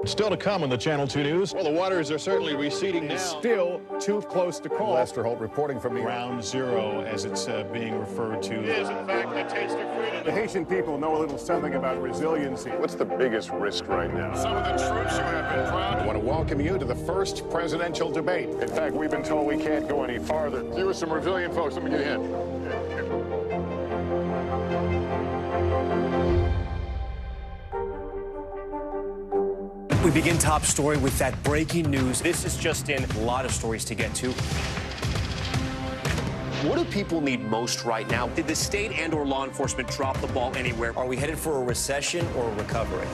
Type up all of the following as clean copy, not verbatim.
Still to come on the Channel 2 News. Well, the waters are certainly receding now. Still too close to call. Lester Holt reporting from Ground Zero, as it's being referred to. It is, in fact, the taste of freedom. The Haitian people know a little something about resiliency. What's the biggest risk right now? Some of the troops who have been proud. I want to welcome you to the first presidential debate. In fact, we've been told we can't go any farther. You with some resilient folks, let me get a hint. We begin top story with that breaking news. This is just in, a lot of stories to get to. What do people need most right now? Did the state and or law enforcement drop the ball anywhere? Are we headed for a recession or a recovery?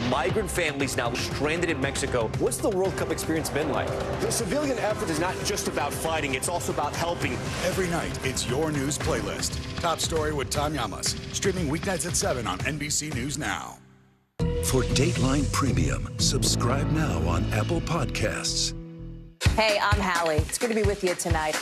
Migrant families now stranded in Mexico. What's the World Cup experience been like? The civilian effort is not just about fighting, it's also about helping. Every night, it's your news playlist. Top Story with Tom Llamas. Streaming weeknights at 7 on NBC News Now. For Dateline Premium, subscribe now on Apple Podcasts. Hey, I'm Hallie. It's good to be with you tonight.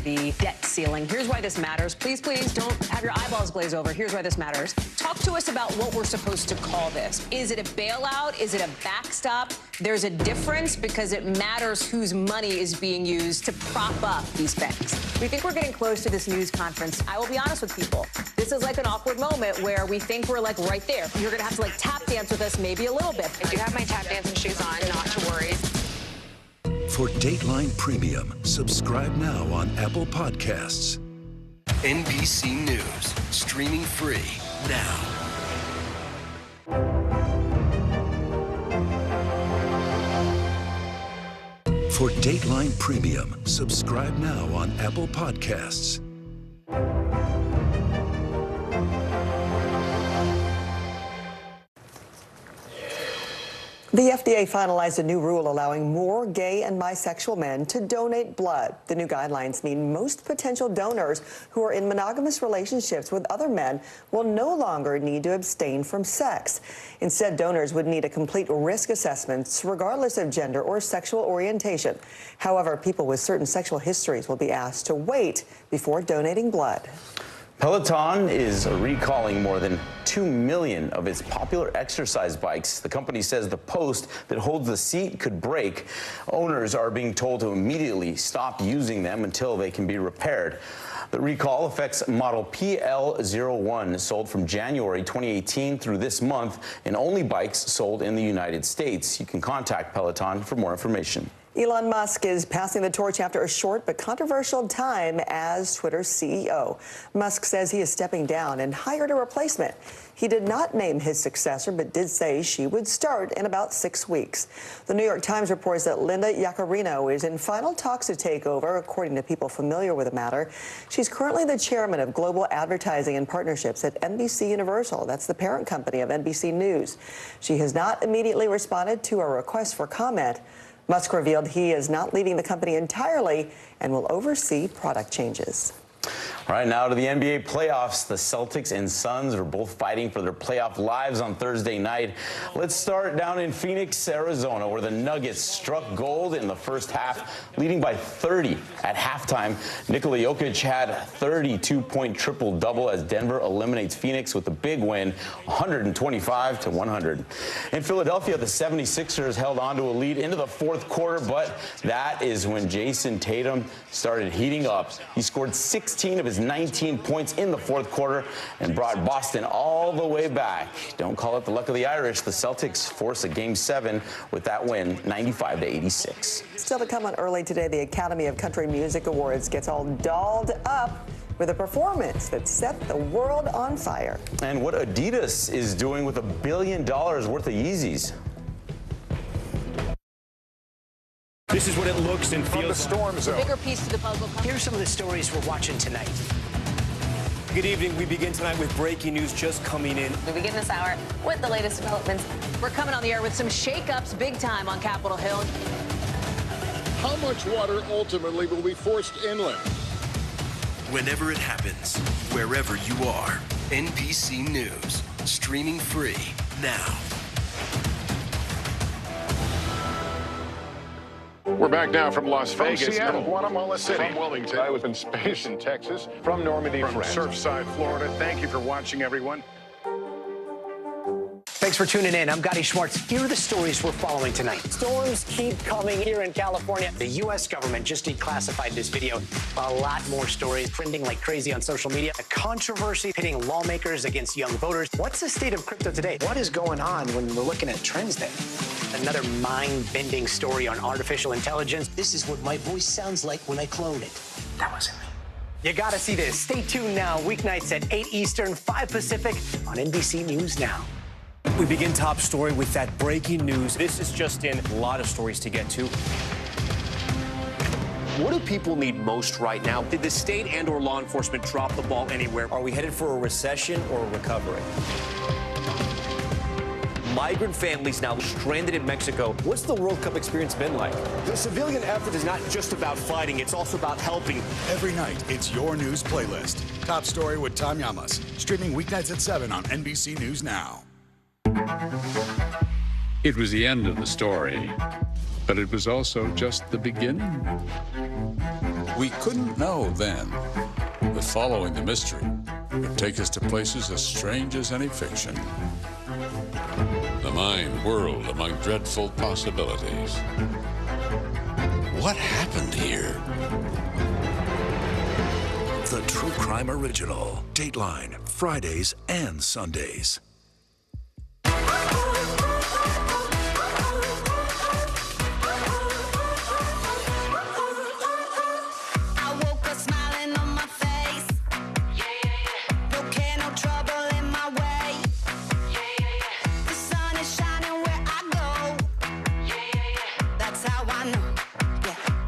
The debt ceiling. Here's why this matters. Please, please don't have your eyeballs glaze over. Here's why this matters. Talk to us about what we're supposed to call this. Is it a bailout? Is it a backstop? There's a difference because it matters whose money is being used to prop up these banks. We think we're getting close to this news conference. I will be honest with people. This is like an awkward moment where we think we're like right there. You're going to have to like tap dance with us maybe a little bit. I do have my tap dancing shoes on, not to worry. For Dateline Premium, subscribe now on Apple Podcasts. NBC News, streaming free now. For Dateline Premium, subscribe now on Apple Podcasts. The FDA finalized a new rule allowing more gay and bisexual men to donate blood. The new guidelines mean most potential donors who are in monogamous relationships with other men will no longer need to abstain from sex. Instead, donors would need a complete risk assessment regardless of gender or sexual orientation. However, people with certain sexual histories will be asked to wait before donating blood. Peloton is recalling more than 2 million of its popular exercise bikes. The company says the post that holds the seat could break. Owners are being told to immediately stop using them until they can be repaired. The recall affects model PL01, sold from January 2018 through this month, and only bikes sold in the United States. You can contact Peloton for more information. Elon Musk is passing the torch after a short but controversial time as Twitter's CEO. Musk says he is stepping down and hired a replacement. He did not name his successor, but did say she would start in about 6 weeks. The New York Times reports that Linda Yaccarino is in final talks to take over, according to people familiar with the matter. She's currently the chairman of global advertising and partnerships at NBC Universal. That's the parent company of NBC News. She has not immediately responded to a request for comment. Musk revealed he is not leaving the company entirely and will oversee product changes. All right, now to the NBA playoffs. The Celtics and Suns are both fighting for their playoff lives on Thursday night. Let's start down in Phoenix, Arizona, where the Nuggets struck gold in the first half, leading by 30 at halftime. Nikola Jokic had a 32-point triple-double as Denver eliminates Phoenix with a big win, 125-100. In Philadelphia, the 76ers held on to a lead into the fourth quarter, but that is when Jason Tatum started heating up. He scored 16 of his 19 points in the fourth quarter and brought Boston all the way back. Don't call it the luck of the Irish. The Celtics force a Game 7 with that win, 95-86. Still to come on early today, the Academy of Country Music Awards gets all dolled up with a performance that set the world on fire. And what Adidas is doing with $1 billion worth of Yeezys. This is what it looks and feels. From the storm zone. Bigger piece to the puzzle. Here's some of the stories we're watching tonight. Good evening. We begin tonight with breaking news just coming in. We begin this hour with the latest developments. We're coming on the air with some shakeups big time on Capitol Hill. How much water ultimately will be forced inland? Whenever it happens, wherever you are, NBC News, streaming free now. We're back now from Las Vegas, Seattle, from Guatemala City, from Wilmington. I was in space in Texas, from Normandy, From France. Surfside, Florida. Thank you for watching, everyone. Thanks for tuning in. I'm Gotti Schwartz. Here are the stories we're following tonight. Storms keep coming here in California. The U.S. government just declassified this video. A lot more stories trending like crazy on social media. A controversy pitting lawmakers against young voters. What's the state of crypto today? What is going on when we're looking at trends there? Another mind-bending story on artificial intelligence. This is what my voice sounds like when I clone it. That wasn't me. You gotta see this. Stay tuned now. Weeknights at 8 Eastern, 5 Pacific on NBC News Now. We begin top story with that breaking news. This is just in. A lot of stories to get to. What do people need most right now? Did the state and/or law enforcement drop the ball anywhere? Are we headed for a recession or a recovery? Migrant families now stranded in Mexico. What's the World Cup experience been like? The civilian effort is not just about fighting, it's also about helping. Every night, it's your news playlist. Top story with Tom Llamas. Streaming weeknights at 7 on NBC News Now. It was the end of the story, but it was also just the beginning. We couldn't know then that following the mystery would take us to places as strange as any fiction. The mind whirled among dreadful possibilities. What happened here? The True Crime Original. Dateline, Fridays and Sundays.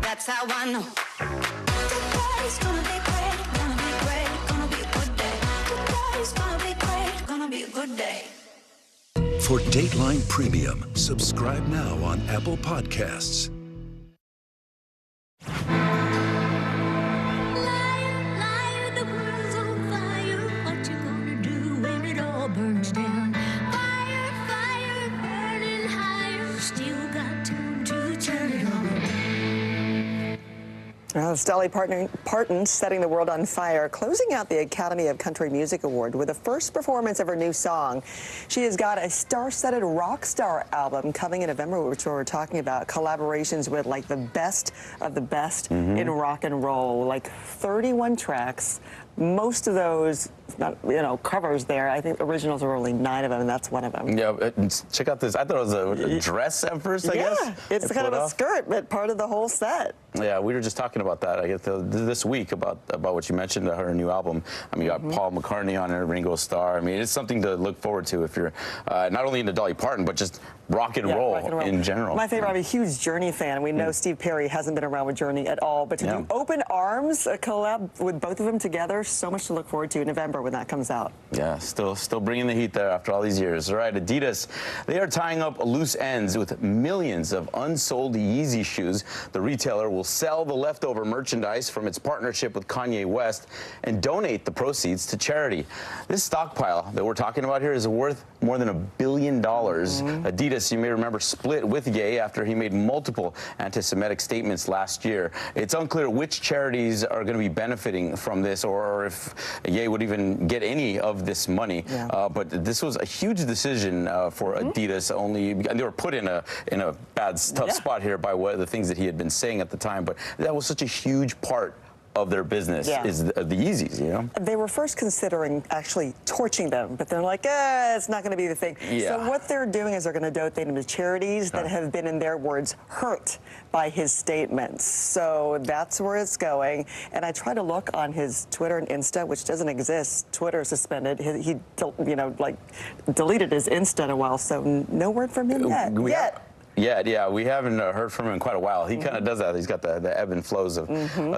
That's how I know. Today's gonna be great, gonna be great, gonna be a good day. Today's gonna be great, gonna be a good day. For Dateline Premium, subscribe now on Apple Podcasts. Dolly Parton setting the world on fire, closing out the Academy of Country Music Award with the first performance of her new song. She has got a star-studded rock star album coming in November, which we're talking about, collaborations with like the best of the best in rock and roll, like 31 tracks. Most of those, covers there. I think originals are only 9 of them, and that's one of them. Yeah, check out this. I thought it was a dress at first, I guess. Yeah, it's kind of a skirt, but part of the whole set. Yeah, we were just talking about that, I guess, this week about what you mentioned, her new album. I mean, you got Paul McCartney on it, Ringo Starr. I mean, it's something to look forward to if you're not only into Dolly Parton, but just rock and roll in general. My favorite, I'm a huge Journey fan. We know Steve Perry hasn't been around with Journey at all, but to do Open Arms, a collab with both of them together, so much to look forward to in November when that comes out. Yeah, still bringing the heat there after all these years. All right, Adidas, they are tying up loose ends with millions of unsold Yeezy shoes. The retailer will sell the leftover merchandise from its partnership with Kanye West and donate the proceeds to charity. This stockpile that we're talking about here is worth more than $1 billion. Adidas, you may remember, split with Ye after he made multiple anti-Semitic statements last year. It's unclear which charities are going to be benefiting from this, or if Ye would even get any of this money. But this was a huge decision for Adidas. They were put in a bad, tough spot here by the things that he had been saying at the time. But that was such a huge part of their business is the Yeezys, They were first considering actually torching them, but they're like, it's not going to be the thing. So what they're doing is they're going to donate them to charities that have been, in their words, hurt by his statements. So that's where it's going. And I try to look on his Twitter and Insta, which doesn't exist. Twitter suspended. He deleted his Insta in a while, so no word from him yet. Yeah, we haven't heard from him in quite a while. He kind of does that. He's got the ebb and flows of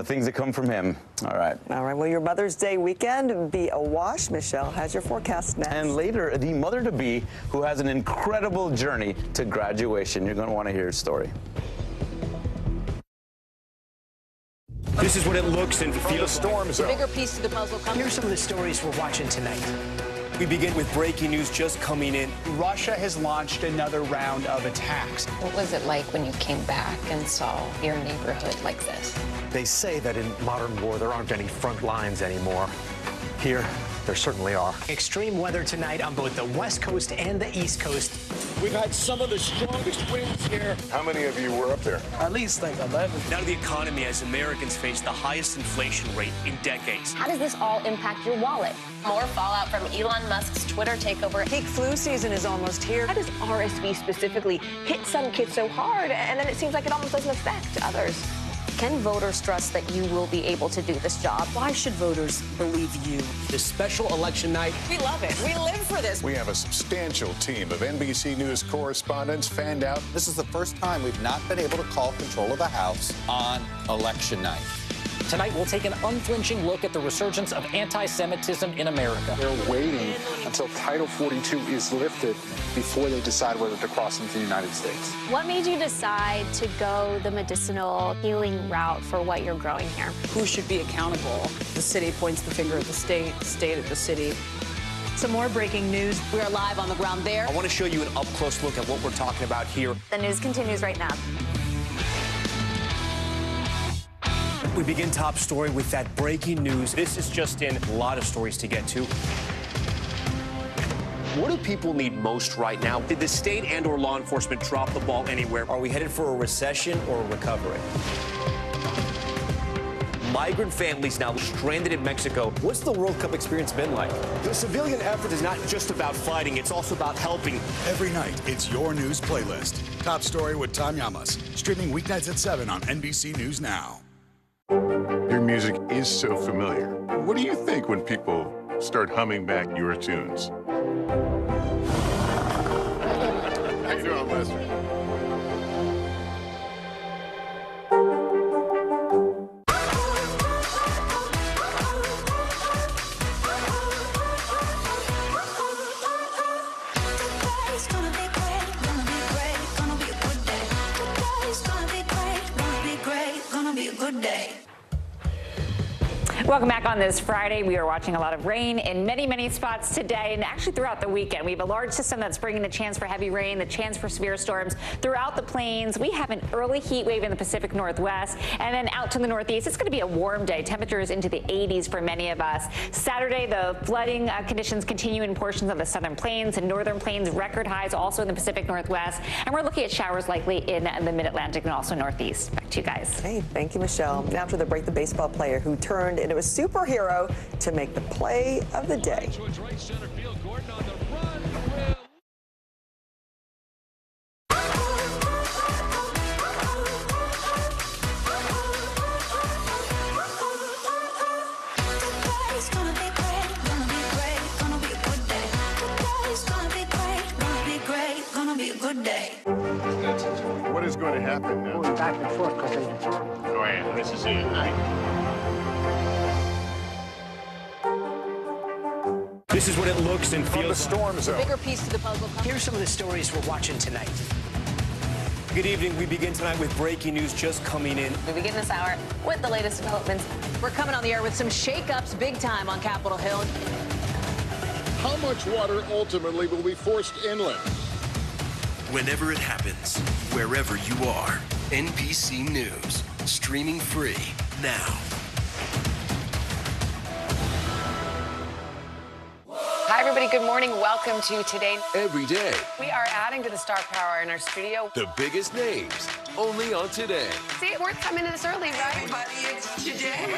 things that come from him. All right. Well, your Mother's Day weekend will be awash. Michelle has your forecast next. And later, the mother-to-be who has an incredible journey to graduation. You're going to want to hear his story. This is what it looks and feels. Storms. The bigger piece to the puzzle comes. Here's some of the stories we're watching tonight. We begin with breaking news just coming in. Russia has launched another round of attacks. What was it like when you came back and saw your neighborhood like this? They say that in modern war, there aren't any front lines anymore. Here, There certainly are. Extreme weather tonight on both the West Coast and the East Coast. We've had some of the strongest winds here. How many of you were up there? At least like 11. Now to the economy as Americans face the highest inflation rate in decades. How does this all impact your wallet? More fallout from Elon Musk's Twitter takeover. Peak flu season is almost here. How does RSV specifically hit some kids so hard, and then it seems like it almost doesn't affect others? Can voters trust that you will be able to do this job? Why should voters believe you? This special election night. We love it. We live for this. We have a substantial team of NBC News correspondents fanned out. This is the first time we've not been able to call control of the House on election night. Tonight, we'll take an unflinching look at the resurgence of anti-Semitism in America. They're waiting until Title 42 is lifted before they decide whether to cross into the United States. What made you decide to go the medicinal healing route for what you're growing here? Who should be accountable? The city points the finger at the state at the city. Some more breaking news. We are live on the ground there. I want to show you an up-close look at what we're talking about here. The news continues right now. We begin top story with that breaking news. This is just in, a lot of stories to get to. What do people need most right now? Did the state and/or law enforcement drop the ball anywhere? Are we headed for a recession or a recovery? Migrant families now stranded in Mexico. What's the World Cup experience been like? The civilian effort is not just about fighting, it's also about helping. Every night, it's your news playlist. Top Story with Tom Llamas, streaming weeknights at 7 on NBC News Now. Your music is so familiar. What do you think when people start humming back your tunes? How you doing, Lester? Welcome back on this Friday. We are watching a lot of rain in many, many spots today and actually throughout the weekend. We have a large system that's bringing the chance for heavy rain, the chance for severe storms throughout the plains. We have an early heat wave in the Pacific Northwest and then out to the Northeast. It's going to be a warm day. Temperatures into the 80s for many of us. Saturday, the flooding conditions continue in portions of the southern plains and northern plains. Record highs also in the Pacific Northwest. And we're looking at showers likely in the mid-Atlantic and also Northeast. Back to you guys. Hey, thank you, Michelle. After the break, the baseball player who turned into a superhero to make the play of the day. What is going to happen now? Going back and forth, Go ahead. This is it. This is what it looks and feels. From the storm zone. Bigger piece to the puzzle. Here's some of the stories we're watching tonight. Good evening. We begin tonight with breaking news just coming in. We begin this hour with the latest developments. We're coming on the air with some shakeups big time on Capitol Hill. How much water ultimately will be forced inland? Whenever it happens, wherever you are, NBC News, streaming free now. Hi, everybody. Good morning. Welcome to Today. Every day, We are adding to the star power in our studio. the biggest names, only on Today. See, it worth coming in this early, right? Everybody, it's Today.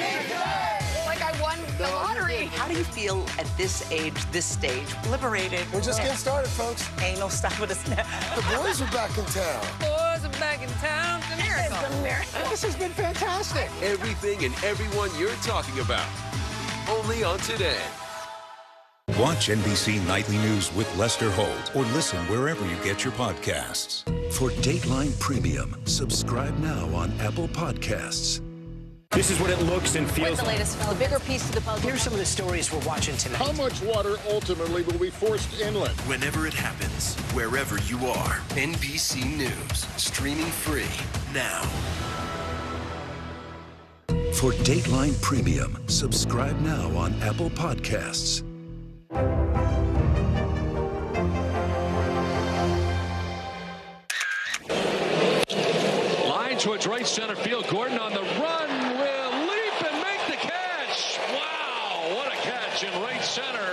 Like I won the lottery. How do you feel at this age, this stage? Liberated. We're just getting started, folks. Ain't no stopping us now. The boys are back in town. Boys are back in town. It's a miracle. It's a miracle. This has been fantastic. Everything and everyone you're talking about, only on Today. Watch NBC Nightly News with Lester Holt or listen wherever you get your podcasts. For Dateline Premium, subscribe now on Apple Podcasts. This is what it looks and feels. With the latest, the bigger piece to the puzzle. Here's some of the stories we're watching tonight. How much water ultimately will be forced inland? Whenever it happens, wherever you are, NBC News, streaming free now. For Dateline Premium, subscribe now on Apple Podcasts. Line towards right center field. Gordon on the run will leap and make the catch. Wow, what a catch in right center.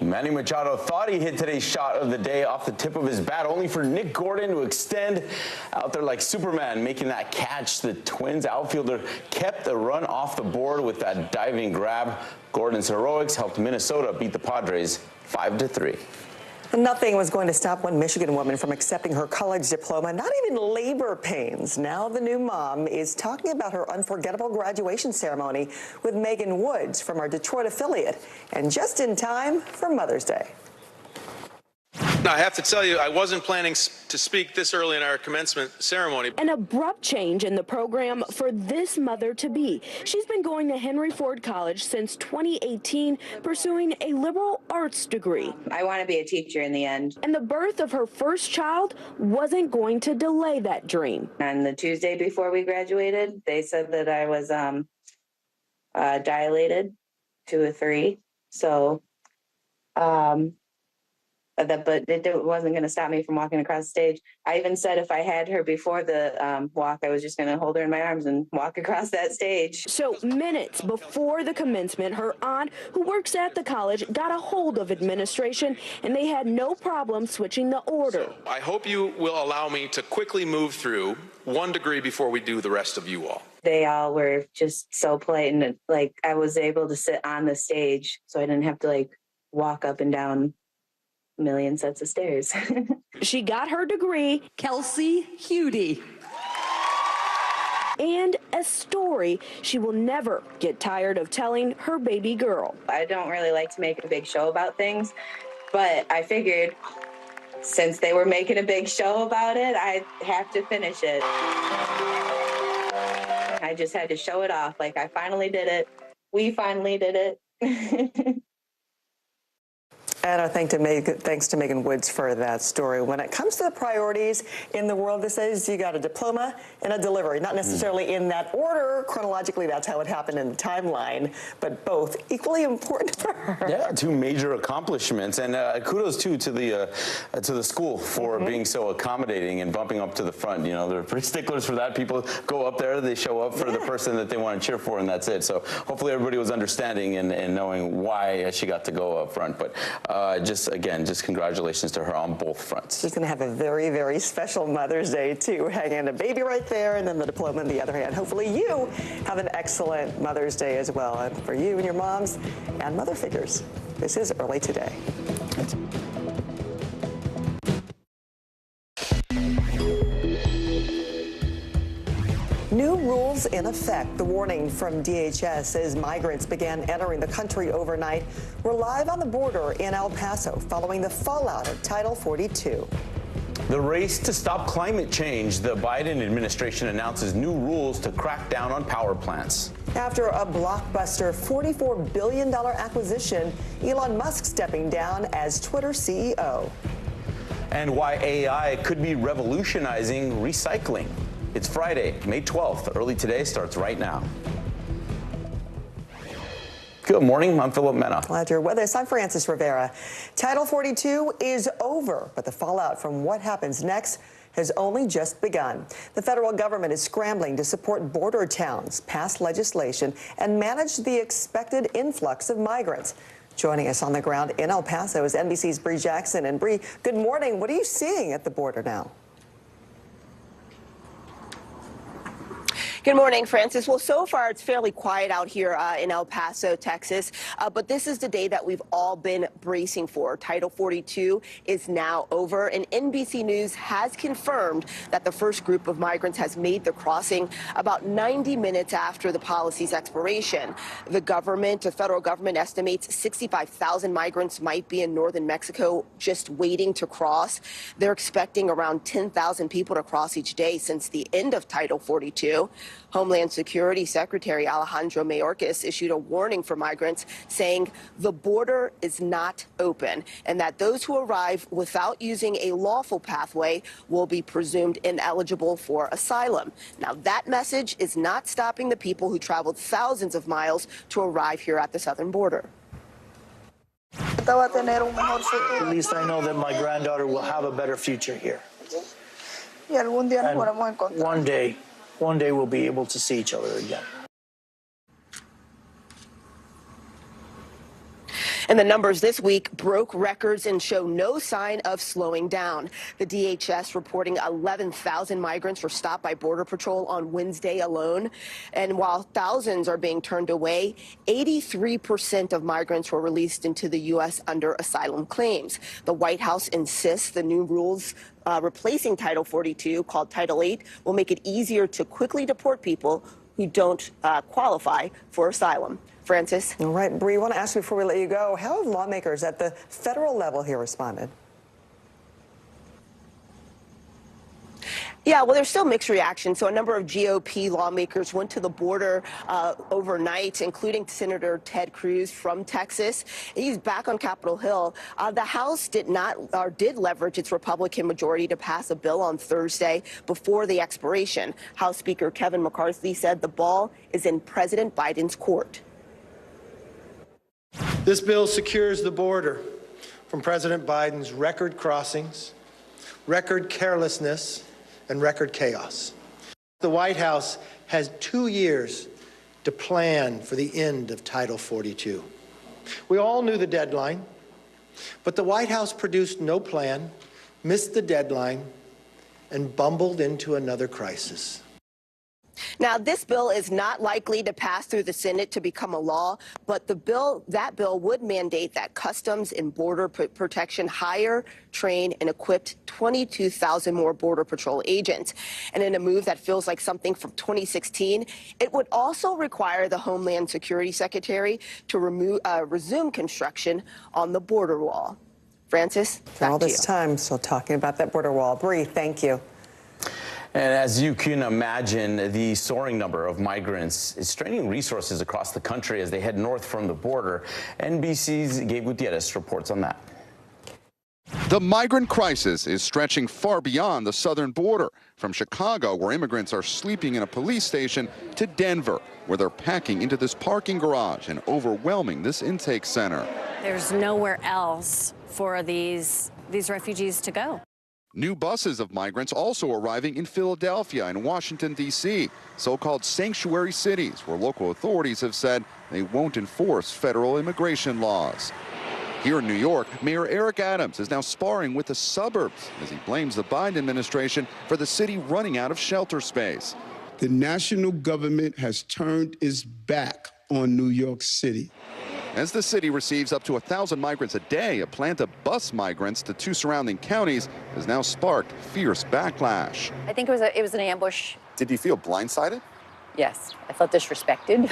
Manny Machado thought he hit today's shot of the day off the tip of his bat, only for Nick Gordon to extend out there like Superman, making that catch. The Twins outfielder kept the run off the board with that diving grab. Gordon's heroics helped Minnesota beat the Padres 5-3. Nothing was going to stop one Michigan woman from accepting her college diploma, not even labor pains. Now the new mom is talking about her unforgettable graduation ceremony with Megan Woods from our Detroit affiliate, and just in time for Mother's Day. Now, I have to tell you, I wasn't planning to speak this early in our commencement ceremony. An abrupt change in the program for this mother-to-be. She's been going to Henry Ford College since 2018, pursuing a liberal arts degree. I want to be a teacher in the end. And the birth of her first child wasn't going to delay that dream. On the Tuesday before we graduated, they said that I was dilated to a 3. So, but it wasn't going to stop me from walking across the stage. I even said if I had her before the walk, I was just going to hold her in my arms and walk across that stage. So minutes before the commencement, her aunt, who works at the college, got a hold of administration, and they had no problem switching the order. So I hope you will allow me to quickly move through one degree before we do the rest of you all. They all were just so polite, and like I was able to sit on the stage, so I didn't have to like walk up and down a million sets of stairs. She got her degree, Kelsey Hudie, and a story she will never get tired of telling her baby girl. I don't really like to make a big show about things, but I figured since they were making a big show about it, I have to finish it. I just had to show it off. Like, I finally did it. We finally did it. And our thanks to Megan Woods for that story. When it comes to the priorities in the world these days, you got a diploma and a delivery. Not necessarily in that order. Chronologically, that's how it happened in the timeline, but both equally important for her. Yeah, 2 major accomplishments, and kudos too to the school for being so accommodating and bumping up to the front. You know, they're pretty sticklers for that. People go up there, they show up for the person that they want to cheer for, and that's it. So hopefully everybody was understanding and knowing why she got to go up front. But just congratulations to her on both fronts. She's going to have a very, very special Mother's Day, too. Hanging a baby right there and then the diploma in the other hand. Hopefully you have an excellent Mother's Day as well. And for you and your moms and mother figures, this is Early Today. New rules in effect. The warning from DHS says migrants began entering the country overnight. We're live on the border in El Paso following the fallout of Title 42. The race to stop climate change. The Biden administration announces new rules to crack down on power plants. After a blockbuster $44 billion acquisition, Elon Musk stepping down as Twitter CEO. And why AI could be revolutionizing recycling. It's Friday, May 12th. Early Today starts right now. Good morning. I'm Philip Mena. Glad you're with us. I'm Francis Rivera. Title 42 is over, but the fallout from what happens next has only just begun. The federal government is scrambling to support border towns, pass legislation, and manage the expected influx of migrants. Joining us on the ground in El Paso is NBC's Bree Jackson. And Bree, good morning. What are you seeing at the border now? Good morning, Francis. Well, so far it's fairly quiet out here in El Paso, Texas, but this is the day that we've all been bracing for. Title 42 is now over, and NBC News has confirmed that the first group of migrants has made the crossing about 90 minutes after the policy's expiration. The federal government estimates 65,000 migrants might be in northern Mexico just waiting to cross. They're expecting around 10,000 people to cross each day since the end of Title 42. Homeland Security Secretary Alejandro Mayorkas issued a warning for migrants, saying the border is not open and that those who arrive without using a lawful pathway will be presumed ineligible for asylum. Now, that message is not stopping the people who traveled thousands of miles to arrive here at the southern border. At least I know that my granddaughter will have a better future here. And one day we'll be able to see each other again. And the numbers this week broke records and show no sign of slowing down. The DHS reporting 11,000 migrants were stopped by Border Patrol on Wednesday alone. And while thousands are being turned away, 83% of migrants were released into the U.S. under asylum claims. The White House insists the new rules replacing Title 42, called Title 8, will make it easier to quickly deport people who don't qualify for asylum. Francis. All right, Bree, I want to ask you before we let you go, how have lawmakers at the federal level here responded? Yeah, well, there's still mixed reactions. So a number of GOP lawmakers went to the border overnight, including Senator Ted Cruz from Texas. He's back on Capitol Hill. The House did leverage its Republican majority to pass a bill on Thursday before the expiration. House Speaker Kevin McCarthy said the ball is in President Biden's court. This bill secures the border from President Biden's record crossings, record carelessness, and record chaos. The White House has 2 years to plan for the end of Title 42. We all knew the deadline, but the White House produced no plan, missed the deadline, and bumbled into another crisis. Now, this bill is not likely to pass through the Senate to become a law, but that bill would mandate that Customs and Border Protection hire, train, and equip 22,000 more Border Patrol agents. And in a move that feels like something from 2016, it would also require the Homeland Security Secretary to resume construction on the border wall. Francis, back all to this you. time still talking about that border wall. Bree, thank you. And as you can imagine, the soaring number of migrants is straining resources across the country as they head north from the border. NBC's Gabe Gutierrez reports on that. The migrant crisis is stretching far beyond the southern border, from Chicago, where immigrants are sleeping in a police station, to Denver, where they're packing into this parking garage and overwhelming this intake center. There's nowhere else for these refugees to go. New buses of migrants also arriving in Philadelphia and Washington, D.C., so-called sanctuary cities where local authorities have said they won't enforce federal immigration laws. Here in New York, Mayor Eric Adams is now sparring with the suburbs as he blames the Biden administration for the city running out of shelter space. The national government has turned its back on New York City. As the city receives up to 1,000 migrants a day, a plan to bus migrants to 2 surrounding counties has now sparked fierce backlash. I think it was an ambush. Did you feel blindsided? Yes, I felt disrespected.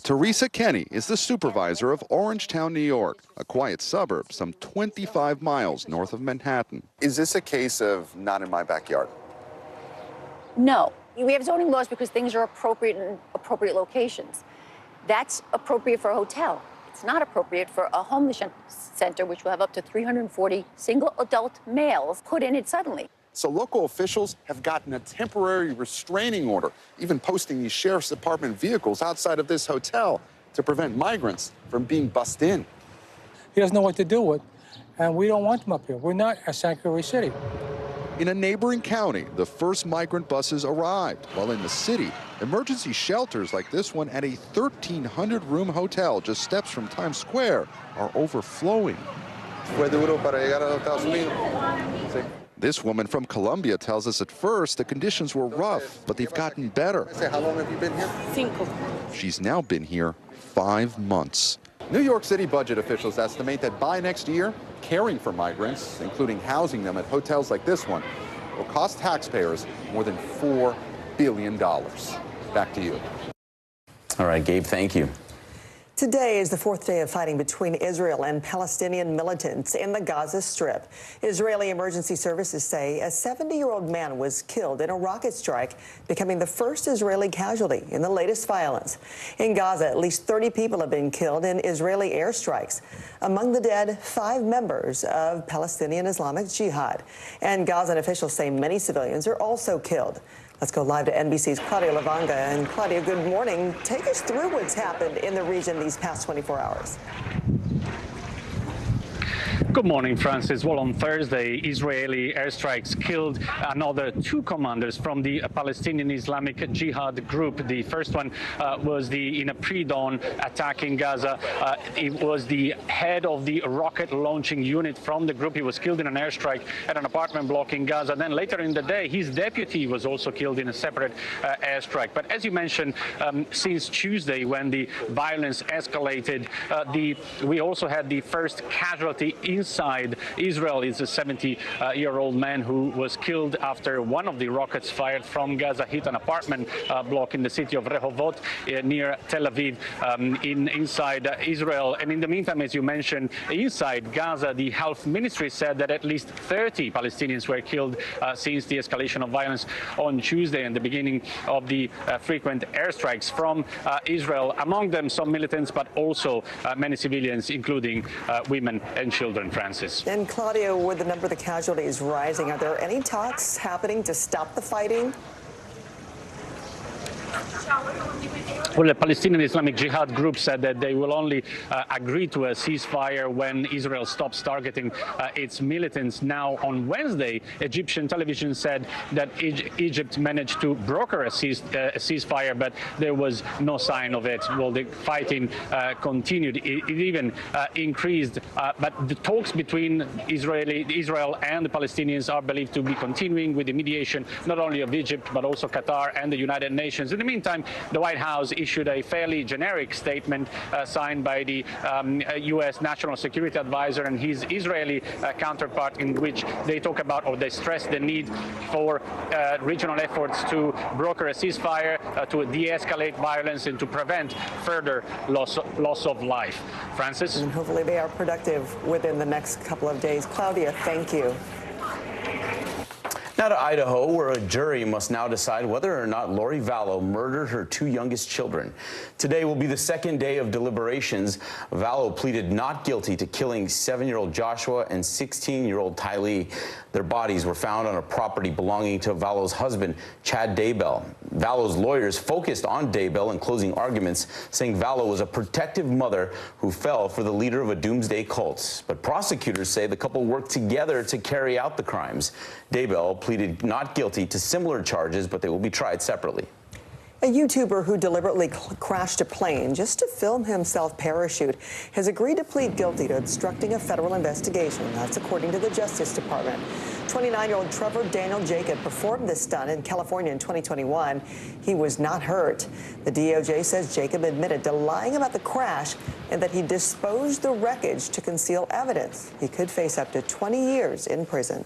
Teresa Kenny is the supervisor of Orangetown, New York, a quiet suburb some 25 miles north of Manhattan. Is this a case of not in my backyard? No. We have zoning laws because things are appropriate in appropriate locations. That's appropriate for a hotel. It's not appropriate for a homeless center, which will have up to 340 single adult males put in it suddenly. So local officials have gotten a temporary restraining order, even posting these sheriff's department vehicles outside of this hotel to prevent migrants from being bussed in. He doesn't know what to do with, and we don't want him up here. We're not a sanctuary city. In a neighboring county, the first migrant buses arrived, while in the city, emergency shelters like this one at a 1,300-room hotel just steps from Times Square are overflowing. This woman from Colombia tells us at first the conditions were rough, but they've gotten better. How long have you been here? 5. She's now been here 5 months. New York City budget officials estimate that by next year, caring for migrants, including housing them at hotels like this one, will cost taxpayers more than $4 billion. Back to you. All right, Gabe, thank you. Today is the 4th day of fighting between Israel and Palestinian militants in the Gaza Strip. Israeli emergency services say a 70-year-old man was killed in a rocket strike, becoming the first Israeli casualty in the latest violence. In Gaza, at least 30 people have been killed in Israeli airstrikes. Among the dead, 5 members of Palestinian Islamic Jihad. And Gazan officials say many civilians are also killed. Let's go live to NBC's Claudia Lavanga. And Claudia, good morning. Take us through what's happened in the region these past 24 hours. Good morning, Francis. Well, on Thursday, Israeli airstrikes killed another 2 commanders from the Palestinian Islamic Jihad group. The first one was in a pre-dawn attack in Gaza. It was the head of the rocket launching unit from the group. He was killed in an airstrike at an apartment block in Gaza. Then later in the day, his deputy was also killed in a separate airstrike. But as you mentioned, since Tuesday, when the violence escalated, we also had the first casualty inside Israel. Is a 70-year-old man who was killed after one of the rockets fired from Gaza hit an apartment block in the city of Rehovot near Tel Aviv inside Israel. And in the meantime, as you mentioned, inside Gaza, the health ministry said that at least 30 Palestinians were killed since the escalation of violence on Tuesday and the beginning of the frequent airstrikes from Israel. Among them, some militants, but also many civilians, including women and children, Francis. And Claudia, with the number of the casualties rising, are there any talks happening to stop the fighting? Well, the Palestinian Islamic Jihad group said that they will only agree to a ceasefire when Israel stops targeting its militants. Now, on Wednesday, Egyptian television said that Egypt managed to broker a ceasefire, but there was no sign of it. Well, the fighting continued. It even increased. But the talks between Israel and the Palestinians are believed to be continuing with the mediation not only of Egypt, but also Qatar and the United Nations. In the meantime, the White House issued a fairly generic statement signed by the U.S. National Security Advisor and his Israeli counterpart, in which they talk about, or they stress the need for regional efforts to broker a ceasefire, to de-escalate violence, and to prevent further loss of life. Francis? And hopefully they are productive within the next couple of days. Claudia, thank you. Now to Idaho, where a jury must now decide whether or not Lori Vallow murdered her 2 youngest children. Today will be the second day of deliberations. Vallow pleaded not guilty to killing 7-year-old Joshua and 16-year-old Tylee. Their bodies were found on a property belonging to Vallow's husband, Chad Daybell. Vallow's lawyers focused on Daybell in closing arguments, saying Vallow was a protective mother who fell for the leader of a doomsday cult. But prosecutors say the couple worked together to carry out the crimes. Daybell pleaded not guilty to similar charges, but they will be tried separately. A YouTuber who deliberately crashed a plane just to film himself parachute has agreed to plead guilty to obstructing a federal investigation. That's according to the Justice Department. 29-year-old Trevor Daniel Jacob performed this stunt in California in 2021. He was not hurt. The DOJ says Jacob admitted to lying about the crash and that he disposed the wreckage to conceal evidence. He could face up to 20 years in prison.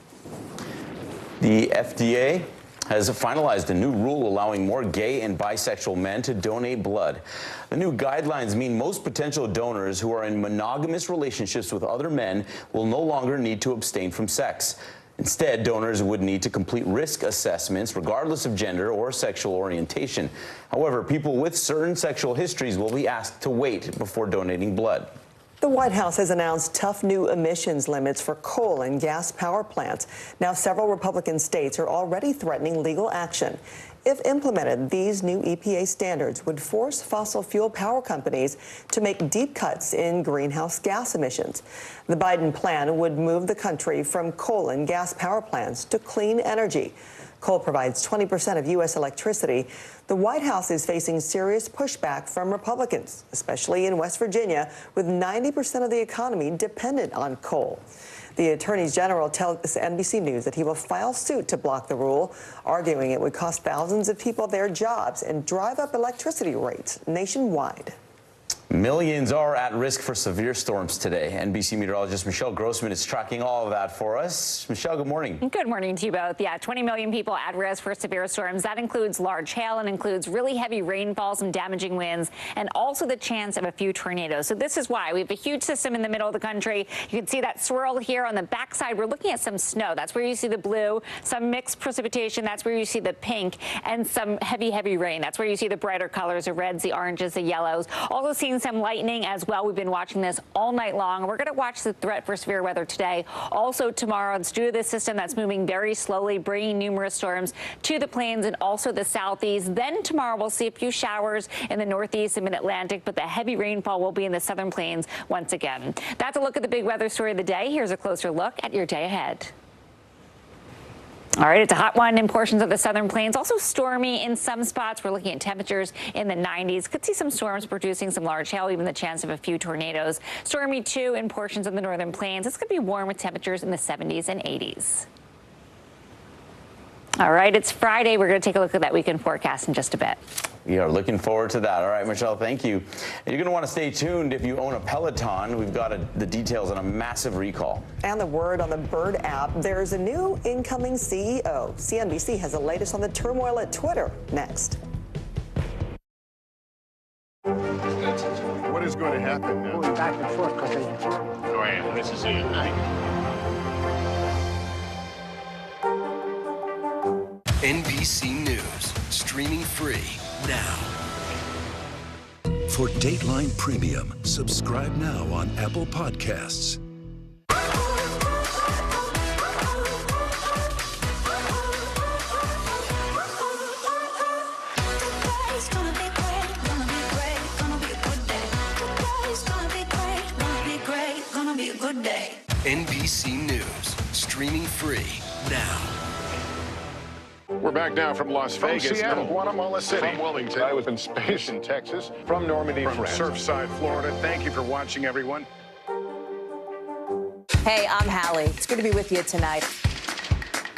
The FDA has finalized a new rule allowing more gay and bisexual men to donate blood. The new guidelines mean most potential donors who are in monogamous relationships with other men will no longer need to abstain from sex. Instead, donors would need to complete risk assessments regardless of gender or sexual orientation. However, people with certain sexual histories will be asked to wait before donating blood. The White House has announced tough new emissions limits for coal and gas power plants. Now, several Republican states are already threatening legal action. If implemented, these new EPA standards would force fossil fuel power companies to make deep cuts in greenhouse gas emissions. The Biden plan would move the country from coal and gas power plants to clean energy. Coal provides 20% of U.S. electricity. The White House is facing serious pushback from Republicans, especially in West Virginia, with 90% of the economy dependent on coal. The Attorney General tells NBC News that he will file suit to block the rule, arguing it would cost thousands of people their jobs and drive up electricity rates nationwide. Millions are at risk for severe storms today. NBC meteorologist Michelle Grossman is tracking all of that for us. Michelle, good morning. Good morning to you both. Yeah, 20 million people at risk for severe storms. That includes large hail and includes really heavy rainfall, some damaging winds, and also the chance of a few tornadoes. So this is why we have a huge system in the middle of the country. You can see that swirl here on the backside. We're looking at some snow. That's where you see the blue, some mixed precipitation. That's where you see the pink, and some heavy rain. That's where you see the brighter colors, the reds, the oranges, the yellows. Also seeing some lightning as well. We've been watching this all night long. We're going to watch the threat for severe weather today. Also tomorrow, it's due to this system that's moving very slowly, bringing numerous storms to the plains and also the southeast. Then tomorrow, we'll see a few showers in the northeast and mid-Atlantic, but the heavy rainfall will be in the southern plains once again. That's a look at the big weather story of the day. Here's a closer look at your day ahead. All right, it's a hot one in portions of the southern plains, also stormy in some spots. We're looking at temperatures in the 90s. Could see some storms producing some large hail, even the chance of a few tornadoes. Stormy, too, in portions of the northern plains. It's going to be warm with temperatures in the 70s and 80s. All right, it's Friday. We're going to take a look at that weekend forecast in just a bit. We are looking forward to that. All right, Michelle, thank you. And you're going to want to stay tuned if you own a Peloton. We've got the details on a massive recall. And the word on the Bird app, there's a new incoming CEO. CNBC has the latest on the turmoil at Twitter. Next. What is going to happen now? Going back and forth because this is it, right? NBC News, streaming free now. For Dateline Premium, subscribe now on Apple Podcasts. NBC News, streaming free now. We're back now from Las Vegas. From Seattle, Guatemala City. From Wilmington. I was in space in Texas. From Normandy, From France. Surfside, Florida. Thank you for watching, everyone. Hey, I'm Hallie. It's good to be with you tonight.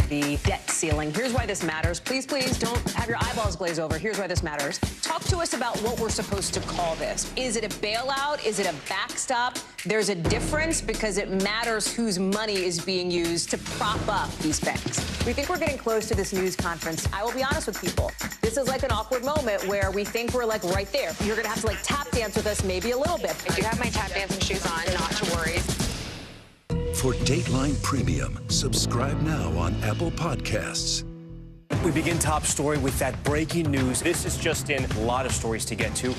The debt ceiling. Here's why this matters. Please, please don't have your eyeballs glaze over. Here's why this matters. Talk to us about what we're supposed to call this. Is it a bailout? Is it a backstop? There's a difference because it matters whose money is being used to prop up these banks. We think we're getting close to this news conference. I will be honest with people. This is like an awkward moment where we think we're like right there. You're going to have to like tap dance with us maybe a little bit. I do have my tap dancing shoes on, not to worry. For Dateline Premium, subscribe now on Apple Podcasts. We begin top story with that breaking news. This is just in, a lot of stories to get to.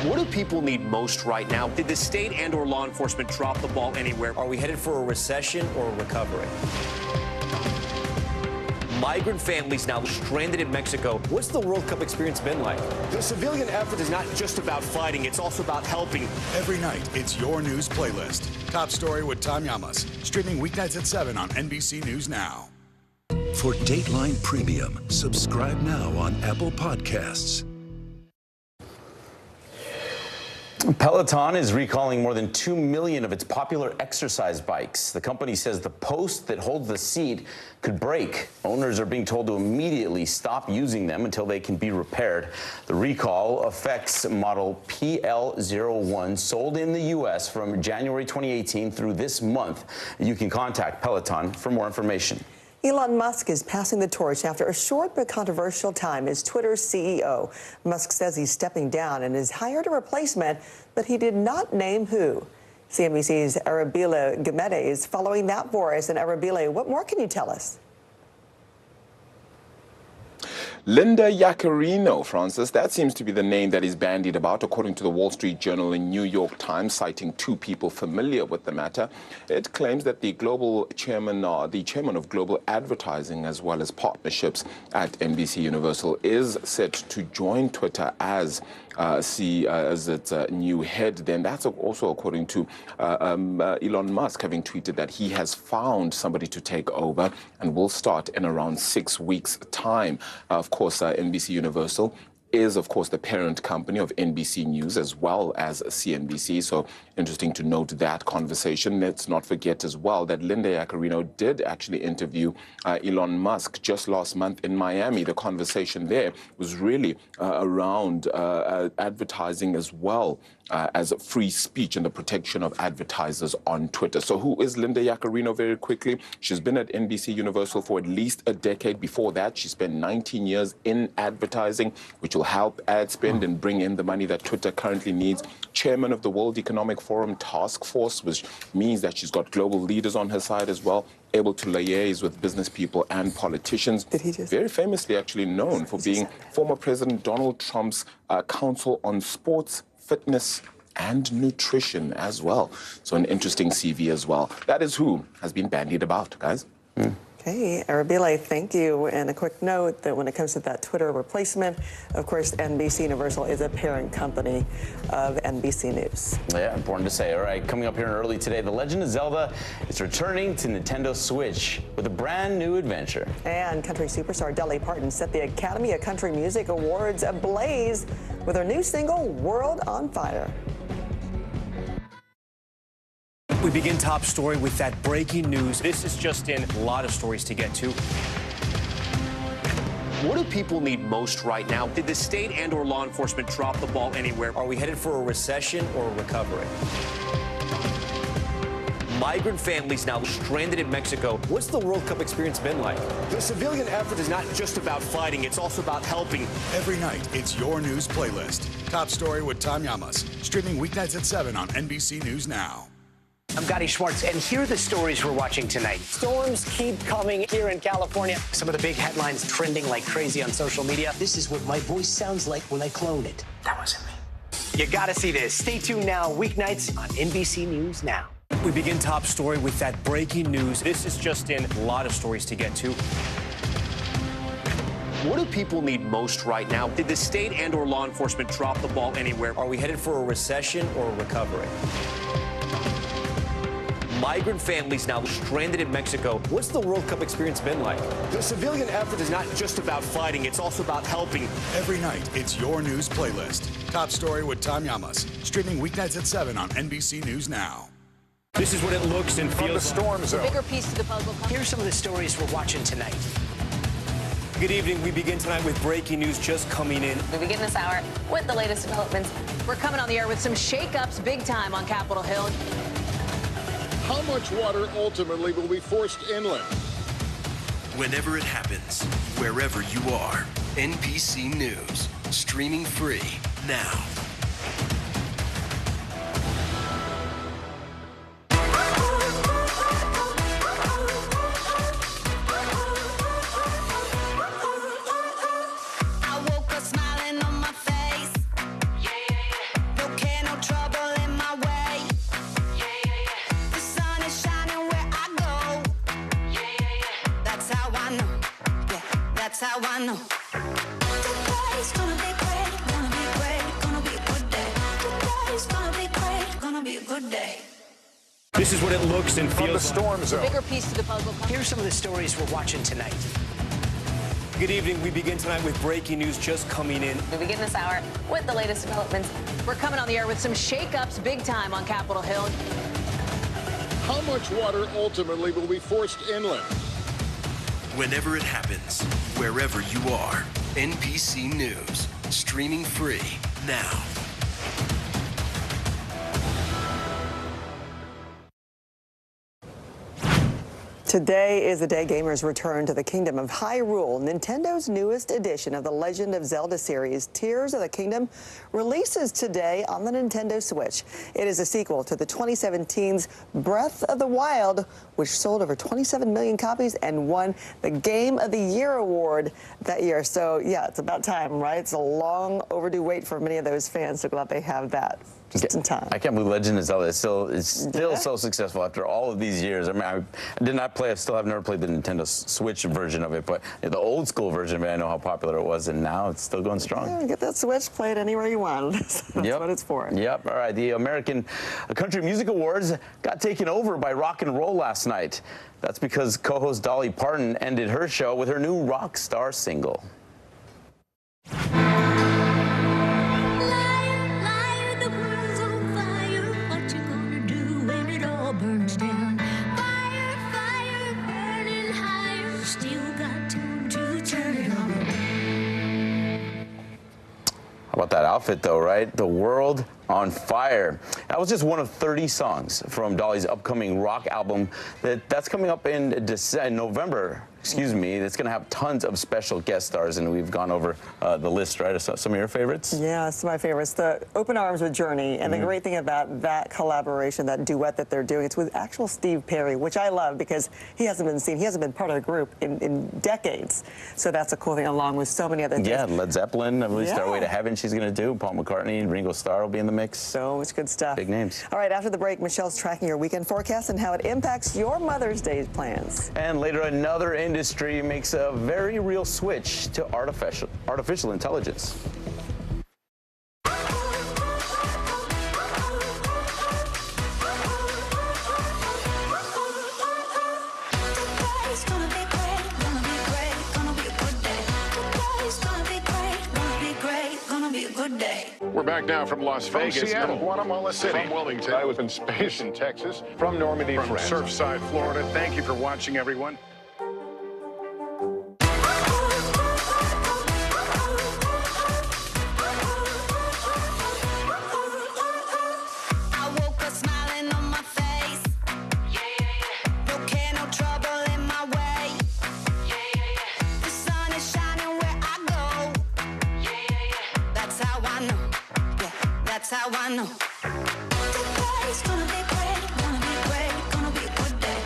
What do people need most right now? Did the state and or law enforcement drop the ball anywhere? Are we headed for a recession or a recovery? Migrant families now stranded in Mexico. What's the World Cup experience been like? The civilian effort is not just about fighting, it's also about helping. Every night, it's your news playlist. Top Story with Tom Llamas. Streaming weeknights at 7 on NBC News Now. For Dateline Premium, subscribe now on Apple Podcasts. Peloton is recalling more than 2 million of its popular exercise bikes. The company says the post that holds the seat could break. Owners are being told to immediately stop using them until they can be repaired. The recall affects model PL01 sold in the U.S. from January 2018 through this month. You can contact Peloton for more information. Elon Musk is passing the torch after a short but controversial time as Twitter's CEO. Musk says he's stepping down and has hired a replacement, but he did not name who. CNBC's Arabile Gamede is following that for us. And Arabile, what more can you tell us? Linda Yaccarino, Francis, that seems to be the name that is bandied about, according to the Wall Street Journal and New York Times, citing two people familiar with the matter. It claims that the chairman of global advertising as well as partnerships at NBC Universal is set to join Twitter as its new head. Then that's also according to Elon Musk having tweeted that he has found somebody to take over and will start in around 6 weeks' time. Of course, NBC Universal is, of course, the parent company of NBC News as well as CNBC. So interesting to note that conversation. Let's not forget as well that Linda Yaccarino did actually interview Elon Musk just last month in Miami. The conversation there was really around advertising as well as free speech and the protection of advertisers on Twitter. So who is Linda Yaccarino? Very quickly, she's been at NBC Universal for at least a decade. Before that, she spent 19 years in advertising, which will will help ad spend and bring in the money that Twitter currently needs. Chairman of the World Economic Forum Task Force, which means that she's got global leaders on her side as well, able to liaise with business people and politicians. Very famously actually known for being former President Donald Trump's counsel on sports, fitness, and nutrition as well. So an interesting CV as well. That is who has been bandied about, guys. Okay, Arabile, thank you. And a quick note that when it comes to that Twitter replacement, of course, NBC Universal is a parent company of NBC News. Yeah, important to say. All right, coming up here early today, The Legend of Zelda is returning to Nintendo Switch with a brand new adventure. And country superstar Dolly Parton set the Academy of Country Music Awards ablaze with her new single, World on Fire. We begin top story with that breaking news. This is just in, a lot of stories to get to. What do people need most right now? Did the state and or law enforcement drop the ball anywhere? Are we headed for a recession or a recovery? Migrant families now stranded in Mexico. What's the World Cup experience been like? The civilian effort is not just about fighting, it's also about helping. Every night, it's your news playlist. Top story with Tom Llamas, streaming weeknights at 7 on NBC News Now. I'm Gotti Schwartz, and here are the stories we're watching tonight. Storms keep coming here in California. Some of the big headlines trending like crazy on social media. This is what my voice sounds like when I clone it. That wasn't me. You gotta see this. Stay tuned now, weeknights on NBC News Now. We begin top story with that breaking news. This is just in, a lot of stories to get to. What do people need most right now? Did the state and or law enforcement drop the ball anywhere? Are we headed for a recession or a recovery? Migrant families now stranded in Mexico. What's the World Cup experience been like? The civilian effort is not just about fighting, it's also about helping. Every night, it's your news playlist. Top story with Tom Llamas, streaming weeknights at 7 on NBC News Now. This is what it looks and feels. From the storm zone. The bigger piece to the puzzle. Here's some of the stories we're watching tonight. Good evening. We begin tonight with breaking news just coming in. We begin this hour with the latest developments. We're coming on the air with some shakeups big time on Capitol Hill. How much water ultimately will be forced inland? Whenever it happens, wherever you are, NBC News, streaming free now. How I know. Today's gonna be great, gonna be great, gonna be a good day. Today's gonna be great, gonna be a good day. This is what it looks and feels. From the storm zone. The bigger piece to the puzzle. Here's some of the stories we're watching tonight. Good evening. We begin tonight with breaking news just coming in. We begin this hour with the latest developments. We're coming on the air with some shakeups big time on Capitol Hill. How much water ultimately will be forced inland? Whenever it happens, wherever you are, NBC News, streaming free now. Today is the day gamers return to the Kingdom of Hyrule. Nintendo's newest edition of the Legend of Zelda series, Tears of the Kingdom, releases today on the Nintendo Switch. It is a sequel to the 2017's Breath of the Wild, which sold over 27 million copies and won the Game of the Year award that year. So, yeah, it's about time, right? It's a long overdue wait for many of those fans, so glad they have that. Just in time. I can't believe Legend of Zelda is still so successful after all of these years. I mean, I did not play. I still have never played the Nintendo Switch version of it, but the old school version of it, I know how popular it was, and now it's still going strong. Yeah, get that Switch, play it anywhere you want. That's what it's for. Yep. All right. The American Country Music Awards got taken over by rock and roll last night. That's because co-host Dolly Parton ended her show with her new rock star single. How about that outfit, though, right? The World on Fire. That was just one of 30 songs from Dolly's upcoming rock album that's coming up in November. excuse me, it's going to have tons of special guest stars, and we've gone over the list, right? Some of your favorites? Yeah, some of my favorites. The Open Arms with Journey, and the great thing about that collaboration, that duet that they're doing, it's with actual Steve Perry, which I love because he hasn't been seen. He hasn't been part of the group in decades. So that's a cool thing, along with so many other things. Yeah, Led Zeppelin, at least Our Way to Heaven she's going to do. Paul McCartney and Ringo Starr will be in the mix. So much good stuff. Big names. All right, after the break, Michelle's tracking your weekend forecast and how it impacts your Mother's Day plans. And later, another industry makes a very real switch to artificial intelligence. We're back now from Las Vegas, Seattle, Guatemala City, from Wilmington, I was in space in Texas, from Normandy, from France, Surfside, Florida. Thank you for watching, everyone. That's how I know. Today's gonna be great, gonna be great, gonna be a good day.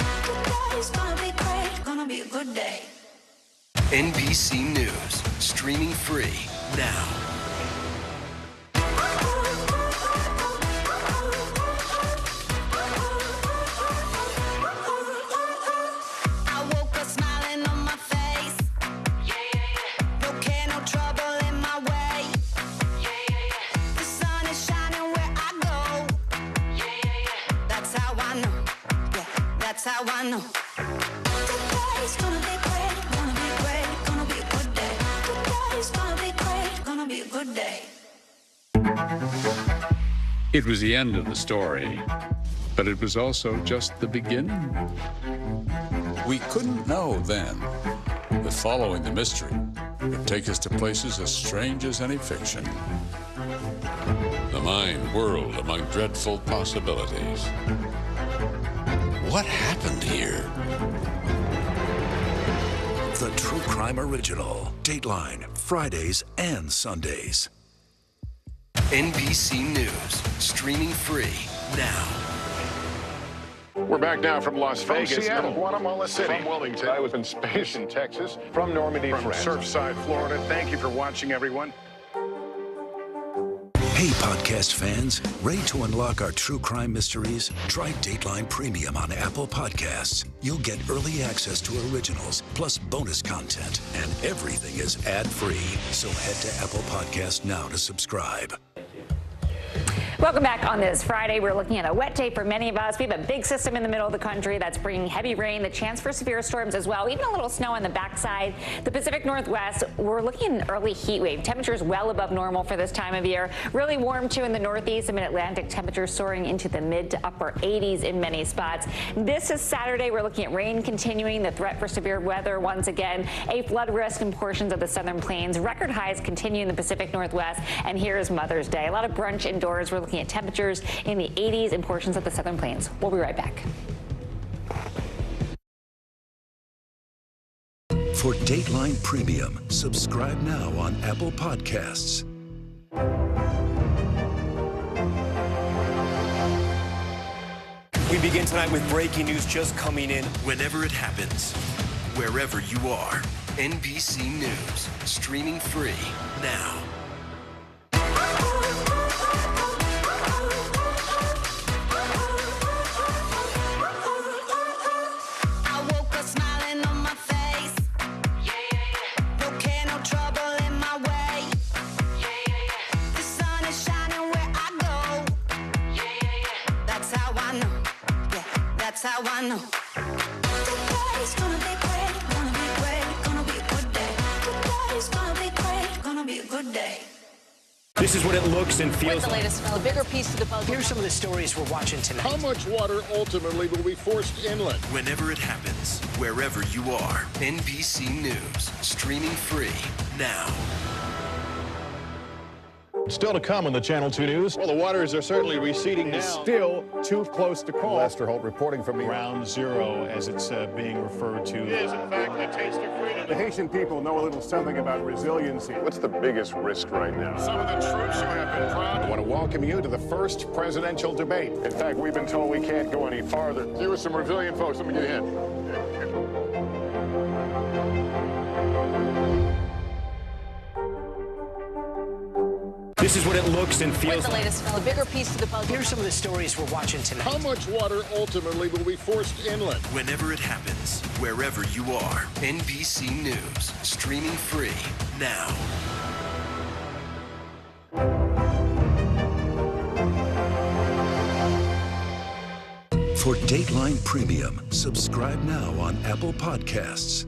Today's gonna be great, gonna be a good day. NBC News, streaming free now. That's how I know. Today's gonna be great, gonna be great, gonna be a good day. Today's gonna be great, gonna be a good day. It was the end of the story, but it was also just the beginning. We couldn't know then that following the mystery would take us to places as strange as any fiction. The mind whirled among dreadful possibilities. What happened here? The True Crime Original. Dateline, Fridays and Sundays. NBC News, streaming free now. We're back now from Las From Vegas, Seattle, Guatemala City, from Wilmington, I was in space in Texas, from Normandy, from France, Surfside, Florida. Thank you for watching, everyone. Hey, podcast fans, ready to unlock our true crime mysteries? Try Dateline Premium on Apple Podcasts. You'll get early access to originals, plus bonus content, and everything is ad-free. So head to Apple Podcasts now to subscribe. Welcome back on this Friday. We're looking at a wet day for many of us. We have a big system in the middle of the country that's bringing heavy rain, the chance for severe storms as well, even a little snow on the backside. The Pacific Northwest, we're looking at an early heat wave. Temperatures well above normal for this time of year. Really warm too in the Northeast and Mid-Atlantic. Temperatures soaring into the mid to upper 80s in many spots. This is Saturday. We're looking at rain continuing, the threat for severe weather once again, a flood risk in portions of the southern plains. Record highs continue in the Pacific Northwest. And here's Mother's Day. A lot of brunch indoors. We're looking at temperatures in the 80s in portions of the southern plains. We'll be right back. For Dateline Premium, subscribe now on Apple Podcasts. We begin tonight with breaking news just coming in. Whenever it happens, wherever you are, NBC News, streaming free now. That's how I know. Today's gonna be great, gonna be great, gonna be a good day. Today's gonna be great, gonna be a good day. This is what it looks and feels With the latest, a bigger piece to the puzzle. Here's some of the stories we're watching tonight. How much water ultimately will be forced inland? Whenever it happens, wherever you are, NBC News, streaming free now. Still to come on the Channel 2 News. Well, the waters are certainly receding now. Still too close to call. Lester Holt reporting from Ground Zero, as it's being referred to. It is, in fact, the taste of freedom. The Haitian people know a little something about resiliency. What's the biggest risk right now? Some of the troops who have been proud. I want to welcome you to the first presidential debate. In fact, we've been told we can't go any farther. Here are some resilient folks. Let me get a hint. This is what it looks and With feels the like. latest, a bigger piece to the puzzle. Here's some of the stories we're watching tonight. How much water ultimately will be forced inland? Whenever it happens, wherever you are, NBC News, streaming free now. For Dateline Premium, subscribe now on Apple Podcasts.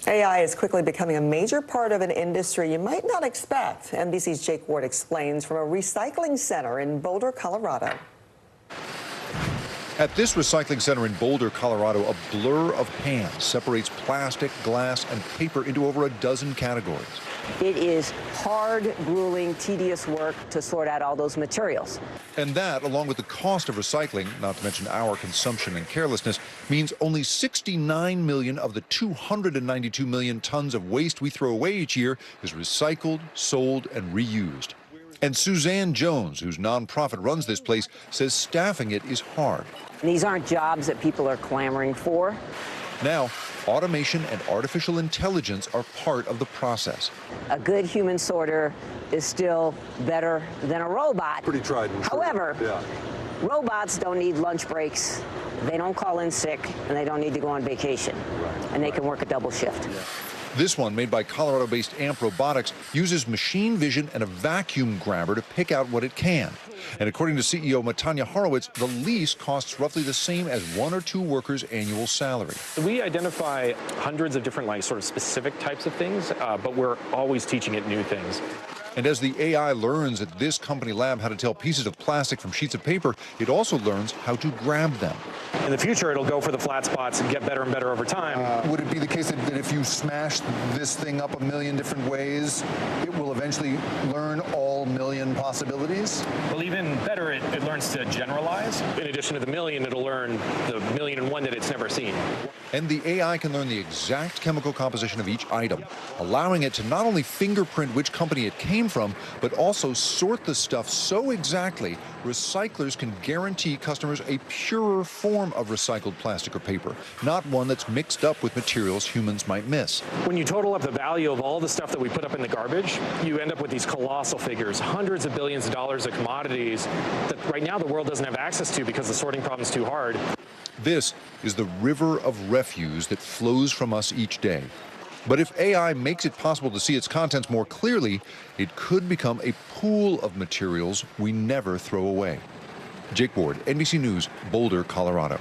AI is quickly becoming a major part of an industry you might not expect. NBC's Jake Ward explains from a recycling center in Boulder, Colorado. At this recycling center in Boulder, Colorado, a blur of hands separates plastic, glass, and paper into over a dozen categories. It is hard, grueling, tedious work to sort out all those materials. And that, along with the cost of recycling, not to mention our consumption and carelessness, means only 69 million of the 292 million tons of waste we throw away each year is recycled, sold, and reused. And Suzanne Jones, whose nonprofit runs this place, says staffing it is hard. These aren't jobs that people are clamoring for. Now, automation and artificial intelligence are part of the process. A good human sorter is still better than a robot. Pretty tried and true. However, robots don't need lunch breaks, they don't call in sick, and they don't need to go on vacation. And they can work a double shift. This one, made by Colorado-based AMP Robotics, uses machine vision and a vacuum grabber to pick out what it can. And according to CEO Matanya Horowitz, the lease costs roughly the same as 1 or 2 workers' annual salary. We identify hundreds of different, sort of specific types of things, but we're always teaching it new things. And as the AI learns at this company lab how to tell pieces of plastic from sheets of paper, it also learns how to grab them. In the future, it'll go for the flat spots and get better and better over time. Would it be the case that if you smash this thing up a million different ways, it will eventually learn all million possibilities? Well, even better, it learns to generalize. In addition to the million, it'll learn the 1,000,001 that it's never seen. And the AI can learn the exact chemical composition of each item, allowing it to not only fingerprint which company it came from, but also sort the stuff so exactly recyclers can guarantee customers a purer form of recycled plastic or paper, not one that's mixed up with materials humans might miss. When you total up the value of all the stuff that we put up in the garbage, you end up with these colossal figures, hundreds of billions of dollars of commodities that right now the world doesn't have access to because the sorting problem is too hard. This is the river of refuse that flows from us each day. But if AI makes it possible to see its contents more clearly, it could become a pool of materials we never throw away. Jake Ward, NBC News, Boulder, Colorado.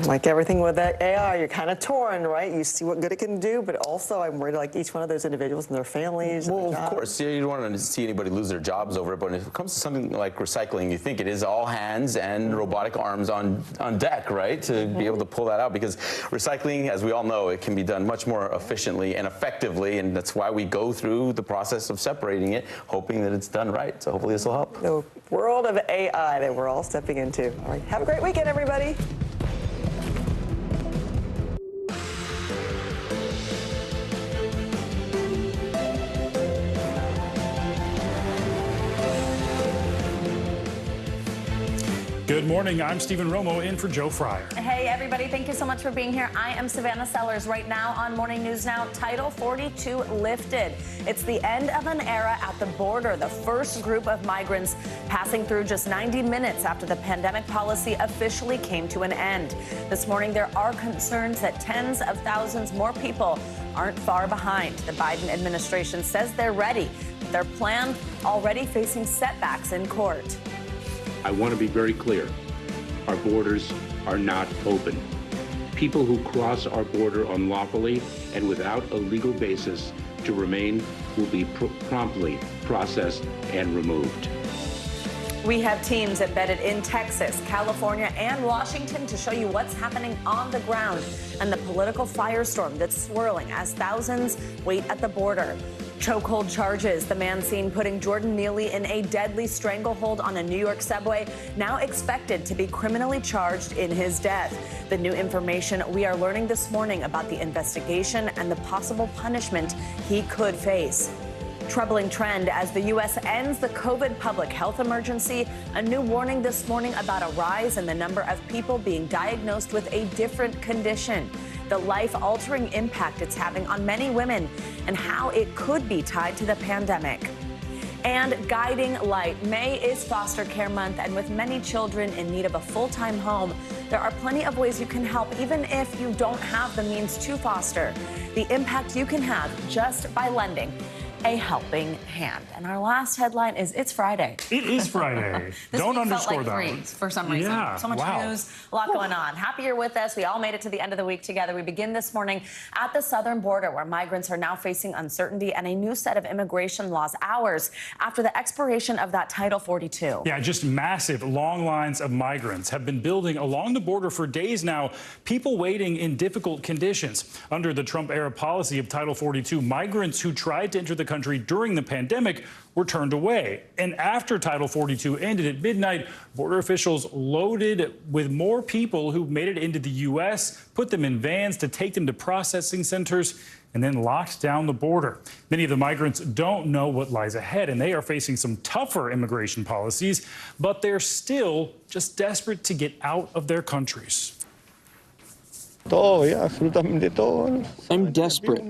Like everything with that AI, you're kind of torn, right? You see what good it can do, but also I'm worried like each one of those individuals and their families. Well, of course, you don't want to see anybody lose their jobs over it, but if it comes to something like recycling, you think it is all hands and robotic arms on deck, right, to be able to pull that out, because recycling, as we all know, it can be done much more efficiently and effectively, and that's why we go through the process of separating it, hoping that it's done right. So hopefully this will help. The world of AI that we're all stepping into. All right, have a great weekend, everybody. Good morning. I'm Stephen Romo in for Joe Fryer. Hey, everybody. Thank you so much for being here. I am Savannah Sellers. Right now on Morning News Now, Title 42 lifted. It's the end of an era at the border. The first group of migrants passing through just 90 minutes after the pandemic policy officially came to an end. This morning, there are concerns that tens of thousands more people aren't far behind. The Biden administration says they're ready, but their plan already facing setbacks in court. I want to be very clear. Our borders are not open. People who cross our border unlawfully and without a legal basis to remain will be promptly processed and removed. We have teams embedded in Texas, California, and Washington to show you what's happening on the ground and the political firestorm that's swirling as thousands wait at the border. Chokehold charges. The man seen putting Jordan Neely in a deadly stranglehold on a New York subway, now expected to be criminally charged in his death. The new information we are learning this morning about the investigation and the possible punishment he could face. Troubling trend as the U.S. ends the COVID public health emergency. A new warning this morning about a rise in the number of people being diagnosed with a different condition. The life-altering impact it's having on many women and how it could be tied to the pandemic. And guiding light. May is foster care month, and with many children in need of a full-time home, there are plenty of ways you can help, even if you don't have the means to foster. The impact you can have just by lending a helping hand. And our last headline is it's Friday. It is Friday. Don't underscore felt like that. Free for some reason. Yeah, so much news, a lot going on. Happy you're with us. We all made it to the end of the week together. We begin this morning at the southern border, where migrants are now facing uncertainty and a new set of immigration laws hours after the expiration of that Title 42. Yeah, just massive long lines of migrants have been building along the border for days now, people waiting in difficult conditions. Under the Trump-era policy of Title 42, migrants who tried to enter the country during the pandemic were turned away. And after Title 42 ended at midnight, border officials loaded with more people who made it into the U.S., put them in vans to take them to processing centers, and then locked down the border. Many of the migrants don't know what lies ahead, and they are facing some tougher immigration policies, but they're still just desperate to get out of their countries. I'm desperate.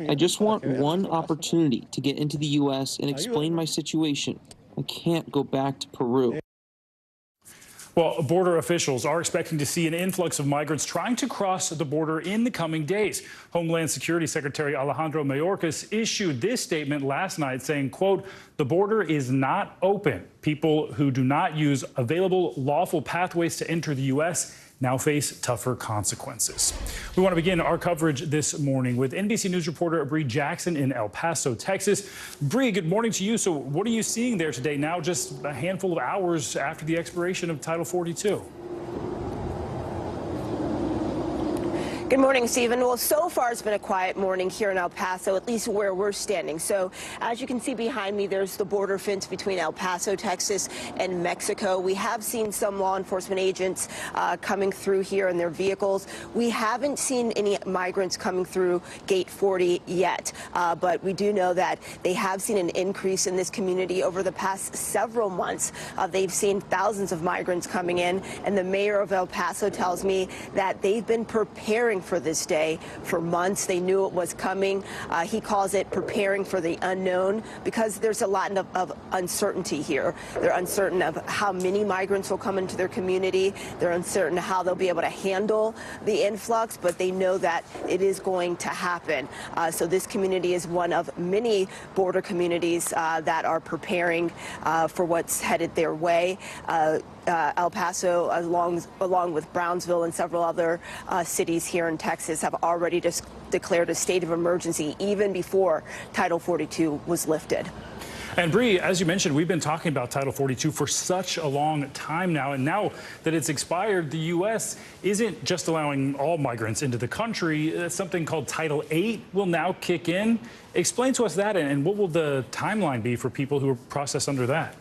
I just want one opportunity to get into the U.S. and explain my situation. I can't go back to Peru. Well, border officials are expecting to see an influx of migrants trying to cross the border in the coming days. Homeland Security Secretary Alejandro Mayorkas issued this statement last night saying, quote, "The border is not open. People who do not use available lawful pathways to enter the U.S. now face tougher consequences." We want to begin our coverage this morning with NBC News reporter Bree Jackson in El Paso, Texas. Bree, good morning to you. So what are you seeing there today, now just a handful of hours after the expiration of Title 42? Good morning, Stephen. Well, so far it's been a quiet morning here in El Paso, at least where we're standing. So as you can see behind me, there's the border fence between El Paso, Texas and Mexico. We have seen some law enforcement agents coming through here in their vehicles. We haven't seen any migrants coming through Gate 40 yet, but we do know that they have seen an increase in this community over the past several months. They've seen thousands of migrants coming in, and the mayor of El Paso tells me that they've been preparing for this day for months. They knew it was coming. He calls it preparing for the unknown, because there's a lot of uncertainty here. They're uncertain of how many migrants will come into their community. They're uncertain how they'll be able to handle the influx, but they know that it is going to happen. So this community is one of many border communities that are preparing for what's headed their way. El Paso, along with Brownsville and several other cities here in Texas, have already declared a state of emergency even before Title 42 was lifted. And Bree, as you mentioned, we've been talking about Title 42 for such a long time now. And now that it's expired, the U.S. isn't just allowing all migrants into the country. Something called Title 8 will now kick in. Explain to us that, and what will the timeline be for people who are processed under that?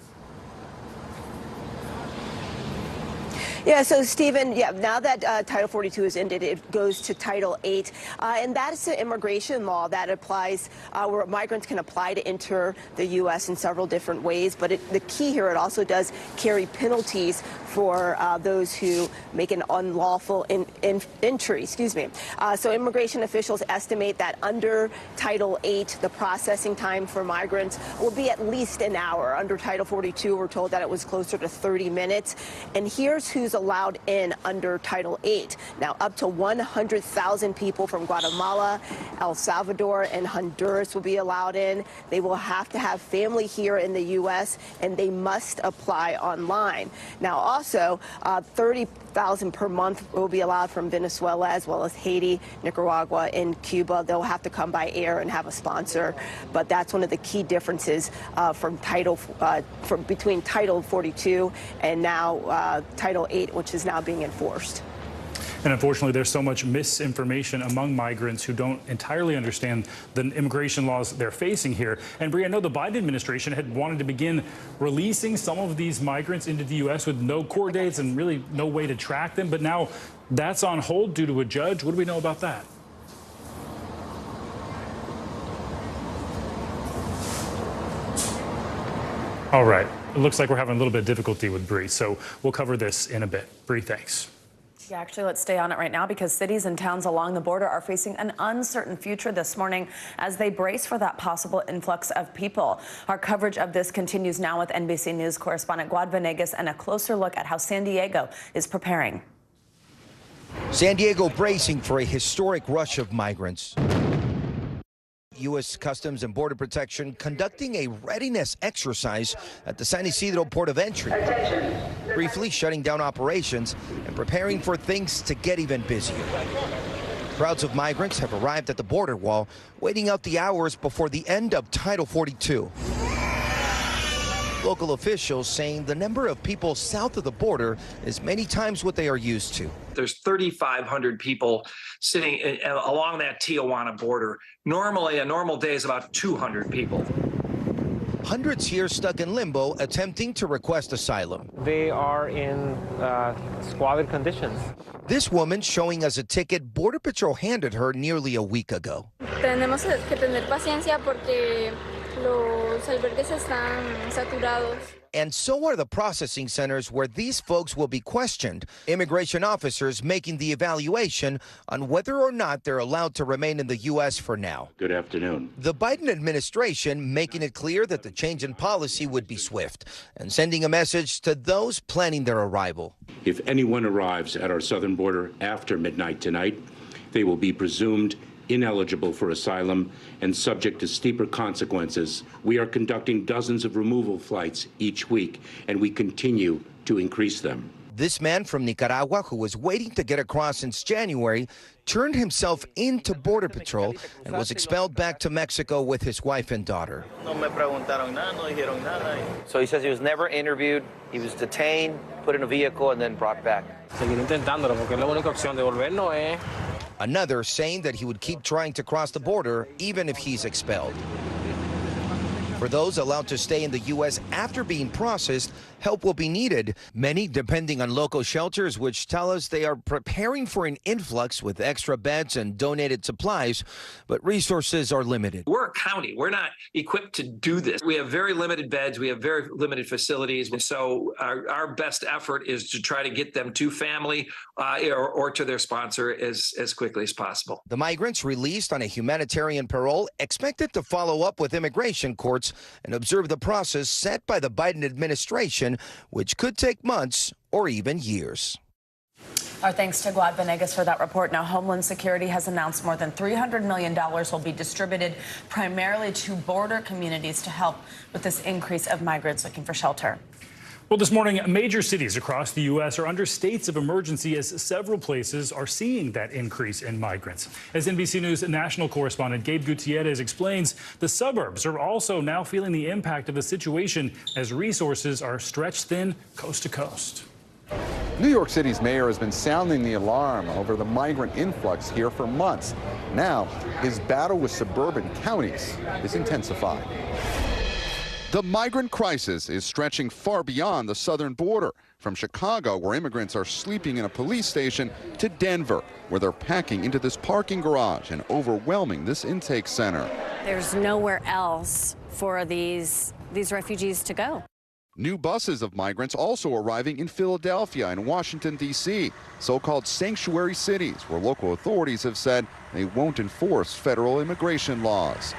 Yeah, so Stephen, now that Title 42 is ended, it goes to Title 8, and that's the immigration law that applies where migrants can apply to enter the U.S. in several different ways. But the key here, it also does carry penalties for those who make an unlawful entry. So immigration officials estimate that under Title 8, the processing time for migrants will be at least an hour. Under Title 42, we're told that it was closer to 30 minutes. And here's who's allowed in under Title 8. Now, up to 100,000 people from Guatemala, El Salvador, and Honduras will be allowed in. They will have to have family here in the U.S., and they must apply online. Now, also, 30,000 per month will be allowed from Venezuela, as well as Haiti, Nicaragua, and Cuba. They'll have to come by air and have a sponsor. But that's one of the key differences between Title 42 and now Title 8, which is now being enforced. And unfortunately, there's so much misinformation among migrants who don't entirely understand the immigration laws they're facing here. And Bree, I know the Biden administration had wanted to begin releasing some of these migrants into the U.S. with no court dates and really no way to track them. But now that's on hold due to a judge. What do we know about that? All right. It looks like we're having a little bit of difficulty with Bree, so we'll cover this in a bit. Bree, thanks. Yeah, actually, let's stay on it right now because cities and towns along the border are facing an uncertain future this morning as they brace for that possible influx of people. Our coverage of this continues now with NBC News correspondent Guad Venegas and a closer look at how San Diego is preparing. San Diego bracing for a historic rush of migrants. U.S. Customs and Border Protection conducting a readiness exercise at the San Isidro port of entry, briefly shutting down operations and preparing for things to get even busier. Crowds of migrants have arrived at the border wall, waiting out the hours before the end of Title 42. Local officials saying the number of people south of the border is many times what they are used to. There's 3,500 people sitting along that Tijuana border. Normally, a normal day is about 200 people. Hundreds here stuck in limbo, attempting to request asylum. They are in squalid conditions. This woman showing us a ticket Border Patrol handed her nearly a week ago. Tenemos que tener paciencia porque los albergues están saturados. And so are the processing centers where these folks will be questioned. Immigration officers making the evaluation on whether or not they're allowed to remain in the U.S. for now. Good afternoon. The Biden administration making it clear that the change in policy would be swift and sending a message to those planning their arrival. If anyone arrives at our southern border after midnight tonight, they will be presumed ineligible for asylum and subject to steeper consequences. We are conducting dozens of removal flights each week, and we continue to increase them. This man from Nicaragua, who was waiting to get across since January, turned himself into Border Patrol and was expelled back to Mexico with his wife and daughter. So he says he was never interviewed, he was detained, put in a vehicle, and then brought back. Another saying that he would keep trying to cross the border even if he's expelled. For those allowed to stay in the U.S. after being processed, help will be needed. Many depending on local shelters, which tell us they are preparing for an influx with extra beds and donated supplies, but resources are limited. We're a county. We're not equipped to do this. We have very limited beds. We have very limited facilities. And so our best effort is to try to get them to family or to their sponsor as quickly as possible. The migrants released on a humanitarian parole expected to follow up with immigration courts and observe the process set by the Biden administration, which could take months or even years. Our thanks to Guad Venegas for that report. Now, Homeland Security has announced more than $300 million will be distributed primarily to border communities to help with this increase of migrants looking for shelter. Well, this morning, major cities across the U.S. are under states of emergency as several places are seeing that increase in migrants. As NBC News national correspondent Gabe Gutierrez explains, the suburbs are also now feeling the impact of the situation as resources are stretched thin coast to coast. New York City's mayor has been sounding the alarm over the migrant influx here for months. Now, his battle with suburban counties is intensifying. The migrant crisis is stretching far beyond the southern border, from Chicago, where immigrants are sleeping in a police station, to Denver, where they're packing into this parking garage and overwhelming this intake center. There's nowhere else for these refugees to go. New buses of migrants also arriving in Philadelphia and Washington, D.C., so-called sanctuary cities, where local authorities have said they won't enforce federal immigration laws.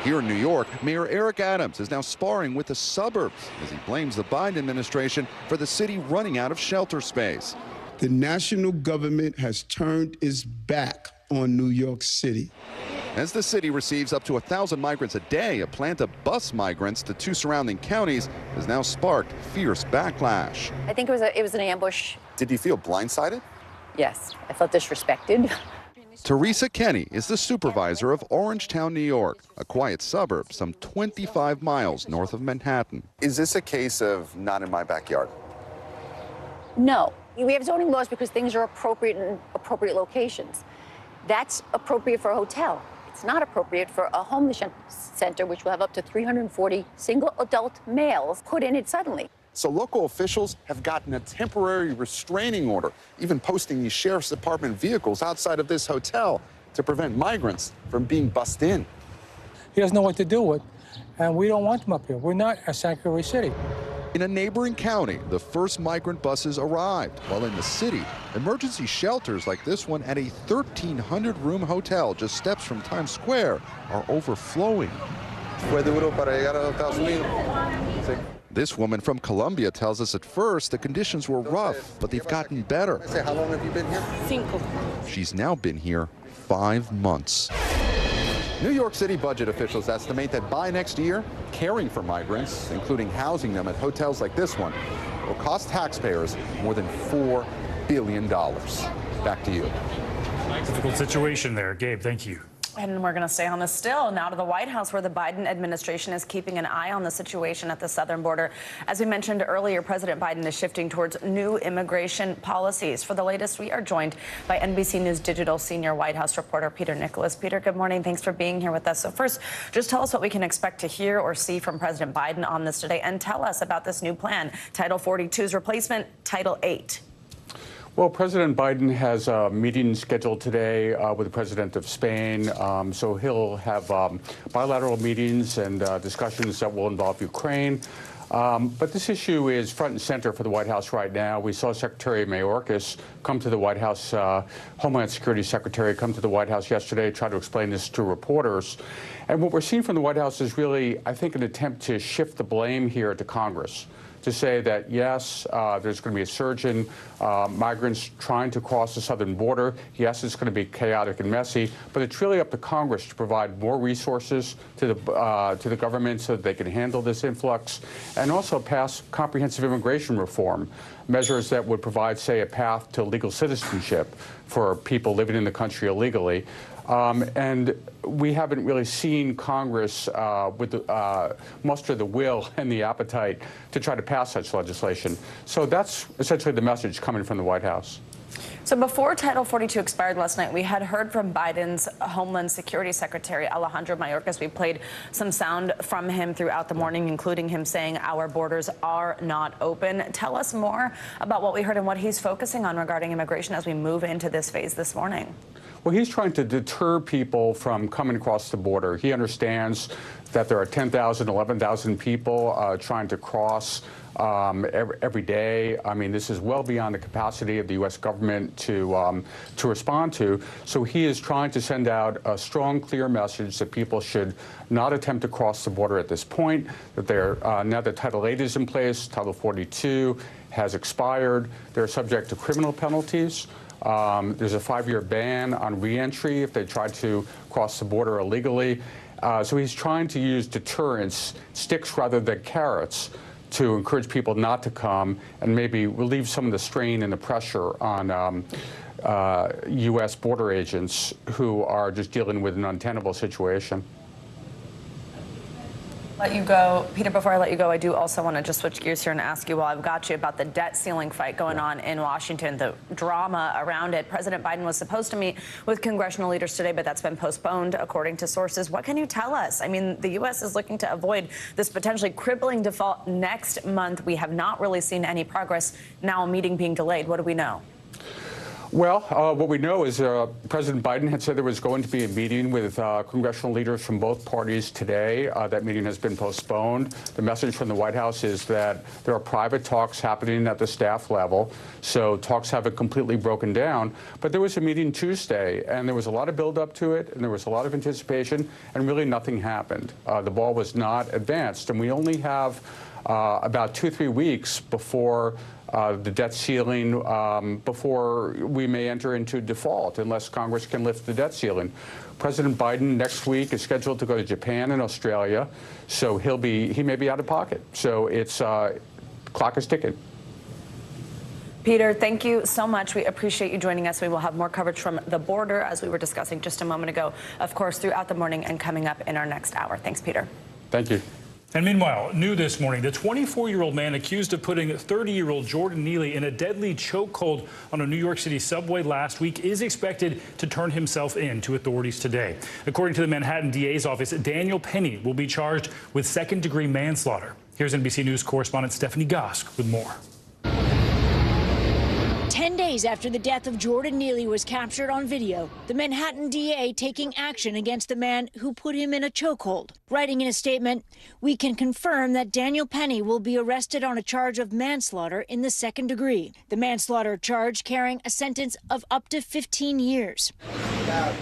Here in New York, Mayor Eric Adams is now sparring with the suburbs as he blames the Biden administration for the city running out of shelter space. The national government has turned its back on New York City. As the city receives up to 1,000 migrants a day, a plan to bus migrants to 2 surrounding counties has now sparked fierce backlash. I think it was an ambush. Did you feel blindsided? Yes, I felt disrespected. Teresa Kenny is the supervisor of Orangetown, New York, a quiet suburb some 25 miles north of Manhattan. Is this a case of not in my backyard? No, We have zoning laws because things are appropriate in appropriate locations. That's appropriate for a hotel. It's not appropriate for a homeless center, which will have up to 340 single adult males put in it suddenly. So local officials have gotten a temporary restraining order, even posting these sheriff's department vehicles outside of this hotel to prevent migrants from being bussed in. He doesn't know what to do with, and we don't want him up here. We're not a sanctuary city. In a neighboring county, the first migrant buses arrived, while in the city, emergency shelters like this one at a 1,300-room hotel just steps from Times Square are overflowing. This woman from Colombia tells us at first the conditions were rough, but they've gotten better. How long have you been here? 5. She's now been here 5 months. New York City budget officials estimate that by next year, caring for migrants, including housing them at hotels like this one, will cost taxpayers more than $4 billion. Back to you. Difficult situation there. Gabe, thank you. And we're going to stay on this still, now to the White House, where the Biden administration is keeping an eye on the situation at the southern border. As we mentioned earlier, President Biden is shifting towards new immigration policies. For the latest, we are joined by NBC News Digital senior White House reporter Peter Nicholas. Peter, good morning. Thanks for being here with us. So first, just tell us what we can expect to hear or see from President Biden on this today, and tell us about this new plan, Title 42's replacement, Title 8. Well, President Biden has a meeting scheduled today with the president of Spain. So he'll have bilateral meetings and discussions that will involve Ukraine. But this issue is front and center for the White House right now. We saw Secretary Mayorkas come to the White House, Homeland Security Secretary come to the White House yesterday, try to explain this to reporters. And what we're seeing from the White House is really, I think, an attempt to shift the blame here to Congress, to say that, yes, there's going to be a surge in migrants trying to cross the southern border. Yes, it's going to be chaotic and messy, but it's really up to Congress to provide more resources to the government so that they can handle this influx, and also pass comprehensive immigration reform, measures that would provide, say, a path to legal citizenship for people living in the country illegally. And we haven't really seen Congress muster the will and the appetite to try to pass such legislation. So that's essentially the message coming from the White House. So before Title 42 expired last night, we had heard from Biden's Homeland Security Secretary Alejandro Mayorkas. We played some sound from him throughout the morning, including him saying our borders are not open. Tell us more about what we heard and what he's focusing on regarding immigration as we move into this phase this morning. Well, he's trying to deter people from coming across the border. He understands that there are 10,000, 11,000 people trying to cross every day. I mean, this is well beyond the capacity of the U.S. government to respond to. So he is trying to send out a strong, clear message that people should not attempt to cross the border at this point, that they're, now that Title 8 is in place, Title 42 has expired. They're subject to criminal penalties. There's a 5-year ban on reentry if they try to cross the border illegally. So he's trying to use deterrence, sticks rather than carrots, to encourage people not to come and maybe relieve some of the strain and the pressure on U.S. border agents who are just dealing with an untenable situation. Let you go, Peter. Before I let you go, I do also want to just switch gears here and ask you, while I've got you, about the debt ceiling fight going on in Washington, the drama around it. President Biden was supposed to meet with congressional leaders today, but that's been postponed, according to sources. What can you tell us? I mean, the U.S. is looking to avoid this potentially crippling default next month. We have not really seen any progress. Now a meeting being delayed. What do we know? Well, what we know is President Biden had said there was going to be a meeting with congressional leaders from both parties today. That meeting has been postponed. The message from the White House is that there are private talks happening at the staff level, so talks haven't completely broken down. But there was a meeting Tuesday, and there was a lot of build-up to it, and there was a lot of anticipation, and really nothing happened. The ball was not advanced, and we only have about 2-3 weeks before the debt ceiling, before we may enter into default unless Congress can lift the debt ceiling. President Biden next week is scheduled to go to Japan and Australia, so he may be out of pocket. So it's clock is ticking. Peter, thank you so much. We appreciate you joining us. We will have more coverage from the border, as we were discussing just a moment ago, of course, throughout the morning and coming up in our next hour. Thanks, Peter. Thank you. And meanwhile, new this morning, the 24-year-old man accused of putting 30-year-old Jordan Neely in a deadly chokehold on a New York City subway last week is expected to turn himself in to authorities today. According to the Manhattan DA's office, Daniel Penny will be charged with second-degree manslaughter. Here's NBC News correspondent Stephanie Gosk with more. 10 days after the death of Jordan Neely was captured on video, the Manhattan DA taking action against the man who put him in a chokehold. Writing in a statement, "We can confirm that Daniel Penny will be arrested on a charge of manslaughter in the second degree. The manslaughter charge carrying a sentence of up to 15 years.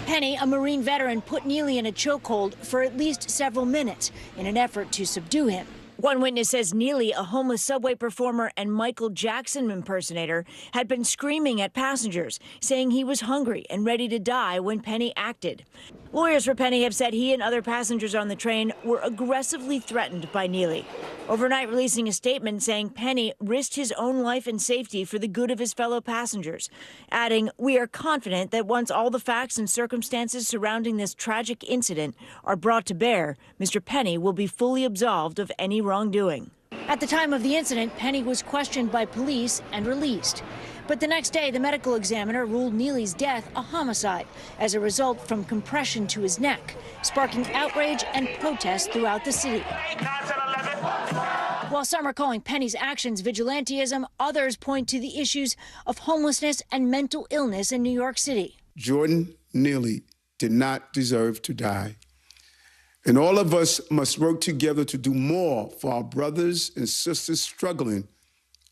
Penny, a Marine veteran, put Neely in a chokehold for at least several minutes in an effort to subdue him. One witness says Neely, a homeless subway performer and Michael Jackson impersonator, had been screaming at passengers, saying he was hungry and ready to die when Penny acted. Lawyers for Penny have said he and other passengers on the train were aggressively threatened by Neely, overnight releasing a statement saying Penny risked his own life and safety for the good of his fellow passengers, adding, "We are confident that once all the facts and circumstances surrounding this tragic incident are brought to bear, Mr. Penny will be fully absolved of any wrongdoing." At the time of the incident, Penny was questioned by police and released. But the next day, the medical examiner ruled Neely's death a homicide as a result from compression to his neck, sparking outrage and protests throughout the city. While some are calling Penny's actions vigilantism, others point to the issues of homelessness and mental illness in New York City. Jordan Neely did not deserve to die. And all of us must work together to do more for our brothers and sisters struggling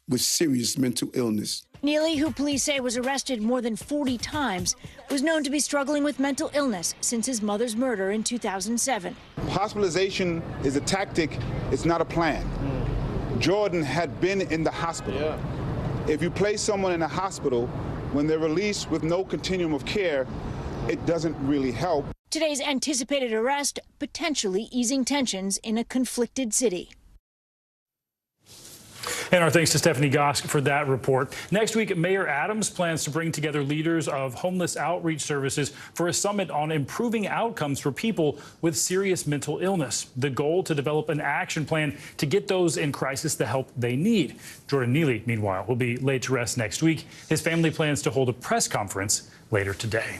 with serious mental illness. Neely, who police say was arrested more than 40 times, was known to be struggling with mental illness since his mother's murder in 2007. Hospitalization is a tactic, it's not a plan. Jordan had been in the hospital. If you place someone in a hospital, when they're released with no continuum of care, it doesn't really help. Today's anticipated arrest potentially easing tensions in a conflicted city. And our thanks to Stephanie Gosk for that report. Next week, Mayor Adams plans to bring together leaders of homeless outreach services for a summit on improving outcomes for people with serious mental illness. The goal to develop an action plan to get those in crisis the help they need. Jordan Neely, meanwhile, will be laid to rest next week. His family plans to hold a press conference later today.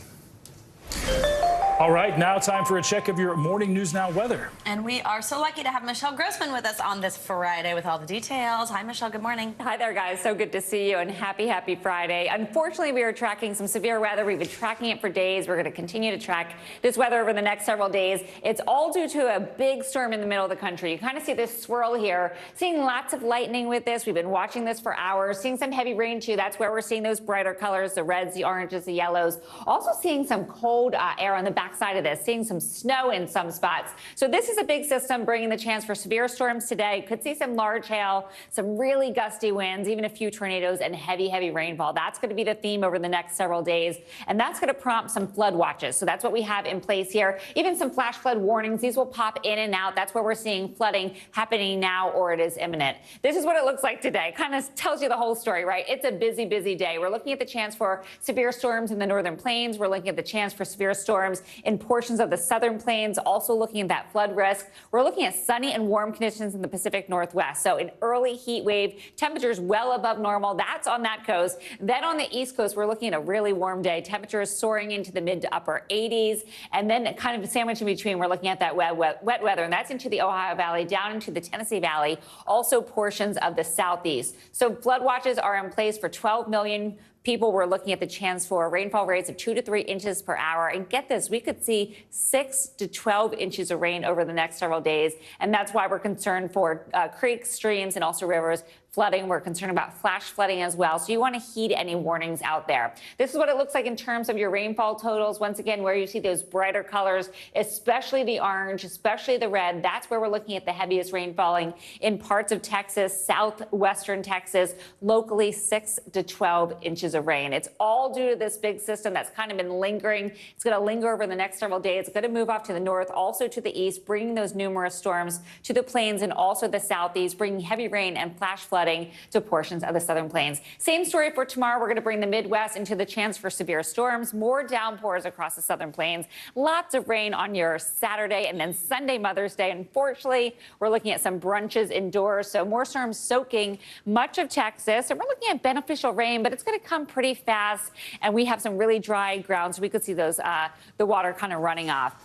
All right, now time for a check of your Morning News Now weather. And we are so lucky to have Michelle Grossman with us on this Friday with all the details. Hi, Michelle. Good morning. Hi there, guys. So good to see you, and happy Friday. Unfortunately, we are tracking some severe weather. We've been tracking it for days. We're going to continue to track this weather over the next several days. It's all due to a big storm in the middle of the country. You kind of see this swirl here, seeing lots of lightning with this. We've been watching this for hours, seeing some heavy rain, too. That's where we're seeing those brighter colors, the reds, the oranges, the yellows. Also seeing some cold air on the backside of this, seeing some snow in some spots. So this is a big system bringing the chance for severe storms today. Could see some large hail, some really gusty winds, even a few tornadoes and heavy rainfall. That's going to be the theme over the next several days. And that's going to prompt some flood watches. So that's what we have in place here. Even some flash flood warnings. These will pop in and out. That's where we're seeing flooding happening now, or it is imminent. This is what it looks like today. Kind of tells you the whole story, right? It's a busy day. We're looking at the chance for severe storms in the northern plains. We're looking at the chance for severe storms in portions of the southern plains, also looking at that flood risk. We're looking at sunny and warm conditions in the Pacific Northwest. So an early heat wave, temperatures well above normal. That's on that coast. Then on the East Coast, we're looking at a really warm day. Temperatures soaring into the mid to upper 80s. And then kind of a sandwich in between, we're looking at that wet weather. And that's into the Ohio Valley, down into the Tennessee Valley, also portions of the Southeast. So flood watches are in place for 12 million people. Were looking at the chance for rainfall rates of 2 to 3 inches per hour. And get this, we could see 6 to 12 inches of rain over the next several days. And that's why we're concerned for creeks, streams, and also rivers flooding. We're concerned about flash flooding as well. So you want to heed any warnings out there. This is what it looks like in terms of your rainfall totals. Once again, where you see those brighter colors, especially the orange, especially the red, that's where we're looking at the heaviest rain falling in parts of Texas, southwestern Texas, locally 6 to 12 inches of rain. It's all due to this big system that's kind of been lingering. It's going to linger over the next several days. It's going to move off to the north, also to the east, bringing those numerous storms to the plains and also the southeast, bringing heavy rain and flash flood flooding to portions of the southern plains. Same story for tomorrow. We're going to bring the Midwest into the chance for severe storms, more downpours across the southern plains, lots of rain on your Saturday, and then Sunday, Mother's Day. Unfortunately, we're looking at some brunches indoors, so more storms soaking much of Texas. And we're looking at beneficial rain, but it's going to come pretty fast, and we have some really dry ground, so we could see those the water kind of running off.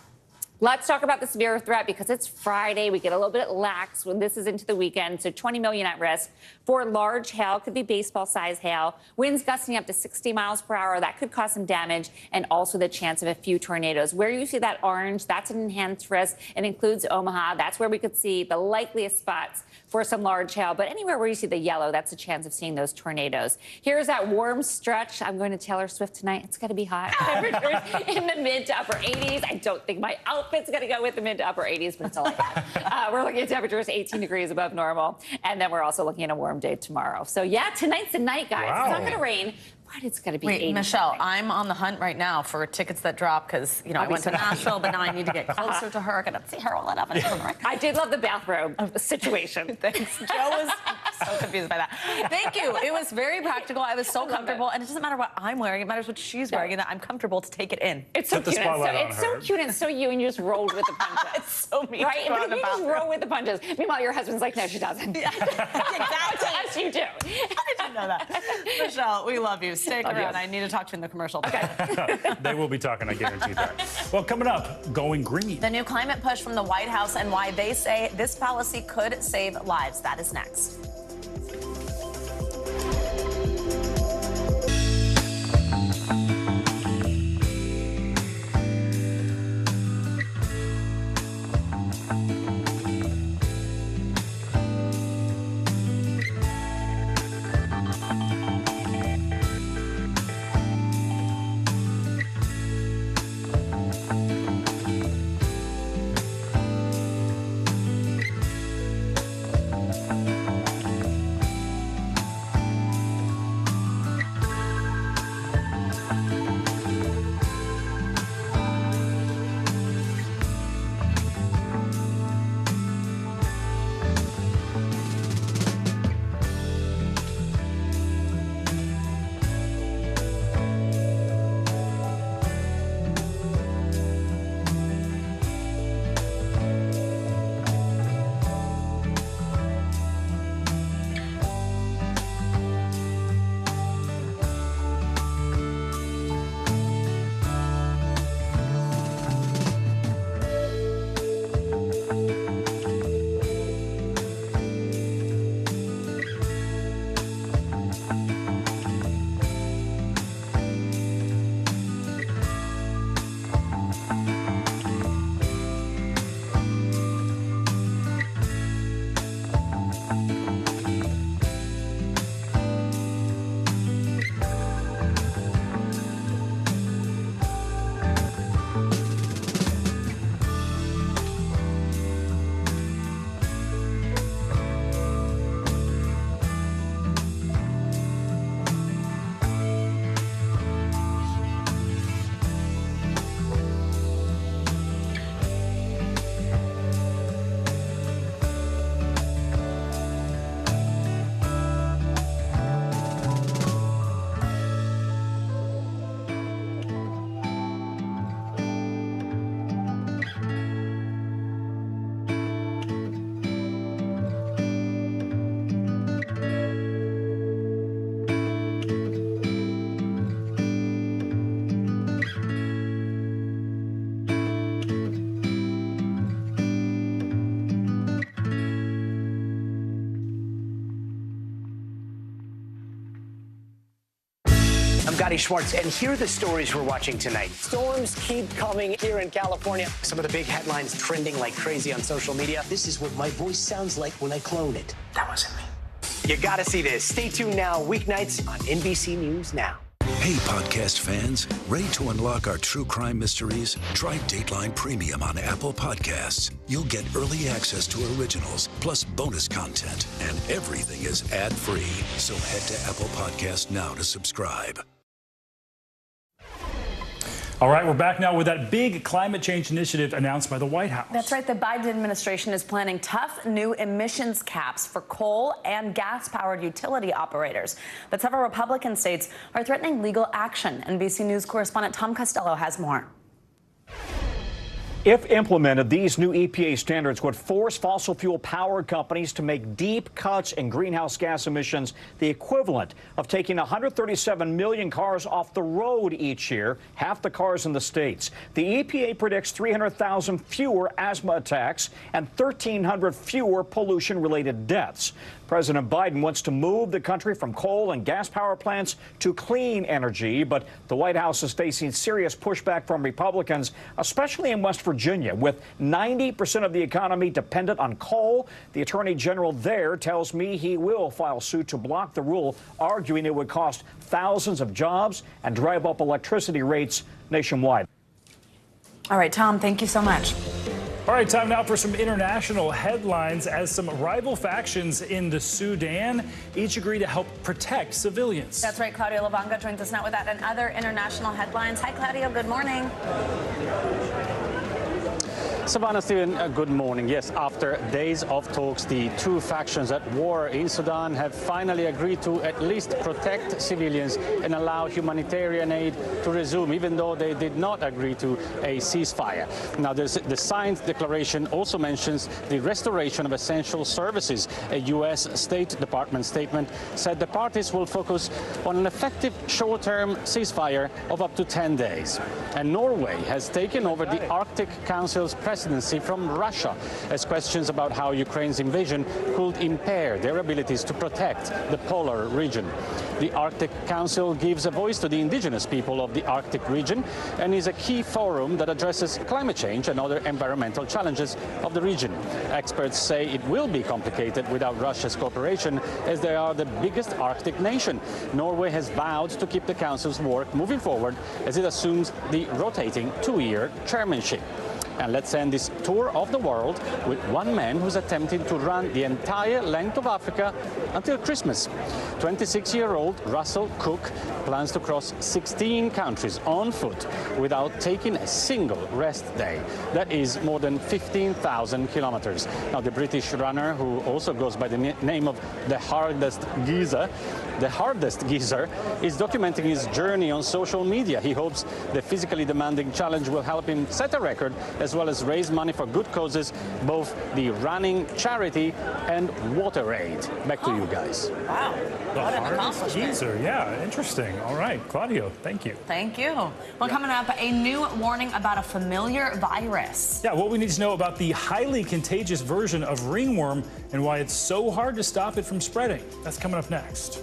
Let's talk about the severe threat because it's Friday. We get a little bit lax when this is into the weekend. So 20 million at risk for large hail. Could be baseball-sized hail. Winds gusting up to 60 miles per hour. That could cause some damage, and also the chance of a few tornadoes. Where you see that orange, that's an enhanced risk. It includes Omaha. That's where we could see the likeliest spots for some large hail. But anywhere where you see the yellow, that's a chance of seeing those tornadoes. Here's that warm stretch. I'm going to Taylor Swift tonight. It's going to be hot. Temperatures in the mid to upper 80s. I don't think my outfit's going to go with the mid to upper 80s, but it's all like that. We're looking at temperatures 18 degrees above normal. And then we're also looking at a warm day tomorrow. So, yeah, tonight's the night, guys. Wow. It's not going to rain. But it's going to be 80. Wait, Michelle, I'm on the hunt right now for tickets that drop because, you know, I went to Nashville, but now I need to get closer to her. I got to see her all that up. I did love the bathrobe situation. Thanks. Joe was so confused by that. Thank you. It was very practical. I was so comfortable. And it doesn't matter what I'm wearing. It matters what she's wearing and that I'm comfortable to take it in. It's so cute. It's so cute and so you, and you just rolled with the punches. It's so mean. Right? And you just roll with the punches. Meanwhile, your husband's like, no, she doesn't. Yeah, exactly. Yes, you do. How did you know that? Michelle, we love you. Stick around. I need to talk to you in the commercial. Okay. They will be talking, I guarantee that. Well, coming up, going green. The new climate push from the White House and why they say this policy could save lives. That is next. Gotti Schwartz, and here are the stories we're watching tonight. Storms keep coming here in California. Some of the big headlines trending like crazy on social media. This is what my voice sounds like when I clone it. That wasn't me. You gotta see this. Stay tuned now, weeknights on NBC News Now. Hey, podcast fans, ready to unlock our true crime mysteries? Try Dateline Premium on Apple Podcasts. You'll get early access to originals, plus bonus content, and everything is ad-free. So head to Apple Podcasts now to subscribe. All right, we're back now with that big climate change initiative announced by the White House. That's right. The Biden administration is planning tough new emissions caps for coal and gas-powered utility operators. But several Republican states are threatening legal action. NBC News correspondent Tom Costello has more. If implemented, these new EPA standards would force fossil fuel power companies to make deep cuts in greenhouse gas emissions, the equivalent of taking 137 million cars off the road each year, half the cars in the states. The EPA predicts 300,000 fewer asthma attacks and 1,300 fewer pollution-related deaths. President Biden wants to move the country from coal and gas power plants to clean energy, but the White House is facing serious pushback from Republicans, especially in West Virginia, with 90% of the economy dependent on coal. The Attorney General there tells me he will file suit to block the rule, arguing it would cost thousands of jobs and drive up electricity rates nationwide. All right, Tom, thank you so much. All right, time now for some international headlines as some rival factions in the Sudan each agree to help protect civilians. That's right. Claudio Lavanga joins us now with that and other international headlines. Hi, Claudio. Good morning. Savannah, Stephen, good morning. Yes, after days of talks, the two factions at war in Sudan have finally agreed to at least protect civilians and allow humanitarian aid to resume, even though they did not agree to a ceasefire. Now, the signed declaration also mentions the restoration of essential services. A U.S. State Department statement said the parties will focus on an effective short-term ceasefire of up to 10 days. And Norway has taken over the Arctic Council's presidency from Russia, as questions about how Ukraine's invasion could impair their abilities to protect the polar region. The Arctic Council gives a voice to the indigenous people of the Arctic region and is a key forum that addresses climate change and other environmental challenges of the region. Experts say it will be complicated without Russia's cooperation, as they are the biggest Arctic nation. Norway has vowed to keep the Council's work moving forward as it assumes the rotating two-year chairmanship. And let's end this tour of the world with one man who's attempting to run the entire length of Africa until Christmas. 26-year-old Russell Cook plans to cross 16 countries on foot without taking a single rest day. That is more than 15,000 kilometers. Now, the British runner, who also goes by the name of the hardest geezer, is documenting his journey on social media. He hopes the physically demanding challenge will help him set a record, as well as raise money for good causes, both the running charity and water aid. Back to you guys. Wow. What an accomplishment. Geezer. Yeah, interesting. All right, Claudio, thank you. Thank you. Well, coming up, a new warning about a familiar virus. Yeah, what we need to know about the highly contagious version of ringworm and why it's so hard to stop it from spreading. That's coming up next.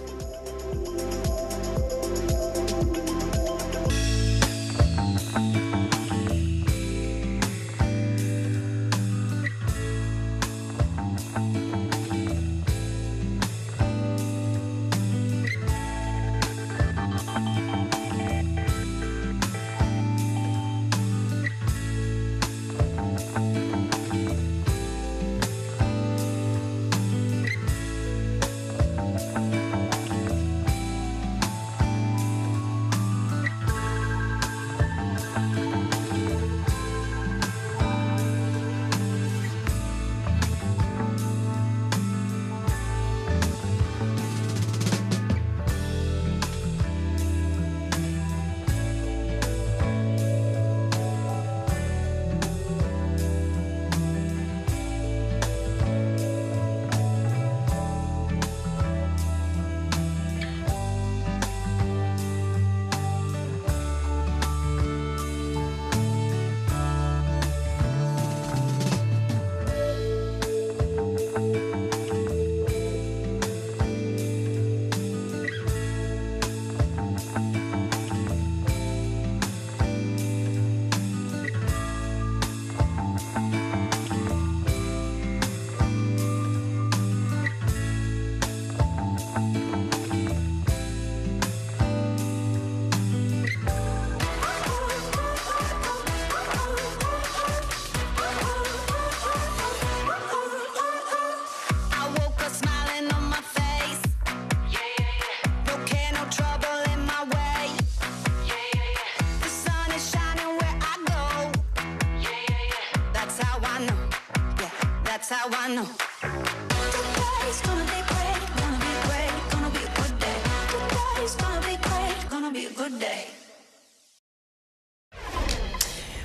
a good day.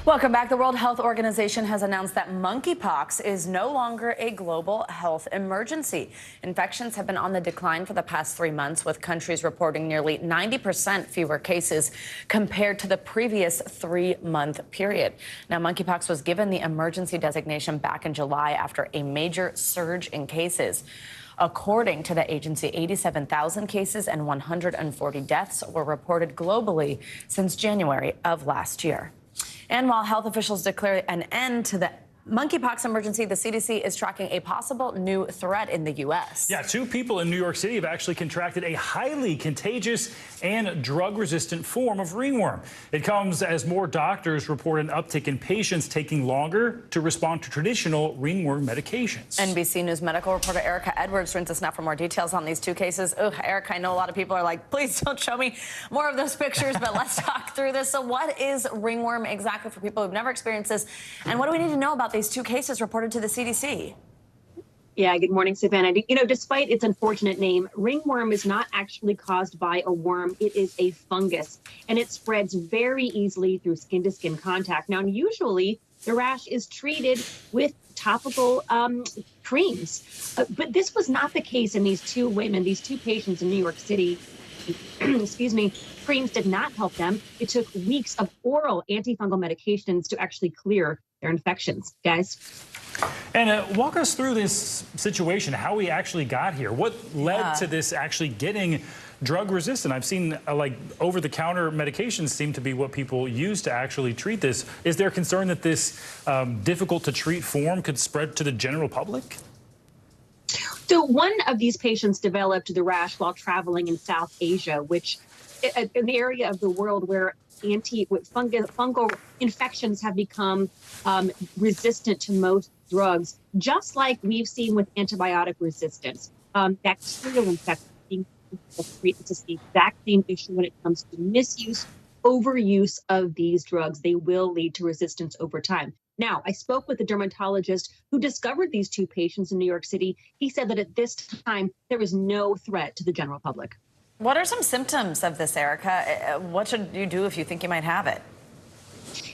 Welcome back. The World Health Organization has announced that monkeypox is no longer a global health emergency. Infections have been on the decline for the past 3 months, with countries reporting nearly 90% fewer cases compared to the previous 3-month period. Now, monkeypox was given the emergency designation back in July after a major surge in cases. According to the agency, 87,000 cases and 140 deaths were reported globally since January of last year. And while health officials declare an end to the monkeypox emergency, the CDC is tracking a possible new threat in the U.S. Yeah, 2 people in New York City have actually contracted a highly contagious and drug-resistant form of ringworm. It comes as more doctors report an uptick in patients taking longer to respond to traditional ringworm medications. NBC News medical reporter Erica Edwards joins us now for more details on these 2 cases. Ugh, Erica, I know a lot of people are like, please don't show me more of those pictures, but let's talk through this. So what is ringworm exactly for people who've never experienced this? And what do we need to know about these 2 cases reported to the CDC? Yeah, good morning, Savannah. You know, despite its unfortunate name, ringworm is not actually caused by a worm. It is a fungus, and it spreads very easily through skin-to-skin contact. Now, usually, the rash is treated with topical creams, but this was not the case in these 2 women, these 2 patients in New York City. Excuse me, creams did not help them. It took weeks of oral antifungal medications to actually clear their infections. Guys? And walk us through this situation, how we actually got here. What led to this actually getting drug resistant? I've seen like over-the-counter medications seem to be what people use to actually treat this. Is there concern that this difficult to treat form could spread to the general public? So one of these patients developed the rash while traveling in South Asia, which in the area of the world where fungal infections have become resistant to most drugs, just like we've seen with antibiotic resistance. Bacterial infections being treated to the exact same issue when it comes to misuse, overuse of these drugs. They will lead to resistance over time. Now, I spoke with a dermatologist who discovered these 2 patients in New York City. He said that at this time, there is no threat to the general public. What are some symptoms of this, Erica? What should you do if you think you might have it?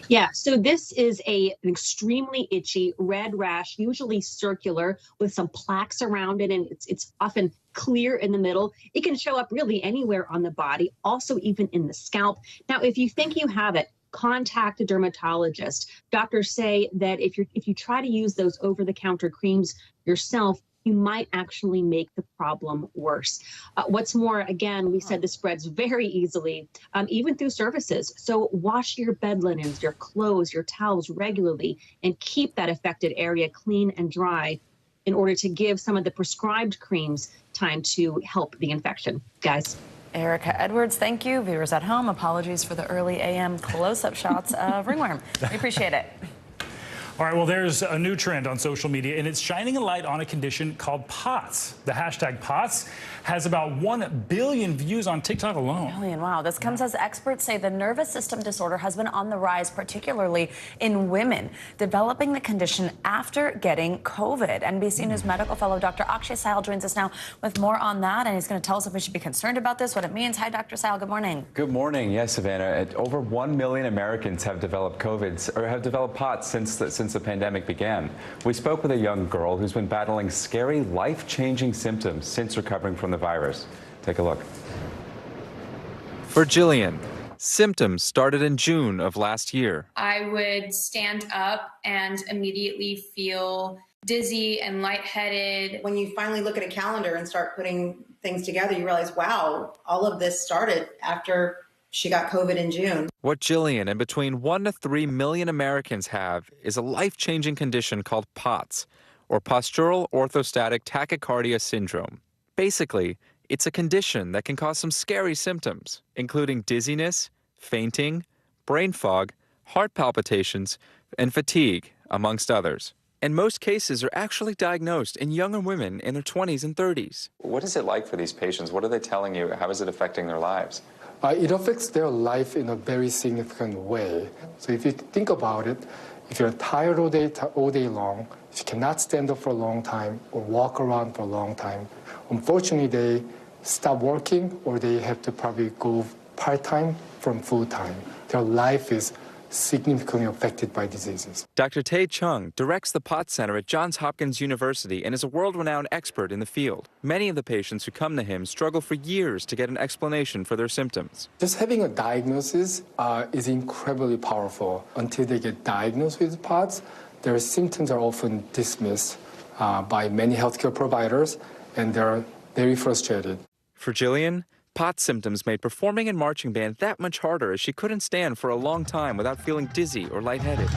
Yeah, so this is an extremely itchy red rash, usually circular with some plaques around it, and it's often clear in the middle. It can show up really anywhere on the body, also even in the scalp. Now, if you think you have it, contact a dermatologist. Doctors say that if you try to use those over-the-counter creams yourself, you might actually make the problem worse. What's more, again, we said this spreads very easily, even through surfaces. So wash your bed linens, your clothes, your towels regularly, and keep that affected area clean and dry in order to give some of the prescribed creams time to help the infection. Guys. Erica Edwards, thank you. Viewers at home, apologies for the early AM close-up shots of ringworm. We appreciate it. All right, well, there's a new trend on social media, and it's shining a light on a condition called POTS. The hashtag POTS has about 1 billion views on TikTok alone. Wow. This comes as experts say the nervous system disorder has been on the rise, particularly in women developing the condition after getting COVID. NBC News medical fellow Dr. Akshay Sahal joins us now with more on that, and he's going to tell us if we should be concerned about this, what it means. Hi, Dr. Sahal. Good morning. Good morning. Yes, Savannah. Over 1 million Americans have developed COVID or have developed POTS since the pandemic began. We spoke with a young girl who's been battling scary, life-changing symptoms since recovering from the virus. Take a look. For Jillian, symptoms started in June of last year. I would stand up and immediately feel dizzy and lightheaded. When you finally look at a calendar and start putting things together, you realize, wow, all of this started after she got COVID in June. What Jillian and between 1 to 3 million Americans have is a life-changing condition called POTS, or postural orthostatic tachycardia syndrome. Basically, it's a condition that can cause some scary symptoms, including dizziness, fainting, brain fog, heart palpitations, and fatigue, amongst others. And most cases are actually diagnosed in younger women in their 20s and 30s. What is it like for these patients? What are they telling you? How is it affecting their lives? It affects their life in a very significant way. So if you think about it, if you're tired all day long, if you cannot stand up for a long time or walk around for a long time, unfortunately they stop working or they have to probably go part-time from full-time. Their life is significantly affected by diseases. Dr. Tae Chung directs the POTS Center at Johns Hopkins University and is a world-renowned expert in the field. Many of the patients who come to him struggle for years to get an explanation for their symptoms. Just having a diagnosis is incredibly powerful. Until they get diagnosed with POTS, their symptoms are often dismissed by many healthcare providers, and they're very frustrated. For Jillian, POTS symptoms made performing in marching band that much harder as she couldn't stand for a long time without feeling dizzy or lightheaded.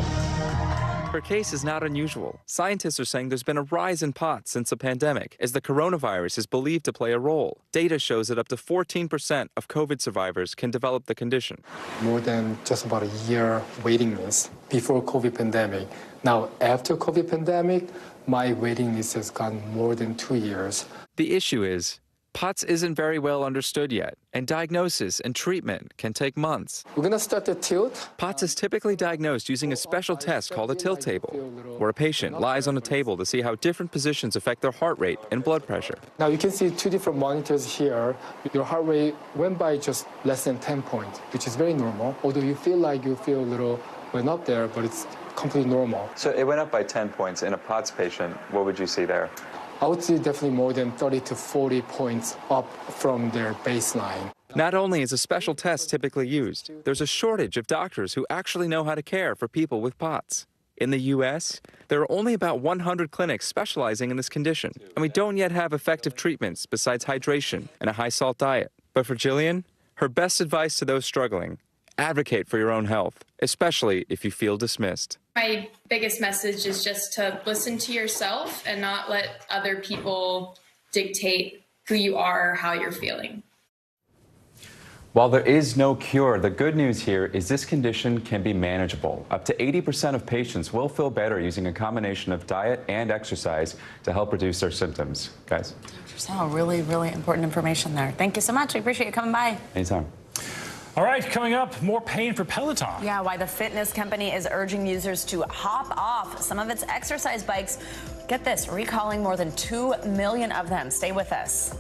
Her case is not unusual. Scientists are saying there's been a rise in POTS since the pandemic, as the coronavirus is believed to play a role. Data shows that up to 14% of COVID survivors can develop the condition. More than just about a year waiting list before COVID pandemic. Now, after COVID pandemic, my waiting list has gone more than 2 years. The issue is, POTS isn't very well understood yet, and diagnosis and treatment can take months. We're going to start the tilt. POTS is typically diagnosed using a special test called a tilt table, where a patient lies on a table to see how different positions affect their heart rate and blood pressure. Now you can see 2 different monitors here. Your heart rate went by just less than 10 points, which is very normal. Although you feel a little went up there, but it's completely normal. So it went up by 10 points. In a POTS patient, what would you see there? I would say definitely more than 30 to 40 points up from their baseline. Not only is a special test typically used, there's a shortage of doctors who actually know how to care for people with POTS. In the U.S., there are only about 100 clinics specializing in this condition, and we don't yet have effective treatments besides hydration and a high-salt diet. But for Jillian, her best advice to those struggling: advocate for your own health, especially if you feel dismissed. My biggest message is just to listen to yourself and not let other people dictate who you are or how you're feeling. While there is no cure, the good news here is this condition can be manageable. Up to 80% of patients will feel better using a combination of diet and exercise to help reduce their symptoms. Guys? So really, really important information there. Thank you so much. We appreciate you coming by. Anytime. All right, coming up, more pain for Peloton. Yeah, why the fitness company is urging users to hop off some of its exercise bikes. Get this, recalling more than 2 million of them. Stay with us.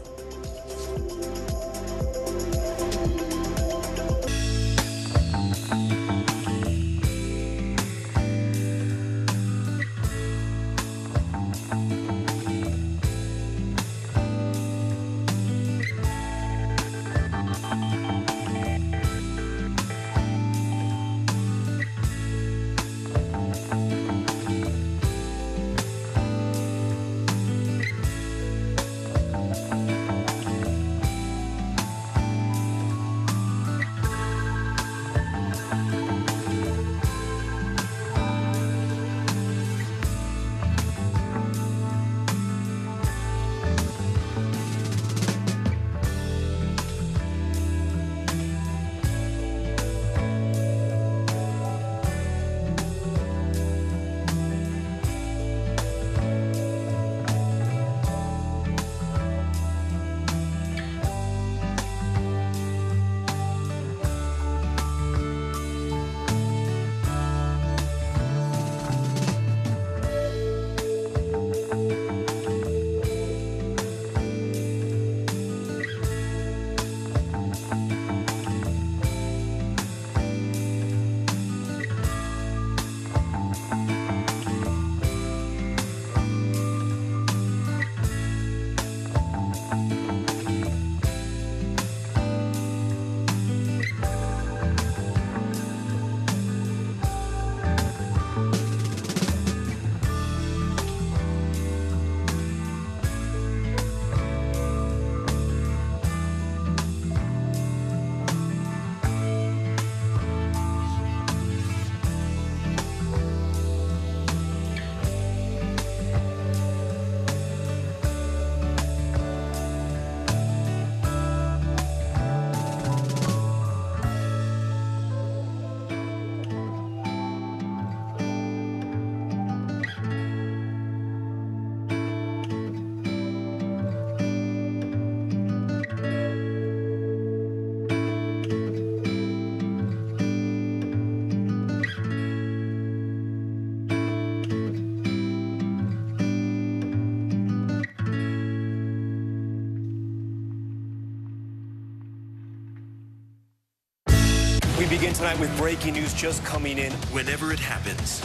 We begin tonight with breaking news just coming in. Whenever it happens,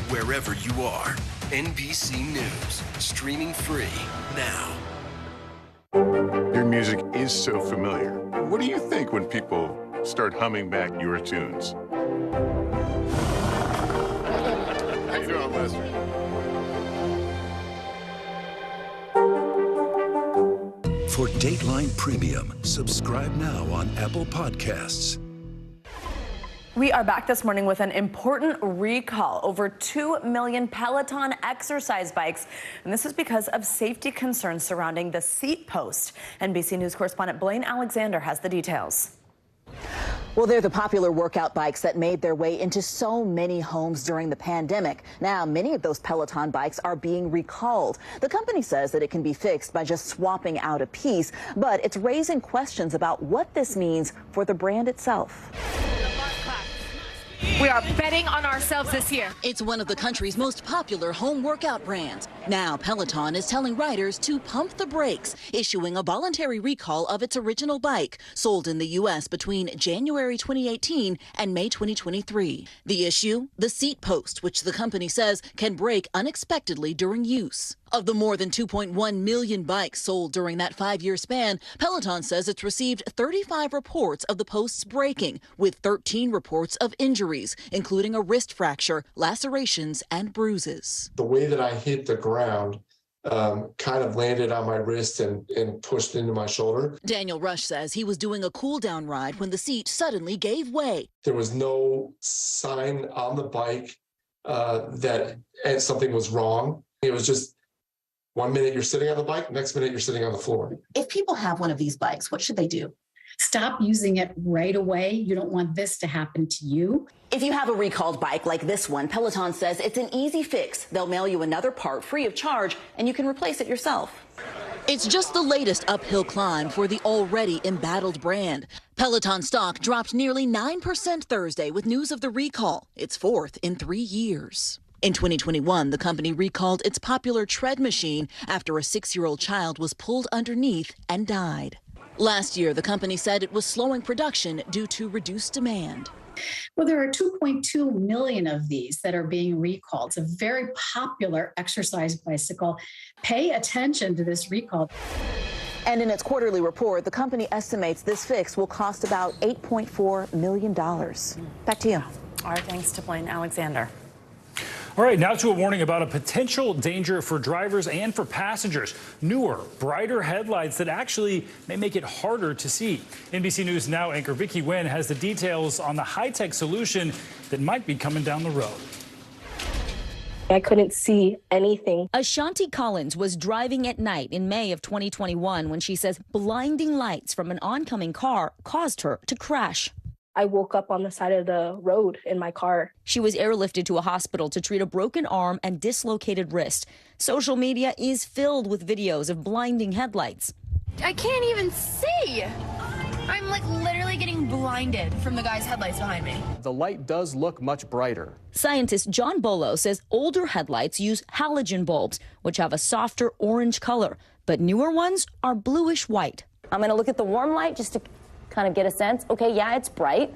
wherever you are, NBC News, streaming free now. Your music is so familiar. What do you think when people start humming back your tunes? How you doing, Lester? For Dateline Premium, subscribe now on Apple Podcasts. We are back this morning with an important recall. Over 2 million Peloton exercise bikes. And this is because of safety concerns surrounding the seat post. NBC News correspondent Blaine Alexander has the details. Well, they're the popular workout bikes that made their way into so many homes during the pandemic. Now, many of those Peloton bikes are being recalled. The company says that it can be fixed by just swapping out a piece, but it's raising questions about what this means for the brand itself. We are betting on ourselves this year. It's one of the country's most popular home workout brands. Now, Peloton is telling riders to pump the brakes, issuing a voluntary recall of its original bike, sold in the U.S. between January 2018 and May 2023. The issue? The seat post, which the company says can break unexpectedly during use. Of the more than 2.1 million bikes sold during that 5-year span, Peloton says it's received 35 reports of the posts breaking, with 13 reports of injuries, including a wrist fracture, lacerations, and bruises. The way that I hit the ground kind of landed on my wrist and pushed into my shoulder. Daniel Rush says he was doing a cool-down ride when the seat suddenly gave way. There was no sign on the bike that something was wrong. It was just 1 minute you're sitting on the bike, next minute you're sitting on the floor. If people have one of these bikes, what should they do? Stop using it right away. You don't want this to happen to you. If you have a recalled bike like this one, Peloton says it's an easy fix. They'll mail you another part free of charge, and you can replace it yourself. It's just the latest uphill climb for the already embattled brand. Peloton stock dropped nearly 9% Thursday with news of the recall, its fourth in 3 years. In 2021, the company recalled its popular tread machine after a 6-year-old child was pulled underneath and died. Last year, the company said it was slowing production due to reduced demand. Well, there are 2.2 million of these that are being recalled. It's a very popular exercise bicycle. Pay attention to this recall. And in its quarterly report, the company estimates this fix will cost about $8.4 million. Back to you. All right, thanks to Blaine Alexander. All right, now to a warning about a potential danger for drivers and for passengers. Newer, brighter headlights that actually may make it harder to see. NBC News Now anchor Vicki Nguyen has the details on the high-tech solution that might be coming down the road. I couldn't see anything. Ashanti Collins was driving at night in May of 2021 when she says blinding lights from an oncoming car caused her to crash. I woke up on the side of the road in my car. She was airlifted to a hospital to treat a broken arm and dislocated wrist. Social media is filled with videos of blinding headlights. I can't even see. I'm like literally getting blinded from the guy's headlights behind me. The light does look much brighter. Scientist John Bolo says older headlights use halogen bulbs, which have a softer orange color, but newer ones are bluish white. I'm going to look at the warm light just to kind of get a sense. Okay, yeah, it's bright.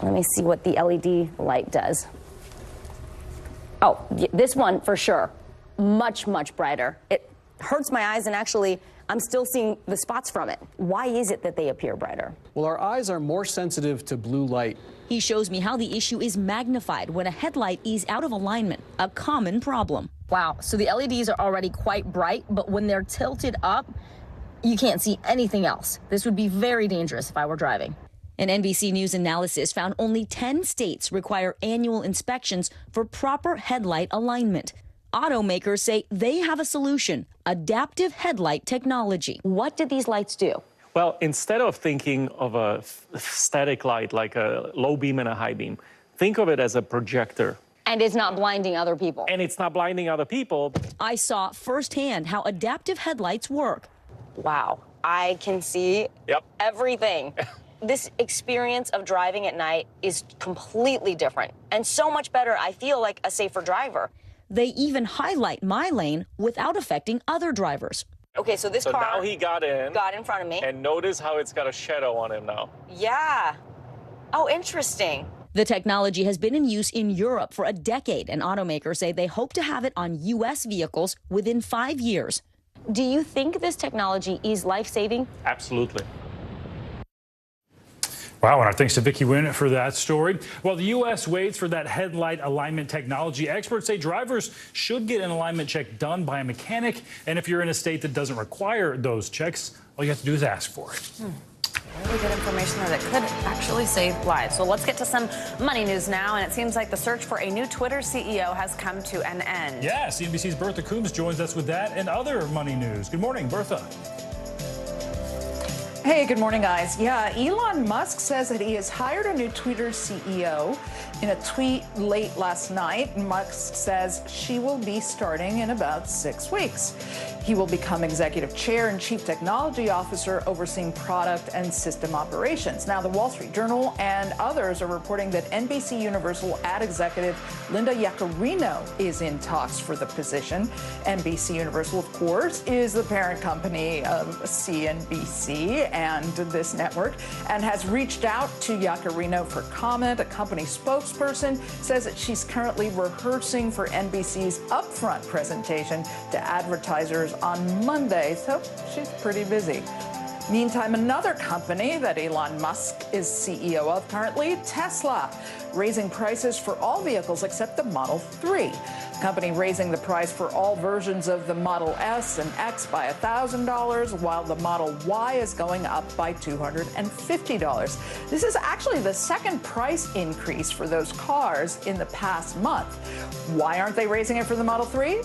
Let me see what the LED light does. Oh, this one for sure. Much, much brighter. It hurts my eyes, and actually, I'm still seeing the spots from it. Why is it that they appear brighter? Well, our eyes are more sensitive to blue light. He shows me how the issue is magnified when a headlight is out of alignment, a common problem. Wow, so the LEDs are already quite bright, but when they're tilted up, you can't see anything else. This would be very dangerous if I were driving. An NBC News analysis found only 10 states require annual inspections for proper headlight alignment. Automakers say they have a solution: adaptive headlight technology. What do these lights do? Well, instead of thinking of a static light like a low beam and a high beam, think of it as a projector. And it's not blinding other people. And it's not blinding other people. I saw firsthand how adaptive headlights work. Wow, I can see everything. This experience of driving at night is completely different and so much better. I feel like a safer driver. They even highlight my lane without affecting other drivers. Okay, so this car now he got in front of me. And notice how it's got a shadow on him now. Yeah. Oh, interesting. The technology has been in use in Europe for a decade, and automakers say they hope to have it on U.S. vehicles within 5 years. Do you think this technology is life-saving? Absolutely. Wow, and our thanks to Vicki Wynn for that story. While the U.S. waits for that headlight alignment technology, experts say drivers should get an alignment check done by a mechanic. And if you're in a state that doesn't require those checks, all you have to do is ask for it. Really good information there that could actually save lives. So let's get to some money news now. And it seems like the search for a new Twitter CEO has come to an end. Yes, CNBC's Bertha Coombs joins us with that and other money news. Good morning, Bertha. Hey, good morning, guys. Yeah, Elon Musk says that he has hired a new Twitter CEO. In a tweet late last night, Musk says she will be starting in about 6 weeks. He will become executive chair and chief technology officer overseeing product and system operations. Now, the Wall Street Journal and others are reporting that NBC Universal ad executive Linda Yaccarino is in talks for the position. NBC Universal, of course, is the parent company of CNBC and this network, and has reached out to Yaccarino for comment. A company spokesperson says that she's currently rehearsing for NBC's upfront presentation to advertisers on Monday, so she's pretty busy. Meantime, another company that Elon Musk is CEO of currently, Tesla, raising prices for all vehicles except the Model 3. The company raising the price for all versions of the Model S and X by $1,000, while the Model Y is going up by $250. This is actually the second price increase for those cars in the past month. Why aren't they raising it for the Model 3?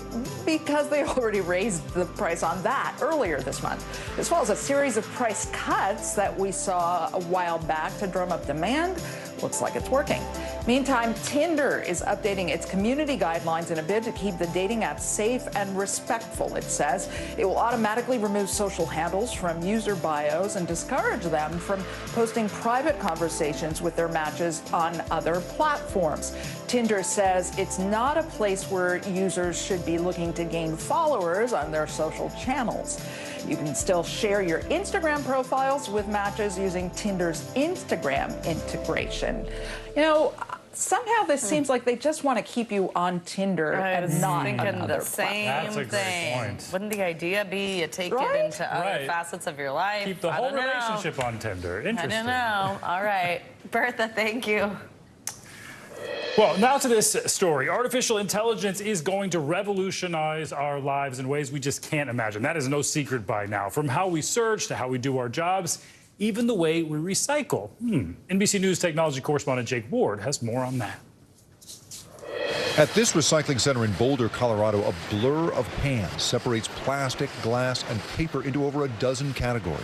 Because they already raised the price on that earlier this month. This follows a series of price cuts that we saw a while back to drum up demand. Looks like it's working. Meantime, Tinder is updating its community guidelines in a bid to keep the dating app safe and respectful, it says. It will automatically remove social handles from user bios and discourage them from posting private conversations with their matches on other platforms. Tinder says it's not a place where users should be looking to gain followers on their social channels. You can still share your Instagram profiles with matches using Tinder's Instagram integration. You know, somehow this seems like they just want to keep you on Tinder and not on other the same That's a thing. great point. Wouldn't the idea be you take it into other facets of your life? Keep the whole relationship on Tinder. Interesting. I don't know. All right. Bertha, thank you. Well, now to this story. Artificial intelligence is going to revolutionize our lives in ways we just can't imagine. That is no secret by now. From how we search to how we do our jobs, even the way we recycle. NBC News technology correspondent Jake Ward has more on that. At this recycling center in Boulder, Colorado, a blur of hands separates plastic, glass, and paper into over a dozen categories.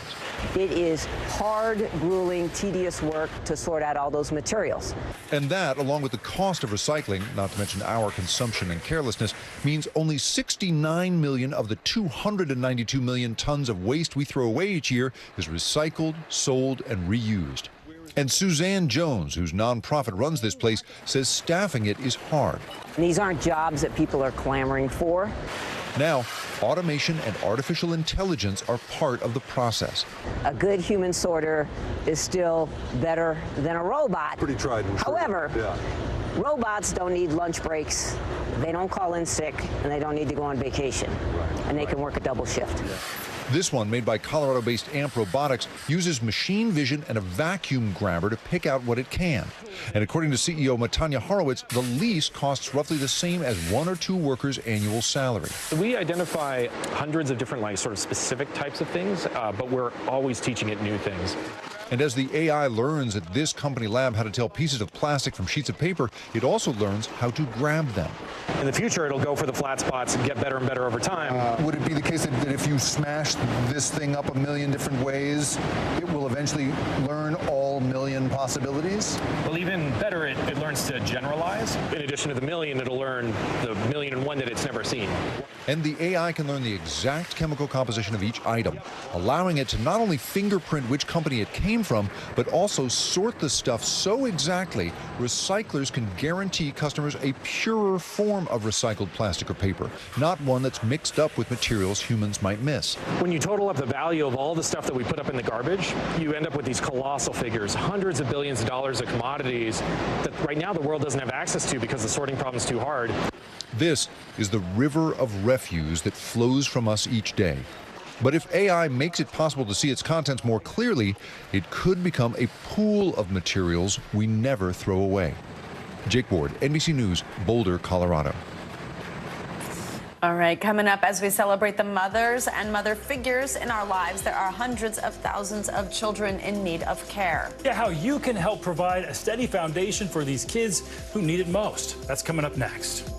It is hard, grueling, tedious work to sort out all those materials. And that, along with the cost of recycling, not to mention our consumption and carelessness, means only 69 million of the 292 million tons of waste we throw away each year is recycled, sold, and reused. And Suzanne Jones, whose nonprofit runs this place, says staffing it is hard. These aren't jobs that people are clamoring for. Now, automation and artificial intelligence are part of the process. A good human sorter is still better than a robot. Pretty tried and true. However, robots don't need lunch breaks, they don't call in sick, and they don't need to go on vacation. And they can work a double shift. This one, made by Colorado-based AMP Robotics, uses machine vision and a vacuum grabber to pick out what it can. And according to CEO Matanya Horowitz, the lease costs roughly the same as 1 or 2 workers' annual salary. We identify hundreds of different, sort of specific types of things, but we're always teaching it new things. And as the AI learns at this company lab how to tell pieces of plastic from sheets of paper, it also learns how to grab them. In the future, it'll go for the flat spots and get better and better over time. Would it be the case that if you smash this thing up a million different ways, it will eventually learn all million possibilities? Well, even better, it learns learns to generalize. In addition to the million, it'll learn the 1,000,001 that it's never seen. And the AI can learn the exact chemical composition of each item, allowing it to not only fingerprint which company it came from, but also sort the stuff so exactly recyclers can guarantee customers a purer form of recycled plastic or paper, not one that's mixed up with materials humans might miss. When you total up the value of all the stuff that we put up in the garbage, you end up with these colossal figures, hundreds of billions of dollars of commodities that right now the world doesn't have access to because the sorting problem is too hard. This is the river of refuse that flows from us each day. But if AI makes it possible to see its contents more clearly, it could become a pool of materials we never throw away. Jake Ward, NBC News, Boulder, Colorado. All right, coming up as we celebrate the mothers and mother figures in our lives, there are hundreds of thousands of children in need of care. Yeah, how you can help provide a steady foundation for these kids who need it most. That's coming up next.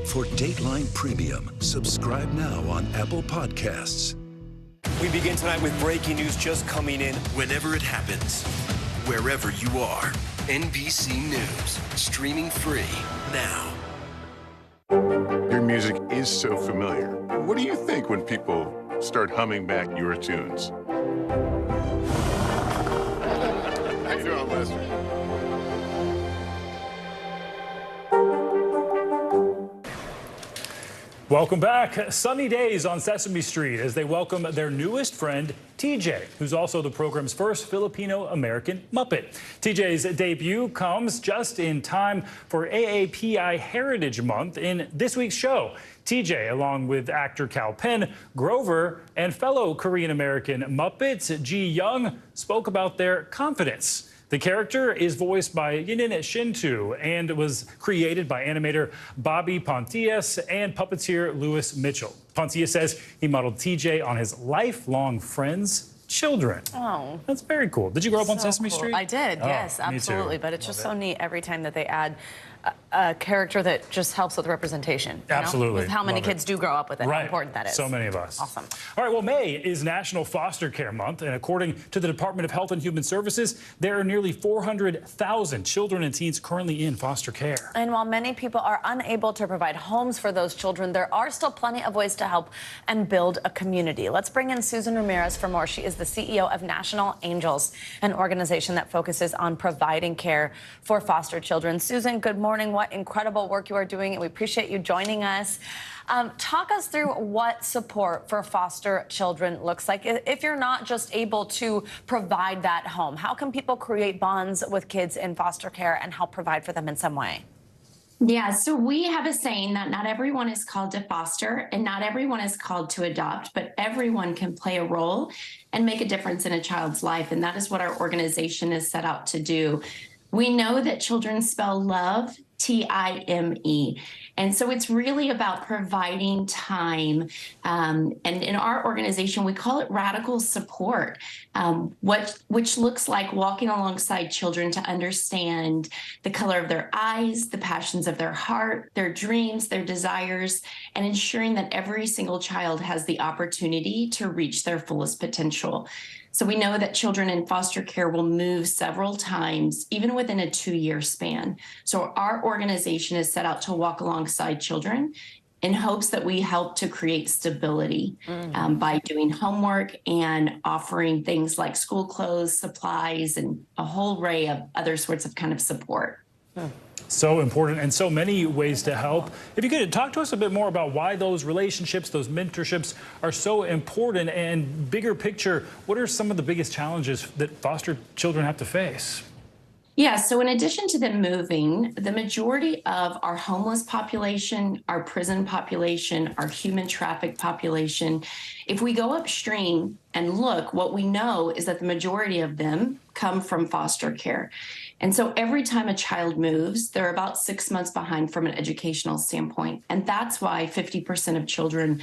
For Dateline Premium, subscribe now on Apple Podcasts. We begin tonight with breaking news just coming in. Whenever it happens, wherever you are, NBC News, streaming free now. Your music is so familiar. What do you think when people start humming back your tunes? How you doing, Lester? Welcome back. Sunny days on Sesame Street as they welcome their newest friend, TJ, who's also the program's first Filipino-American Muppet. TJ's debut comes just in time for AAPI Heritage Month in this week's show. TJ, along with actor Kal Penn, Grover, and fellow Korean-American Muppets Ji Young, spoke about their confidence. The character is voiced by Yinin Shintu and was created by animator Bobby Pontius and puppeteer Louis Mitchell. Pontius says he modeled TJ on his lifelong friends' children. Oh. That's very cool. Did you grow up on Sesame Street? I did, yes, absolutely. But it's just so neat every time that they add a character that just helps with representation. Absolutely. With how many kids do grow up with it, how important that is. So many of us. Awesome. All right, well, May is National Foster Care Month, and according to the Department of Health and Human Services, there are nearly 400,000 children and teens currently in foster care. And while many people are unable to provide homes for those children, there are still plenty of ways to help and build a community. Let's bring in Susan Ramirez for more. She is the CEO of National Angels, an organization that focuses on providing care for foster children. Susan, good morning. What incredible work you are doing, and we appreciate you joining us. Talk us through what support for foster children looks like. If you're not just able to provide that home, how can people create bonds with kids in foster care and help provide for them in some way? Yeah, so we have a saying that not everyone is called to foster and not everyone is called to adopt, but everyone can play a role and make a difference in a child's life. And that is what our organization is set out to do. We know that children spell love, Time. And so it's really about providing time. And in our organization, we call it radical support, which looks like walking alongside children to understand the color of their eyes, the passions of their heart, their dreams, their desires, and ensuring that every single child has the opportunity to reach their fullest potential. So we know that children in foster care will move several times, even within a 2-year span. So our organization is set out to walk alongside children in hopes that we help to create stability by doing homework and offering things like school clothes, supplies, and a whole array of other sorts of kind of support. So important and so many ways to help. If you could talk to us a bit more about why those relationships, those mentorships are so important, and bigger picture, what are some of the biggest challenges that foster children have to face? Yeah, so in addition to them moving, the majority of our homeless population, our prison population, our human traffic population, if we go upstream and look, what we know is that the majority of them come from foster care. And so every time a child moves, they're about 6 months behind from an educational standpoint. And that's why 50% of children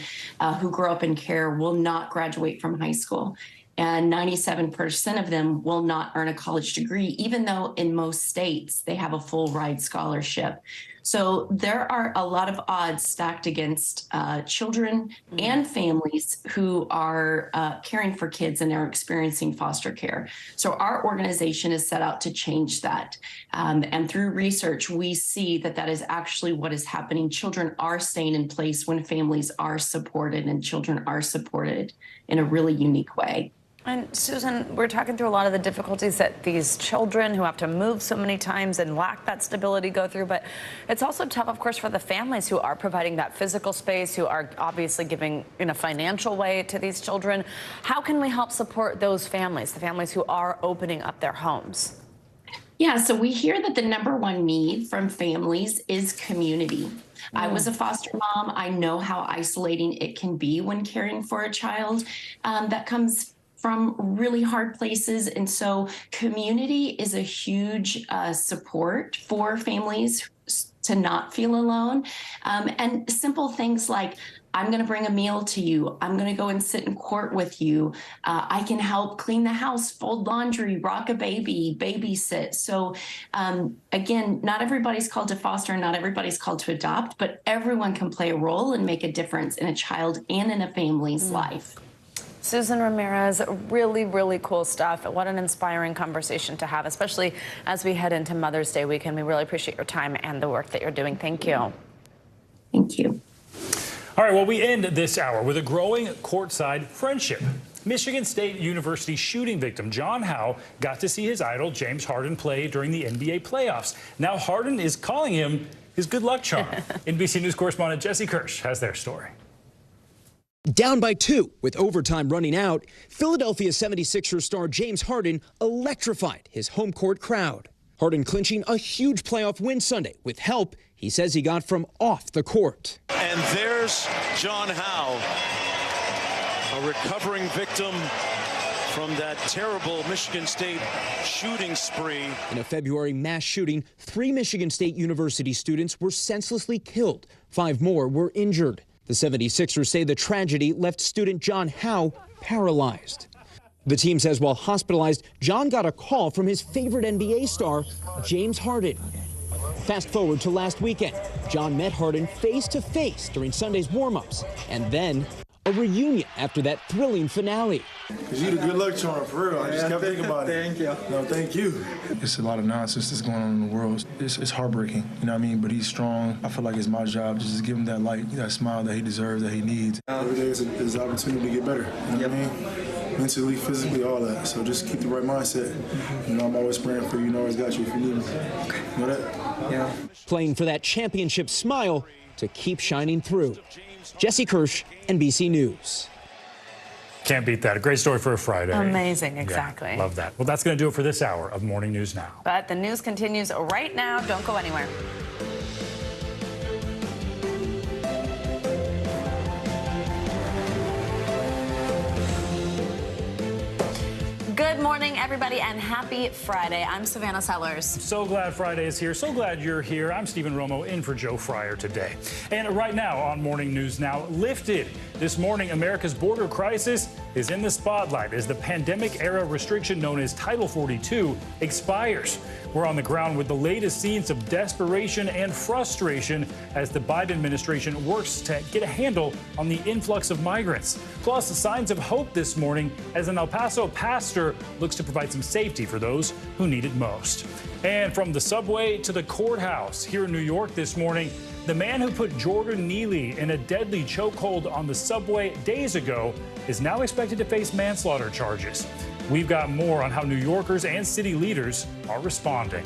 who grow up in care will not graduate from high school. And 97% of them will not earn a college degree, even though in most states they have a full ride scholarship. So there are a lot of odds stacked against children and families who are caring for kids and are experiencing foster care. So our organization is set out to change that. And through research, we see that that is actually what is happening. Children are staying in place when families are supported and children are supported in a really unique way. And Susan, we're talking through a lot of the difficulties that these children who have to move so many times and lack that stability go through, but it's also tough, of course, for the families who are providing that physical space, who are obviously giving in a financial way to these children. How can we help support those families, the families who are opening up their homes? Yeah, so we hear that the number one need from families is community. I was a foster mom. I know how isolating it can be when caring for a child that comes from really hard places. And so community is a huge support for families to not feel alone. And simple things like, I'm going to bring a meal to you. I'm going to go and sit in court with you. I can help clean the house, fold laundry, rock a baby, babysit. So again, not everybody's called to foster, not everybody's called to adopt, but everyone can play a role and make a difference in a child and in a family's life. Susan Ramirez, really, really cool stuff. What an inspiring conversation to have, especially as we head into Mother's Day weekend. We really appreciate your time and the work that you're doing. Thank you. Thank you. All right, well, we end this hour with a growing courtside friendship. Michigan State University shooting victim John Howe got to see his idol James Harden play during the NBA playoffs. Now Harden is calling him his good luck charm. NBC News correspondent Jesse Kirsch has their story. Down by 2 with overtime running out, Philadelphia 76ers star James Harden electrified his home court crowd. Harden clinching a huge playoff win Sunday with help he says he got from off the court. And there's John Howe, a recovering victim from that terrible Michigan State shooting spree. In a February mass shooting, 3 Michigan State University students were senselessly killed. 5 more were injured. The 76ers say the tragedy left student John Howe paralyzed. The team says while hospitalized, John got a call from his favorite NBA star, James Harden. Fast forward to last weekend. John met Harden face-to-face during Sunday's warm-ups, and then a reunion after that thrilling finale. Because you the good luck charm, for real. I just kept thinking about it. Thank you. No, thank you. It's a lot of nonsense that's going on in the world. It's heartbreaking, you know what I mean? But he's strong. I feel like it's my job to just give him that light, that smile that he deserves, that he needs. Every day is an opportunity to get better, you know what I mean? Mentally, physically, all that. So just keep the right mindset. You know, I'm always praying for you. You know, I always got you if you need me. You know that? Yeah. Playing for that championship smile to keep shining through. Jesse Kirsch, NBC News. Can't beat that. A great story for a Friday. Amazing, exactly. Yeah, love that. Well, that's going to do it for this hour of Morning News Now. But the news continues right now. Don't go anywhere. Good Good morning, everybody, and happy Friday. I'm Savannah Sellers. So glad Friday is here. So glad you're here. I'm Stephen Romo in for Joe Fryer today. And right now on Morning News Now, lifted. This morning, America's border crisis is in the spotlight as the pandemic-era restriction known as Title 42 expires. We're on the ground with the latest scenes of desperation and frustration as the Biden administration works to get a handle on the influx of migrants. Plus, signs of hope this morning as an El Paso pastor looks to provide some safety for those who need it most. And from the subway to the courthouse here in New York this morning, the man who put Jordan Neely in a deadly chokehold on the subway days ago is now expected to face manslaughter charges. We've got more on how New Yorkers and city leaders are responding.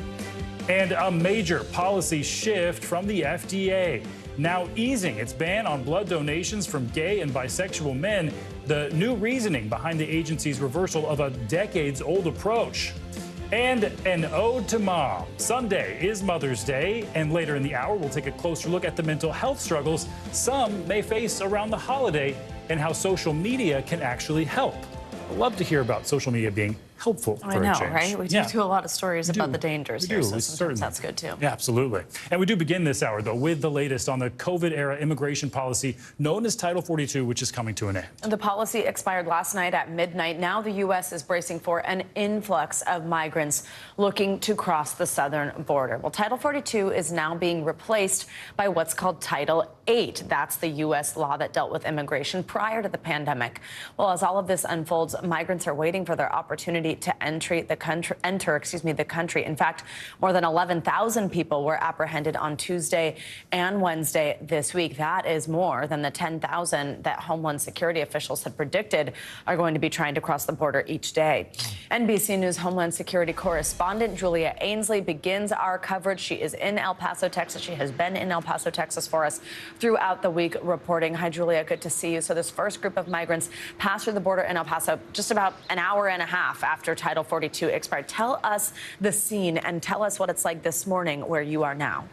And a major policy shift from the FDA, now easing its ban on blood donations from gay and bisexual men, the new reasoning behind the agency's reversal of a decades-old approach. And an ode to mom. Sunday is Mother's Day, and later in the hour, we'll take a closer look at the mental health struggles some may face around the holiday and how social media can actually help. I'd love to hear about social media being helpful for I know, a change. right? We do a lot of stories about the dangers here, so sometimes that's good too. Yeah, absolutely. And we do begin this hour, though, with the latest on the COVID-era immigration policy known as Title 42, which is coming to an end. The policy expired last night at midnight. Now the U.S. is bracing for an influx of migrants looking to cross the southern border. Well, Title 42 is now being replaced by what's called Title 8. That's the U.S. law that dealt with immigration prior to the pandemic. Well, as all of this unfolds, migrants are waiting for their opportunity to enter the country. In fact, more than 11,000 people were apprehended on Tuesday and Wednesday this week. That is more than the 10,000 that Homeland Security officials had predicted are going to be trying to cross the border each day. NBC News Homeland Security correspondent Julia Ainsley begins our coverage. She is in El Paso, Texas. She has been in El Paso, Texas for us throughout the week reporting. Hi, Julia. Good to see you. So this first group of migrants passed through the border in El Paso just about an hour and a half after Title 42 expired. Tell us the scene and tell us what it's like this morning where you are now.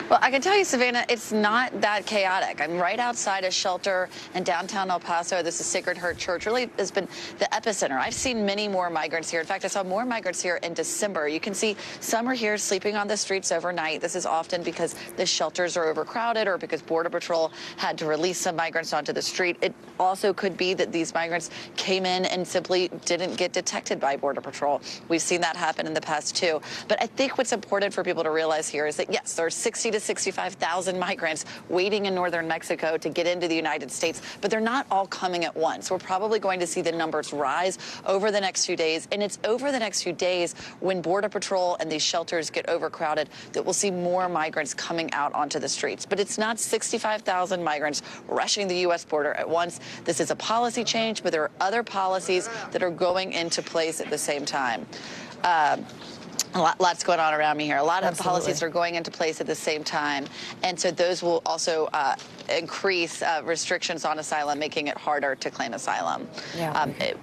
Well, I can tell you, Savannah, it's not that chaotic. I'm right outside a shelter in downtown El Paso. This is Sacred Heart Church. Really has been the epicenter. I've seen many more migrants here. In fact, I saw more migrants here in December. You can see some are here sleeping on the streets overnight. This is often because the shelters are overcrowded or because Border Patrol had to release some migrants onto the street. It also could be that these migrants came in and simply didn't get detected by Border Patrol. We've seen that happen in the past, too. But I think what's important for people to realize here is that, yes, there are 60 to 65,000 migrants waiting in northern Mexico to get into the United States, but they're not all coming at once. We're probably going to see the numbers rise over the next few days, and it's over the next few days when Border Patrol and these shelters get overcrowded that we'll see more migrants coming out onto the streets. But it's not 65,000 migrants rushing the U.S. border at once. This is a policy change, but there are other policies that are going into place at the same time. Lots going on around me here. A lot of policies are going into place at the same time. And so those will also increase restrictions on asylum, making it harder to claim asylum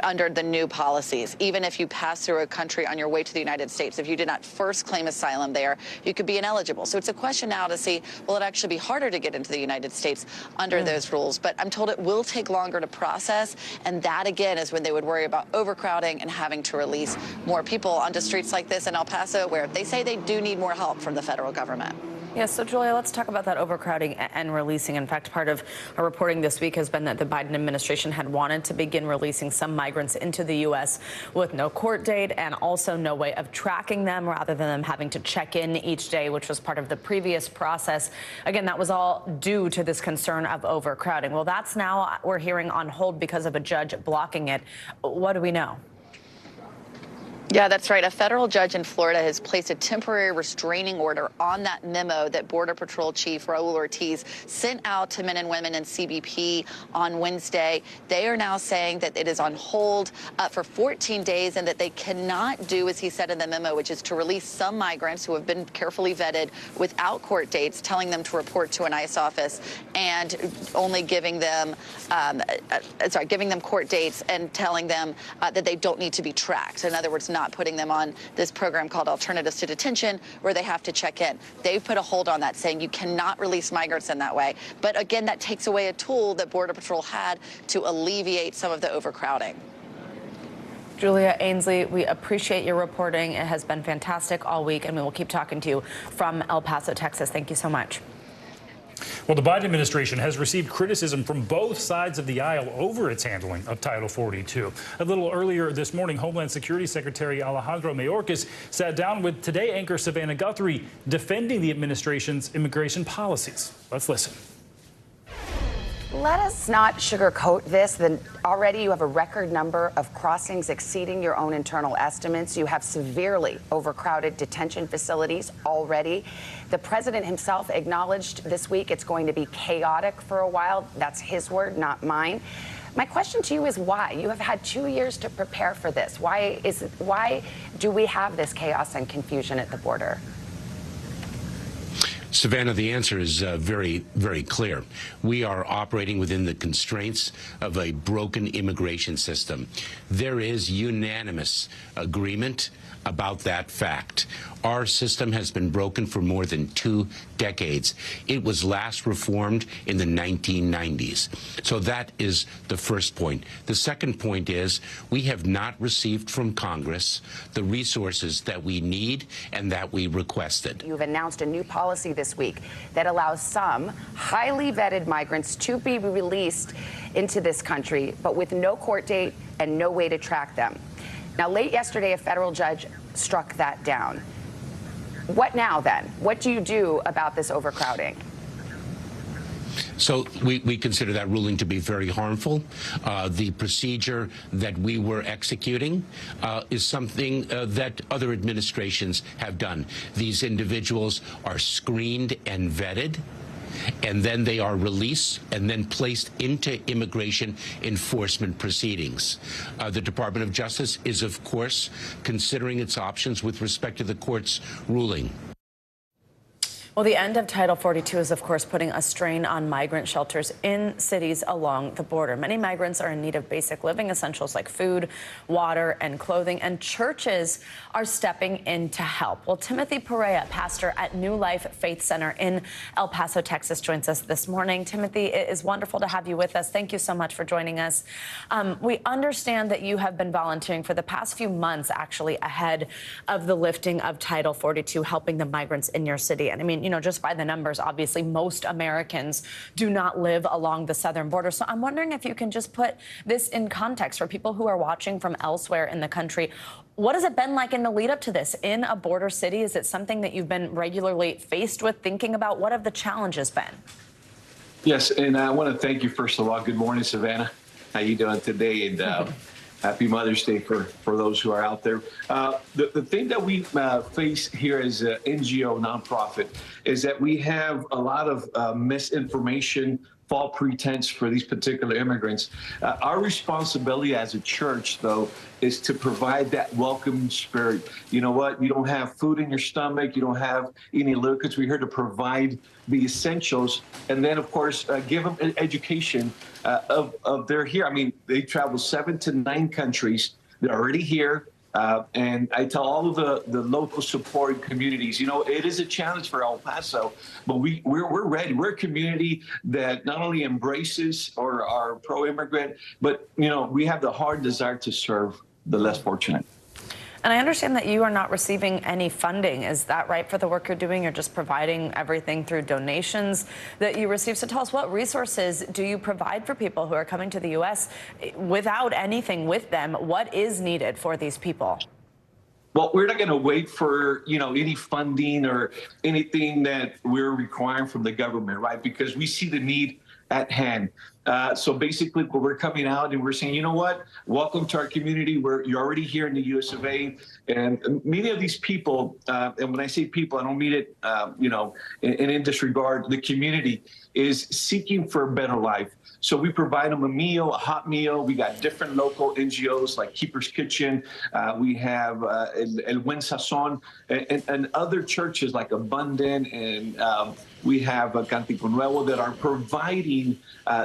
under the new policies. Even if you pass through a country on your way to the United States, if you did not first claim asylum there, you could be ineligible. So it's a question now to see, will it actually be harder to get into the United States under those rules? But I'm told it will take longer to process. And that, again, is when they would worry about overcrowding and having to release more people onto streets like this in El Paso, where they say they do need more help from the federal government. Yes, so Julia, let's talk about that overcrowding and releasing. In fact, part of our reporting this week has been that the Biden administration had wanted to begin releasing some migrants into the U.S. with no court date and also no way of tracking them rather than them having to check in each day, which was part of the previous process. Again, that was all due to this concern of overcrowding. Well, that's now, we're hearing, on hold because of a judge blocking it. What do we know? Yeah, that's right. A federal judge in Florida has placed a temporary restraining order on that memo that Border Patrol Chief Raul Ortiz sent out to men and women in CBP on Wednesday. They are now saying that it is on hold for 14 days and that they cannot do, as he said in the memo, which is to release some migrants who have been carefully vetted without court dates, telling them to report to an ICE office and only giving them, giving them court dates and telling them that they don't need to be tracked. In other words, not putting them on this program called Alternatives to Detention, where they have to check in. They've put a hold on that, saying you cannot release migrants in that way. But again, that takes away a tool that Border Patrol had to alleviate some of the overcrowding. Julia Ainsley, we appreciate your reporting. It has been fantastic all week, and we will keep talking to you from El Paso, Texas. Thank you so much. Well, the Biden administration has received criticism from both sides of the aisle over its handling of Title 42. A little earlier this morning, Homeland Security Secretary Alejandro Mayorkas sat down with Today anchor Savannah Guthrie, defending the administration's immigration policies. Let's listen. Let us not sugarcoat this. Already you have a record number of crossings exceeding your own internal estimates. You have severely overcrowded detention facilities already. The president himself acknowledged this week it's going to be chaotic for a while. That's his word, not mine. My question to you is why? You have had 2 years to prepare for this. Why do we have this chaos and confusion at the border? Savannah, the answer is very, very clear. We are operating within the constraints of a broken immigration system. There is unanimous agreement about that fact. Our system has been broken for more than 2 decades. It was last reformed in the 1990s. So that is the first point. The second point is we have not received from Congress the resources that we need and that we requested. You've announced a new policy this week that allows some highly vetted migrants to be released into this country, but with no court date and no way to track them. Now, late yesterday, a federal judge struck that down. What now, then? What do you do about this overcrowding? So we consider that ruling to be very harmful. The procedure that we were executing is something that other administrations have done. These individuals are screened and vetted, and then they are released and then placed into immigration enforcement proceedings. The Department of Justice is, of course, considering its options with respect to the court's ruling. Well, the end of Title 42 is, of course, putting a strain on migrant shelters in cities along the border. Many migrants are in need of basic living essentials like food, water, and clothing, and churches are stepping in to help. Well, Timothy Perea, pastor at New Life Faith Center in El Paso, Texas, joins us this morning. Timothy, it is wonderful to have you with us. Thank you so much for joining us. We understand that you have been volunteering for the past few months, actually, ahead of the lifting of Title 42, helping the migrants in your city. And I mean, you know, just by the numbers, obviously, most Americans do not live along the southern border. So I'm wondering if you can just put this in context for people who are watching from elsewhere in the country. What has it been like in the lead up to this in a border city? Is it something that you've been regularly faced with, thinking about? What have the challenges been? Yes, and I want to thank you, first of all. Good morning, Savannah. How you doing today? And happy Mother's Day for those who are out there. The thing that we face here as an NGO nonprofit is that we have a lot of misinformation, false pretense for these particular immigrants. Our responsibility as a church, though, is to provide that welcoming spirit. You know what? You don't have food in your stomach. You don't have any liquids. We're here to provide the essentials. And then, of course, give them an education of they're here. I mean, they travel 7 to 9 countries. They're already here. And I tell all of the local support communities, you know, it is a challenge for El Paso, but we're ready. We're a community that not only embraces or are pro-immigrant, but, you know, we have the hard desire to serve the less fortunate. And I understand that you are not receiving any funding. Is that right for the work you're doing? You're just providing everything through donations that you receive. So tell us, what resources do you provide for people who are coming to the U.S. without anything with them? What is needed for these people? Well, we're not going to wait for, you know, any funding or anything that we're requiring from the government, right? Because we see the need at hand. So basically, we're coming out and we're saying, you know what, welcome to our community. You're already here in the US of A. And many of these people, and when I say people, I don't mean it, you know, in disregard, the community is seeking for a better life. So we provide them a meal, a hot meal. We got different local NGOs like Keeper's Kitchen. We have El Buen Sazon and other churches like Abundant, and we have Cantico Nuevo that are providing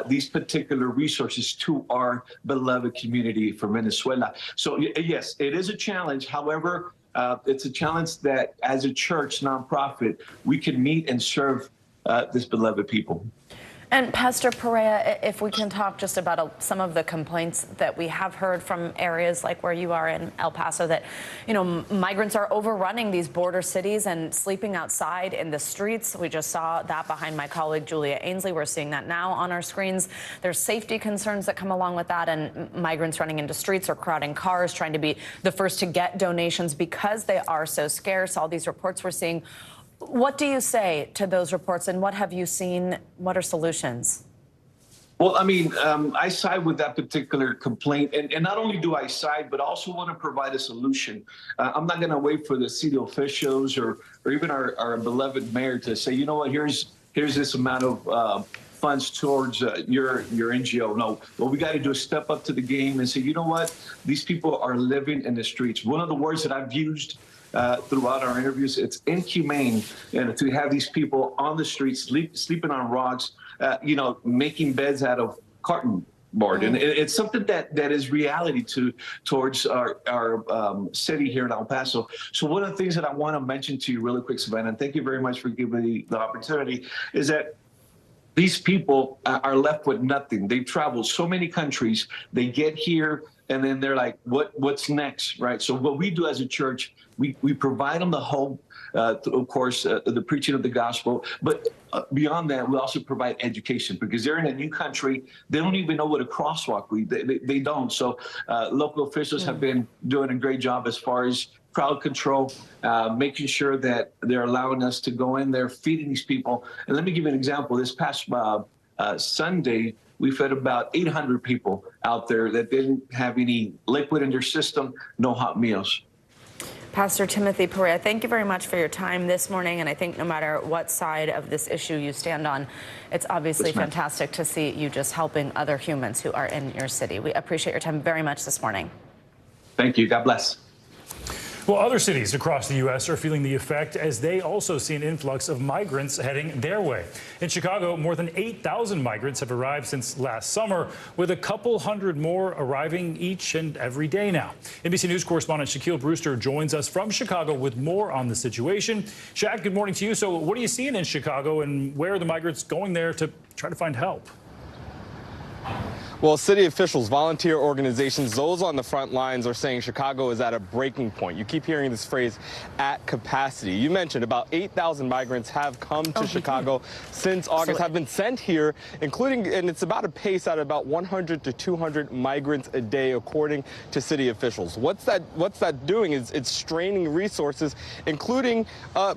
these particular resources to our beloved community from Venezuela. So yes, it is a challenge. However, it's a challenge that as a church nonprofit, we can meet and serve this beloved people. And Pastor Perea, if we can talk just about some of the complaints that we have heard from areas like where you are in El Paso, that, migrants are overrunning these border cities and sleeping outside in the streets. We just saw that behind my colleague Julia Ainsley. We're seeing that now on our screens. There's safety concerns that come along with that, and migrants running into streets or crowding cars, trying to be the first to get donations because they are so scarce. All these reports we're seeing. What do you say to those reports, and what have you seen? What are solutions? Well, I side with that particular complaint, and not only do I side, but also want to provide a solution. I'm not going to wait for the city officials or even our beloved mayor to say, you know what, here's this amount of funds towards your NGO. No, what we got to do is step up to the game and say, you know what, these people are living in the streets. One of the words that I've used throughout our interviews, it's inhumane, and to have these people on the streets sleeping on rocks, making beds out of cardboard, and it's something that is reality towards our city here in El Paso. So one of the things that I want to mention to you really quick, Savannah, and thank you very much for giving me the opportunity, is that these people are left with nothing. They've traveled so many countries. They get here, and then they're like, what's next, right? So what we do as a church, we provide them the hope, of course, the preaching of the gospel. But beyond that, we also provide education, because they're in a new country. They don't even know what a crosswalk is. They don't. So local officials have been doing a great job as far as crowd control, making sure that they're allowing us to go in there, feeding these people. And let me give you an example. This past Sunday, we fed about 800 people out there that didn't have any liquid in their system, no hot meals. Pastor Timothy Perea, thank you very much for your time this morning. And I think no matter what side of this issue you stand on, it's obviously fantastic to see you just helping other humans who are in your city. We appreciate your time very much this morning. Thank you. God bless. Well, other cities across the U.S. are feeling the effect as they also see an influx of migrants heading their way. In Chicago, more than 8,000 migrants have arrived since last summer, with a couple hundred more arriving each and every day now. NBC News correspondent Shaquille Brewster joins us from Chicago with more on the situation. Shaq, good morning to you. So what are you seeing in Chicago, and where are the migrants going there to try to find help? Well, city officials, volunteer organizations, those on the front lines are saying Chicago is at a breaking point. You keep hearing this phrase, at capacity. You mentioned about 8,000 migrants have come to Chicago since August, have been sent here, including, and it's about a pace at about 100 to 200 migrants a day, according to city officials. What's that doing is it's straining resources, including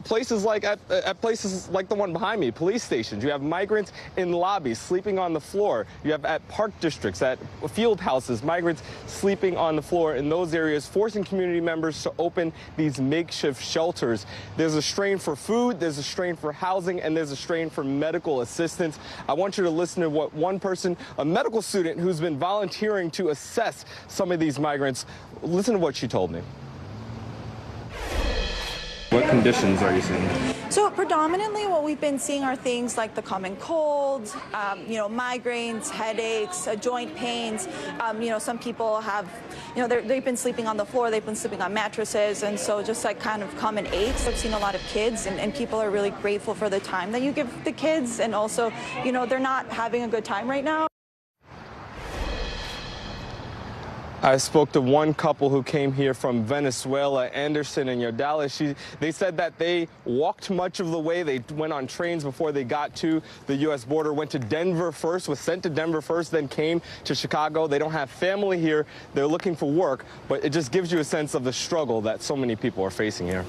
places like at places like the one behind me, police stations. You have migrants in lobbies sleeping on the floor. You have at park districts, at field houses, migrants sleeping on the floor in those areas, forcing community members to open these makeshift shelters. There's a strain for food, there's a strain for housing, and there's a strain for medical assistance. I want you to listen to what one person, a medical student who's been volunteering to assess some of these migrants, listen to what she told me. What conditions are you seeing? So predominantly what we've been seeing are things like the common colds, migraines, headaches, joint pains. Some people have, they've been sleeping on the floor, they've been sleeping on mattresses, and so just like kind of common aches. I've seen a lot of kids, and people are really grateful for the time that you give the kids, and also, they're not having a good time right now. I spoke to one couple who came here from Venezuela, Anderson and Yodala. They said that they walked much of the way. They went on trains before they got to the U.S. border, went to Denver first, was sent to Denver first, then came to Chicago. They don't have family here. They're looking for work, but it just gives you a sense of the struggle that so many people are facing here.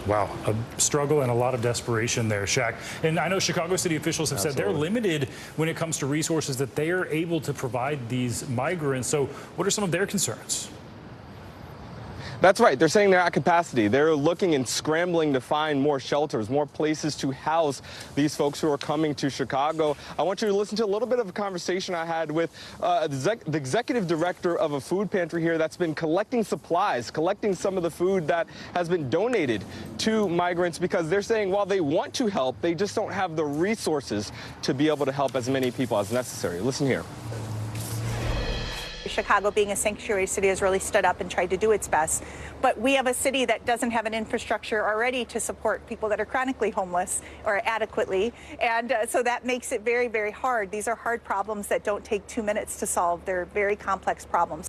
Wow, a struggle and a lot of desperation there, Shaq. And I know Chicago city officials have said they're limited when it comes to resources that they are able to provide these migrants. So what are some of their concerns? That's right. They're saying they're at capacity. They're looking and scrambling to find more shelters, more places to house these folks who are coming to Chicago. I want you to listen to a little bit of a conversation I had with the executive director of a food pantry here that's been collecting supplies, collecting some of the food that has been donated to migrants, because they're saying while they want to help, they just don't have the resources to be able to help as many people as necessary. Listen here. Chicago, being a sanctuary city, has really stood up and tried to do its best. But we have a city that doesn't have an infrastructure already to support people that are chronically homeless or adequately. And so that makes it very, very hard. These are hard problems that don't take 2 minutes to solve. They're very complex problems.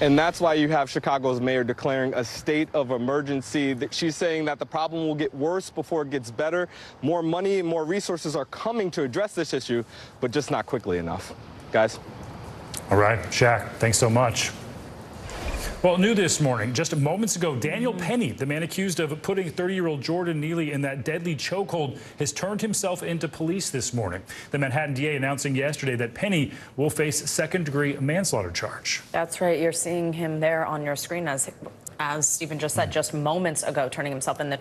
And that's why you have Chicago's mayor declaring a state of emergency. She's saying that the problem will get worse before it gets better. More money and more resources are coming to address this issue, but just not quickly enough. Guys. All right, Shaq, thanks so much. Well, new this morning, just moments ago, Daniel Penny, the man accused of putting 30-year-old Jordan Neely in that deadly chokehold, has turned himself into police this morning. The Manhattan DA announcing yesterday that Penny will face second-degree manslaughter charge. That's right. You're seeing him there on your screen as Stephen just said just moments ago, turning himself in. The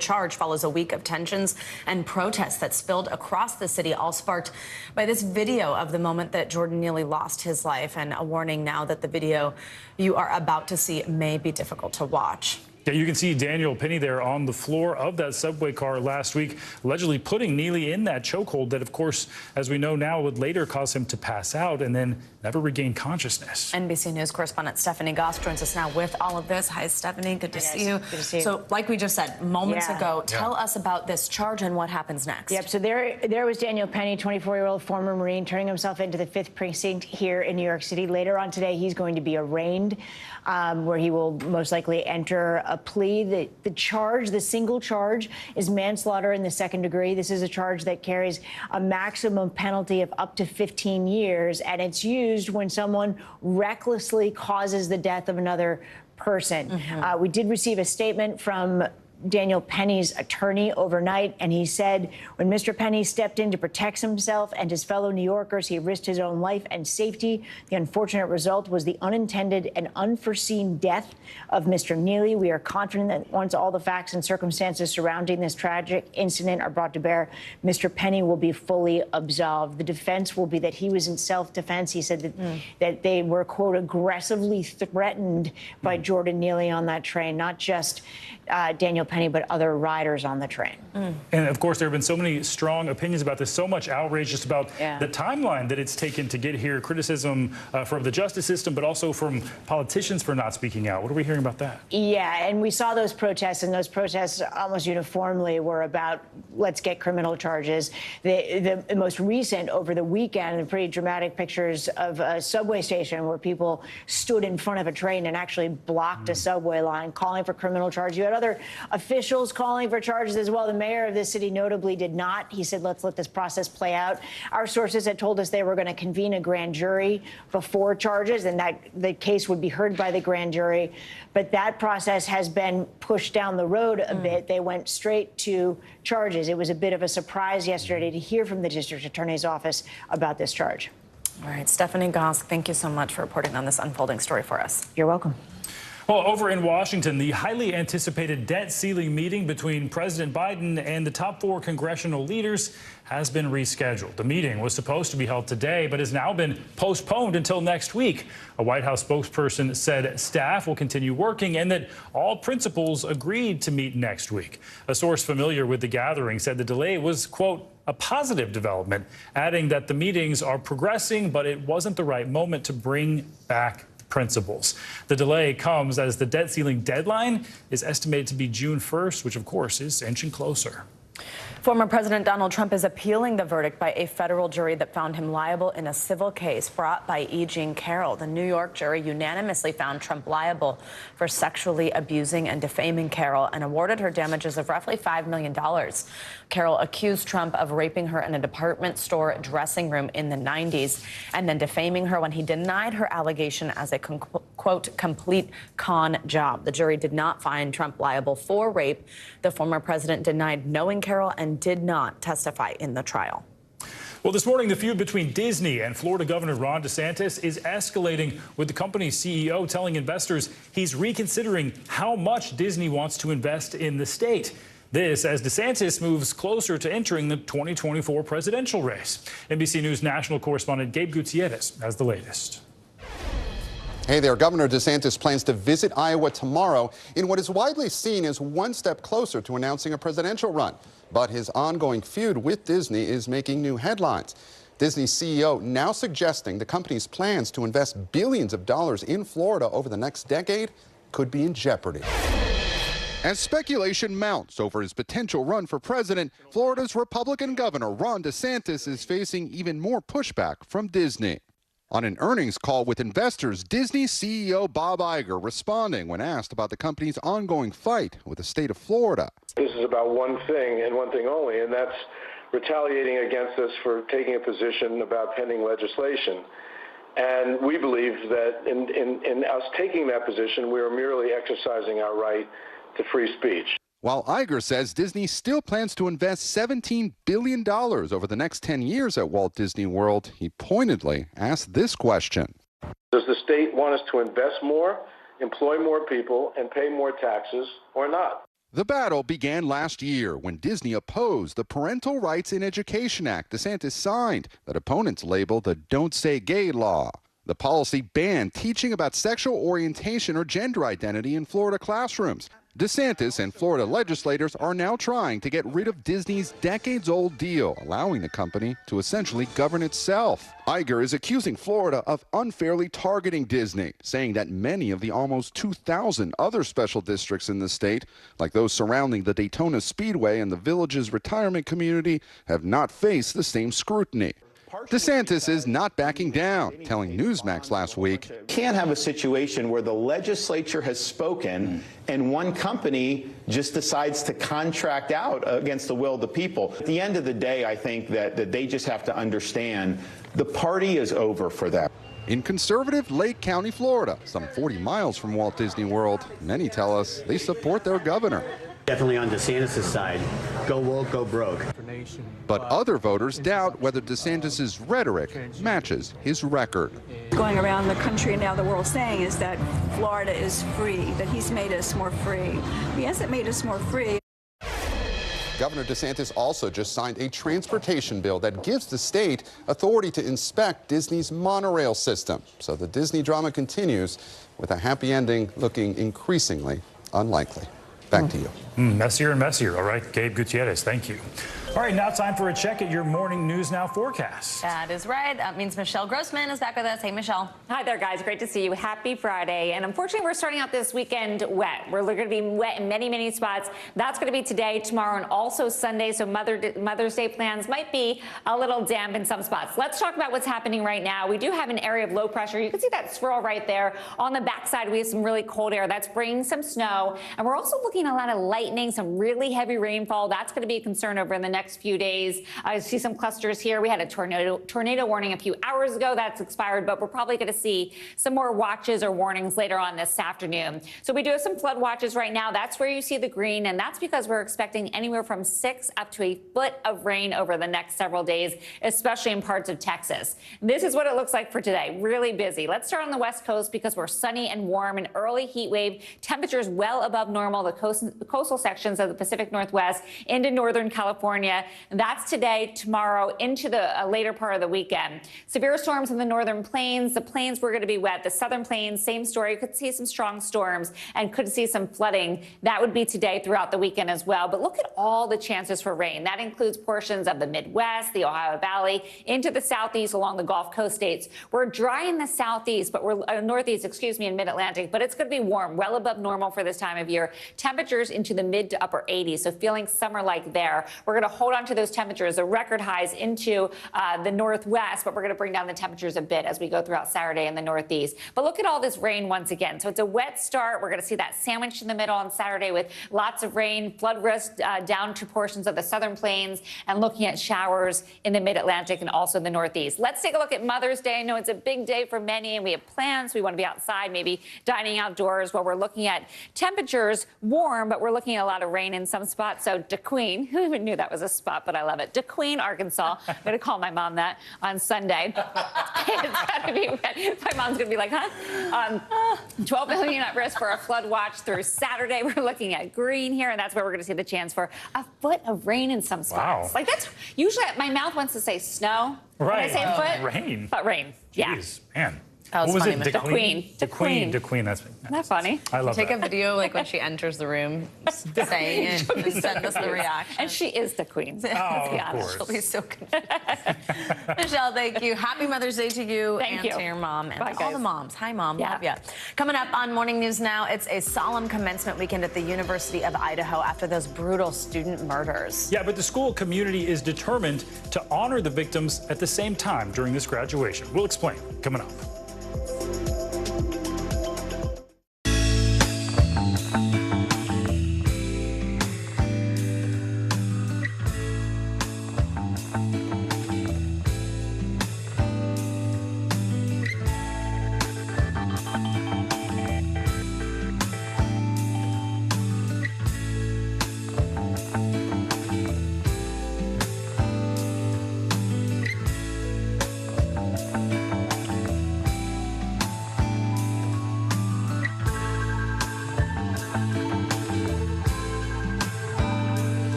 charge follows a week of tensions and protests that spilled across the city, all sparked by this video of the moment that Jordan Neely lost his life, and a warning now that the video you are about to see may be difficult to watch. Yeah, you can see Daniel Penny there on the floor of that subway car last week, allegedly putting Neely in that chokehold that, of course, as we know now, would later cause him to pass out and then never regain consciousness. NBC News correspondent Stephanie Goss joins us now with all of this. Hi, Stephanie. Good to see you. Good to see you. So, like we just said moments ago, tell us about this charge and what happens next. Yep. So there was Daniel Penny, 24-year-old former Marine, turning himself into the 5th precinct here in New York City. Later on today, he's going to be arraigned, where he will most likely enter a plea. The charge, the single charge, is manslaughter in the second degree. This is a charge that carries a maximum penalty of up to 15 years, and it's used when someone recklessly causes the death of another person. We did receive a statement from Daniel Penny's attorney overnight, and he said when Mr. Penny stepped in to protect himself and his fellow New Yorkers, he risked his own life and safety. The unfortunate result was the unintended and unforeseen death of Mr. Neely. We are confident that once all the facts and circumstances surrounding this tragic incident are brought to bear, Mr. Penny will be fully absolved. The defense will be that he was in self-defense. He said that they were, quote, aggressively threatened by Jordan Neely on that train, not just Daniel Penny, but other riders on the train. And of course, there have been so many strong opinions about this, so much outrage just about the timeline that it's taken to get here, criticism from the justice system, but also from politicians for not speaking out. What are we hearing about that? Yeah, and we saw those protests, and those protests almost uniformly were about let's get criminal charges. The most recent over the weekend, the pretty dramatic pictures of a subway station where people stood in front of a train and actually blocked a subway line, calling for criminal charges. You had other officials calling for charges as well. The mayor of this city notably did not. He said, let's let this process play out. Our sources had told us they were going to convene a grand jury before charges and that the case would be heard by the grand jury. But that process has been pushed down the road a bit. They went straight to charges. It was a bit of a surprise yesterday to hear from the district attorney's office about this charge. All right, Stephanie Goss, thank you so much for reporting on this unfolding story for us. You're welcome. Well, over in Washington, the highly anticipated debt ceiling meeting between President Biden and the top 4 congressional leaders has been rescheduled. The meeting was supposed to be held today, but has now been postponed until next week. A White House spokesperson said staff will continue working and that all principals agreed to meet next week. A source familiar with the gathering said the delay was, quote, a positive development, adding that the meetings are progressing, but it wasn't the right moment to bring back principles. The delay comes as the debt ceiling deadline is estimated to be June 1st, which of course is inching closer. Former President Donald Trump is appealing the verdict by a federal jury that found him liable in a civil case brought by E. Jean Carroll. The New York jury unanimously found Trump liable for sexually abusing and defaming Carroll and awarded her damages of roughly $5 million. Carroll accused Trump of raping her in a department store dressing room in the 90s and then defaming her when he denied her allegation as a, quote, complete con job. The jury did not find Trump liable for rape. The former president denied knowing Carroll and did not testify in the trial. Well, this morning, the feud between Disney and Florida Governor Ron DeSantis is escalating, with the company's CEO telling investors he's reconsidering how much Disney wants to invest in the state. This as DeSantis moves closer to entering the 2024 presidential race. NBC News national correspondent Gabe Gutierrez has the latest. Hey there, Governor DeSantis plans to visit Iowa tomorrow in what is widely seen as one step closer to announcing a presidential run. But his ongoing feud with Disney is making new headlines. Disney's CEO now suggesting the company's plans to invest billions of dollars in Florida over the next decade could be in jeopardy. As speculation mounts over his potential run for president, Florida's Republican Governor Ron DeSantis is facing even more pushback from Disney. On an earnings call with investors, Disney CEO Bob Iger responding when asked about the company's ongoing fight with the state of Florida. This is about one thing and one thing only, and that's retaliating against us for taking a position about pending legislation. And we believe that in us taking that position, we are merely exercising our right to free speech. While Iger says Disney still plans to invest $17 billion over the next 10 years at Walt Disney World, he pointedly asked this question. Does the state want us to invest more, employ more people, and pay more taxes, or not? The battle began last year when Disney opposed the Parental Rights in Education Act DeSantis signed that opponents labeled the Don't Say Gay law. The policy banned teaching about sexual orientation or gender identity in Florida classrooms. DeSantis and Florida legislators are now trying to get rid of Disney's decades-old deal, allowing the company to essentially govern itself. Iger is accusing Florida of unfairly targeting Disney, saying that many of the almost 2,000 other special districts in the state, like those surrounding the Daytona Speedway and the Village's retirement community, have not faced the same scrutiny. DeSantis is not backing down, telling Newsmax last week. Can't have a situation where the legislature has spoken and one company just decides to contract out against the will of the people. At the end of the day, I think that they just have to understand the party is over for them. In conservative Lake County, Florida, some 40 miles from Walt Disney World, many tell us they support their governor. Definitely on DeSantis' side. Go woke, go broke. But other voters doubt whether DeSantis' rhetoric matches his record. Going around the country and now the world saying is that Florida is free, that he's made us more free. He hasn't made us more free. Governor DeSantis also just signed a transportation bill that gives the state authority to inspect Disney's monorail system. So the Disney drama continues with a happy ending looking increasingly unlikely. Back to you. Messier and messier. All right, Gabe Gutierrez, thank you. All right, now time for a check at your morning News Now forecast. That is right. That means Michelle Grossman is back with us. Hey, Michelle. Hi there, guys. Great to see you. Happy Friday. And unfortunately, we're starting out this weekend wet. We're going to be wet in many, many spots. That's going to be today, tomorrow, and also Sunday. So Mother's Day plans might be a little damp in some spots. Let's talk about what's happening right now. We do have an area of low pressure. You can see that swirl right there. On the backside, we have some really cold air. That's bringing some snow. And we're also looking at a lot of lightning, some really heavy rainfall. That's going to be a concern over in the next few days. I see some clusters here. We had a tornado warning a few hours ago. That's expired, but we're probably going to see some more watches or warnings later on this afternoon. So we do have some flood watches right now. That's where you see the green, and that's because we're expecting anywhere from 6 up to a foot of rain over the next several days, especially in parts of Texas. This is what it looks like for today. Really busy. Let's start on the West Coast because we're sunny and warm, an early heat wave. Temperatures well above normal. The coastal sections of the Pacific Northwest into Northern California. That's today, tomorrow, into the later part of the weekend. Severe storms in the northern plains. The plains were going to be wet. The southern plains, same story. You could see some strong storms and could see some flooding. That would be today throughout the weekend as well. But look at all the chances for rain. That includes portions of the Midwest, the Ohio Valley, into the southeast along the Gulf Coast states. We're dry in the southeast, but we're northeast, and mid-Atlantic, but it's going to be warm, well above normal for this time of year. Temperatures into the mid to upper 80s, so feeling summer-like there. We're going to hold on to those temperatures, the record highs into the northwest, but we're going to bring down the temperatures a bit as we go throughout Saturday in the northeast. But look at all this rain once again. So it's a wet start. We're going to see that sandwiched in the middle on Saturday with lots of rain, flood risk down to portions of the southern plains, and looking at showers in the mid-Atlantic and also the northeast. Let's take a look at Mother's Day. I know it's a big day for many, and we have plans. We want to be outside, maybe dining outdoors, while we're looking at temperatures warm, but we're looking at a lot of rain in some spots. So DeQueen, who even knew that was a spot, but I love it. DeQueen, Arkansas. I'm going to call my mom that on Sunday. It's got to be wet. My mom's going to be like, huh? 12 million at risk for a flood watch through Saturday. We're looking at green here, and that's where we're going to see the chance for a foot of rain in some spots. Wow. Like that's usually my mouth wants to say snow. Right. When I say foot, rain. But rain. Jeez, Yeah. Man. That was What was funny, it? Michelle. The Queen. That's Isn't that funny? I love Take that. a video like when she enters the room, saying it, and send us the reaction. And she is the queen. Oh, of course. She'll be so confused. Michelle, thank you. Happy Mother's Day to you Thank and you. to your mom and Bye, to all guys. the moms. Hi, Mom. Yeah. Love ya. Coming up on Morning News Now, it's a solemn commencement weekend at the University of Idaho after those brutal student murders. Yeah, but the school community is determined to honor the victims at the same time during this graduation. We'll explain coming up.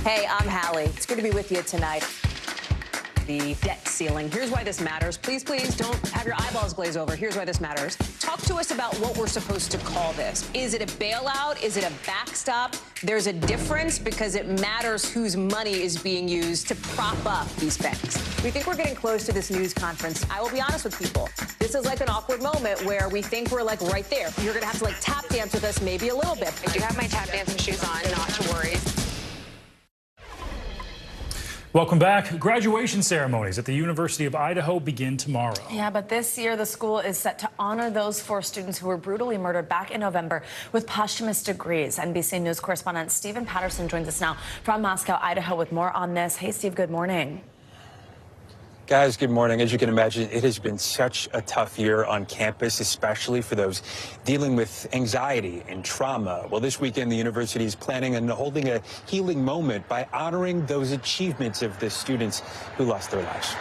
Hey, I'm Hallie. It's good to be with you tonight. The debt ceiling. Here's why this matters. Please, please don't have your eyeballs glaze over. Here's why this matters. Talk to us about what we're supposed to call this. Is it a bailout? Is it a backstop? There's a difference because it matters whose money is being used to prop up these banks. We think we're getting close to this news conference. I will be honest with people. This is like an awkward moment where we think we're like right there. You're going to have to like tap dance with us maybe a little bit. I do have my tap dancing shoes on, not to worry. Welcome back. Graduation ceremonies at the University of Idaho begin tomorrow. Yeah, but this year the school is set to honor those 4 students who were brutally murdered back in November with posthumous degrees. NBC News correspondent Stephen Patterson joins us now from Moscow, Idaho, with more on this. Hey, Steve, good morning. Guys, good morning. As you can imagine, it has been such a tough year on campus, especially for those dealing with anxiety and trauma. Well, this weekend, the university is planning on holding a healing moment by honoring those achievements of the students who lost their lives.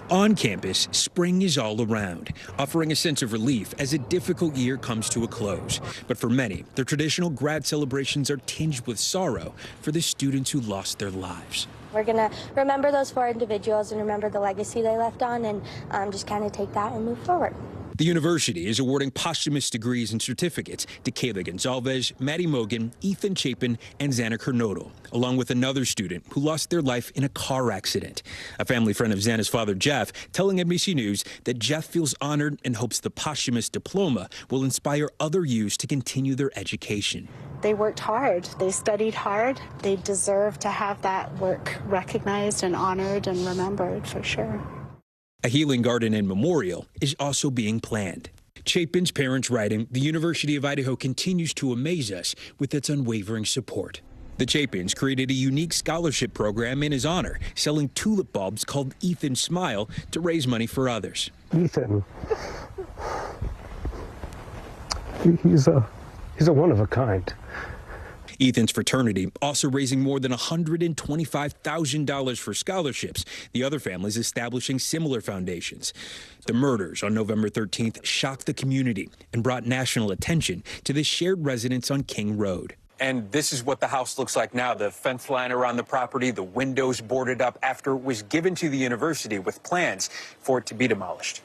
On campus, spring is all around, offering a sense of relief as a difficult year comes to a close. But for many, their traditional grad celebrations are tinged with sorrow for the students who lost their lives. We're going to remember those 4 individuals and remember the legacy they left on and just kind of take that and move forward. The university is awarding posthumous degrees and certificates to Kayla Gonzalez, Maddie Mogan, Ethan Chapin, and Xana Kernodle, along with another student who lost their life in a car accident. A family friend of Xana's father, Jeff, telling NBC News that Jeff feels honored and hopes the posthumous diploma will inspire other youths to continue their education. They worked hard. They studied hard. They deserve to have that work recognized and honored and remembered for sure. A healing garden and memorial is also being planned. Chapin's parents writing, "The University of Idaho continues to amaze us with its unwavering support." The Chapins created a unique scholarship program in his honor, selling tulip bulbs called Ethan Smile to raise money for others. Ethan, he's a one of a kind. Ethan's fraternity also raising more than $125,000 for scholarships. The other families establishing similar foundations. The murders on November 13th shocked the community and brought national attention to the shared residence on King Road. And this is what the house looks like now. The fence line around the property, the windows boarded up after it was given to the university with plans for it to be demolished.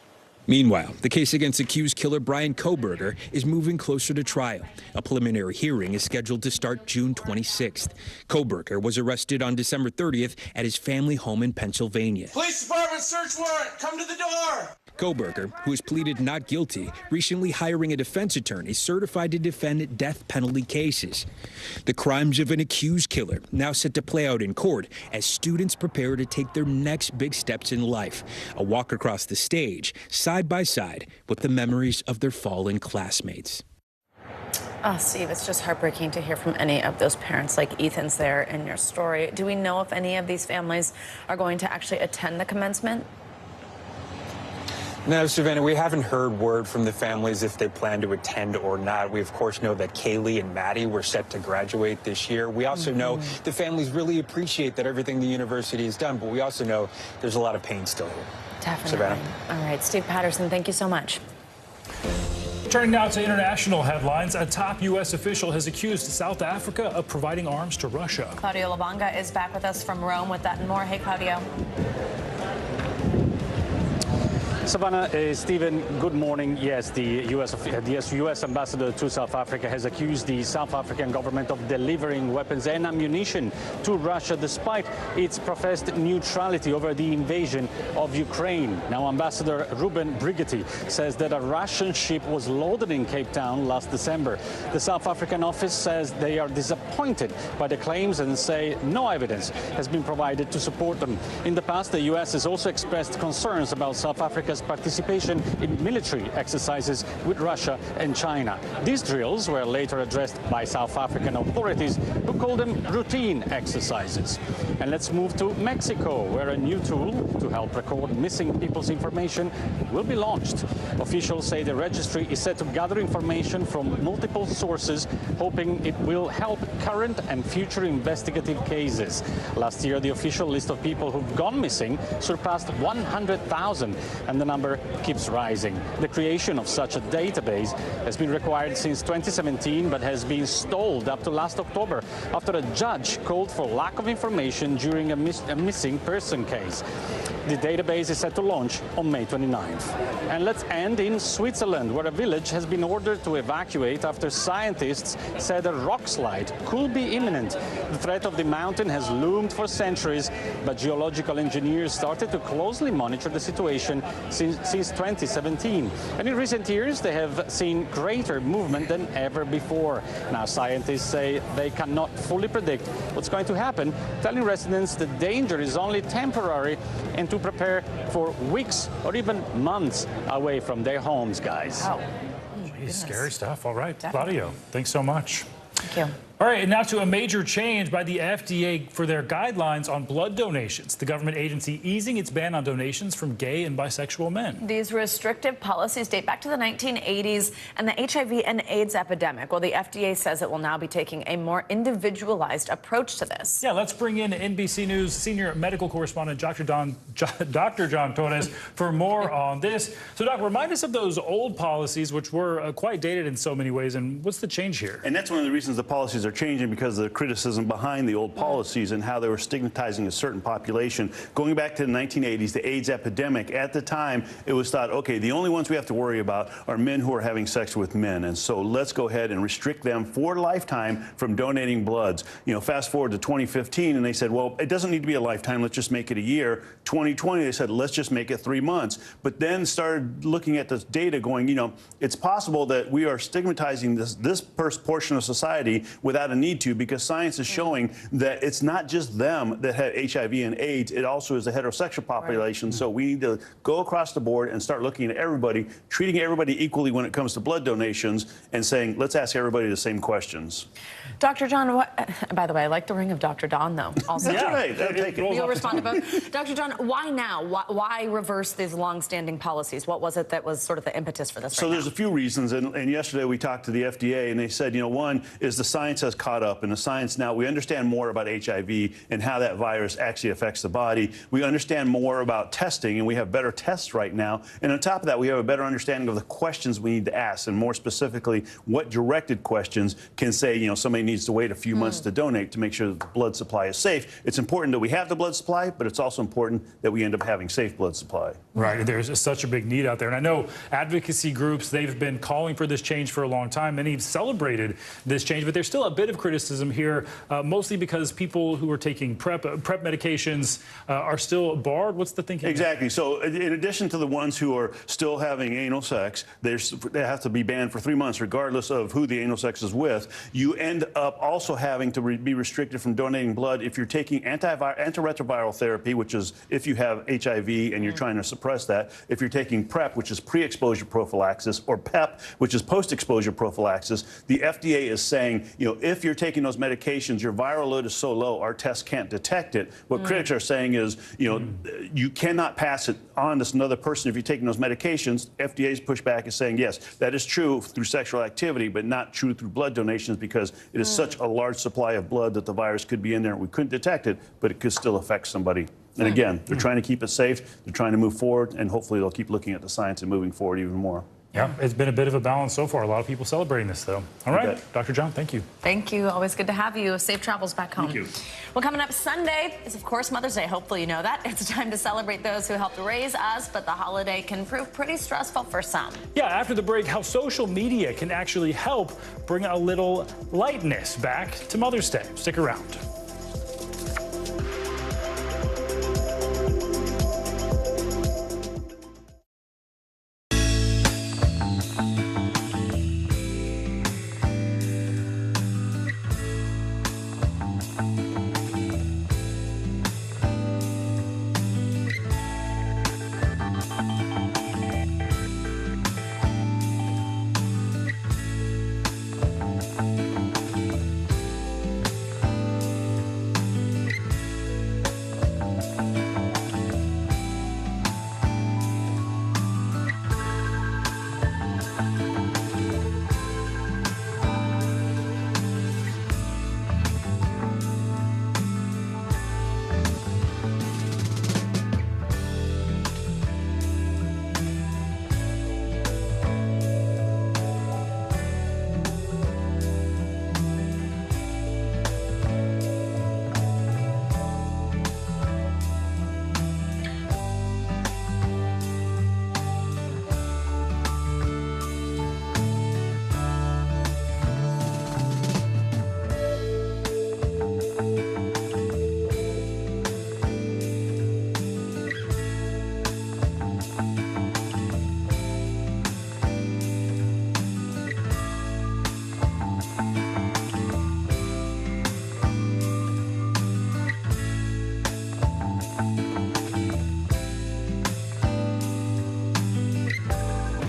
Meanwhile, the case against accused killer Brian Kohberger is moving closer to trial. A preliminary hearing is scheduled to start June 26th. Kohberger was arrested on December 30th at his family home in Pennsylvania. Police department search warrant, come to the door. Kohberger, who has pleaded not guilty, recently hiring a defense attorney certified to defend death penalty cases. The crimes of an accused killer now set to play out in court as students prepare to take their next big steps in life. A walk across the stage, side by side with the memories of their fallen classmates. Oh, Steve, it's just heartbreaking to hear from any of those parents like Ethan's there in your story. Do we know if any of these families are going to actually attend the commencement? No, Savannah, we haven't heard word from the families if they plan to attend or not. We, of course, know that Kaylee and Maddie were set to graduate this year. We also know the families really appreciate that everything the university has done, but we also know there's a lot of pain still here. Definitely. Savannah. All right, Steve Patterson, thank you so much. Turning now to international headlines, a top U.S. official has accused South Africa of providing arms to Russia. Claudio Lubanga is back with us from Rome with that and more. Hey, Claudio. Savannah, Stephen, good morning. Yes, the U.S. ambassador to South Africa has accused the South African government of delivering weapons and ammunition to Russia despite its professed neutrality over the invasion of Ukraine. Now, Ambassador Ruben Brigitte says that a Russian ship was loaded in Cape Town last December. The South African office says they are disappointed by the claims and say no evidence has been provided to support them. In the past, the U.S. has also expressed concerns about South Africa's participation in military exercises with Russia and China. These drills were later addressed by South African authorities, who called them routine exercises. And let's move to Mexico, where a new tool to help record missing people's information will be launched. Officials say the registry is set to gather information from multiple sources, hoping it will help current and future investigative cases. Last year, the official list of people who've gone missing surpassed 100,000, and the number keeps rising. The creation of such a database has been required since 2017, but has been stalled up to last October after a judge called for lack of information during a missing person case. The database is set to launch on May 29th. And let's end in Switzerland, where a village has been ordered to evacuate after scientists said a rock slide could be imminent. The threat of the mountain has loomed for centuries, but geological engineers started to closely monitor the situation since 2017. And in recent years, they have seen greater movement than ever before. Now, scientists say they cannot fully predict what's going to happen, telling residents the danger is only temporary and to prepare for weeks or even months away from their homes, guys. Wow. Jeez, scary stuff. All right, Claudio, thanks so much. Thank you. All right, and now to a major change by the FDA for their guidelines on blood donations. The government agency easing its ban on donations from gay and bisexual men. These restrictive policies date back to the 1980s and the HIV and AIDS epidemic. Well, the FDA says it will now be taking a more individualized approach to this. Yeah, let's bring in NBC News senior medical correspondent Dr. John Torres for more on this. So, Doc, remind us of those old policies, which were quite dated in so many ways, and what's the change here? And that's one of the reasons the policies are changing, because of the criticism behind the old policies and how they were stigmatizing a certain population. Going back to the 1980s, the AIDS epidemic, at the time, it was thought, okay, the only ones we have to worry about are men who are having sex with men. And so let's go ahead and restrict them for a lifetime from donating bloods. You know, fast forward to 2015, and they said, well, it doesn't need to be a lifetime. Let's just make it a year. 2020, they said, let's just make it 3 months. But then started looking at this data going, you know, it's possible that we are stigmatizing this portion of society without without a need to, because science is showing that it's not just them that have HIV and AIDS, it also is the heterosexual population. So we need to go across the board and start looking at everybody, treating everybody equally when it comes to blood donations, and saying, let's ask everybody the same questions. Dr. John, by the way, I like the ring of Dr. Don, though. Also, That's right. Take it. You'll respond to both. Dr. John, why now? Why reverse these long-standing policies? What was it that was sort of the impetus for this? So there's a few reasons, and yesterday we talked to the FDA, and they said, you know, one is the science has caught up, and the science now, we understand more about HIV and how that virus actually affects the body. We understand more about testing, and we have better tests right now. And on top of that, we have a better understanding of the questions we need to ask, and more specifically, what directed questions can say, you know, somebody needs to wait a few months to donate to make sure that the blood supply is safe. It's important that we have the blood supply, but it's also important that we end up having safe blood supply. Right. There's such a big need out there. And I know advocacy groups, they've been calling for this change for a long time. Many have celebrated this change, but there's still a bit of criticism here, mostly because people who are taking PrEP medications are still barred. What's the thinking? Exactly. So in addition to the ones who are still having anal sex, they have to be banned for 3 months, regardless of who the anal sex is with. You end up also having to be restricted from donating blood if you're taking antiretroviral therapy, which is if you have HIV and you're trying to suppress that. If you're taking PrEP, which is pre-exposure prophylaxis, or PEP, which is post-exposure prophylaxis, the FDA is saying, you know, if you're taking those medications, your viral load is so low, our tests can't detect it. What critics are saying is, you know, you cannot pass it on to another person if you're taking those medications. FDA's pushback is saying, yes, that is true through sexual activity, but not true through blood donations, because it is such a large supply of blood that the virus could be in there. We couldn't detect it, but it could still affect somebody. And again, they're trying to keep it safe. They're trying to move forward, and hopefully they'll keep looking at the science and moving forward even more. Yeah, it's been a bit of a balance so far. A lot of people celebrating this, though. All right, Dr. John, thank you. Thank you. Always good to have you. Safe travels back home. Thank you. Well, coming up Sunday is, of course, Mother's Day. Hopefully you know that. It's a time to celebrate those who helped raise us, but the holiday can prove pretty stressful for some. Yeah, after the break, how social media can actually help bring a little lightness back to Mother's Day. Stick around.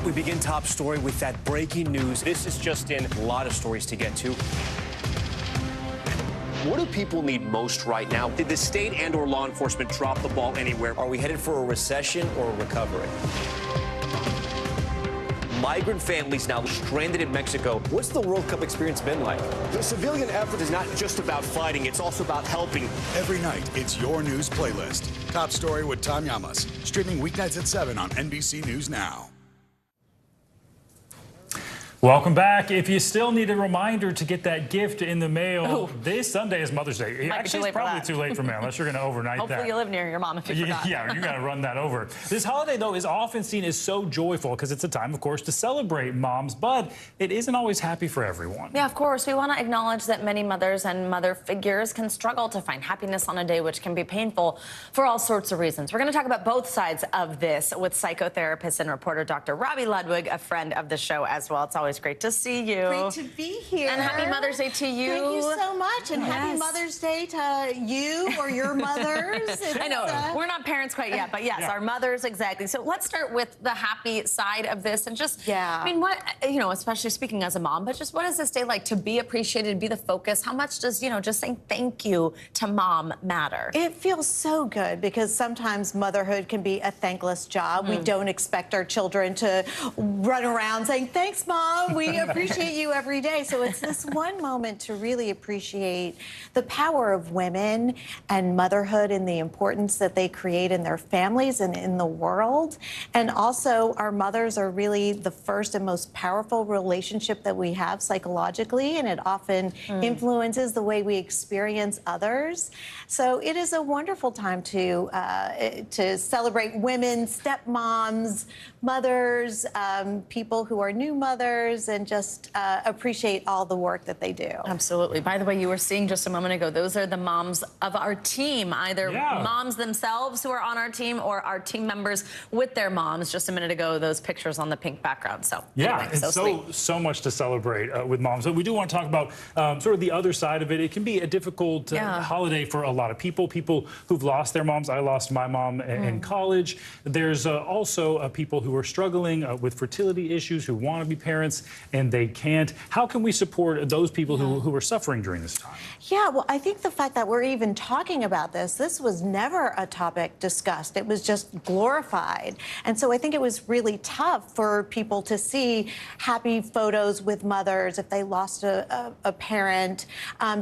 We begin top story with that breaking news. This is just in, a lot of stories to get to. What do people need most right now? Did the state and/or law enforcement drop the ball anywhere? Are we headed for a recession or a recovery? Migrant families now stranded in Mexico. What's the World Cup experience been like? The civilian effort is not just about fighting, it's also about helping. Every night, it's your news playlist. Top Story with Tom Llamas. Streaming weeknights at 7 on NBC News Now. Welcome back. If you still need a reminder to get that gift in the mail, this Sunday is Mother's Day. Actually, it's probably too late for mail unless you're going to overnight that. Hopefully you live near your mom if you forgot. Yeah, you got to run that over. This holiday, though, is often seen as so joyful because it's a time, of course, to celebrate moms, but it isn't always happy for everyone. Yeah, of course. We want to acknowledge that many mothers and mother figures can struggle to find happiness on a day, which can be painful for all sorts of reasons. We're going to talk about both sides of this with psychotherapist and reporter Dr. Robbie Ludwig, a friend of the show as well. It's always always great to see you. Great to be here. And happy Mother's Day to you. Thank you so much, and happy Mother's Day to you or your mothers. I know, we're not parents quite yet, but yes, our mothers, exactly. So let's start with the happy side of this and just, I mean, what, you know, especially speaking as a mom, but just what is this day like to be appreciated, be the focus? How much does, you know, just saying thank you to mom matter? It feels so good because sometimes motherhood can be a thankless job. We don't expect our children to run around saying, thanks, Mom, we appreciate you every day. So it's this one moment to really appreciate the power of women and motherhood and the importance that they create in their families and in the world. And also, our mothers are really the first and most powerful relationship that we have psychologically, and it often influences the way we experience others. So it is a wonderful time to celebrate women, stepmoms, mothers, people who are new mothers, and just appreciate all the work that they do. Absolutely. By the way, you were seeing just a moment ago, those are the moms of our team, either moms themselves who are on our team or our team members with their moms. Just a minute ago, those pictures on the pink background. So anyway, it's so much to celebrate with moms. But we do want to talk about sort of the other side of it. It can be a difficult holiday for a lot of people who've lost their moms. I lost my mom in college. There's also people who are struggling with fertility issues, who want to be parents and they can't. How can we support those people who are suffering during this time? Yeah, well, I think the fact that we're even talking about this was never a topic discussed. It was just glorified. And so I think it was really tough for people to see happy photos with mothers if they lost a parent.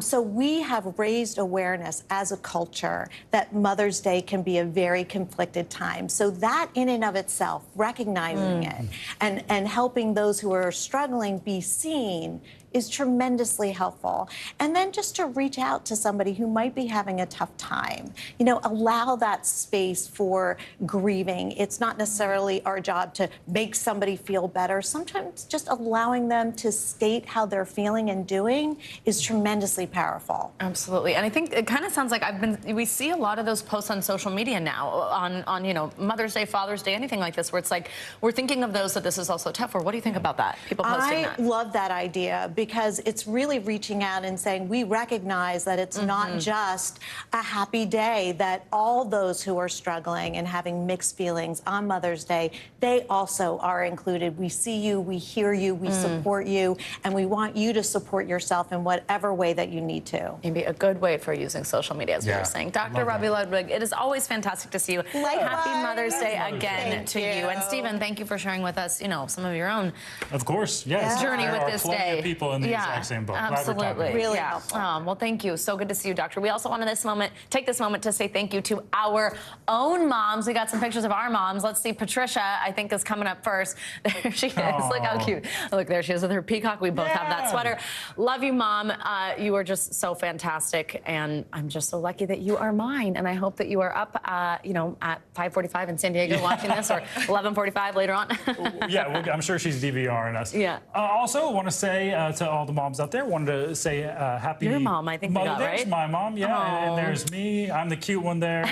So we have raised awareness as a culture that Mother's Day can be a very conflicted time. So that in and of itself, recognizing it and helping those who are struggling be seen is tremendously helpful. And then just to reach out to somebody who might be having a tough time, you know, allow that space for grieving. It's not necessarily our job to make somebody feel better. Sometimes just allowing them to state how they're feeling and doing is tremendously powerful. Absolutely. And I think it kind of sounds like we see a lot of those posts on social media now on you know, Mother's Day, Father's Day, anything like this, where it's like, we're thinking of those that this is also tough for. What do you think about that? People posting that. I love that idea, because it's really reaching out and saying we recognize that it's not just a happy day, that all those who are struggling and having mixed feelings on Mother's Day, they also are included. We see you, we hear you, we support you, and we want you to support yourself in whatever way that you need to. Maybe a good way for using social media, as we were saying. Dr. Robbie Ludwig, it is always fantastic to see you. Happy Mother's Day again to you. And Stephen, thank you for sharing with us, you know, some of your own journey with this day. Of people in the exact same boat. Absolutely. Really well, thank you. So good to see you, Doctor. We also want to take this moment to say thank you to our own moms. We got some pictures of our moms. Let's see. Patricia, I think, is coming up first. There she is. Look how cute. Look, there she is with her peacock. We both have that sweater. Love you, Mom. You are just so fantastic, and I'm just so lucky that you are mine. And I hope that you are up, you know, at 5:45 in San Diego watching this, or 11:45 later on. I'm sure she's DVRing us. Also, want to say to all the moms out there, wanted to say happy Your mom, I think Mother's Day. right? There's my mom, and there's me. I'm the cute one there.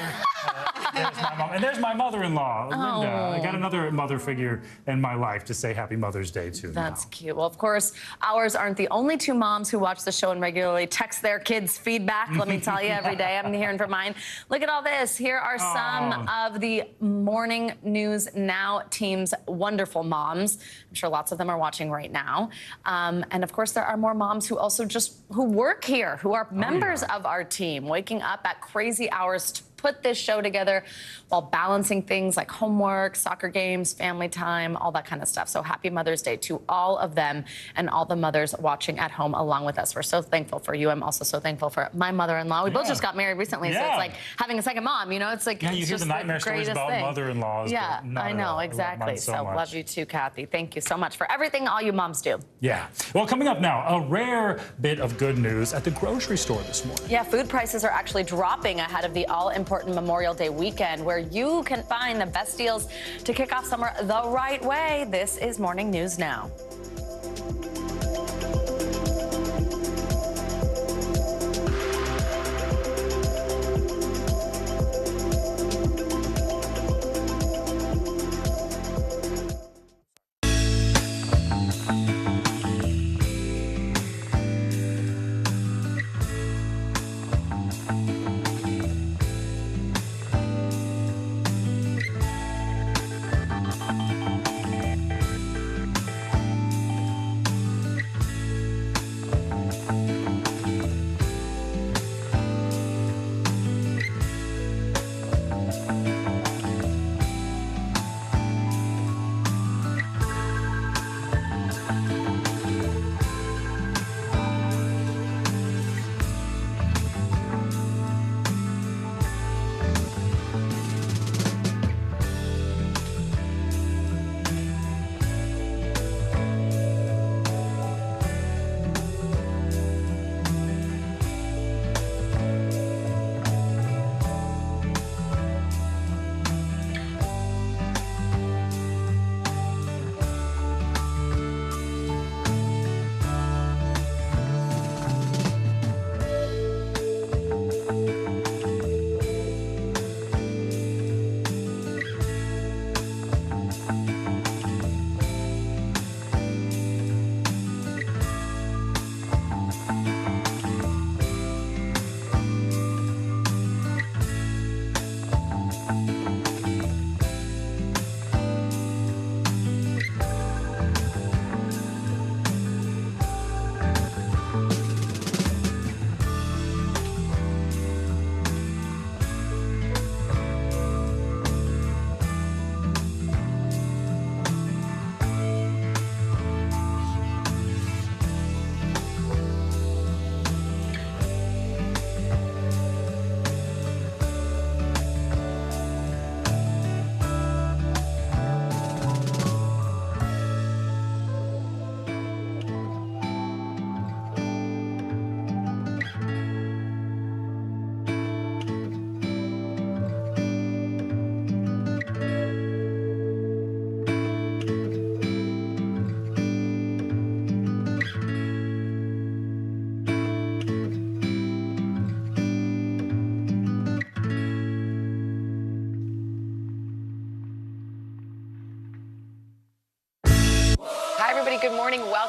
There's my mom. And there's my mother-in-law, Linda. I got another mother figure in my life to say happy Mother's Day to. That's cute. Well, of course, ours aren't the only two moms who watch the show and regularly text their kids' feedback. Let me tell you, every day I'm hearing from mine. Look at all this. Here are some of the Morning News Now team's wonderful moms. I'm sure lots of them are watching right now. And of course, there are more moms who also who work here, who are members of our team, waking up at crazy hours to put this show together while balancing things like homework, soccer games, family time, all that kind of stuff. So happy Mother's Day to all of them and all the mothers watching at home along with us. We're so thankful for you. I'm also so thankful for my mother-in-law. We both just got married recently, so it's like having a second mom, you know? It's like, you it's hear just the nightmare stories about mother-in-laws. Yeah, I know, exactly. So love you too, Kathy. Thank you so much for everything all you moms do. Yeah. Well, coming up now, a rare bit of good news at the grocery store this morning. Yeah, food prices are actually dropping ahead of the all-important Memorial Day weekend, where you can find the best deals to kick off summer the right way. This is Morning News Now.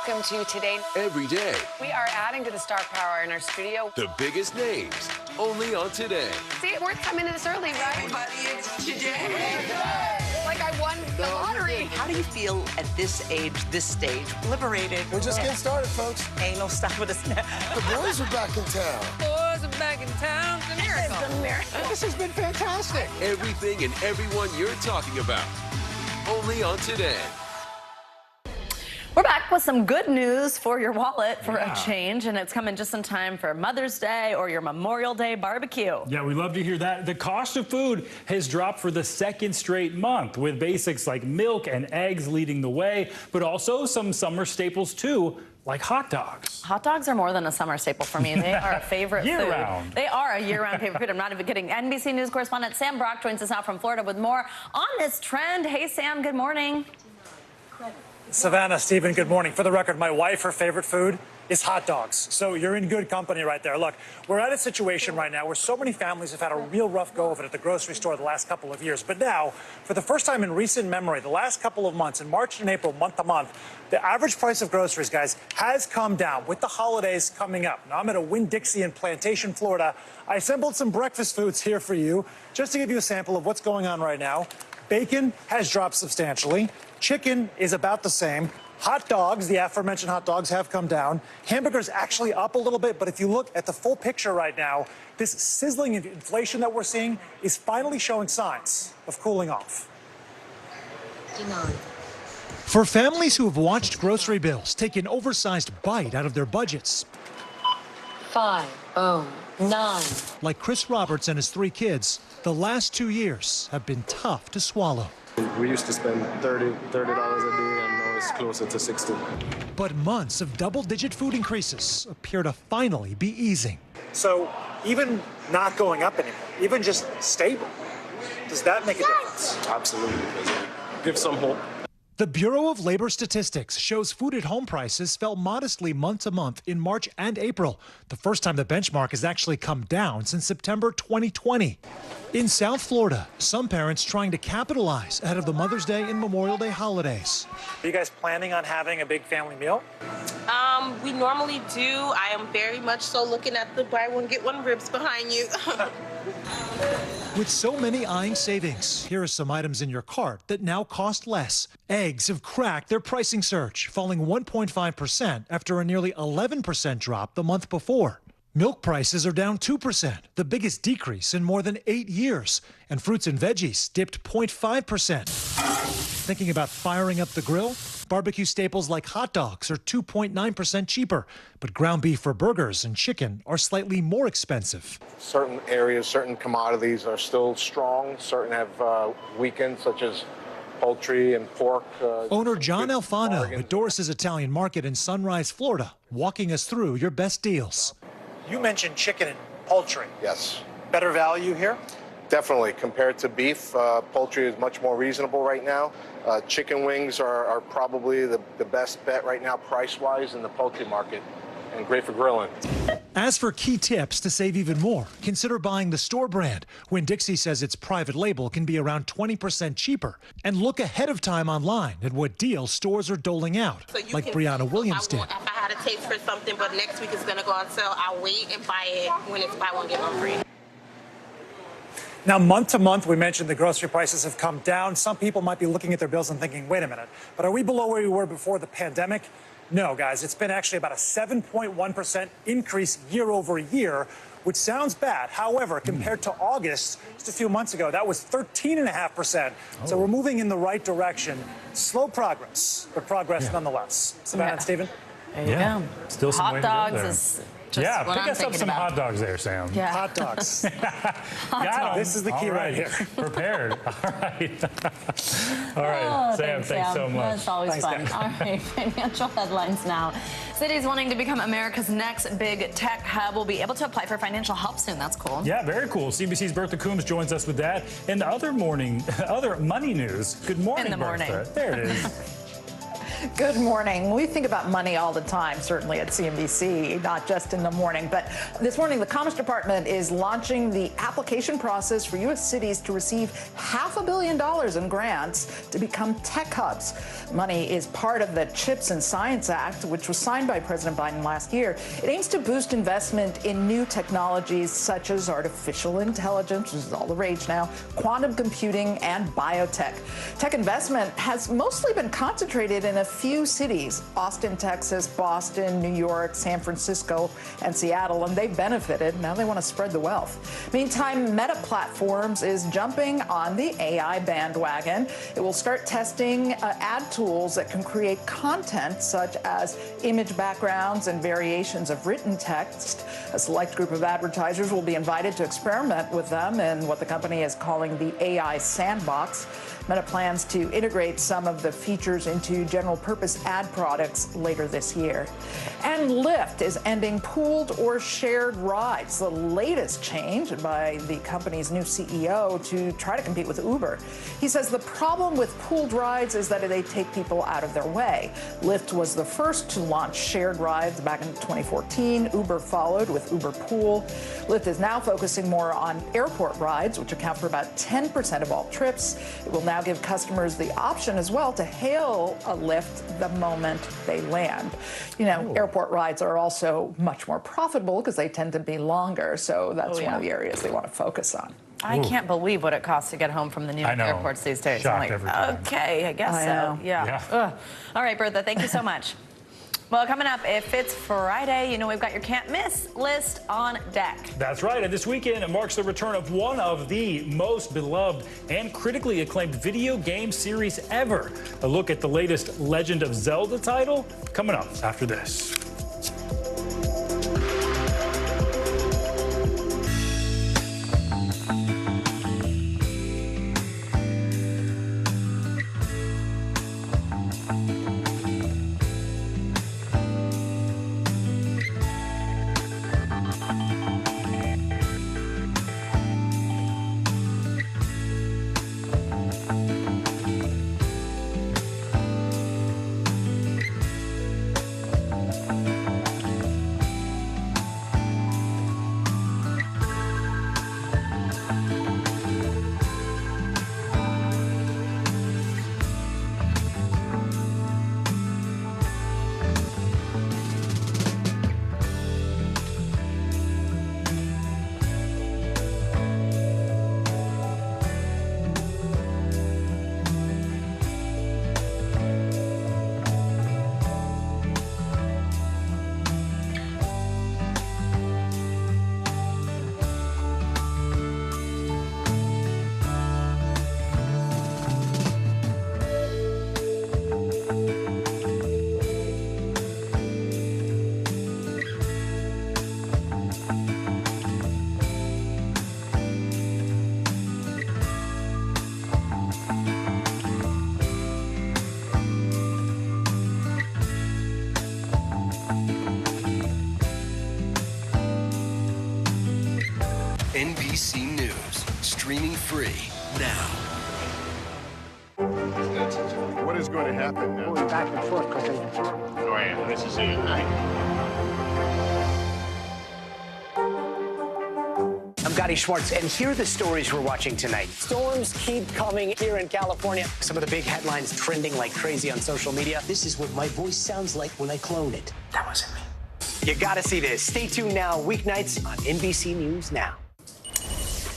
Welcome to Today. Every day, We are adding to the star power in our studio. the biggest names, only on Today. See, we're coming in this early, right? Everybody, it's Today. Like I won the lottery. How do you feel at this age, this stage? Liberated. We're just getting started, folks. Ain't no stopping us now. The boys are back in town. Boys are back in town. It's a miracle. It's a miracle. This has been fantastic. Everything and everyone you're talking about, only on Today. We're back with some good news for your wallet for a change, and it's coming just in time for Mother's Day or your Memorial Day barbecue. Yeah, we love to hear that. The cost of food has dropped for the second straight month, with basics like milk and eggs leading the way, but also some summer staples too, like hot dogs. Hot dogs are more than a summer staple for me. They are a favorite food. Year-round. They are a year-round favorite food. I'm not even kidding. NBC News correspondent Sam Brock joins us now from Florida with more on this trend. Hey, Sam, good morning. Savannah, Stephen, good morning. For the record, my wife, her favorite food is hot dogs. So you're in good company right there. Look, we're at a situation right now where so many families have had a real rough go of it at the grocery store the last couple of years. But now, for the first time in recent memory, the last couple of months, in March and April, month to month, the average price of groceries, guys, has come down with the holidays coming up. Now, I'm at a Winn-Dixie in Plantation, Florida. I assembled some breakfast foods here for you, just to give you a sample of what's going on right now. Bacon has dropped substantially. Chicken is about the same. Hot dogs, the aforementioned hot dogs, have come down. Hamburgers actually up a little bit, but if you look at the full picture right now, this sizzling inflation that we're seeing is finally showing signs of cooling off. For families who have watched grocery bills take an oversized bite out of their budgets, 509. like Chris Roberts and his 3 kids, the last 2 years have been tough to swallow. We used to spend $30 a day, and now it's closer to 60. But months of double-digit food increases appear to finally be easing. So even not going up anymore, even just stable, does that make a difference? Absolutely. Give some hope. The Bureau of Labor Statistics shows food at home prices fell modestly month to month in March and April, the first time the benchmark has actually come down since September 2020. In South Florida, some parents trying to capitalize ahead of the Mother's Day and Memorial Day holidays. Are you guys planning on having a big family meal? We normally do. I am very much so looking at the buy one, get one ribs behind you. With so many eyeing savings, here are some items in your cart that now cost less. Eggs have cracked their pricing surge, falling 1.5% after a nearly 11% drop the month before. Milk prices are down 2%, the biggest decrease in more than 8 years. And fruits and veggies dipped 0.5%. Thinking about firing up the grill? Barbecue staples like hot dogs are 2.9% cheaper, but ground beef for burgers and chicken are slightly more expensive. Certain areas, certain commodities are still strong. Certain have weakened, such as poultry and pork. Owner John Alfano at Doris's Italian Market in Sunrise, Florida, walking us through your best deals. You mentioned chicken and poultry. Yes. Better value here? Definitely. Compared to beef, poultry is much more reasonable right now. Chicken wings are probably the best bet right now price-wise in the poultry market, and great for grilling. As for key tips to save even more, consider buying the store brand. Winn-Dixie says its private label can be around 20% cheaper. And look ahead of time online at what deals stores are doling out, like Brianna Williams did. If I had a taste for something, but next week it's going to go on sale, I'll wait and buy it when it's buy one, get one free. Now, month to month, we mentioned the grocery prices have come down. Some people might be looking at their bills and thinking, wait a minute, but are we below where we were before the pandemic? No, guys, it's been actually about a 7.1% increase year over year, which sounds bad. However, compared to August, just a few months ago, that was 13.5%. So we're moving in the right direction. Slow progress, but progress nonetheless. Savannah and Stephen? There you go. Still some way to go Hot there. dogs is just Yeah, what pick I'm us up thinking some about. hot dogs there, Sam. Yeah. Hot dogs. Hot This is the key All right here. Prepared. All right. All right, Oh, Sam, thanks so much. That's always fun. All right, financial headlines now. Cities wanting to become America's next big tech hub will be able to apply for financial help soon. That's cool. Yeah, very cool. CBC's Bertha Coombs joins us with that. And other money news. Good morning, In the Bertha. morning. There it is. Good morning. We think about money all the time, certainly at CNBC, not just in the morning. But this morning, the Commerce Department is launching the application process for U.S. cities to receive $500 million in grants to become tech hubs. Money is part of the CHIPS and Science Act, which was signed by President Biden last year. It aims to boost investment in new technologies such as artificial intelligence, which is all the rage now, quantum computing, and biotech. Tech investment has mostly been concentrated in a few cities: Austin, Texas, Boston, New York, San Francisco, and Seattle, and they've benefited. Now they want to spread the wealth. Meantime, Meta Platforms is jumping on the AI bandwagon. It will start testing ad tools that can create content such as image backgrounds and variations of written text. A select group of advertisers will be invited to experiment with them in what the company is calling the AI sandbox. Meta plans to integrate some of the features into general-purpose ad products later this year. And Lyft is ending pooled or shared rides, the latest change by the company's new CEO to try to compete with Uber. He says the problem with pooled rides is that they take people out of their way. Lyft was the first to launch shared rides back in 2014. Uber followed with Uber Pool. Lyft is now focusing more on airport rides, which account for about 10% of all trips. It will now give customers the option as well to hail a Lyft the moment they land. You know, airport rides are also much more profitable because they tend to be longer, so that's one of the areas they want to focus on. I can't believe what it costs to get home from the New York airports these days. Shocked I'm like, every time. okay, I guess so. Yeah. Ugh. All right, Bertha, thank you so much. Well, coming up, if it's Friday, you know we've got your can't miss list on deck. That's right. And this weekend, it marks the return of one of the most beloved and critically acclaimed video game series ever. A look at the latest Legend of Zelda title coming up after this. NBC News, streaming free now. What is going to happen now? Going back and forth because Go ahead. This is it. I'm Gotti Schwartz, and here are the stories we're watching tonight. Storms keep coming here in California. Some of the big headlines trending like crazy on social media. This is what my voice sounds like when I clone it. That wasn't me. You gotta see this. Stay tuned now, weeknights on NBC News Now.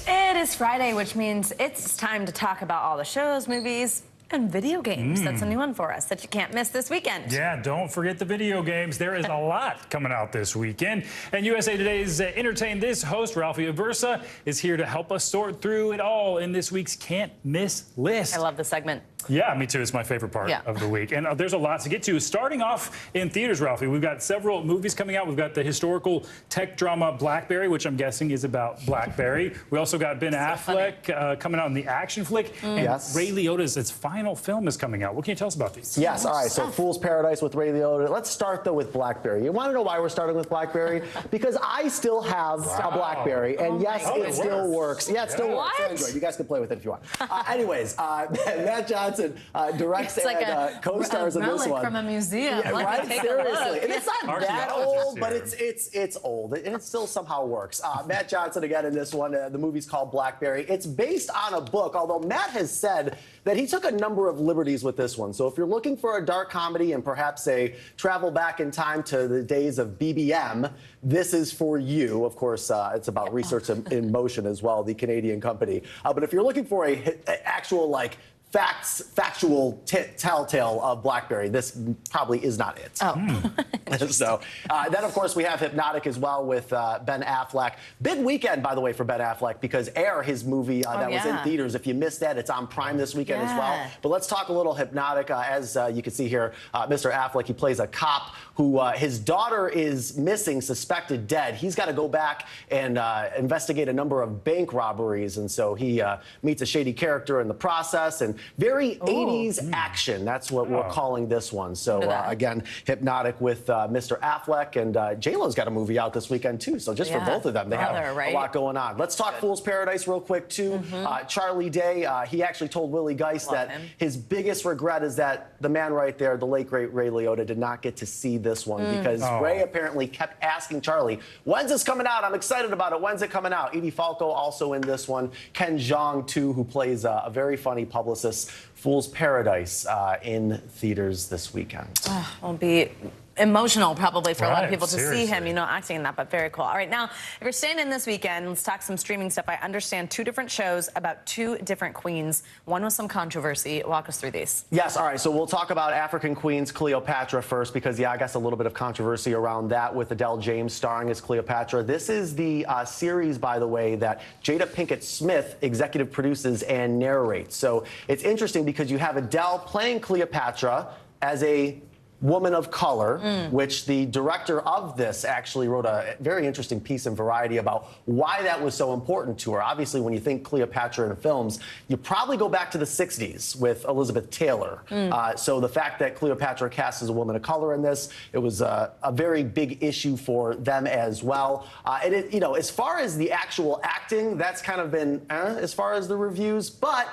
It is Friday, which means it's time to talk about all the shows, movies, and video games. That's a new one for us that you can't miss this weekend. Yeah, don't forget the video games. There is a lot coming out this weekend. And USA Today's Entertain This host, Ralphie Aversa, is here to help us sort through it all in this week's Can't Miss list. I love this segment. Yeah, me too. It's my favorite part of the week. And there's a lot to get to. Starting off in theaters, Ralphie, we've got several movies coming out. We've got the historical tech drama Blackberry, which I'm guessing is about BlackBerry. We also got Ben Affleck coming out in the action flick. And Ray Liotta's its final film is coming out. What can you tell us about these? Yes, all right. So Fool's Paradise with Ray Liotta. Let's start, though, with BlackBerry. You want to know why we're starting with BlackBerry? Because I still have a BlackBerry. And yes, it still works. Yeah, it still works. Android. You guys can play with it if you want. Anyways, Matt John Johnson directs It's like and co-stars in this one. from a museum. Yeah, Let right? me take Seriously. a look. And it's not that old, but it's old. And it still somehow works. Matt Johnson again in this one. The movie's called Blackberry. It's based on a book, although Matt has said that he took a number of liberties with this one. So if you're looking for a dark comedy and perhaps a travel back in time to the days of BBM, this is for you. Of course, it's about Research in Motion as well, the Canadian company. But if you're looking for a actual, like, factual telltale of Blackberry, this probably is not it. So then, of course, we have Hypnotic as well with Ben Affleck. Big weekend, by the way, for Ben Affleck, because Air, his movie that was in theaters, if you missed that, it's on Prime this weekend as well. But let's talk a little Hypnotic. As you can see here, Mr. Affleck, he plays a cop who his daughter is missing, suspected dead. He's got to go back and investigate a number of bank robberies. And so he meets a shady character in the process. And very 80s action. That's what we're calling this one. So, again, Hypnotic with Mr. Affleck. And J-Lo's got a movie out this weekend, too. So just for both of them, they have a lot going on. Let's talk Fool's Paradise real quick, too. Charlie Day, he actually told Willie Geist that his biggest regret is that the man right there, the late, great Ray Liotta, did not get to see this one because Ray apparently kept asking Charlie, when's this coming out? I'm excited about it. When's it coming out? Edie Falco also in this one. Ken Jeong, too, who plays a very funny publicist. Fool's Paradise in theaters this weekend. Will be emotional probably for a lot of people to seriously. see him, you know, acting in that, but very cool. All right, now, if you're staying in this weekend, let's talk some streaming stuff. I understand 2 different shows about 2 different queens, one with some controversy. Walk us through these. Yes, all right, so we'll talk about African Queens Cleopatra first because, I guess a little bit of controversy around that with Adele James starring as Cleopatra. This is the series, by the way, that Jada Pinkett Smith executive produces and narrates. So it's interesting because you have Adele playing Cleopatra as a woman of color, which the director of this actually wrote a very interesting piece in Variety about why that was so important to her. Obviously, when you think Cleopatra in films, you probably go back to the 60s with Elizabeth Taylor. So the fact that Cleopatra cast as a woman of color in this, it was a very big issue for them as well. And it, you know, as far as the actual acting, that's kind of been as far as the reviews, but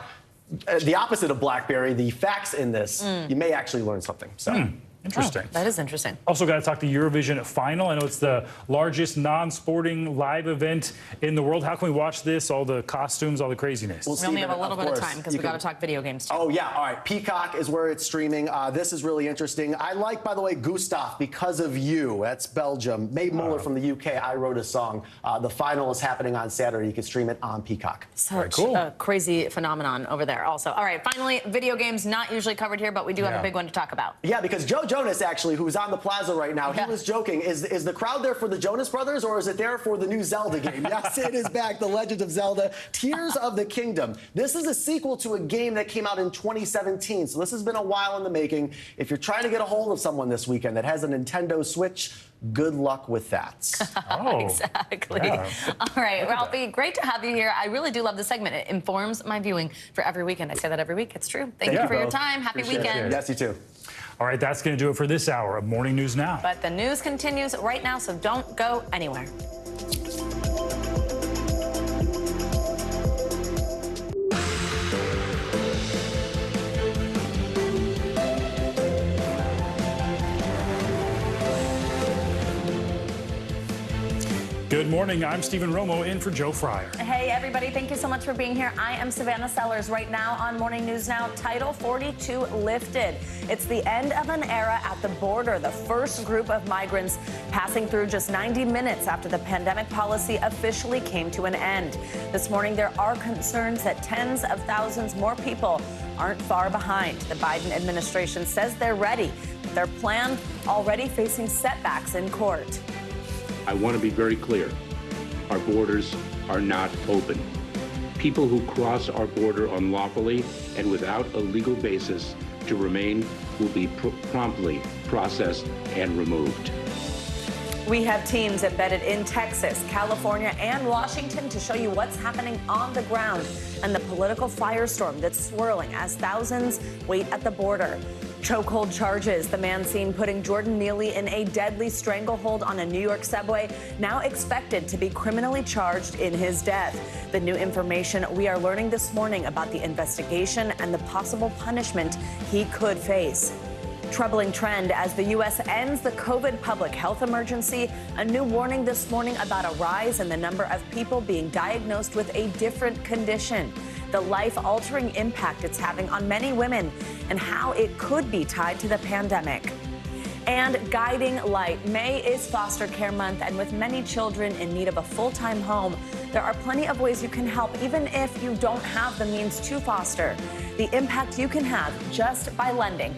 the opposite of Blackberry, the facts in this, you may actually learn something. So. Interesting. That is interesting. Also got to talk the Eurovision final. I know it's the largest non-sporting live event in the world. How can we watch this? All the costumes, all the craziness. We only have a little bit of time because we got to talk video games too. Oh, yeah. All right. Peacock is where it's streaming. This is really interesting. I like, by the way, Gustav, Because of You. That's Belgium. Mae Muller from the UK. I wrote a song. The final is happening on Saturday. You can stream it on Peacock. Such a crazy phenomenon over there also. All right, finally, video games not usually covered here, but we do have a big one to talk about. Yeah, because Joe Jonas, actually, who's on the plaza right now, he was joking. Is the crowd there for the Jonas Brothers, or is it there for the new Zelda game? Yes, it is back. The Legend of Zelda, Tears of the Kingdom. This is a sequel to a game that came out in 2017, so this has been a while in the making. If you're trying to get a hold of someone this weekend that has a Nintendo Switch, good luck with that. Exactly. Yeah. All right, Ralphie, great to have you here. I really do love this segment. It informs my viewing for every weekend. I say that every week. It's true. Thank you for your time. Happy weekend. Yes, you too. All right, that's going to do it for this hour of Morning News Now. But the news continues right now, so don't go anywhere. Good morning. I'm Stephen Romo in for Joe Fryer. Hey, everybody. Thank you so much for being here. I am Savannah Sellers. Right now on Morning News Now, Title 42 lifted. It's the end of an era at the border. The first group of migrants passing through just 90 minutes after the pandemic policy officially came to an end. This morning, there are concerns that tens of thousands more people aren't far behind. The Biden administration says they're ready, but their plan already facing setbacks in court. I want to be very clear. Our borders are not open. People who cross our border unlawfully and without a legal basis to remain will be promptly processed and removed. We have teams embedded in Texas, California, and Washington to show you what's happening on the ground and the political firestorm that's swirling as thousands wait at the border. Chokehold charges. The man seen putting Jordan Neely in a deadly stranglehold on a New York subway, now expected to be criminally charged in his death. The new information we are learning this morning about the investigation and the possible punishment he could face. Troubling trend as the U.S. ends the COVID public health emergency. A new warning this morning about a rise in the number of people being diagnosed with a different condition. The life-altering impact it's having on many women and how it could be tied to the pandemic. And guiding light. May is foster care month, and with many children in need of a full-time home, there are plenty of ways you can help, even if you don't have the means to foster. The impact you can have just by lending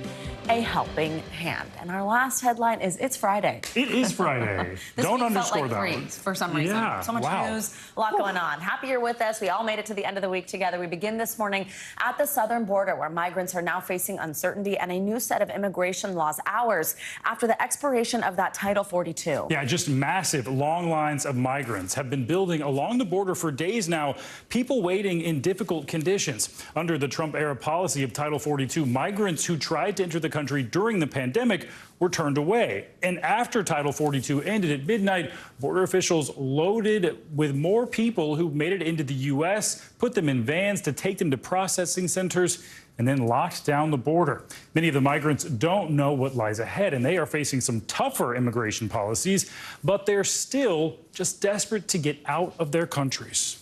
a helping hand. And our last headline is it's Friday. It is Friday. Don't underscore that one. For some reason. Yeah, So much news, a lot going on. Happy you're with us. We all made it to the end of the week together. We begin this morning at the southern border, where migrants are now facing uncertainty and a new set of immigration laws hours after the expiration of that Title 42. Yeah, just massive long lines of migrants have been building along the border for days now, people waiting in difficult conditions. Under the Trump-era policy of Title 42, migrants who tried to enter the country during the pandemic were turned away. And after Title 42 ended at midnight, border officials loaded with more people who made it into the U.S., put them in vans to take them to processing centers, and then locked down the border. Many of the migrants don't know what lies ahead, and they are facing some tougher immigration policies, but they're still just desperate to get out of their countries.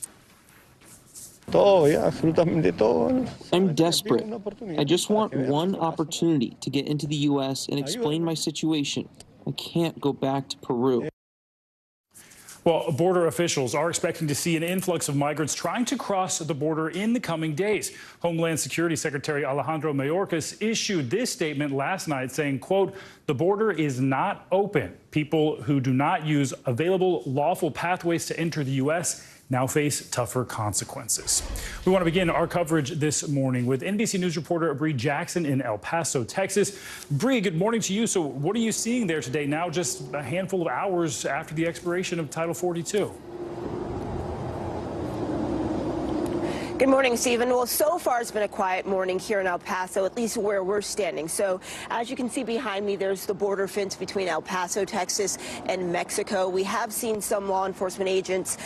I'm desperate. I just want one opportunity to get into the U.S. and explain my situation. I can't go back to Peru. Well, border officials are expecting to see an influx of migrants trying to cross the border in the coming days. Homeland Security Secretary Alejandro Mayorkas issued this statement last night saying, quote, "The border is not open. People who do not use available lawful pathways to enter the U.S. now face tougher consequences." We want to begin our coverage this morning with NBC News reporter Bree Jackson in El Paso, Texas. Bree, good morning to you. So what are you seeing there today, now just a handful of hours after the expiration of Title 42? Good morning, Stephen. Well, so far it's been a quiet morning here in El Paso, at least where we're standing. So as you can see behind me, there's the border fence between El Paso, Texas and Mexico. We have seen some law enforcement agents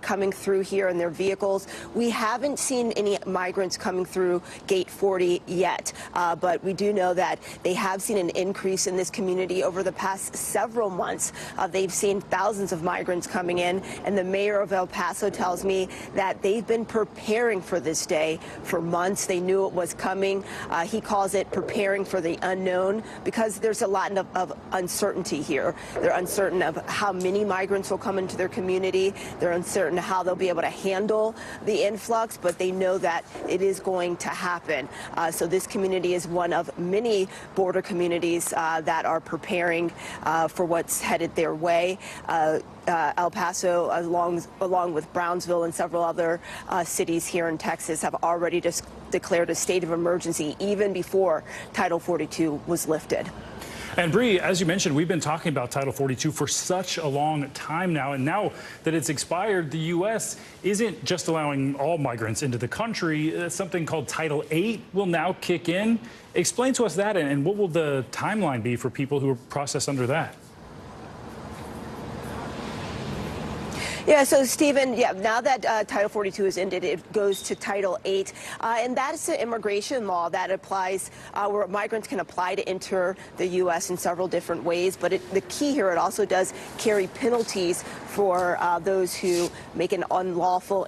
coming through here in their vehicles. We haven't seen any migrants coming through Gate 40 yet, but we do know that they have seen an increase in this community over the past several months. They've seen thousands of migrants coming in, and the mayor of El Paso tells me that they've been preparing for this day for months. They knew it was coming. He calls it preparing for the unknown, because there's a lot of uncertainty here. They're uncertain of how many migrants will come into their community. They're uncertain how they'll be able to handle the influx, but they know that it is going to happen. So this community is one of many border communities that are preparing for what's headed their way. El Paso, along with Brownsville and several other cities here in Texas, have already just declared a state of emergency even before Title 42 was lifted. And Bree, as you mentioned, we've been talking about Title 42 for such a long time now. And now that it's expired, the U.S. isn't just allowing all migrants into the country. Something called Title 8 will now kick in. Explain to us that, and what will the timeline be for people who are processed under that? Yeah, so Stephen, now that Title 42 is ended, it goes to Title 8, and that's the immigration law that applies where migrants can apply to enter the U.S. in several different ways. But the key here, it also does carry penalties for those who make an unlawful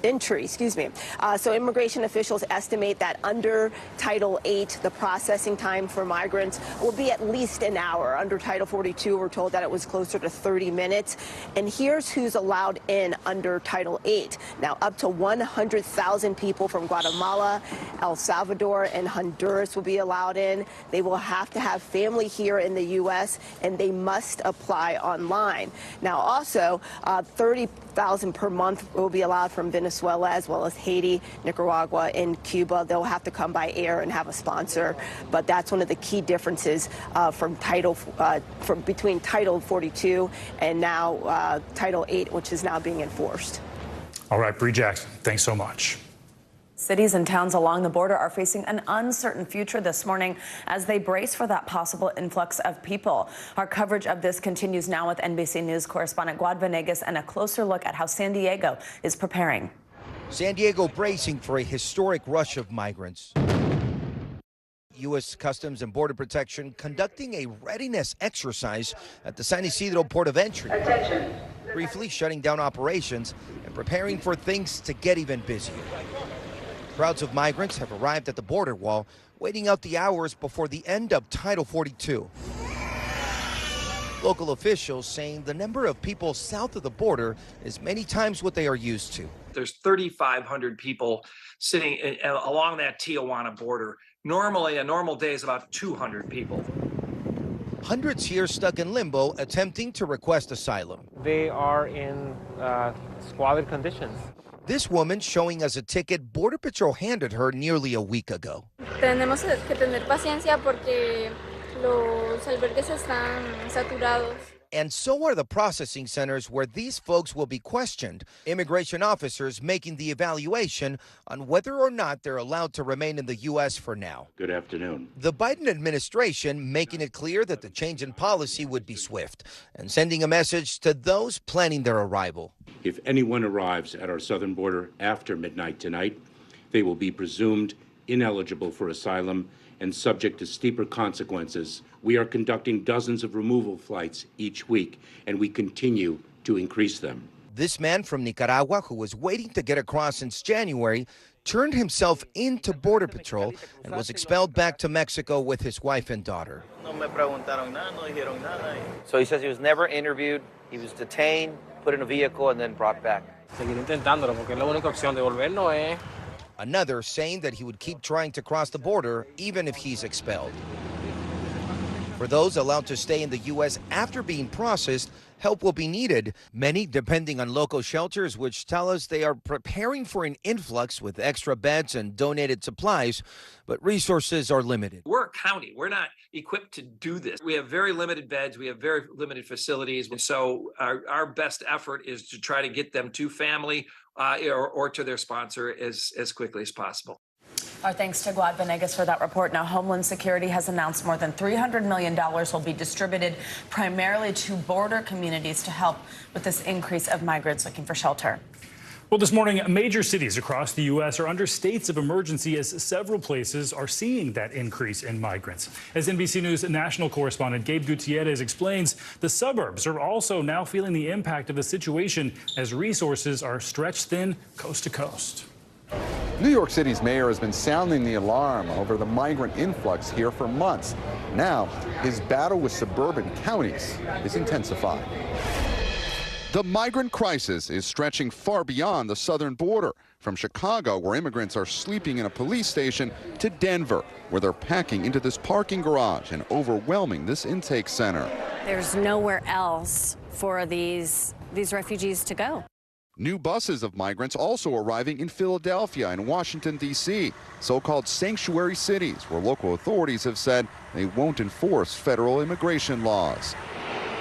entry. So immigration officials estimate that under Title 8, the processing time for migrants will be at least an hour. Under Title 42, we're told that it was closer to 30 minutes. And here's who's allowed in under Title 8. Now, up to 100,000 people from Guatemala, El Salvador, and Honduras will be allowed in. They will have to have family here in the U.S., and they must apply online. Now, also, 30,000 per month will be allowed from Venezuela, as well as Haiti, Nicaragua, and Cuba. They'll have to come by air and have a sponsor. But that's one of the key differences from between Title 42 and now Title 8, which is now being enforced. All right, Bree Jackson, thanks so much. Cities and towns along the border are facing an uncertain future this morning as they brace for that possible influx of people. Our coverage of this continues now with NBC News correspondent Guad Venegas and a closer look at how San Diego is preparing. San Diego bracing for a historic rush of migrants. U.S. Customs and Border Protection conducting a readiness exercise at the San Isidro port of entry. Attention. Briefly shutting down operations and preparing for things to get even busier. Crowds of migrants have arrived at the border wall, waiting out the hours before the end of Title 42. Local officials saying the number of people south of the border is many times what they are used to. There's 3,500 people sitting along that Tijuana border. Normally, a normal day is about 200 people. Hundreds here stuck in limbo, attempting to request asylum. They are in squalid conditions. This woman showing us a ticket Border Patrol handed her nearly a week ago. Tenemos que tener paciencia porque los albergues están saturados. And so are the processing centers where these folks will be questioned. Immigration officers making the evaluation on whether or not they're allowed to remain in the U.S. for now. Good afternoon. The Biden administration making it clear that the change in policy would be swift and sending a message to those planning their arrival. If anyone arrives at our southern border after midnight tonight, they will be presumed ineligible for asylum and subject to steeper consequences. We are conducting dozens of removal flights each week, and we continue to increase them. This man from Nicaragua, who was waiting to get across since January, turned himself into Border Patrol and was expelled back to Mexico with his wife and daughter. So he says he was never interviewed, he was detained, put in a vehicle, and then brought back. Another saying that he would keep trying to cross the border even if he's expelled. For those allowed to stay in the U.S. after being processed, help will be needed, many depending on local shelters, which tell us they are preparing for an influx with extra beds and donated supplies, but resources are limited. We're a county. We're not equipped to do this. We have very limited beds. We have very limited facilities. And so our best effort is to try to get them to family or to their sponsor as quickly as possible. Our thanks to Guad Venegas for that report. Now, Homeland Security has announced more than $300 million will be distributed primarily to border communities to help with this increase of migrants looking for shelter. Well, this morning, major cities across the U.S. are under states of emergency as several places are seeing that increase in migrants. As NBC News national correspondent Gabe Gutierrez explains, the suburbs are also now feeling the impact of the situation as resources are stretched thin coast to coast. New York City's mayor has been sounding the alarm over the migrant influx here for months. Now, his battle with suburban counties is intensifying. The migrant crisis is stretching far beyond the southern border, from Chicago, where immigrants are sleeping in a police station, to Denver, where they're packing into this parking garage and overwhelming this intake center. There's nowhere else for these refugees to go. New buses of migrants also arriving in Philadelphia and Washington, D.C., so-called sanctuary cities where local authorities have said they won't enforce federal immigration laws.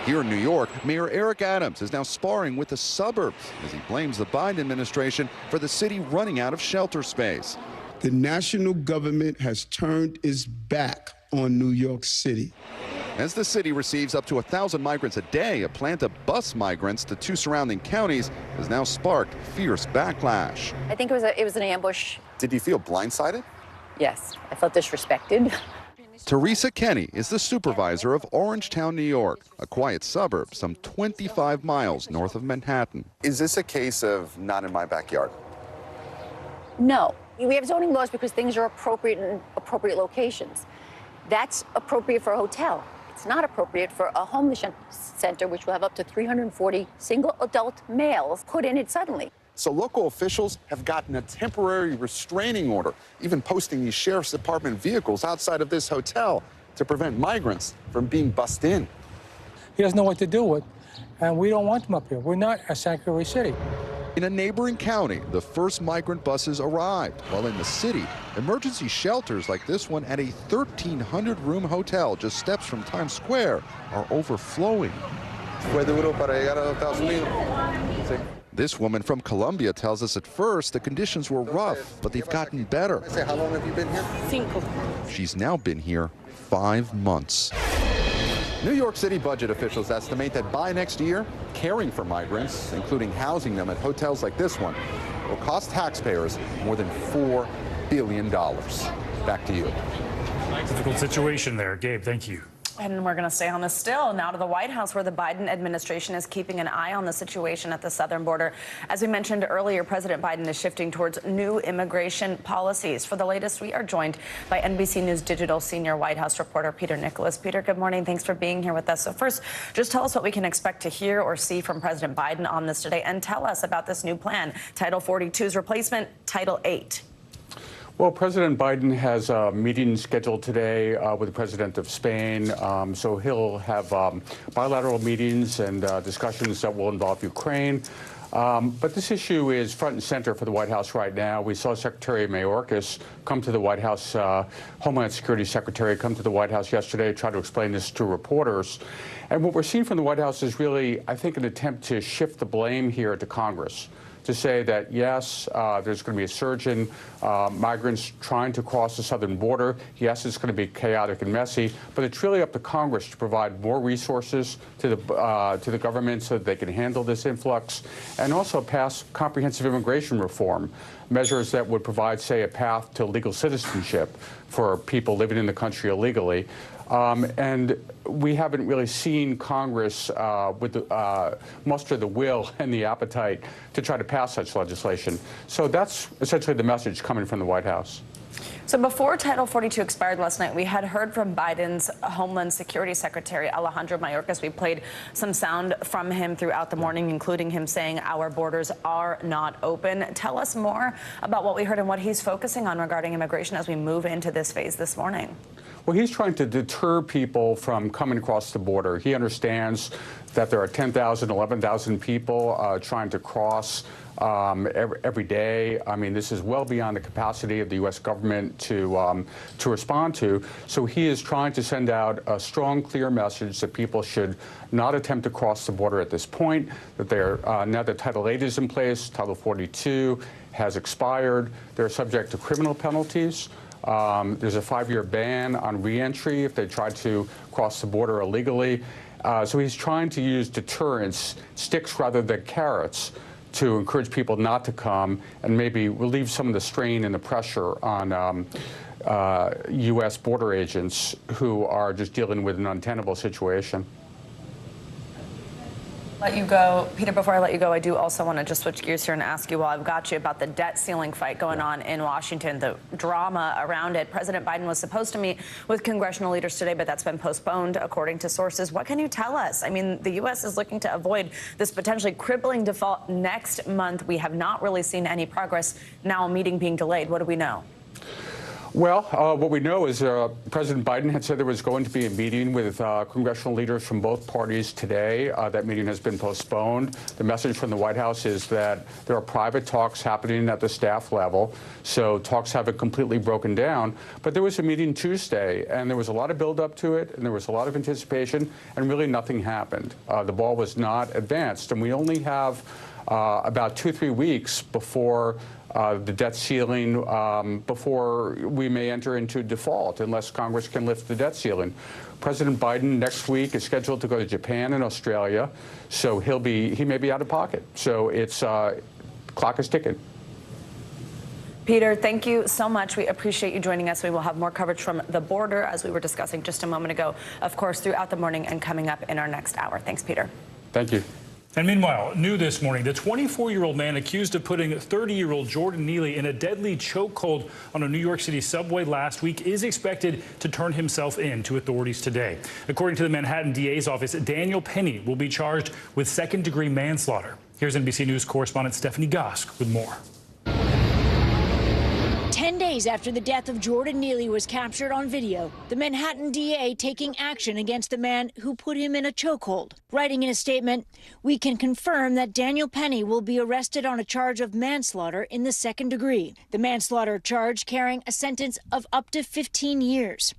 Here in New York, Mayor Eric Adams is now sparring with the suburbs as he blames the Biden administration for the city running out of shelter space. The national government has turned its back on New York City. As the city receives up to 1,000 migrants a day, a plan to bus migrants to 2 surrounding counties has now sparked fierce backlash. I think it was an ambush. Did you feel blindsided? Yes, I felt disrespected. Teresa Kenny is the supervisor of Orangetown, New York, a quiet suburb some 25 miles north of Manhattan. Is this a case of not in my backyard? No. We have zoning laws because things are appropriate in appropriate locations. That's appropriate for a hotel. It's not appropriate for a homeless center, which will have up to 340 single adult males put in it suddenly. So local officials have gotten a temporary restraining order, even posting these sheriff's department vehicles outside of this hotel to prevent migrants from being bussed in. He doesn't know what to do with, and we don't want him up here. We're not a sanctuary city. In a neighboring county, the first migrant buses arrived, while in the city, emergency shelters like this one at a 1,300-room hotel just steps from Times Square are overflowing. Fue duro para llegar a Estados Unidos. This woman from Colombia tells us at first the conditions were rough, but they've gotten better. How long have you been here? 5. She's now been here 5 months. New York City budget officials estimate that by next year, caring for migrants, including housing them at hotels like this one, will cost taxpayers more than $4 billion. Back to you. Difficult situation there. Gabe, thank you. And we're going to stay on this still. Now to the White House, where the Biden administration is keeping an eye on the situation at the southern border. As we mentioned earlier, President Biden is shifting towards new immigration policies. For the latest, we are joined by NBC News Digital senior White House reporter Peter Nicholas. Peter, good morning. Thanks for being here with us. So first, just tell us what we can expect to hear or see from President Biden on this today, and tell us about this new plan, Title 42's replacement, Title 8. Well, President Biden has a meeting scheduled today with the president of Spain. So he'll have bilateral meetings and discussions that will involve Ukraine. But this issue is front and center for the White House right now. We saw Secretary Mayorkas come to the White House, Homeland Security Secretary, come to the White House yesterday, try to explain this to reporters. And what we're seeing from the White House is really, I think, an attempt to shift the blame here to Congress, to say that, yes, there's going to be a surge in migrants trying to cross the southern border. Yes, it's going to be chaotic and messy, but it's really up to Congress to provide more resources to the government so that they can handle this influx, and also pass comprehensive immigration reform, measures that would provide, say, a path to legal citizenship for people living in the country illegally. And we haven't really seen Congress muster the will and the appetite to try to pass such legislation. So that's essentially the message coming from the White House. So before Title 42 expired last night, we had heard from Biden's Homeland Security Secretary, Alejandro Mayorkas. We played some sound from him throughout the morning, including him saying our borders are not open. Tell us more about what we heard and what he's focusing on regarding immigration as we move into this phase this morning. Well, he's trying to deter people from coming across the border. He understands that there are 10,000, 11,000 people trying to cross every day. I mean, this is well beyond the capacity of the U.S. government to respond to. So he is trying to send out a strong, clear message that people should not attempt to cross the border at this point, that they're now that Title 8 is in place, Title 42 has expired. They're subject to criminal penalties. There's a 5-year ban on reentry if they try to cross the border illegally. So he's trying to use deterrence, sticks rather than carrots, to encourage people not to come and maybe relieve some of the strain and the pressure on U.S. border agents who are just dealing with an untenable situation. Let you go. Peter, before I let you go, I do also want to just switch gears here and ask you, while I've got you, about the debt ceiling fight going on in Washington, the drama around it. President Biden was supposed to meet with congressional leaders today, but that's been postponed, according to sources. What can you tell us? I mean, the U.S. is looking to avoid this potentially crippling default next month. We have not really seen any progress. Now a meeting being delayed. What do we know? Well, what we know is President Biden had said there was going to be a meeting with congressional leaders from both parties today. That meeting has been postponed. The message from the White House is that there are private talks happening at the staff level, so talks haven't completely broken down. But there was a meeting Tuesday, and there was a lot of build-up to it, and there was a lot of anticipation, and really nothing happened. The ball was not advanced, and we only have about 2-3 weeks before the debt ceiling, before we may enter into default unless Congress can lift the debt ceiling. President Biden next week is scheduled to go to Japan and Australia, so he may be out of pocket. So it's clock is ticking. Peter, thank you so much. We appreciate you joining us. We will have more coverage from the border, as we were discussing just a moment ago, of course, throughout the morning and coming up in our next hour. Thanks, Peter. Thank you. And meanwhile, new this morning, the 24-year-old man accused of putting 30-year-old Jordan Neely in a deadly chokehold on a New York City subway last week is expected to turn himself in to authorities today. According to the Manhattan DA's office, Daniel Penny will be charged with second-degree manslaughter. Here's NBC News correspondent Stephanie Gosk with more. 10 days after the death of Jordan Neely was captured on video, the Manhattan DA taking action against the man who put him in a chokehold. Writing in a statement, "We can confirm that Daniel Penny will be arrested on a charge of manslaughter in the second degree. The manslaughter charge carrying a sentence of up to 15 years.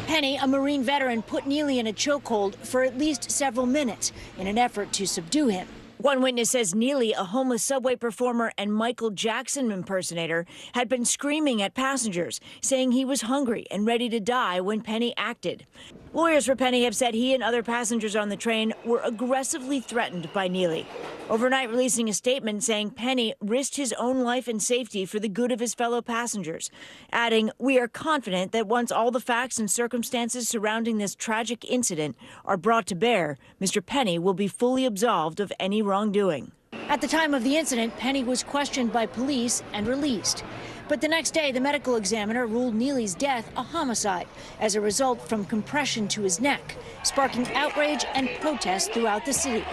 Penny, a Marine veteran, put Neely in a chokehold for at least several minutes in an effort to subdue him. One witness says Neely, a homeless subway performer and Michael Jackson impersonator, had been screaming at passengers, saying he was hungry and ready to die when Penny acted. Lawyers for Penny have said he and other passengers on the train were aggressively threatened by Neely, overnight releasing a statement saying Penny risked his own life and safety for the good of his fellow passengers, adding, "We are confident that once all the facts and circumstances surrounding this tragic incident are brought to bear, Mr. Penny will be fully absolved of any wrongdoing." At the time of the incident, Penny was questioned by police and released. But the next day, the medical examiner ruled Neely's death a homicide as a result from compression to his neck, sparking outrage and protests throughout the city.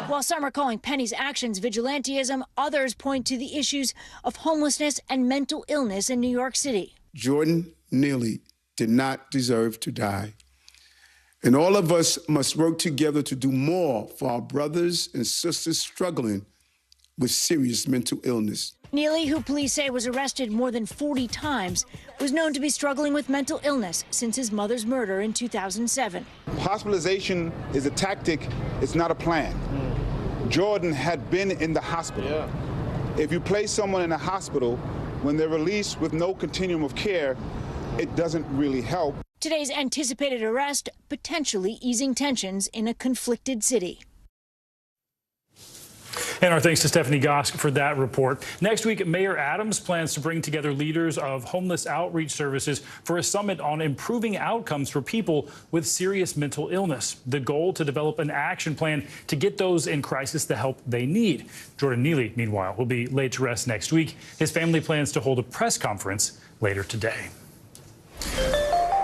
While some are calling Penny's actions vigilantism, others point to the issues of homelessness and mental illness in New York City. Jordan Neely did not deserve to die. And all of us must work together to do more for our brothers and sisters struggling with serious mental illness. Neely, who police say was arrested more than 40 times, was known to be struggling with mental illness since his mother's murder in 2007. Hospitalization is a tactic, it's not a plan. Jordan had been in the hospital. If you place someone in a hospital, when they're released with no continuum of care, it doesn't really help. Today's anticipated arrest potentially easing tensions in a conflicted city. And our thanks to Stephanie Gosk for that report. Next week, Mayor Adams plans to bring together leaders of homeless outreach services for a summit on improving outcomes for people with serious mental illness. The goal to develop an action plan to get those in crisis the help they need. Jordan Neely, meanwhile, will be laid to rest next week. His family plans to hold a press conference later today.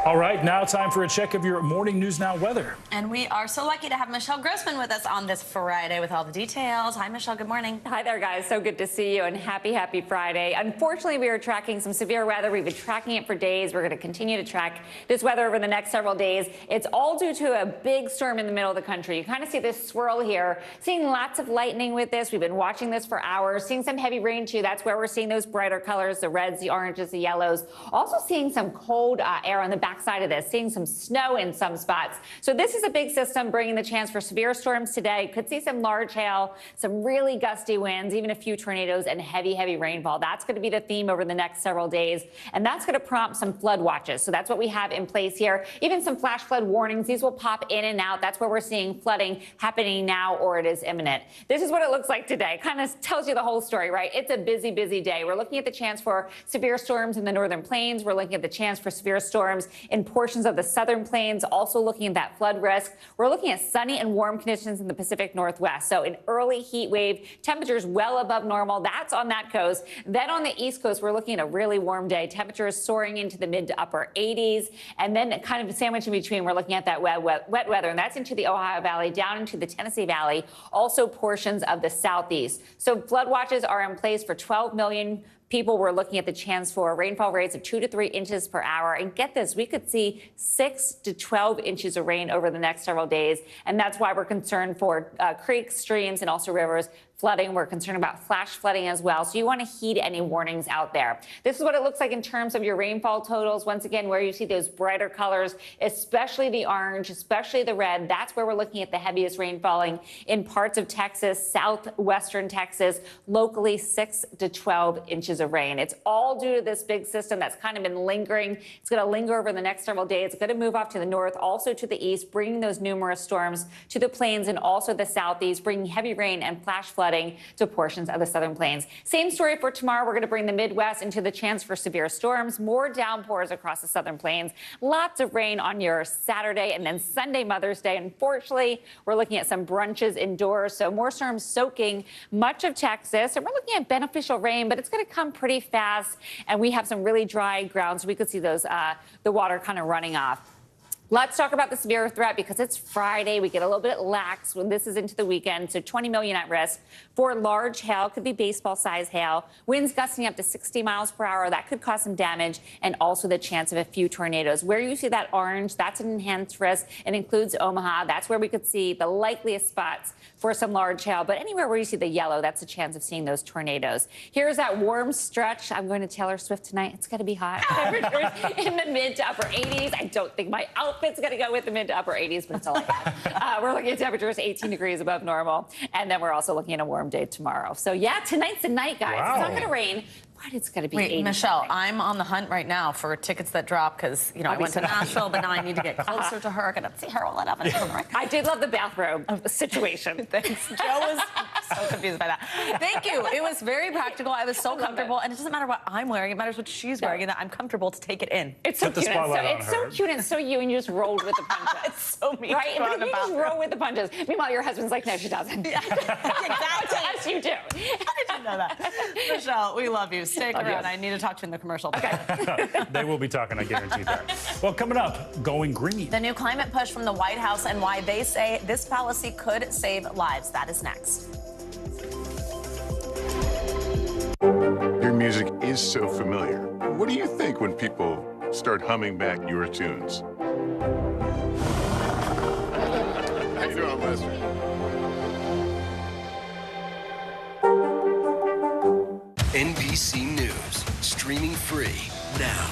All right, now time for a check of your morning News Now weather. And we are so lucky to have Michelle Grossman with us on this Friday with all the details. Hi, Michelle. Good morning. Hi there, guys. So good to see you, and happy Friday. Unfortunately, we are tracking some severe weather. We've been tracking it for days. We're going to continue to track this weather over the next several days. It's all due to a big storm in the middle of the country. You kind of see this swirl here, seeing lots of lightning with this. We've been watching this for hours, seeing some heavy rain, too. That's where we're seeing those brighter colors, the reds, the oranges, the yellows. Also seeing some cold air on the backside of this, seeing some snow in some spots. So this is a big system bringing the chance for severe storms today. Could see some large hail, some really gusty winds, even a few tornadoes and heavy rainfall. That's going to be the theme over the next several days. And that's going to prompt some flood watches. So that's what we have in place here. Even some flash flood warnings. These will pop in and out. That's where we're seeing flooding happening now, or it is imminent. This is what it looks like today. Kind of tells you the whole story, right? It's a busy day. We're looking at the chance for severe storms in the northern plains. We're looking at the chance for severe storms in portions of the southern plains, also looking at that flood risk. We're looking at sunny and warm conditions in the Pacific Northwest. So an early heat wave, temperatures well above normal. That's on that coast. Then on the East Coast, we're looking at a really warm day. Temperatures soaring into the mid to upper 80s. And then kind of a sandwich in between, we're looking at that wet weather. And that's into the Ohio Valley, down into the Tennessee Valley, also portions of the Southeast. So flood watches are in place for 12 million people. Were looking at the chance for rainfall rates of 2 to 3 inches per hour. And get this, we could see 6 to 12 inches of rain over the next several days. And that's why we're concerned for creeks, streams, and also rivers flooding. We're concerned about flash flooding as well. So you want to heed any warnings out there. This is what it looks like in terms of your rainfall totals. Once again, where you see those brighter colors, especially the orange, especially the red, that's where we're looking at the heaviest rain falling in parts of Texas, southwestern Texas, locally 6 to 12 inches of rain. It's all due to this big system that's kind of been lingering. It's going to linger over the next several days. It's going to move off to the north, also to the east, bringing those numerous storms to the plains and also the southeast, bringing heavy rain and flash flooding to portions of the southern plains. Same story for tomorrow. We're going to bring the Midwest into the chance for severe storms, more downpours across the southern plains, lots of rain on your Saturday, and then Sunday, Mother's Day. Unfortunately, we're looking at some brunches indoors, so more storms soaking much of Texas. And we're looking at beneficial rain, but it's going to come pretty fast, and we have some really dry ground, so we could see those the water kind of running off. Let's talk about the severe threat because it's Friday. We get a little bit lax when this is into the weekend. So 20 million at risk for large hail. Could be baseball-sized hail. Winds gusting up to 60 miles per hour. That could cause some damage, and also the chance of a few tornadoes. Where you see that orange, that's an enhanced risk. It includes Omaha. That's where we could see the likeliest spots for some large hail. But anywhere where you see the yellow, that's a chance of seeing those tornadoes. Here's that warm stretch. I'm going to Taylor Swift tonight. It's going to be hot. Temperatures in the mid to upper 80s. I don't think my outfit's going to go with the mid to upper 80s, but it's all I have. We're looking at temperatures 18 degrees above normal. And then we're also looking at a warm day tomorrow. So, yeah, tonight's the night, guys. Wow. It's not going to rain. But it's going to be 80. Michelle, I'm on the hunt right now for tickets that drop because, I went to Nashville, but now I need to get closer to her. I got to see her all that up. I did love the bathrobe situation. Thanks. Joe was so confused by that. Thank you. It was very practical. I was so comfortable. And it doesn't matter what I'm wearing. It matters what she's wearing and that I'm comfortable to take it in. It's so cute. It's so cute and so you, and you just rolled with the punches. It's so me. Right? But you just roll with the punches. Meanwhile, your husband's like, no, she doesn't. Yeah, exactly. Yes, you do. How did you know that? Michelle, we love you. Stick around. I need to talk to you in the commercial. Okay. They will be talking, I guarantee that. Well, coming up, going green. The new climate push from the White House and why they say this policy could save lives. That is next. Your music is so familiar. What do you think when people start humming back your tunes? How you doing, Lester? NBC News, streaming free now.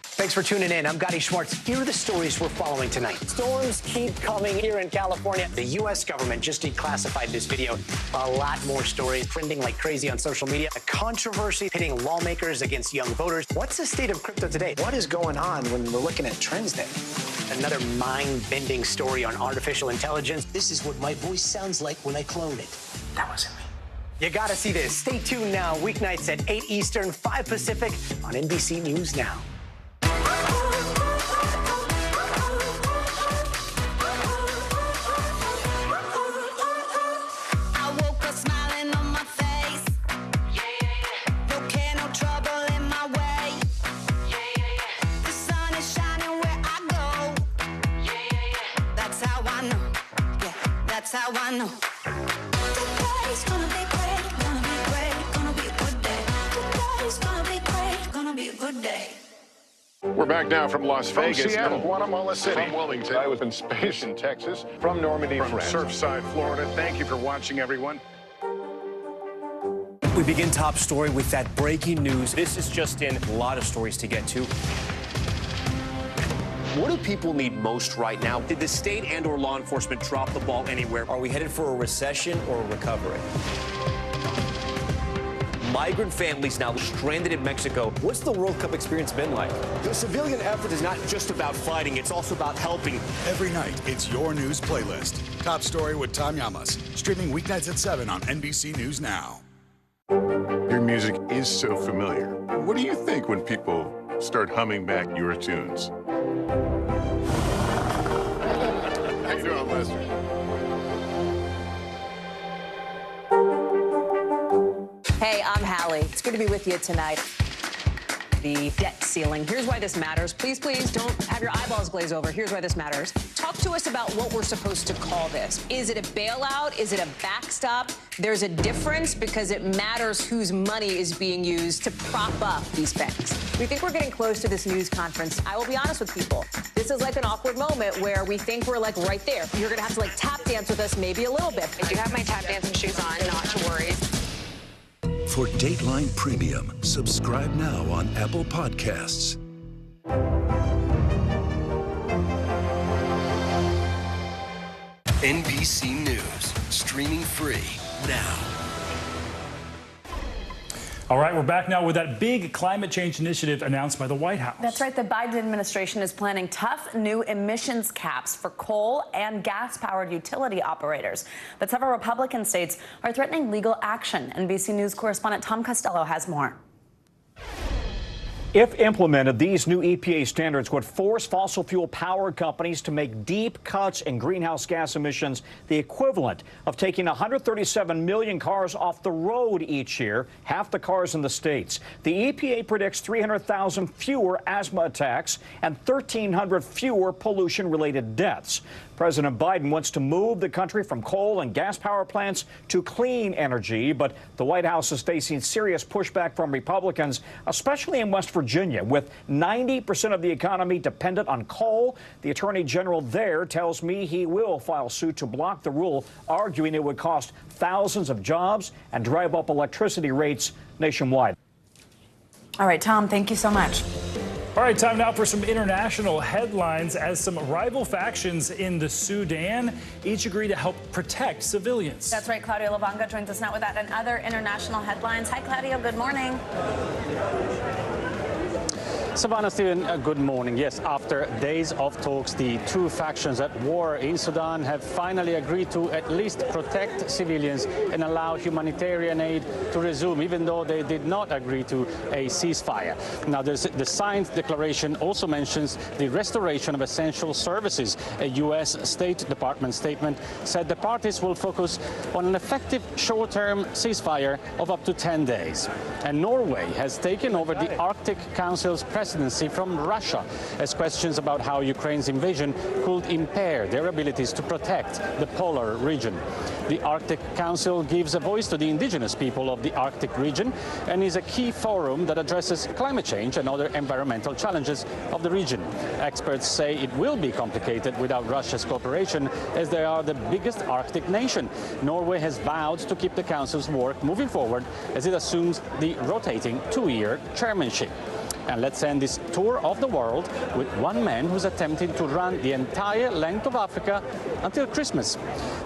Thanks for tuning in. I'm Gotti Schwartz. Here are the stories we're following tonight. Storms keep coming here in California. The U.S. government just declassified this video. A lot more stories trending like crazy on social media. A controversy pitting lawmakers against young voters. What's the state of crypto today? What is going on when we're looking at trends there? Another mind-bending story on artificial intelligence. This is what my voice sounds like when I clone it. That wasn't me. You gotta see this. Stay tuned now. Weeknights at 8 Eastern, 5 Pacific on NBC News Now. That's how I know. Today's gonna be great, gonna be great, gonna be a good day. Today's gonna be great, gonna be a good day. We're back now from Las Vegas, Seattle, Guatemala City, from Wilmington, I was in space in Texas, from Normandy, from France, Surfside, Florida. Thank you for watching, everyone. We begin top story with that breaking news. This is just in. A lot of stories to get to. What do people need most right now? Did the state and or law enforcement drop the ball anywhere? Are we headed for a recession or a recovery? Migrant families now stranded in Mexico. What's the World Cup experience been like? The civilian effort is not just about fighting, it's also about helping. Every night, it's your news playlist. Top Story with Tom Llamas. Streaming weeknights at 7 on NBC News Now. Your music is so familiar. What do you think when people start humming back your tunes? How you doing, Lester? Hey, I'm Hallie. It's good to be with you tonight. The debt ceiling. Here's why this matters. Please, please don't have your eyeballs glaze over. Here's why this matters. Talk to us about what we're supposed to call this. Is it a bailout? Is it a backstop? There's a difference because it matters whose money is being used to prop up these banks. We think we're getting close to this news conference. I will be honest with people. This is like an awkward moment where we think we're like right there. You're going to have to like tap dance with us maybe a little bit. I do have my tap dancing shoes on, not to worry. For Dateline Premium, subscribe now on Apple Podcasts. NBC News, streaming free now. All right, we're back now with that big climate change initiative announced by the White House. That's right. The Biden administration is planning tough new emissions caps for coal and gas-powered utility operators. But several Republican states are threatening legal action. NBC News correspondent Tom Costello has more. If implemented, these new EPA standards would force fossil fuel power companies to make deep cuts in greenhouse gas emissions, the equivalent of taking 137 million cars off the road each year, half the cars in the states. The EPA predicts 300,000 fewer asthma attacks and 1,300 fewer pollution-related deaths. President Biden wants to move the country from coal and gas power plants to clean energy, but the White House is facing serious pushback from Republicans, especially in West Virginia, with 90% of the economy dependent on coal. The Attorney General there tells me he will file suit to block the rule, arguing it would cost thousands of jobs and drive up electricity rates nationwide. All right, Tom, thank you so much. All right, time now for some international headlines as some rival factions in the Sudan each agree to help protect civilians. That's right. Claudio Lavanga joins us now with that and other international headlines. Hi, Claudio. Good morning. Savannah, Stephen, good morning. Yes, after days of talks, the two factions at war in Sudan have finally agreed to at least protect civilians and allow humanitarian aid to resume, even though they did not agree to a ceasefire. Now, the signed declaration also mentions the restoration of essential services. A U.S. State Department statement said the parties will focus on an effective short-term ceasefire of up to 10 days. And Norway has taken over the Arctic Council's presidency from Russia, as questions about how Ukraine's invasion could impair their abilities to protect the polar region. The Arctic Council gives a voice to the indigenous people of the Arctic region and is a key forum that addresses climate change and other environmental challenges of the region. Experts say it will be complicated without Russia's cooperation, as they are the biggest Arctic nation. Norway has vowed to keep the Council's work moving forward as it assumes the rotating two-year chairmanship. And let's end this tour of the world with one man who's attempting to run the entire length of Africa until Christmas.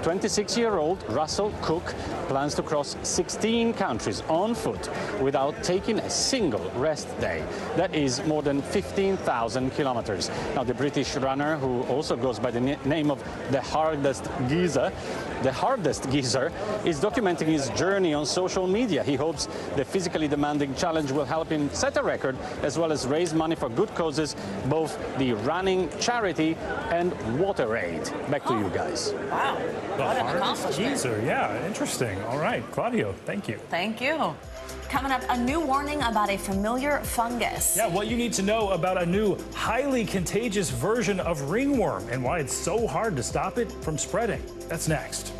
26-year-old Russell Cook plans to cross 16 countries on foot without taking a single rest day. That is more than 15,000 kilometers. Now, the British runner, who also goes by the name of the hardest geezer, is documenting his journey on social media. He hopes the physically demanding challenge will help him set a record, as well as raise money for good causes, both the running charity and water aid. Back to you guys. Wow. What an accomplishment. Geezer, yeah, interesting. All right, Claudio, thank you. Thank you. Coming up, a new warning about a familiar fungus. Yeah, what you need to know about a new highly contagious version of ringworm and why it's so hard to stop it from spreading. That's next.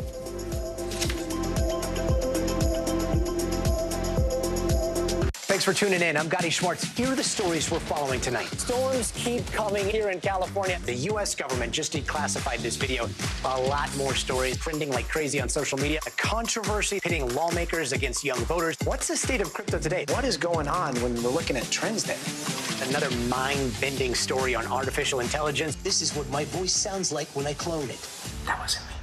Thanks for tuning in. I'm Gotti Schwartz. Here are the stories we're following tonight. Storms keep coming here in California. The U.S. government just declassified this video. A lot more stories trending like crazy on social media. A controversy pitting lawmakers against young voters. What's the state of crypto today? What is going on when we're looking at trends there? Another mind-bending story on artificial intelligence. This is what my voice sounds like when I clone it. That wasn't me.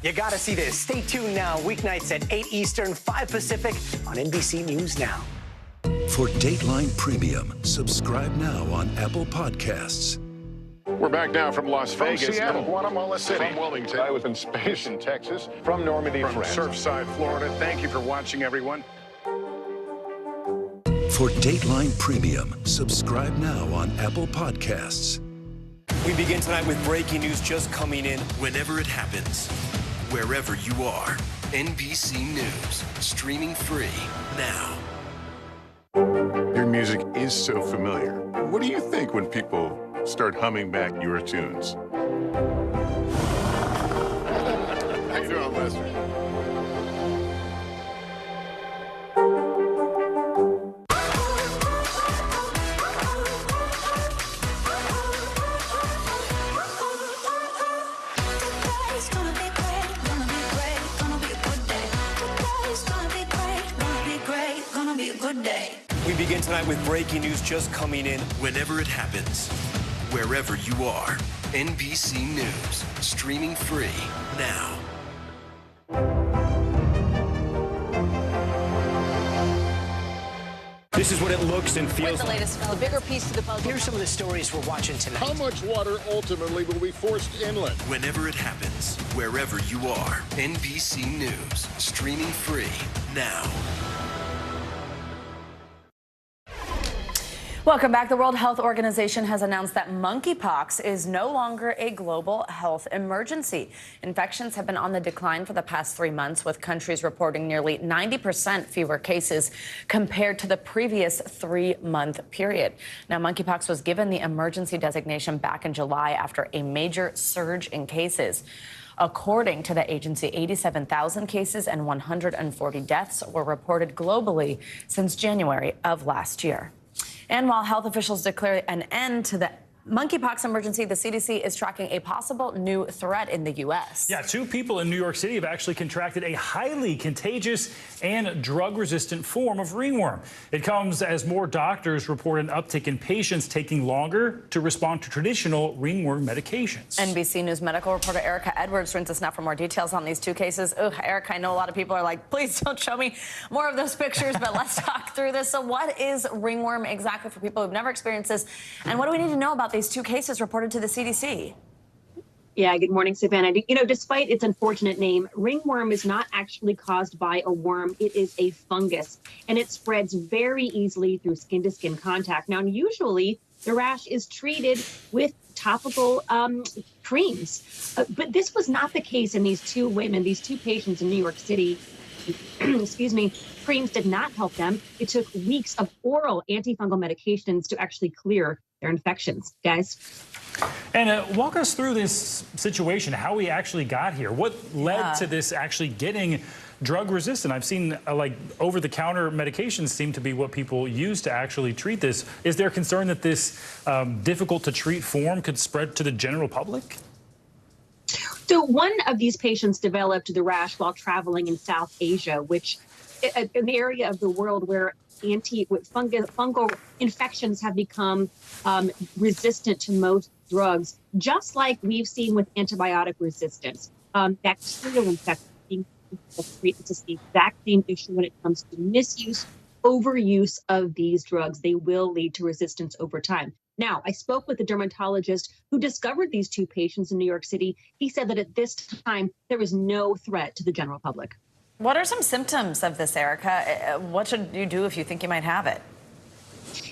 You gotta see this. Stay tuned now. Weeknights at 8 Eastern, 5 Pacific on NBC News Now. For Dateline Premium, subscribe now on Apple Podcasts. We're back now from Las Vegas, Seattle, from Guatemala City, from Wilmington. I was in space in Texas, from Normandy, from Surfside, Florida. Thank you for watching, everyone. For Dateline Premium, subscribe now on Apple Podcasts. We begin tonight with breaking news just coming in. Whenever it happens, wherever you are, NBC News, streaming free now. Your music is so familiar. What do you think when people start humming back your tunes? How you doing, Lester? We begin tonight with breaking news just coming in. Whenever it happens, wherever you are, NBC News, streaming free now. This is what it looks and feels With the latest, a bigger piece to the puzzle. Here's some of the stories we're watching tonight. How much water ultimately will be forced inland? Whenever it happens, wherever you are, NBC News, streaming free now. Welcome back. The World Health Organization has announced that monkeypox is no longer a global health emergency. Infections have been on the decline for the past 3 months, with countries reporting nearly 90% fewer cases compared to the previous 3-month period. Now, monkeypox was given the emergency designation back in July after a major surge in cases. According to the agency, 87,000 cases and 140 deaths were reported globally since January of last year. And while health officials declare an end to the monkeypox emergency, the CDC is tracking a possible new threat in the U.S. Yeah, 2 people in New York City have actually contracted a highly contagious and drug-resistant form of ringworm. It comes as more doctors report an uptick in patients taking longer to respond to traditional ringworm medications. NBC News medical reporter Erica Edwards joins us now for more details on these 2 cases. Ugh, Erica, I know a lot of people are like, please don't show me more of those pictures, but let's talk through this. So what is ringworm exactly for people who've never experienced this, and what do we need to know about these 2 cases reported to the CDC? Yeah, good morning, Savannah. You know, despite its unfortunate name, ringworm is not actually caused by a worm. It is a fungus, and it spreads very easily through skin-to-skin contact. Now, usually, the rash is treated with topical creams, but this was not the case in these 2 women, these 2 patients in New York City. Excuse me. Creams did not help them. It took weeks of oral antifungal medications to actually clear their infections. Guys? And walk us through this situation, how we actually got here. What led to this actually getting drug resistant? I've seen like over-the-counter medications seem to be what people use to actually treat this. Is there concern that this difficult to treat form could spread to the general public? So one of these patients developed the rash while traveling in South Asia, which an area of the world where fungal infections have become resistant to most drugs, just like we've seen with antibiotic resistance. Bacterial infections, it's the exact same issue when it comes to misuse, overuse of these drugs. They will lead to resistance over time. Now, I spoke with a dermatologist who discovered these 2 patients in New York City. He said that at this time, there was no threat to the general public. What are some symptoms of this, Erica? What should you do if you think you might have it?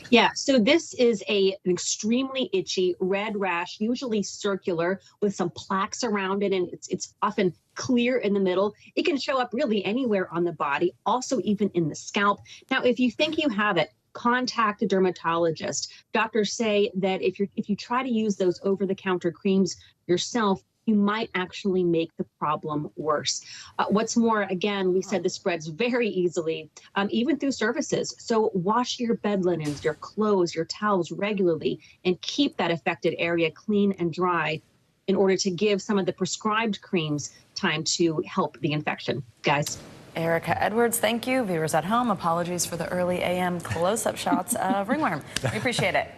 Yeah, so this is an extremely itchy red rash, usually circular with some plaques around it, and it's often clear in the middle. It can show up really anywhere on the body, also even in the scalp. Now, if you think you have it, contact a dermatologist. Doctors say that if you try to use those over-the-counter creams yourself, you might actually make the problem worse. What's more, again, we said this spreads very easily, even through surfaces. So wash your bed linens, your clothes, your towels regularly, and keep that affected area clean and dry in order to give some of the prescribed creams time to help the infection. Guys. Erica Edwards, thank you. Viewers at home, apologies for the early AM close-up shots of ringworm. We appreciate it.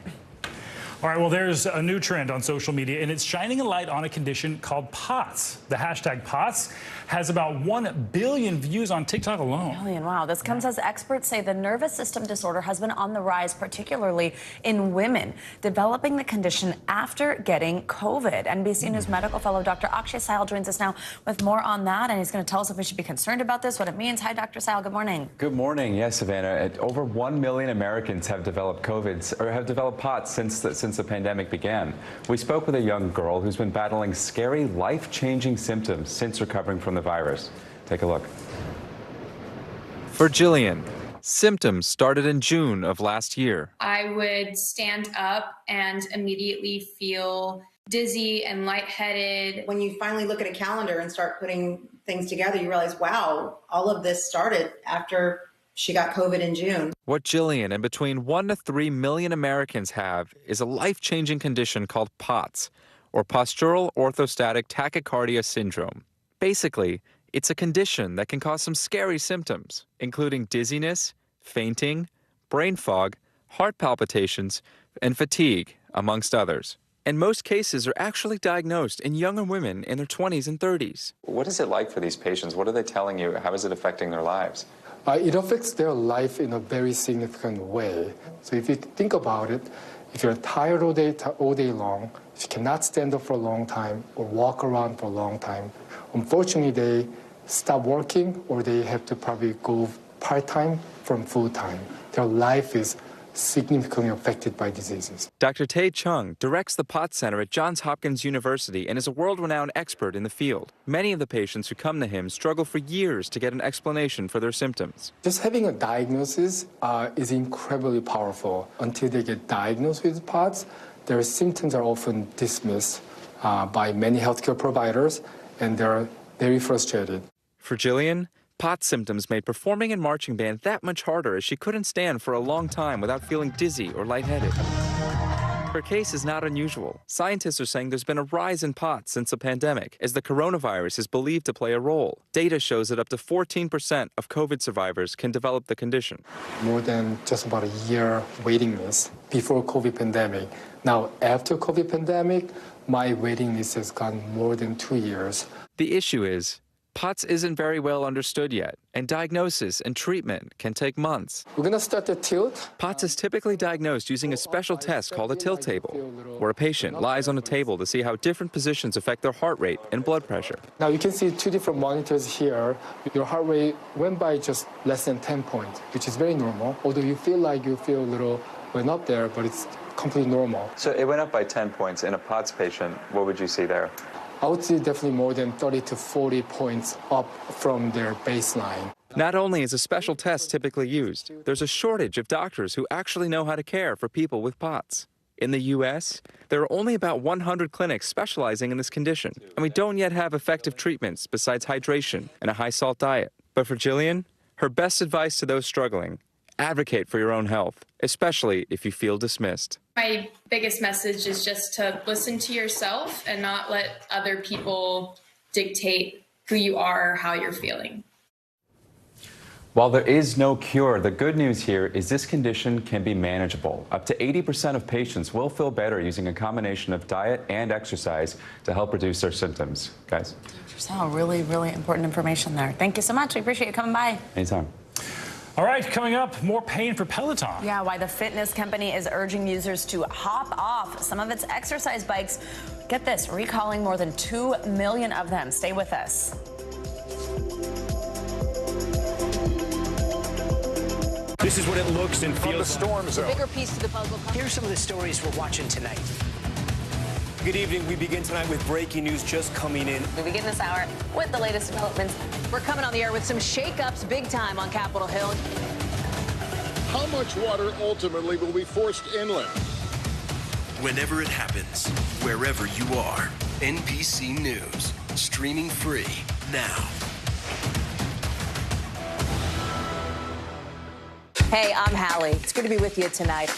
All right, well, there's a new trend on social media, and it's shining a light on a condition called POTS. The hashtag POTS has about 1 billion views on TikTok alone. Wow. This comes as experts say the nervous system disorder has been on the rise, particularly in women developing the condition after getting COVID. NBC News medical fellow Dr. Akshay Sahil joins us now with more on that, and he's going to tell us if we should be concerned about this, what it means. Hi, Dr. Sahil. Good morning. Good morning. Yes, Savannah. Over 1 million Americans have developed COVID or have developed POTS since the pandemic began. We spoke with a young girl who's been battling scary, life-changing symptoms since recovering from the virus. Take a look. For Jillian, symptoms started in June of last year. I would stand up and immediately feel dizzy and lightheaded. When you finally look at a calendar and start putting things together, you realize, wow, all of this started after she got COVID in June. What Jillian and between 1 to 3 million Americans have is a life-changing condition called POTS, or postural orthostatic tachycardia syndrome. Basically, it's a condition that can cause some scary symptoms, including dizziness, fainting, brain fog, heart palpitations, and fatigue, amongst others. And most cases are actually diagnosed in younger women in their 20s and 30s. What is it like for these patients? What are they telling you? How is it affecting their lives? It affects their life in a very significant way. So if you think about it, if you're tired all day long, if you cannot stand up for a long time or walk around for a long time, unfortunately they stop working or they have to probably go part-time from full-time. Their life is significantly affected by diseases. Dr. Tae Chung directs the POTS Center at Johns Hopkins University and is a world-renowned expert in the field. Many of the patients who come to him struggle for years to get an explanation for their symptoms. Just having a diagnosis is incredibly powerful. Until they get diagnosed with POTS, their symptoms are often dismissed by many healthcare providers, and they're very frustrated. For Jillian, POTS symptoms made performing in marching band that much harder as she couldn't stand for a long time without feeling dizzy or lightheaded. Her case is not unusual. Scientists are saying there's been a rise in POTS since the pandemic, as the coronavirus is believed to play a role. Data shows that up to 14% of COVID survivors can develop the condition. More than just about a year waiting list before COVID pandemic. Now, after COVID pandemic, my waiting list has gone more than 2 years. The issue is, POTS isn't very well understood yet, and diagnosis and treatment can take months. We're going to start the tilt. POTS is typically diagnosed using a special test called a tilt table, where a patient lies on a table to see how different positions affect their heart rate and blood pressure. Now you can see 2 different monitors here. Your heart rate went by just less than 10 points, which is very normal, although you feel like you feel a little went up there, but it's completely normal. So it went up by 10 points. In a POTS patient, what would you see there? I would say definitely more than 30 to 40 points up from their baseline. Not only is a special test typically used, there's a shortage of doctors who actually know how to care for people with POTS. In the U.S., there are only about 100 clinics specializing in this condition, and we don't yet have effective treatments besides hydration and a high-salt diet. But for Jillian, her best advice to those struggling: advocate for your own health, especially if you feel dismissed. My biggest message is just to listen to yourself and not let other people dictate who you are or how you're feeling. While there is no cure, the good news here is this condition can be manageable. Up to 80% of patients will feel better using a combination of diet and exercise to help reduce their symptoms. Guys? Really, really important information there. Thank you so much. We appreciate you coming by. Anytime. All right, coming up, more pain for Peloton. Yeah, why the fitness company is urging users to hop off some of its exercise bikes. Get this, recalling more than 2 million of them. Stay with us. This is what it looks and feels. From the storm zone. Bigger piece to the puzzle. Here's some of the stories we're watching tonight. Good evening. We begin tonight with breaking news just coming in. We begin this hour with the latest developments. We're coming on the air with some shakeups big time on Capitol Hill. How much water ultimately will be forced inland? Whenever it happens, wherever you are, NBC News, streaming free now. Hey, I'm Hallie. It's good to be with you tonight.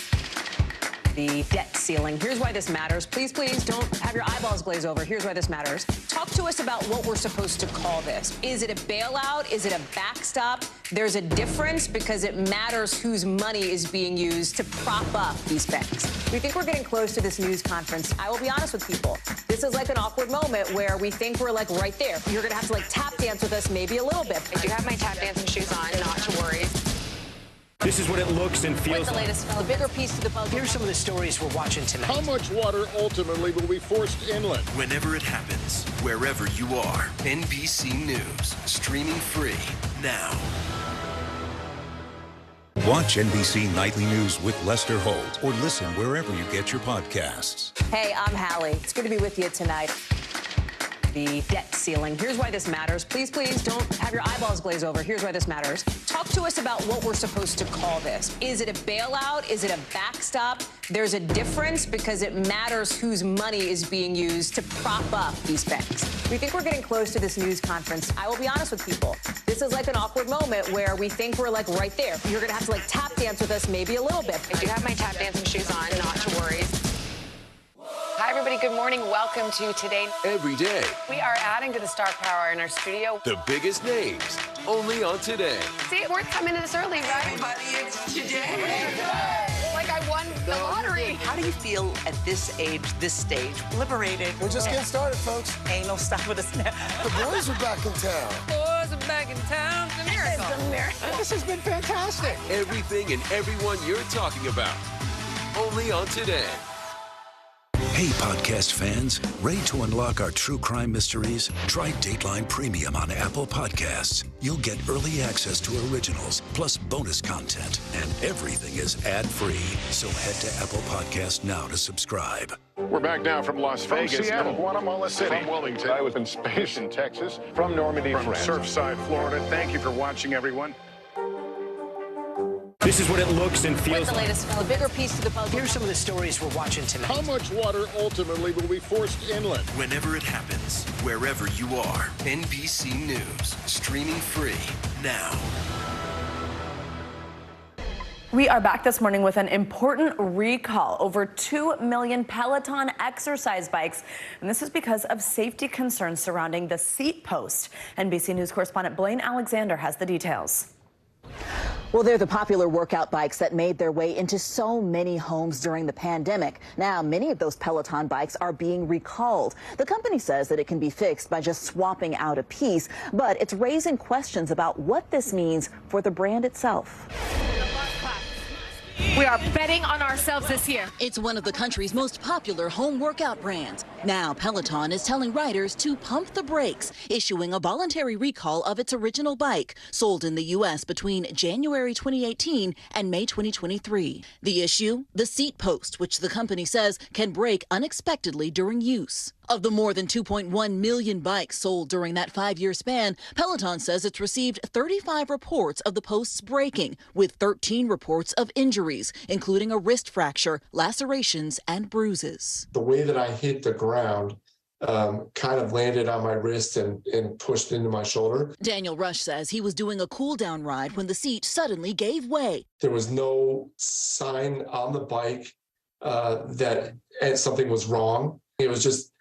The debt ceiling. Here's why this matters. Please don't have your eyeballs glaze over. Here's why this matters. Talk to us about what we're supposed to call this. Is it a bailout? Is it a backstop? There's a difference because it matters whose money is being used to prop up these banks. We think we're getting close to this news conference. I will be honest with people. This is like an awkward moment where we think we're like right there. You're going to have to like tap dance with us maybe a little bit. I do have my tap dancing shoes on, not to worry. This is what it looks and feels like. The latest, the bigger piece to the puzzle. Here's some of the stories we're watching tonight. How much water ultimately will be forced inland? Whenever it happens, wherever you are, NBC News, streaming free now. Watch NBC Nightly News with Lester Holt or listen wherever you get your podcasts. Hey, I'm Hallie. It's good to be with you tonight. The debt ceiling. Here's why this matters. Please don't have your eyeballs glaze over. Here's why this matters. Talk to us about what we're supposed to call this. Is it a bailout? Is it a backstop? There's a difference because it matters whose money is being used to prop up these banks. We think we're getting close to this news conference. I will be honest with people. This is like an awkward moment where we think we're like right there. You're going to have to like tap dance with us maybe a little bit. I do have my tap dancing shoes on, not to worry. Hi, everybody. Good morning. Welcome to Today. Every day. We are adding to the star power in our studio. The biggest names, only on Today. See, it's worth coming to this early, right? Everybody, it's Today. Like I won the lottery. How do you feel at this age, this stage? Liberated. We're just getting started, folks. Ain't no stopping us now. The boys are back in town. Boys are back in town. It's a miracle. It's a miracle. This has been fantastic. Everything and everyone you're talking about, only on Today. Hey, podcast fans, ready to unlock our true crime mysteries? Try Dateline Premium on Apple Podcasts. You'll get early access to originals, plus bonus content, and everything is ad-free. So head to Apple Podcasts now to subscribe. We're back now from Las Vegas, Seattle, Guatemala City, from Wilmington, I was in space in Texas, from Normandy, from France, Surfside, Florida. Thank you for watching, everyone. This is what it looks and feels With the latest, a bigger piece to the puzzle. Here's some of the stories we're watching tonight. How much water ultimately will be forced inland? Whenever it happens, wherever you are, NBC News, streaming free now. We are back this morning with an important recall. Over 2 million Peloton exercise bikes. And this is because of safety concerns surrounding the seat post. NBC News correspondent Blaine Alexander has the details. Well, they're the popular workout bikes that made their way into so many homes during the pandemic. Now, many of those Peloton bikes are being recalled. The company says that it can be fixed by just swapping out a piece, but it's raising questions about what this means for the brand itself. We are betting on ourselves this year. It's one of the country's most popular home workout brands. Now, Peloton is telling riders to pump the brakes, issuing a voluntary recall of its original bike, sold in the U.S. between January 2018 and May 2023. The issue? The seat post, which the company says can break unexpectedly during use. Of the more than 2.1 million bikes sold during that 5-year span, Peloton says it's received 35 reports of the posts breaking, with 13 reports of injuries, including a wrist fracture, lacerations, and bruises. The way that I hit the ground kind of landed on my wrist and pushed into my shoulder. Daniel Rush says he was doing a cool-down ride when the seat suddenly gave way. There was no sign on the bike that something was wrong. It was just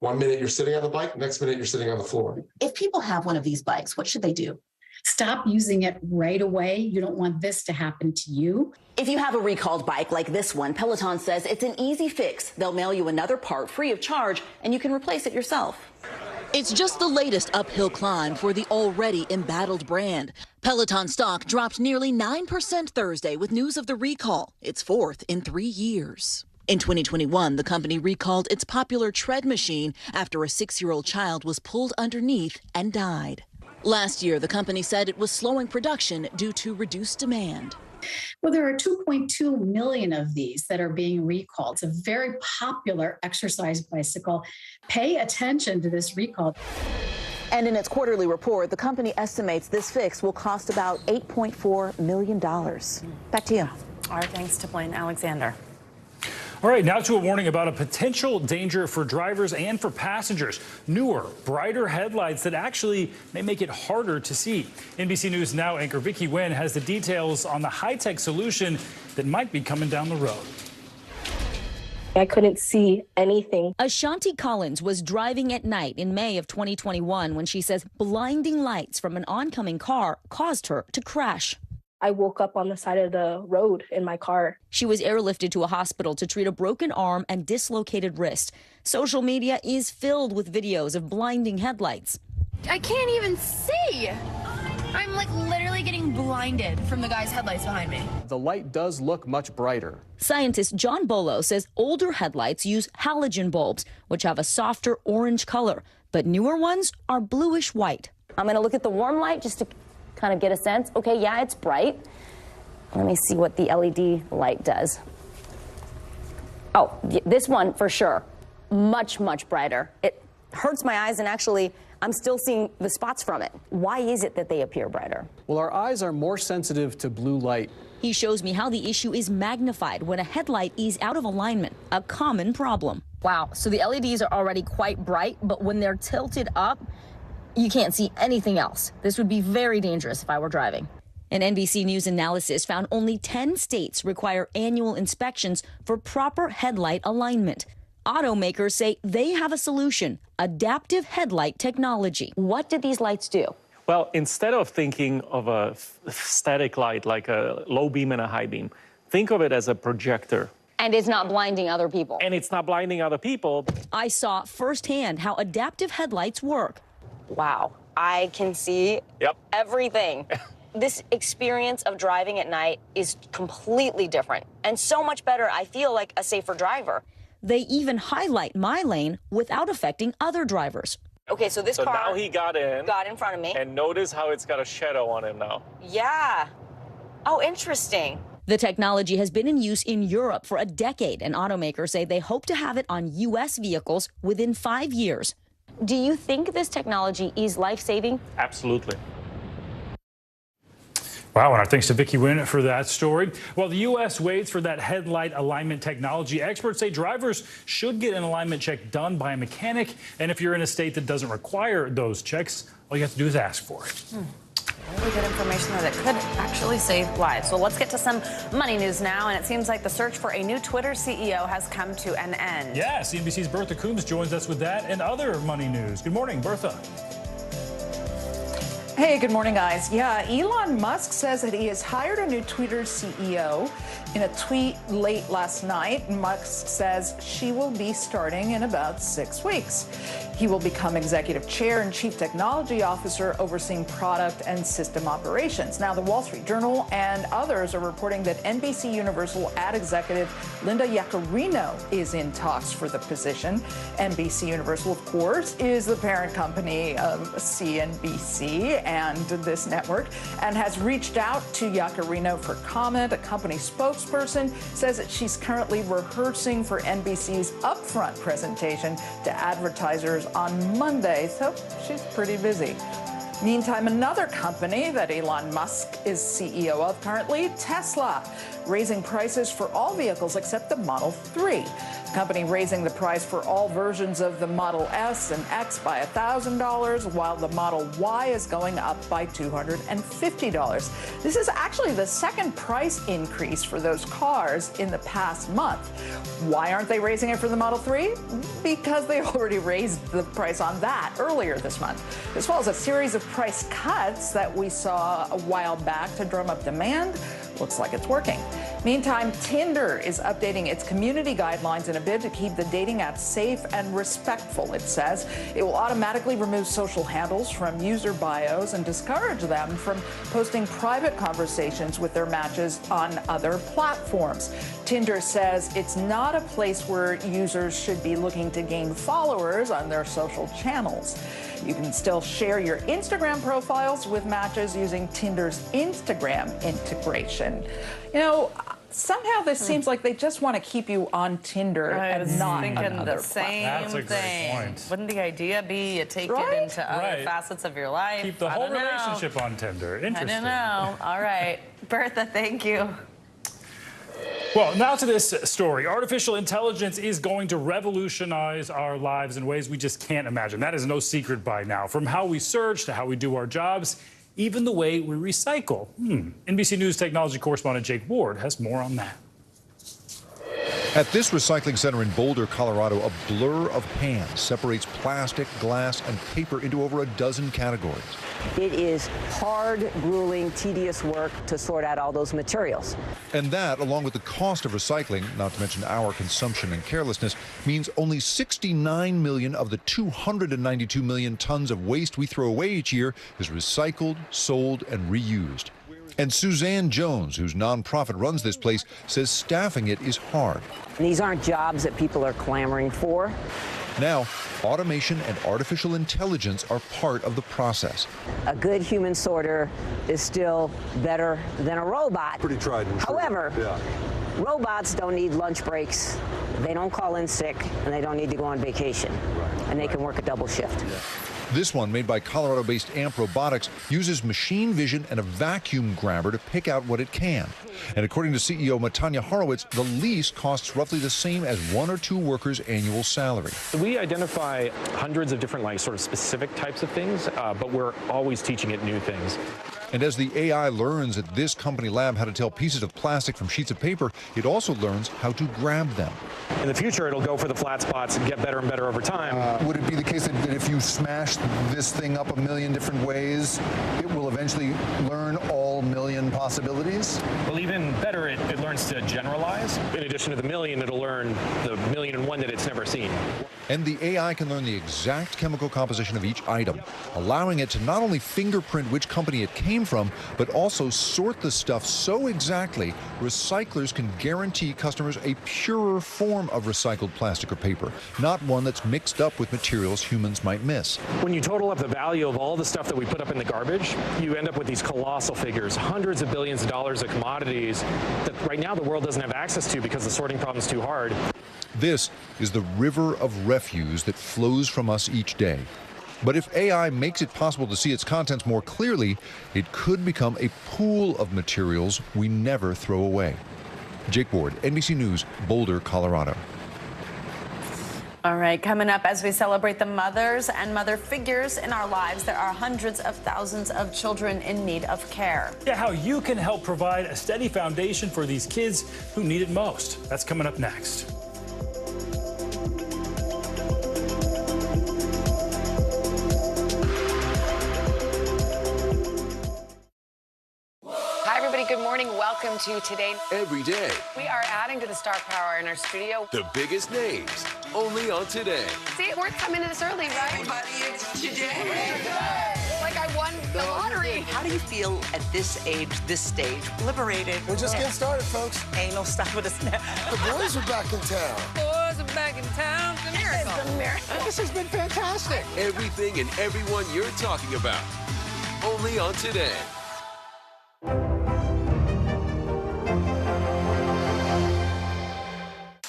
1 minute you're sitting on the bike, next minute you're sitting on the floor. If people have one of these bikes, what should they do? Stop using it right away. You don't want this to happen to you. If you have a recalled bike like this one, Peloton says it's an easy fix. They'll mail you another part free of charge, and you can replace it yourself. It's just the latest uphill climb for the already embattled brand. Peloton stock dropped nearly 9% Thursday with news of the recall, its fourth in 3 years. In 2021, the company recalled its popular tread machine after a 6-year-old child was pulled underneath and died. Last year, the company said it was slowing production due to reduced demand. Well, there are 2.2 million of these that are being recalled. It's a very popular exercise bicycle. Pay attention to this recall. And in its quarterly report, the company estimates this fix will cost about $8.4 million. Back to you. Our thanks to Blaine Alexander. All right, now to a warning about a potential danger for drivers and for passengers. Newer, brighter headlights that actually may make it harder to see. NBC News Now anchor Vicki Nguyen has the details on the high-tech solution that might be coming down the road. I couldn't see anything. Ashanti Collins was driving at night in May of 2021 when she says blinding lights from an oncoming car caused her to crash. I woke up on the side of the road in my car. She was airlifted to a hospital to treat a broken arm and dislocated wrist. Social media is filled with videos of blinding headlights. I can't even see. I'm like literally getting blinded from the guy's headlights behind me. The light does look much brighter. Scientist John Bolo says older headlights use halogen bulbs, which have a softer orange color, but newer ones are bluish white. I'm going to look at the warm light just to kind of get a sense. Okay, yeah, it's bright. Let me see what the LED light does. Oh, this one for sure. Much, much brighter. It hurts my eyes, and actually, I'm still seeing the spots from it. Why is it that they appear brighter? Well, our eyes are more sensitive to blue light. He shows me how the issue is magnified when a headlight is out of alignment, a common problem. Wow, so the LEDs are already quite bright, but when they're tilted up, you can't see anything else. This would be very dangerous if I were driving. An NBC News analysis found only 10 states require annual inspections for proper headlight alignment. Automakers say they have a solution: adaptive headlight technology. What did these lights do? Well, instead of thinking of a static light like a low beam and a high beam, think of it as a projector. And it's not blinding other people. And it's not blinding other people. I saw firsthand how adaptive headlights work. Wow, I can see everything. This experience of driving at night is completely different and so much better. I feel like a safer driver. They even highlight my lane without affecting other drivers. Okay, so this car now he got in front of me. And notice how it's got a shadow on him now. Yeah. Oh, interesting. The technology has been in use in Europe for a decade, and automakers say they hope to have it on U.S. vehicles within 5 years. Do you think this technology is life-saving? Absolutely. Wow, and our thanks to Vicki Wynn for that story. While the U.S. waits for that headlight alignment technology, experts say drivers should get an alignment check done by a mechanic. And if you're in a state that doesn't require those checks, all you have to do is ask for it. Really good information there that could actually save lives. Well, let's get to some money news now. And it seems like the search for a new Twitter CEO has come to an end. Yeah, CNBC's Bertha Coombs joins us with that and other money news. Good morning, Bertha. Hey, good morning, guys. Yeah, Elon Musk says that he has hired a new Twitter CEO. In a tweet late last night, Musk says she will be starting in about 6 weeks. He will become executive chair and chief technology officer overseeing product and system operations. Now, the Wall Street Journal and others are reporting that NBC Universal ad executive Linda Yaccarino is in talks for the position. NBC Universal, of course, is the parent company of CNBC and this network, and has reached out to Yaccarino for comment. A company spokesperson says that she's currently rehearsing for NBC's upfront presentation to advertisers on Monday, so she's pretty busy. Meantime, another company that Elon Musk is CEO of currently, Tesla, raising prices for all vehicles except the Model 3. The company raising the price for all versions of the Model S and X by $1,000, while the Model Y is going up by $250. This is actually the second price increase for those cars in the past month. Why aren't they raising it for the Model 3? Because they already raised the price on that earlier this month. This follows a series of price cuts that we saw a while back to drum up demand. Looks like it's working. Meantime, Tinder is updating its community guidelines in a bid to keep the dating app safe and respectful, it says. It will automatically remove social handles from user bios and discourage them from posting private conversations with their matches on other platforms. Tinder says it's not a place where users should be looking to gain followers on their social channels. You can still share your Instagram profiles with matches using Tinder's Instagram integration. You know, somehow this seems like they just want to keep you on Tinder and not on other the same That's a great thing. point. Wouldn't the idea be you take it into other facets of your life? Keep the whole relationship on Tinder. Interesting. I don't know. All right. Bertha, thank you. Well, now to this story. Artificial intelligence is going to revolutionize our lives in ways we just can't imagine. That is no secret by now. From how we search to how we do our jobs, even the way we recycle. NBC News technology correspondent Jake Ward has more on that. At this recycling center in Boulder, Colorado, a blur of hands separates plastic, glass, and paper into over a dozen categories. It is hard, grueling, tedious work to sort out all those materials. And that, along with the cost of recycling, not to mention our consumption and carelessness, means only 69 million of the 292 million tons of waste we throw away each year is recycled, sold, and reused. And Suzanne Jones, whose nonprofit runs this place, says staffing it is hard. These aren't jobs that people are clamoring for. Now, automation and artificial intelligence are part of the process. A good human sorter is still better than a robot. Pretty tried and true. However, robots don't need lunch breaks, they don't call in sick, and they don't need to go on vacation. And they can work a double shift. This one, made by Colorado-based AMP Robotics, uses machine vision and a vacuum grabber to pick out what it can. And according to CEO Matanya Horowitz, the lease costs roughly the same as 1 or 2 workers' annual salary. We identify hundreds of different, sort of specific types of things, but we're always teaching it new things. And as the AI learns at this company lab how to tell pieces of plastic from sheets of paper, it also learns how to grab them. In the future, it'll go for the flat spots and get better and better over time. Would it be the case that if you smash this thing up a million different ways, it will eventually learn all million possibilities? Well, even better, it learns to generalize. In addition to the million, it'll learn the 1,000,001 that it's never seen. And the AI can learn the exact chemical composition of each item, allowing it to not only fingerprint which company it came came from, but also sort the stuff so exactly, recyclers can guarantee customers a purer form of recycled plastic or paper, not one that's mixed up with materials humans might miss. When you total up the value of all the stuff that we put up in the garbage, you end up with these colossal figures, hundreds of billions of dollars of commodities that right now the world doesn't have access to because the sorting problem is too hard. This is the river of refuse that flows from us each day. But if AI makes it possible to see its contents more clearly, it could become a pool of materials we never throw away. Jake Ward, NBC News, Boulder, Colorado. All right, coming up as we celebrate the mothers and mother figures in our lives, there are hundreds of thousands of children in need of care. Yeah, how you can help provide a steady foundation for these kids who need it most. That's coming up next. Hi, everybody. Good morning. Welcome to Today. Every day, We are adding to the star power in our studio. the biggest names, only on Today. See, we're coming in this early, right? Everybody, it's Today. Like I won the lottery. How do you feel at this age, this stage? Liberated. We're just getting started, folks. Ain't no stop with us now. The boys are back in town. Boys are back in town. It's a miracle. It's a miracle. This has been fantastic. Everything and everyone you're talking about, only on Today.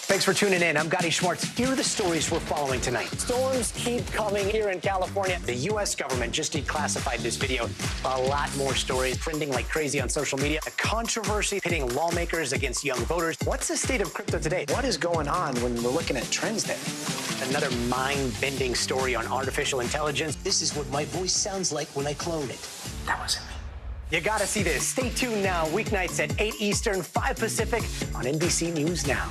Thanks for tuning in. I'm Gotti Schwartz. Here are the stories we're following tonight. Storms keep coming here in California. The U.S. government just declassified this video. A lot more stories trending like crazy on social media. A controversy pitting lawmakers against young voters. What's the state of crypto today? What is going on when we're looking at trends there? Another mind-bending story on artificial intelligence. This is what my voice sounds like when I clone it. That wasn't me. You gotta see this. Stay tuned now. Weeknights at 8 Eastern, 5 Pacific on NBC News Now.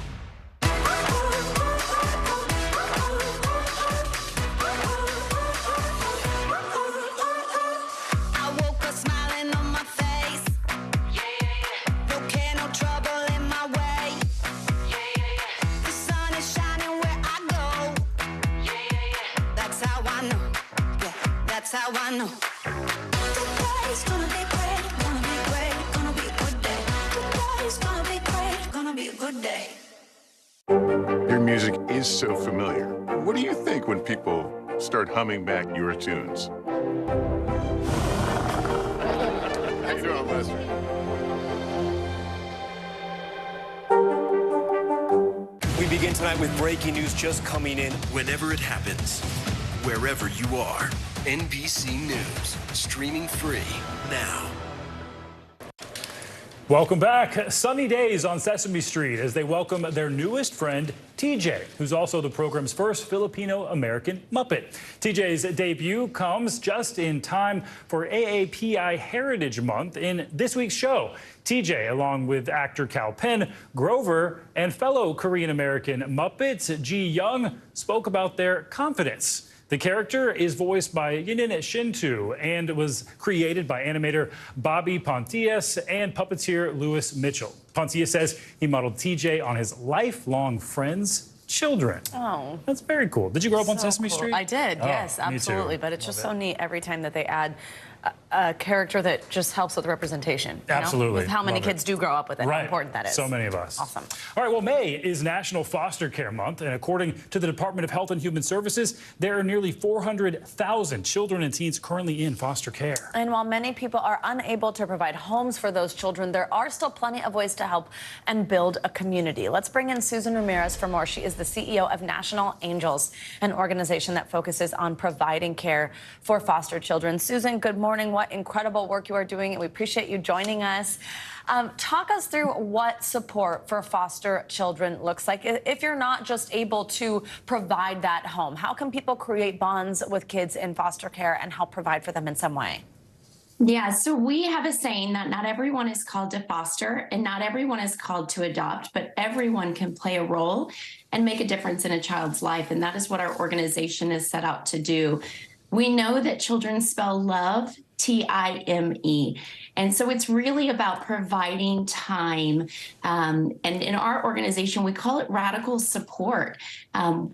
How I know. Today's gonna be great, gonna be great, gonna be a good day. Today's gonna be great, gonna be a good day. Your music is so familiar. What do you think when people start humming back your tunes? How you doing, Lester? We begin tonight with breaking news just coming in. Whenever it happens, wherever you are, NBC News, streaming free now. Welcome back. Sunny days on Sesame Street as they welcome their newest friend, TJ, who's also the program's first Filipino-American Muppet. TJ's debut comes just in time for AAPI Heritage Month in this week's show. TJ, along with actor Kal Penn, Grover, and fellow Korean-American Muppets Ji Young, spoke about their confidence. The character is voiced by Yinin Shintu and was created by animator Bobby Pontius and puppeteer Louis Mitchell. Pontius says he modeled TJ on his lifelong friends' children. Oh. That's very cool. Did you grow up on Sesame cool. Street? I did, Oh, yes, me too. absolutely. But it's Love just it. so neat every time that they add a character that just helps with representation. You know? Absolutely. With how many Love it. kids do grow up with it, Right. how important that is. So many of us. Awesome. All right, well, May is National Foster Care Month, and according to the Department of Health and Human Services, there are nearly 400,000 children and teens currently in foster care. And while many people are unable to provide homes for those children, there are still plenty of ways to help and build a community. Let's bring in Susan Ramirez for more. She is the CEO of National Angels, an organization that focuses on providing care for foster children. Susan, good morning. What incredible work you are doing, and we appreciate you joining us. Talk us through what support for foster children looks like. If you're not just able to provide that home, how can people create bonds with kids in foster care and help provide for them in some way? Yeah, so we have a saying that not everyone is called to foster and not everyone is called to adopt, but everyone can play a role and make a difference in a child's life. And that is what our organization is set out to do. We know that children spell love, Time. And so it's really about providing time. And in our organization, we call it radical support,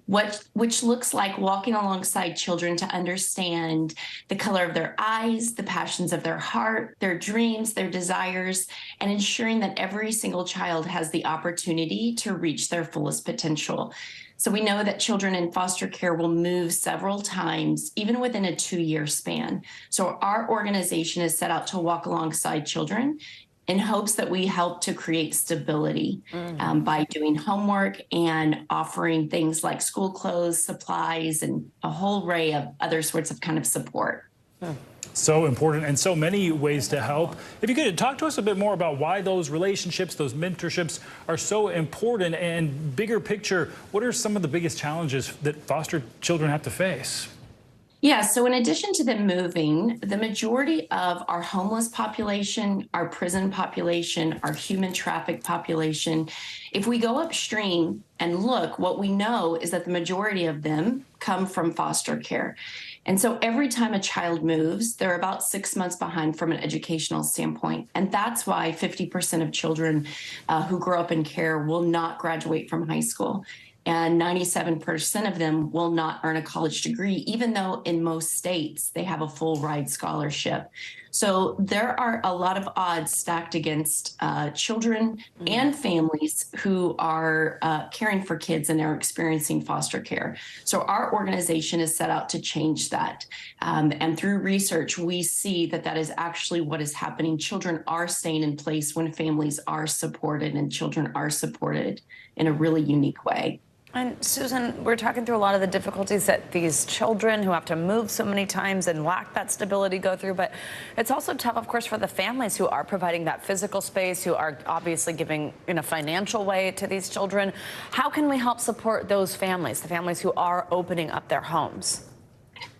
which looks like walking alongside children to understand the color of their eyes, the passions of their heart, their dreams, their desires, and ensuring that every single child has the opportunity to reach their fullest potential. So we know that children in foster care will move several times, even within a 2-year span. So our organization is set out to walk alongside children in hopes that we help to create stability by doing homework and offering things like school clothes, supplies, and a whole array of other sorts of kind of support. So important and so many ways to help. If you could talk to us a bit more about why those relationships, those mentorships are so important, and bigger picture, what are some of the biggest challenges that foster children have to face? Yeah, so in addition to them moving, the majority of our homeless population, our prison population, our human traffic population, if we go upstream and look, what we know is that the majority of them come from foster care. And so every time a child moves, they're about 6 months behind from an educational standpoint. And that's why 50% of children who grow up in care will not graduate from high school. And 97% of them will not earn a college degree, even though in most states they have a full ride scholarship. So there are a lot of odds stacked against children and families who are caring for kids and are experiencing foster care. So our organization is set out to change that. And through research, we see that that is actually what is happening. Children are staying in place when families are supported and children are supported in a really unique way. And Susan, we're talking through a lot of the difficulties that these children who have to move so many times and lack that stability go through, but it's also tough, of course, for the families who are providing that physical space, who are obviously giving in a financial way to these children. How can we help support those families, the families who are opening up their homes?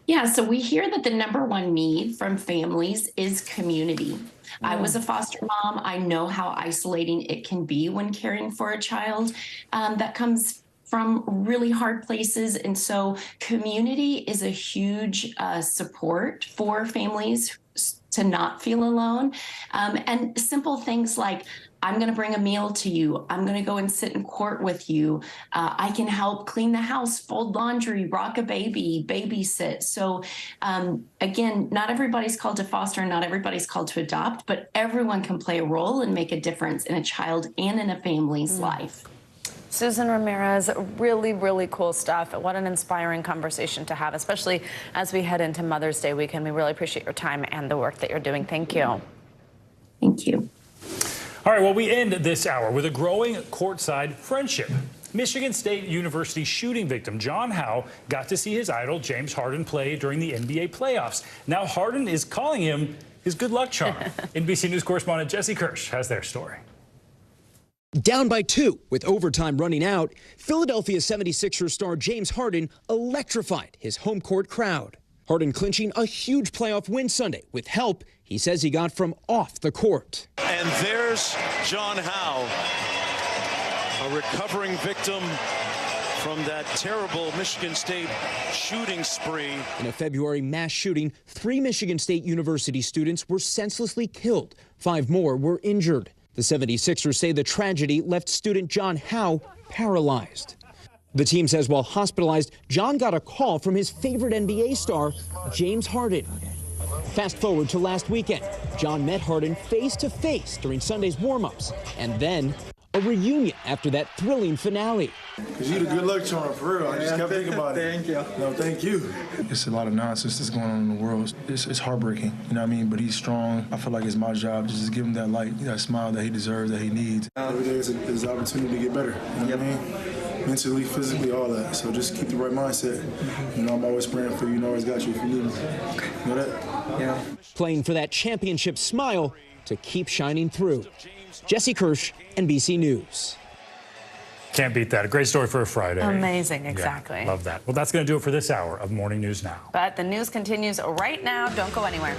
Yeah, so we hear that the number one need from families is community. I was a foster mom. I know how isolating it can be when caring for a child that comes from really hard places. And so community is a huge support for families to not feel alone. And simple things like, I'm going to bring a meal to you. I'm going to go and sit in court with you. I can help clean the house, fold laundry, rock a baby, babysit. So again, not everybody's called to foster, not everybody's called to adopt, but everyone can play a role and make a difference in a child and in a family's life. Susan Ramirez, really, really cool stuff. What an inspiring conversation to have, especially as we head into Mother's Day weekend. We really appreciate your time and the work that you're doing. Thank you. Thank you. All right, well, we end this hour with a growing courtside friendship. Michigan State University shooting victim John Howe got to see his idol James Harden play during the NBA playoffs. Now Harden is calling him his good luck charm. NBC News correspondent Jesse Kirsch has their story. Down by 2 with overtime running out, Philadelphia 76ers star James Harden electrified his home court crowd. Harden clinching a huge playoff win Sunday with help he says he got from off the court. And there's John Howe, a recovering victim from that terrible Michigan State shooting spree. In a February mass shooting, 3 Michigan State University students were senselessly killed. 5 more were injured. The 76ers say the tragedy left student John Howe paralyzed. The team says while hospitalized, John got a call from his favorite NBA star, James Harden. Fast forward to last weekend. John met Harden face-to-face during Sunday's warm-ups, and then a reunion after that thrilling finale. Because you're the good luck charm, for real. I just kept thinking about it. Thank you. No, thank you. It's a lot of nonsense that's going on in the world. It's heartbreaking, you know what I mean? But he's strong. I feel like it's my job to just give him that light, that smile that he deserves, that he needs. Every day is an opportunity to get better, you know what I mean? Mentally, physically, all that. So just keep the right mindset. You know, I'm always praying for you. You know, I always got you if you need me. You know that? Yeah. Playing for that championship smile to keep shining through. Jesse Kirsch, NBC News. Can't beat that. A great story for a Friday. Amazing, exactly. Yeah, love that. Well, that's going to do it for this hour of Morning News Now. But the news continues right now. Don't go anywhere.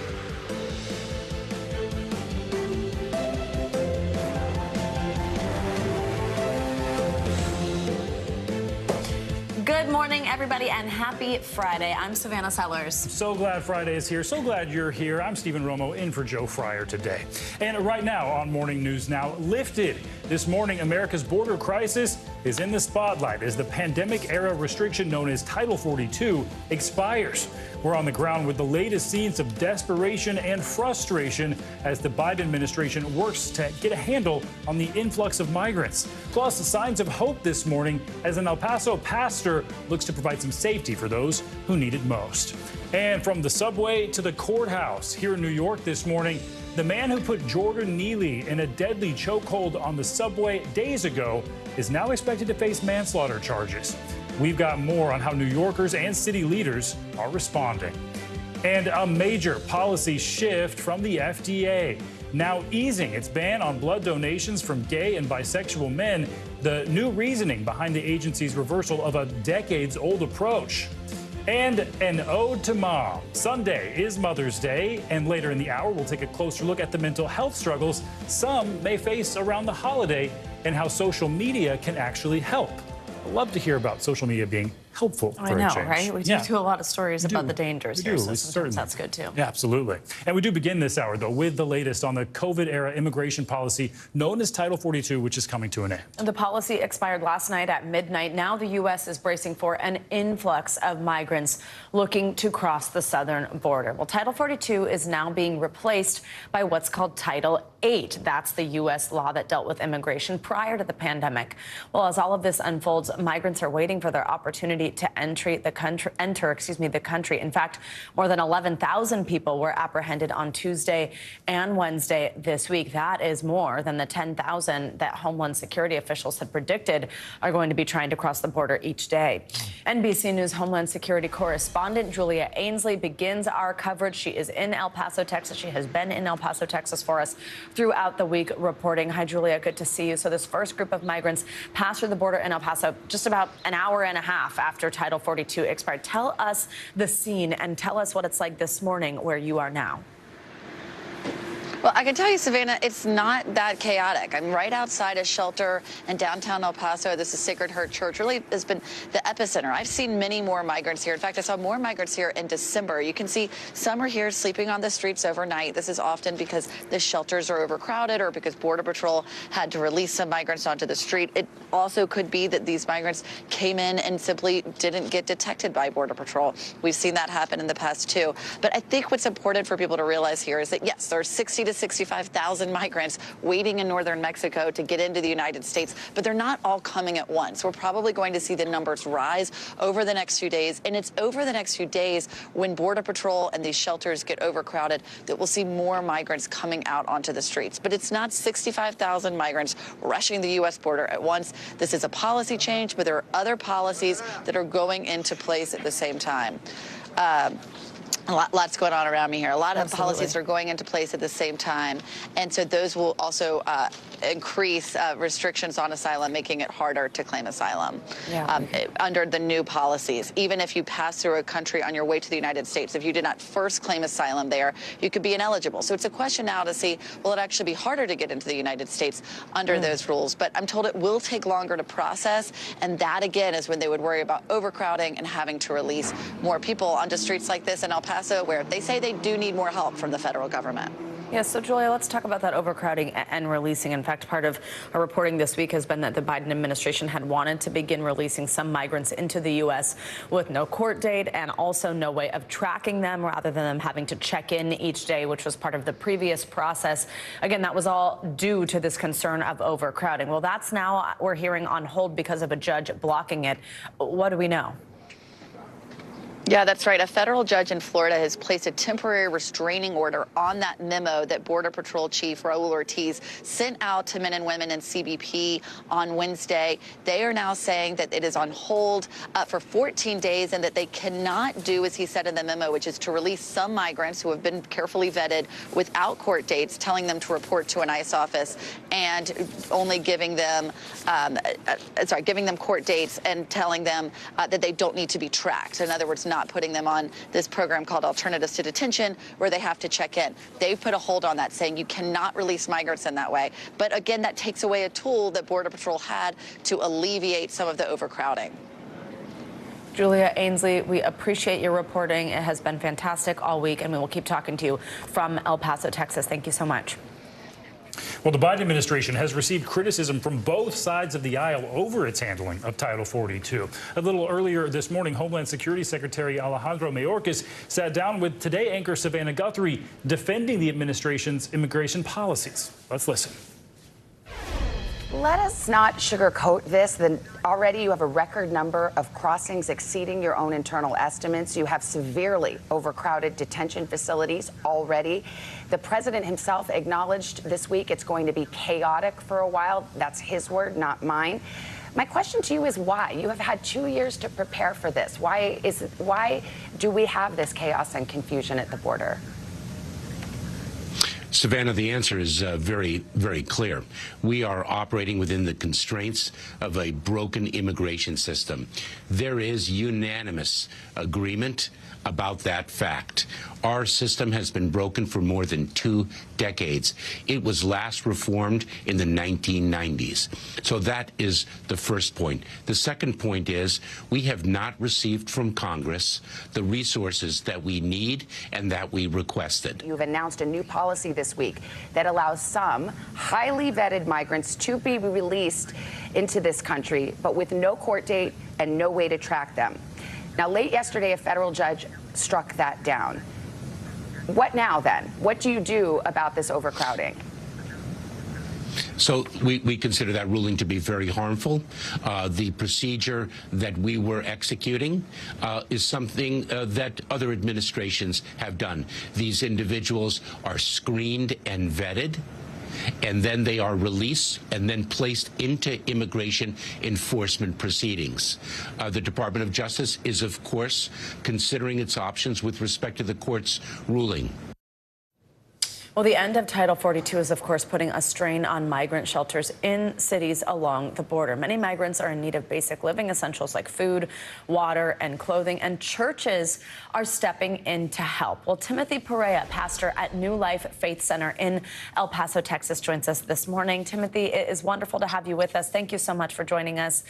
Good Good morning, everybody, and happy Friday. I'm Savannah Sellers. So glad Friday is here. So glad you're here. I'm Stephen Romo in for Joe Fryer today. And right now on Morning News Now, lifted. This morning, America's border crisis is in the spotlight as the pandemic-era restriction known as Title 42 expires. We're on the ground with the latest scenes of desperation and frustration as the Biden administration works to get a handle on the influx of migrants. Plus, signs of hope this morning as an El Paso pastor looks to provide some safety for those who need it most. And from the subway to the courthouse here in New York this morning, the man who put Jordan Neely in a deadly chokehold on the subway days ago is now expected to face manslaughter charges. We've got more on how New Yorkers and city leaders are responding. And a major policy shift from the FDA, now easing its ban on blood donations from gay and bisexual men, the new reasoning behind the agency's reversal of a decades-old approach. And an ode to mom. Sunday is Mother's Day, and later in the hour, we'll take a closer look at the mental health struggles some may face around the holiday and how social media can actually help. I'd love to hear about social media being helpful for a change. I know, right? We do a lot of stories about the dangers here, so sometimes that's good too. Yeah, absolutely. And we do begin this hour, though, with the latest on the COVID-era immigration policy known as Title 42, which is coming to an end. The policy expired last night at midnight. Now the U.S. is bracing for an influx of migrants looking to cross the southern border. Well, Title 42 is now being replaced by what's called Title 8. That's the U.S. law that dealt with immigration prior to the pandemic. Well, as all of this unfolds, migrants are waiting for their opportunity to enter the country. In fact, more than 11,000 people were apprehended on Tuesday and Wednesday this week. That is more than the 10,000 that Homeland Security officials had predicted are going to be trying to cross the border each day. NBC News Homeland Security correspondent Julia Ainsley begins our coverage. She is in El Paso, Texas. She has been in El Paso, Texas for us throughout the week reporting. Hi, Julia. Good to see you. So this first group of migrants passed through the border in El Paso just about an hour and a half after Title 42 expired. Tell us the scene and tell us what it's like this morning where you are now. Well, I can tell you, Savannah, it's not that chaotic. I'm right outside a shelter in downtown El Paso. This is Sacred Heart Church. Really has been the epicenter. I've seen many more migrants here. In fact, I saw more migrants here in December. You can see some are here sleeping on the streets overnight. This is often because the shelters are overcrowded or because Border Patrol had to release some migrants onto the street. It also could be that these migrants came in and simply didn't get detected by Border Patrol. We've seen that happen in the past, too. But I think what's important for people to realize here is that, yes, there are 60 to 65,000 migrants waiting in northern Mexico to get into the United States, but they're not all coming at once. We're probably going to see the numbers rise over the next few days, and it's over the next few days when Border Patrol and these shelters get overcrowded that we'll see more migrants coming out onto the streets. But it's not 65,000 migrants rushing the U.S. border at once. This is a policy change, but there are other policies that are going into place at the same time. Lots going on around me here. A lot of policies are going into place at the same time. And so those will also increase restrictions on asylum, making it harder to claim asylum under the new policies. Even if you pass through a country on your way to the United States, if you did not first claim asylum there, you could be ineligible. So it's a question now to see, will it actually be harder to get into the United States under those rules? But I'm told it will take longer to process. And that, again, is when they would worry about overcrowding and having to release more people onto streets like this in El Paso, where they say they do need more help from the federal government. Yes, so Julia, let's talk about that overcrowding and releasing. In fact, part of our reporting this week has been that the Biden administration had wanted to begin releasing some migrants into the U.S. with no court date and also no way of tracking them rather than them having to check in each day, which was part of the previous process. Again, that was all due to this concern of overcrowding. Well, that's now, we're hearing, on hold because of a judge blocking it. What do we know? Yeah, that's right. A federal judge in Florida has placed a temporary restraining order on that memo that Border Patrol Chief Raul Ortiz sent out to men and women in CBP on Wednesday. They are now saying that it is on hold for 14 days and that they cannot do, as he said in the memo, which is to release some migrants who have been carefully vetted without court dates, telling them to report to an ICE office and only giving them, giving them court dates and telling them that they don't need to be tracked. In other words, not putting them on this program called Alternatives to Detention, where they have to check in. They've put a hold on that, saying you cannot release migrants in that way. But again, that takes away a tool that Border Patrol had to alleviate some of the overcrowding. Julia Ainsley, we appreciate your reporting. It has been fantastic all week, and we will keep talking to you from El Paso, Texas. Thank you so much. Well, the Biden administration has received criticism from both sides of the aisle over its handling of Title 42. A little earlier this morning, Homeland Security Secretary Alejandro Mayorkas sat down with Today anchor Savannah Guthrie, defending the administration's immigration policies. Let's listen. Let us not sugarcoat this. Already you have a record number of crossings exceeding your own internal estimates. You have severely overcrowded detention facilities already. The president himself acknowledged this week it's going to be chaotic for a while. That's his word, not mine. My question to you is why? You have had 2 years to prepare for this. Why do we have this chaos and confusion at the border? Savannah, the answer is very, very clear. We are operating within the constraints of a broken immigration system. There is unanimous agreement about that fact. Our system has been broken for more than 2 decades. It was last reformed in the 1990s. So that is the first point. The second point is we have not received from Congress the resources that we need and that we requested. You've announced a new policy this week that allows some highly vetted migrants to be released into this country, but with no court date and no way to track them. Now, late yesterday, a federal judge struck that down. What now, then? What do you do about this overcrowding? So we consider that ruling to be very harmful. The procedure that we were executing is something that other administrations have done. These individuals are screened and vetted, and then they are released and then placed into immigration enforcement proceedings. The Department of Justice is, of course, considering its options with respect to the court's ruling. Well, the end of Title 42 is, of course, putting a strain on migrant shelters in cities along the border. Many migrants are in need of basic living essentials like food, water, and clothing, and churches are stepping in to help. Well, Timothy Perea, pastor at New Life Faith Center in El Paso, Texas, joins us this morning. Timothy, it is wonderful to have you with us. Thank you so much for joining us.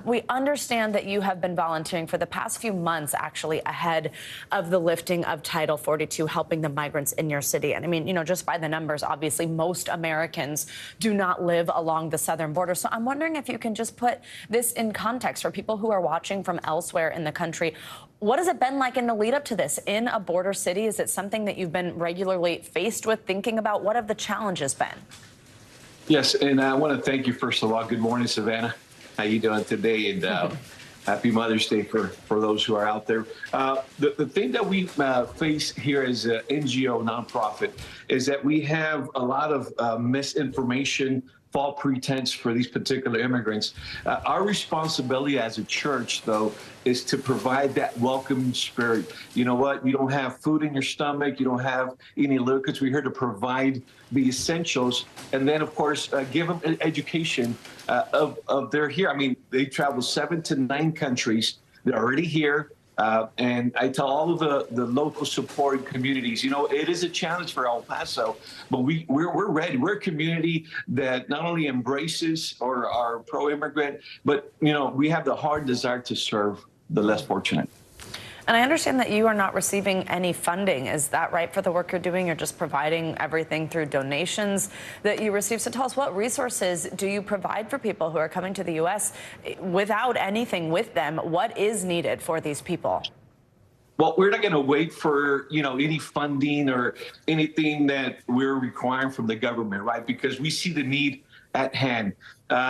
We understand that you have been volunteering for the past few months, actually, ahead of the lifting of Title 42, helping the migrants in your city. And I mean, you know, just by the numbers, obviously, most Americans do not live along the southern border. So I'm wondering if you can just put this in context for people who are watching from elsewhere in the country. What has it been like in the lead up to this in a border city? Is it something that you've been regularly faced with, thinking about? What have the challenges been? Yes, and I want to thank you, first of all. Good morning, Savannah. How you doing today? And happy Mother's Day for those who are out there. The thing that we face here as an NGO nonprofit is that we have a lot of misinformation, false pretense for these particular immigrants. Our responsibility as a church, though, is to provide that welcoming spirit. You know what? You don't have food in your stomach. You don't have any liquids. We're here to provide the essentials. And then, of course, give them an education of they're here. I mean, they travel 7 to 9 countries. They're already here. And I tell all of the local support communities, you know, it is a challenge for El Paso, but we're ready. We're a community that not only embraces or are pro-immigrant, but, you know, we have the hard desire to serve the less fortunate. And I understand that you are not receiving any funding. Is that right for the work you're doing? You're just providing everything through donations that you receive. So tell us, what resources do you provide for people who are coming to the U.S. without anything with them? What is needed for these people? Well, we're not going to wait for, you know, any funding or anything that we're requiring from the government, right? Because we see the need at hand.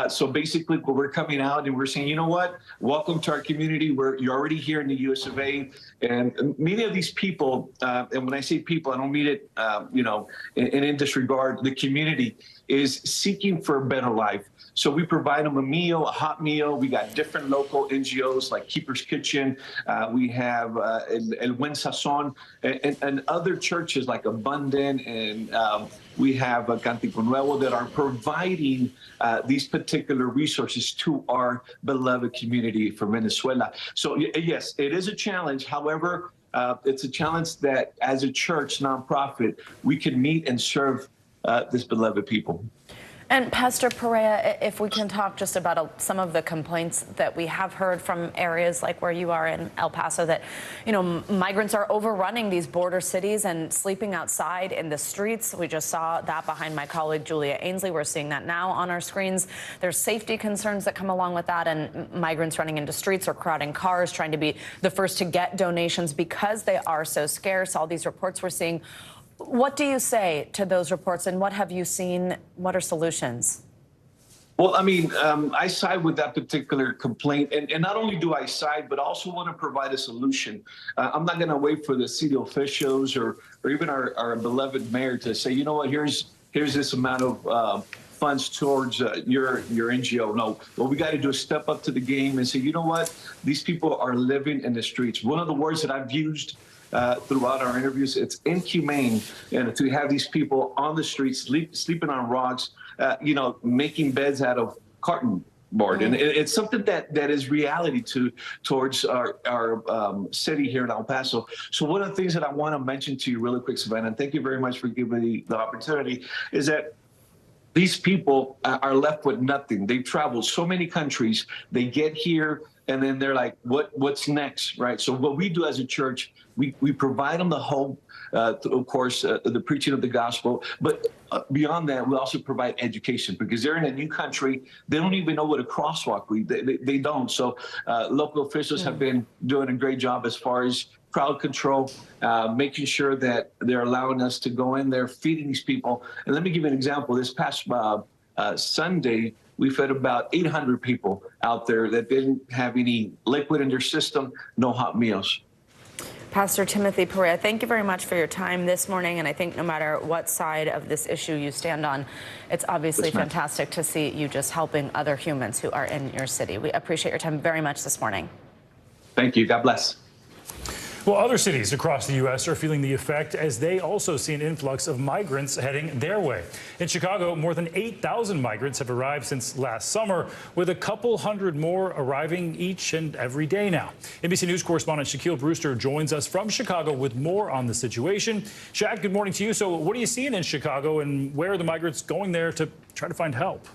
So basically, we're coming out and we're saying, you know what, welcome to our community. You're already here in the US of A. And many of these people, and when I say people, I don't mean it, you know, in disregard, the community is seeking for a better life. So we provide them a meal, a hot meal. We got different local NGOs like Keeper's Kitchen. We have El Buen Sazon and other churches like Abundant, and we have Cantico Nuevo that are providing these particular resources to our beloved community from Venezuela. So yes, it is a challenge. However, it's a challenge that as a church nonprofit, we can meet and serve this beloved people. And Pastor Perea, if we can talk just about some of the complaints that we have heard from areas like where you are in El Paso, that, you know, migrants are overrunning these border cities and sleeping outside in the streets. We just saw that behind my colleague Julia Ainsley. We're seeing that now on our screens. There's safety concerns that come along with that, and migrants running into streets or crowding cars, trying to be the first to get donations because they are so scarce. All these reports we're seeing. What do you say to those reports, and what have you seen? What are solutions? Well, I mean, I side with that particular complaint, and not only do I side, but also want to provide a solution. I'm not going to wait for the city officials or even our beloved mayor to say, you know what, here's this amount of funds towards your NGO. No, what we got to do is step up to the game and say, you know what, these people are living in the streets. One of the words that I've used throughout our interviews, it's inhumane, and to have these people on the streets sleeping on rocks, making beds out of carton board. And it's something that is reality towards our city here in El Paso. So one of the things that I want to mention to you really quick, Savannah, and thank you very much for giving me the opportunity, is that these people are left with nothing. They've traveled so many countries. They get here, and then they're like, what's next, right? So what we do as a church, we provide them the hope, of course, the preaching of the gospel. But beyond that, we also provide education, because they're in a new country. They don't even know what a crosswalk is. They don't. So local officials have been doing a great job as far as crowd control, making sure that they're allowing us to go in there, feeding these people. And let me give you an example. This past Sunday, we fed about 800 people out there that didn't have any liquid in their system, no hot meals. Pastor Timothy Perea, thank you very much for your time this morning. And I think no matter what side of this issue you stand on, it's obviously fantastic to see you just helping other humans who are in your city. We appreciate your time very much this morning. Thank you. God bless. Well, other cities across the U.S. are feeling the effect as they also see an influx of migrants heading their way. In Chicago, more than 8,000 migrants have arrived since last summer, with a couple hundred more arriving each and every day now. NBC News correspondent Shaquille Brewster joins us from Chicago with more on the situation. Shaq, good morning to you. So what are you seeing in Chicago, and where are the migrants going there to try to find help?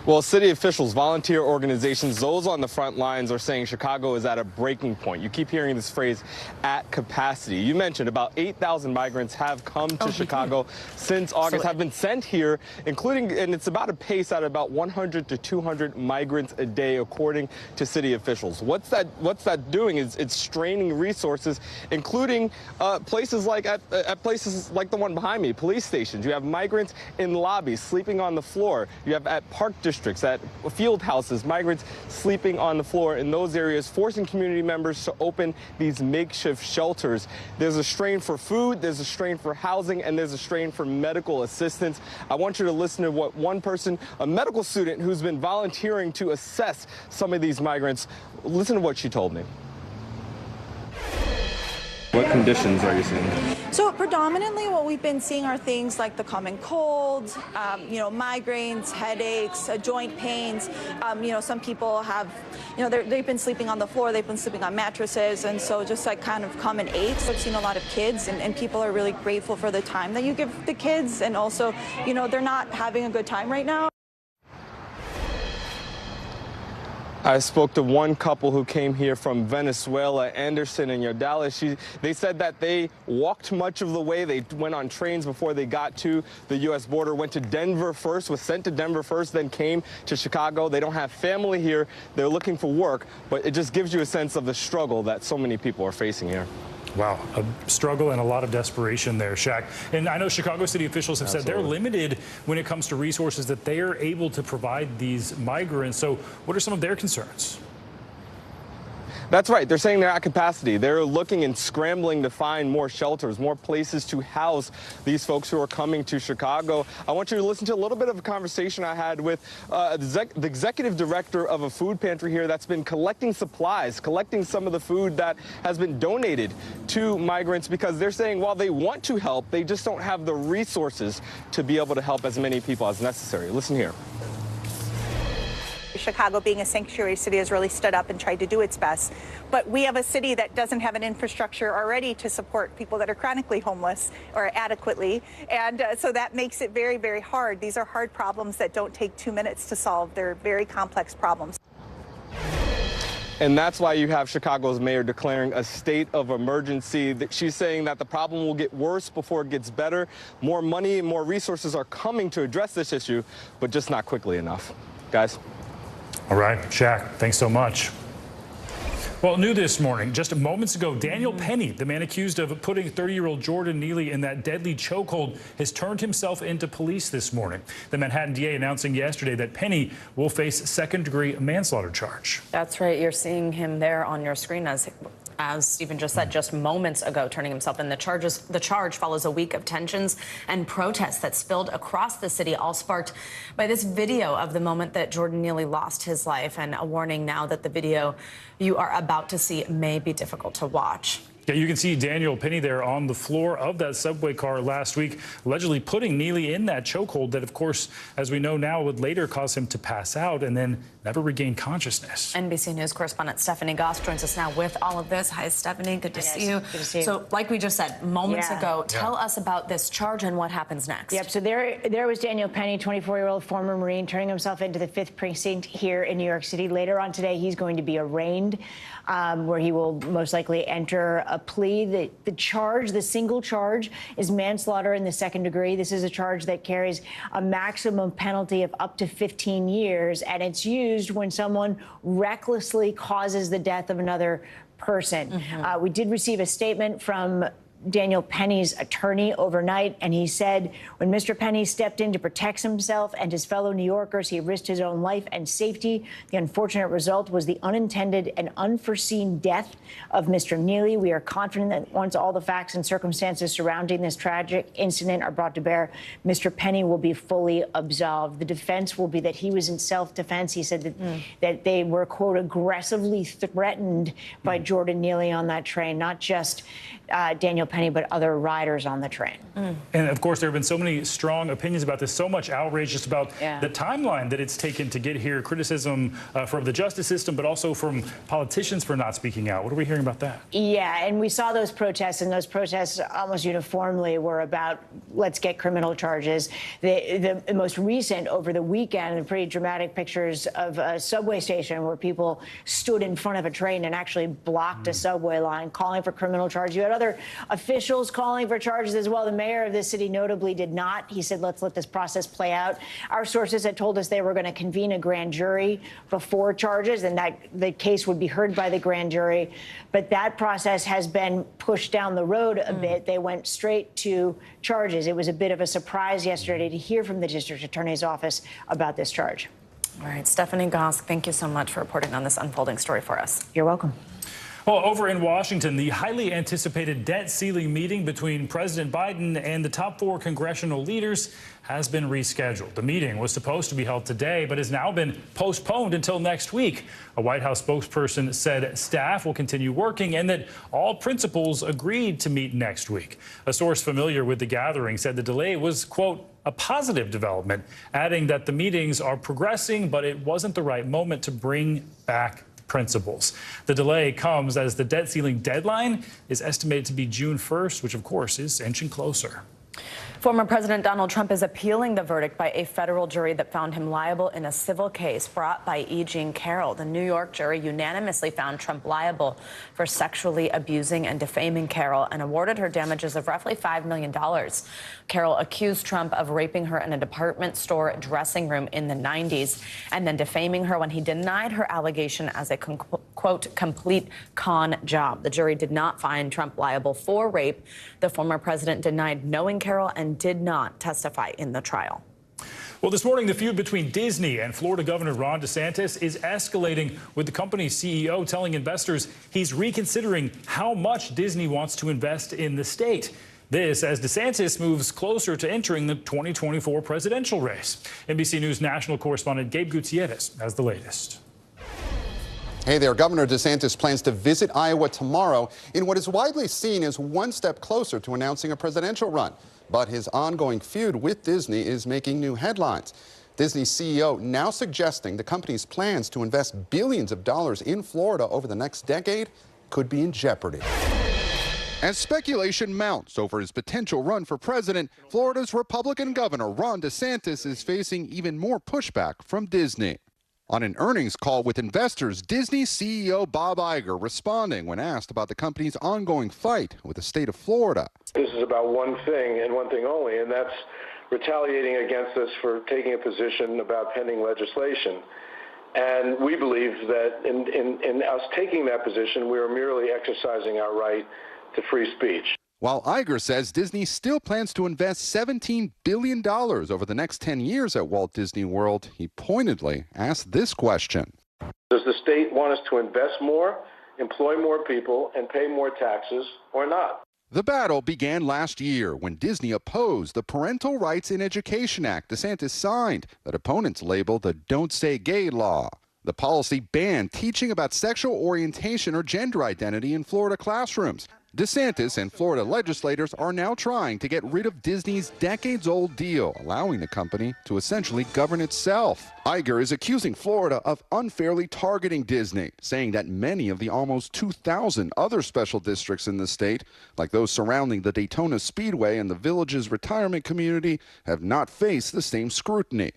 Well, city officials, volunteer organizations, those on the front lines are saying Chicago is at a breaking point. You keep hearing this phrase, at capacity. You mentioned about 8,000 migrants have come to Chicago since August, have been sent here, including, and it's about a pace at about 100 to 200 migrants a day, according to city officials. What's that doing is it's straining resources, including places like at places like the one behind me, police stations. You have migrants in lobbies sleeping on the floor. You have at park districts, at field houses, migrants sleeping on the floor in those areas, forcing community members to open these makeshift shelters. There's a strain for food, there's a strain for housing, and there's a strain for medical assistance. I want you to listen to what one person, a medical student who's been volunteering to assess some of these migrants, listen to what she told me. What conditions are you seeing? So predominantly what we've been seeing are things like the common cold, migraines, headaches, joint pains. Some people have, they've been sleeping on the floor, they've been sleeping on mattresses, and so just like kind of common aches. I've seen a lot of kids, and people are really grateful for the time that you give the kids, and also, they're not having a good time right now. I spoke to one couple who came here from Venezuela, Anderson and Yodala. They said that they walked much of the way. They went on trains before they got to the U.S. border, went to Denver first, was sent to Denver first, then came to Chicago. They don't have family here. They're looking for work, but it just gives you a sense of the struggle that so many people are facing here. Wow, a struggle and a lot of desperation there, Shaq. And I know Chicago city officials have said they're limited when it comes to resources that they are able to provide these migrants. So what are some of their concerns? That's right. They're saying they're at capacity. They're looking and scrambling to find more shelters, more places to house these folks who are coming to Chicago. I want you to listen to a little bit of a conversation I had with the executive director of a food pantry here that's been collecting supplies, collecting some of the food that has been donated to migrants, because they're saying while they want to help, they just don't have the resources to be able to help as many people as necessary. Listen here. Chicago, being a sanctuary city, has really stood up and tried to do its best. But we have a city that doesn't have an infrastructure already to support people that are chronically homeless or adequately. And so that makes it very, very hard. These are hard problems that don't take 2 minutes to solve. They're very complex problems. And that's why you have Chicago's mayor declaring a state of emergency. She's saying that the problem will get worse before it gets better. More money and more resources are coming to address this issue, but just not quickly enough. Guys. All right, Shaq, thanks so much. Well, new this morning, just moments ago, Daniel Penny, the man accused of putting 30-year-old Jordan Neely in that deadly chokehold, has turned himself into police this morning. The Manhattan DA announcing yesterday that Penny will face second-degree manslaughter charge. That's right. You're seeing him there on your screen as Stephen just said just moments ago, turning himself in. The charge follows a week of tensions and protests that spilled across the city, all sparked by this video of the moment that Jordan Neely lost his life, and a warning now that the video you are about to see may be difficult to watch. Yeah, you can see Daniel Penny there on the floor of that subway car last week, allegedly putting Neely in that chokehold that, of course, as we know now, would later cause him to pass out and then never regain consciousness. NBC News correspondent Stephanie Goss joins us now with all of this. Hi, Stephanie. Good to see you. Good to see you. So, like we just said moments ago, tell us about this charge and what happens next. Yep. So there was Daniel Penny, 24-year-old former Marine, turning himself into the 5th precinct here in New York City. Later on today, he's going to be arraigned, where he will most likely enter a plea. The charge, the single charge, is manslaughter in the second degree. This is a charge that carries a maximum penalty of up to 15 years, and it's used when someone recklessly causes the death of another person. We did receive a statement from Daniel Penny's attorney overnight, and he said when Mr. Penny stepped in to protect himself and his fellow New Yorkers, he risked his own life and safety. The unfortunate result was the unintended and unforeseen death of Mr. Neely. We are confident that once all the facts and circumstances surrounding this tragic incident are brought to bear, Mr. Penny will be fully absolved. The defense will be that he was in self-defense. He said that they were, quote, aggressively threatened by Jordan Neely on that train, not just Daniel Penny, but other riders on the train. And of course, there have been so many strong opinions about this, so much outrage just about the timeline that it's taken to get here, criticism from the justice system, but also from politicians for not speaking out. What are we hearing about that? Yeah, and we saw those protests, and those protests almost uniformly were about let's get criminal charges. The most recent over the weekend, pretty dramatic pictures of a subway station where people stood in front of a train and actually blocked a subway line, calling for criminal charges. You had other officials calling for charges as well. The mayor of the city notably did not. He said, let's let this process play out. Our sources had told us they were going to convene a grand jury before charges, and that the case would be heard by the grand jury. But that process has been pushed down the road a bit. They went straight to charges. It was a bit of a surprise yesterday to hear from the district attorney's office about this charge. All right, Stephanie Goss, thank you so much for reporting on this unfolding story for us. You're welcome. Well, over in Washington, the highly anticipated debt ceiling meeting between President Biden and the top 4 congressional leaders has been rescheduled. The meeting was supposed to be held today, but has now been postponed until next week. A White House spokesperson said staff will continue working and that all principals agreed to meet next week. A source familiar with the gathering said the delay was, quote, a positive development, adding that the meetings are progressing, but it wasn't the right moment to bring back principles. The delay comes as the debt ceiling deadline is estimated to be June 1st, which of course is inching closer. Former President Donald Trump is appealing the verdict by a federal jury that found him liable in a civil case brought by E. Jean Carroll. The New York jury unanimously found Trump liable for sexually abusing and defaming Carroll and awarded her damages of roughly $5 million. Carroll accused Trump of raping her in a department store dressing room in the 90s and then defaming her when he denied her allegation as a, quote, complete con job. The jury did not find Trump liable for rape. The former president denied knowing Carroll and did not testify in the trial. Well, this morning, the feud between Disney and Florida Governor Ron DeSantis is escalating, with the company's CEO telling investors he's reconsidering how much Disney wants to invest in the state. This as DeSantis moves closer to entering the 2024 presidential race. NBC News national correspondent Gabe Gutierrez has the latest. Hey there, Governor DeSantis plans to visit Iowa tomorrow in what is widely seen as one step closer to announcing a presidential run. But his ongoing feud with Disney is making new headlines. Disney's CEO now suggesting the company's plans to invest billions of dollars in Florida over the next decade could be in jeopardy. As speculation mounts over his potential run for president, Florida's Republican Governor Ron DeSantis is facing even more pushback from Disney. On an earnings call with investors, Disney CEO Bob Iger responding when asked about the company's ongoing fight with the state of Florida. This is about one thing and one thing only, and that's retaliating against us for taking a position about pending legislation. And we believe that in us taking that position, we are merely exercising our right to free speech. While Iger says Disney still plans to invest $17 billion over the next 10 years at Walt Disney World, he pointedly asked this question. Does the state want us to invest more, employ more people, and pay more taxes, or not? The battle began last year when Disney opposed the Parental Rights in Education Act DeSantis signed that opponents labeled the Don't Say Gay law. The policy banned teaching about sexual orientation or gender identity in Florida classrooms. DeSantis and Florida legislators are now trying to get rid of Disney's decades-old deal, allowing the company to essentially govern itself. Iger is accusing Florida of unfairly targeting Disney, saying that many of the almost 2,000 other special districts in the state, like those surrounding the Daytona Speedway and the Village's retirement community, have not faced the same scrutiny.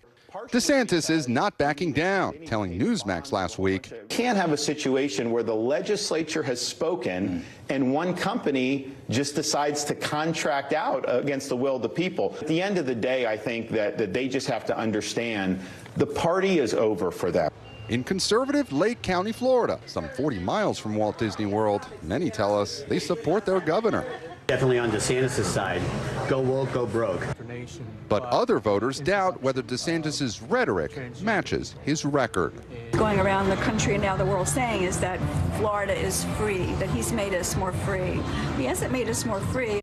DeSantis is not backing down, telling Newsmax last week. Can't have a situation where the legislature has spoken and one company just decides to contract out against the will of the people. At the end of the day, I think that they just have to understand the party is over for them. In conservative Lake County, Florida, some 40 miles from Walt Disney World, many tell us they support their governor. Definitely on DeSantis' side. Go woke, go broke. But other voters doubt whether DeSantis' rhetoric matches his record. Going around the country and now the world saying is that Florida is free, that he's made us more free. He hasn't made us more free.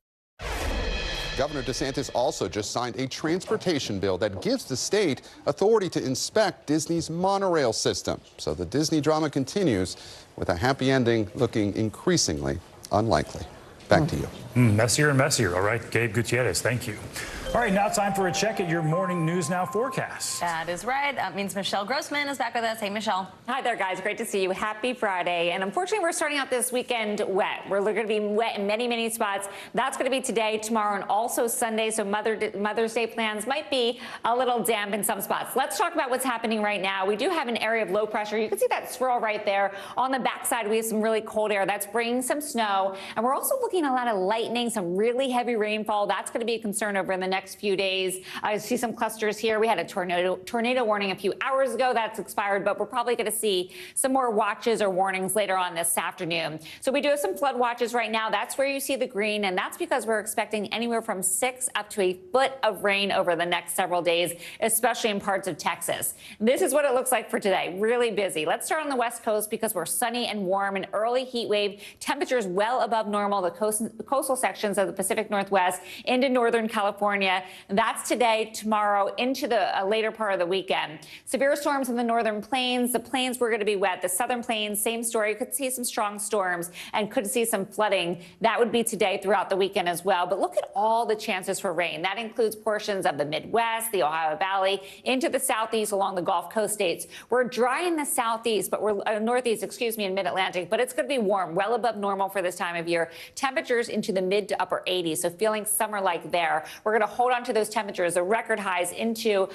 Governor DeSantis also just signed a transportation bill that gives the state authority to inspect Disney's monorail system. So the Disney drama continues, with a happy ending looking increasingly unlikely. Back to you. Messier and messier. All right, Gabe Gutierrez, thank you. All right, now time for a check at your morning News Now forecast. That is right. That means Michelle Grossman is back with us. Hey, Michelle. Hi there, guys. Great to see you. Happy Friday. And unfortunately, we're starting out this weekend wet. We're going to be wet in many, many spots. That's going to be today, tomorrow, and also Sunday. So Mother's Day plans might be a little damp in some spots. Let's talk about what's happening right now. We do have an area of low pressure. You can see that swirl right there. On the backside, we have some really cold air. That's bringing some snow. And we're also looking at a lot of lightning, some really heavy rainfall. That's going to be a concern over in the next few days. I see some clusters here. We had a tornado warning a few hours ago. That's expired, but we're probably going to see some more watches or warnings later on this afternoon. So we do have some flood watches right now. That's where you see the green, and that's because we're expecting anywhere from 6 up to a foot of rain over the next several days, especially in parts of Texas. This is what it looks like for today. Really busy. Let's start on the West Coast because we're sunny and warm, an early heat wave, temperatures well above normal, the coastal sections of the Pacific Northwest into Northern California. That's today, tomorrow, into the later part of the weekend. Severe storms in the northern plains. The plains were going to be wet. The southern plains, same story. You could see some strong storms and could see some flooding. That would be today throughout the weekend as well. But look at all the chances for rain. That includes portions of the Midwest, the Ohio Valley, into the southeast along the Gulf Coast states. We're dry in the southeast, but we're northeast, in mid-Atlantic, but it's going to be warm, well above normal for this time of year. Temperatures into the mid to upper 80s, so feeling summer-like there. We're going to hold on to those temperatures, the record highs into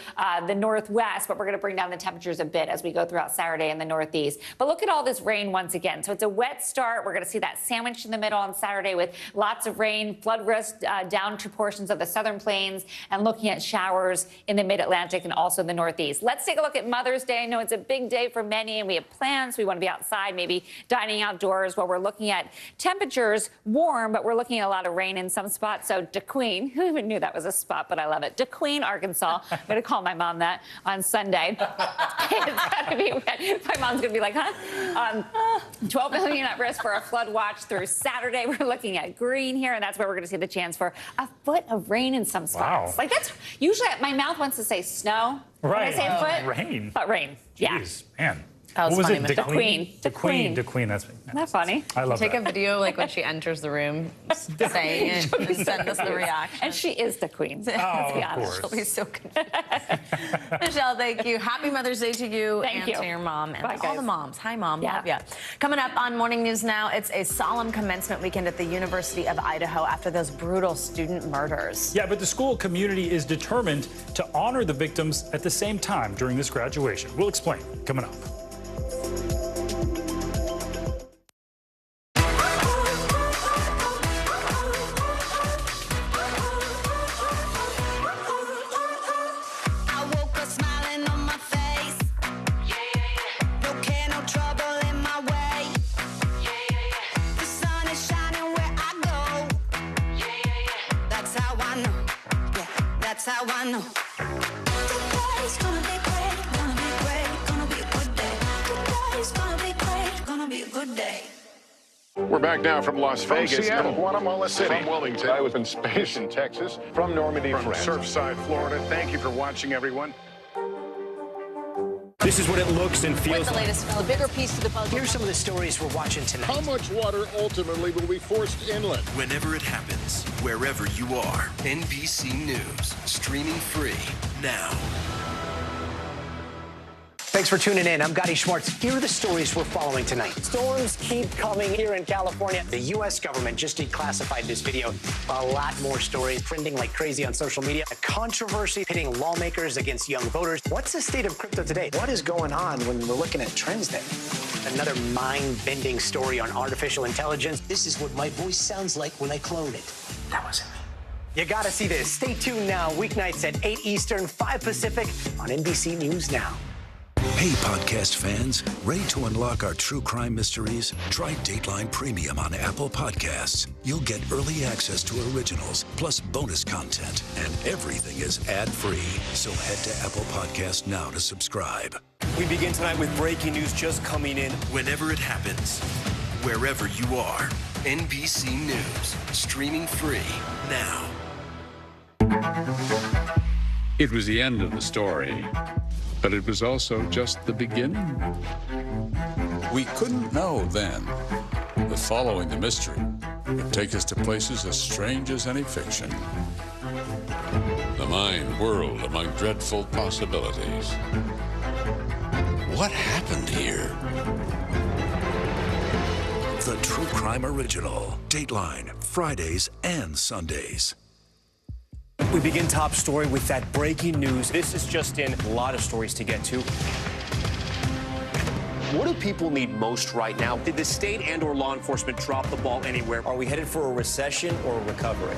the northwest, but we're going to bring down the temperatures a bit as we go throughout Saturday in the northeast. But look at all this rain once again. So it's a wet start. We're going to see that sandwich in the middle on Saturday with lots of rain, flood risk down to portions of the southern plains, and looking at showers in the mid-Atlantic and also the northeast. Let's take a look at Mother's Day. I know it's a big day for many, and we have plans. We want to be outside, maybe dining outdoors, while we're looking at temperatures warm, but we're looking at a lot of rain in some spots. So DeQueen, who even knew that was a spot, but I love it. DeQueen, Arkansas. I'm going to call my mom that on Sunday. It's got to be wet. My mom's going to be like, huh? 12 million at risk for a flood watch through Saturday. We're looking at green here, and that's where we're going to see the chance for a foot of rain in some spots. Wow. Like that's usually my mouth wants to say snow. Right. When I say foot. Rain. But rain. Jeez, Yeah. Man. That was what was funny, it? Michelle. The Queen. That's me. Isn't that funny? I love Take that. a video like when she enters the room, saying it, and send us the reaction. And she is the queen. Oh, of She'll course. be so confused. Michelle, thank you. Happy Mother's Day to you Thank you. to your mom and Bye, to all guys. the moms. Hi, Mom. Yeah. Love ya. Coming up on Morning News Now, it's a solemn commencement weekend at the University of Idaho after those brutal student murders. Yeah, but the school community is determined to honor the victims at the same time during this graduation. We'll explain coming up. That's how I know. Today's gonna be great, gonna be great, gonna be a good day. Today's gonna be great, gonna be a good day. We're back now from Las Vegas. Seattle, Guatemala City. From Wilmington. I was in space in Texas. From Normandy, From France. Surfside, Florida. Thank you for watching, everyone. This is what it looks and feels With the like. latest, a bigger piece to the puzzle. Here's some of the stories we're watching tonight. How much water ultimately will be forced inland? Whenever it happens, wherever you are, NBC News, streaming free now. Thanks for tuning in. I'm Gotti Schwartz. Here are the stories we're following tonight. Storms keep coming here in California. The U.S. government just declassified this video. A lot more stories trending like crazy on social media. A controversy pitting lawmakers against young voters. What's the state of crypto today? What is going on when we're looking at trends there? Another mind-bending story on artificial intelligence. This is what my voice sounds like when I clone it. That wasn't me. You gotta see this. Stay tuned now. Weeknights at 8 Eastern, 5 Pacific on NBC News Now. Hey, podcast fans, ready to unlock our true crime mysteries? Try Dateline Premium on Apple Podcasts. You'll get early access to originals, plus bonus content, and everything is ad-free. So head to Apple Podcasts now to subscribe. We begin tonight with breaking news just coming in. Whenever it happens, wherever you are, NBC News, streaming free now. It was the end of the story, but it was also just the beginning. We couldn't know then that following the mystery would take us to places as strange as any fiction. The mind whirled among dreadful possibilities. What happened here? The True Crime Original. Dateline, Fridays and Sundays. We begin top story with that breaking news. This is just in, a lot of stories to get to. What do people need most right now? Did the state and or law enforcement drop the ball anywhere? Are we headed for a recession or a recovery?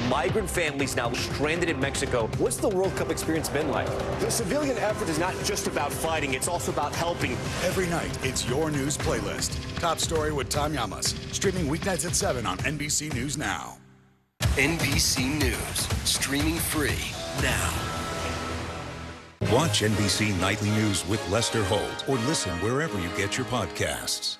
Migrant families now stranded in Mexico. What's the World Cup experience been like? The civilian effort is not just about fighting, it's also about helping. Every night, it's your news playlist. Top Story with Tom Llamas. Streaming weeknights at 7 on NBC News Now. NBC News, streaming free now. Watch NBC Nightly News with Lester Holt or listen wherever you get your podcasts.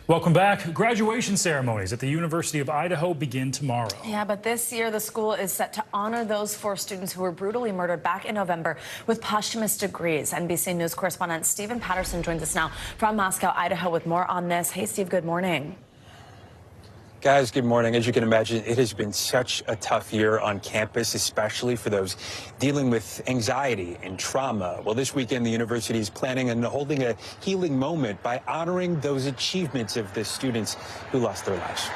Welcome back. Graduation ceremonies at the University of Idaho begin tomorrow. Yeah, but this year the school is set to honor those 4 students who were brutally murdered back in November with posthumous degrees. NBC News correspondent Stephen Patterson joins us now from Moscow, Idaho with more on this. Hey, Steve, good morning. Guys, good morning. As you can imagine, it has been such a tough year on campus, especially for those dealing with anxiety and trauma. Well, this weekend, the university is planning on holding a healing moment by honoring those achievements of the students who lost their lives.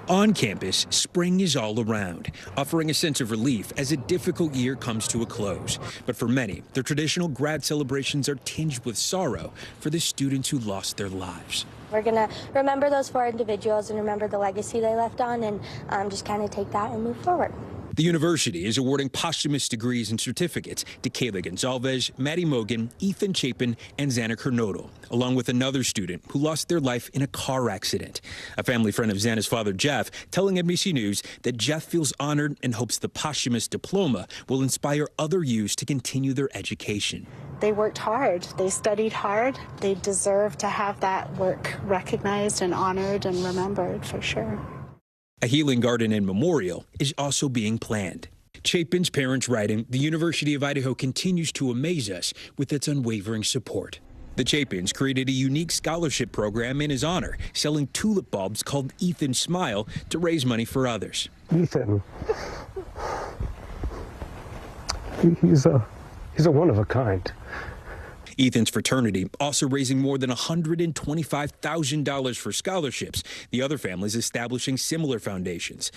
On campus, spring is all around, offering a sense of relief as a difficult year comes to a close. But for many, their traditional grad celebrations are tinged with sorrow for the students who lost their lives. We're going to remember those 4 individuals and remember the legacy they left on and just kind of take that and move forward. The university is awarding posthumous degrees and certificates to Kayla Gonzalez, Maddie Mogan, Ethan Chapin, and Xana Kernodle, along with another student who lost their life in a car accident. A family friend of Xana's father, Jeff, telling NBC News that Jeff feels honored and hopes the posthumous diploma will inspire other youths to continue their education. They worked hard. They studied hard. They deserve to have that work recognized and honored and remembered for sure. A healing garden and memorial is also being planned. Chapin's parents writing, "The University of Idaho continues to amaze us with its unwavering support." The Chapins created a unique scholarship program in his honor, selling tulip bulbs called Ethan Smile to raise money for others. Ethan, he's a one of a kind. Ethan's fraternity also raising more than $125,000 for scholarships. The other families establishing similar foundations.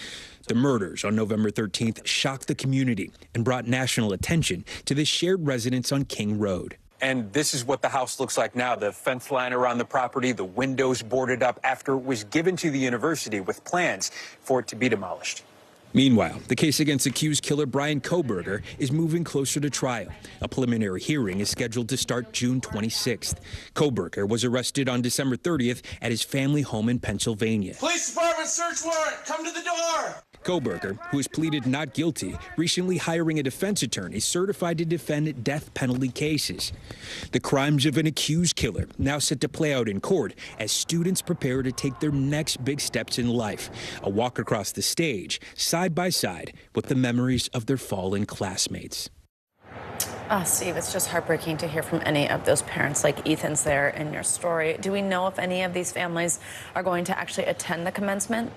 The murders on November 13th shocked the community and brought national attention to this shared residence on King Road. And this is what the house looks like now. The fence line around the property, the windows boarded up after it was given to the university with plans for it to be demolished. Meanwhile, the case against accused killer Brian Kohberger is moving closer to trial. A preliminary hearing is scheduled to start June 26th. Kohberger was arrested on December 30th at his family home in Pennsylvania. Police department search warrant, come to the door. Kohberger, who has pleaded not guilty, recently hiring a defense attorney certified to defend death penalty cases. The crimes of an accused killer now set to play out in court as students prepare to take their next big steps in life. A walk across the stage, side by side with the memories of their fallen classmates. Steve, it's just heartbreaking to hear from any of those parents like Ethan's there in your story. Do we know if any of these families are going to actually attend the commencement?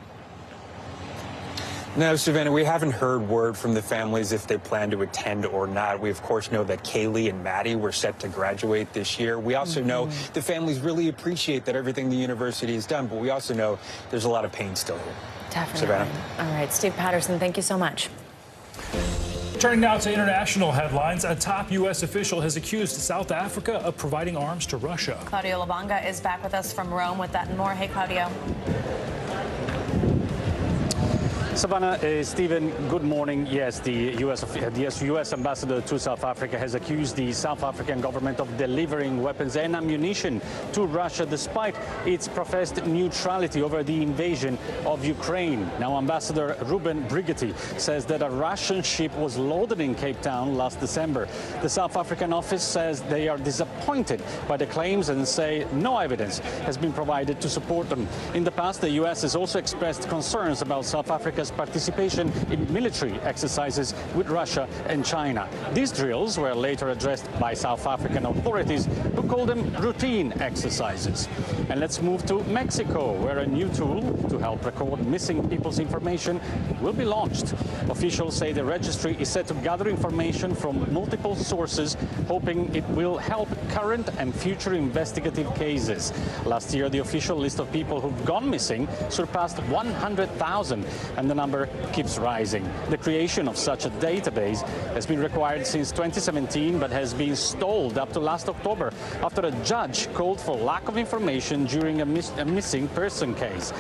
No, Savannah, we haven't heard word from the families if they plan to attend or not. We, of course, know that Kaylee and Maddie were set to graduate this year. We also know the families really appreciate that everything the university has done, but we also know there's a lot of pain still here. Definitely. Savannah. All right, Steve Patterson, thank you so much. Turning now to international headlines, a top U.S. official has accused South Africa of providing arms to Russia. Claudio Lavanga is back with us from Rome with that and more. Hey, Claudio. Savannah, Stephen, good morning. Yes, the U.S. ambassador to South Africa has accused the South African government of delivering weapons and ammunition to Russia despite its professed neutrality over the invasion of Ukraine. Now, Ambassador Ruben Brigitte says that a Russian ship was loaded in Cape Town last December. The South African office says they are disappointed by the claims and say no evidence has been provided to support them. In the past, the U.S. has also expressed concerns about South Africa's participation in military exercises with Russia and China. These drills were later addressed by South African authorities, who called them routine exercises. And let's move to Mexico, where a new tool to help record missing people's information will be launched. Officials say the registry is set to gather information from multiple sources, hoping it will help current and future investigative cases. Last year, the official list of people who've gone missing surpassed 100,000, and the number keeps rising. The creation of such a database has been required since 2017, but has been stalled up to last October after a judge called for lack of information during a missing person case.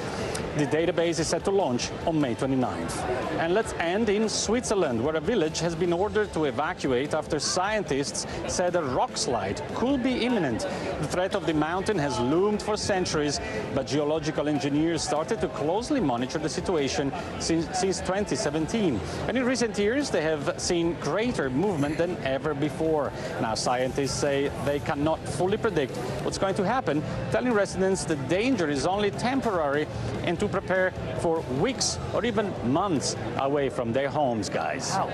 The database is set to launch on May 29th. And let's end in Switzerland, where a village has been ordered to evacuate after scientists said a rock slide could be imminent. The threat of the mountain has loomed for centuries, but geological engineers started to closely monitor the situation since 2017. And in recent years, they have seen greater movement than ever before. Now, scientists say they cannot fully predict what's going to happen, telling residents the danger is only temporary and to prepare for weeks or even months away from their homes, guys. Wow.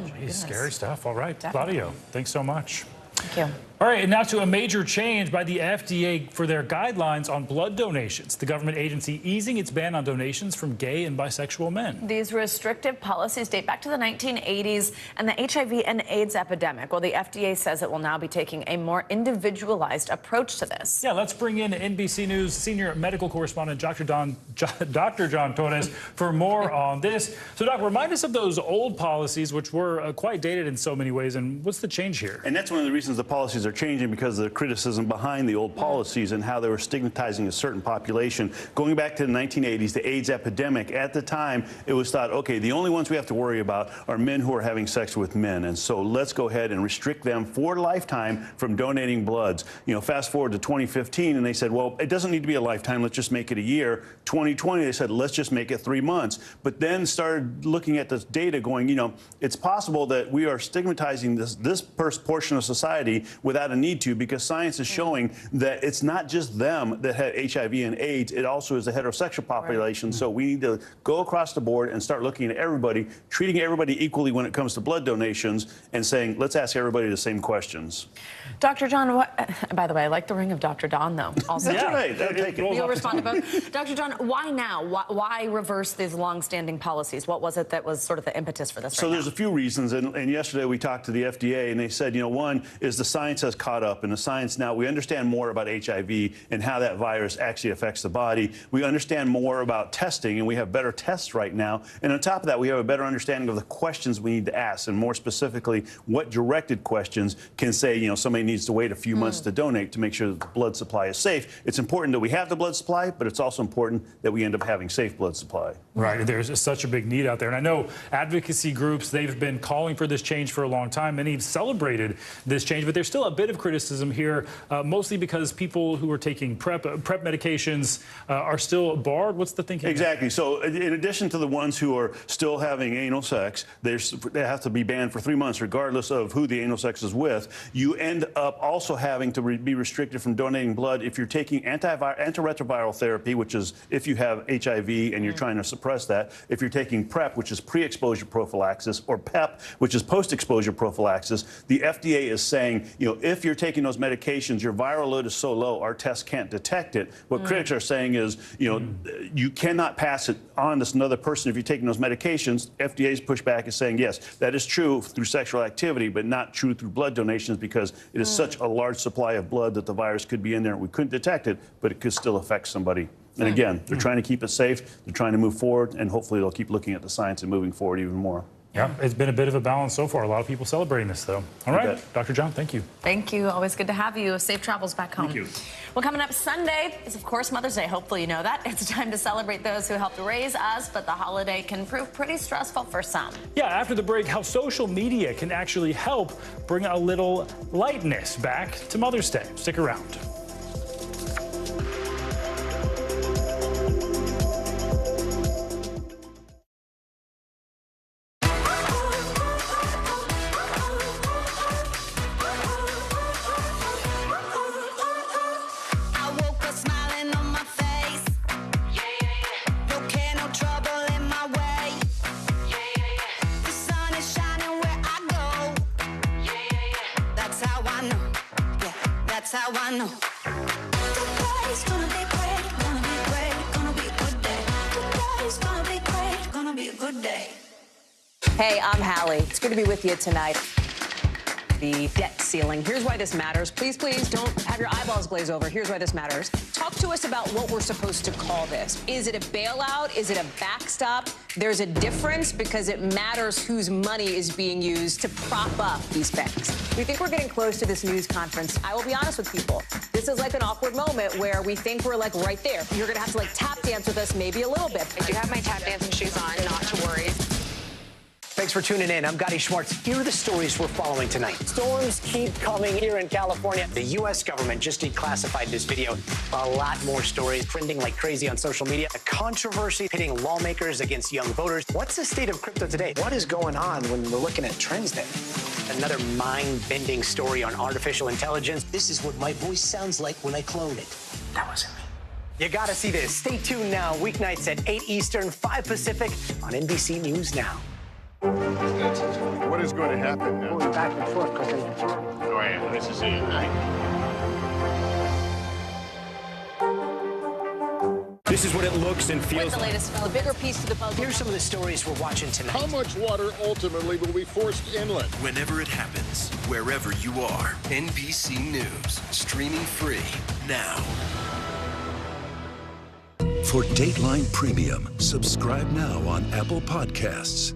Jeez, scary stuff. All right, Definitely. Claudio, thanks so much. Thank you. All right, and now to a major change by the FDA for their guidelines on blood donations. The government agency easing its ban on donations from gay and bisexual men. These restrictive policies date back to the 1980s and the HIV and AIDS epidemic. Well, the FDA says it will now be taking a more individualized approach to this. Yeah, let's bring in NBC News senior medical correspondent Dr. John Torres for more on this. So, Doc, remind us of those old policies, which were quite dated in so many ways, and what's the change here? And that's one of the reasons the policies are changing, because of the criticism behind the old policies and how they were stigmatizing a certain population. Going back to the 1980s, the AIDS epidemic, at the time, it was thought, okay, the only ones we have to worry about are men who are having sex with men. And so let's go ahead and restrict them for a lifetime from donating bloods. You know, fast forward to 2015, and they said, well, it doesn't need to be a lifetime. Let's just make it a year. 2020, they said, let's just make it 3 months. But then started looking at this data going, you know, it's possible that we are stigmatizing this portion of society without without a need to, because science is showing that it's not just them that had HIV and AIDS, it also is the heterosexual population. So we need to go across the board and start looking at everybody, treating everybody equally when it comes to blood donations, and saying, let's ask everybody the same questions. Dr. John, by the way, I like the ring of Dr. Don, though. Also. That's right. Take it. You'll respond to both. Dr. John, why now? Why reverse these long-standing policies? What was it that was sort of the impetus for this? So there's a few reasons, and yesterday we talked to the FDA, and they said, you know, one is the science has caught up, and the science now, we understand more about HIV and how that virus actually affects the body. We understand more about testing, and we have better tests right now. And on top of that, we have a better understanding of the questions we need to ask, and more specifically, what directed questions can say, you know, somebody needs to wait a few months to donate to make sure that the blood supply is safe. It's important that we have the blood supply, but it's also important that we end up having safe blood supply. Right. There's such a big need out there. And I know advocacy groups, they've been calling for this change for a long time. Many have celebrated this change, but there's still a bit of criticism here, mostly because people who are taking PrEP medications are still barred. What's the thinking? Exactly. So in addition to the ones who are still having anal sex, they have to be banned for 3 months, regardless of who the anal sex is with. You end up also having to be restricted from donating blood if you're taking antiretroviral therapy, which is if you have HIV and you're trying to suppress that. If you're taking PrEP, which is pre-exposure prophylaxis, or PEP, which is post-exposure prophylaxis, the FDA is saying, you know, if you're taking those medications, your viral load is so low, our tests can't detect it. What critics are saying is, you know, you cannot pass it on to another person if you're taking those medications. FDA's pushback is saying, yes, that is true through sexual activity, but not true through blood donations, because it is such a large supply of blood that the virus could be in there. We couldn't detect it, but it could still affect somebody. And again, they're trying to keep it safe, they're trying to move forward, and hopefully they'll keep looking at the science and moving forward even more. Yeah, it's been a bit of a balance so far. A lot of people celebrating this, though. All right, Dr. John, thank you. Thank you. Always good to have you. Safe travels back home. Thank you. Well, coming up Sunday is, of course, Mother's Day. Hopefully you know that. It's time to celebrate those who helped raise us, but the holiday can prove pretty stressful for some. Yeah, after the break, how social media can actually help bring a little lightness back to Mother's Day. Stick around. That's how I know. Today's gonna be great, gonna be great, gonna be a good day. Today's gonna be great, gonna be a good day. Hey, I'm Hallie. It's good to be with you tonight. The debt ceiling. Here's why this matters. Please, please don't have your eyeballs glaze over. Here's why this matters. Talk to us about what we're supposed to call this. Is it a bailout? Is it a backstop? There's a difference because it matters whose money is being used to prop up these banks. We think we're getting close to this news conference. I will be honest with people. This is like an awkward moment where we think we're like right there. You're going to have to like tap dance with us maybe a little bit. I do have my tap dancing shoes on, not to worry. Thanks for tuning in. I'm Gotti Schwartz. Here are the stories we're following tonight. Storms keep coming here in California. The U.S. government just declassified this video. A lot more stories trending like crazy on social media. A controversy pitting lawmakers against young voters. What's the state of crypto today? What is going on when we're looking at trends there? Another mind-bending story on artificial intelligence. This is what my voice sounds like when I clone it. That wasn't me. You gotta see this. Stay tuned now. Weeknights at 8 Eastern, 5 Pacific on NBC News Now. What is going to happen now? Going back and forth because Oh, yeah, this is it. This is what it looks and feels With the latest, a bigger piece to the puzzle. Here's some of the stories we're watching tonight. How much water ultimately will be forced inland? Whenever it happens, wherever you are, NBC News, streaming free now. For Dateline Premium, subscribe now on Apple Podcasts.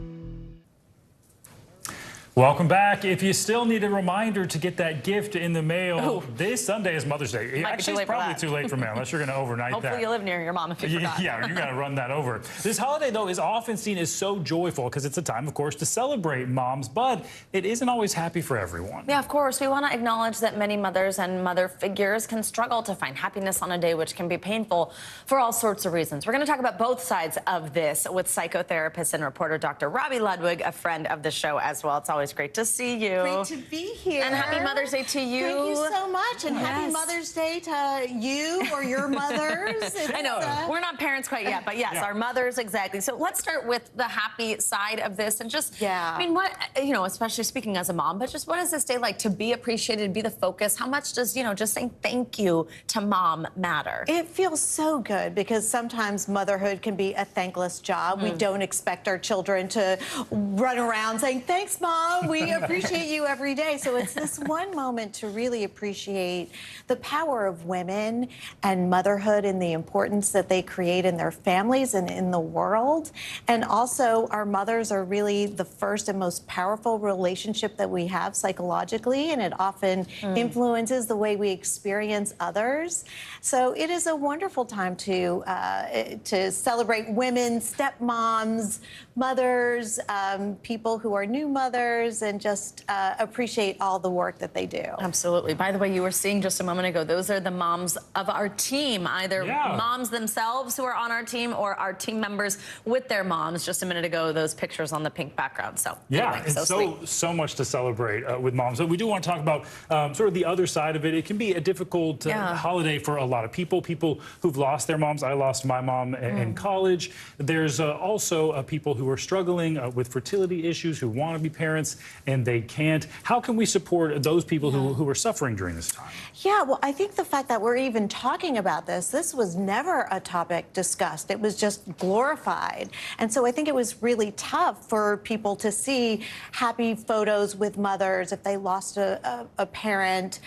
Welcome back. If you still need a reminder to get that gift in the mail, this Sunday is Mother's Day. Actually, it's probably too late for mail, unless you're going to overnight that. Hopefully you live near your mom if you forgot. Yeah, you're going to run that over. This holiday, though, is often seen as so joyful because it's a time, of course, to celebrate moms, but it isn't always happy for everyone. Yeah, of course. We want to acknowledge that many mothers and mother figures can struggle to find happiness on a day, which can be painful for all sorts of reasons. We're going to talk about both sides of this with psychotherapist and reporter Dr. Robbie Ludwig, a friend of the show as well. It's always always great to see you. Great to be here. And happy Mother's Day to you. Thank you so much. And happy Mother's Day to you or your mothers. I know. We're not parents quite yet, but yes, our mothers, exactly. So let's start with the happy side of this and just, I mean, what, you know, especially speaking as a mom, but just what is this day like to be appreciated, be the focus? How much does, you know, just saying thank you to mom matter? It feels so good because sometimes motherhood can be a thankless job. We don't expect our children to run around saying, thanks, Mom, we appreciate you every day. So it's this one moment to really appreciate the power of women and motherhood and the importance that they create in their families and in the world. And also, our mothers are really the first and most powerful relationship that we have psychologically, and it often influences the way we experience others. So it is a wonderful time to celebrate women, stepmoms, mothers, people who are new mothers, and just appreciate all the work that they do. Absolutely. By the way, you were seeing just a moment ago, those are the moms of our team, either moms themselves who are on our team or our team members with their moms. Just a minute ago, those pictures on the pink background. So anyway, it's so much to celebrate with moms. But we do want to talk about sort of the other side of it. It can be a difficult holiday for a lot of people who've lost their moms. I lost my mom in college. There's also people who are struggling with fertility issues, who want to be parents and they can't. How can we support those people who are suffering during this time? Yeah, well, I think the fact that we're even talking about this was never a topic discussed. It was just glorified. And so I think it was really tough for people to see happy photos with mothers if they lost a parent.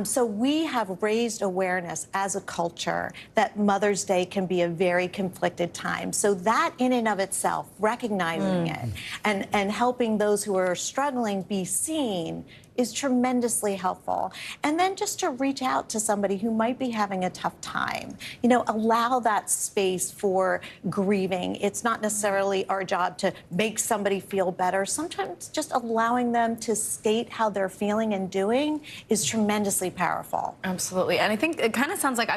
So we have raised awareness as a culture that Mother's Day can be a very conflicted time. So that in and of itself, recognizing it and helping those who are struggling be seen is tremendously helpful. And then just to reach out to somebody who might be having a tough time. You know, allow that space for grieving. It's not necessarily our job to make somebody feel better. Sometimes just allowing them to state how they're feeling and doing is tremendously powerful. Absolutely. And I think it kind of sounds like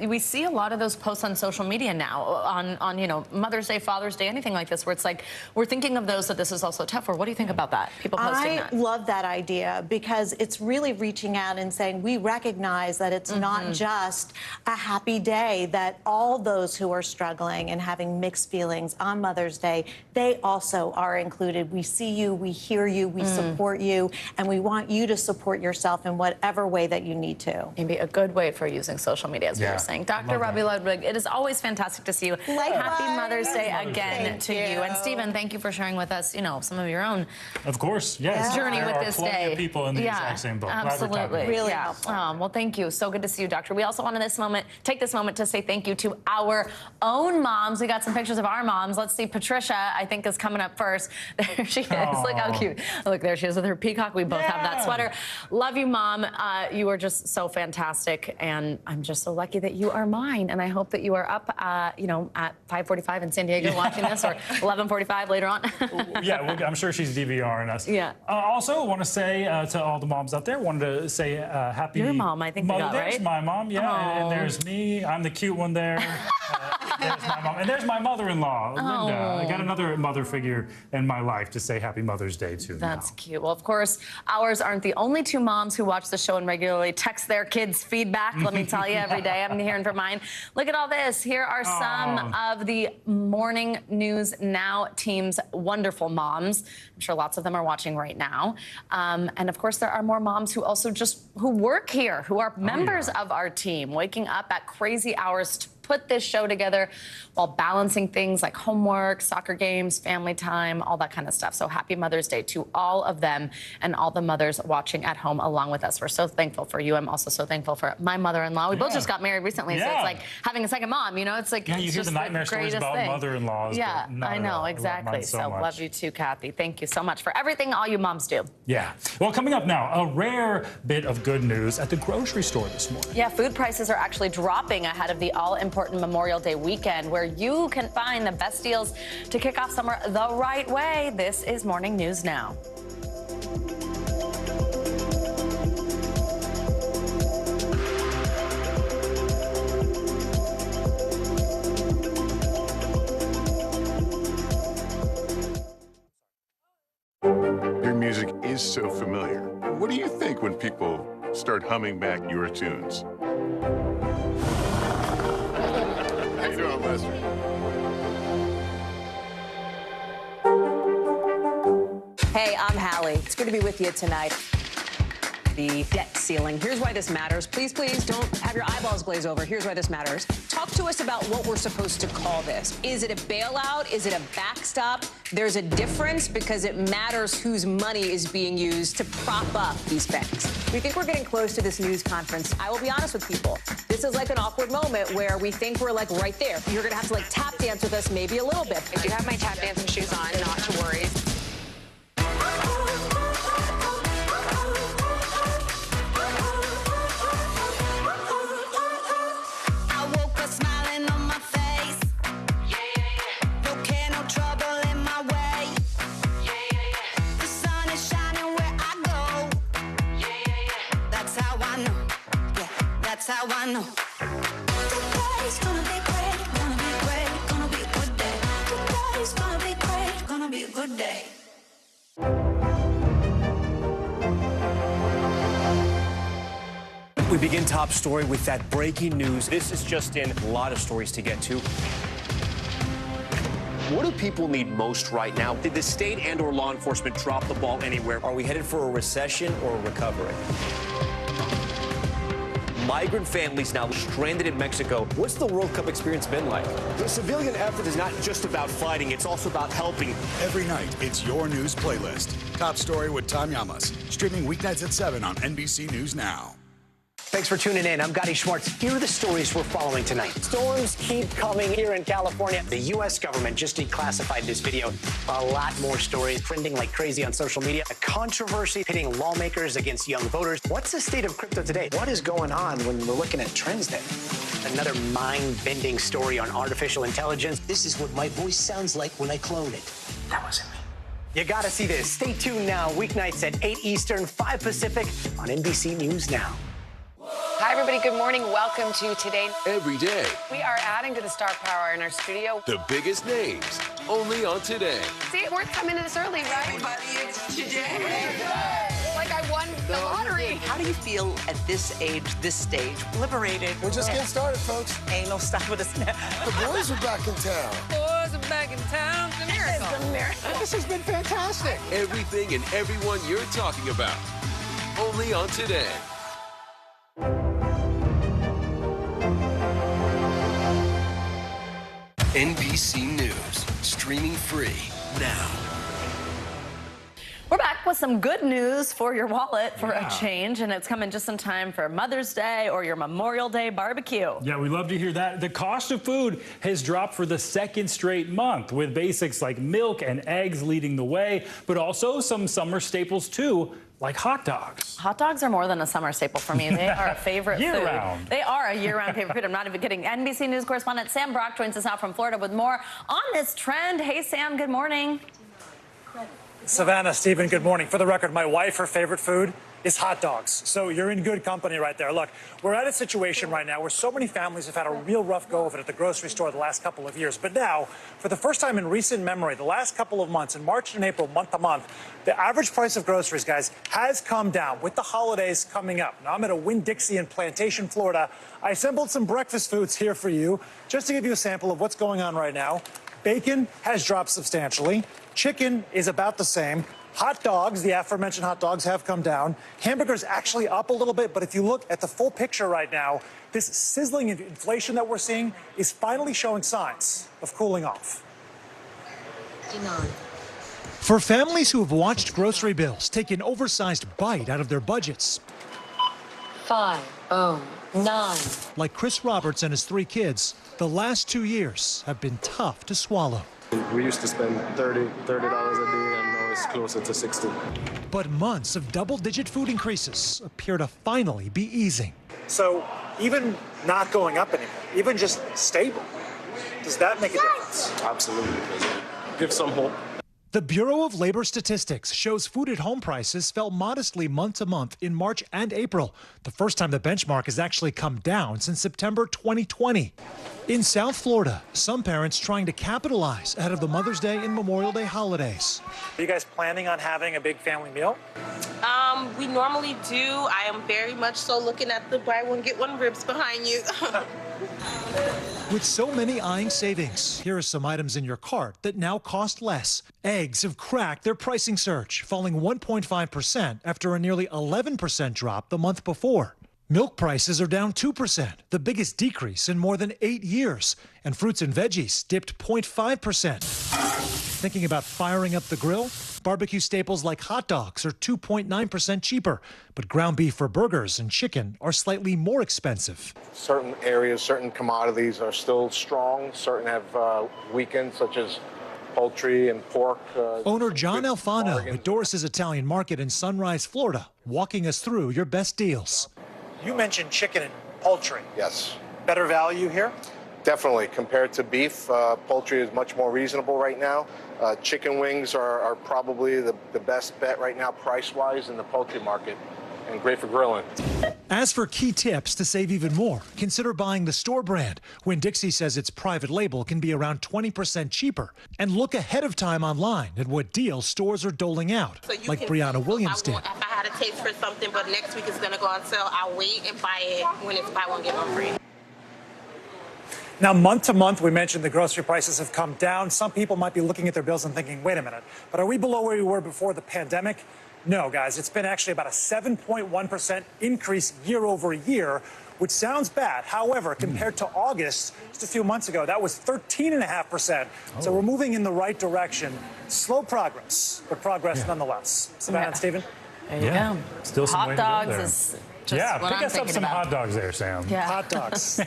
we see a lot of those posts on social media now on you know, Mother's Day, Father's Day, anything like this, where it's like, we're thinking of those that this is also tough for. What do you think about that? People posting that. I love that idea, because it's really reaching out and saying we recognize that it's not just a happy day, that all those who are struggling and having mixed feelings on Mother's Day, they also are included. We see you, we hear you, we support you, and we want you to support yourself in whatever way that you need to. Maybe a good way for using social media, as we were saying. Dr. Robbie Ludwig, it is always fantastic to see you. Happy Mother's Day again to you. And Stephen, thank you for sharing with us, you know, some of your own journey with this day. Of people in the exact same boat. Absolutely. Really helpful. Well, thank you. So good to see you, Doctor. We also want to take this moment to say thank you to our own moms. We got some pictures of our moms. Let's see. Patricia, I think, is coming up first. There she is. Look how cute. Look, there she is with her peacock. We both have that sweater. Love you, Mom. You are just so fantastic, and I'm just so lucky that you are mine. And I hope that you are up, you know, at 5:45 in San Diego watching this, or 11:45 later on. I'm sure she's DVRing us. Also, want to say to all the moms out there, wanted to say happy Your mom, I think. There's my mom, and there's me. I'm the cute one there. There's my mom. And there's my mother-in-law, Linda. I got another mother figure in my life to say happy Mother's Day to. That's cute. Well, of course, ours aren't the only two moms who watch the show and regularly text their kids' feedback. Let me tell you, every day I'm hearing from mine. Look at all this. Here are some of the Morning News Now team's wonderful moms. I'm sure lots of them are watching right now. And of course, there are more moms who also who work here, who are members of our team, waking up at crazy hours to put this show together while balancing things like homework, soccer games, family time, all that kind of stuff. So happy Mother's Day to all of them and all the mothers watching at home along with us. We're so thankful for you. I'm also so thankful for my mother-in-law. We both just got married recently, so it's like having a second mom, you know? It's like, you hear the nightmare stories about mother-in-laws. Yeah, I know, exactly. So love you too, Kathy. Thank you so much for everything all you moms do. Yeah. Well, coming up now, a rare bit of good news at the grocery store this morning. Yeah, food prices are actually dropping ahead of the all-important Memorial Day weekend, where you can find the best deals to kick off summer the right way. This is Morning News Now. Your music is is so familiar. What do you think when people start humming back your tunes? How you doing, Lester? Hey, I'm Hallie. It's good to be with you tonight. The debt ceiling. Here's why this matters. Please, please don't have your eyeballs glaze over. Here's why this matters. Talk to us about what we're supposed to call this. Is it a bailout? Is it a backstop? There's a difference because it matters whose money is being used to prop up these banks. We think we're getting close to this news conference. I will be honest with people. This is like an awkward moment where we think we're like right there. You're going to have to like tap dance with us maybe a little bit. I do have my tap dancing shoes on, not to worry. That's how I know. Today's gonna be great, gonna be great, gonna be a good day. Today's gonna be great, gonna be a good day. We begin top story with that breaking news. This is just in, a lot of stories to get to. What do people need most right now? Did the state and/or law enforcement drop the ball anywhere? Are we headed for a recession or a recovery? Migrant families now stranded in Mexico. What's the World Cup experience been like? The civilian effort is not just about fighting, it's also about helping. Every night, it's your news playlist. Top story with Tom Llamas. Streaming weeknights at 7 on NBC News Now. Thanks for tuning in. I'm Gotti Schwartz. Here are the stories we're following tonight. Storms keep coming here in California. The U.S. government just declassified this video. A lot more stories trending like crazy on social media. A controversy pitting lawmakers against young voters. What's the state of crypto today? What is going on when we're looking at trends there? Another mind-bending story on artificial intelligence. This is what my voice sounds like when I clone it. That wasn't me. You gotta see this. Stay tuned now. Weeknights at 8 Eastern, 5 Pacific on NBC News Now. Hi, everybody. Good morning. Welcome to Today. Every day, We are adding to the star power in our studio. the biggest names, only on Today. See, we're coming in this early, right? Everybody, it's Today. Like I won the lottery. How do you feel at this age, this stage? Liberated. We're just getting started, folks. Ain't no stopping us now. The boys are back in town. Boys are back in town. It's a miracle. It's a miracle. This has been fantastic. Everything and everyone you're talking about, only on Today. NBC News, streaming free now. We're back with some good news for your wallet for a change, and it's coming just in time for Mother's Day or your Memorial Day barbecue. Yeah, we love to hear that. The cost of food has dropped for the second straight month, with basics like milk and eggs leading the way, but also some summer staples too, like hot dogs. Hot dogs are more than a summer staple for me. They are a favorite food. Year-round. They are a year-round favorite food. I'm not even kidding. NBC News correspondent Sam Brock joins us now from Florida with more on this trend. Hey, Sam, good morning. Savannah, Stephen, good morning. For the record, my wife, her favorite food is hot dogs. So you're in good company right there. Look, we're at a situation right now where so many families have had a real rough go of it at the grocery store the last couple of years. But now, for the first time in recent memory, the last couple of months, in March and April, month to month, the average price of groceries, guys, has come down with the holidays coming up. Now, I'm at a Winn-Dixie in Plantation, Florida. I assembled some breakfast foods here for you, just to give you a sample of what's going on right now. Bacon has dropped substantially. Chicken is about the same. Hot dogs, the aforementioned hot dogs, have come down. Hamburgers actually up a little bit, but if you look at the full picture right now, this sizzling inflation that we're seeing is finally showing signs of cooling off. For families who have watched grocery bills take an oversized bite out of their budgets, 509. like Chris Roberts and his 3 kids, the last 2 years have been tough to swallow. We used to spend $30 a day, and now it's closer to 60. But months of double-digit food increases appear to finally be easing. So even not going up anymore, even just stable, does that make a difference? Absolutely. Give some hope. The Bureau of Labor Statistics shows food at home prices fell modestly month to month in March and April, the first time the benchmark has actually come down since September 2020. In South Florida, some parents trying to capitalize ahead of the Mother's Day and Memorial Day holidays. Are you guys planning on having a big family meal? We normally do. I am very much so looking at the buy one, get one ribs behind you. With so many eyeing savings, here are some items in your cart that now cost less. Eggs have cracked their pricing surge, falling 1.5% after a nearly 11% drop the month before. Milk prices are down 2%, the biggest decrease in more than 8 years. And fruits and veggies dipped 0.5%. Thinking about firing up the grill? Barbecue staples like hot dogs are 2.9% cheaper, but ground beef for burgers and chicken are slightly more expensive. Certain areas, certain commodities are still strong. Certain have weakened, such as poultry and pork. Owner John Alfano at Doris's Italian Market in Sunrise, Florida, walking us through your best deals. You mentioned chicken and poultry. Yes. Better value here? Definitely. Compared to beef, poultry is much more reasonable right now. Chicken wings are probably the best bet right now price-wise in the poultry market, and great for grilling. As for key tips to save even more, consider buying the store brand. Winn-Dixie says its private label can be around 20% cheaper. And look ahead of time online at what deals stores are doling out, like Brianna Williams did. If I had a taste for something, but next week it's going to go on sale, I'll wait and buy it when it's buy one, get one free. Now, month to month, we mentioned the grocery prices have come down. Some people might be looking at their bills and thinking, wait a minute, but are we below where we were before the pandemic? No, guys, it's been actually about a 7.1% increase year over year, which sounds bad. However, compared to August, just a few months ago, that was 13.5%. So we're moving in the right direction. Slow progress, but progress nonetheless. Savannah and Stephen? There you go. Still some way to hot go there. dogs is just what pick I'm us up thinking some about. hot dogs there, Sam. Yeah. Hot dogs.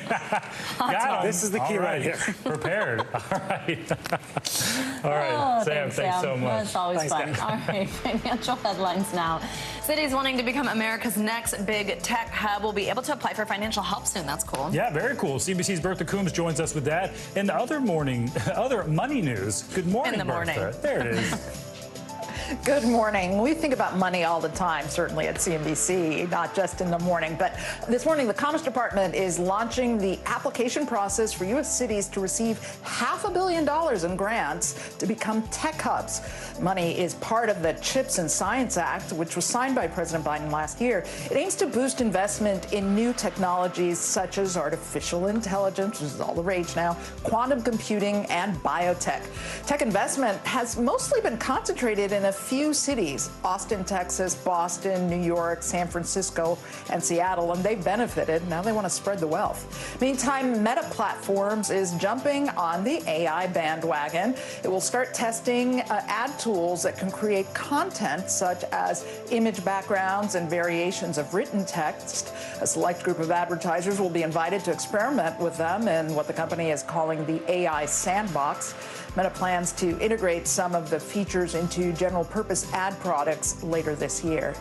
Hot This is the key right here. Prepared. All right. All right, Oh, Sam, thanks so much. That's always fun. All right, financial headlines now. Cities wanting to become America's next big tech hub will be able to apply for financial help soon. That's cool. Yeah, very cool. CNBC's Bertha Coombs joins us with that. And the other money news. Good morning, In the Bertha. morning. There it is. Good morning. We think about money all the time, certainly at CNBC, not just in the morning. But this morning, the Commerce Department is launching the application process for U.S. cities to receive $500 million in grants to become tech hubs. Money is part of the CHIPS and Science Act, which was signed by President Biden last year. It aims to boost investment in new technologies such as artificial intelligence, which is all the rage now, quantum computing, and biotech. Tech investment has mostly been concentrated in a few cities: Austin, Texas, Boston, New York, San Francisco, and Seattle, and they've benefited. Now they want to spread the wealth. Meantime, Meta Platforms is jumping on the AI bandwagon. It will start testing ad tools that can create content such as image backgrounds and variations of written text. A select group of advertisers will be invited to experiment with them in what the company is calling the AI sandbox. Meta plans to integrate some of the features into general-purpose ad products later this year.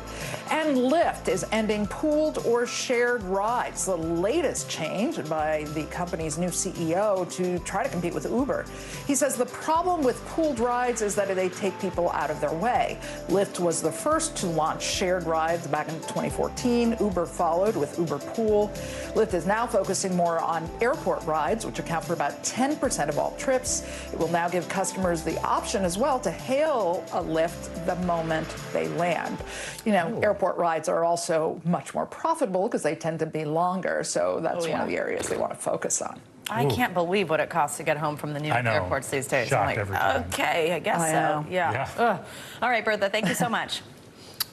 And Lyft is ending pooled or shared rides, the latest change by the company's new CEO to try to compete with Uber. He says the problem with pooled rides is that they take people out of their way. Lyft was the first to launch shared rides back in 2014. Uber followed with Uber Pool. Lyft is now focusing more on airport rides, which account for about 10% of all trips. It will now give customers the option as well to hail a Lyft the moment they land. You know, airport rides are also much more profitable because they tend to be longer. So that's one of the areas they want to focus on. I can't believe what it costs to get home from the New York airports these days. Shocked I'm like, every time. okay, I guess so. Yeah. Ugh. All right, Bertha, thank you so much.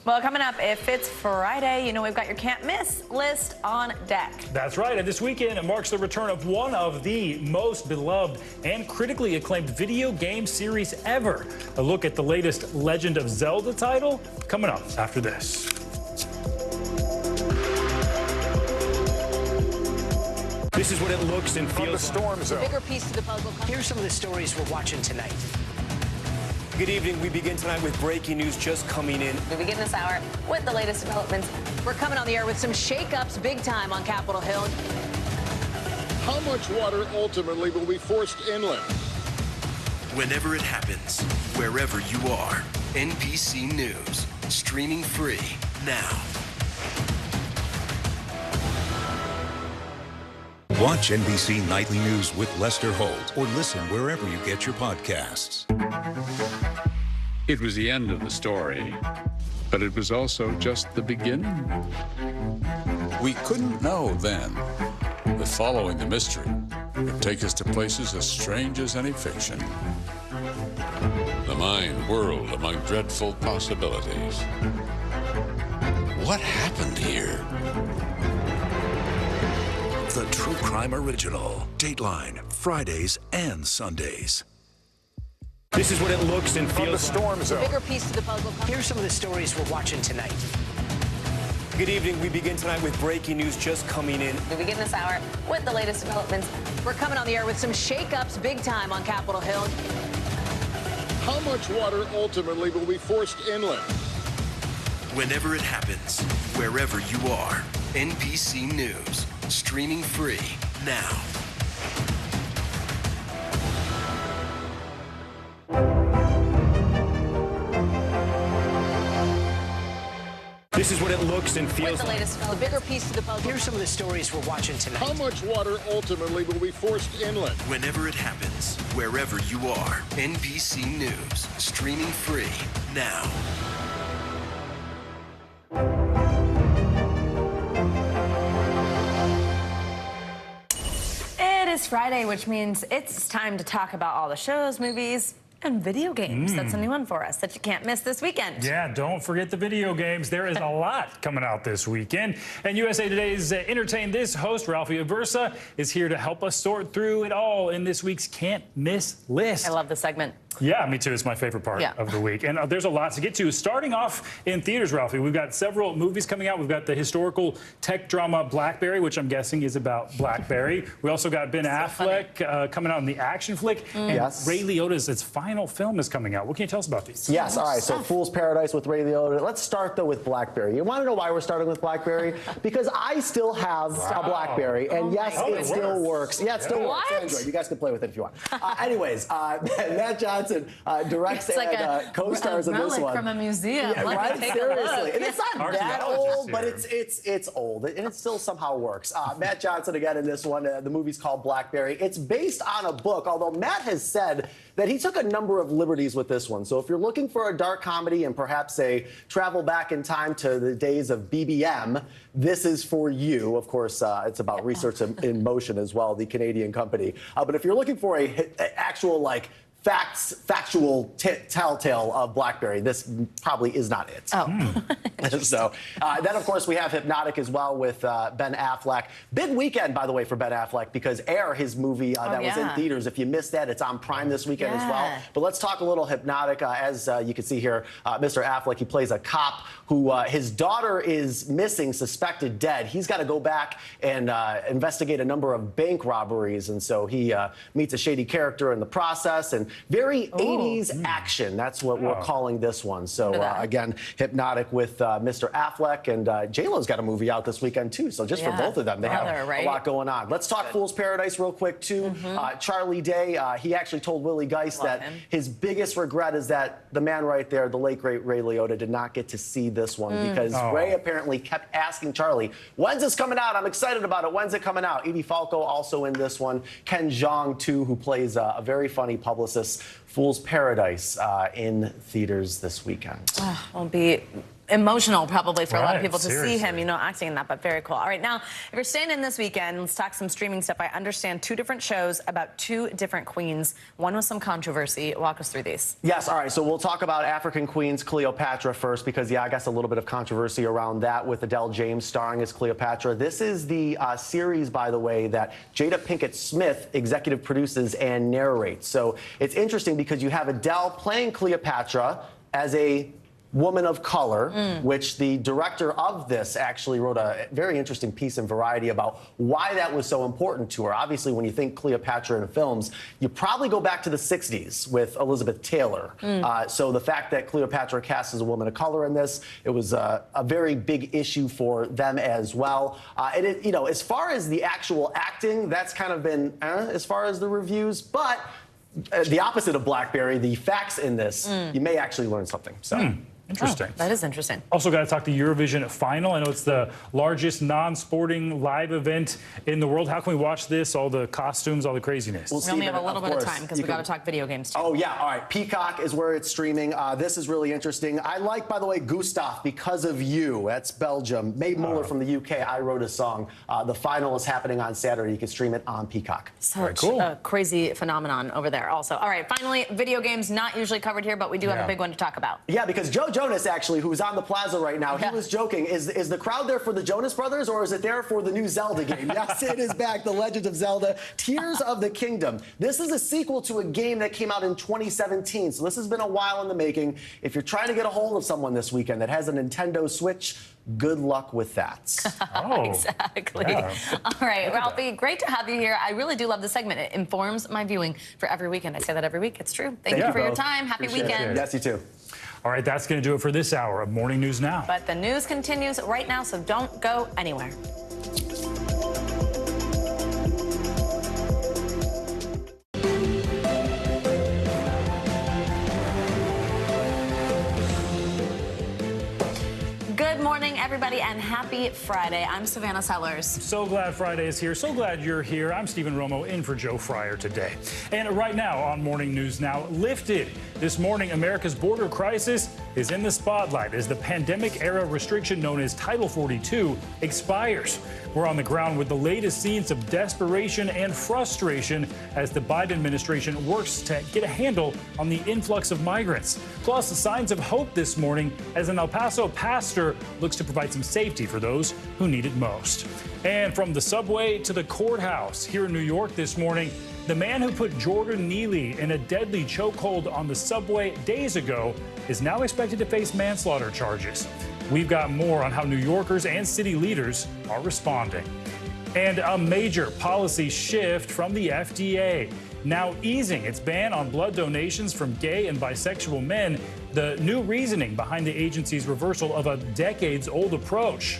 Well, coming up, if it's Friday, you know we've got your can't miss list on deck. That's right. And this weekend, it marks the return of one of the most beloved and critically acclaimed video game series ever. A look at the latest Legend of Zelda title coming up after this. This is what it looks and feels the storm zone. Bigger piece to the puzzle. Here's some of the stories we're watching tonight. Good evening. We begin tonight with breaking news just coming in. We begin this hour with the latest developments. We're coming on the air with some shakeups big time on Capitol Hill. How much water ultimately will be forced inland? Whenever it happens, wherever you are. NBC News, streaming free now. Watch NBC Nightly News with Lester Holt or listen wherever you get your podcasts. It was the end of the story, but it was also just the beginning. We couldn't know then that following the mystery would take us to places as strange as any fiction. The mind whirled among dreadful possibilities. What happened here? The True Crime Original. Dateline, Fridays and Sundays. This is what it looks and feels the storm like. zone. Bigger piece to the puzzle. Here's some of the stories we're watching tonight. Good evening. We begin tonight with breaking news just coming in. We begin this hour with the latest developments. We're coming on the air with some shakeups big time on Capitol Hill. How much water ultimately will be forced inland? Whenever it happens, wherever you are. NBC News, streaming free now. This is what it looks and With feels the like. latest The bigger piece to the puzzle. Here's some of the stories we're watching tonight. How much water ultimately will be forced inland? Whenever it happens, wherever you are. NBC News, streaming free now. It is Friday, which means it's time to talk about all the shows, movies, and video games. That's a new one for us that you can't miss this weekend. Yeah, don't forget the video games. There is a lot coming out this weekend. And USA Today's Entertain This host, Ralphie Aversa, is here to help us sort through it all in this week's Can't Miss list. I love this segment. Yeah, me too. It's my favorite part of the week. And there's a lot to get to. Starting off in theaters, Ralphie, we've got several movies coming out. We've got the historical tech drama Blackberry, which I'm guessing is about Blackberry. We also got Ben Affleck coming out in the action flick. And Yes. Ray Liotta's final film is coming out. What can you tell us about these? Yes, all right, so Fool's Paradise with Ray Liotta. Let's start, though, with Blackberry. You want to know why we're starting with Blackberry? Because I still have a Blackberry, and yes, it still works. Yeah, it still works. It's Android. You guys can play with it if you want. Anyways, Matt Johnson directs It's like and co-stars in this relic one. from a museum. Yeah, Let me right? take a Seriously. look. And it's not that old, but it's old, and it still somehow works. Matt Johnson, again, in this one, the movie's called Blackberry. It's based on a book, although Matt has said that he took a number of liberties with this one. So if you're looking for a dark comedy and perhaps a travel back in time to the days of BBM, this is for you. Of course, it's about Research in Motion as well, the Canadian company. But if you're looking for a actual, like, factual telltale of Blackberry, this probably is not it. So then, of course, we have Hypnotic as well with Ben Affleck. Big weekend, by the way, for Ben Affleck, because Air, his movie that was in theaters, if you missed that, it's on Prime this weekend as well. But let's talk a little Hypnotic. As you can see here, Mr. Affleck, he plays a cop who his daughter is missing, suspected dead. He's got to go back and investigate a number of bank robberies, and so he meets a shady character in the process, and very 80s action. That's what we're calling this one. So again, Hypnotic with Mr. Affleck, and J-Lo's got a movie out this weekend too. So just for both of them, they have a lot going on. Let's talk Fool's Paradise real quick too. Charlie Day, he actually told Willie Geist that his biggest regret is that the man right there, the late great Ray Liotta, did not get to see this one because Ray apparently kept asking Charlie, "When's this coming out? I'm excited about it. When's it coming out?" Edie Falco also in this one. Ken Jeong too, who plays a very funny publicist. Fool's Paradise in theaters this weekend. Will be emotional probably for a lot of people to seriously. see him, acting in that, but very cool. All right, now, if you're staying in this weekend, let's talk some streaming stuff. I understand 2 different shows about 2 different queens, one with some controversy. Walk us through these. Yes, all right, so we'll talk about African Queens Cleopatra first because, I guess a little bit of controversy around that with Adele James starring as Cleopatra. This is the series, by the way, that Jada Pinkett Smith executive produces and narrates. So it's interesting because you have Adele playing Cleopatra as a woman of color, which the director of this actually wrote a very interesting piece in Variety about why that was so important to her. Obviously, when you think Cleopatra in films, you probably go back to the 60s with Elizabeth Taylor. So the fact that Cleopatra cast as a woman of color in this, it was a very big issue for them as well. And as far as the actual acting, that's kind of been as far as the reviews, but the opposite of BlackBerry, the facts in this, you may actually learn something. So. Interesting. That is interesting. Also got to talk the Eurovision final. I know it's the largest non-sporting live event in the world. How can we watch this? All the costumes, all the craziness. We only have a little bit of time because we got to talk video games too. Oh yeah, all right. Peacock is where it's streaming. This is really interesting. I like, by the way, Gustav, Because of You. That's Belgium. Mae Muller from the UK. I Wrote a Song. The final is happening on Saturday. You can stream it on Peacock. Such a crazy phenomenon over there. Also, all right. Finally, video games not usually covered here, but we do have a big one to talk about. Yeah, because Joe Jonas, actually, who's on the plaza right now, he was joking. Is the crowd there for the Jonas Brothers, or is it there for the new Zelda game? Yes, it is back. The Legend of Zelda, Tears of the Kingdom. This is a sequel to a game that came out in 2017, so this has been a while in the making. If you're trying to get a hold of someone this weekend that has a Nintendo Switch, good luck with that. Exactly. Yeah. All right, Ralphie, great to have you here. I really do love this segment. It informs my viewing for every weekend. I say that every week. It's true. Thank you for your time. Happy weekend. Yes, you too. All right, that's going to do it for this hour of Morning News Now. But the news continues right now, so don't go anywhere. Good morning, everybody, and happy Friday. I'm Savannah Sellers. So glad Friday is here. So glad you're here. I'm Stephen Romo in for Joe Fryer today. And right now on Morning News Now, lifted. This morning, America's border crisis is in the spotlight as the pandemic-era restriction known as Title 42 expires. We're on the ground with the latest scenes of desperation and frustration as the Biden administration works to get a handle on the influx of migrants. Plus, the signs of hope this morning as an El Paso pastor looks to provide some safety for those who need it most. And from the subway to the courthouse here in New York this morning, the man who put Jordan Neely in a deadly chokehold on the subway days ago is now expected to face manslaughter charges. We've got more on how New Yorkers and city leaders are responding. And a major policy shift from the FDA, now easing its ban on blood donations from gay and bisexual men, the new reasoning behind the agency's reversal of a decades-old approach.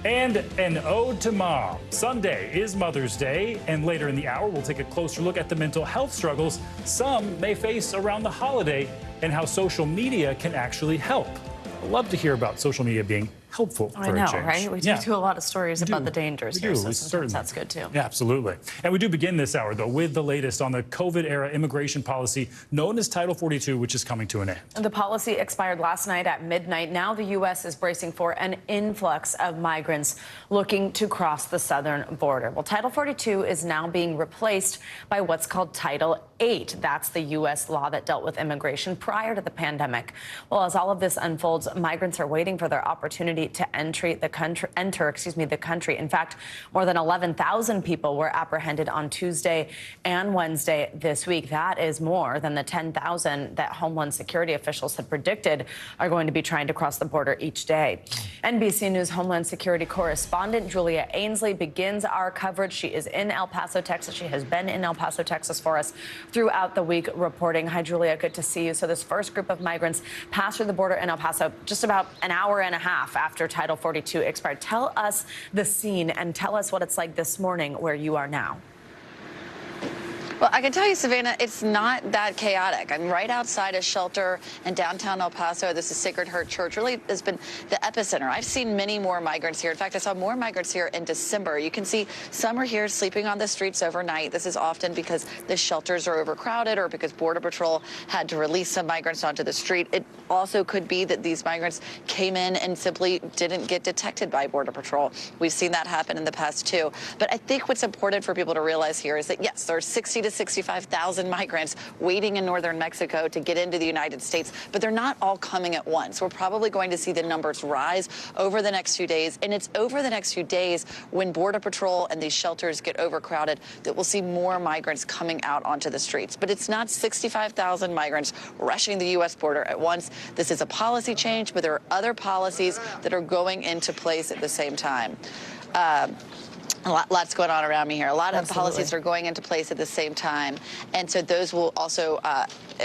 And an ode to mom. Sunday is Mother's Day, and later in the hour, we'll take a closer look at the mental health struggles some may face around the holiday and how social media can actually help. I'd love to hear about social media being helpful for I know, a change. right? We do a lot of stories about the dangers here, so sometimes that's good too. Yeah, absolutely. And we do begin this hour, though, with the latest on the COVID-era immigration policy known as Title 42, which is coming to an end. The policy expired last night at midnight. Now the U.S. is bracing for an influx of migrants looking to cross the southern border. Well, Title 42 is now being replaced by what's called Title 8. That's the U.S. law that dealt with immigration prior to the pandemic. Well, as all of this unfolds, migrants are waiting for their opportunity to enter the country. In fact, more than 11,000 people were apprehended on Tuesday and Wednesday this week. That is more than the 10,000 that Homeland Security officials had predicted are going to be trying to cross the border each day. NBC News Homeland Security correspondent Julia Ainsley begins our coverage. She is in El Paso, Texas. She has been in El Paso, Texas for us throughout the week reporting. Hi, Julia. Good to see you. So this first group of migrants passed through the border in El Paso just about an hour and a half after Title 42 expired. Tell us the scene and tell us what it's like this morning where you are now. Well, I can tell you, Savannah, it's not that chaotic. I'm right outside a shelter in downtown El Paso. This is Sacred Heart Church. Really has been the epicenter. I've seen many more migrants here. In fact, I saw more migrants here in December. You can see some are here sleeping on the streets overnight. This is often because the shelters are overcrowded or because Border Patrol had to release some migrants onto the street. It also could be that these migrants came in and simply didn't get detected by Border Patrol. We've seen that happen in the past, too. But I think what's important for people to realize here is that, yes, there are 60 to 65,000 migrants waiting in northern Mexico to get into the United States, but they're not all coming at once. We're probably going to see the numbers rise over the next few days, and it's over the next few days when Border Patrol and these shelters get overcrowded that we'll see more migrants coming out onto the streets. But it's not 65,000 migrants rushing the U.S. border at once. This is a policy change, but there are other policies that are going into place at the same time. Lots going on around me here. A lot of policies are going into place at the same time. And so those will also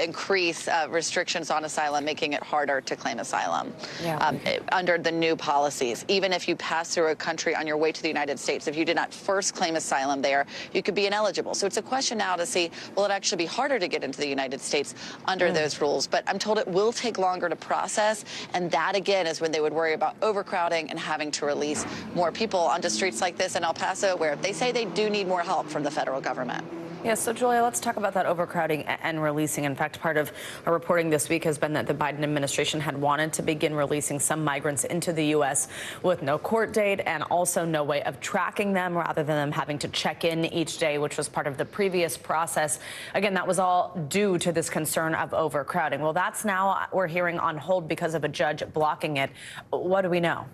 increase restrictions on asylum, making it harder to claim asylum Yeah. under the new policies. Even if you pass through a country on your way to the United States, if you did not first claim asylum there, you could be ineligible. So it's a question now to see, will it actually be harder to get into the United States under those rules? But I'm told it will take longer to process, and that again is when they would worry about overcrowding and having to release more people onto streets like this in El Paso, where they say they do need more help from the federal government. Yeah, so Julia, let's talk about that overcrowding and releasing. In fact, part of our reporting this week has been that the Biden administration had wanted to begin releasing some migrants into the U.S. with no court date and also no way of tracking them rather than them having to check in each day, which was part of the previous process. Again, that was all due to this concern of overcrowding. Well, that's now, we're hearing, on hold because of a judge blocking it. What do we know?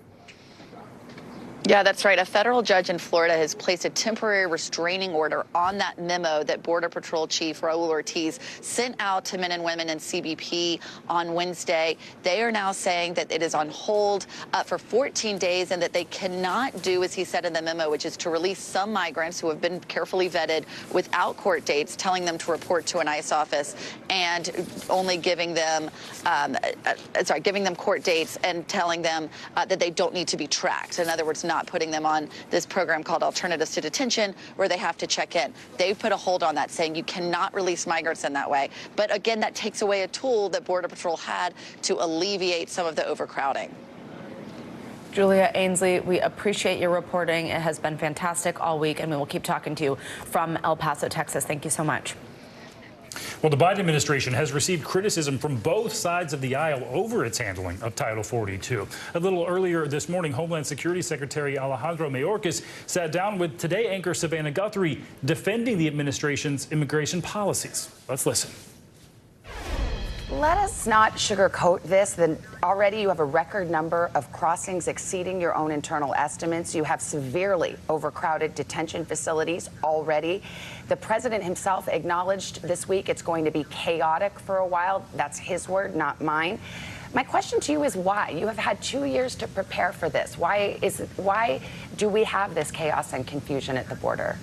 Yeah, that's right. A federal judge in Florida has placed a temporary restraining order on that memo that Border Patrol Chief Raul Ortiz sent out to men and women in CBP on Wednesday. They are now saying that it is on hold for 14 days and that they cannot do, as he said in the memo, which is to release some migrants who have been carefully vetted without court dates, telling them to report to an ICE office and only giving them, giving them court dates and telling them that they don't need to be tracked. In other words, not putting them on this program called Alternatives to Detention, where they have to check in. They've put a hold on that, saying you cannot release migrants in that way. But again, that takes away a tool that Border Patrol had to alleviate some of the overcrowding. Julia Ainsley, we appreciate your reporting. It has been fantastic all week, and we will keep talking to you from El Paso, Texas. Thank you so much. Well, the Biden administration has received criticism from both sides of the aisle over its handling of Title 42. A little earlier this morning, Homeland Security Secretary Alejandro Mayorkas sat down with Today anchor Savannah Guthrie, defending the administration's immigration policies. Let's listen. Let us not sugarcoat this. Already you have a record number of crossings exceeding your own internal estimates. You have severely overcrowded detention facilities already. The president himself acknowledged this week it's going to be chaotic for a while. That's his word, not mine. My question to you is why? You have had 2 years to prepare for this. Why do we have this chaos and confusion at the border?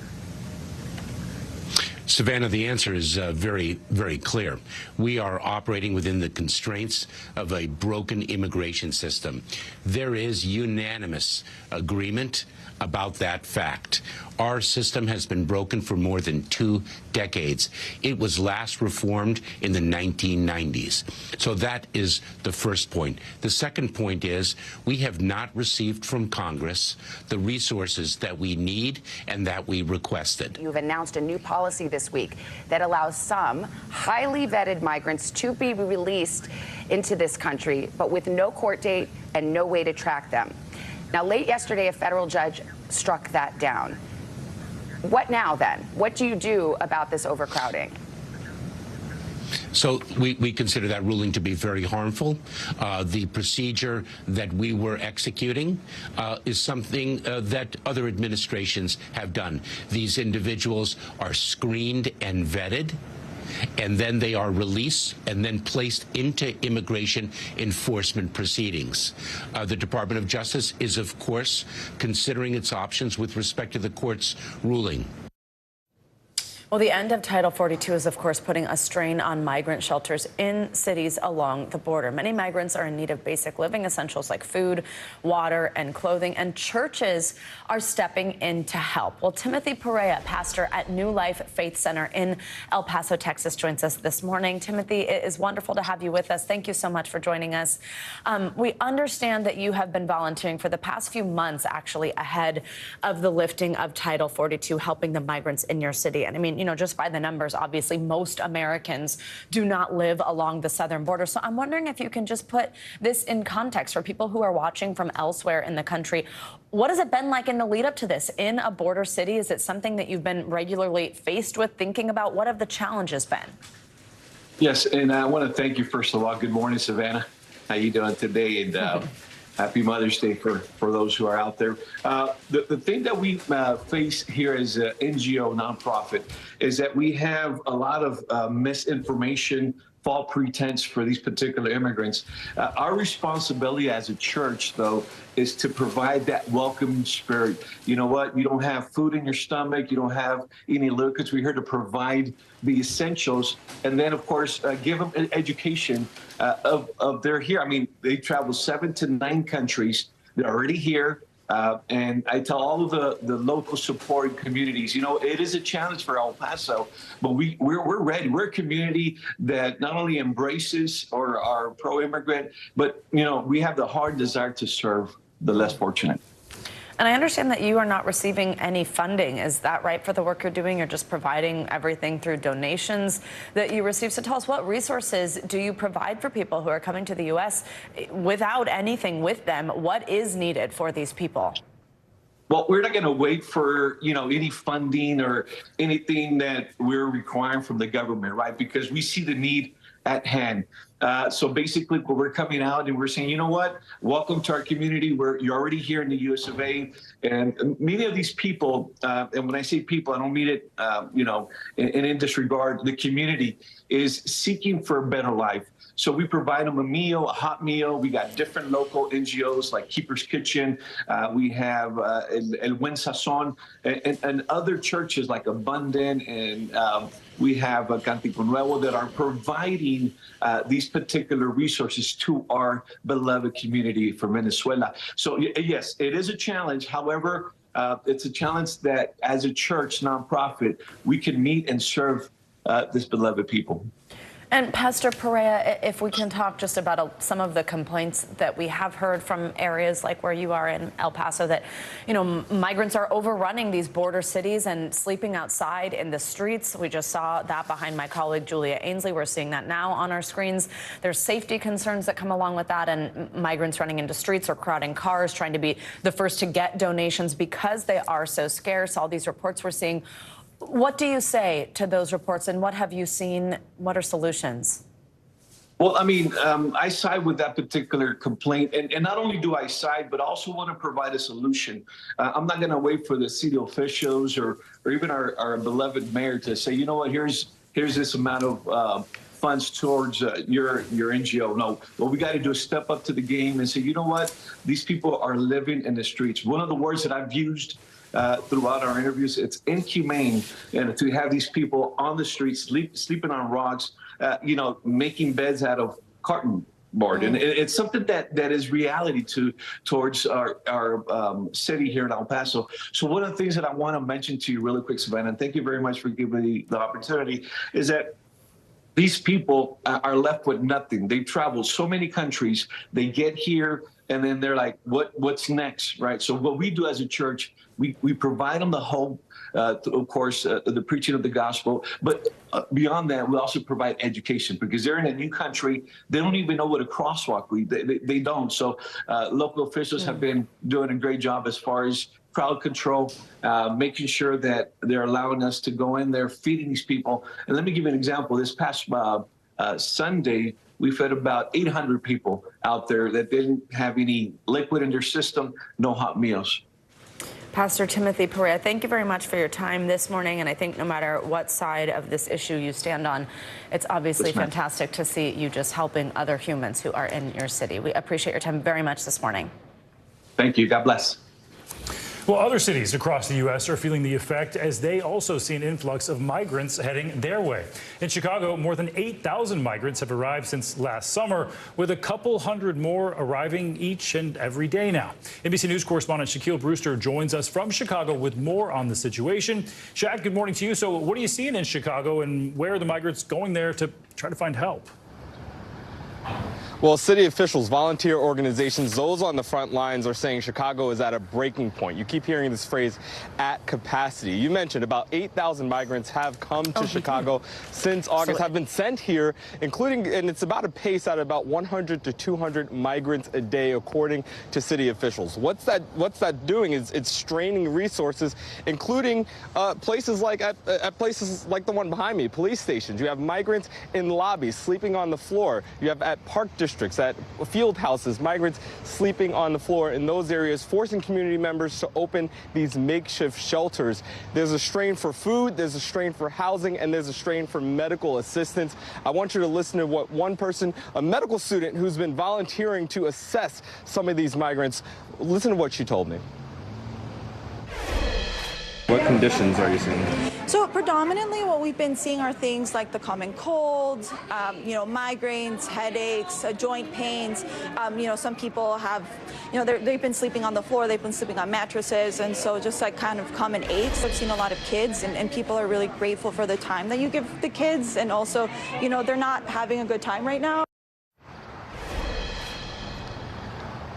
Savannah, the answer is very, very clear. We are operating within the constraints of a broken immigration system. There is unanimous agreement about that fact. Our system has been broken for more than 2 decades. It was last reformed in the 1990s. So that is the first point. The second point is we have not received from Congress the resources that we need and that we requested. You've announced a new policy this week that allows some highly vetted migrants to be released into this country, but with no court date and no way to track them. Now, late yesterday, a federal judge struck that down. What now, then? What do you do about this overcrowding? So we consider that ruling to be very harmful. The procedure that we were executing is something that other administrations have done. These individuals are screened and vetted, and then they are released and then placed into immigration enforcement proceedings. The Department of Justice is, of course, considering its options with respect to the court's ruling. Well, the end of Title 42 is, of course, putting a strain on migrant shelters in cities along the border. Many migrants are in need of basic living essentials like food, water, and clothing, and churches are stepping in to help. Well, Timothy Perea, pastor at New Life Faith Center in El Paso, Texas, joins us this morning. Timothy, it is wonderful to have you with us. Thank you so much for joining us. We understand that you have been volunteering for the past few months, actually, ahead of the lifting of Title 42, helping the migrants in your city. And I mean, you know, just by the numbers, obviously, most Americans do not live along the southern border. So I'm wondering if you can just put this in context for people who are watching from elsewhere in the country. What has it been like in the lead up to this in a border city? Is it something that you've been regularly faced with, thinking about? What have the challenges been? Yes, and I want to thank you, first of all. Good morning, Savannah. How you doing today? And happy Mother's Day for those who are out there. The thing that we face here as an NGO nonprofit is that we have a lot of misinformation false pretense for these particular immigrants. Our responsibility as a church, though, is to provide that welcoming spirit. You know what? You don't have food in your stomach. You don't have any liquids. We're here to provide the essentials. And then, of course, give them an education of they're here. I mean, they travel 7 to 9 countries. They're already here. And I tell all of the local support communities, you know, it is a challenge for El Paso, but we're ready. We're a community that not only embraces or are pro-immigrant, but, you know, we have the hard desire to serve the less fortunate. And I understand that you are not receiving any funding. Is that right for the work you're doing? You're just providing everything through donations that you receive. So tell us, what resources do you provide for people who are coming to the U.S. without anything with them? What is needed for these people? Well, we're not going to wait for, you know, any funding or anything that we're requiring from the government, right? Because we see the need at hand. So basically, we're coming out and we're saying, you know what, welcome to our community. You're already here in the US of A. And many of these people, and when I say people, I don't mean it, you know, in disregard, the community is seeking for a better life. So we provide them a meal, a hot meal. We got different local NGOs like Keeper's Kitchen. We have El Buen Sazon and other churches like Abundant, and we have Cantico Nuevo that are providing these particular resources to our beloved community from Venezuela. So yes, it is a challenge. However, it's a challenge that as a church nonprofit, we can meet and serve this beloved people. And Pastor Perea, if we can talk just about some of the complaints that we have heard from areas like where you are in El Paso, that, you know, migrants are overrunning these border cities and sleeping outside in the streets. We just saw that behind my colleague Julia Ainsley. We're seeing that now on our screens. There's safety concerns that come along with that, and migrants running into streets or crowding cars, trying to be the first to get donations because they are so scarce. All these reports we're seeing. What do you say to those reports, and what have you seen? What are solutions? Well, I mean, I side with that particular complaint, and not only do I side, but also want to provide a solution. I'm not going to wait for the city officials or even our beloved mayor to say, you know what, here's this amount of funds towards your NGO. No, what we got to do is step up to the game and say, you know what, these people are living in the streets. One of the words that I've used throughout our interviews, it's inhumane, and to have these people on the streets sleeping on rocks, you know, making beds out of carton board. And it's something that is reality towards our city here in El Paso. So one of the things that I want to mention to you really quick, Savannah, and thank you very much for giving me the opportunity, is that these people are left with nothing. They've traveled so many countries, they get here, and then they're like, what's next, right? So what we do as a church, we provide them the hope, of course, the preaching of the gospel. But beyond that, we also provide education, because they're in a new country. They don't even know what a crosswalk is. They don't. So local officials have been doing a great job as far as crowd control, making sure that they're allowing us to go in there, feeding these people. And let me give you an example. This past Sunday, we fed about 800 people out there that didn't have any liquid in their system, no hot meals. Pastor Timothy Perea, thank you very much for your time this morning. And I think no matter what side of this issue you stand on, it's obviously fantastic to see you just helping other humans who are in your city. We appreciate your time very much this morning. Thank you. God bless. Well, other cities across the U.S. are feeling the effect as they also see an influx of migrants heading their way. In Chicago, more than 8,000 migrants have arrived since last summer, with a couple hundred more arriving each and every day now. NBC News correspondent Shaquille Brewster joins us from Chicago with more on the situation. Shaq, good morning to you. So what are you seeing in Chicago, and where are the migrants going there to try to find help? Well, city officials, volunteer organizations, those on the front lines are saying Chicago is at a breaking point. You keep hearing this phrase, at capacity. You mentioned about 8,000 migrants have come to Chicago since August, have been sent here, including, and it's about a pace at about 100 to 200 migrants a day, according to city officials. What's that doing is it's straining resources, including places like at places like the one behind me, police stations. You have migrants in lobbies sleeping on the floor. You have at at park districts, at field houses, migrants sleeping on the floor in those areas, forcing community members to open these makeshift shelters. There's a strain for food, there's a strain for housing, and there's a strain for medical assistance. I want you to listen to what one person, a medical student who's been volunteering to assess some of these migrants, listen to what she told me. What conditions are you seeing? So predominantly what we've been seeing are things like the common colds, migraines, headaches, joint pains. Some people have, they've been sleeping on the floor, they've been sleeping on mattresses, and so just like kind of common aches. I've seen a lot of kids, and people are really grateful for the time that you give the kids, and also, they're not having a good time right now.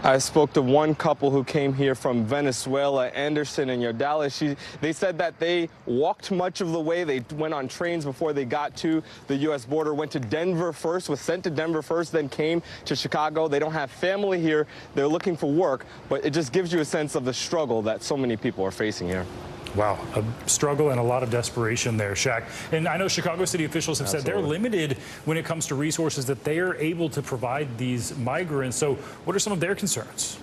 I spoke to one couple who came here from Venezuela, Anderson and Yardales. They said that they walked much of the way. They went on trains before they got to the U.S. border, went to Denver first, was sent to Denver first, then came to Chicago. They don't have family here. They're looking for work, but it just gives you a sense of the struggle that so many people are facing here. Wow, a struggle and a lot of desperation there, Shaq. And I know Chicago city officials have said they're limited when it comes to resources that they are able to provide these migrants. So what are some of their concerns?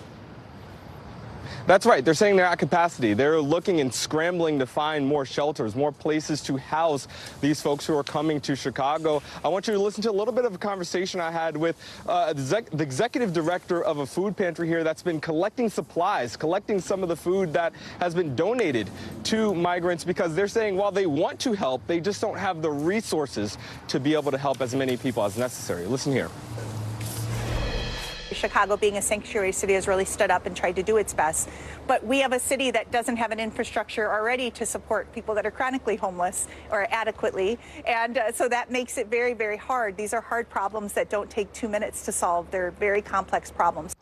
That's right. They're saying they're at capacity. They're looking and scrambling to find more shelters, more places to house these folks who are coming to Chicago. I want you to listen to a little bit of a conversation I had with the executive director of a food pantry here that's been collecting supplies, collecting some of the food that has been donated to migrants, because they're saying while they want to help, they just don't have the resources to be able to help as many people as necessary. Listen here. Chicago, being a sanctuary city, has really stood up and tried to do its best. But we have a city that doesn't have an infrastructure already to support people that are chronically homeless or adequately. And so that makes it very, very hard. These are hard problems that don't take 2 minutes to solve. They're very complex problems.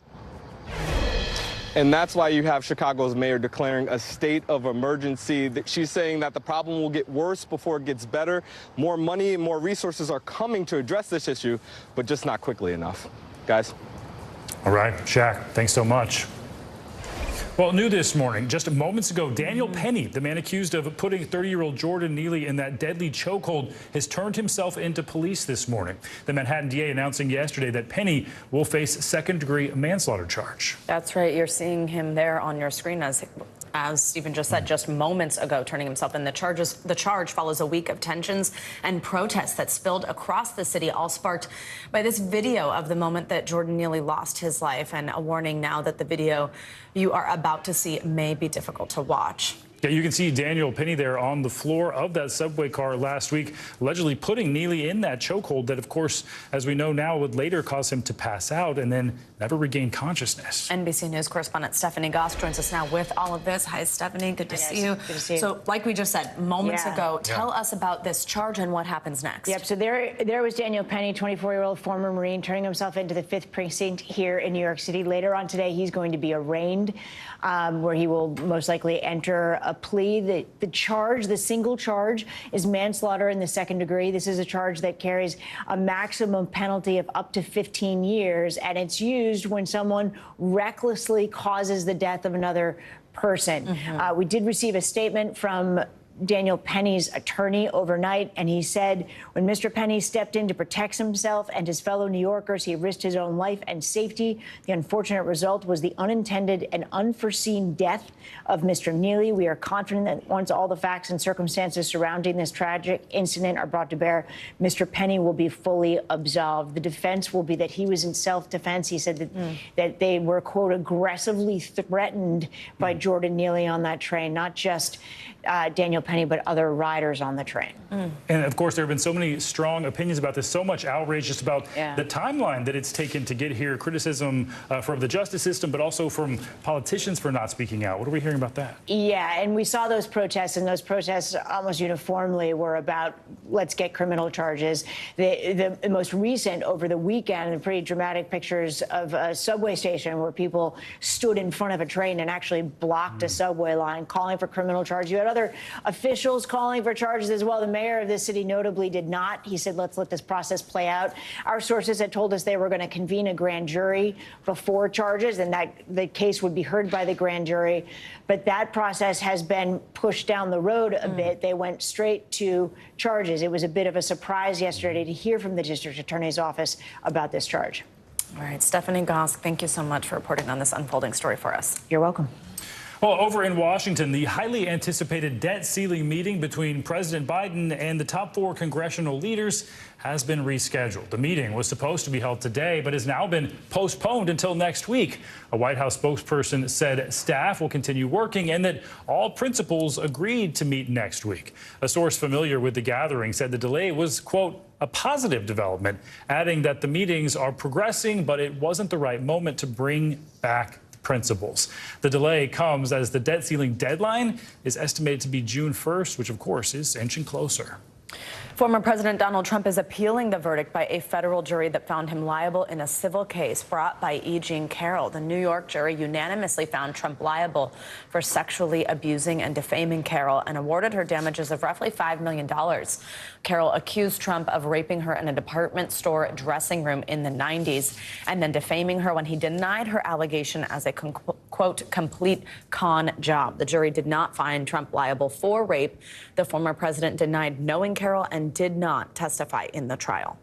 And that's why you have Chicago's mayor declaring a state of emergency. She's saying that the problem will get worse before it gets better. More money and more resources are coming to address this issue, but just not quickly enough. Guys. All right, Shaq, thanks so much. Well, new this morning, just moments ago, Daniel Penny, the man accused of putting 30-year-old Jordan Neely in that deadly chokehold, has turned himself into police this morning. The Manhattan DA announcing yesterday that Penny will face second-degree manslaughter charge. That's right. You're seeing him there on your screen as Stephen just said just moments ago, turning himself in. The charge follows a week of tensions and protests that spilled across the city, all sparked by this video of the moment that Jordan Neely lost his life, and a warning now that the video you are about to see may be difficult to watch. Yeah, you can see Daniel Penny there on the floor of that subway car last week, allegedly putting Neely in that chokehold that, of course, as we know now, would later cause him to pass out and then never regain consciousness. NBC News correspondent Stephanie Goss joins us now with all of this. Hi, Stephanie. Good to see you. Good to see you. So, like we just said moments ago, tell us about this charge and what happens next. Yep. So there was Daniel Penny, 24-year-old former Marine, turning himself into the 5th precinct here in New York City. Later on today, he's going to be arraigned, where he will most likely enter a plea. The single charge is manslaughter in the second degree. This is a charge that carries a maximum penalty of up to 15 years, and it's used when someone recklessly causes the death of another person. We did receive a statement from Daniel Penny's attorney overnight, and he said when Mr. Penny stepped in to protect himself and his fellow New Yorkers, he risked his own life and safety. The unfortunate result was the unintended and unforeseen death of Mr. Neely. We are confident that once all the facts and circumstances surrounding this tragic incident are brought to bear, Mr. Penny will be fully absolved. The defense will be that he was in self-defense. He said that they were, quote, aggressively threatened by Jordan Neely on that train, not just Daniel Penny, but other riders on the train. And of course, there have been so many strong opinions about this, so much outrage just about the timeline that it's taken to get here, criticism from the justice system, but also from politicians for not speaking out. What are we hearing about that? Yeah, and we saw those protests, and those protests almost uniformly were about let's get criminal charges. The most recent over the weekend, pretty dramatic pictures of a subway station where people stood in front of a train and actually blocked a subway line, calling for criminal charges. You had other officials calling for charges as well. The mayor of this city notably did not. He said, let's let this process play out. Our sources had told us they were going to convene a grand jury before charges and that the case would be heard by the grand jury. But that process has been pushed down the road a bit. They went straight to charges. It was a bit of a surprise yesterday to hear from the district attorney's office about this charge. All right, Stephanie Gosk, thank you so much for reporting on this unfolding story for us. You're welcome. Well, over in Washington, the highly anticipated debt ceiling meeting between President Biden and the top 4 congressional leaders has been rescheduled. The meeting was supposed to be held today, but has now been postponed until next week. A White House spokesperson said staff will continue working and that all principals agreed to meet next week. A source familiar with the gathering said the delay was, quote, a positive development, adding that the meetings are progressing, but it wasn't the right moment to bring back principals. The delay comes as the debt ceiling deadline is estimated to be June 1st, which of course is inching closer. Former President Donald Trump is appealing the verdict by a federal jury that found him liable in a civil case brought by E. Jean Carroll. The New York jury unanimously found Trump liable for sexually abusing and defaming Carroll and awarded her damages of roughly $5 million. Carroll accused Trump of raping her in a department store dressing room in the 90s and then defaming her when he denied her allegation as a, quote, complete con job. The jury did not find Trump liable for rape. The former president denied knowing Carroll and did not testify in the trial.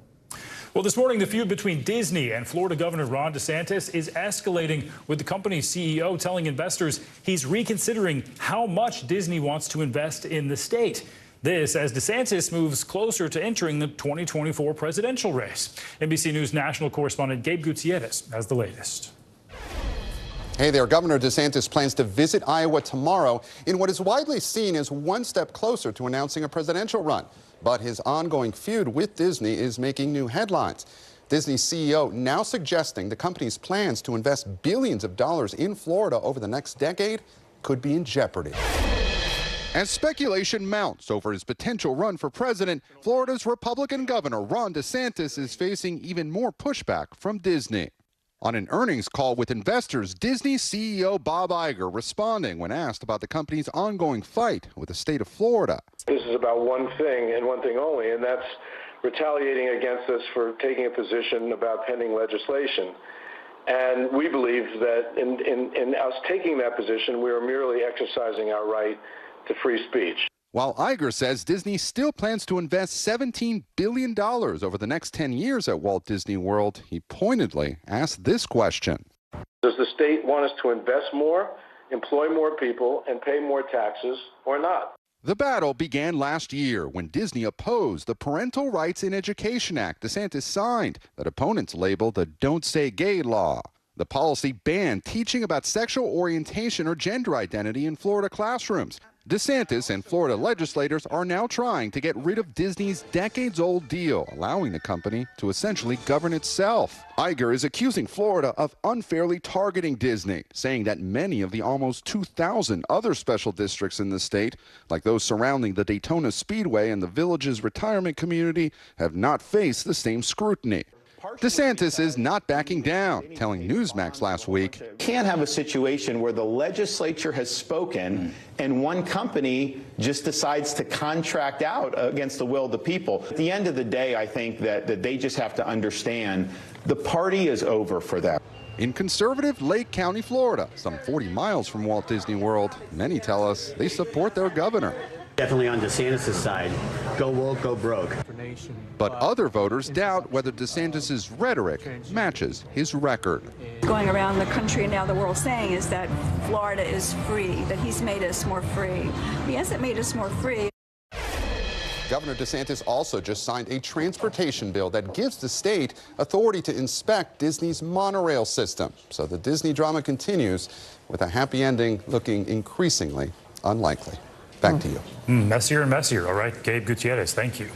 Well, this morning, the feud between Disney and Florida Governor Ron DeSantis is escalating, with the company's CEO telling investors he's reconsidering how much Disney wants to invest in the state. This as DeSantis moves closer to entering the 2024 presidential race. NBC News national correspondent Gabe Gutierrez has the latest. Hey there, Governor DeSantis plans to visit Iowa tomorrow in what is widely seen as one step closer to announcing a presidential run. But his ongoing feud with Disney is making new headlines. Disney's CEO now suggesting the company's plans to invest billions of dollars in Florida over the next decade could be in jeopardy. As speculation mounts over his potential run for president, Florida's Republican Governor Ron DeSantis is facing even more pushback from Disney. On an earnings call with investors, Disney CEO Bob Iger responding when asked about the company's ongoing fight with the state of Florida. This is about one thing and one thing only, and that's retaliating against us for taking a position about pending legislation. And we believe that in us taking that position, we are merely exercising our right to free speech. While Iger says Disney still plans to invest $17 billion over the next 10 years at Walt Disney World, he pointedly asked this question. Does the state want us to invest more, employ more people, and pay more taxes, or not? The battle began last year when Disney opposed the Parental Rights in Education Act DeSantis signed that opponents labeled the Don't Say Gay law. The policy banned teaching about sexual orientation or gender identity in Florida classrooms. DeSantis and Florida legislators are now trying to get rid of Disney's decades-old deal, allowing the company to essentially govern itself. Iger is accusing Florida of unfairly targeting Disney, saying that many of the almost 2,000 other special districts in the state, like those surrounding the Daytona Speedway and the Village's retirement community, have not faced the same scrutiny. DeSantis is not backing down, telling Newsmax last week. Can't have a situation where the legislature has spoken and one company just decides to contract out against the will of the people. At the end of the day, I think that they just have to understand the party is over for them. In conservative Lake County, Florida, some 40 miles from Walt Disney World, many tell us they support their governor. Definitely on DeSantis' side. Go woke, go broke. But other voters doubt whether DeSantis' rhetoric matches his record. Going around the country and now the world saying is that Florida is free, that he's made us more free. He hasn't made us more free. Governor DeSantis also just signed a transportation bill that gives the state authority to inspect Disney's monorail system. So the Disney drama continues, with a happy ending looking increasingly unlikely. Back to you. Messier and messier. All right, Gabe Gutierrez, thank you.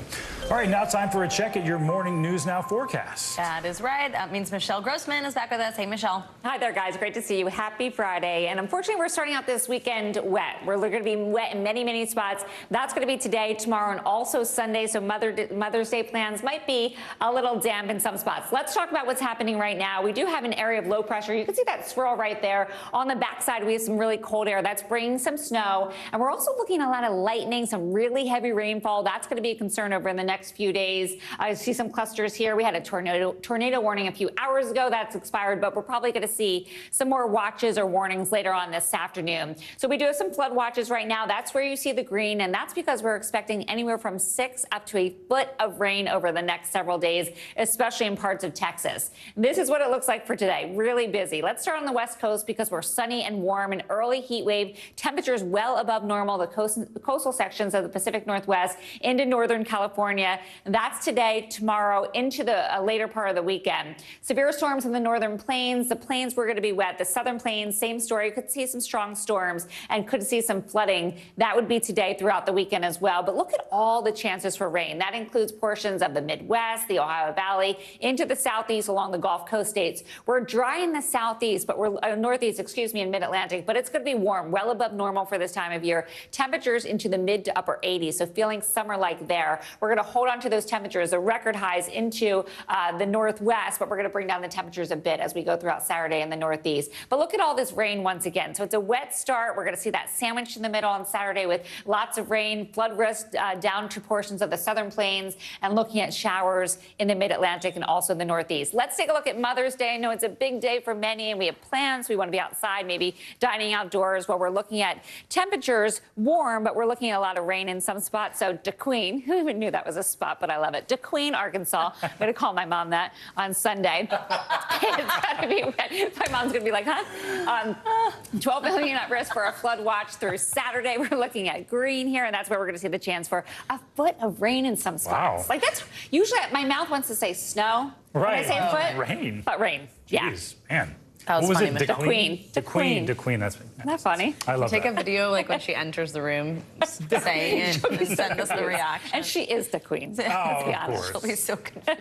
All right, now time for a check at your morning News Now forecast. That is right. That means Michelle Grossman is back with us. Hey, Michelle. Hi there, guys. Great to see you. Happy Friday. And unfortunately, we're starting out this weekend wet. We're going to be wet in many, many spots. That's going to be today, tomorrow, and also Sunday. So Mother's Day plans might be a little damp in some spots. Let's talk about what's happening right now. We do have an area of low pressure. You can see that swirl right there. On the backside, we have some really cold air. That's bringing some snow. And we're also looking at a lot of lightning, some really heavy rainfall. That's going to be a concern over in the next few days. I see some clusters here. We had a tornado warning a few hours ago. That's expired, but we're probably going to see some more watches or warnings later on this afternoon. So we do have some flood watches right now. That's where you see the green, and that's because we're expecting anywhere from 6 up to a foot of rain over the next several days, especially in parts of Texas. This is what it looks like for today. Really busy. Let's start on the West Coast because we're sunny and warm, an early heat wave, temperatures well above normal, the coastal sections of the Pacific Northwest into Northern California. That's today, tomorrow, into the later part of the weekend. Severe storms in the northern plains. The plains were going to be wet. The southern plains, same story. You could see some strong storms and could see some flooding. That would be today throughout the weekend as well. But look at all the chances for rain. That includes portions of the Midwest, the Ohio Valley, into the southeast along the Gulf Coast states. We're dry in the southeast, but we're northeast, in mid-Atlantic, but it's going to be warm, well above normal for this time of year. Temperatures into the mid to upper 80s, so feeling summer-like there. We're going to hold on to those temperatures, the record highs into the northwest, but we're going to bring down the temperatures a bit as we go throughout Saturday in the northeast. But look at all this rain once again. So it's a wet start. We're going to see that sandwiched in the middle on Saturday with lots of rain, flood risk down to portions of the southern plains, and looking at showers in the mid-Atlantic and also the northeast. Let's take a look at Mother's Day. I know it's a big day for many, and we have plans. We want to be outside, maybe dining outdoors. Well, we're looking at temperatures warm, but we're looking at a lot of rain in some spots. So DeQueen, who even knew that was a spot, but I love it. DeQueen, Arkansas. I'm going to call my mom that on Sunday. It's got to be wet. My mom's going to be like, huh? 12 million at risk for a flood watch through Saturday. We're looking at green here, and that's where we're going to see the chance for a foot of rain in some spots. Wow. Like that's usually my mouth wants to say snow. Right. When I say foot. Rain. But rain. Jeez, Yeah. man. That was What was funny, it? DeQueen. DeQueen. That's Isn't that funny? I love Take that. a video like when she enters the room saying it and send us the reaction. And she is the queen. Oh, Let's be of honest. She'll be so confused.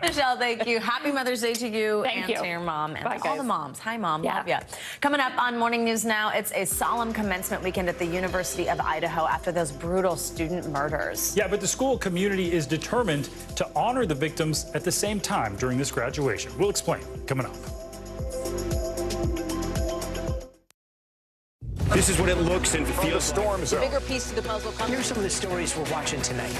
Michelle, thank you. Happy Mother's Day to you Thank and you. to your mom and Bye, to all guys. the moms. Hi, Mom. Yeah. Love ya. Coming up on Morning News Now, it's a solemn commencement weekend at the University of Idaho after those brutal student murders. Yeah, but the school community is determined to honor the victims at the same time during this graduation. We'll explain coming up. This is what it looks and feels storm zone. Bigger piece to the puzzle. Here's some of the stories we're watching tonight.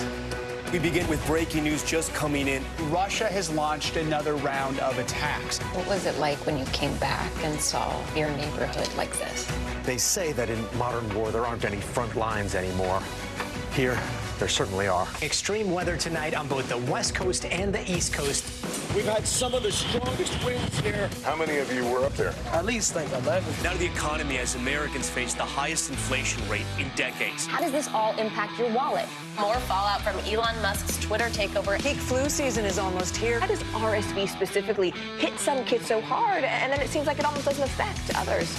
We begin with breaking news just coming in. Russia has launched another round of attacks. What was it like when you came back and saw your neighborhood like this? They say that in modern war, there aren't any front lines anymore. Here, there certainly are. Extreme weather tonight on both the West Coast and the East Coast. We've had some of the strongest winds here. How many of you were up there? At least like 11. Now to the economy as Americans face the highest inflation rate in decades. How does this all impact your wallet? More fallout from Elon Musk's Twitter takeover. Peak flu season is almost here. How does RSV specifically hit some kids so hard, and then it seems like it almost doesn't affect others?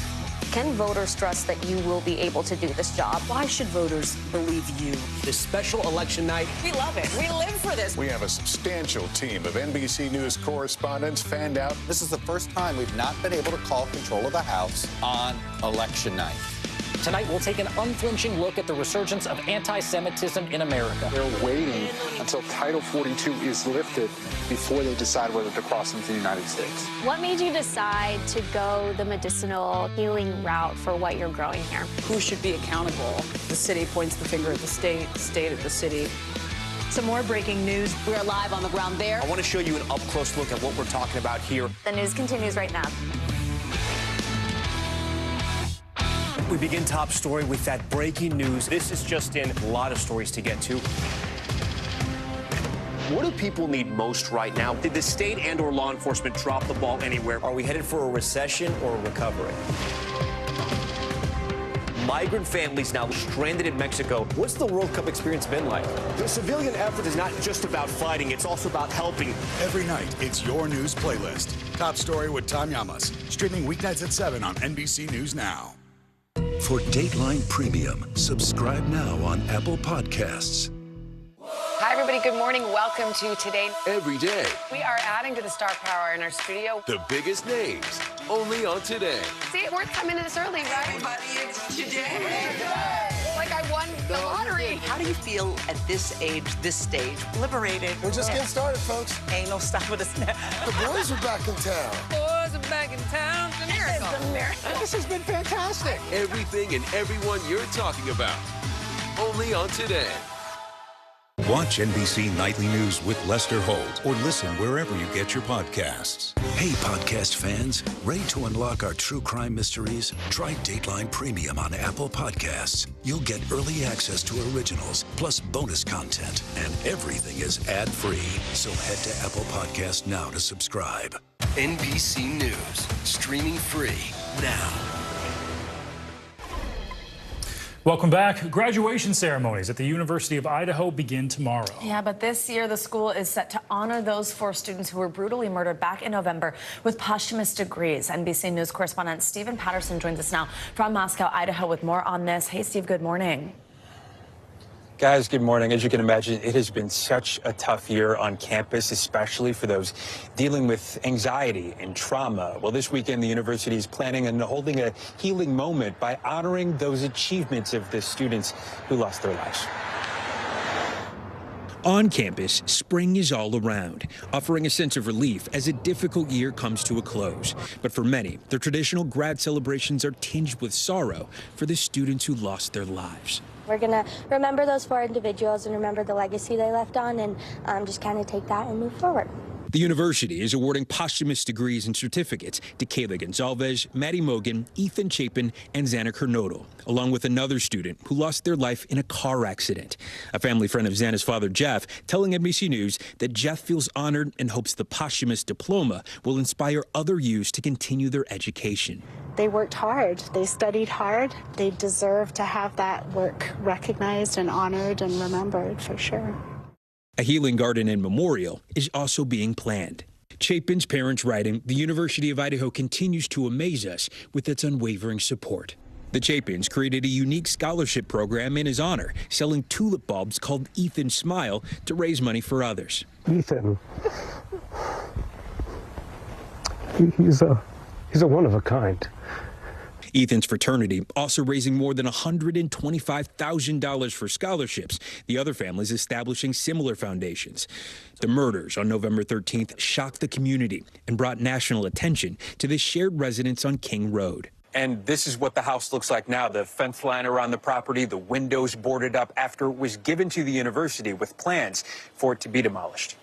Can voters trust that you will be able to do this job? Why should voters believe you? This special election night. We love it. We live for this. We have a substantial team of NBC News correspondents fanned out. This is the first time we've not been able to call control of the House on election night. Tonight, we'll take an unflinching look at the resurgence of anti-Semitism in America. They're waiting until Title 42 is lifted before they decide whether to cross into the United States. What made you decide to go the medicinal healing route for what you're growing here? Who should be accountable? The city points the finger at the state at the city. Some more breaking news. We're live on the ground there. I want to show you an up-close look at what we're talking about here. The news continues right now. We begin top story with that breaking news. This is just in. A lot of stories to get to. What do people need most right now? Did the state and/or law enforcement drop the ball anywhere? Are we headed for a recession or a recovery? Migrant families now stranded in Mexico. What's the World Cup experience been like? The civilian effort is not just about fighting, it's also about helping. Every night, it's your news playlist. Top Story with Tom Llamas. Streaming weeknights at 7 on NBC News Now. For Dateline Premium, subscribe now on Apple Podcasts. Hi, everybody. Good morning. Welcome to Today. Every day. We are adding to the star power in our studio. The biggest names, only on Today. See, it's worth coming to this early, right? Everybody, it's Today. Like I won the lottery. How do you feel at this age, this stage? Liberated. We're just getting started, folks. Ain't no stopping us now. The boys are back in town. Boys are back in town. It's a miracle. It's a miracle. This has been fantastic. Everything and everyone you're talking about, only on Today. Watch NBC Nightly News with Lester Holt or listen wherever you get your podcasts. Hey, podcast fans, ready to unlock our true crime mysteries? Try Dateline Premium on Apple Podcasts. You'll get early access to originals, plus bonus content, and everything is ad-free. So head to Apple Podcasts now to subscribe. NBC News, streaming free now. Welcome back. Graduation ceremonies at the University of Idaho begin tomorrow. Yeah, but this year the school is set to honor those 4 students who were brutally murdered back in November with posthumous degrees. NBC News correspondent Stephen Patterson joins us now from Moscow, Idaho, with more on this. Hey, Steve, good morning. Guys, good morning. As you can imagine, it has been such a tough year on campus, especially for those dealing with anxiety and trauma. Well, this weekend, the university is planning on holding a healing moment by honoring those achievements of the students who lost their lives. On campus, spring is all around, offering a sense of relief as a difficult year comes to a close. But for many, the traditional grad celebrations are tinged with sorrow for the students who lost their lives. We're going to remember those 4 individuals and remember the legacy they left on and just kind of take that and move forward. The university is awarding posthumous degrees and certificates to Kayla Gonzalez, Maddie Mogan, Ethan Chapin, and Xana Kernodle, along with another student who lost their life in a car accident. A family friend of Xana's father, Jeff, telling NBC News that Jeff feels honored and hopes the posthumous diploma will inspire other youths to continue their education. They worked hard. They studied hard. They deserve to have that work recognized and honored and remembered for sure. A healing garden and memorial is also being planned. Chapin's parents writing, the University of Idaho continues to amaze us with its unwavering support. The Chapins created a unique scholarship program in his honor, selling tulip bulbs called Ethan Smile to raise money for others. Ethan, he's a one of a kind. Ethan's fraternity also raising more than $125,000 for scholarships. The other families establishing similar foundations. The murders on November 13th shocked the community and brought national attention to the shared residence on King Road. And this is what the house looks like now. The fence line around the property, the windows boarded up after it was given to the university with plans for it to be demolished.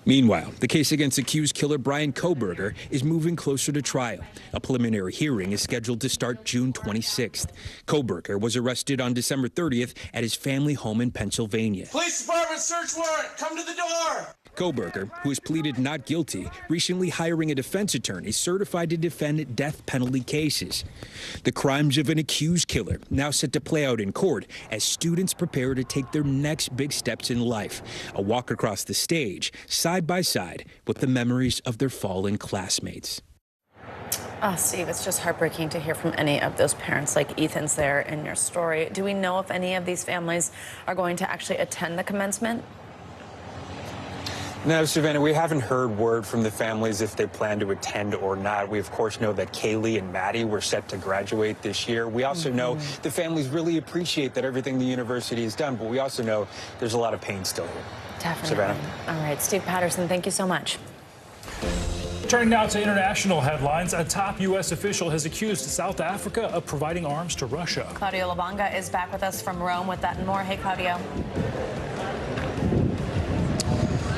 Meanwhile, the case against accused killer Brian Kohberger is moving closer to trial. A preliminary hearing is scheduled to start June 26th. Kohberger was arrested on December 30th at his family home in Pennsylvania. Police department search warrant, come to the door. Kohberger, who has pleaded not guilty, recently hiring a defense attorney certified to defend death penalty cases. The crimes of an accused killer now set to play out in court as students prepare to take their next big steps in life. A walk across the stage, side by side with the memories of their fallen classmates. Steve, it's just heartbreaking to hear from any of those parents like Ethan's there in your story. Do we know if any of these families are going to actually attend the commencement? No, Savannah, we haven't heard word from the families if they plan to attend or not. We, of course, know that Kaylee and Maddie were set to graduate this year. We also know the families really appreciate that everything the university has done, but we also know there's a lot of pain still here. Definitely. Savannah. All right, Steve Patterson, thank you so much. Turning now to international headlines, a top U.S. official has accused South Africa of providing arms to Russia. Claudio Lavanga is back with us from Rome with that and more. Hey, Claudio.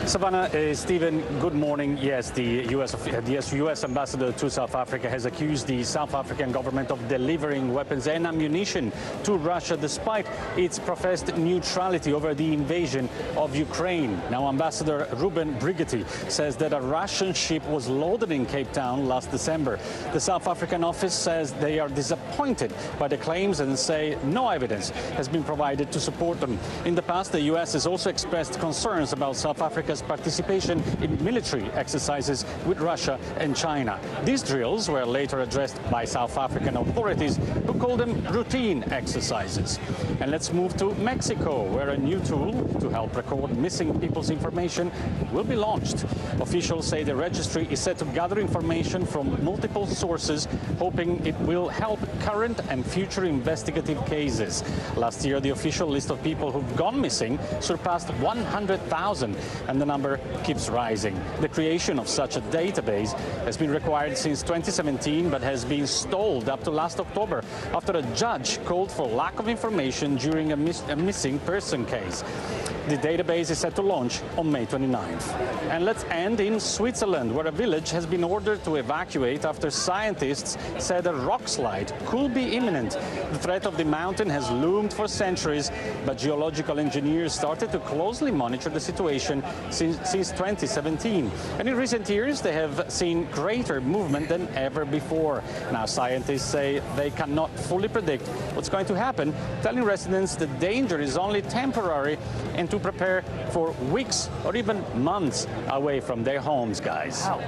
Savannah, Stephen, good morning. Yes, the U.S. ambassador to South Africa has accused the South African government of delivering weapons and ammunition to Russia despite its professed neutrality over the invasion of Ukraine. Now, Ambassador Ruben Brigitte says that a Russian ship was loaded in Cape Town last December. The South African office says they are disappointed by the claims and say no evidence has been provided to support them. In the past, the U.S. has also expressed concerns about South Africa's Africa's participation in military exercises with Russia and China. These drills were later addressed by South African authorities, who called them routine exercises. And let's move to Mexico, where a new tool to help record missing people's information will be launched. Officials say the registry is set to gather information from multiple sources, hoping it will help current and future investigative cases. Last year, the official list of people who've gone missing surpassed 100,000, and the number keeps rising. The creation of such a database has been required since 2017, but has been stalled up to last October after a judge called for lack of information during a missing person case. The database is set to launch on May 29th. And let's end in Switzerland, where a village has been ordered to evacuate after scientists said a rock slide could be imminent. The threat of the mountain has loomed for centuries, but geological engineers started to closely monitor the situation since 2017. And in recent years, they have seen greater movement than ever before. Now, scientists say they cannot fully predict what's going to happen, telling residents the danger is only temporary and to prepare for weeks or even months away from their homes, guys. Wow.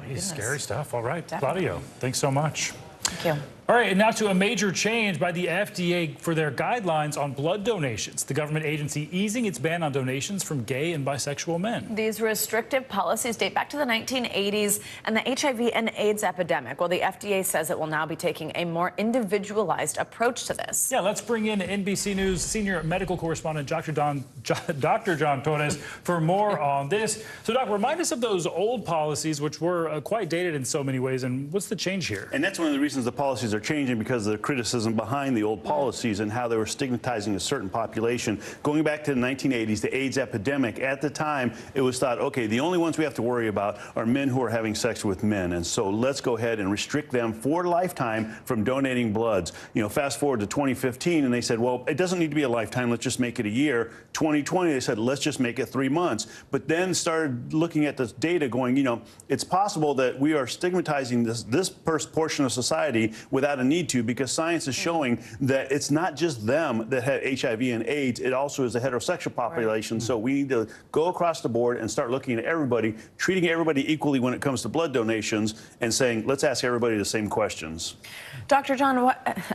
Jeez, scary stuff. All right, Claudio, thanks so much. Thank you. All right, and now to a major change by the FDA for their guidelines on blood donations. The government agency easing its ban on donations from gay and bisexual men. These restrictive policies date back to the 1980s and the HIV and AIDS epidemic. Well, the FDA says it will now be taking a more individualized approach to this. Yeah, let's bring in NBC News senior medical correspondent Dr. John Torres for more on this. So, Doc, remind us of those old policies, which were quite dated in so many ways, and what's the change here? And that's one of the reasons the policies are changing, because of the criticism behind the old policies and how they were stigmatizing a certain population. Going back to the 1980s, the AIDS epidemic, at the time, it was thought, okay, the only ones we have to worry about are men who are having sex with men. And so let's go ahead and restrict them for a lifetime from donating bloods. You know, fast forward to 2015, and they said, well, it doesn't need to be a lifetime. Let's just make it a year. 2020, they said, let's just make it 3 months. But then started looking at this data going, you know, it's possible that we are stigmatizing this portion of society without a need to, because science is showing that it's not just them that have HIV and AIDS, it also is the heterosexual population. So we need to go across the board and start looking at everybody, treating everybody equally when it comes to blood donations, and saying, let's ask everybody the same questions. Dr. John,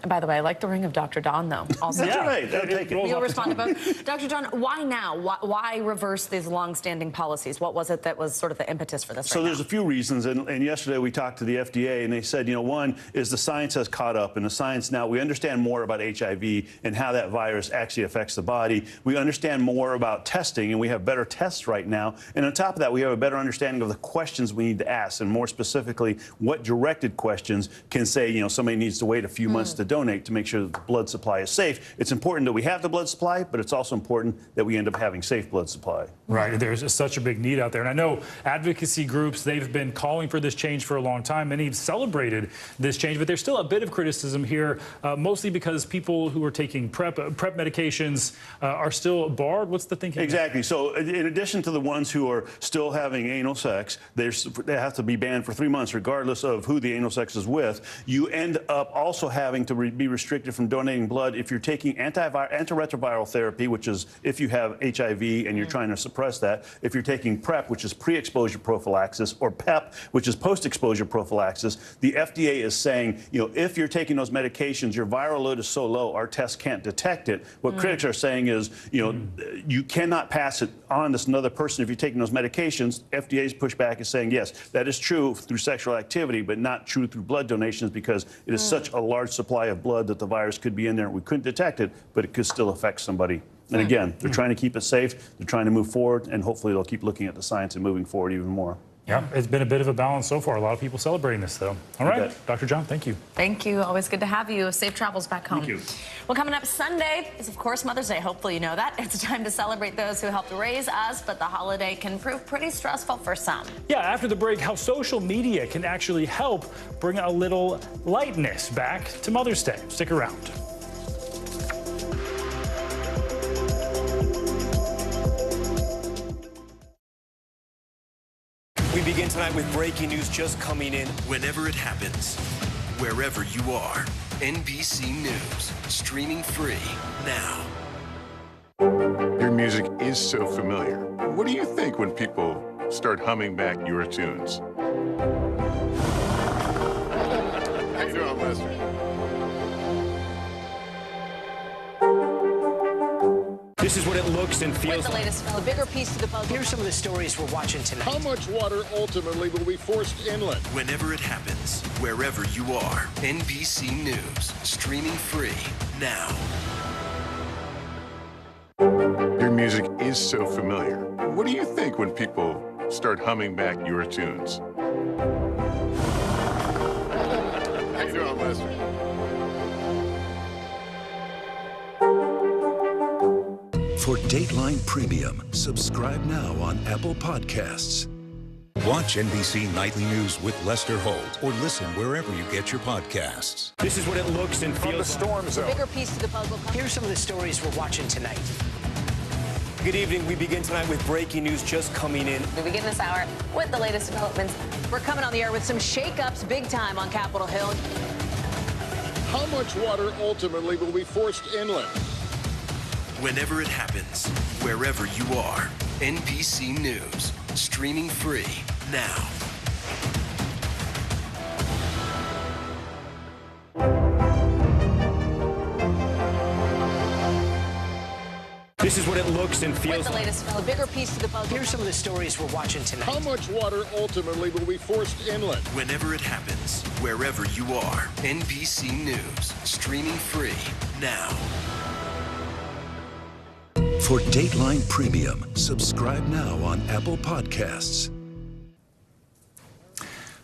by the way, I like the ring of Dr. Don, though. Also. That's right. I'll take it. You'll respond to both. Dr. John, why now? Why reverse these long-standing policies? What was it that was sort of the impetus for this? So there's a few reasons, and yesterday we talked to the FDA, and they said, you know, one is the science has caught up, and the science now, we understand more about HIV and how that virus actually affects the body. We understand more about testing, and we have better tests right now. And on top of that, we have a better understanding of the questions we need to ask, and more specifically, what directed questions can say, you know, somebody needs to wait a few months to donate to make sure that the blood supply is safe. It's important that we have the blood supply, but it's also important that we end up having safe blood supply. Right. There's such a big need out there. And I know advocacy groups, they've been calling for this change for a long time. Many have celebrated this change, but there's still a bit of criticism here, mostly because people who are taking PrEP medications are still barred. What's the thinking? Exactly. So in addition to the ones who are still having anal sex, they have to be banned for 3 months, regardless of who the anal sex is with. You end up also having to be restricted from donating blood if you're taking antiretroviral therapy, which is if you have HIV and you're trying to suppress that. If you're taking PrEP, which is pre-exposure prophylaxis, or PEP, which is post-exposure prophylaxis, the FDA is saying, you know, if you're taking those medications, your viral load is so low, our tests can't detect it. What critics are saying is, you know, you cannot pass it on to another person if you're taking those medications. FDA's pushback is saying, yes, that is true through sexual activity, but not true through blood donations, because it is such a large supply of blood that the virus could be in there. We couldn't detect it, but it could still affect somebody. And again, they're trying to keep it safe. They're trying to move forward, and hopefully they'll keep looking at the science and moving forward even more. Yeah, it's been a bit of a balance so far. A lot of people celebrating this, though. All right, Dr. John, thank you. Thank you. Always good to have you. Safe travels back home. Thank you. Well, coming up Sunday is, of course, Mother's Day. Hopefully you know that. It's time to celebrate those who helped raise us, but the holiday can prove pretty stressful for some. Yeah, after the break, how social media can actually help bring a little lightness back to Mother's Day. Stick around. We begin tonight with breaking news just coming in. Whenever it happens, wherever you are, NBC News, streaming free now. Your music is so familiar. What do you think when people start humming back your tunes? How you doing, Lester? This is what it looks and feels With the latest, a bigger piece to the puzzle. Here's some of the stories we're watching tonight. How much water ultimately will be forced inland? Whenever it happens, wherever you are, NBC News, streaming free now. Your music is so familiar. What do you think when people start humming back your tunes? How you doing, Lester? For Dateline Premium, subscribe now on Apple Podcasts. Watch NBC Nightly News with Lester Holt or listen wherever you get your podcasts. This is what it looks and feels From the storm zone. A bigger piece to the puzzle. Here's some of the stories we're watching tonight. Good evening. We begin tonight with breaking news just coming in. We begin this hour with the latest developments. We're coming on the air with some shakeups big time on Capitol Hill. How much water ultimately will be forced inland? Whenever it happens, wherever you are, NBC News, streaming free now. This is what it looks and feels With the latest, a bigger piece to the puzzle. Here's some of the stories we're watching tonight. How much water ultimately will be forced inland? Whenever it happens, wherever you are, NBC News, streaming free now. For Dateline Premium, subscribe now on Apple Podcasts.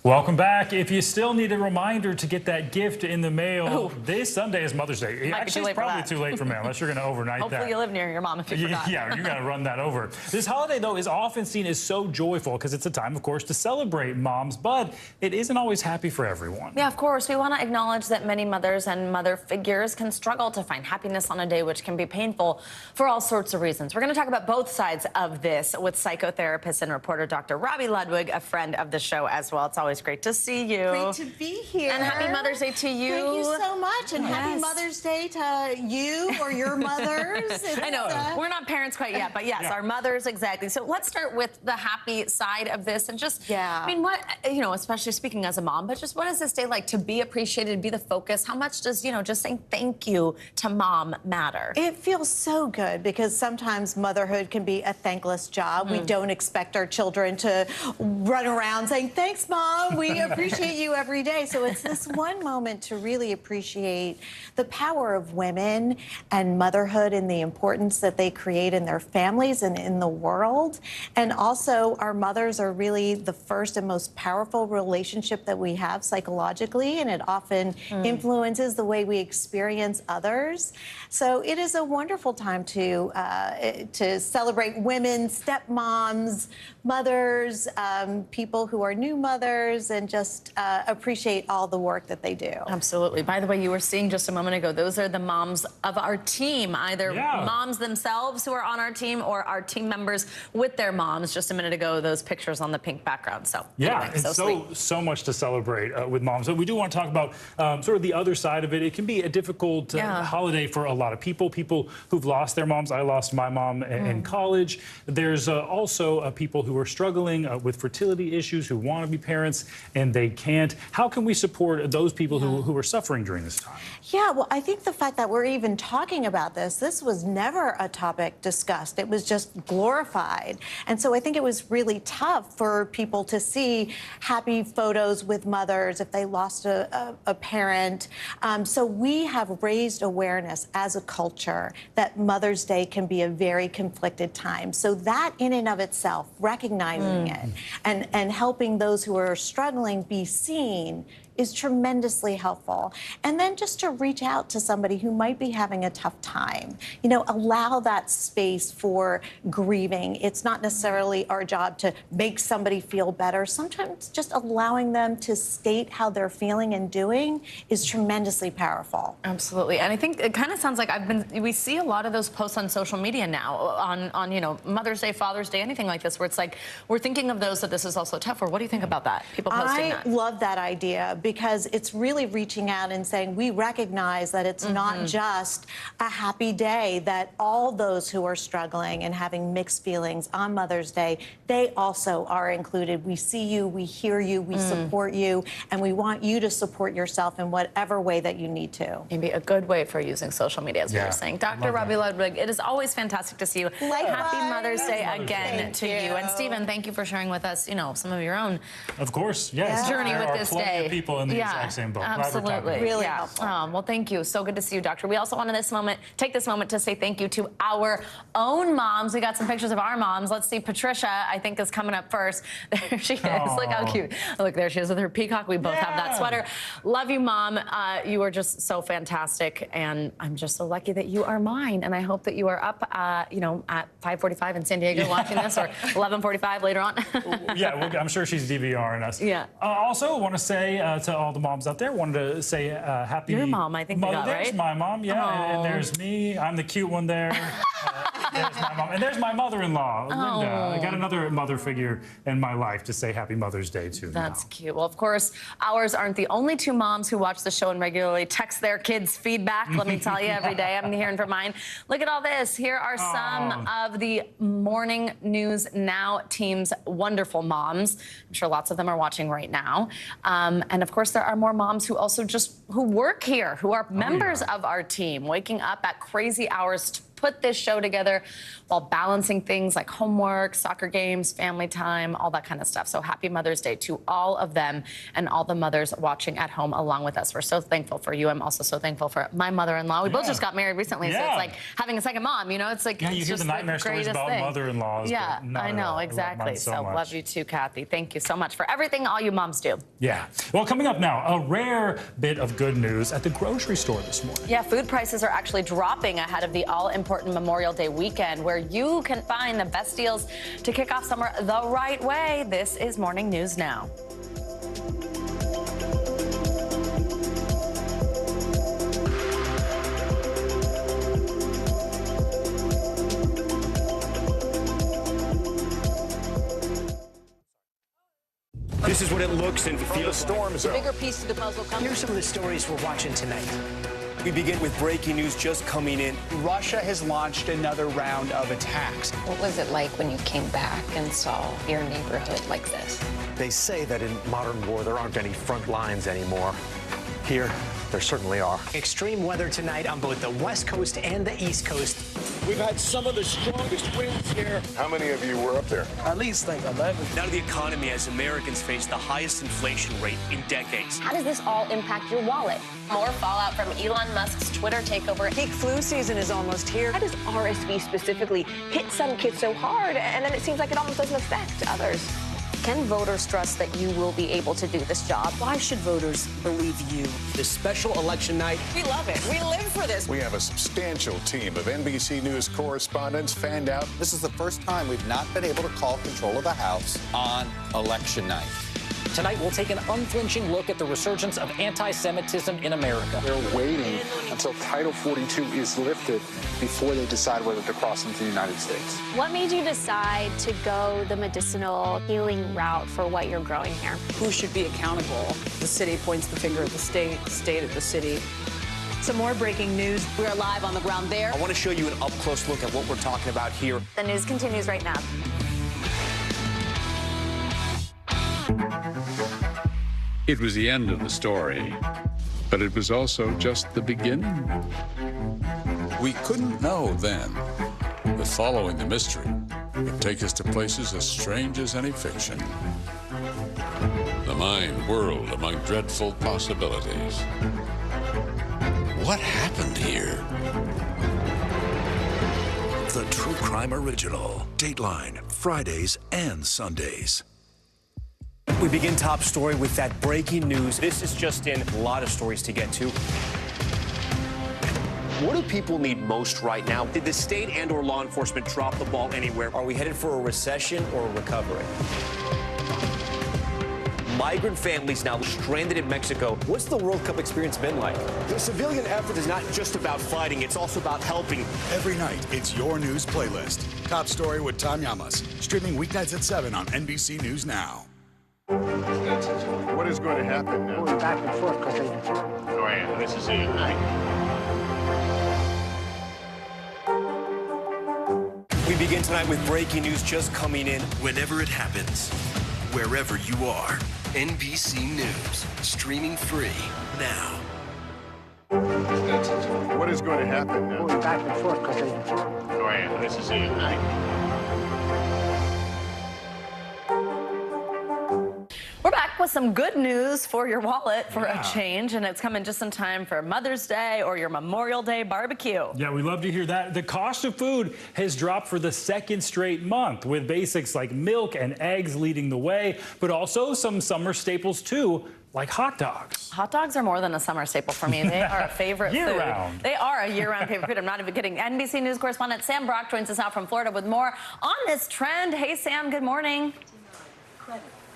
Welcome back. If you still need a reminder to get that gift in the mail, this Sunday is Mother's Day. Actually, it's probably too late for mail unless you're going to overnight that. Hopefully you live near your mom if you forgot. Yeah, you got to run that over. This holiday, though, is often seen as so joyful because it's a time, of course, to celebrate moms, but it isn't always happy for everyone. Yeah, of course. We want to acknowledge that many mothers and mother figures can struggle to find happiness on a day, which can be painful for all sorts of reasons. We're going to talk about both sides of this with psychotherapist and reporter Dr. Robbie Ludwig, a friend of the show as well. It's always great to see you. Great to be here. And happy Mother's Day to you. Thank you so much. And happy Mother's Day to you or your mothers. I know. We're not parents quite yet, but yes, our mothers, exactly. So let's start with the happy side of this and just, I mean, what, you know, especially speaking as a mom, but just what is this day like to be appreciated, be the focus? How much does, you know, just saying thank you to mom matter? It feels so good because sometimes motherhood can be a thankless job. We don't expect our children to run around saying, thanks, Mom. We appreciate you every day. So it's this one moment to really appreciate the power of women and motherhood and the importance that they create in their families and in the world. And also, our mothers are really the first and most powerful relationship that we have psychologically, and it often influences the way we experience others. So it is a wonderful time to celebrate women, stepmoms, mothers, people who are new mothers, and just appreciate all the work that they do. Absolutely. By the way, you were seeing just a moment ago, those are the moms of our team, either moms themselves who are on our team or our team members with their moms. Just a minute ago, those pictures on the pink background. So yeah, anyway, it's so much to celebrate with moms. So we do want to talk about sort of the other side of it. It can be a difficult holiday for a lot of people who've lost their moms. I lost my mom in college. There's also people who are struggling with fertility issues, who want to be parents and they can't. How can we support those people who are suffering during this time? Yeah, well, I think the fact that we're even talking about this was never a topic discussed. It was just glorified. And so I think it was really tough for people to see happy photos with mothers if they lost a parent. So we have raised awareness as a culture that Mother's Day can be a very conflicted time. So that in and of itself, recognizing it and helping those who are struggling be seen is tremendously helpful. And then just to reach out to somebody who might be having a tough time, you know, allow that space for grieving. It's not necessarily our job to make somebody feel better. Sometimes just allowing them to state how they're feeling and doing is tremendously powerful. Absolutely. And I think it kind of sounds like we see a lot of those posts on social media now on, you know, Mother's Day, Father's Day, anything like this, where it's like, we're thinking of those that this is also tough for. What do you think about that? people posting I that. love that idea because it's really reaching out and saying we recognize that it's not just a happy day, that all those who are struggling and having mixed feelings on Mother's Day, they also are included. We see you, we hear you, we support you, and we want you to support yourself in whatever way that you need to. Maybe a good way for using social media, as we were saying. Dr. Robbie Ludwig, it is always fantastic to see you. Happy Mother's Day again to you. And Stephen, thank you for sharing with us, you know, some of your own Of course, yes. journey There with are this plenty day. of people in the exact same boat. Absolutely. Really helpful. Well, thank you. So good to see you, Doctor. We also want to take this moment to say thank you to our own moms. We got some pictures of our moms. Let's see. Patricia, I think, is coming up first. There she is. Look how cute. Look, there she is with her peacock. We both have that sweater. Love you, Mom. You are just so fantastic, and I'm just so lucky that you are mine. And I hope that you are up, you know, at 5:45 in San Diego watching this, or 11:45 later on. I'm sure she's DVRing us. Yeah. Also, want to say to all the moms out there, wanted to say happy. Your mom, I think they got, There's right? my mom, and there's me. I'm the cute one there. There's my mom, and there's my mother-in-law, Linda. I got another mother figure in my life to say Happy Mother's Day to. That's cute. Well, of course, ours aren't the only two moms who watch the show and regularly text their kids' feedback. Let me tell you, every day I'm hearing from mine. Look at all this. Here are some of the Morning News Now team's wonderful moms. I'm sure lots of them are watching right now. And of course, there are more moms who also who work here, who are members of our team, waking up at crazy hours to put this show together while balancing things like homework, soccer games, family time, all that kind of stuff. So happy Mother's Day to all of them and all the mothers watching at home along with us. We're so thankful for you. I'm also so thankful for my mother-in-law. We both just got married recently, so it's like having a second mom, you know? It's like, you it's hear just the nightmare stories about mothers-in-laws. Yeah, but not I at know, all. I love exactly. mine so much. Love you too, Kathy. Thank you so much for everything all you moms do. Yeah. Well, coming up now, a rare bit of good news at the grocery store this morning. Yeah, food prices are actually dropping ahead of the all-important Memorial Day weekend, where you can find the best deals to kick off summer the right way. This is Morning News Now. This is what it looks and feels. Storm zone. Bigger piece of the puzzle comes. Here's some of the stories we're watching tonight. We begin with breaking news just coming in. Russia has launched another round of attacks. What was it like when you came back and saw your neighborhood like this? They say that in modern war there aren't any front lines anymore. Here, there certainly are. Extreme weather tonight on both the West Coast and the East Coast. We've had some of the strongest winds here. How many of you were up there? At least like 11. Now to the economy, as Americans face the highest inflation rate in decades. How does this all impact your wallet? More fallout from Elon Musk's Twitter takeover. Peak flu season is almost here. How does RSV specifically hit some kids so hard, and then it seems like it almost doesn't affect others? Can voters trust that you will be able to do this job? Why should voters believe you? This special election night. We love it. We live for this. We have a substantial team of NBC News correspondents fanned out. This is the first time we've not been able to call control of the House on election night. Tonight, we'll take an unflinching look at the resurgence of anti-Semitism in America. They're waiting until Title 42 is lifted before they decide whether to cross into the United States. What made you decide to go the medicinal healing route for what you're growing here? Who should be accountable? The city points the finger at the state at the city. Some more breaking news. We're live on the ground there. I want to show you an up-close look at what we're talking about here. The news continues right now. It was the end of the story, but it was also just the beginning. We couldn't know then that following the mystery would take us to places as strange as any fiction. The mind whirled among dreadful possibilities. What happened here? The True Crime Original. Dateline, Fridays and Sundays. We begin top story with that breaking news. This is just in, a lot of stories to get to. What do people need most right now? Did the state and or law enforcement drop the ball anywhere? Are we headed for a recession or a recovery? Migrant families now stranded in Mexico. What's the World Cup experience been like? The civilian effort is not just about fighting, it's also about helping. Every night, it's your news playlist. Top Story with Tom Llamas. Streaming weeknights at 7 on NBC News Now. What is going to happen now? Going back and forth because Oh, yeah, this is it, right? We begin tonight with breaking news just coming in. Whenever it happens, wherever you are, NBC News, streaming free now. What is going to happen now? going back and forth because Oh, yeah, this is it, right? We're back with some good news for your wallet for a change, and it's coming just in time for Mother's Day or your Memorial Day barbecue. Yeah, we love to hear that. The cost of food has dropped for the second straight month, with basics like milk and eggs leading the way, but also some summer staples too, like hot dogs. Hot dogs are more than a summer staple for me. They are a favorite food. Year-round. They are a year-round favorite food. I'm not even kidding. NBC News correspondent Sam Brock joins us now from Florida with more on this trend. Hey, Sam, good morning.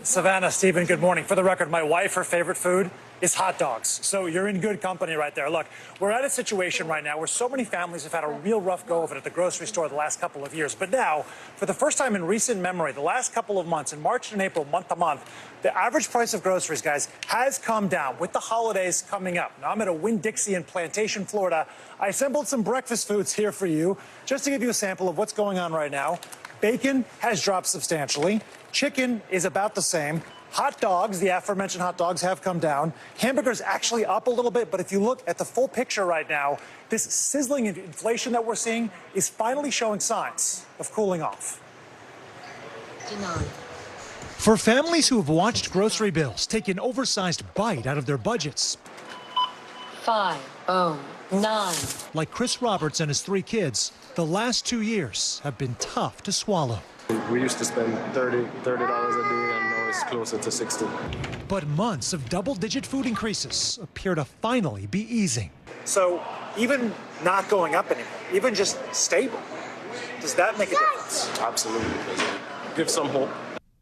Savannah, Stephen, good morning. For the record, my wife, her favorite food is hot dogs. So you're in good company right there. Look, we're at a situation right now where so many families have had a real rough go of it at the grocery store the last couple of years. But now, for the first time in recent memory, the last couple of months, in March and April, month to month, the average price of groceries, guys, has come down with the holidays coming up. Now, I'm at a Winn-Dixie in Plantation, Florida. I assembled some breakfast foods here for you, just to give you a sample of what's going on right now. Bacon has dropped substantially. Chicken is about the same. Hot dogs, the aforementioned hot dogs, have come down. Hamburgers actually up a little bit, but if you look at the full picture right now, this sizzling inflation that we're seeing is finally showing signs of cooling off. For families who have watched grocery bills take an oversized bite out of their budgets, 509. like Chris Roberts and his 3 kids, the last 2 years have been tough to swallow. We used to spend $30 a day, and now it's closer to 60. But months of double-digit food increases appear to finally be easing. So even not going up anymore, even just stable, does that make a difference? Absolutely. Give some hope.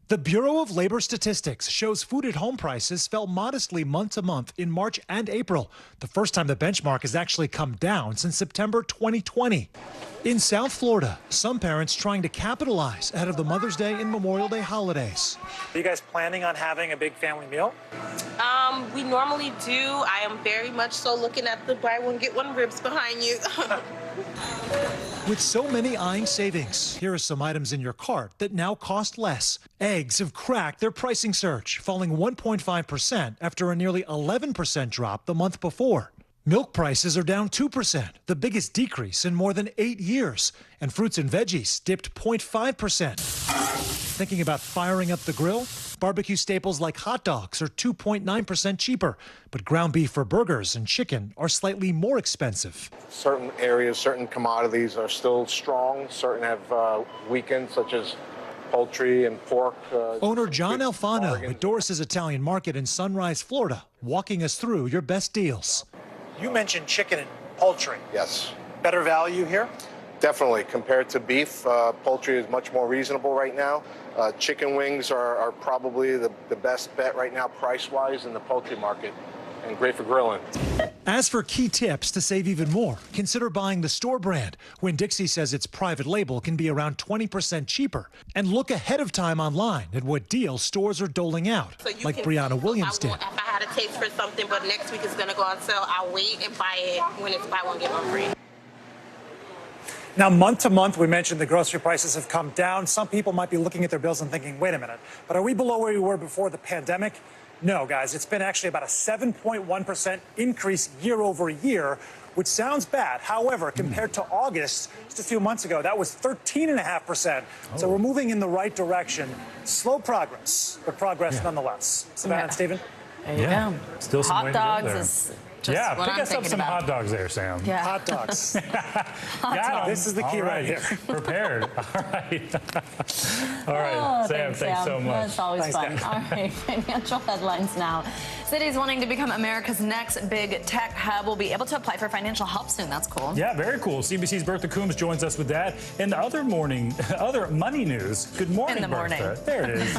The Bureau of Labor Statistics shows food at home prices fell modestly month to month in March and April, the first time the benchmark has actually come down since September 2020. In South Florida, some parents trying to capitalize ahead of the Mother's Day and Memorial Day holidays. Are you guys planning on having a big family meal? We normally do. I am very much so looking at the buy one, get one ribs behind you. With so many eyeing savings, here are some items in your cart that now cost less. Eggs have cracked their pricing surge, falling 1.5% after a nearly 11% drop the month before. Milk prices are down 2%, the biggest decrease in more than 8 years. And fruits and veggies dipped 0.5%. Thinking about firing up the grill? Barbecue staples like hot dogs are 2.9% cheaper, but ground beef for burgers and chicken are slightly more expensive. Certain areas, certain commodities are still strong. Certain have weakened, such as poultry and pork. Owner John Alfano at Doris's Italian Market in Sunrise, Florida, walking us through your best deals. You mentioned chicken and poultry. Yes. Better value here? Definitely. Compared to beef, poultry is much more reasonable right now. Chicken wings are probably the best bet right now price-wise in the poultry market, and great for grilling. As for key tips to save even more, consider buying the store brand. Winn-Dixie says its private label can be around 20% cheaper. And look ahead of time online at what deals stores are doling out, So like Brianna Williams did. If I had a taste for something, but next week it's going to go on sale, I'll wait and buy it when it's buy one, get one free. Now, month to month, we mentioned the grocery prices have come down. Some people might be looking at their bills and thinking, wait a minute, but are we below where we were before the pandemic? No, guys, it's been actually about a 7.1% increase year over year, which sounds bad. However, compared to August, just a few months ago, that was 13.5%. So we're moving in the right direction. Slow progress, but progress nonetheless. Savannah and Stephen? There you go. Still some hot way to go dogs there. is just Yeah, what pick I'm us up thinking some about. hot dogs there, Sam. Yeah. Hot dogs. Hot Got 'em. dogs. This is the key All right here. Prepared. All right. All right, Oh, Sam, thanks so much. That's always fun. Guys. All right, financial headlines now. Cities wanting to become America's next big tech hub will be able to apply for financial help soon. That's cool. Yeah, very cool. CBC's Bertha Coombs joins us with that. And the other money news. Good morning, In the morning. Bertha. There it is.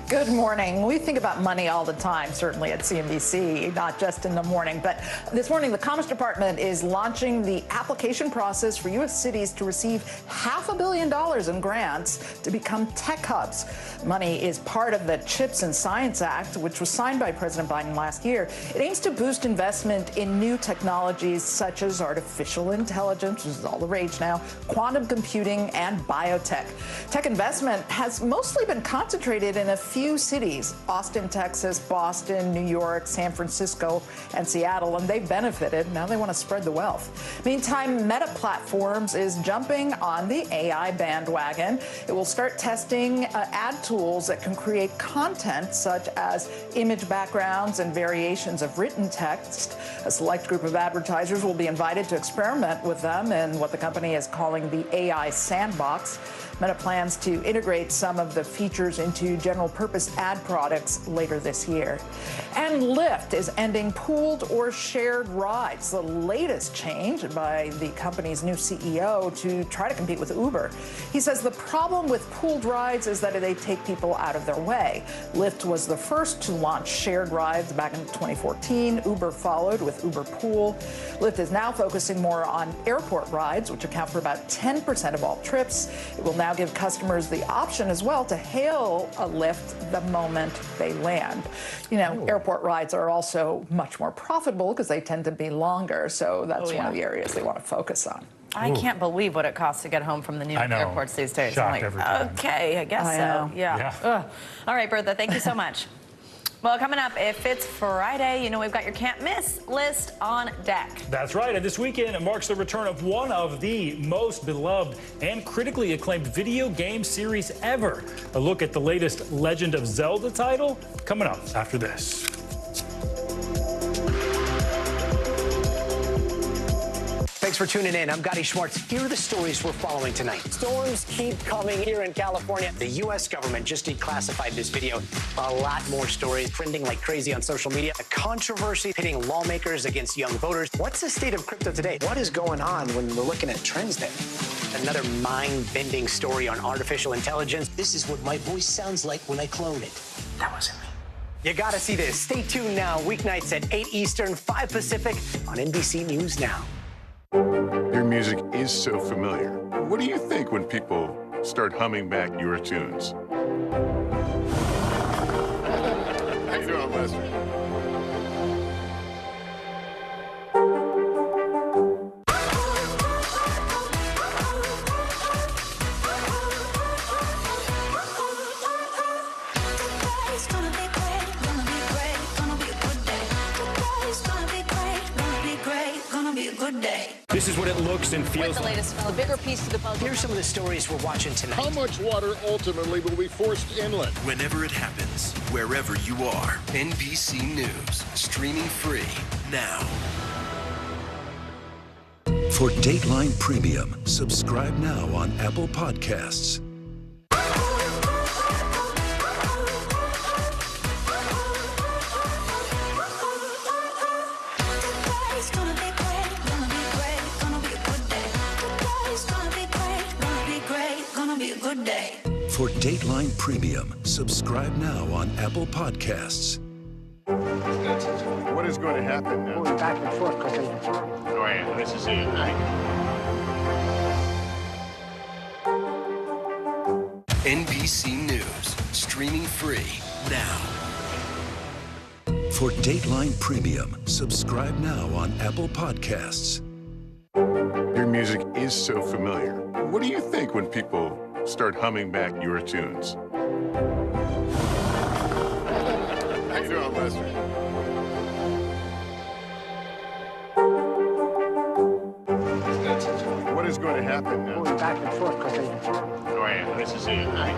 Good morning. We think about money all the time, certainly at CNBC, not just in the morning. But this morning, the Commerce Department is launching the application process for U.S. cities to receive $500 million in grants to become tech hubs. Money is part of the CHIPS and Science Act, which was signed by President Biden last year. It aims to boost investment in new technologies such as artificial intelligence, which is all the rage now, quantum computing, and biotech. Tech investment has mostly been concentrated in a few cities: Austin, Texas, Boston, New York, San Francisco, and Seattle, and they've benefited. Now they want to spread the wealth. Meantime, Meta Platforms is jumping on the AI bandwagon. It will start testing ad tools that can create content such as image backgrounds and variations of written text. A select group of advertisers will be invited to experiment with them in what the company is calling the AI sandbox. Meta plans to integrate some of the features into general-purpose ad products later this year. And Lyft is ending pooled or shared rides, the latest change by the company's new CEO to try to compete with Uber. He says the problem with pooled rides is that they take people out of their way. Lyft was the first to launch shared rides back in 2014. Uber followed with Uber Pool. Lyft is now focusing more on airport rides, which account for about 10% of all trips. It will now give customers the option as well to hail a Lyft the moment they land. You know, airport rides are also much more profitable because they tend to be longer. So that's one of the areas they want to focus on. I can't believe what it costs to get home from the New York airports these days. Shocked I'm like, every time. okay, I guess so. Yeah. All right, Bertha, thank you so much. Well, coming up, if it's Friday, you know we've got your can't miss list on deck. That's right. And this weekend, it marks the return of one of the most beloved and critically acclaimed video game series ever. A look at the latest Legend of Zelda title coming up after this. Thanks for tuning in. I'm Gotti Schwartz. Here are the stories we're following tonight. Storms keep coming here in California. The U.S. government just declassified this video. A lot more stories trending like crazy on social media. A controversy pitting lawmakers against young voters. What's the state of crypto today? What is going on when we're looking at trends there? Another mind-bending story on artificial intelligence. This is what my voice sounds like when I clone it. That wasn't me. You gotta see this. Stay tuned now. Weeknights at 8 Eastern, 5 Pacific on NBC News Now. Your music is so familiar. What do you think when people start humming back your tunes? How you doing, Lester? This is what it looks and feels What's the latest from the bigger piece to the puzzle? Here's some of the stories we're watching tonight. How much water ultimately will be forced inland? Whenever it happens, wherever you are, NBC News, streaming free now. For Dateline Premium, subscribe now on Apple Podcasts. For Dateline Premium, subscribe now on Apple Podcasts. What is going to happen now? Going back and forth because they... Oh, yeah, this is it, right? NBC News, streaming free now. For Dateline Premium, subscribe now on Apple Podcasts. Your music is so familiar. What do you think when people start humming back your tunes? How you doing, Lester? What is going to happen now? Going back and forth because they... Oh, yeah, this is it, right?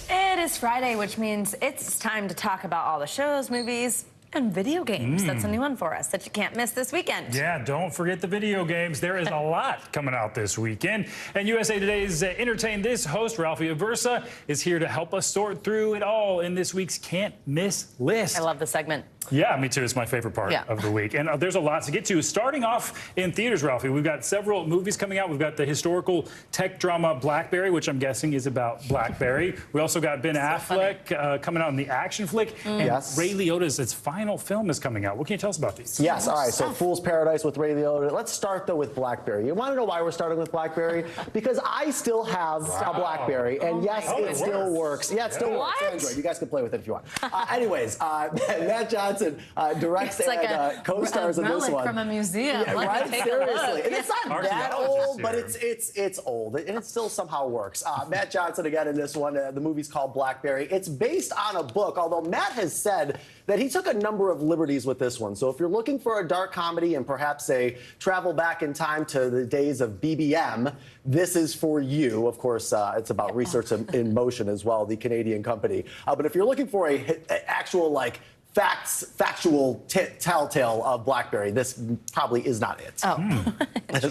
It is Friday, which means it's time to talk about all the shows, movies, and video games. That's a new one for us that you can't miss this weekend. Yeah, don't forget the video games. There is a lot coming out this weekend. And USA Today's Entertain This host, Ralphie Aversa, is here to help us sort through it all in this week's Can't Miss list. I love the segment. Yeah, me too. It's my favorite part of the week. And there's a lot to get to. Starting off in theaters, Ralphie, we've got several movies coming out. We've got the historical tech drama Blackberry, which I'm guessing is about Blackberry. We also got Ben Affleck coming out in the action flick. And Ray Liotta's final film is coming out. What can you tell us about these? Yes, all right. So Fool's Paradise with Ray Liotta. Let's start, though, with Blackberry. You want to know why we're starting with Blackberry? Because I still have a Blackberry. And yes, it still works. Yeah, it still works. Android. You guys can play with it if you want. Anyways, Matt Johnson directs and co-stars in this one. From a museum. Yeah, right? Seriously. And it's not that old, but it's old. And it still somehow works. Matt Johnson, again, in this one. The movie's called Blackberry. It's based on a book, although Matt has said that he took a number of liberties with this one. So if you're looking for a dark comedy and perhaps a travel back in time to the days of BBM, this is for you. Of course, it's about Research in Motion as well, the Canadian company. But if you're looking for a actual, like, factual telltale of Blackberry, this probably is not it.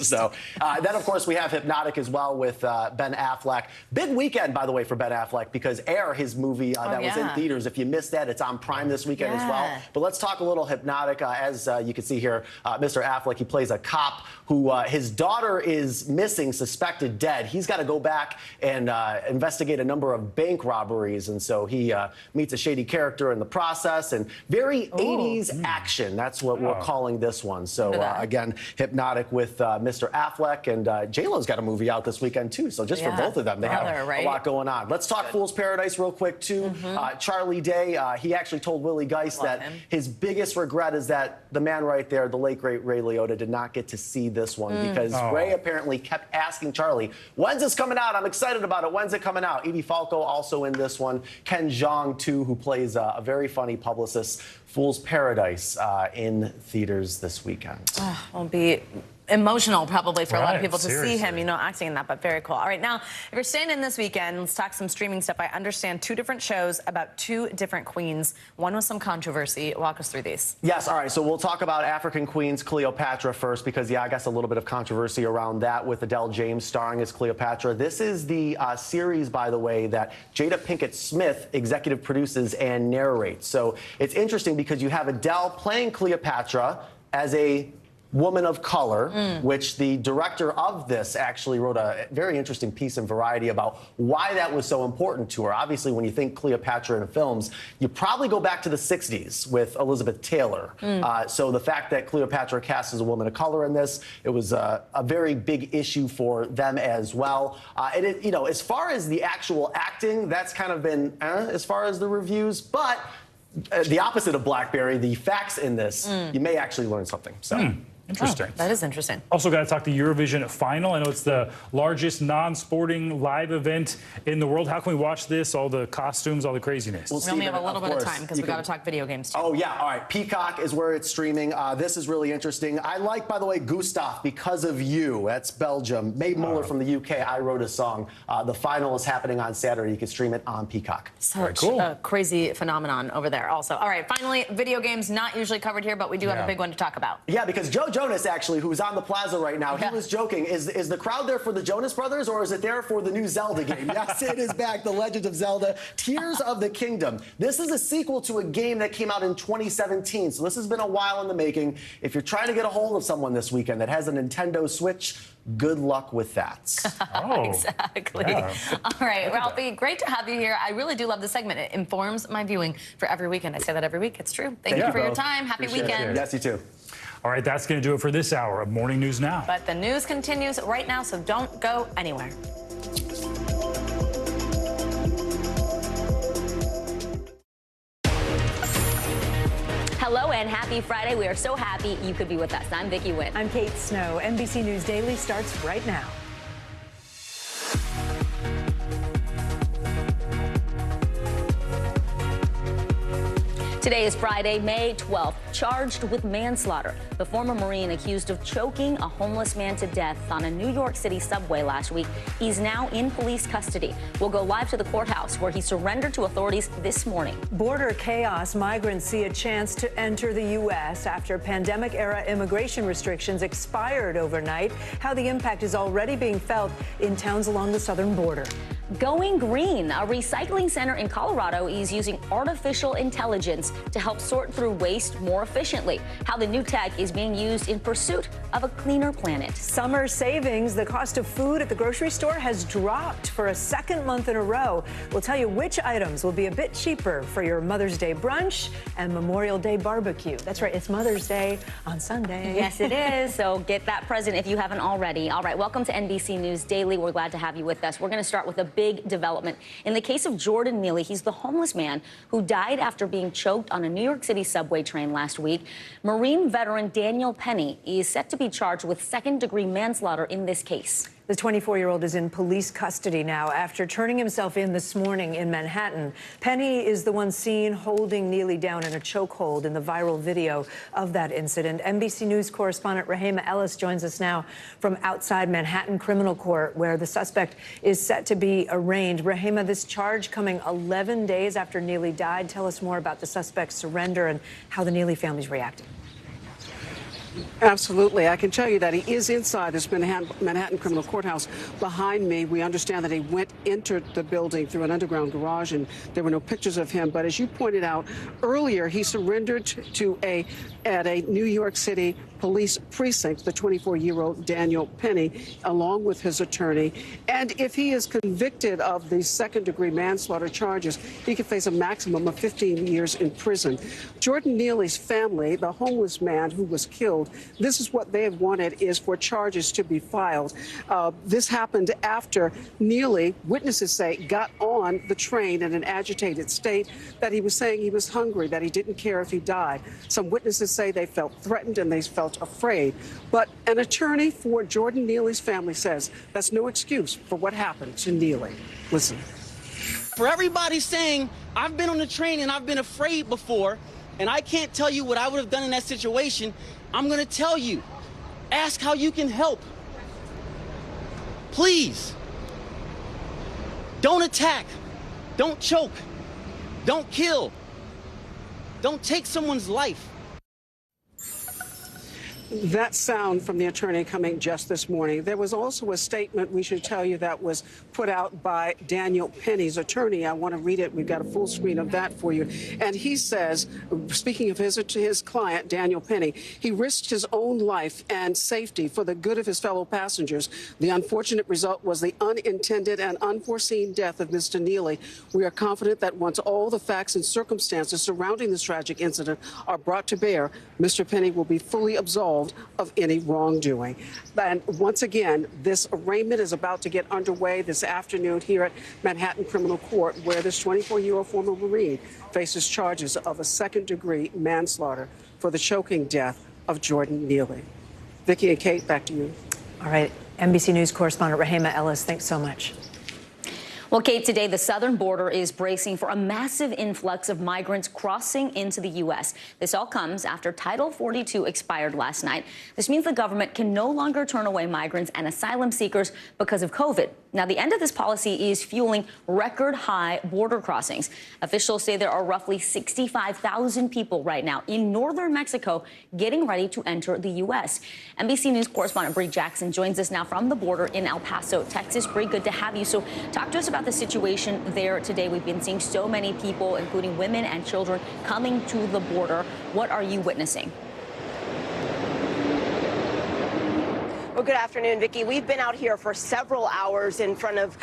So then, of course, we have Hypnotic as well with Ben Affleck. Big weekend, by the way, for Ben Affleck, because Air, his movie that was in theaters, if you missed that, it's on Prime this weekend as well. But let's talk a little Hypnotic. As you can see here, Mr. Affleck, he plays a cop who his daughter is missing, suspected dead. He's got to go back and investigate a number of bank robberies, and so he meets a shady character in the process, and very 80s action. That's what we're calling this one. So, again, Hypnotic with Mr. Affleck, and J-Lo's got a movie out this weekend, too. So just for both of them, they have a lot going on. Let's talk Fool's Paradise real quick, too. Charlie Day, he actually told Willie Geist that his biggest regret is that the man right there, the late, great Ray Liotta, did not get to see this one because Ray apparently kept asking Charlie, when's this coming out? I'm excited about it. When's it coming out? Edie Falco also in this one. Ken Jeong, too, who plays a very funny publicist. Fool's Paradise in theaters this weekend. Will be emotional probably for a lot of people to see him, acting in that, but very cool. All right, now, if you're staying in this weekend, let's talk some streaming stuff. I understand 2 different shows about 2 different queens, one with some controversy. Walk us through these. Yes, all right, so we'll talk about African Queens Cleopatra first because, I guess a little bit of controversy around that with Adele James starring as Cleopatra. This is the series, by the way, that Jada Pinkett Smith executive produces and narrates. So it's interesting because you have Adele playing Cleopatra as a woman of color, which the director of this actually wrote a very interesting piece in Variety about why that was so important to her. Obviously, when you think Cleopatra in films, you probably go back to the 60s with Elizabeth Taylor. So the fact that Cleopatra cast as a woman of color in this, it was a very big issue for them as well. And as far as the actual acting, that's kind of been as far as the reviews, but the opposite of Blackberry, the facts in this, you may actually learn something. So. Interesting. That is interesting. Also got to talk the Eurovision final. I know it's the largest non-sporting live event in the world. How can we watch this? All the costumes, all the craziness. We only have a little bit of time because we got to talk video games too. Oh, yeah. All right. Peacock is where it's streaming. This is really interesting. I like, by the way, Gustav, Because of You. That's Belgium. Mae Muller from the UK. I wrote a song. The final is happening on Saturday. You can stream it on Peacock. Such a crazy phenomenon over there also. All right. Finally, video games not usually covered here, but we do have a big one to talk about. Yeah, because Joe Jonas, actually, who's on the plaza right now, he was joking. Is the crowd there for the Jonas Brothers, or is it there for the new Zelda game? Yes, it is back. The Legend of Zelda, Tears of the Kingdom. This is a sequel to a game that came out in 2017, so this has been a while in the making. If you're trying to get a hold of someone this weekend that has a Nintendo Switch, good luck with that. Exactly. Yeah. All right, Ralphie, great to have you here. I really do love this segment. It informs my viewing for every weekend. I say that every week. It's true. Thank you for your time. Happy weekend. Yes, you too. All right, that's going to do it for this hour of Morning News Now. But the news continues right now, so don't go anywhere. Hello and happy Friday. We are so happy you could be with us. I'm Vicki Witt. I'm Kate Snow. NBC News Daily starts right now. Today is Friday, May 12th, charged with manslaughter. The former Marine accused of choking a homeless man to death on a New York City subway last week. He's now in police custody. We'll go live to the courthouse where he surrendered to authorities this morning. Border chaos. Migrants see a chance to enter the U.S. after pandemic-era immigration restrictions expired overnight. How the impact is already being felt in towns along the southern border. Going green. A recycling center in Colorado is using artificial intelligence to help sort through waste more efficiently. How the new tech is being used in pursuit of a cleaner planet. Summer savings. The cost of food at the grocery store has dropped for a second month in a row. We'll tell you which items will be a bit cheaper for your Mother's Day brunch and Memorial Day barbecue. That's right, it's Mother's Day on Sunday. Yes, it is. So get that present if you haven't already. All right, welcome to NBC News Daily. We're glad to have you with us. We're going to start with a big development. In the case of Jordan Neely, he's the homeless man who died after being choked on a New York City subway train last week. Marine veteran Daniel Penny is set to be charged with second-degree manslaughter in this case. The 24-year-old is in police custody now after turning himself in this morning in Manhattan. Penny is the one seen holding Neely down in a chokehold in the viral video of that incident. NBC News correspondent Rahema Ellis joins us now from outside Manhattan Criminal Court, where the suspect is set to be arraigned. Rahema, this charge coming 11 days after Neely died. Tell us more about the suspect's surrender and how the Neely family's reacting. Absolutely. I can tell you that he is inside this Manhattan Criminal Courthouse behind me. We understand that he entered the building through an underground garage, and there were no pictures of him. But as you pointed out earlier, he surrendered at a New York City police precinct, the 24-year-old Daniel Penny, along with his attorney. And if he is convicted of the second-degree manslaughter charges, he could face a maximum of 15 years in prison. Jordan Neely's family, the homeless man who was killed, this is what they have wanted, is for charges to be filed. This happened after Neely, witnesses say, got on the train in an agitated state, that he was saying he was hungry, that he didn't care if he died. Some witnesses say they felt threatened and they felt afraid. But an attorney for Jordan Neely's family says that's no excuse for what happened to Neely. Listen. For everybody saying, I've been on the train and I've been afraid before, and I can't tell you what I would have done in that situation, I'm going to tell you. Ask how you can help. Please. Don't attack. Don't choke. Don't kill. Don't take someone's life. That sound from the attorney coming just this morning. There was also a statement, we should tell you, that was put out by Daniel Penny's attorney. I want to read it. We've got a full screen of that for you. And he says, speaking of his client, Daniel Penny, he risked his own life and safety for the good of his fellow passengers. The unfortunate result was the unintended and unforeseen death of Mr. Neely. We are confident that once all the facts and circumstances surrounding this tragic incident are brought to bear, Mr. Penny will be fully absolved of any wrongdoing. And once again, this arraignment is about to get underway this afternoon here at Manhattan Criminal Court, where this 24-year-old former Marine faces charges of a second-degree manslaughter for the choking death of Jordan Neely. Vicki and Kate, back to you. All right, NBC News correspondent Rahema Ellis, thanks so much. Well, Kate, today the southern border is bracing for a massive influx of migrants crossing into the U.S. This all comes after Title 42 expired last night. This means the government can no longer turn away migrants and asylum seekers because of COVID. Now, the end of this policy is fueling record-high border crossings. Officials say there are roughly 65,000 people right now in northern Mexico getting ready to enter the U.S. NBC News correspondent Bree Jackson joins us now from the border in El Paso, Texas. Bree, good to have you. So talk to us about the situation there today. We've been seeing so many people, including women and children, coming to the border. What are you witnessing? Well, good afternoon, Vicki. We've been out here for several hours in front of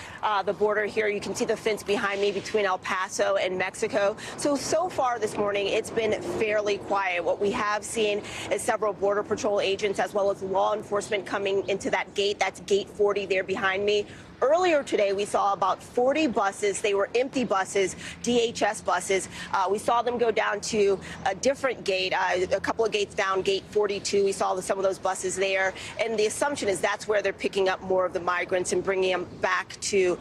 the border here. You can see the fence behind me between El Paso and Mexico. So far this morning, it's been fairly quiet. What we have seen is several Border Patrol agents as well as law enforcement coming into that gate. That's gate 40 there behind me. Earlier today, we saw about 40 buses. They were empty buses, DHS buses. We saw them go down to a different gate, a couple of gates down, gate 42. We saw some of those buses there. And the assumption is that's where they're picking up more of the migrants and bringing them back to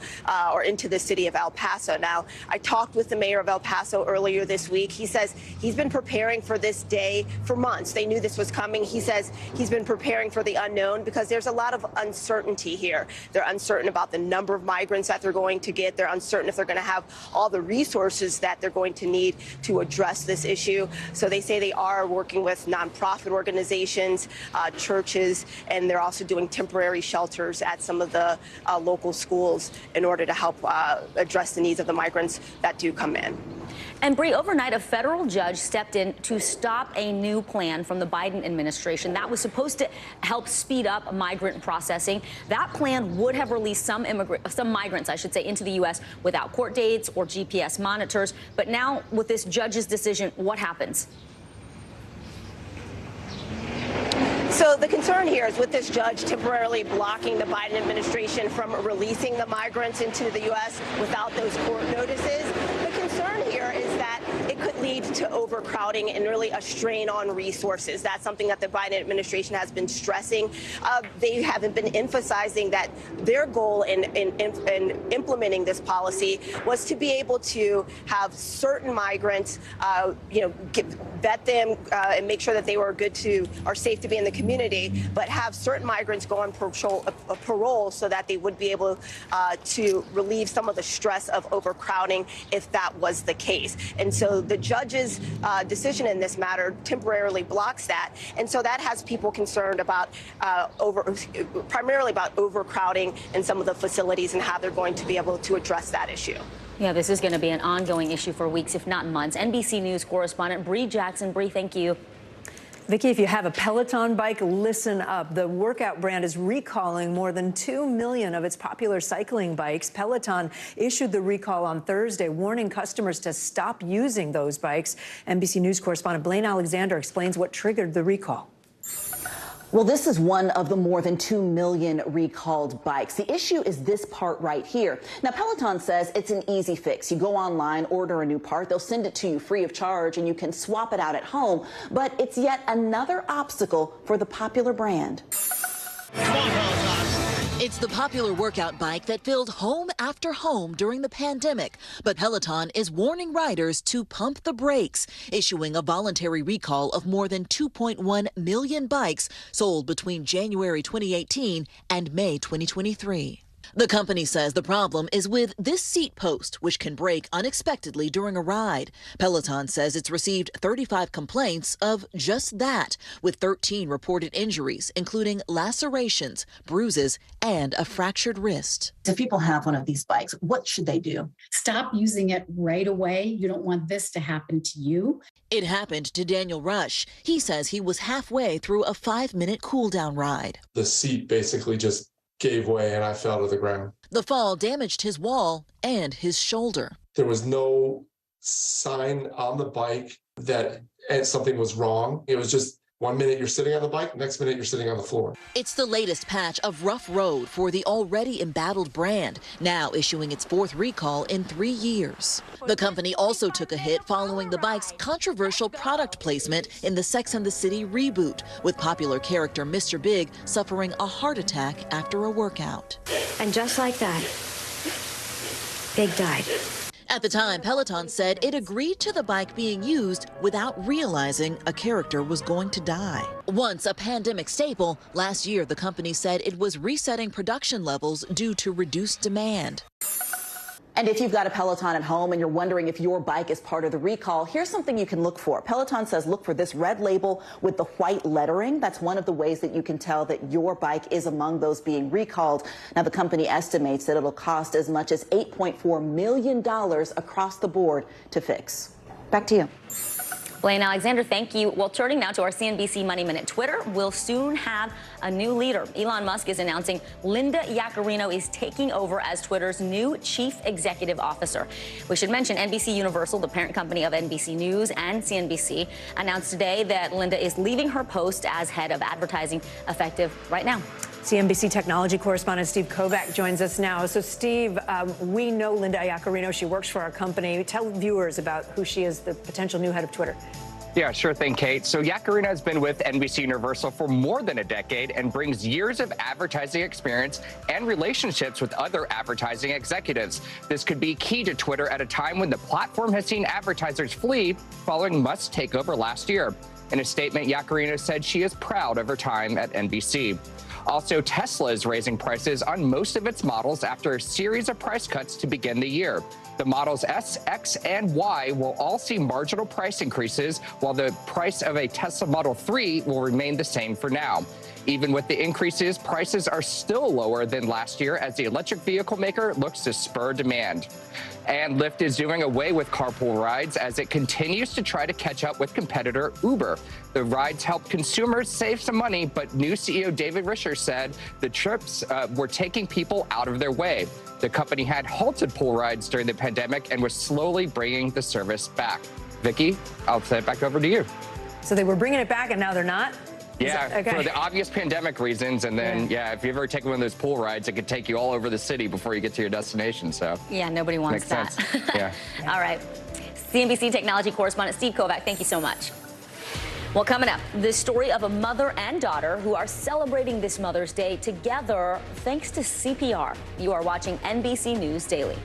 or into the city of El Paso. Now, I talked with the mayor of El Paso earlier this week. He says he's been preparing for this day for months. They knew this was coming. He says he's been preparing for the unknown because there's a lot of uncertainty here. They're uncertain about about the number of migrants that they're going to get. They're uncertain if they're going to have all the resources that they're going to need to address this issue. So they say they are working with nonprofit organizations, churches, and they're also doing temporary shelters at some of the local schools in order to help address the needs of the migrants that do come in. And Bree, overnight, a federal judge stepped in to stop a new plan from the Biden administration that was supposed to help speed up migrant processing. That plan would have released some migrants, I should say, into the U.S. without court dates or GPS monitors. But now, with this judge's decision, what happens? So the concern here is with this judge temporarily blocking the Biden administration from releasing the migrants into the U.S. without those court notices. The concern here is that it could lead to overcrowding and really a strain on resources. That's something that the Biden administration has been stressing. They haven't been emphasizing that their goal in implementing this policy was to be able to have certain migrants, vet them and make sure that they are safe to be in the community, but have certain migrants go on parole so that they would be able to relieve some of the stress of overcrowding if that was the case. And so the judge's decision in this matter temporarily blocks that. And so that has people concerned about primarily about overcrowding in some of the facilities and how they're going to be able to address that issue. Yeah, this is going to be an ongoing issue for weeks, if not months. NBC News correspondent Bree Jackson. Bree, thank you. Vicki, if you have a Peloton bike, listen up. The workout brand is recalling more than 2 million of its popular cycling bikes. Peloton issued the recall on Thursday, warning customers to stop using those bikes. NBC News correspondent Blaine Alexander explains what triggered the recall. Well, this is one of the more than 2 million recalled bikes. The issue is this part right here. Now, Peloton says it's an easy fix. You go online, order a new part, they'll send it to you free of charge, and you can swap it out at home. But it's yet another obstacle for the popular brand. Come on, Peloton. It's the popular workout bike that filled home after home during the pandemic. But Peloton is warning riders to pump the brakes, issuing a voluntary recall of more than 2.1 million bikes sold between January 2018 and May 2023. The company says the problem is with this seat post, which can break unexpectedly during a ride. Peloton says it's received 35 complaints of just that, with 13 reported injuries, including lacerations, bruises, and a fractured wrist. If people have one of these bikes, what should they do? Stop using it right away. You don't want this to happen to you. It happened to Daniel Rush. He says he was halfway through a 5-minute cool-down ride. The seat basically just gave way and I fell to the ground. The fall damaged his wall and his shoulder. There was no sign on the bike that something was wrong. It was just 1 minute you're sitting on the bike, next minute you're sitting on the floor. It's the latest patch of rough road for the already embattled brand, now issuing its 4th recall in 3 years. The company also took a hit following the bike's controversial product placement in the Sex and the City reboot, with popular character Mr. Big suffering a heart attack after a workout. And just like that, Big died. At the time, Peloton said it agreed to the bike being used without realizing a character was going to die. Once a pandemic staple, last year the company said it was resetting production levels due to reduced demand. And if you've got a Peloton at home and you're wondering if your bike is part of the recall, here's something you can look for. Peloton says look for this red label with the white lettering. That's one of the ways that you can tell that your bike is among those being recalled. Now, the company estimates that it'll cost as much as $8.4 million across the board to fix. Back to you. Blaine Alexander, thank you. Well, turning now to our CNBC Money Minute. Twitter will soon have a new leader. Elon Musk is announcing Linda Yaccarino is taking over as Twitter's new chief executive officer. We should mention NBC Universal, the parent company of NBC News and CNBC, announced today that Linda is leaving her post as head of advertising effective right now. CNBC technology correspondent Steve Kovac joins us now. So, Steve, we know Linda Yaccarino. She works for our company. Tell viewers about who she is, the potential new head of Twitter. Yeah, sure thing, Kate. So Yaccarino has been with NBC Universal for more than a decade and brings years of advertising experience and relationships with other advertising executives. This could be key to Twitter at a time when the platform has seen advertisers flee following Musk's takeover last year. In a statement, Yaccarino said she is proud of her time at NBC. Also, Tesla is raising prices on most of its models after a series of price cuts to begin the year. The models S, X, and Y will all see marginal price increases, while the price of a Tesla Model 3 will remain the same for now. Even with the increases, prices are still lower than last year as the electric vehicle maker looks to spur demand. And Lyft is doing away with carpool rides as it continues to try to catch up with competitor Uber. The rides help consumers save some money, but new CEO David Risher said the trips were taking people out of their way. The company had halted pool rides during the pandemic and was slowly bringing the service back. Vicki, I'll send it back over to you. So they were bringing it back and now they're not? Yeah, okay. For the obvious pandemic reasons. And then, if you ever take one of those pool rides, it could take you all over the city before you get to your destination. So yeah, nobody wants that. Yeah. All right. CNBC technology correspondent Steve Kovac, thank you so much. Well, coming up, the story of a mother and daughter who are celebrating this Mother's Day together thanks to CPR. You are watching NBC News Daily.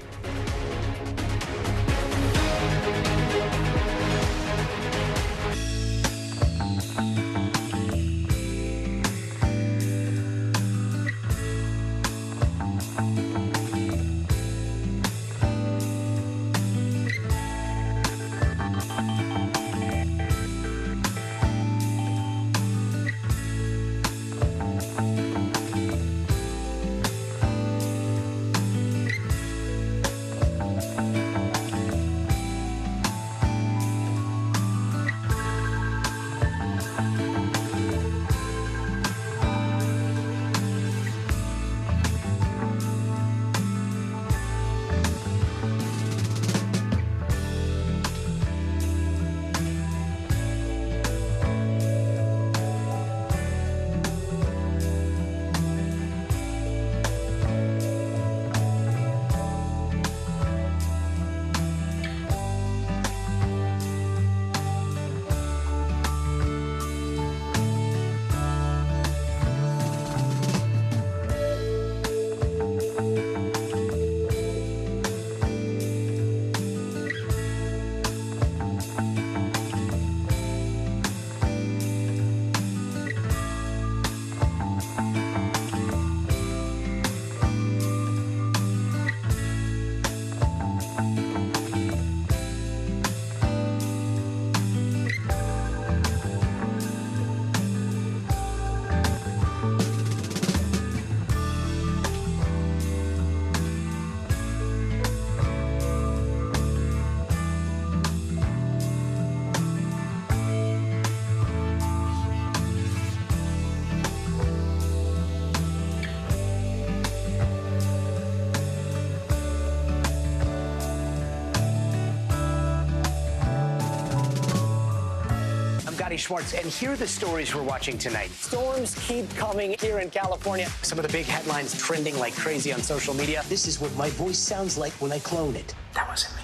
Schwartz, and here are the stories we're watching tonight. Storms keep coming here in California. Some of the big headlines trending like crazy on social media. This is what my voice sounds like when I clone it. That wasn't me.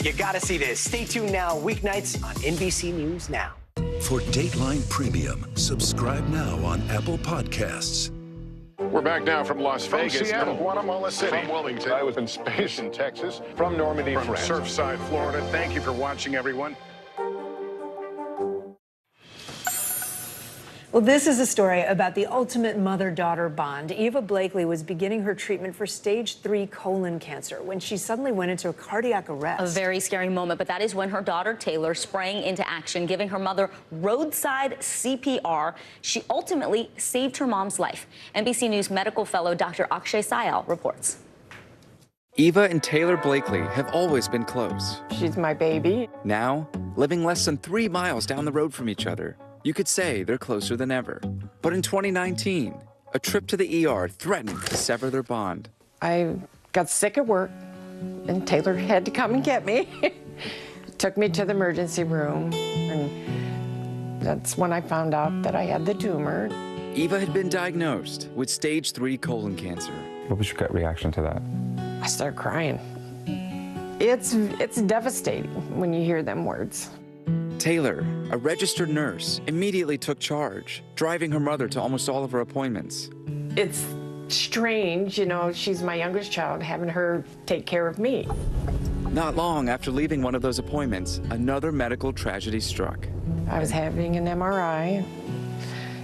You gotta see this. Stay tuned now, weeknights on NBC News Now. For Dateline Premium, subscribe now on Apple Podcasts. We're back now from Las Vegas. From Seattle, Guatemala City. From Wilmington. I was in space in Texas. From Normandy, From France. Surfside, Florida. Thank you for watching, everyone. Well, this is a story about the ultimate mother-daughter bond. Eva Blakely was beginning her treatment for stage 3 colon cancer when she suddenly went into a cardiac arrest. A very scary moment, but that is when her daughter Taylor sprang into action, giving her mother roadside CPR. She ultimately saved her mom's life. NBC News medical fellow Dr. Akshay Sayal reports. Eva and Taylor Blakely have always been close. She's my baby. Now, living less than 3 miles down the road from each other, you could say they're closer than ever. But in 2019, a trip to the ER threatened to sever their bond. I got sick at work, and Taylor had to come and get me. Took me to the emergency room, and that's when I found out that I had the tumor. Eva had been diagnosed with stage 3 colon cancer. What was your gut reaction to that? I started crying. It's devastating when you hear them words. Taylor, a registered nurse, immediately took charge, driving her mother to almost all of her appointments. It's strange, you know, she's my youngest child, having her take care of me. Not long after leaving one of those appointments, another medical tragedy struck. I was having an MRI,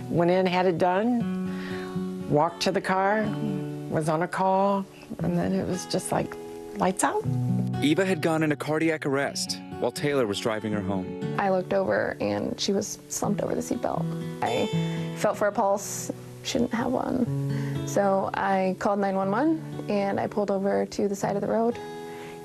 went in, had it done. walked to the car, was on a call, and then it was just like lights out. Eva had gone into cardiac arrest while Taylor was driving her home. I looked over and she was slumped over the seatbelt. I felt for a pulse, she didn't have one. So I called 911 and I pulled over to the side of the road.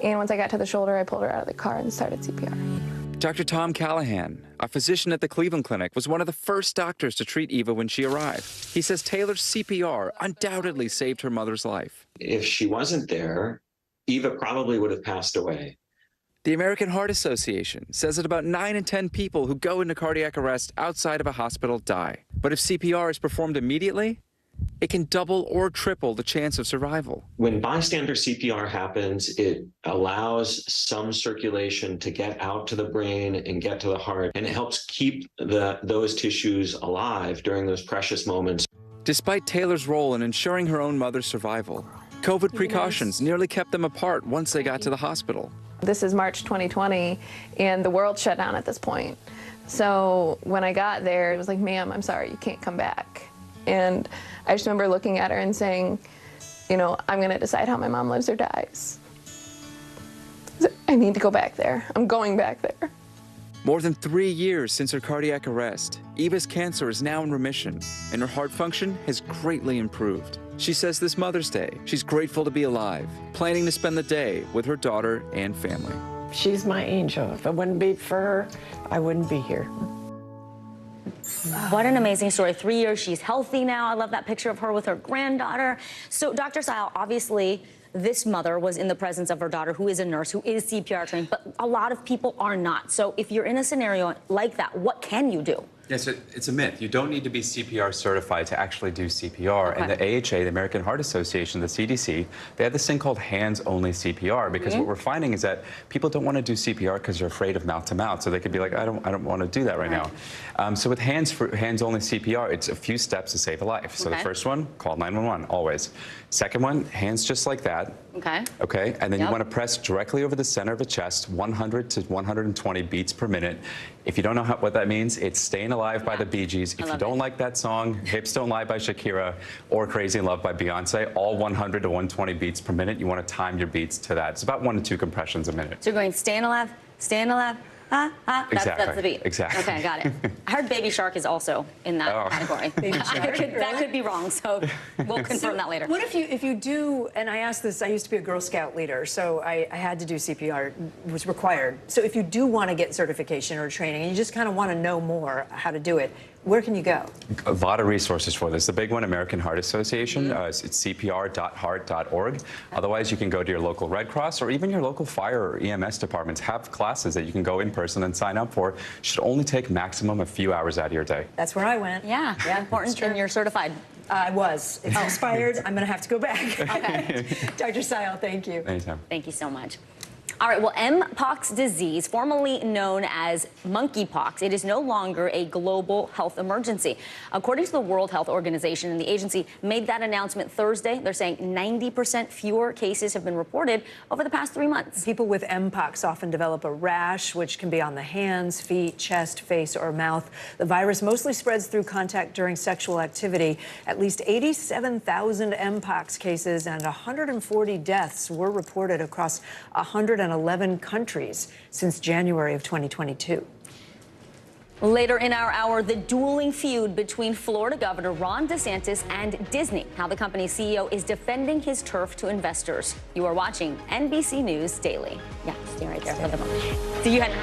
And once I got to the shoulder, I pulled her out of the car and started CPR. Dr. Tom Callahan, a physician at the Cleveland Clinic, was one of the first doctors to treat Eva when she arrived. He says Taylor's CPR undoubtedly saved her mother's life. If she wasn't there, Eva probably would have passed away. The American Heart Association says that about 9 in 10 people who go into cardiac arrest outside of a hospital die. But if CPR is performed immediately, it can double or triple the chance of survival. When bystander CPR happens, it allows some circulation to get out to the brain and get to the heart, and it helps keep those tissues alive during those precious moments. Despite Taylor's role in ensuring her own mother's survival, COVID precautions nearly kept them apart once they got to the hospital. This is March 2020, and the world shut down at this point. So when I got there, it was like, ma'am, I'm sorry, you can't come back. And I just remember looking at her and saying, you know, I'm going to decide how my mom lives or dies. I need to go back there. I'm going back there. More than 3 years since her cardiac arrest, Eva's cancer is now in remission, and her heart function has greatly improved. She says this Mother's Day, she's grateful to be alive, planning to spend the day with her daughter and family. She's my angel. If it wouldn't be for her, I wouldn't be here. What an amazing story. 3 years, she's healthy now. I love that picture of her with her granddaughter. So, Dr. Sile, obviously, this mother was in the presence of her daughter, who is a nurse, who is CPR trained, but a lot of people are not. So if you're in a scenario like that, what can you do? Yes, it's a myth. You don't need to be CPR certified to actually do CPR. And the AHA, the American Heart Association, the CDC, they have this thing called hands-only CPR, because what we're finding is that people don't want to do CPR because they're afraid of mouth-to-mouth. So they could be like, I don't want to do that right now. So with hands-only CPR, it's a few steps to save a life. So the first one, call 911, always. Second one, hands just like that. Okay, and then you want to press directly over the center of the chest, 100 to 120 beats per minute. If you don't know what that means, it's Staying Alive by the Bee Gees. If you don't like that song, Hips Don't Lie by Shakira or Crazy in Love by Beyonce, all 100 to 120 beats per minute. You want to time your beats to that. It's about 1 to 2 compressions a minute. So you're going Staying Alive, that's the beat. Exactly. Okay, got it. I heard Baby Shark is also in that category. That could be wrong, so we'll confirm that later. What if you do, and I asked this, I used to be a Girl Scout leader, so I had to do CPR, it was required. So if you do want to get certification or training, and you just kind of want to know more how to do it, where can you go? A lot of resources for this. The big one, American Heart Association, it's cpr.heart.org. Otherwise, you can go to your local Red Cross or even your local fire or EMS departments have classes that you can go in person and sign up for. Should only take maximum a few hours out of your day. That's where I went. Yeah, important, and you're certified. I was. It's expired. I'm going to have to go back. Okay. Dr. Sile, thank you. Anytime. Thank you so much. All right, well, Mpox disease, formerly known as monkeypox, it is no longer a global health emergency. According to the World Health Organization, and the agency made that announcement Thursday, they're saying 90% fewer cases have been reported over the past 3 months. People with Mpox often develop a rash, which can be on the hands, feet, chest, face, or mouth. The virus mostly spreads through contact during sexual activity. At least 87,000 Mpox cases and 140 deaths were reported across 111 countries since January of 2022. Later in our hour, the dueling feud between Florida Governor Ron DeSantis and Disney, how the company's CEO is defending his turf to investors. You are watching NBC News Daily. Yeah, stay right there for the moment. See you ahead.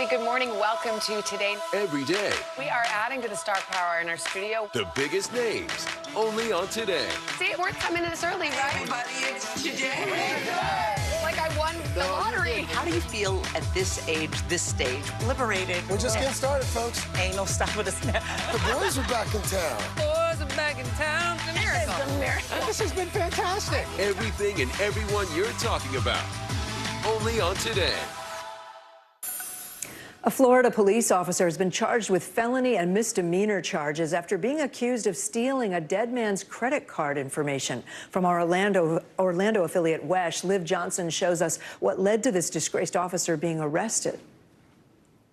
everybody. Good morning. Welcome to Today. Every day. We are adding to the star power in our studio. The biggest names, only on Today. See, it worth coming in this early, right? Everybody, it's Today. Like I won the lottery. How do you feel at this age, this stage? Liberated. We're just getting started, folks. Ain't no stopping us now. The boys are back in town. Boys are back in town. It's a miracle. It's a miracle. This has been fantastic. Everything and everyone you're talking about, only on Today. A Florida police officer has been charged with felony and misdemeanor charges after being accused of stealing a dead man's credit card information. From our Orlando affiliate WESH, Liv Johnson shows us what led to this disgraced officer being arrested.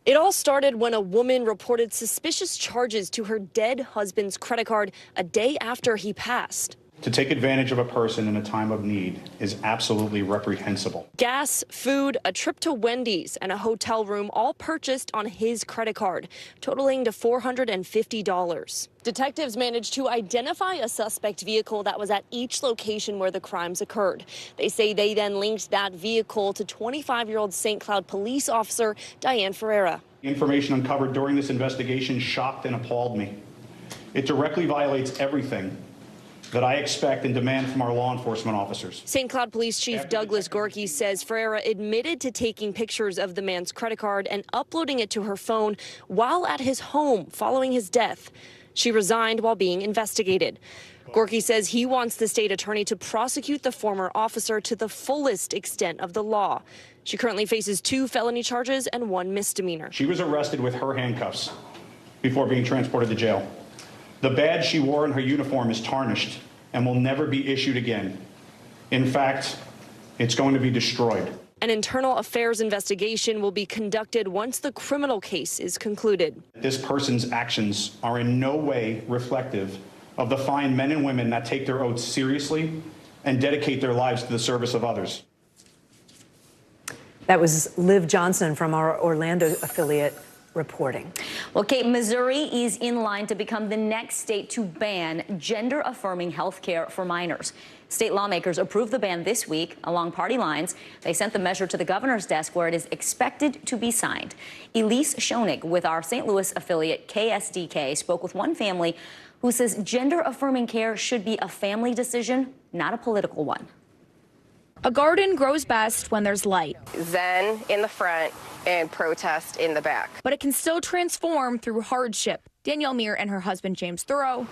It all started when a woman reported suspicious charges to her dead husband's credit card a day after he passed. To take advantage of a person in a time of need is absolutely reprehensible. Gas, food, a trip to Wendy's, and a hotel room all purchased on his credit card, totaling to $450. Detectives managed to identify a suspect vehicle that was at each location where the crimes occurred. They say they then linked that vehicle to 25-year-old St. Cloud police officer Diane Ferreira. The information uncovered during this investigation shocked and appalled me. It directly violates everything that I expect and demand from our law enforcement officers. St. Cloud Police Chief Douglas Gorky says Ferreira admitted to taking pictures of the man's credit card and uploading it to her phone while at his home following his death. She resigned while being investigated. Gorky says he wants the state attorney to prosecute the former officer to the fullest extent of the law. She currently faces 2 felony charges and 1 misdemeanor. She was arrested with her handcuffs before being transported to jail. The badge she wore in her uniform is tarnished and will never be issued again. In fact, it's going to be destroyed. An internal affairs investigation will be conducted once the criminal case is concluded. This person's actions are in no way reflective of the fine men and women that take their oaths seriously and dedicate their lives to the service of others. That was Liv Johnson from our Orlando affiliate reporting. Well, Kate, Missouri is in line to become the next state to ban gender-affirming health care for minors. State lawmakers approved the ban this week along party lines. They sent the measure to the governor's desk where it is expected to be signed. Elise Schoenig with our St. Louis affiliate KSDK spoke with one family who says gender-affirming care should be a family decision, not a political one. A garden grows best when there's light. Zen in the front and protest in the back. But it can still transform through hardship. Danielle Meir and her husband, James Thoreau,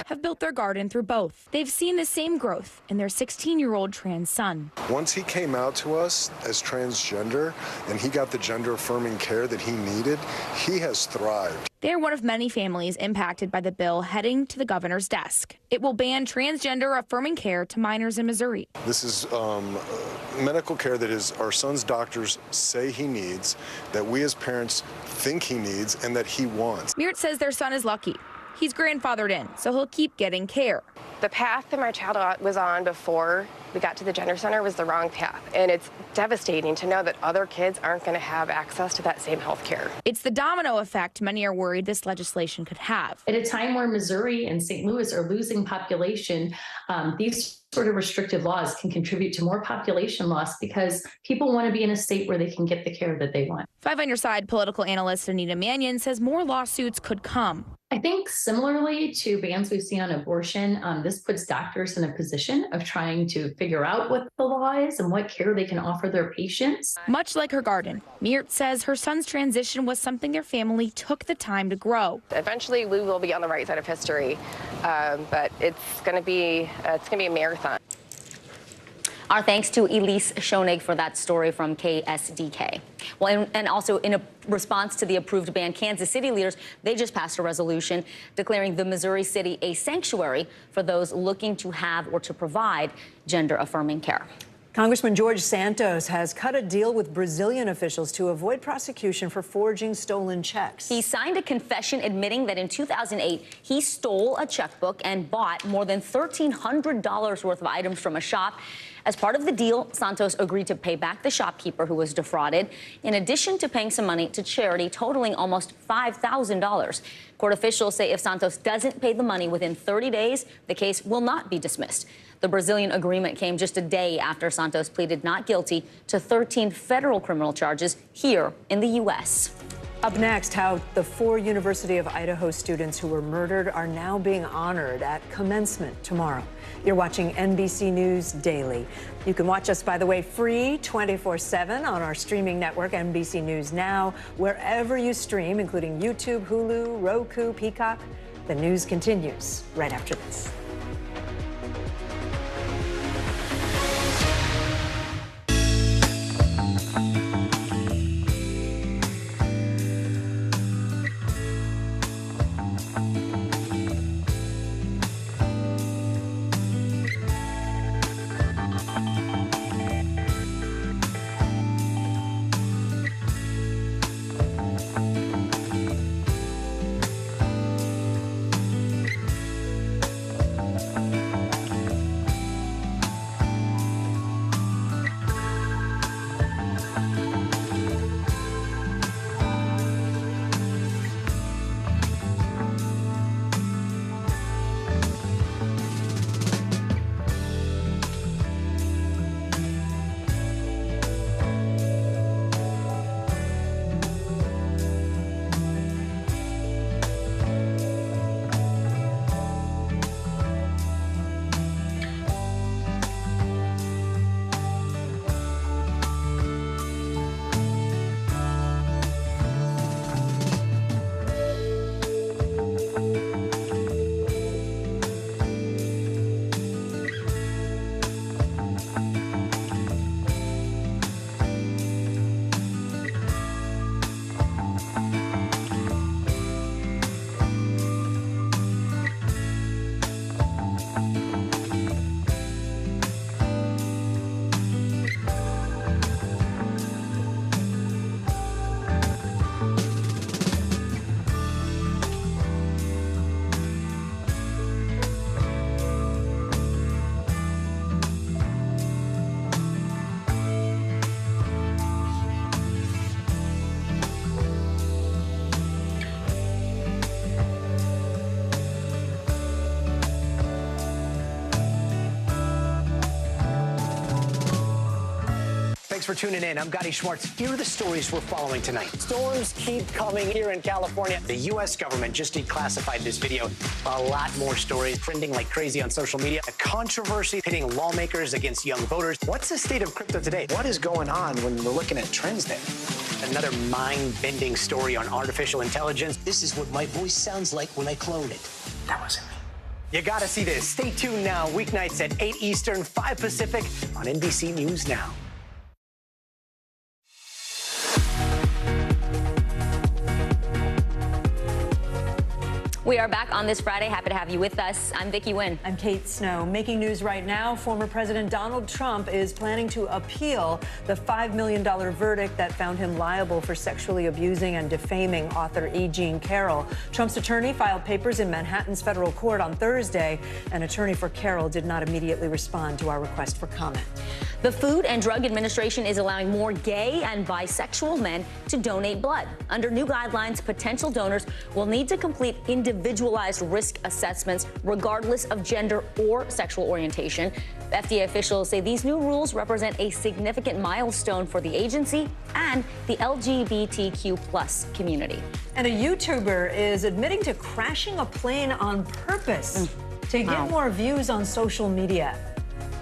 have built their garden through both. They've seen the same growth in their 16-year-old trans son. Once he came out to us as transgender and he got the gender-affirming care that he needed, he has thrived. They're one of many families impacted by the bill heading to the governor's desk. It will ban transgender-affirming care to minors in Missouri. This is medical care that our son's doctors say he needs, that we as parents think he needs, and that he wants. Meert says their son is lucky. He's grandfathered in, so he'll keep getting care. The path that my child was on before we got to the gender center was the wrong path. And it's devastating to know that other kids aren't going to have access to that same health care. It's the domino effect many are worried this legislation could have. At a time where Missouri and St. Louis are losing population, these sort of restrictive laws can contribute to more population loss because people want to be in a state where they can get the care that they want. 5 on Your Side political analyst Anita Mannion says more lawsuits could come. I think similarly to bans we've seen on abortion, this puts doctors in a position of trying to figure out what the law is and what care they can offer their patients. Much like her garden, Meert says her son's transition was something their family took the time to grow. Eventually, we will be on the right side of history, but it's going to be a marathon. Our thanks to Elise Schoenig for that story from KSDK. Well, and also in a response to the approved ban, Kansas City leaders, they just passed a resolution declaring the Missouri city a sanctuary for those looking to have or to provide gender-affirming care. Congressman George Santos has cut a deal with Brazilian officials to avoid prosecution for forging stolen checks. He signed a confession admitting that in 2008, he stole a checkbook and bought more than $1,300 worth of items from a shop. As part of the deal, Santos agreed to pay back the shopkeeper who was defrauded, in addition to paying some money to charity totaling almost $5,000. Court officials say if Santos doesn't pay the money within 30 days, the case will not be dismissed. The Brazilian agreement came just a day after Santos pleaded not guilty to 13 federal criminal charges here in the U.S. Up next, how the 4 University of Idaho students who were murdered are now being honored at commencement tomorrow. You're watching NBC News Daily. You can watch us, by the way, free 24/7 on our streaming network, NBC News Now, wherever you stream, including YouTube, Hulu, Roku, Peacock. The news continues right after this. Thanks for tuning in. I'm Gotti Schwartz. Here are the stories we're following tonight. Storms keep coming here in California. The U.S. government just declassified this video. A lot more stories trending like crazy on social media. A controversy pitting lawmakers against young voters. What's the state of crypto today? What is going on when we're looking at trends there? Another mind-bending story on artificial intelligence. This is what my voice sounds like when I clone it. That wasn't me. You gotta see this. Stay tuned now. Weeknights at 8 Eastern, 5 Pacific on NBC News Now. We are back on this Friday. Happy to have you with us. I'm Vicki Nguyen. I'm Kate Snow. Making news right now, former President Donald Trump is planning to appeal the $5 million verdict that found him liable for sexually abusing and defaming author E. Jean Carroll. Trump's attorney filed papers in Manhattan's federal court on Thursday. An attorney for Carroll did not immediately respond to our request for comment. The Food and Drug Administration is allowing more gay and bisexual men to donate blood. Under new guidelines, potential donors will need to complete individualized risk assessments regardless of gender or sexual orientation. FDA officials say these new rules represent a significant milestone for the agency and the LGBTQ+ community. And a YouTuber is admitting to crashing a plane on purpose to get more views on social media.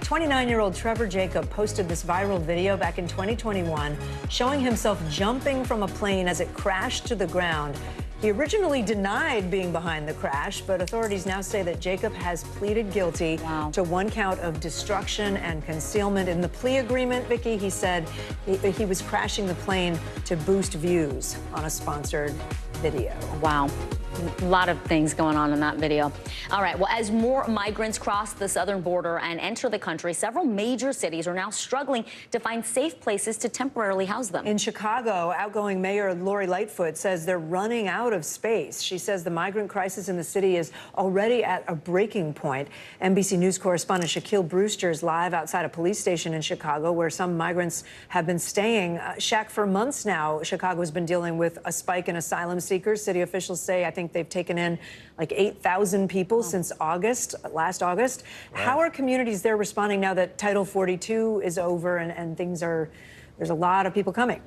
29-year-old Trevor Jacob posted this viral video back in 2021 showing himself jumping from a plane as it crashed to the ground. He originally denied being behind the crash, but authorities now say that Jacob has pleaded guilty to 1 count of destruction and concealment. In the plea agreement, Vicki, he said he was crashing the plane to boost views on a sponsored video. Wow. A lot of things going on in that video. All right, well, as more migrants cross the southern border and enter the country, several major cities are now struggling to find safe places to temporarily house them. In Chicago, outgoing Mayor Lori Lightfoot says they're running out of space. She says the migrant crisis in the city is already at a breaking point. NBC News correspondent Shaquille Brewster is live outside a police station in Chicago where some migrants have been staying. Shaq, for months now, Chicago has been dealing with a spike in asylum seekers. City officials say, I think they've taken in like 8,000 people since last August. Right. How are communities there responding now that Title 42 is over and there's a lot of people coming?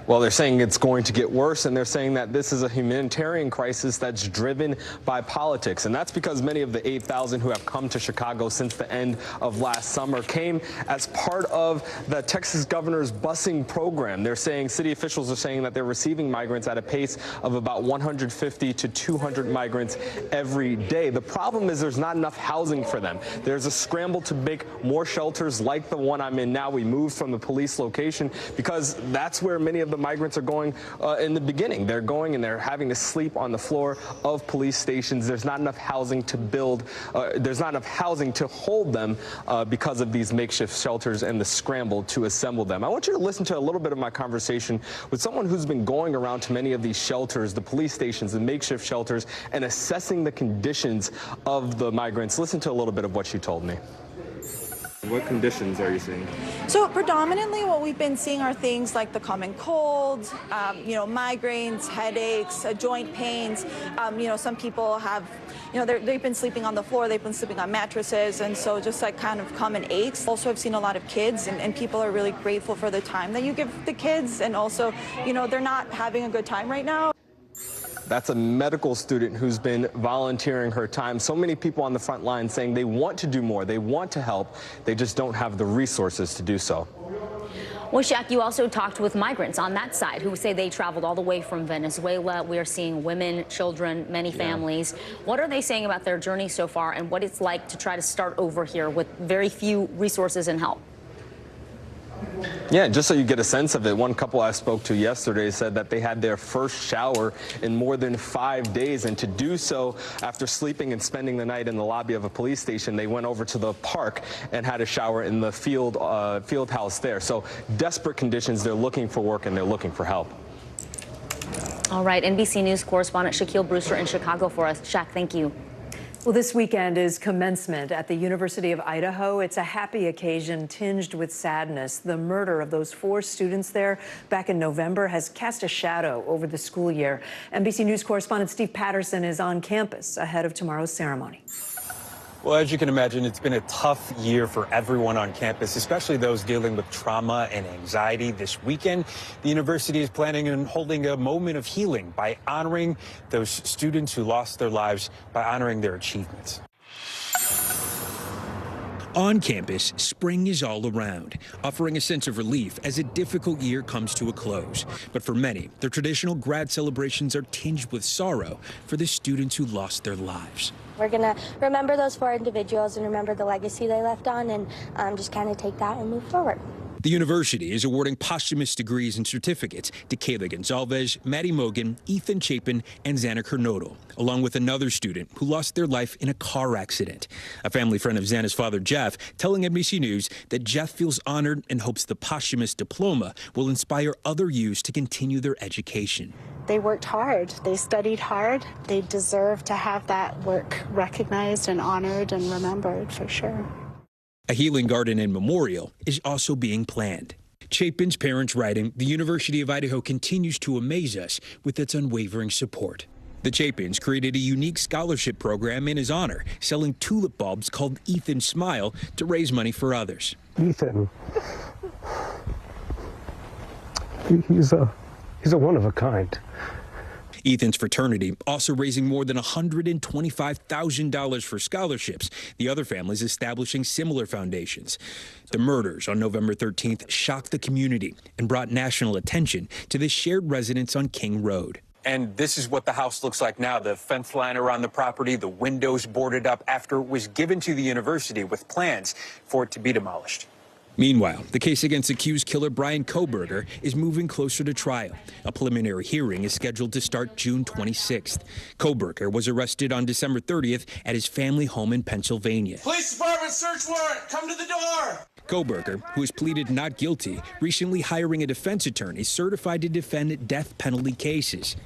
Well, they're saying it's going to get worse, and they're saying that this is a humanitarian crisis that's driven by politics. And that's because many of the 8,000 who have come to Chicago since the end of last summer came as part of the Texas governor's busing program. They're saying, city officials are saying that they're receiving migrants at a pace of about 150 to 200 migrants every day. The problem is there's not enough housing for them. There's a scramble to make more shelters like the one I'm in now. We moved from the police location because that's where many of the migrants are going in the beginning. They're going and they're having to sleep on the floor of police stations. There's not enough housing to build. There's not enough housing to hold them because of these makeshift shelters and the scramble to assemble them. I want you to listen to a little bit of my conversation with someone who's been going around to many of these shelters, the police stations, the makeshift shelters, and assessing the conditions of the migrants. Listen to a little bit of what she told me. What conditions are you seeing? So predominantly what we've been seeing are things like the common cold, migraines, headaches, joint pains. Some people have, they've been sleeping on the floor, they've been sleeping on mattresses, and so just like kind of common aches. Also, I've seen a lot of kids, and people are really grateful for the time that you give the kids, and also, they're not having a good time right now. That's a medical student who's been volunteering her time. So many people on the front line saying they want to do more, they want to help, they just don't have the resources to do so. Well, Shaq, you also talked with migrants on that side who say they traveled all the way from Venezuela. We are seeing women, children, many families. What are they saying about their journey so far and what it's like to try to start over here with very few resources and help? Yeah, just so you get a sense of it, one couple I spoke to yesterday said that they had their first shower in more than 5 days, and to do so after sleeping and spending the night in the lobby of a police station, they went over to the park and had a shower in the field house there. So desperate conditions, they're looking for work and they're looking for help. All right, NBC News correspondent Shaquille Brewster in Chicago for us. Shaq, thank you. Well, this weekend is commencement at the University of Idaho. It's a happy occasion tinged with sadness. The murder of those 4 students there back in November has cast a shadow over the school year. NBC News correspondent Steve Patterson is on campus ahead of tomorrow's ceremony. Well, as you can imagine, it's been a tough year for everyone on campus, especially those dealing with trauma and anxiety. This weekend, the university is planning on holding a moment of healing by honoring those students who lost their lives, by honoring their achievements. On campus, spring is all around, offering a sense of relief as a difficult year comes to a close. But for many, their traditional grad celebrations are tinged with sorrow for the students who lost their lives. We're going to remember those 4 individuals and remember the legacy they left on and just kind of take that and move forward. The university is awarding posthumous degrees and certificates to Kayla Gonzalez, Maddie Mogan, Ethan Chapin, and Xana Kernodle, along with another student who lost their life in a car accident. A family friend of Xana's father, Jeff, telling NBC News that Jeff feels honored and hopes the posthumous diploma will inspire other youths to continue their education. They worked hard. They studied hard. They deserve to have that work recognized and honored and remembered for sure. A healing garden and memorial is also being planned. Chapin's parents writing, the University of Idaho continues to amaze us with its unwavering support. The Chapins created a unique scholarship program in his honor, selling tulip bulbs called Ethan Smile to raise money for others. Ethan, he's a one of a kind. Ethan's fraternity also raising more than $125,000 for scholarships. The other families establishing similar foundations. The murders on November 13th shocked the community and brought national attention to the shared residence on King Road. And this is what the house looks like now. The fence line around the property, the windows boarded up after it was given to the university with plans for it to be demolished. Meanwhile, the case against accused killer Brian Kohberger is moving closer to trial. A preliminary hearing is scheduled to start June 26th. Kohberger was arrested on December 30th at his family home in Pennsylvania. Police department search warrant. Come to the door. Kohberger, who has pleaded not guilty, recently hiring a defense attorney certified to defend death penalty cases.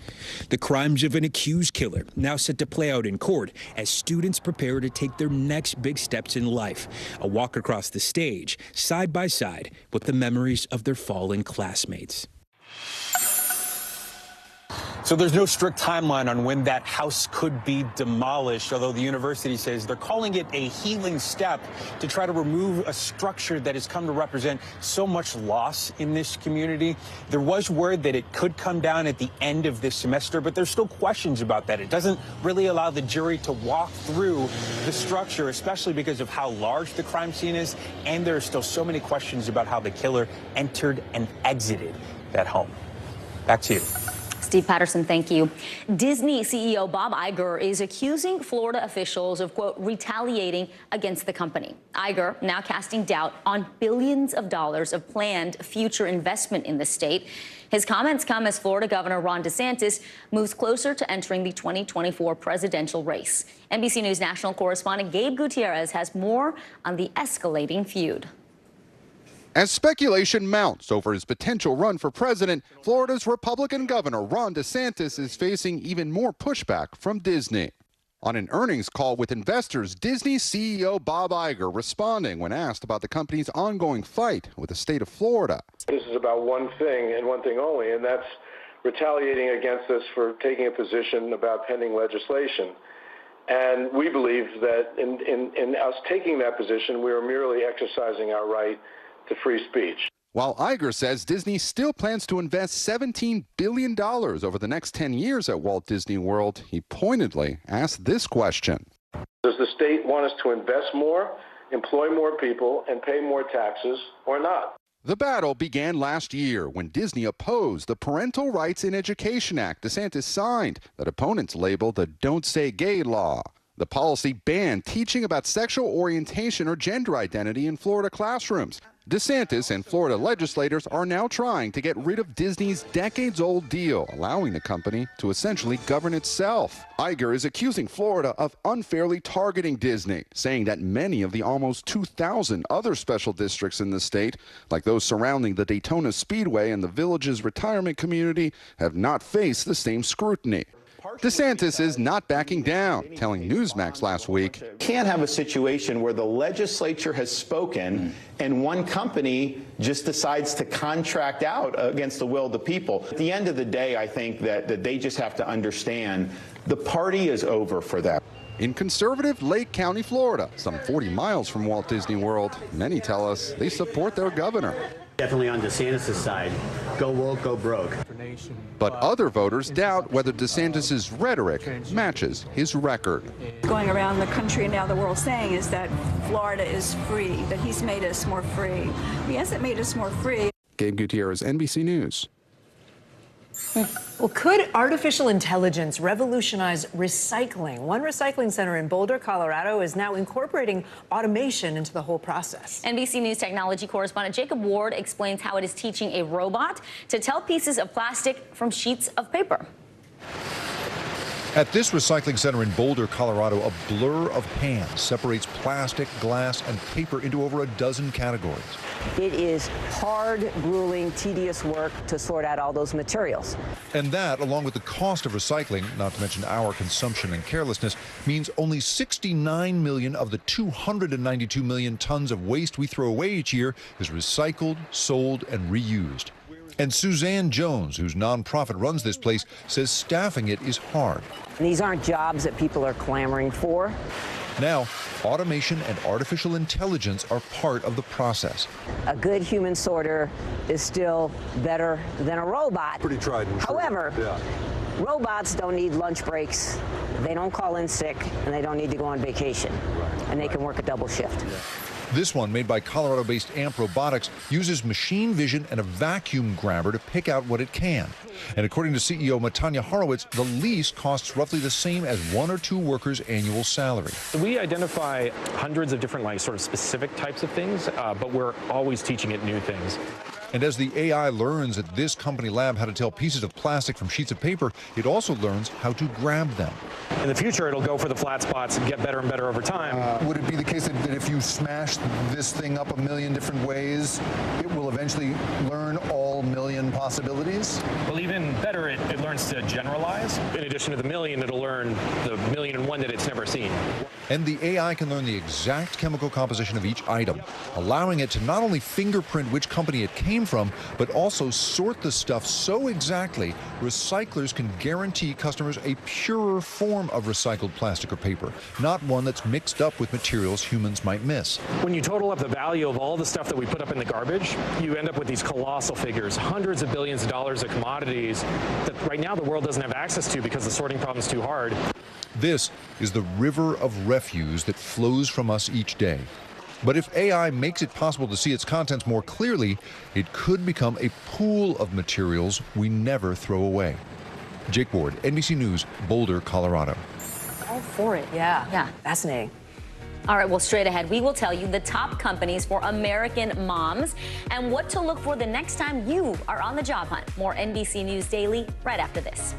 The crimes of an accused killer now set to play out in court as students prepare to take their next big steps in life. A walk across the stage, side by side with the memories of their fallen classmates. So there's no strict timeline on when that house could be demolished, although the university says they're calling it a healing step to try to remove a structure that has come to represent so much loss in this community. There was word that it could come down at the end of this semester, but there's still questions about that. It doesn't really allow the jury to walk through the structure, especially because of how large the crime scene is, and there are still so many questions about how the killer entered and exited that home. Back to you. Steve Patterson, thank you. Disney CEO Bob Iger is accusing Florida officials of, quote, retaliating against the company. Iger now casting doubt on billions of dollars of planned future investment in the state. His comments come as Florida Governor Ron DeSantis moves closer to entering the 2024 presidential race. NBC News national correspondent Gabe Gutierrez has more on the escalating feud. As speculation mounts over his potential run for president, Florida's Republican Governor Ron DeSantis is facing even more pushback from Disney. On an earnings call with investors, Disney CEO Bob Iger responding when asked about the company's ongoing fight with the state of Florida. This is about one thing and one thing only, and that's retaliating against us for taking a position about pending legislation. And we believe that in us taking that position, we are merely exercising our right to free speech. While Iger says Disney still plans to invest $17 billion over the next 10 years at Walt Disney World, he pointedly asked this question. Does the state want us to invest more, employ more people, and pay more taxes, or not? The battle began last year when Disney opposed the Parental Rights in Education Act DeSantis signed that opponents labeled the Don't Say Gay law. The policy banned teaching about sexual orientation or gender identity in Florida classrooms. DeSantis and Florida legislators are now trying to get rid of Disney's decades-old deal, allowing the company to essentially govern itself. Iger is accusing Florida of unfairly targeting Disney, saying that many of the almost 2,000 other special districts in the state, like those surrounding the Daytona Speedway and the Village's retirement community, have not faced the same scrutiny. DeSantis is not backing down, telling Newsmax last week. Can't have a situation where the legislature has spoken and one company just decides to contract out against the will of the people. At the end of the day, I think that they just have to understand the party is over for them. In conservative Lake County, Florida, some 40 miles from Walt Disney World, many tell us they support their governor. Definitely on DeSantis' side. Go woke, go broke. But other voters doubt whether DeSantis' rhetoric matches his record. Going around the country and now the world saying is that Florida is free, that he's made us more free. He hasn't made us more free. Gabe Gutierrez, NBC News. Well, could artificial intelligence revolutionize recycling? One recycling center in Boulder, Colorado is now incorporating automation into the whole process. NBC News technology correspondent Jacob Ward explains how it is teaching a robot to tell pieces of plastic from sheets of paper. At this recycling center in Boulder, Colorado, a blur of hands separates plastic, glass, and paper into over a dozen categories. It is hard, grueling, tedious work to sort out all those materials. And that, along with the cost of recycling, not to mention our consumption and carelessness, means only 69 million of the 292 million tons of waste we throw away each year is recycled, sold, and reused. And Suzanne Jones, whose nonprofit runs this place, says staffing it is hard. These aren't jobs that people are clamoring for. Now, automation and artificial intelligence are part of the process. A good human sorter is still better than a robot. Pretty tried and true. However, robots don't need lunch breaks, they don't call in sick, and they don't need to go on vacation. And they can work a double shift. This one, made by Colorado-based AMP Robotics, uses machine vision and a vacuum grabber to pick out what it can. And according to CEO Matanya Horowitz, the lease costs roughly the same as 1 or 2 workers' annual salary. We identify hundreds of different, sort of specific types of things, but we're always teaching it new things. And as the AI learns at this company lab how to tell pieces of plastic from sheets of paper, it also learns how to grab them. In the future, it'll go for the flat spots and get better and better over time. Would it be the case that if you smash this thing up a million different ways, it will eventually learn all million possibilities? Well, even better, it learns to generalize. In addition to the million, it'll learn the 1,000,001 that it's never seen. And the AI can learn the exact chemical composition of each item, allowing it to not only fingerprint which company it came from, but also sort the stuff so exactly recyclers can guarantee customers a purer form of recycled plastic or paper, not one that's mixed up with materials humans might miss. When you total up the value of all the stuff that we put up in the garbage, you end up with these colossal figures, hundreds of billions of dollars of commodities that right now the world doesn't have access to because the sorting problem is too hard. This is the river of refuse that flows from us each day. But if AI makes it possible to see its contents more clearly, it could become a pool of materials we never throw away. Jake Ward, NBC News, Boulder, Colorado. All for it, yeah. Fascinating. All right, well, straight ahead, we will tell you the top companies for American moms and what to look for the next time you are on the job hunt. More NBC News Daily right after this.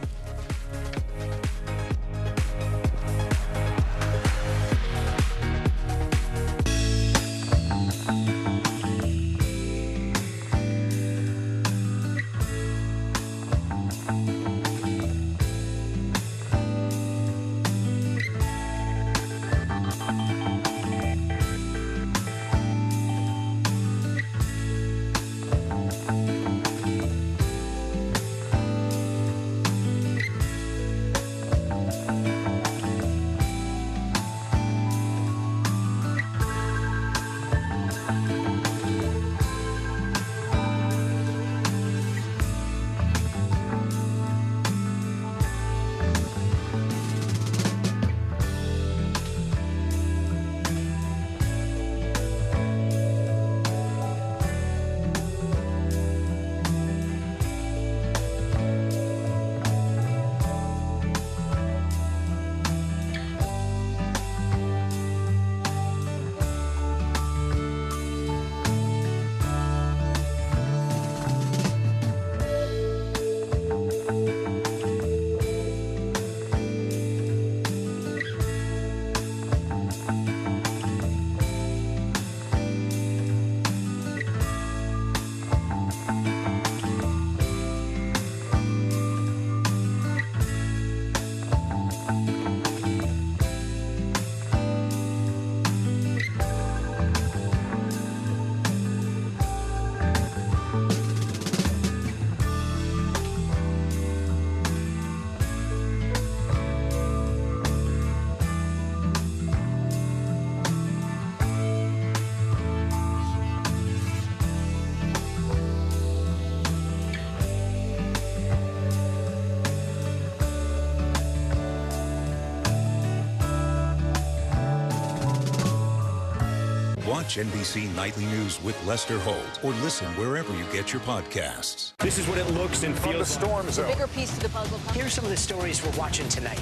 Watch NBC Nightly News with Lester Holt or listen wherever you get your podcasts. This is what it looks and feels. From the storm zone. Bigger piece to the puzzle. Here's some of the stories we're watching tonight.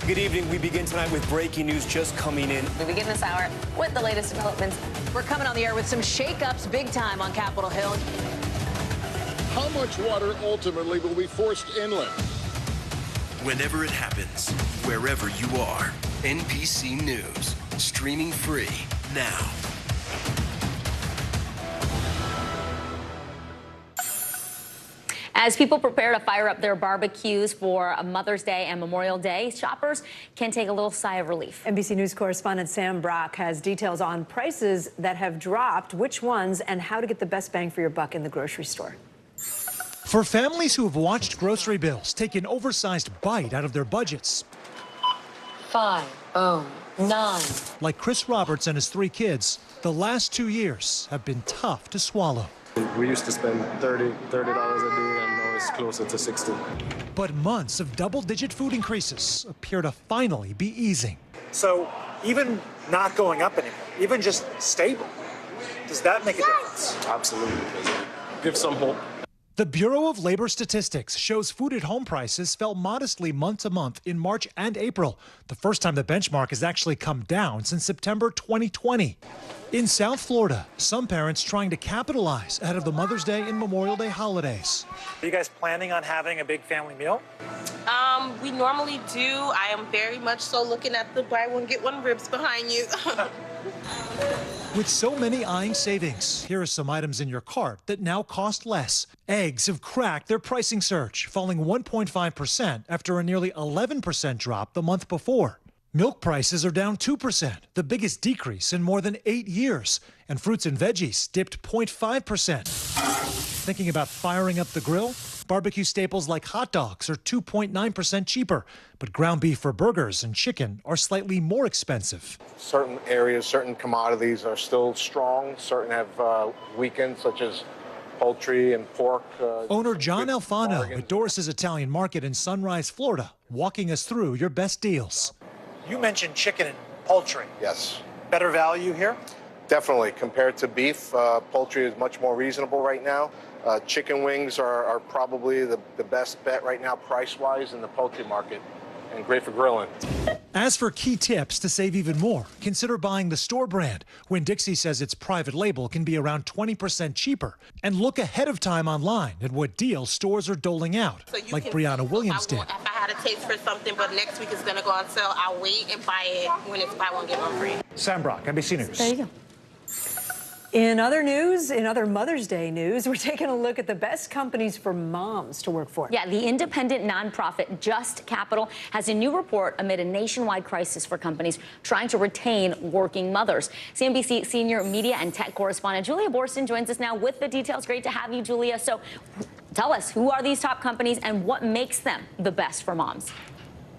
Good evening. We begin tonight with breaking news just coming in. We begin this hour with the latest developments. We're coming on the air with some shakeups big time on Capitol Hill. How much water ultimately will be forced inland? Whenever it happens, wherever you are, NBC News, streaming free now. As people prepare to fire up their barbecues for Mother's Day and Memorial Day, shoppers can take a little sigh of relief. NBC News correspondent Sam Brock has details on prices that have dropped, which ones, and how to get the best bang for your buck in the grocery store. For families who have watched grocery bills take an oversized bite out of their budgets. 5, 9. Like Chris Roberts and his 3 kids, the last 2 years have been tough to swallow. We used to spend $30 a day, and now it's closer to 60. But months of double-digit food increases appear to finally be easing. So even not going up anymore, even just stable, does that make a difference? Absolutely. Give some hope. The Bureau of Labor Statistics shows food at home prices fell modestly month to month in March and April, the first time the benchmark has actually come down since September 2020. In South Florida, some parents trying to capitalize ahead of the Mother's Day and Memorial Day holidays. Are you guys planning on having a big family meal? We normally do. I am very much so looking at the buy one, get one ribs behind you. With so many eyeing savings, here are some items in your cart that now cost less. Eggs have cracked their pricing surge, falling 1.5% after a nearly 11% drop the month before. Milk prices are down 2%, the biggest decrease in more than 8 years. And fruits and veggies dipped 0.5%. Thinking about firing up the grill? Barbecue staples like hot dogs are 2.9% cheaper, but ground beef for burgers and chicken are slightly more expensive. Certain areas, certain commodities are still strong. Certain have weakened, such as poultry and pork. Owner John Alfano at Doris's Italian Market in Sunrise, Florida, walking us through your best deals. You mentioned chicken and poultry. Yes. Better value here? Definitely. Compared to beef, poultry is much more reasonable right now. Chicken wings are probably the best bet right now price-wise in the poultry market, and great for grilling. As for key tips to save even more, consider buying the store brand. Winn-Dixie says its private label can be around 20% cheaper. And look ahead of time online at what deals stores are doling out, like Brianna Williams did. If I had a taste for something, but next week it's going to go on sale, I'll wait and buy it when it's buy one, get one free. Sam Brock, NBC News. There you go. In other news, in other Mother's Day news, we're taking a look at the best companies for moms to work for. Yeah, the independent nonprofit Just Capital has a new report amid a nationwide crisis for companies trying to retain working mothers. CNBC senior media and tech correspondent Julia Boorstin joins us now with the details. Great to have you, Julia. So tell us, who are these top companies and what makes them the best for moms?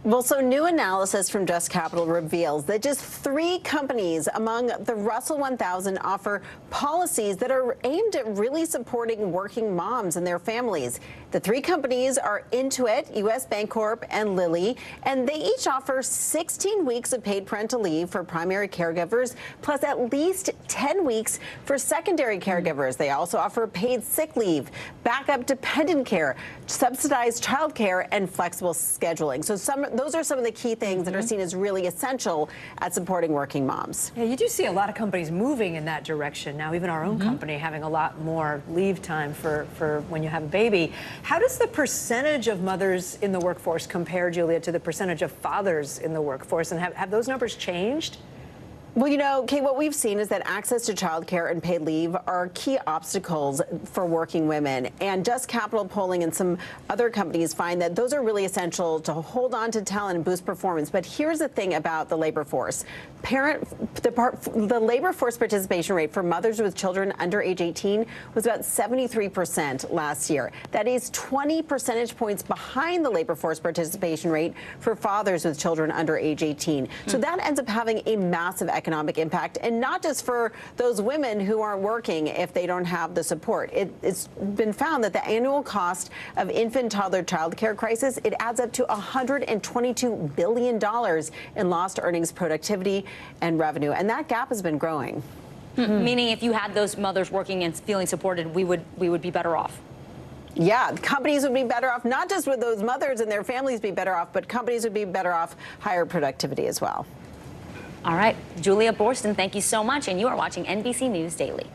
Well, so new analysis from Just Capital reveals that just 3 companies among the Russell 1000 offer policies that are aimed at really supporting working moms and their families. The 3 companies are Intuit, U.S. Bancorp, and Lilly, and they each offer 16 weeks of paid parental leave for primary caregivers, plus at least 10 weeks for secondary caregivers. They also offer paid sick leave, backup dependent care, subsidized child care, and flexible scheduling. So those are some of the key things that are seen as really essential at supporting working moms. Yeah, you do see a lot of companies moving in that direction now, even our own company having a lot more leave time for when you have a baby. How does the percentage of mothers in the workforce compare, Julia, to the percentage of fathers in the workforce? And have those numbers changed? Well, you know, Kate, what we've seen is that access to childcare and paid leave are key obstacles for working women. And Just Capital polling and some other companies find that those are really essential to hold on to talent and boost performance. But here's the thing about the labor force. The labor force participation rate for mothers with children under age 18 was about 73% last year. That is 20 percentage points behind the labor force participation rate for fathers with children under age 18. So that ends up having a massive economic impact, and not just for those women who aren't working if they don't have the support. It's been found that the annual cost of infant, toddler, child care crisis, it adds up to $122 billion in lost earnings, productivity, and revenue, and that gap has been growing. Meaning if you had those mothers working and feeling supported, we would be better off. Yeah, companies would be better off, not just with those mothers and their families be better off, but companies would be better off, higher productivity as well. All right, Julia Boorstin, thank you so much, and you are watching NBC News Daily.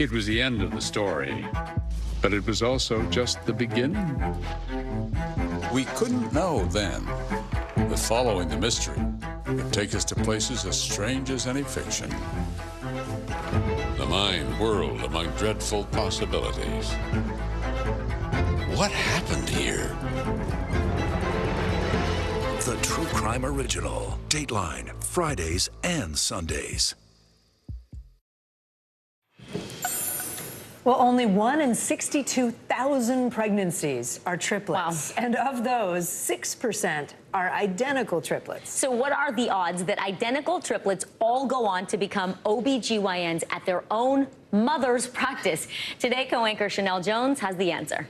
It was the end of the story, but it was also just the beginning. We couldn't know then that following the mystery would take us to places as strange as any fiction. The mind whirled among dreadful possibilities. What happened here? The True Crime Original. Dateline, Fridays and Sundays. Well, only 1 in 62,000 pregnancies are triplets. Wow. And of those, 6% are identical triplets. So what are the odds that identical triplets all go on to become OBGYNs at their own mother's practice? Today, co-anchor Chanel Jones has the answer.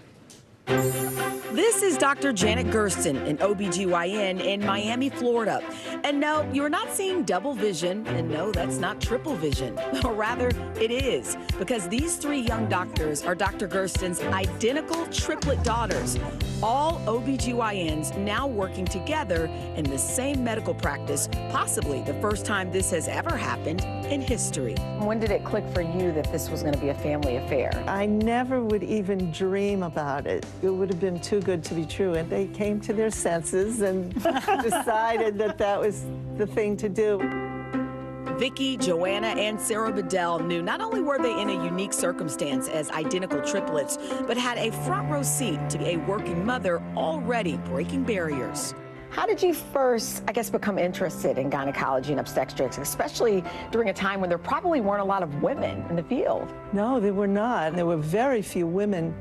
This is Dr. Janet Gersten, an OBGYN in Miami, Florida. And no, you're not seeing double vision, and no, that's not triple vision. Or rather, it is, because these 3 young doctors are Dr. Gersten's identical triplet daughters, all OBGYNs now working together in the same medical practice, possibly the first time this has ever happened in history. When did it click for you that this was going to be a family affair? I never would even dream about it. It would have been too good to be true. And they came to their senses and decided that that was the thing to do. Vicky, Joanna, and Sarah Bedell knew not only were they in a unique circumstance as identical triplets, but had a front row seat to be a working mother already breaking barriers. How did you first, I guess, become interested in gynecology and obstetrics, especially during a time when there probably weren't a lot of women in the field? No, there were not. There were very few women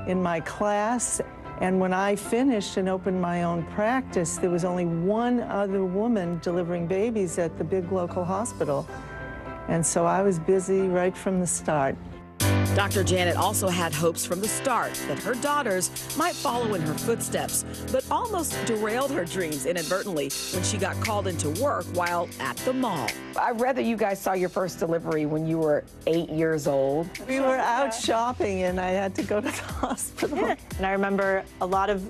in my class. And when I finished and opened my own practice, there was only one other woman delivering babies at the big local hospital. And so I was busy right from the start. Dr. Janet also had hopes from the start that her daughters might follow in her footsteps, but almost derailed her dreams inadvertently when she got called into work while at the mall. I read that you guys saw your first delivery when you were 8 years old. We were out shopping and I had to go to the hospital. Yeah. And I remember a lot of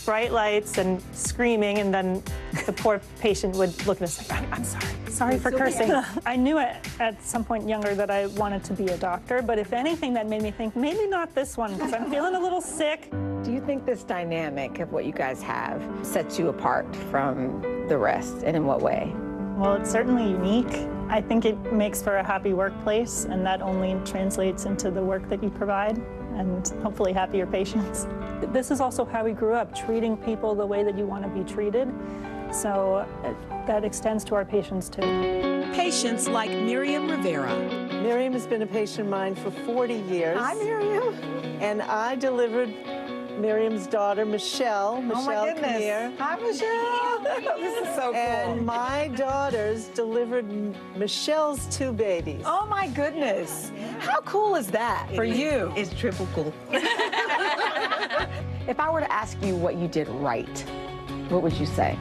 bright lights and screaming, and then the poor patient would look at us like, I'm sorry for cursing. I knew at some point younger that I wanted to be a doctor, but if anything, that made me think, maybe not this one, because I'm feeling a little sick. Do you think this dynamic of what you guys have sets you apart from the rest, and in what way? Well, it's certainly unique. I think it makes for a happy workplace, and that only translates into the work that you provide, and hopefully happier patients. This is also how we grew up, treating people the way that you want to be treated. So that extends to our patients too. Patients like Miriam Rivera. Miriam has been a patient of mine for 40 years. Hi, Miriam. And I delivered Miriam's daughter, Michelle. Michelle, oh my goodness. Come here. Hi, Michelle. This is so cool. And my daughters delivered Michelle's 2 babies. Oh my goodness. How cool is that for you? It's triple cool. If I were to ask you what you did right, what would you say?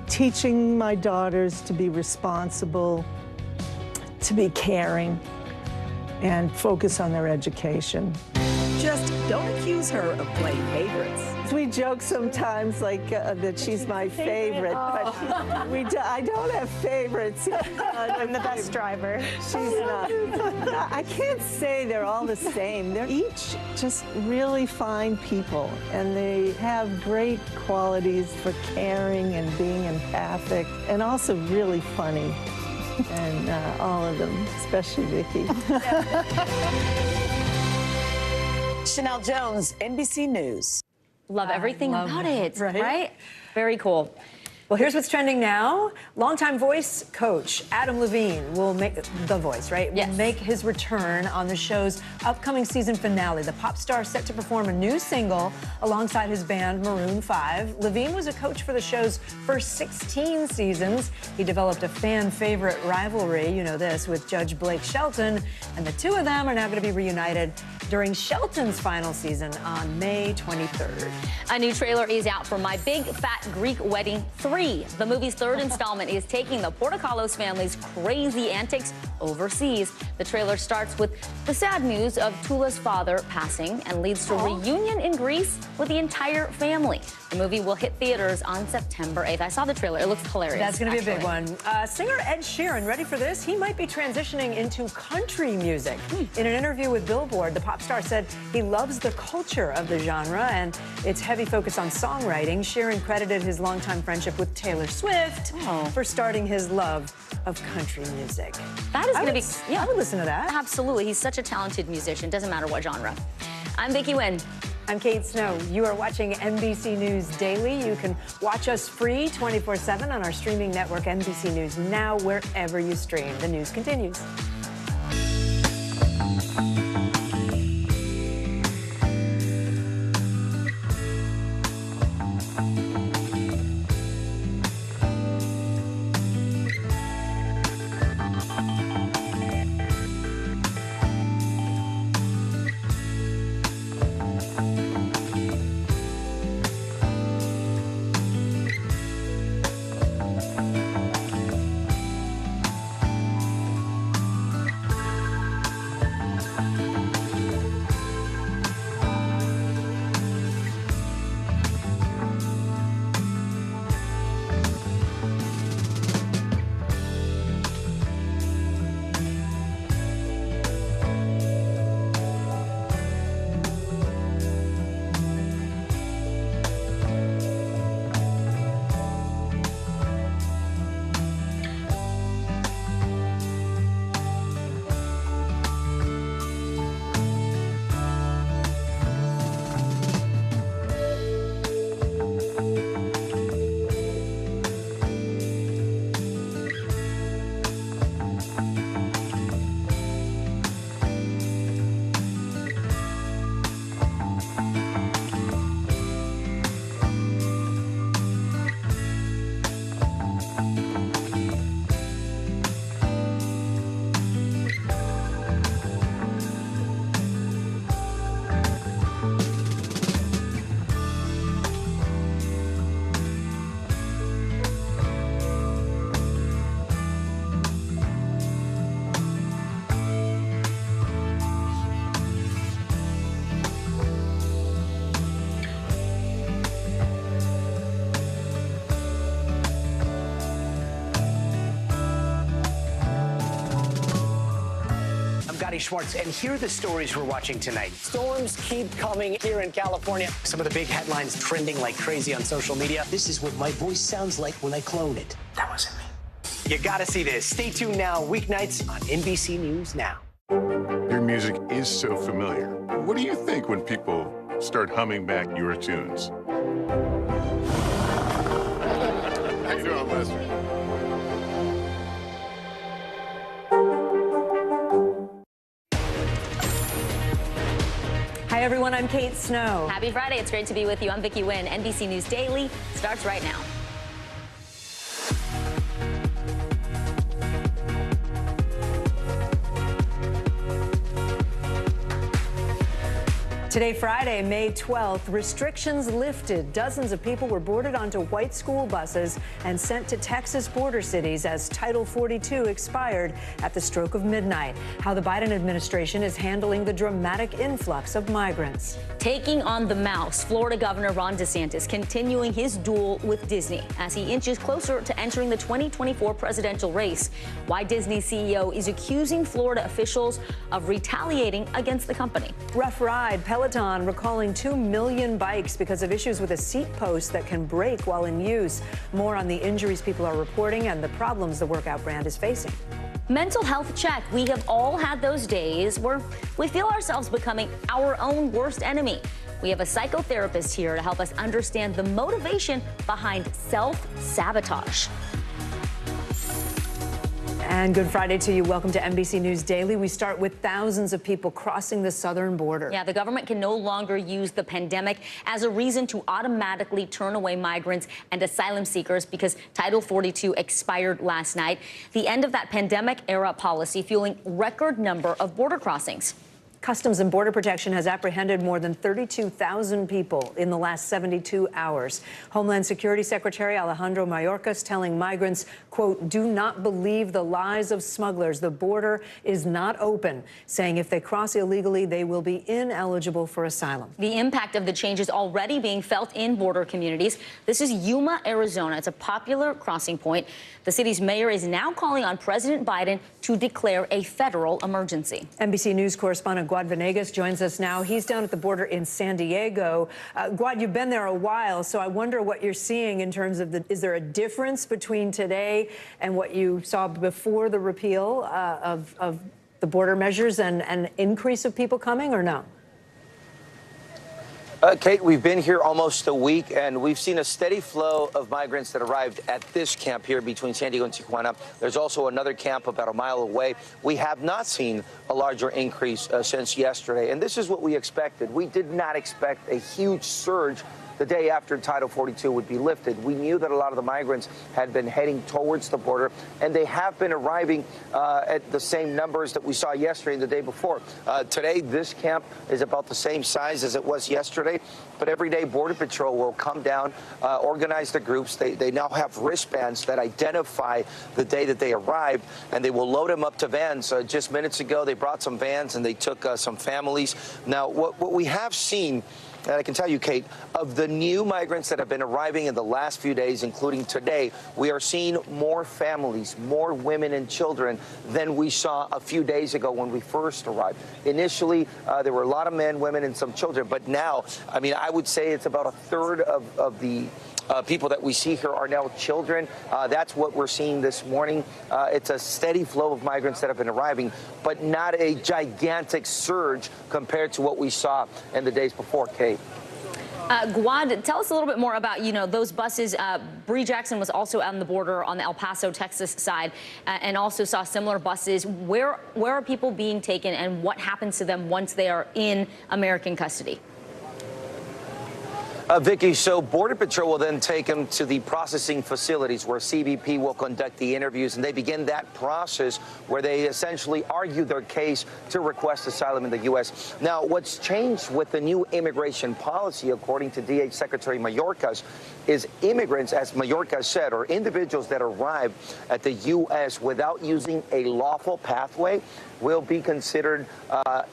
Teaching my daughters to be responsible, to be caring, and focus on their education. Just don't accuse her of playing favorites. We joke sometimes like that she's my favorite, but I don't have favorites. I'm the best driver. She's not. I can't say they're all the same. They're each just really fine people, and they have great qualities for caring and being empathic, and also really funny. And all of them, especially Vicky. Chanel Jones, NBC News. Love everything about it, right? Very cool. Well, here's what's trending now. Longtime voice coach Adam Levine will make The Voice, right? Yes. Will make his return on the show's upcoming season finale. The pop star is set to perform a new single alongside his band Maroon 5. Levine was a coach for the show's first 16 seasons. He developed a fan favorite rivalry, you know this, with Judge Blake Shelton, and the two of them are now going to be reunited during Shelton's final season on May 23rd. A new trailer is out for My Big Fat Greek Wedding 3. The movie's third installment is taking the Portocalos family's crazy antics overseas. The trailer starts with the sad news of Tula's father passing and leads to a reunion in Greece with the entire family. The movie will hit theaters on September 8th. I saw the trailer. It looks hilarious. That's going to be a big one. Singer Ed Sheeran, ready for this? He might be transitioning into country music. In an interview with Billboard, the pop star said he loves the culture of the genre and its heavy focus on songwriting. Sheeran credited his longtime friendship with Taylor Swift for starting his love of country music. That is going to be, yeah. I would listen to that. Absolutely. He's such a talented musician. Doesn't matter what genre. I'm Vicki Wynn. I'm Kate Snow. You are watching NBC News Daily. You can watch us free 24/7 on our streaming network, NBC News Now, wherever you stream. The news continues. Schwartz, and here are the stories we're watching tonight. Storms keep coming here in California. Some of the big headlines trending like crazy on social media. This is what my voice sounds like when I clone it. That wasn't me. You gotta see this. Stay tuned now, weeknights on NBC News Now. Your music is so familiar. What do you think when people start humming back your tunes? How you doing, Lester? Hi, everyone. I'm Kate Snow. Happy Friday. It's great to be with you. I'm Vicki Wynn. NBC News Daily starts right now. Today, Friday, May 12th, restrictions lifted. Dozens of people were boarded onto white school buses and sent to Texas border cities as Title 42 expired at the stroke of midnight. How the Biden administration is handling the dramatic influx of migrants. Taking on the mouse, Florida Governor Ron DeSantis continuing his duel with Disney as he inches closer to entering the 2024 presidential race. Why Disney CEO is accusing Florida officials of retaliating against the company. Rough ride. Peloton recalling 2 million bikes because of issues with a seat post that can break while in use. More on the injuries people are reporting and the problems the workout brand is facing. Mental health check. We have all had those days where we feel ourselves becoming our own worst enemy. We have a psychotherapist here to help us understand the motivation behind self-sabotage. And good Friday to you. Welcome to NBC News Daily. We start with thousands of people crossing the southern border. Yeah, the government can no longer use the pandemic as a reason to automatically turn away migrants and asylum seekers because Title 42 expired last night. The end of that pandemic era policy fueling record number of border crossings. Customs and Border Protection has apprehended more than 32,000 people in the last 72 hours. Homeland Security Secretary Alejandro Mayorkas telling migrants, quote, do not believe the lies of smugglers. The border is not open, saying if they cross illegally, they will be ineligible for asylum. The impact of the change is already being felt in border communities. This is Yuma, Arizona. It's a popular crossing point. The city's mayor is now calling on President Biden to declare a federal emergency. NBC News correspondent Guad Venegas joins us now. He's down at the border in San Diego. Guad, you've been there a while, so I wonder what you're seeing in terms of is there a difference between today and what you saw before the repeal of the border measures and an increase of people coming, or no? Kate, we've been here almost a week, and we've seen a steady flow of migrants that arrived at this camp here between San Diego and Tijuana. There's also another camp about a mile away. We have not seen a larger increase since yesterday, and this is what we expected. We did not expect a huge surge the day after Title 42 would be lifted. We knew that a lot of the migrants had been heading towards the border, and they have been arriving at the same numbers that we saw yesterday and the day before. Today, this camp is about the same size as it was yesterday, but every day Border Patrol will come down, organize the groups. They now have wristbands that identify the day that they arrived, and they will load them up to vans. Just minutes ago, they brought some vans and they took some families. Now, what we have seen, and I can tell you, Kate, of the new migrants that have been arriving in the last few days, including today, we are seeing more families, more women and children than we saw a few days ago when we first arrived. Initially, there were a lot of men, women, and some children, but now, I mean, I would say it's about a third of the people that we see here are now children. That's what we're seeing this morning. It's a steady flow of migrants that have been arriving, but not a gigantic surge compared to what we saw in the days before, Kate. Guad, tell us a little bit more about, those buses. Bree Jackson was also on the border on the El Paso, Texas side, and also saw similar buses. Where are people being taken, and what happens to them once they are in American custody? Vicky, so Border Patrol will then take them to the processing facilities where CBP will conduct the interviews, and they begin that process where they essentially argue their case to request asylum in the U.S. Now, what's changed with the new immigration policy, according to DH Secretary Mayorkas, is immigrants, as Mayorkas said, or individuals that arrive at the U.S. without using a lawful pathway will be considered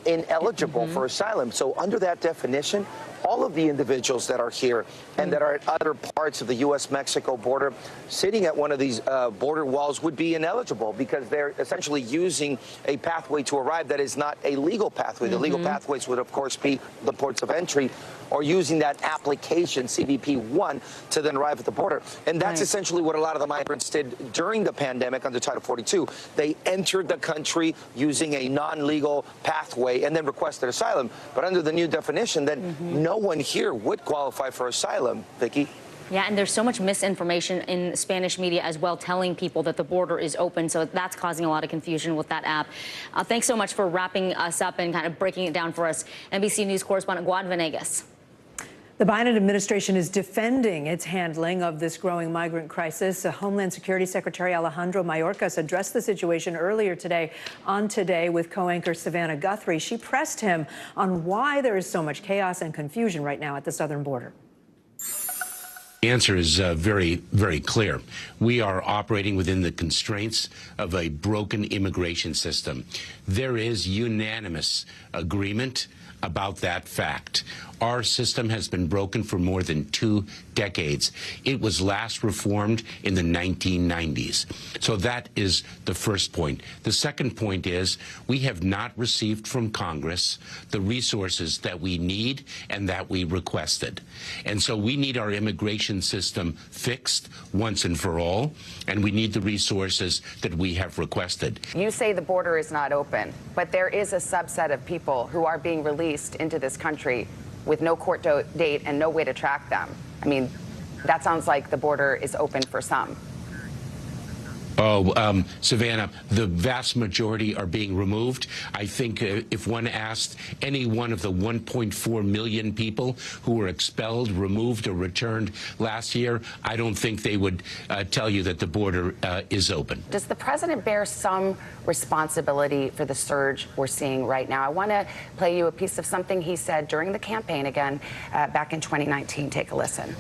ineligible for asylum. So under that definition, all of the individuals that are here and that are at other parts of the U.S.-Mexico border sitting at one of these border walls would be ineligible because they're essentially using a pathway to arrive that is not a legal pathway. The legal pathways would, of course, be the ports of entry or using that application, CBP-1, to then arrive at the border. And that's essentially what a lot of the migrants did during the pandemic under Title 42. They entered the country using a non-legal pathway and then requested asylum. But under the new definition, then no one here would qualify for asylum, Vicky. Yeah, and there's so much misinformation in Spanish media as well, telling people that the border is open. So that's causing a lot of confusion with that app. Thanks so much for wrapping us up and kind of breaking it down for us. NBC News correspondent Guad Venegas. The Biden administration is defending its handling of this growing migrant crisis. Homeland Security Secretary Alejandro Mayorkas addressed the situation earlier today on Today with co-anchor Savannah Guthrie. She pressed him on why there is so much chaos and confusion right now at the southern border. The answer is very, very clear. We are operating within the constraints of a broken immigration system. There is unanimous agreement about that fact. Our system has been broken for more than 2 decades. It was last reformed in the 1990s. So that is the first point. The second point is we have not received from Congress the resources that we need and that we requested. And so we need our immigration system fixed once and for all, and we need the resources that we have requested. You say the border is not open, but there is a subset of people who are being released into this country with no court date and no way to track them. I mean, that sounds like the border is open for some. Savannah, the vast majority are being removed. I think if one asked any one of the 1.4 million people who were expelled, removed, or returned last year, I don't think they would tell you that the border is open. Does the president bear some responsibility for the surge we're seeing right now? I want to play you a piece of something he said during the campaign again back in 2019. Take a listen.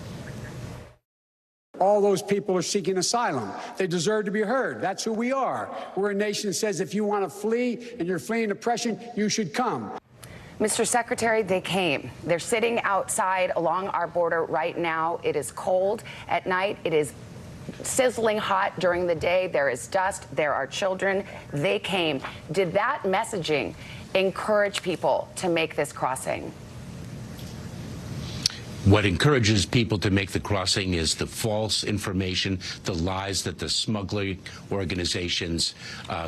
All those people are seeking asylum. They deserve to be heard. That's who we are. We're a nation that says if you want to flee and you're fleeing oppression, you should come. Mr. Secretary, they came. They're sitting outside along our border right now. It is cold at night. It is sizzling hot during the day. There is dust. There are children. They came. Did that messaging encourage people to make this crossing? What encourages people to make the crossing is the false information, the lies that the smuggling organizations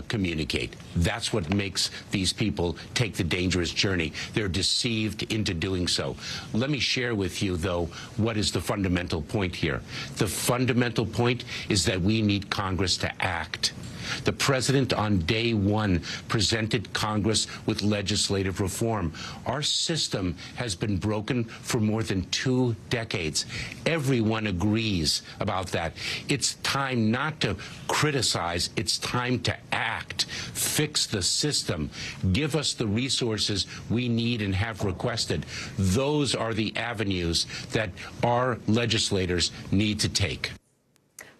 communicate. That's what makes these people take the dangerous journey. They're deceived into doing so. Let me share with you, though, what is the fundamental point here. The fundamental point is that we need Congress to act. The president on day one presented Congress with legislative reform. Our system has been broken for more than 2 decades. Everyone agrees about that. It's time not to criticize, it's time to act. Fix the system. Give us the resources we need and have requested. Those are the avenues that our legislators need to take.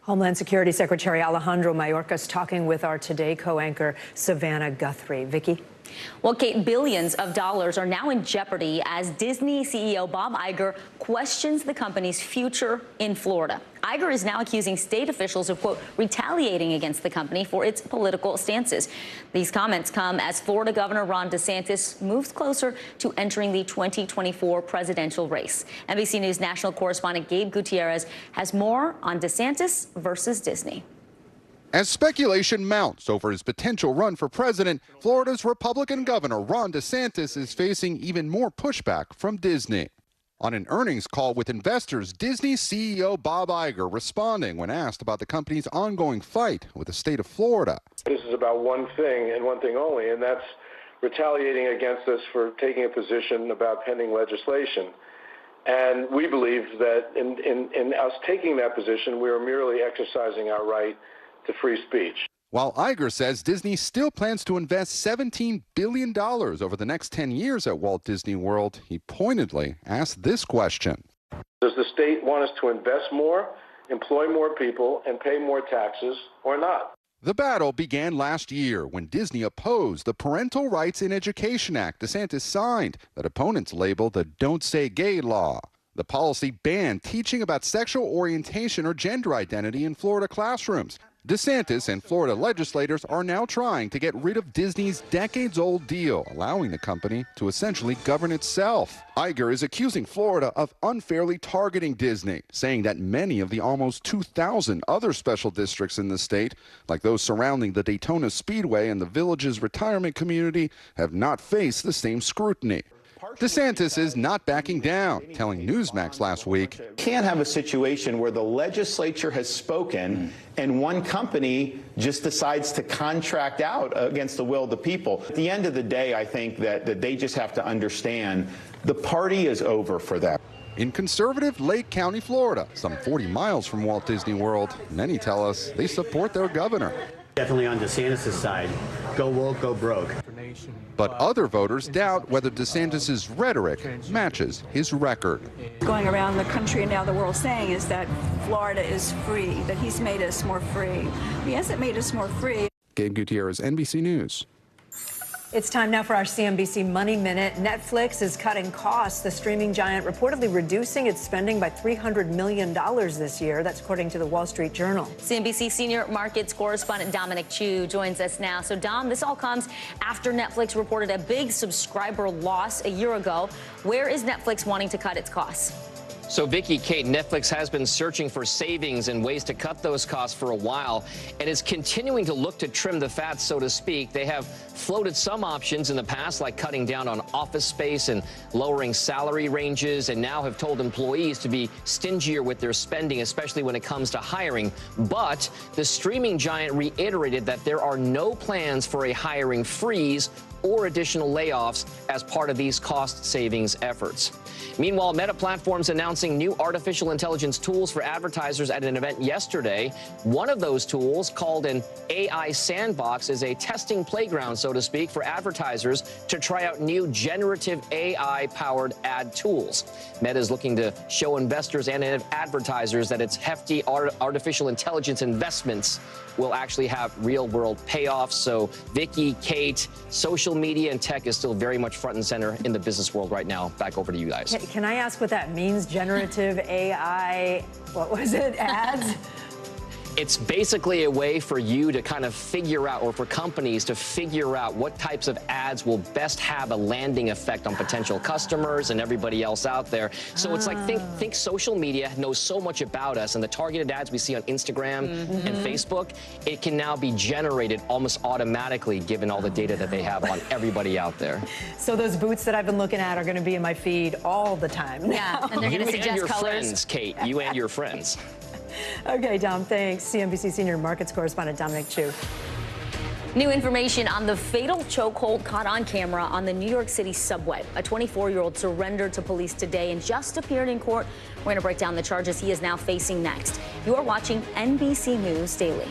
Homeland Security Secretary Alejandro Mayorkas talking with our Today co-anchor Savannah Guthrie. Vicki? Well, Kate, billions of dollars are now in jeopardy as Disney CEO Bob Iger questions the company's future in Florida. Iger is now accusing state officials of, quote, retaliating against the company for its political stances. These comments come as Florida Governor Ron DeSantis moves closer to entering the 2024 presidential race. NBC News national correspondent Gabe Gutierrez has more on DeSantis versus Disney. As speculation mounts over his potential run for president, Florida's Republican Governor Ron DeSantis is facing even more pushback from Disney. On an earnings call with investors, Disney CEO Bob Iger responding when asked about the company's ongoing fight with the state of Florida. This is about one thing and one thing only, and that's retaliating against us for taking a position about pending legislation. And we believe that in us taking that position, we are merely exercising our right to free speech. While Iger says Disney still plans to invest $17 billion over the next 10 years at Walt Disney World, he pointedly asked this question. Does the state want us to invest more, employ more people, and pay more taxes, or not? The battle began last year when Disney opposed the Parental Rights in Education Act DeSantis signed that opponents labeled the Don't Say Gay law. The policy banned teaching about sexual orientation or gender identity in Florida classrooms. DeSantis and Florida legislators are now trying to get rid of Disney's decades-old deal, allowing the company to essentially govern itself. Iger is accusing Florida of unfairly targeting Disney, saying that many of the almost 2,000 other special districts in the state, like those surrounding the Daytona Speedway and the Village's retirement community, have not faced the same scrutiny. DeSantis is not backing down, telling Newsmax last week. Can't have a situation where the legislature has spoken and one company just decides to contract out against the will of the people. At the end of the day, I think that they just have to understand the party is over for them. In conservative Lake County, Florida, some 40 miles from Walt Disney World, many tell us they support their governor. Definitely on DeSantis' side. Go woke, go broke. But other voters doubt whether DeSantis' rhetoric matches his record. Going around the country and now the world saying is that Florida is free, that he's made us more free. He hasn't made us more free. Gabe Gutierrez, NBC News. It's time now for our CNBC Money Minute. Netflix is cutting costs. The streaming giant reportedly reducing its spending by $300 million this year. That's according to the Wall Street Journal. CNBC senior markets correspondent Dominic Chu joins us now. So, Dom, this all comes after Netflix reported a big subscriber loss a year ago. Where is Netflix wanting to cut its costs? So, Vicki, Kate, Netflix has been searching for savings and ways to cut those costs for a while and is continuing to look to trim the fat, so to speak. They have floated some options in the past, like cutting down on office space and lowering salary ranges, and now have told employees to be stingier with their spending, especially when it comes to hiring. But the streaming giant reiterated that there are no plans for a hiring freeze or additional layoffs as part of these cost savings efforts. Meanwhile, Meta Platforms announcing new artificial intelligence tools for advertisers at an event yesterday. One of those tools, called an AI Sandbox, is a testing playground, so to speak, for advertisers to try out new generative AI-powered ad tools. Meta is looking to show investors and advertisers that its hefty artificial intelligence investments will actually have real-world payoffs. So, Vicki, Kate, social media and tech is still very much front and center in the business world right now. Back over to you guys. Can I ask what that means? Generative AI, what was it, ads? It's basically a way for you to kind of figure out, or for companies to figure out, what types of ads will best have a landing effect on potential customers and everybody else out there. So it's like, think social media knows so much about us, and the targeted ads we see on Instagram and Facebook, it can now be generated almost automatically given all the data that they have on everybody out there. So those boots that I've been looking at are going to be in my feed all the time. Yeah, and they're going to suggest and your colors. Friends, Kate. You and your friends. Okay, Dom, thanks. CNBC senior markets correspondent Dominic Chu. New information on the fatal chokehold caught on camera on the New York City subway. A 24-year-old surrendered to police today and just appeared in court. We're going to break down the charges he is now facing next. You are watching NBC News Daily.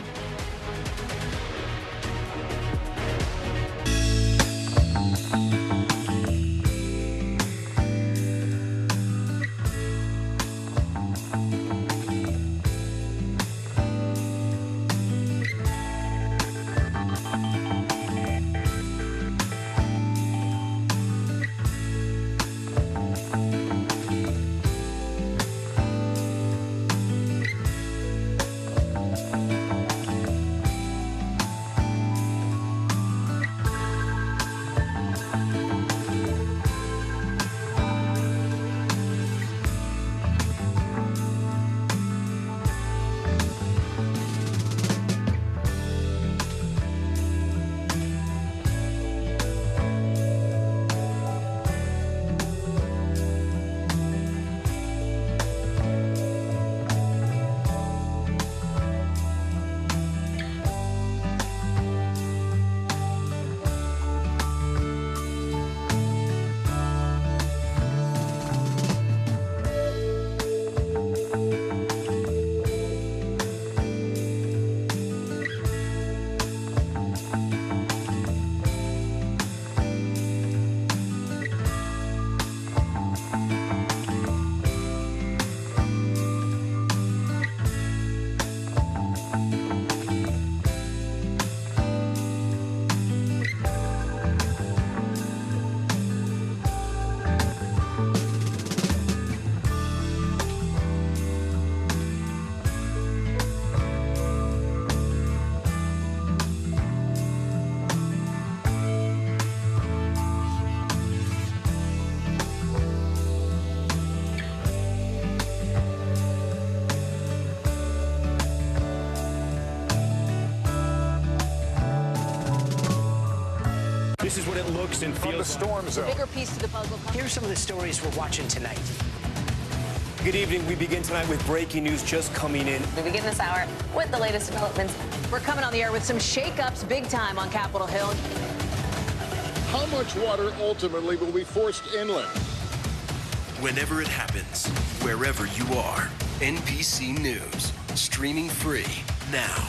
This is what it looks and feels the storm zone. Bigger piece to the puzzle. Here's some of the stories we're watching tonight. Good evening. We begin tonight with breaking news just coming in. We begin this hour with the latest developments. We're coming on the air with some shakeups big time on Capitol Hill. How much water ultimately will be forced inland? Whenever it happens, wherever you are, NBC News, streaming free now.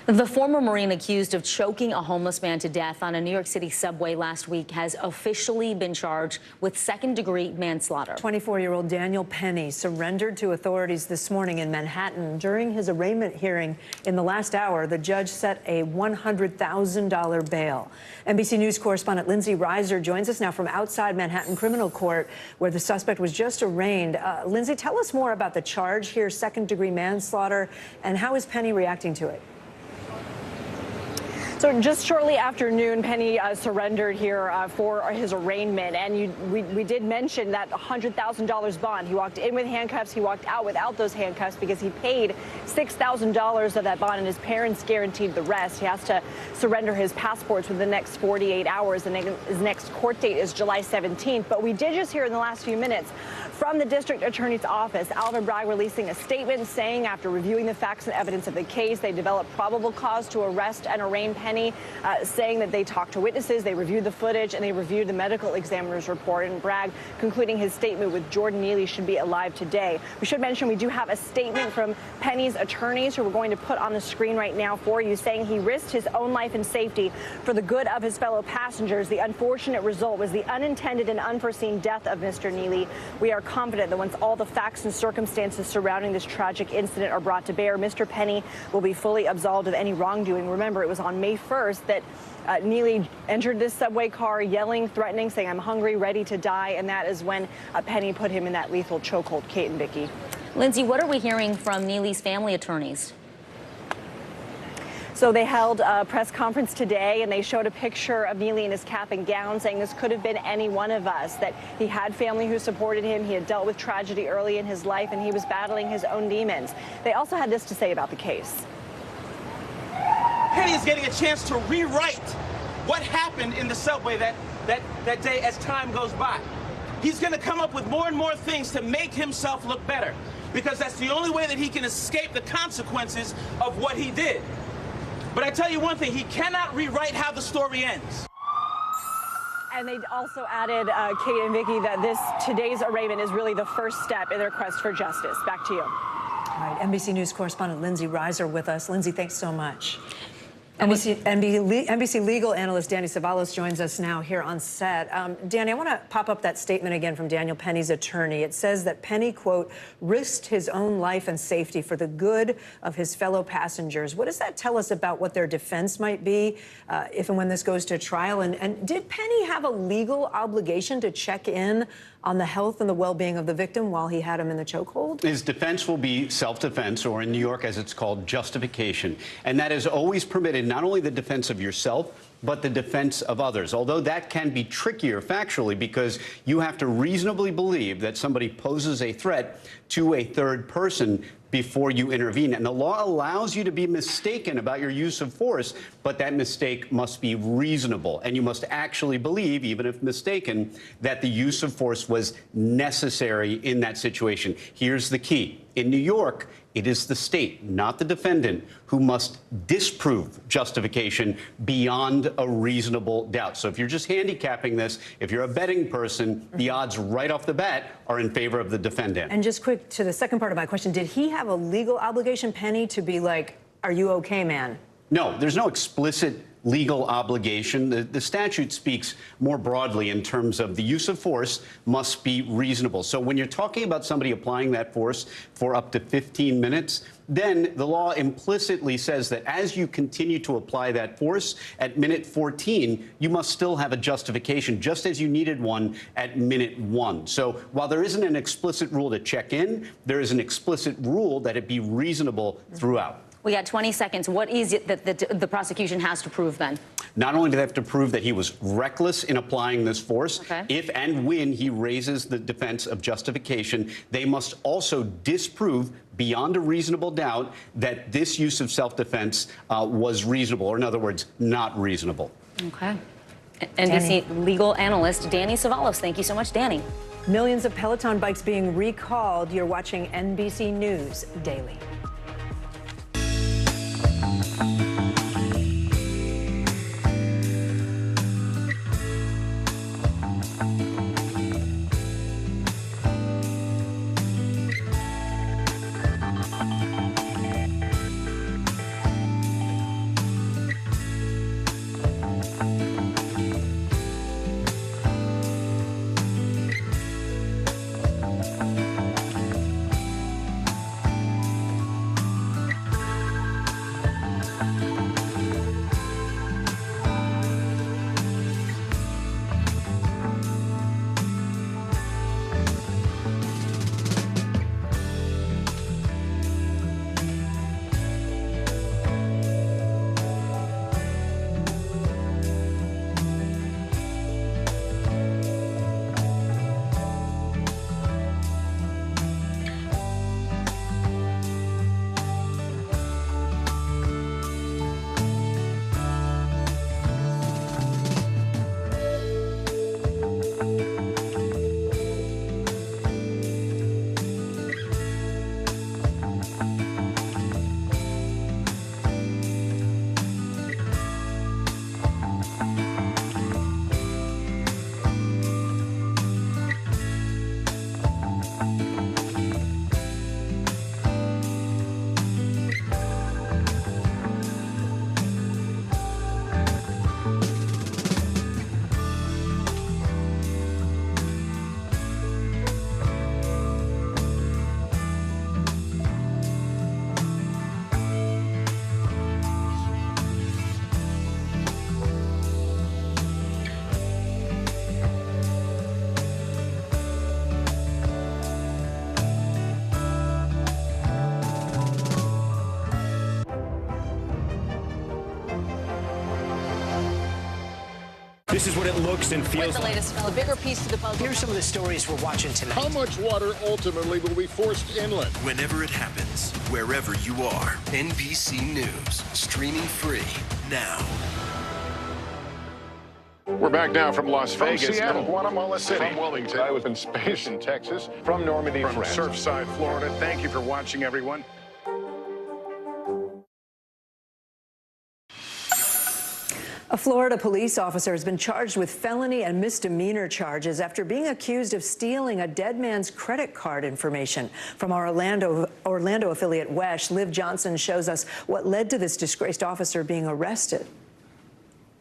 The former Marine accused of choking a homeless man to death on a New York City subway last week has officially been charged with second-degree manslaughter. 24-year-old Daniel Penny surrendered to authorities this morning in Manhattan. During his arraignment hearing in the last hour, the judge set a $100,000 bail. NBC News correspondent Lindsay Reiser joins us now from outside Manhattan Criminal Court, where the suspect was just arraigned. Lindsay, tell us more about the charge here, second-degree manslaughter, and how is Penny reacting to it? So just shortly after noon, Penny surrendered here for his arraignment. And we did mention that $100,000 bond. He walked in with handcuffs. He walked out without those handcuffs because he paid $6,000 of that bond, and his parents guaranteed the rest. He has to surrender his passports within the next 48 hours, and his next court date is July 17th. But we did just hear in the last few minutes from the district attorney's office, Alvin Bragg releasing a statement saying after reviewing the facts and evidence of the case, they developed probable cause to arrest and arraign Penny, saying that they talked to witnesses, they reviewed the footage, and they reviewed the medical examiner's report. And Bragg concluding his statement with Jordan Neely should be alive today. We should mention we do have a statement from Penny's attorneys who we're going to put on the screen right now for you, saying he risked his own life and safety for the good of his fellow passengers. The unfortunate result was the unintended and unforeseen death of Mr. Neely. We are confident that once all the facts and circumstances surrounding this tragic incident are brought to bear, Mr. Penny will be fully absolved of any wrongdoing. Remember, it was on May 1st that Neely entered this subway car yelling, threatening, saying, "I'm hungry, ready to die." And that is when Penny put him in that lethal chokehold. Kate and Vicki. Lindsay, what are we hearing from Neely's family attorneys? So they held a press conference today, and they showed a picture of Neely in his cap and gown, saying this could have been any one of us, that he had family who supported him, he had dealt with tragedy early in his life, and he was battling his own demons. They also had this to say about the case. Penny is getting a chance to rewrite what happened in the subway that day as time goes by. He's going to come up with more and more things to make himself look better, because that's the only way that he can escape the consequences of what he did. But I tell you one thing, he cannot rewrite how the story ends. And they also added, Kate and Vicki, that today's arraignment is really the first step in their quest for justice. Back to you. All right, NBC News correspondent Lindsay Reiser with us. Lindsay, thanks so much. NBC legal analyst Danny Savalos joins us now here on set. Danny, I want to pop up that statement again from Daniel Penny's attorney. It says that Penny, quote, risked his own life and safety for the good of his fellow passengers. What does that tell us about what their defense might be if and when this goes to trial? And did Penny have a legal obligation to check in on the health and the well-being of the victim while he had him in the chokehold? His defense will be self-defense, or in New York, as it's called, justification. And that is always permitted, not only the defense of yourself, but the defense of others, although that can be trickier factually because you have to reasonably believe that somebody poses a threat to a third person before you intervene. And the law allows you to be mistaken about your use of force, but that mistake must be reasonable. And you must actually believe, even if mistaken, that the use of force was necessary in that situation. Here's the key. In New York, it is the state, not the defendant, who must disprove justification beyond a reasonable doubt. So if you're just handicapping this, if you're a betting person, the odds right off the bat are in favor of the defendant. And just quick to the second part of my question, did he have a legal obligation, Penny, to be like, are you okay, man? No, there's no explicit legal obligation. The statute speaks more broadly in terms of the use of force must be reasonable. So when you're talking about somebody applying that force for up to 15 minutes, then the law implicitly says that as you continue to apply that force at minute 14, you must still have a justification, just as you needed one at minute 1. So while there isn't an explicit rule to check in, there is an explicit rule that it be reasonable throughout. We got 20 seconds. What is it that the prosecution has to prove then? Not only do they have to prove that he was reckless in applying this force, if and when he raises the defense of justification, they must also disprove beyond a reasonable doubt that this use of self-defense was reasonable, or in other words, not reasonable. Okay. NBC legal analyst Danny Savalos. Thank you so much, Danny. Millions of Peloton bikes being recalled. You're watching NBC News Daily. This is what it looks and feels With the latest, a bigger piece to the puzzle. Here's some of the stories we're watching tonight. How much water ultimately will be forced inland? Whenever it happens, wherever you are, NBC News, streaming free now. We're back now from Las Vegas. From Seattle, Guatemala City. From Wilmington. I was in space in Texas. From Normandy, From France. Surfside, Florida. Thank you for watching, everyone. A Florida police officer has been charged with felony and misdemeanor charges after being accused of stealing a dead man's credit card information. From our Orlando affiliate WESH, Liv Johnson shows us what led to this disgraced officer being arrested.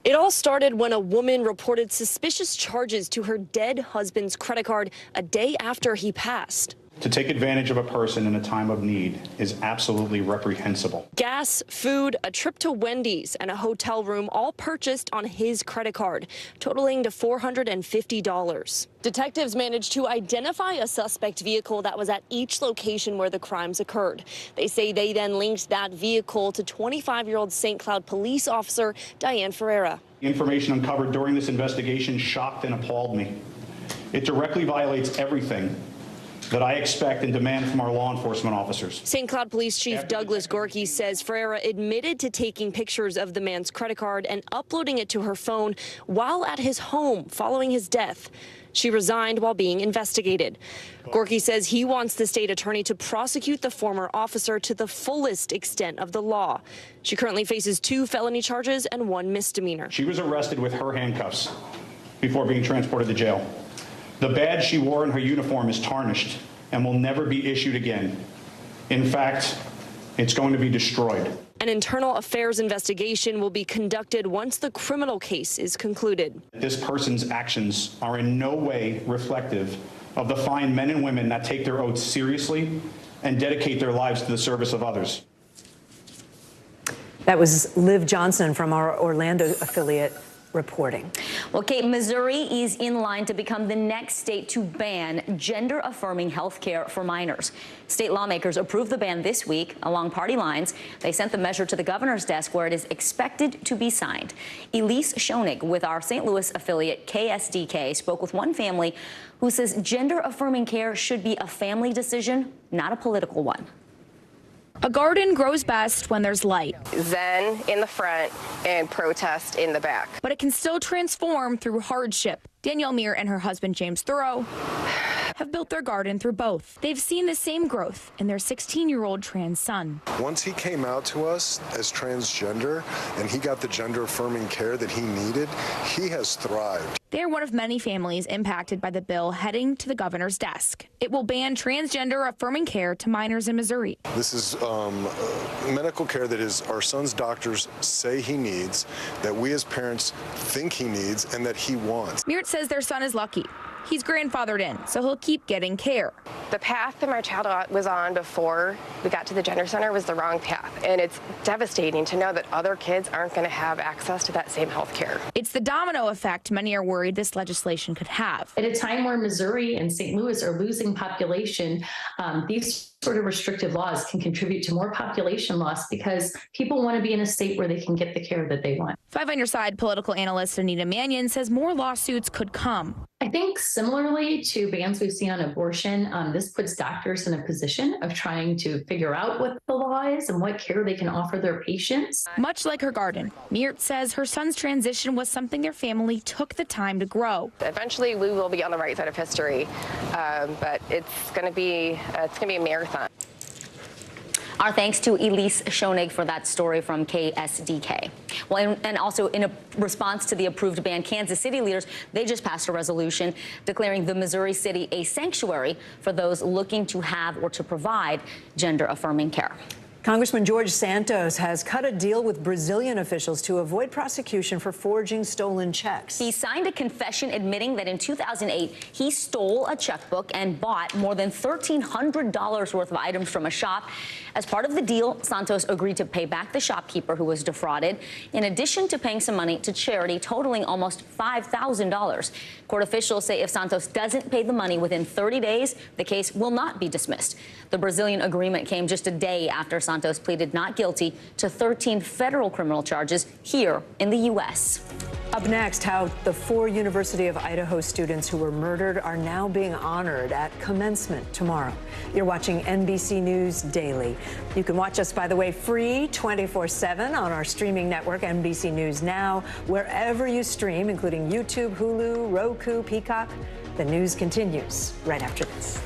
It all started when a woman reported suspicious charges to her dead husband's credit card a day after he passed. To take advantage of a person in a time of need is absolutely reprehensible. Gas, food, a trip to Wendy's, and a hotel room all purchased on his credit card, totaling to $450. Detectives managed to identify a suspect vehicle that was at each location where the crimes occurred. They say they then linked that vehicle to 25-year-old St. Cloud police officer Diane Ferreira. The information uncovered during this investigation shocked and appalled me. It directly violates everything that I expect and demand from our law enforcement officers. St. Cloud Police Chief Douglas Gorky says Ferreira admitted to taking pictures of the man's credit card and uploading it to her phone while at his home following his death. She resigned while being investigated. Gorky says he wants the state attorney to prosecute the former officer to the fullest extent of the law. She currently faces 2 felony charges and 1 misdemeanor. She was arrested with her handcuffs before being transported to jail. The badge she wore in her uniform is tarnished and will never be issued again. In fact, it's going to be destroyed. An internal affairs investigation will be conducted once the criminal case is concluded. This person's actions are in no way reflective of the fine men and women that take their oaths seriously and dedicate their lives to the service of others. That was Liv Johnson from our Orlando affiliate reporting. Well, Kate, Missouri is in line to become the next state to ban gender-affirming health care for minors. State lawmakers approved the ban this week along party lines. They sent the measure to the governor's desk where it is expected to be signed. Elise Schoenig with our St. Louis affiliate KSDK spoke with one family who says gender-affirming care should be a family decision, not a political one. A garden grows best when there's light. Zen in the front and protest in the back. But it can still transform through hardship. Danielle Meir and her husband James Thoreau have built their garden through both. They've seen the same growth in their 16-year-old trans son. Once he came out to us as transgender and he got the gender-affirming care that he needed, he has thrived. They're one of many families impacted by the bill heading to the governor's desk. It will ban transgender-affirming care to minors in Missouri. This is medical care that is our son's doctors say he needs, that we as parents think he needs, and that he wants. Meert says their son is lucky. He's grandfathered in, so he'll keep getting care. The path that my child was on before we got to the gender center was the wrong path, and it's devastating to know that other kids aren't going to have access to that same health care. It's the domino effect many are worried this legislation could have. At a time where Missouri and St. Louis are losing population, these sort of restrictive laws can contribute to more population loss because people want to be in a state where they can get the care that they want. 5 on Your Side political analyst Anita Mannion says more lawsuits could come. I think similarly to bans we've seen on abortion, this puts doctors in a position of trying to figure out what the law is and what care they can offer their patients. Much like her garden, Meert says her son's transition was something their family took the time to grow. Eventually, we will be on the right side of history, but it's going to be a marathon. Our thanks to Elise Schoenig for that story from KSDK. Well, and also in a response to the approved ban, Kansas City leaders, they just passed a resolution declaring the Missouri city a sanctuary for those looking to have or to provide gender-affirming care. Congressman George Santos has cut a deal with Brazilian officials to avoid prosecution for forging stolen checks. He signed a confession admitting that in 2008, he stole a checkbook and bought more than $1,300 worth of items from a shop. As part of the deal, Santos agreed to pay back the shopkeeper who was defrauded, in addition to paying some money to charity totaling almost $5,000. Court officials say if Santos doesn't pay the money within 30 days, the case will not be dismissed. The Brazilian agreement came just a day after Santos Santos pleaded not guilty to 13 federal criminal charges here in the U.S. Up next, how the 4 University of Idaho students who were murdered are now being honored at commencement tomorrow. You're watching NBC News Daily. You can watch us, by the way, free 24/7 on our streaming network, NBC News Now, wherever you stream, including YouTube, Hulu, Roku, Peacock. The news continues right after this.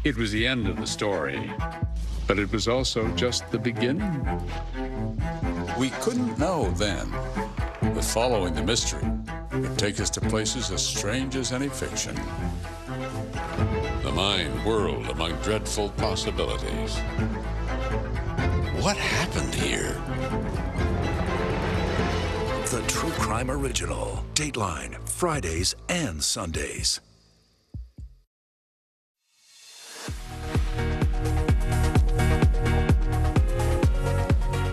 It was the end of the story, but it was also just the beginning. We couldn't know then that following the mystery would take us to places as strange as any fiction. The mind whirled among dreadful possibilities. What happened here? The True Crime Original. Dateline, Fridays and Sundays.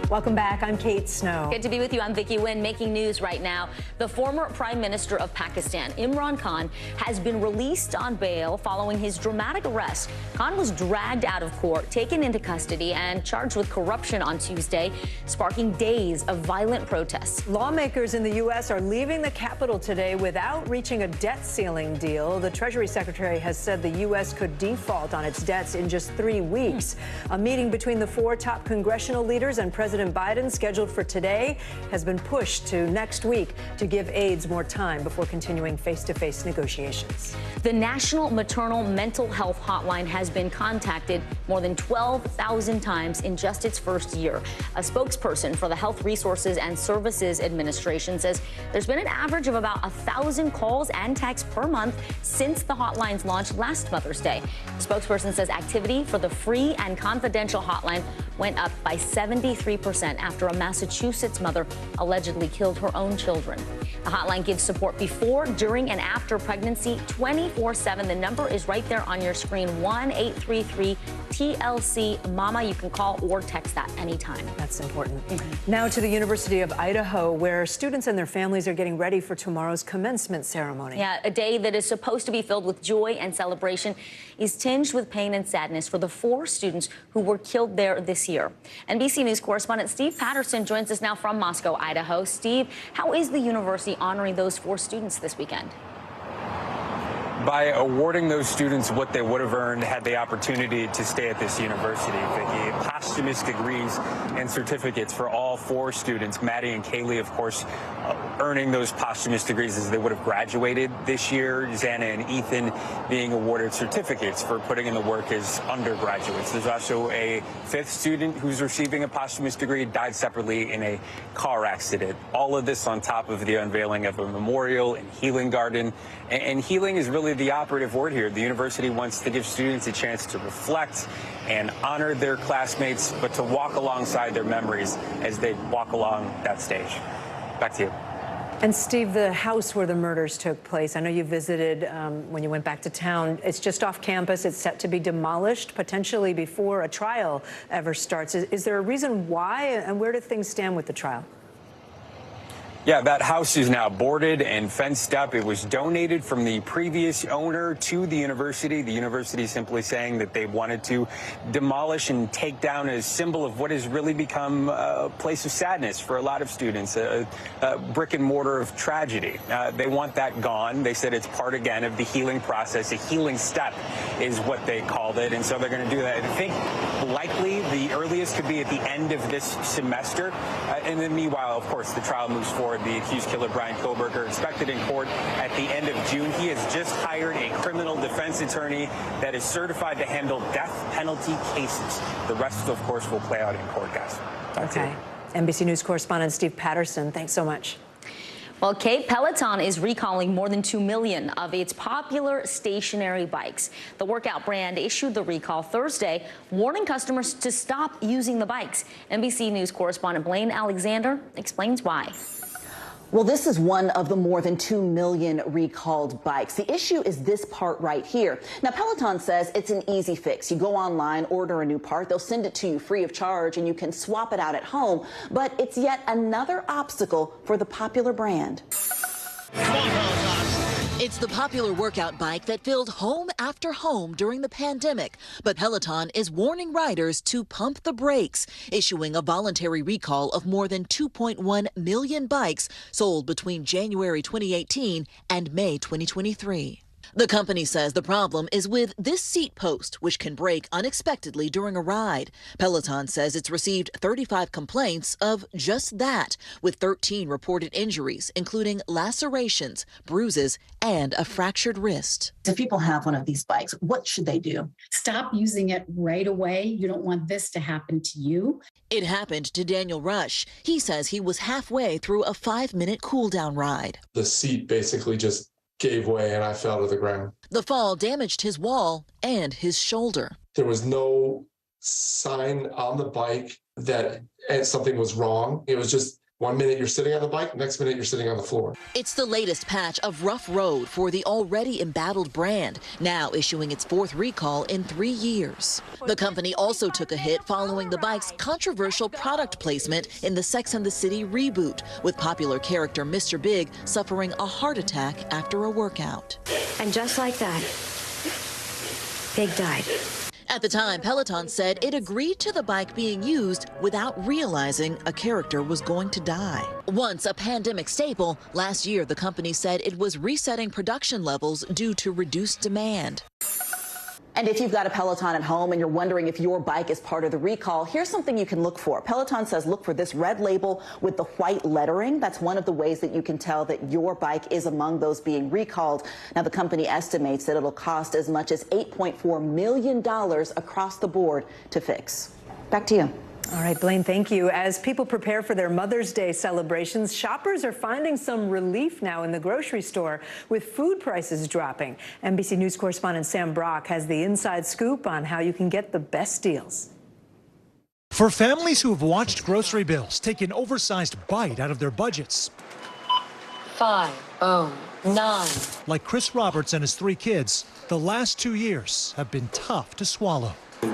Welcome back. I'm Kate Snow. Good to be with you. I'm Vicki Wynn. Making news right now. The former Prime Minister of Pakistan, Imran Khan, has been released on bail following his dramatic arrest. Khan was dragged out of court, taken into custody, and charged with corruption on Tuesday, sparking days of violent protests. Lawmakers in the U.S. are leaving the Capitol today without reaching a debt ceiling deal. The Treasury Secretary has said the U.S. could default on its debts in just 3 weeks. A meeting between the 4 top congressional leaders and President Biden, scheduled for today, has been pushed to next week to give aides more time before continuing face-to-face negotiations. The National Maternal Mental Health Hotline has been contacted more than 12,000 times in just its first year. A spokesperson for the Health Resources and Services Administration says there's been an average of about 1,000 calls and texts per month since the hotline's launch last Mother's Day. The spokesperson says activity for the free and confidential hotline went up by 73% after a Massachusetts mother allegedly killed her own children. The hotline gives support before, during, and after pregnancy 24/7. The number is right there on your screen, 1-833-TLC-MAMA. You can call or text that anytime. That's important. Now to the University of Idaho, where students and their families are getting ready for tomorrow's commencement ceremony. Yeah, a day that is supposed to be filled with joy and celebration is tinged with pain and sadness for the 4 students who were killed there this year. NBC News correspondent Steve Patterson joins us now from Moscow, Idaho. Steve, how is the university honoring those 4 students this weekend? By awarding those students what they would have earned had the opportunity to stay at this university, Vicki. Past posthumous degrees and certificates for all 4 students. Maddie and Kaylee, of course, earning those posthumous degrees as they would have graduated this year. Xana and Ethan being awarded certificates for putting in the work as undergraduates. There's also a 5th student who's receiving a posthumous degree, died separately in a car accident. All of this on top of the unveiling of a memorial and healing garden. And healing is really the operative word here. The university wants to give students a chance to reflect and honor their classmates, but to walk alongside their memories as they walk along that stage. Back to you. And Steve, the house where the murders took place, I know you visited when you went back to town. It's just off campus. It's set to be demolished, potentially before a trial ever starts. Is there a reason why, and where do things stand with the trial? Yeah, that house is now boarded and fenced up. It was donated from the previous owner to the university. The university simply saying that they wanted to demolish and take down a symbol of what has really become a place of sadness for a lot of students, a brick and mortar of tragedy. They want that gone. They said it's part, again, of the healing process. A healing step is what they called it, and so they're going to do that. I think likely the earliest could be at the end of this semester. And then meanwhile, of course, the trial moves forward. The accused killer, Brian Koberger, expected in court at the end of June. He has just hired a criminal defense attorney that is certified to handle death penalty cases. The rest, of course, will play out in court, guys. Okay. NBC News correspondent Steve Patterson, thanks so much. Well, Kate, Peloton is recalling more than 2 million of its popular stationary bikes. The workout brand issued the recall Thursday, warning customers to stop using the bikes. NBC News correspondent Blaine Alexander explains why. Well, this is one of the more than 2 million recalled bikes. The issue is this part right here. Now, Peloton says it's an easy fix. You go online, order a new part, they'll send it to you free of charge, and you can swap it out at home. But it's yet another obstacle for the popular brand. Come on, Peloton. It's the popular workout bike that filled home after home during the pandemic. But Peloton is warning riders to pump the brakes, issuing a voluntary recall of more than 2.1 million bikes sold between January 2018 and May 2023. The company says the problem is with this seat post, which can break unexpectedly during a ride. Peloton says it's received 35 complaints of just that, with 13 reported injuries, including lacerations, bruises, and a fractured wrist. If people have one of these bikes, what should they do? Stop using it right away. You don't want this to happen to you. It happened to Daniel Rush. He says he was halfway through a 5-minute cool-down ride. The seat basically just gave way and I fell to the ground. The fall damaged his wall and his shoulder. There was no sign on the bike that something was wrong. It was just 1 minute you're sitting on the bike, next minute you're sitting on the floor. It's the latest patch of rough road for the already embattled brand, now issuing its 4th recall in 3 years. The company also took a hit following the bike's controversial product placement in the Sex and the City reboot, with popular character Mr. Big suffering a heart attack after a workout. And just like that, Big died. At the time, Peloton said it agreed to the bike being used without realizing a character was going to die. Once a pandemic staple, last year the company said it was resetting production levels due to reduced demand. And if you've got a Peloton at home and you're wondering if your bike is part of the recall, here's something you can look for. Peloton says look for this red label with the white lettering. That's one of the ways that you can tell that your bike is among those being recalled. Now, the company estimates that it'll cost as much as $8.4 million across the board to fix. Back to you. All right, Blaine, thank you. As people prepare for their Mother's Day celebrations, shoppers are finding some relief now in the grocery store with food prices dropping. NBC News correspondent Sam Brock has the inside scoop on how you can get the best deals. For families who have watched grocery bills take an oversized bite out of their budgets. 509. Like Chris Roberts and his 3 kids, the last 2 years have been tough to swallow.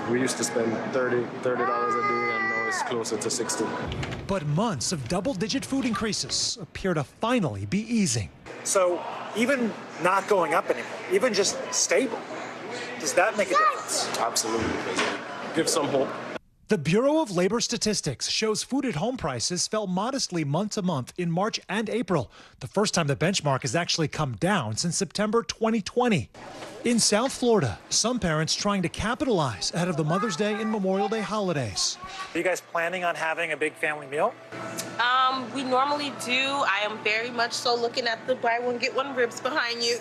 We used to spend $30 a day, and now it's closer to $60. But months of double-digit food increases appear to finally be easing. So even not going up anymore, even just stable, does that make a difference? Absolutely. Give some hope. The Bureau of Labor Statistics shows food at home prices fell modestly month to month in March and April, the first time the benchmark has actually come down since September 2020. In South Florida, some parents trying to capitalize ahead of the Mother's Day and Memorial Day holidays. Are you guys planning on having a big family meal? We normally do. I am very much so looking at the buy one, get one ribs behind you.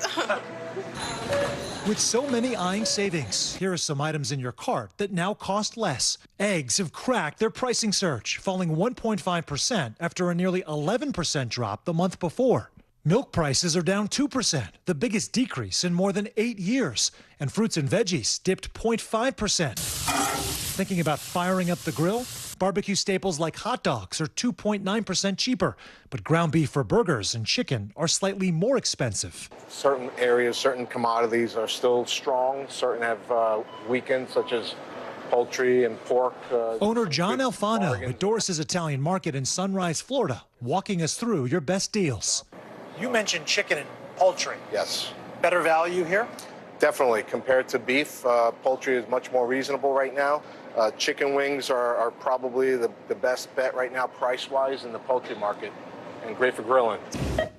With so many eyeing savings, here are some items in your cart that now cost less. Eggs have cracked their pricing surge, falling 1.5% after a nearly 11% drop the month before. Milk prices are down 2%, the biggest decrease in more than 8 years. And fruits and veggies dipped 0.5%. Thinking about firing up the grill? Barbecue staples like hot dogs are 2.9% cheaper, but ground beef for burgers and chicken are slightly more expensive. Certain areas, certain commodities are still strong. Certain have weakened, such as poultry and pork. Owner John Alfano at Doris's Italian Market in Sunrise, Florida, walking us through your best deals. You mentioned chicken and poultry. Yes. Better value here? Definitely. Compared to beef, poultry is much more reasonable right now. Chicken wings are probably the best bet right now price-wise in the poultry market, and great for grilling.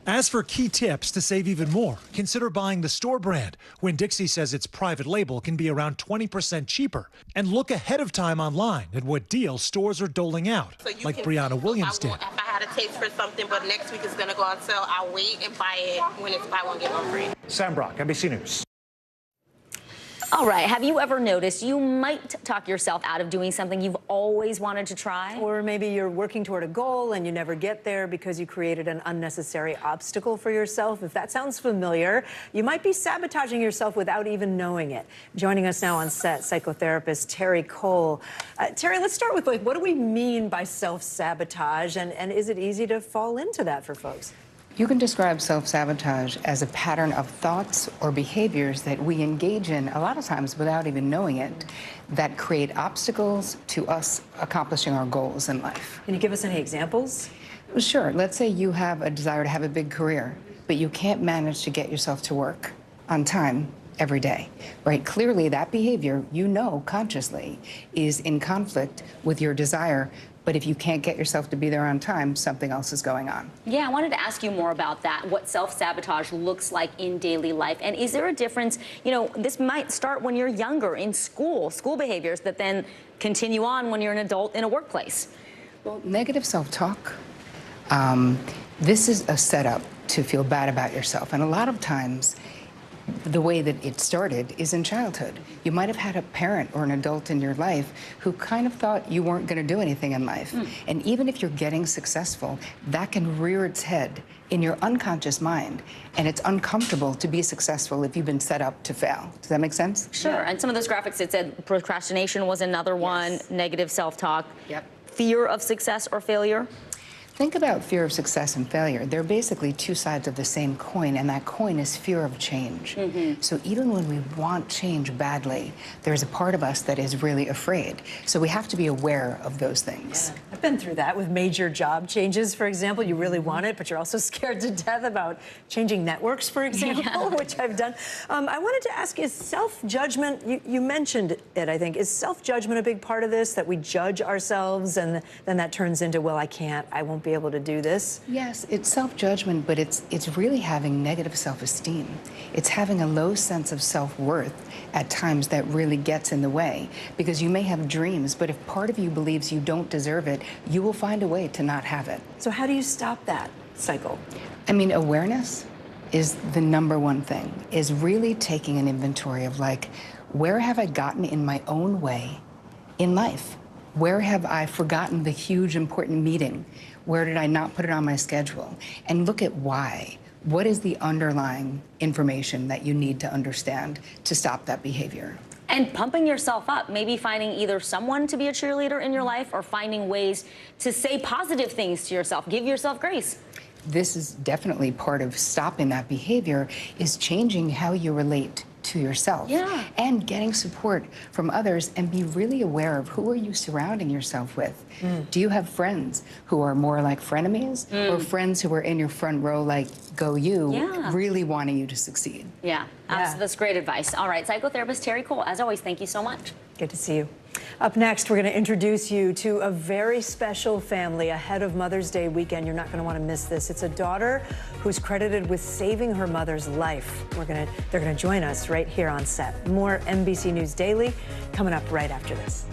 As for key tips to save even more, consider buying the store brand. Winn-Dixie says its private label can be around 20% cheaper. And look ahead of time online at what deals stores are doling out, like Brianna Williams did. If I had a taste for something, but next week it's going to go on sale, I'll wait and buy it when it's buy one, get one free. Sam Brock, NBC News. All right, have you ever noticed you might talk yourself out of doing something you've always wanted to try? Or maybe you're working toward a goal and you never get there because you created an unnecessary obstacle for yourself. If that sounds familiar, you might be sabotaging yourself without even knowing it. Joining us now on set, psychotherapist Terry Cole. Terry, let's start with, what do we mean by self-sabotage, and is it easy to fall into that for folks? You can describe self-sabotage as a pattern of thoughts or behaviors that we engage in, a lot of times without even knowing it, that create obstacles to us accomplishing our goals in life. Can you give us any examples? Sure. Let's say you have a desire to have a big career, but you can't manage to get yourself to work on time every day, right? Clearly, that behavior, you know consciously, is in conflict with your desire. But if you can't get yourself to be there on time, something else is going on. Yeah, I wanted to ask you more about that, what self-sabotage looks like in daily life. And is there a difference? You know, this might start when you're younger in school behaviors that then continue on when you're an adult in a workplace. Well, negative self-talk, this is a setup to feel bad about yourself. And a lot of times, the way that it started is in childhood. You might have had a parent or an adult in your life who kind of thought you weren't going to do anything in life. And even if you're getting successful, that can rear its head in your unconscious mind. And it's uncomfortable to be successful if you've been set up to fail. Does that make sense? Sure. Yeah. And some of those graphics, it said procrastination was another one, negative self-talk, fear of success or failure. Think about fear of success and failure. They're basically two sides of the same coin, and that coin is fear of change. So even when we want change badly, there's a part of us that is really afraid. So we have to be aware of those things. Yeah. I've been through that with major job changes, for example. You really want it, but you're also scared to death about changing networks, for example, which I've done. I wanted to ask, is self-judgment, you mentioned it, I think, is self-judgment a big part of this, that we judge ourselves and then that turns into, well, I won't be able to do this? Yes, it's self-judgment, but it's really having negative self-esteem. It's having a low sense of self-worth at times that really gets in the way, because you may have dreams, but if part of you believes you don't deserve it, you will find a way to not have it. So how do you stop that cycle? I mean, awareness is the #1 thing, is really taking an inventory of, like, where have I gotten in my own way in life? Where have I forgotten the huge important meeting? Where did I not put it on my schedule? And look at why. What is the underlying information that you need to understand to stop that behavior? And pumping yourself up, maybe finding either someone to be a cheerleader in your life or finding ways to say positive things to yourself. Give yourself grace. This is definitely part of stopping that behavior, is changing how you relate to yourself and getting support from others, and be really aware of who are you surrounding yourself with. Do you have friends who are more like frenemies or friends who are in your front row like go you, really wanting you to succeed? That's great advice. All right, psychotherapist Terry Cole, as always, thank you so much. Good to see you. Up next, we're going to introduce you to a very special family ahead of Mother's Day weekend. You're not going to want to miss this. It's a daughter who's credited with saving her mother's life. They're going to join us right here on set. More NBC News Daily coming up right after this.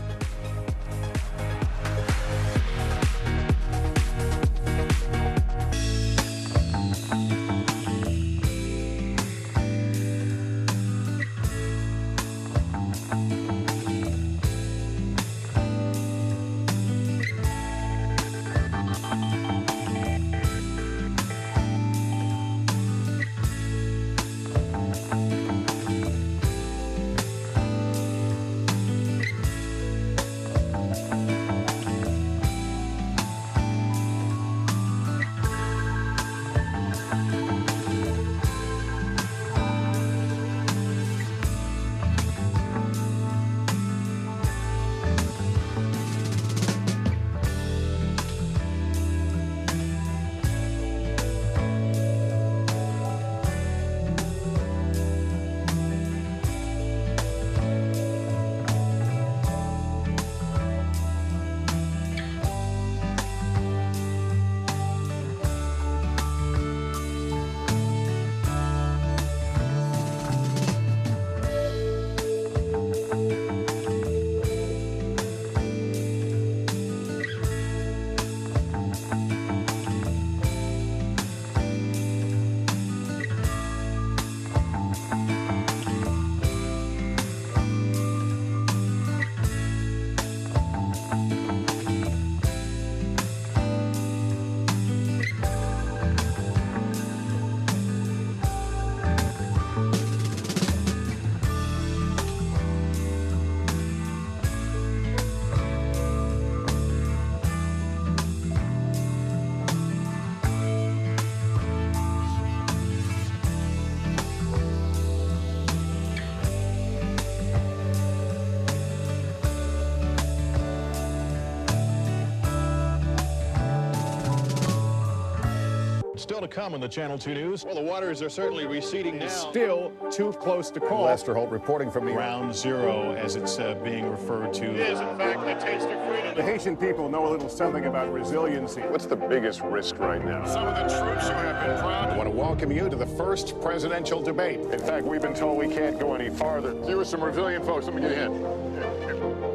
Still to come on the Channel 2 News. Well, the waters are certainly receding now. Still too close to call. Lester Holt reporting from Ground Zero, as it's being referred to. It is, in fact, the taste of freedom. The Haitian people know a little something about resiliency. What's the biggest risk right now? Some of the troops who have been proud. I want to welcome you to the first presidential debate. In fact, we've been told we can't go any farther. You are some resilient folks. Let me get a hint.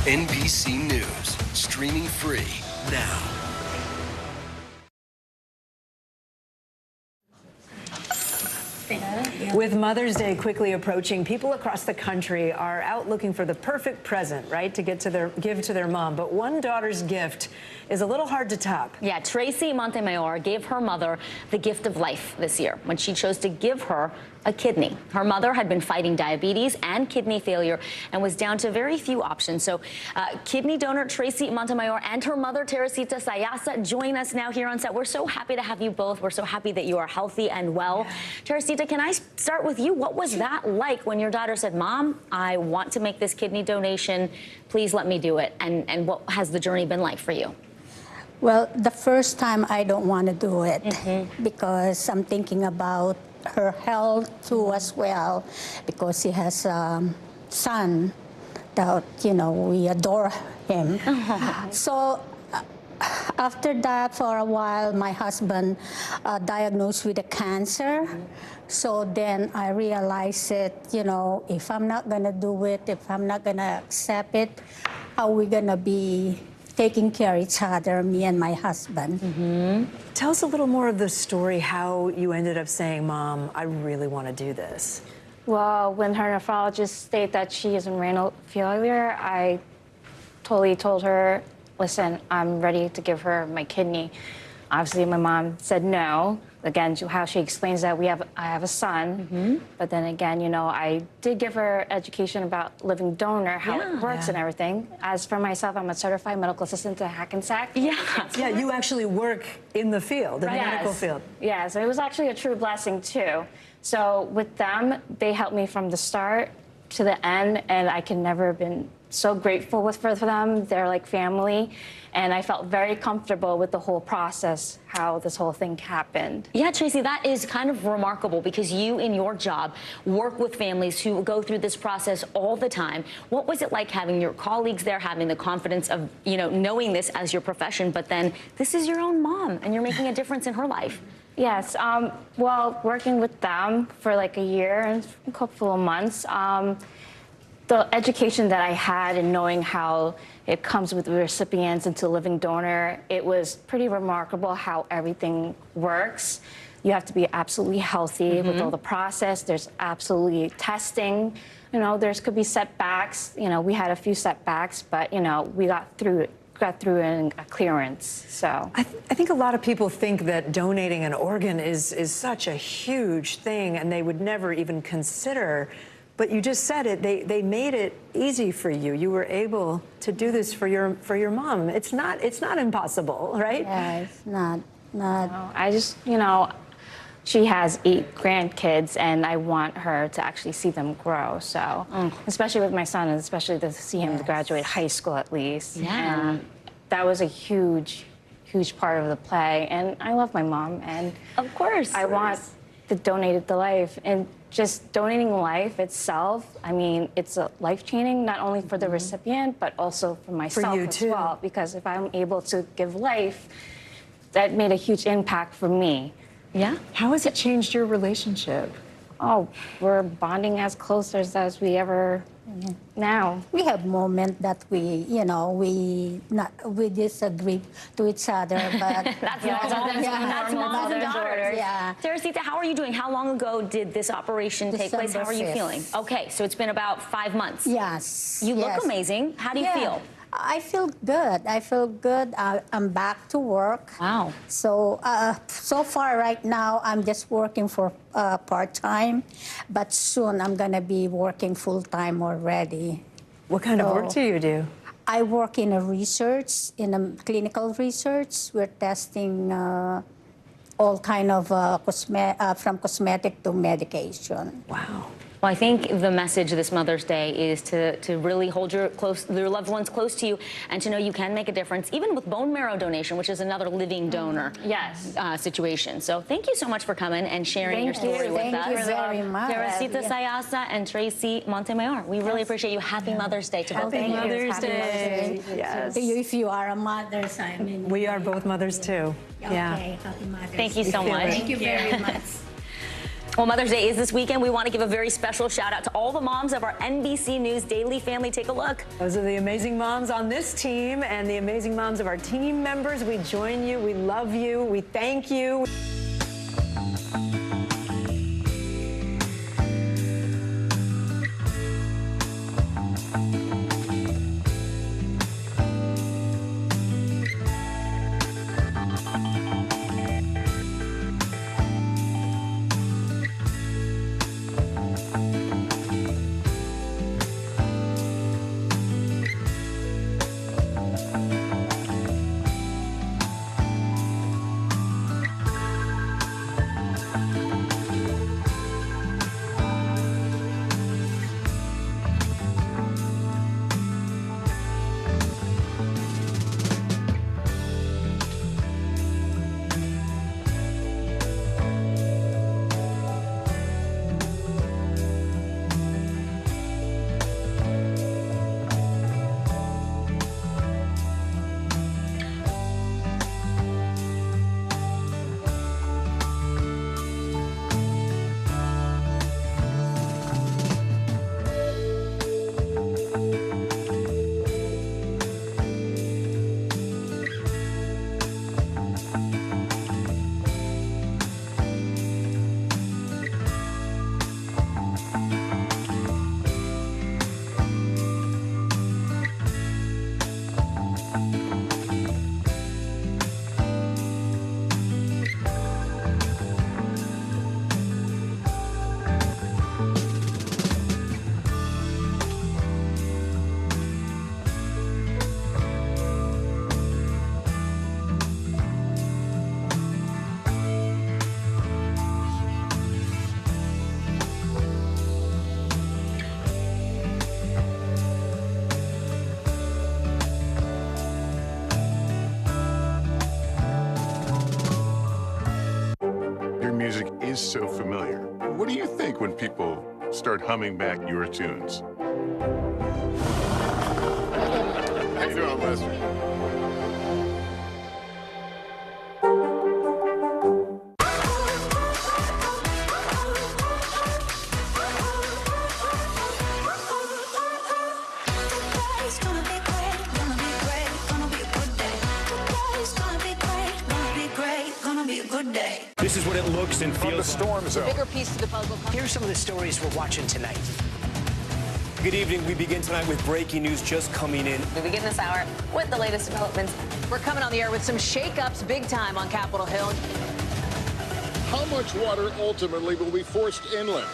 NBC News, streaming free now. With Mother's Day quickly approaching, people across the country are out looking for the perfect present, right, to give to their mom. But one daughter's gift is a little hard to top. Yeah, Tracy Montemayor gave her mother the gift of life this year when she chose to give her a kidney. Her mother had been fighting diabetes and kidney failure and was down to very few options. So kidney donor Tracy Montemayor and her mother, Teresita Sayasa, join us now here on set. We're so happy to have you both. We're so happy that you are healthy and well. Teresita, can I start with you? What was that like when your daughter said, Mom, I want to make this kidney donation. Please let me do it. And what has the journey been like for you? Well, the first time I don't want to do it because I'm thinking about her health too as well, because she has a son that, you know, we adore him. So after that, for a while, my husband diagnosed with a cancer. So then I realized that, you know, if I'm not going to do it, if I'm not going to accept it, how are we going to be taking care of each other, me and my husband? Tell us a little more of the story, how you ended up saying, Mom, I really want to do this. Well, when her nephrologist stated that she is in renal failure, I totally told her, listen, I'm ready to give her my kidney. Obviously, my mom said no. Again, how she explains that I have a son, but then again, you know, I did give her education about living donor, how it works and everything. As for myself, I'm a certified medical assistant at Hackensack. Yeah, you actually work in the field, in the medical field. Yes, it was actually a true blessing too. So with them, they helped me from the start to the end, and I can never have been so grateful for them. They're like family. And I felt very comfortable with the whole process, how this whole thing happened. Yeah, Tracy, that is kind of remarkable because you, in your job, work with families who go through this process all the time. What was it like having your colleagues there, having the confidence of, knowing this as your profession, but then this is your own mom and you're making a difference in her life? Yes, well, working with them for like a year and a couple of months, the education that I had and knowing how it comes with recipients into living donor, it was pretty remarkable how everything works. You have to be absolutely healthy with all the process. There's absolutely testing. There could be setbacks. We had a few setbacks, but, we got through it. In a clearance. So I think a lot of people think that donating an organ is such a huge thing and they would never even consider. But you just said it, they made it easy for you. You were able to do this for your mom. It's not impossible, right? Yeah, it's not. No, I just, she has 8 grandkids and I want her to actually see them grow. So, especially with my son, and especially to see him graduate high school at least. Yeah. And that was a huge part of the play. And I love my mom. And of course, I want to donate the life. And just donating life itself, I mean, it's a life-changing, not only for the recipient, but also for myself as well. Because if I'm able to give life, that made a huge impact for me. Yeah? How has it changed your relationship? Oh, we're bonding as close as we ever now. We have moments that we disagree to each other, but that's moms and daughters. Yeah. Teresita, how are you doing? How long ago did this operation take place? How are you feeling? Okay, so it's been about 5 months. Yes. You look amazing. How do you feel? I feel good. I'm back to work. Wow. So, so far right now, I'm just working for part-time, but soon I'm going to be working full-time already. What kind of work do you do? I work in a clinical research. We're testing all kind of from cosmetic to medication. Wow. Well, I think the message this Mother's Day is to really hold your loved ones close to you and to know you can make a difference, even with bone marrow donation, which is another living donor situation. So thank you so much for coming and sharing your story with us. Thank you very much. Teresita Sayasa and Tracy Montemayor. We really appreciate you. Happy Mother's Day to both of you. Happy Mother's Day. Yes. If you are a mother, Simon. We are both mothers too. Okay, happy Mother's Day. Thank you so much. Thank you very much. Well, Mother's Day is this weekend. We want to give a very special shout out to all the moms of our NBC News Daily family. Take a look. Those are the amazing moms on this team and the amazing moms of our team members. We join you. We love you. We thank you. is so familiar. What do you think when people start humming back your tunes? How you doing, Lester? This is what it looks and feels. The storm zone. Bigger piece of the puzzle. Here's some of the stories we're watching tonight. Good evening. We begin tonight with breaking news just coming in. We begin this hour with the latest developments. We're coming on the air with some shakeups big time on Capitol Hill. How much water ultimately will be forced inland?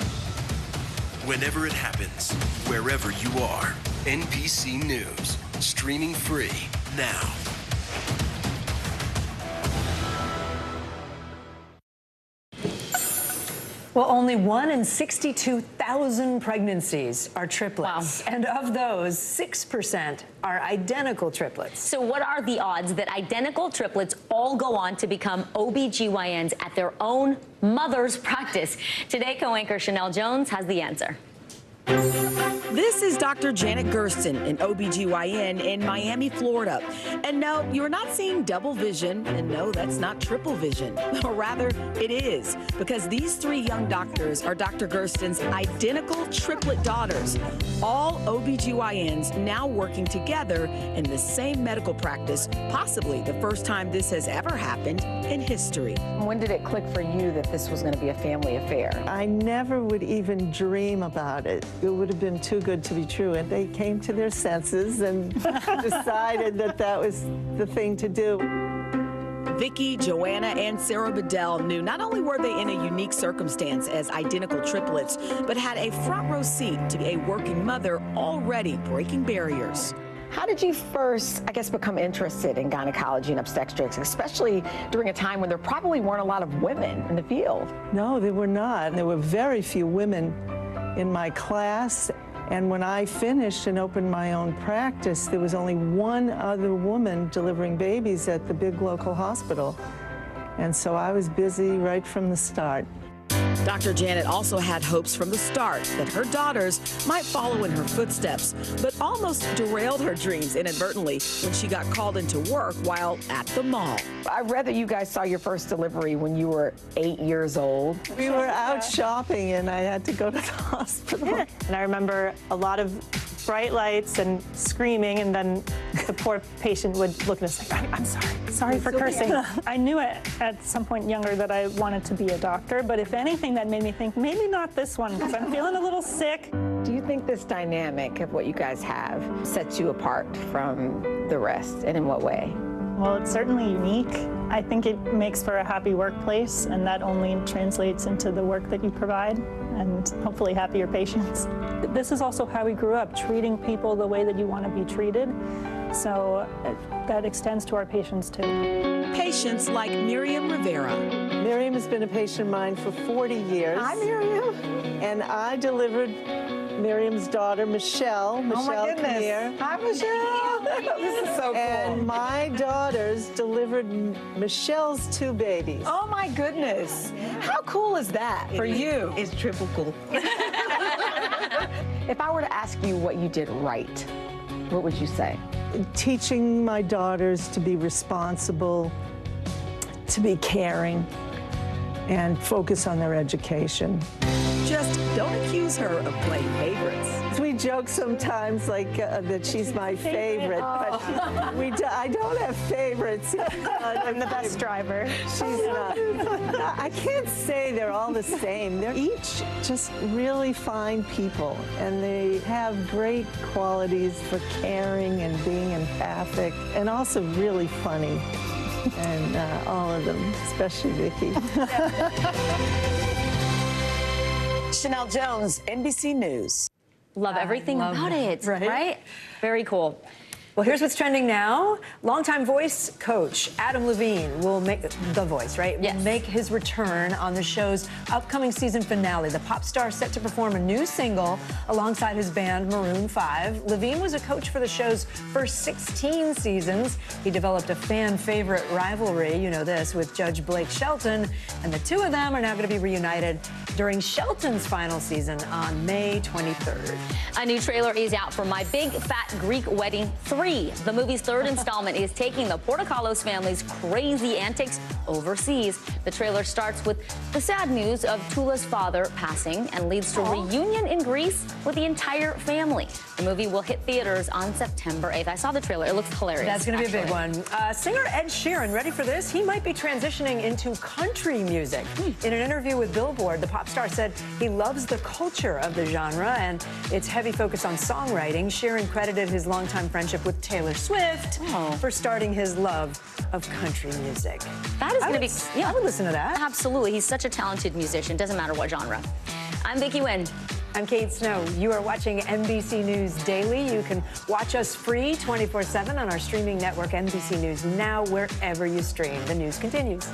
Whenever it happens, wherever you are, NBC News, streaming free now. Well, only 1 in 62,000 pregnancies are triplets. Wow. And of those, 6% are identical triplets. So what are the odds that identical triplets all go on to become OBGYNs at their own mother's practice? Today, co-anchor Chanel Jones has the answer. This is Dr. Janet Gersten, an OBGYN in Miami, Florida. And no, you're not seeing double vision, and no, that's not triple vision. Or rather, it is, because these three young doctors are Dr. Gersten's identical triplet daughters, all OBGYNs now working together in the same medical practice, possibly the first time this has ever happened in history. When did it click for you that this was going to be a family affair? I never would even dream about it. It would have been too good to be true, and they came to their senses and decided that that was the thing to do. Vicky, Joanna, and Sarah Bedell knew not only were they in a unique circumstance as identical triplets, but had a front row seat to be a working mother already breaking barriers. How did you first, I guess, become interested in gynecology and obstetrics, especially during a time when there probably weren't a lot of women in the field? No, there were not. There were very few women in my class. And when I finished and opened my own practice, there was only one other woman delivering babies at the big local hospital. And so I was busy right from the start. Dr. Janet also had hopes from the start that her daughters might follow in her footsteps, but almost derailed her dreams inadvertently when she got called into work while at the mall. I read that you guys saw your first delivery when you were 8 years old. We were out shopping and I had to go to the hospital. Yeah. And I remember a lot of bright lights and screaming, and then the poor patient would look at us like, I'm sorry for cursing. I knew at some point younger that I wanted to be a doctor, but if anything, that made me think, maybe not this one, because I'm feeling a little sick. Do you think this dynamic of what you guys have sets you apart from the rest, and in what way? Well, it's certainly unique. I think it makes for a happy workplace, and that only translates into the work that you provide, and hopefully happier patients. This is also how we grew up, treating people the way that you want to be treated. So that extends to our patients too. Patients like Miriam Rivera. Miriam has been a patient of mine for 40 years. Hi, Miriam. And I delivered Miriam's daughter, Michelle. Michelle, oh my goodness. Come here. Hi, Michelle. This is so cool. And my daughters delivered Michelle's 2 babies. Oh my goodness. How cool is that for you? It's triple cool. If I were to ask you what you did right, what would you say? Teaching my daughters to be responsible, to be caring, and focus on their education. Just don't accuse her of playing favorites. We joke sometimes like that she's my favorite, but I don't have favorites. I'm the best driver. She's not. I can't say they're all the same. They're each just really fine people, and they have great qualities for caring and being empathic, and also really funny. And all of them, especially Vicky. Chanel Jones, NBC News. Love everything about it, right? Very cool. Well, here's what's trending now. Longtime voice coach Adam Levine will make The Voice, right? Yes. Will make his return on the show's upcoming season finale. The pop star set to perform a new single alongside his band Maroon 5. Levine was a coach for the show's first 16 seasons. He developed a fan favorite rivalry, you know this, with Judge Blake Shelton, and the two of them are now going to be reunited during Shelton's final season on May 23rd. A new trailer is out for My Big Fat Greek Wedding 3. The movie's third installment is taking the Portocalos family's crazy antics overseas. The trailer starts with the sad news of Tula's father passing and leads to a reunion in Greece with the entire family. The movie will hit theaters on September 8th. I saw the trailer. It looks hilarious. That's going to be a big one. Singer Ed Sheeran, ready for this? He might be transitioning into country music. In an interview with Billboard, the pop star said he loves the culture of the genre and its heavy focus on songwriting. Sheeran credited his longtime friendship with Taylor Swift for starting his love of country music. That is going to be, I would listen to that. Absolutely. He's such a talented musician. Doesn't matter what genre. I'm Vicki Nguyen. I'm Kate Snow. You are watching NBC News Daily. You can watch us free 24/7 on our streaming network, NBC News Now, wherever you stream. The news continues.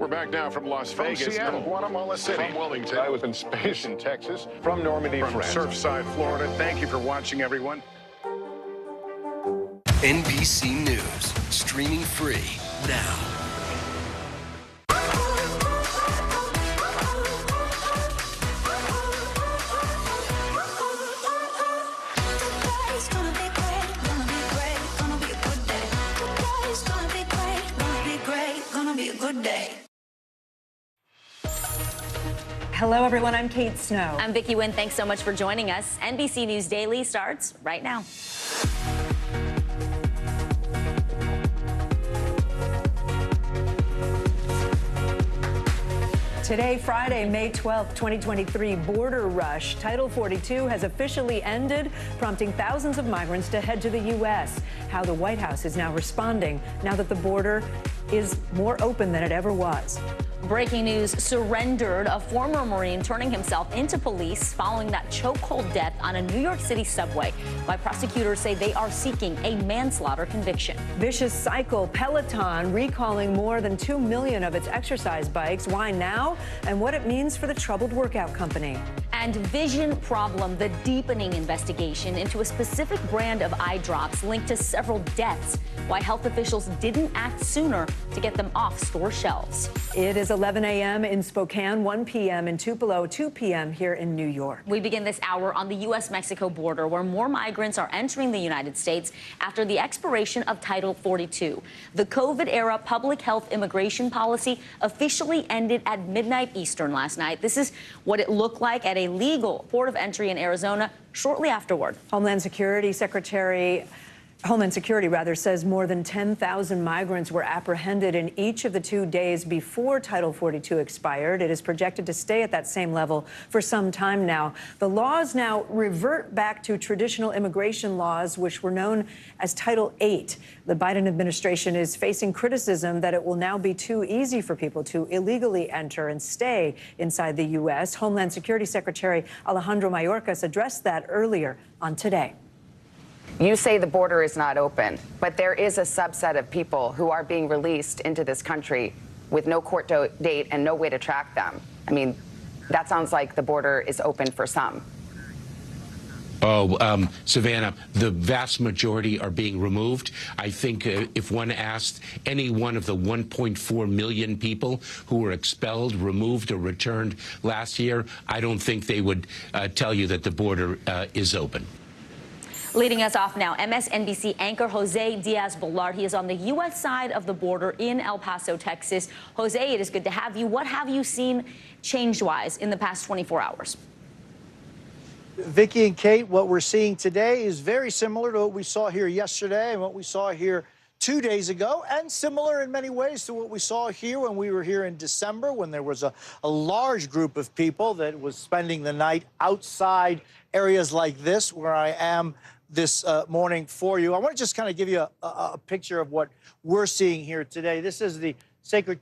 Back now from Las Vegas. From Seattle, Guatemala City. From Wilmington. I was in space in Texas. From Normandy, from France. Surfside, Florida. Thank you for watching, everyone. NBC News, streaming free now. Hello, everyone. I'm Kate Snow. I'm Vicki Nguyen. Thanks so much for joining us. NBC News Daily starts right now. Today, Friday, May 12th, 2023, border rush. Title 42 has officially ended, prompting thousands of migrants to head to the U.S. How the White House is now responding now that the border is more open than it ever was. Breaking news, surrendered. A former Marine turning himself into police following that chokehold death on a New York City subway. Why prosecutors say they are seeking a manslaughter conviction. Vicious cycle. Peloton recalling more than 2 million of its exercise bikes. Why now? And what it means for the troubled workout company. And vision problem, the deepening investigation into a specific brand of eye drops linked to several deaths. Why health officials didn't act sooner to get them off store shelves. It is 11 a.m. in Spokane, 1 p.m. in Tupelo, 2 p.m. here in New York. We begin this hour on the U.S.-Mexico border, where more migrants are entering the United States after the expiration of Title 42. The COVID-era public health immigration policy officially ended at midnight Eastern last night. This is what it looked like at a legal port of entry in Arizona shortly afterward. Homeland Security says more than 10,000 migrants were apprehended in each of the 2 days before Title 42 expired. It is projected to stay at that same level for some time now. The laws now revert back to traditional immigration laws, which were known as Title 8. The Biden administration is facing criticism that it will now be too easy for people to illegally enter and stay inside the U.S. Homeland Security Secretary Alejandro Mayorkas addressed that earlier on Today. You say the border is not open, but there is a subset of people who are being released into this country with no court date and no way to track them. I mean, that sounds like the border is open for some. Oh, Savannah, the vast majority are being removed. I think if one asked any one of the 1.4 million people who were expelled, removed, or returned last year, I don't think they would tell you that the border is open. Leading us off now, MSNBC anchor Jose Diaz-Balart. He is on the U.S. side of the border in El Paso, Texas. Jose, it is good to have you. What have you seen change-wise in the past 24 hours? Vicki and Kate, what we're seeing today is very similar to what we saw here yesterday and what we saw here 2 days ago, and similar in many ways to what we saw here when we were here in December, when there was a large group of people that was spending the night outside areas like this, where I am this morning for you. I want to just kind of give you a picture of what we're seeing here today. This is the Sacred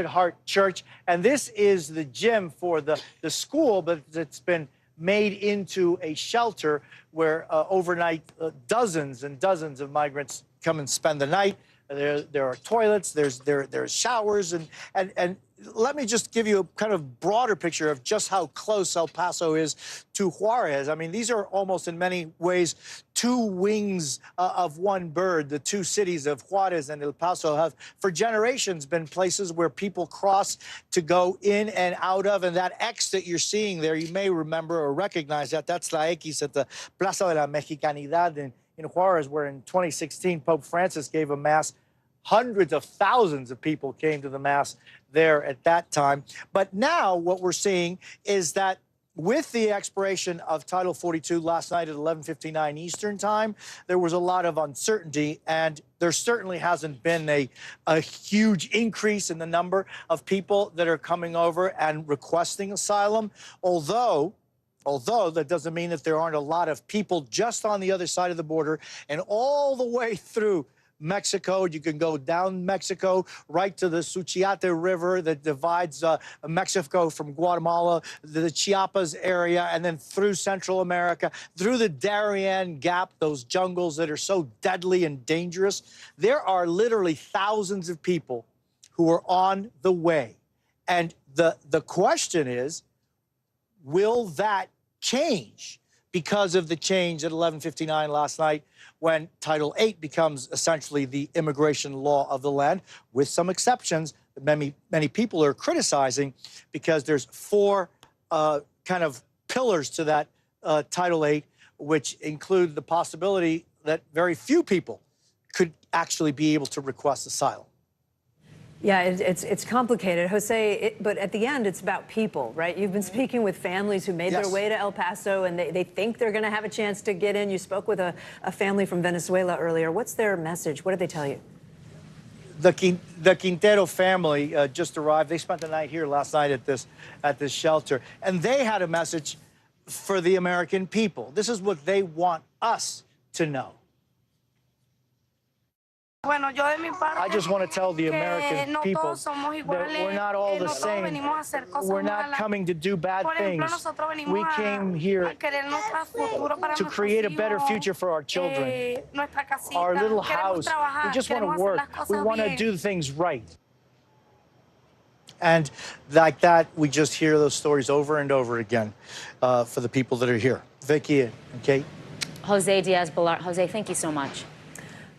Heart Church, and this is the gym for the school, but it's been made into a shelter where overnight dozens and dozens of migrants come and spend the night. There are toilets, there's showers, and let me just give you a kind of broader picture of just how close El Paso is to Juarez. I mean, these are almost in many ways two wings of one bird. The two cities of Juarez and El Paso have for generations been places where people cross to go in and out of, and that X that you're seeing there, you may remember or recognize that. That's La X at the Plaza de la Mexicanidad in Juarez, where in 2016 Pope Francis gave a mass. Hundreds of thousands of people came to the Mass there at that time. But now what we're seeing is that with the expiration of Title 42 last night at 11:59 Eastern Time, there was a lot of uncertainty, and there certainly hasn't been a huge increase in the number of people that are coming over and requesting asylum, although that doesn't mean that there aren't a lot of people just on the other side of the border and all the way through Mexico. You can go down Mexico right to the Suchiate River that divides Mexico from Guatemala, the Chiapas area, and then through Central America, through the Darien Gap, those jungles that are so deadly and dangerous. There are literally thousands of people who are on the way. And the question is, will that change because of the change at 11:59 last night, when Title 8 becomes essentially the immigration law of the land, with some exceptions that many people are criticizing, because there's four kind of pillars to that Title 8, which include the possibility that very few people could actually be able to request asylum. Yeah, it's complicated, Jose, but at the end, it's about people, right? You've been speaking with families who made their way to El Paso, and they think they're going to have a chance to get in. You spoke with a family from Venezuela earlier. What's their message? What did they tell you? The Quintero family just arrived. They spent the night here last night at this shelter, and they had a message for the American people. This is what they want us to know. I just want to tell the American people that we're not all the same. We're not coming to do bad things. We came here to create a better future for our children, our little house. We just want to work. We want to do things right. And like that, we just hear those stories over and over again for the people that are here. Vicki and Kate. Jose Diaz-Balart. Jose, thank you so much.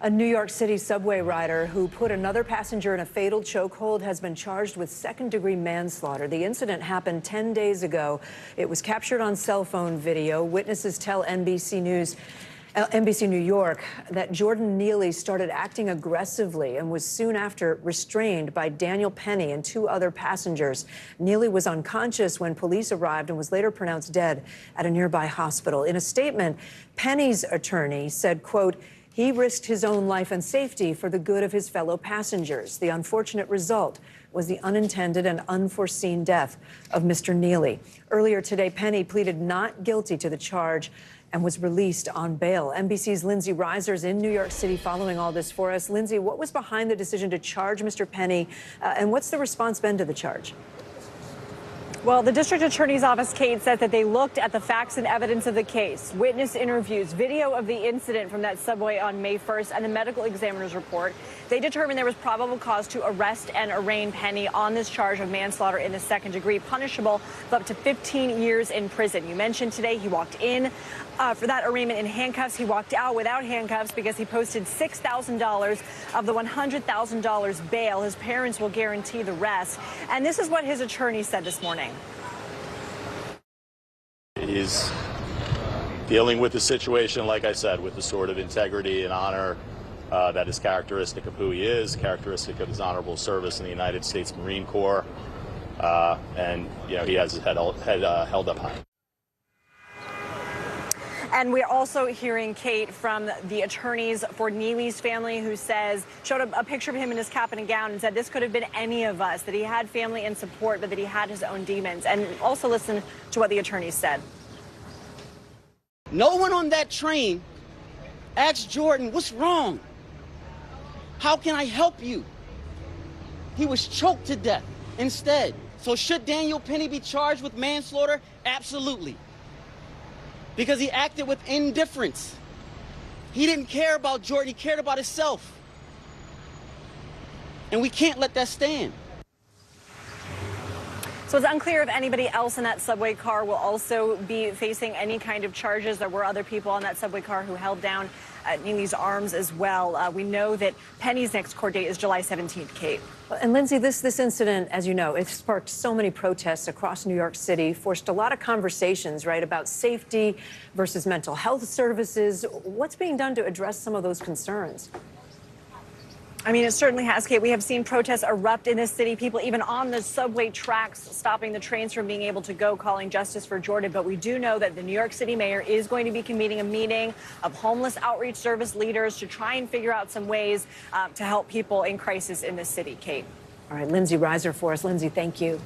A New York City subway rider who put another passenger in a fatal chokehold has been charged with second-degree manslaughter. The incident happened 10 days ago. It was captured on cell phone video. Witnesses tell NBC New York that Jordan Neely started acting aggressively and was soon after restrained by Daniel Penny and 2 other passengers. Neely was unconscious when police arrived and was later pronounced dead at a nearby hospital. In a statement, Penny's attorney said, quote, "He risked his own life and safety for the good of his fellow passengers. The unfortunate result was the unintended and unforeseen death of Mr. Neely." Earlier today, Penny pleaded not guilty to the charge and was released on bail. NBC's Lindsay Reiser's in New York City following all this for us. Lindsay, what was behind the decision to charge Mr. Penny, and what's the response been to the charge? Well, the district attorney's office, Kate, said that they looked at the facts and evidence of the case, witness interviews, video of the incident from that subway on May 1st, and a medical examiner's report. They determined there was probable cause to arrest and arraign Penny on this charge of manslaughter in the second degree, punishable with up to 15 years in prison. You mentioned today he walked in for that arraignment in handcuffs. He walked out without handcuffs because he posted $6,000 of the $100,000 bail. His parents will guarantee the rest. And this is what his attorney said this morning. He's dealing with the situation, like I said, with the sort of integrity and honor that is characteristic of who he is, characteristic of his honorable service in the United States Marine Corps. And, you know, he has his head held up high. And we're also hearing, Kate, from the attorneys for Neely's family, who showed a picture of him in his cap and gown and said this could have been any of us, that he had family and support, but that he had his own demons. And also listen to what the attorneys said. No one on that train asked Jordan, "What's wrong? How can I help you?" He was choked to death instead. So should Daniel Penny be charged with manslaughter? Absolutely. Because he acted with indifference. He didn't care about Jordan, he cared about himself. And we can't let that stand. So it's unclear if anybody else in that subway car will also be facing any kind of charges. There were other people on that subway car who held down Neely's arms as well. We know that Penny's next court date is July 17th, Kate. And Lindsay, this incident, as you know, it sparked so many protests across New York City, forced a lot of conversations, right, about safety versus mental health services. What's being done to address some of those concerns? I mean, it certainly has, Kate. We have seen protests erupt in this city, people even on the subway tracks stopping the trains from being able to go, calling justice for Jordan. But we do know that the New York City mayor is going to be convening a meeting of homeless outreach service leaders to try and figure out some ways to help people in crisis in this city, Kate. All right, Lindsay Reiser for us. Lindsay, thank you.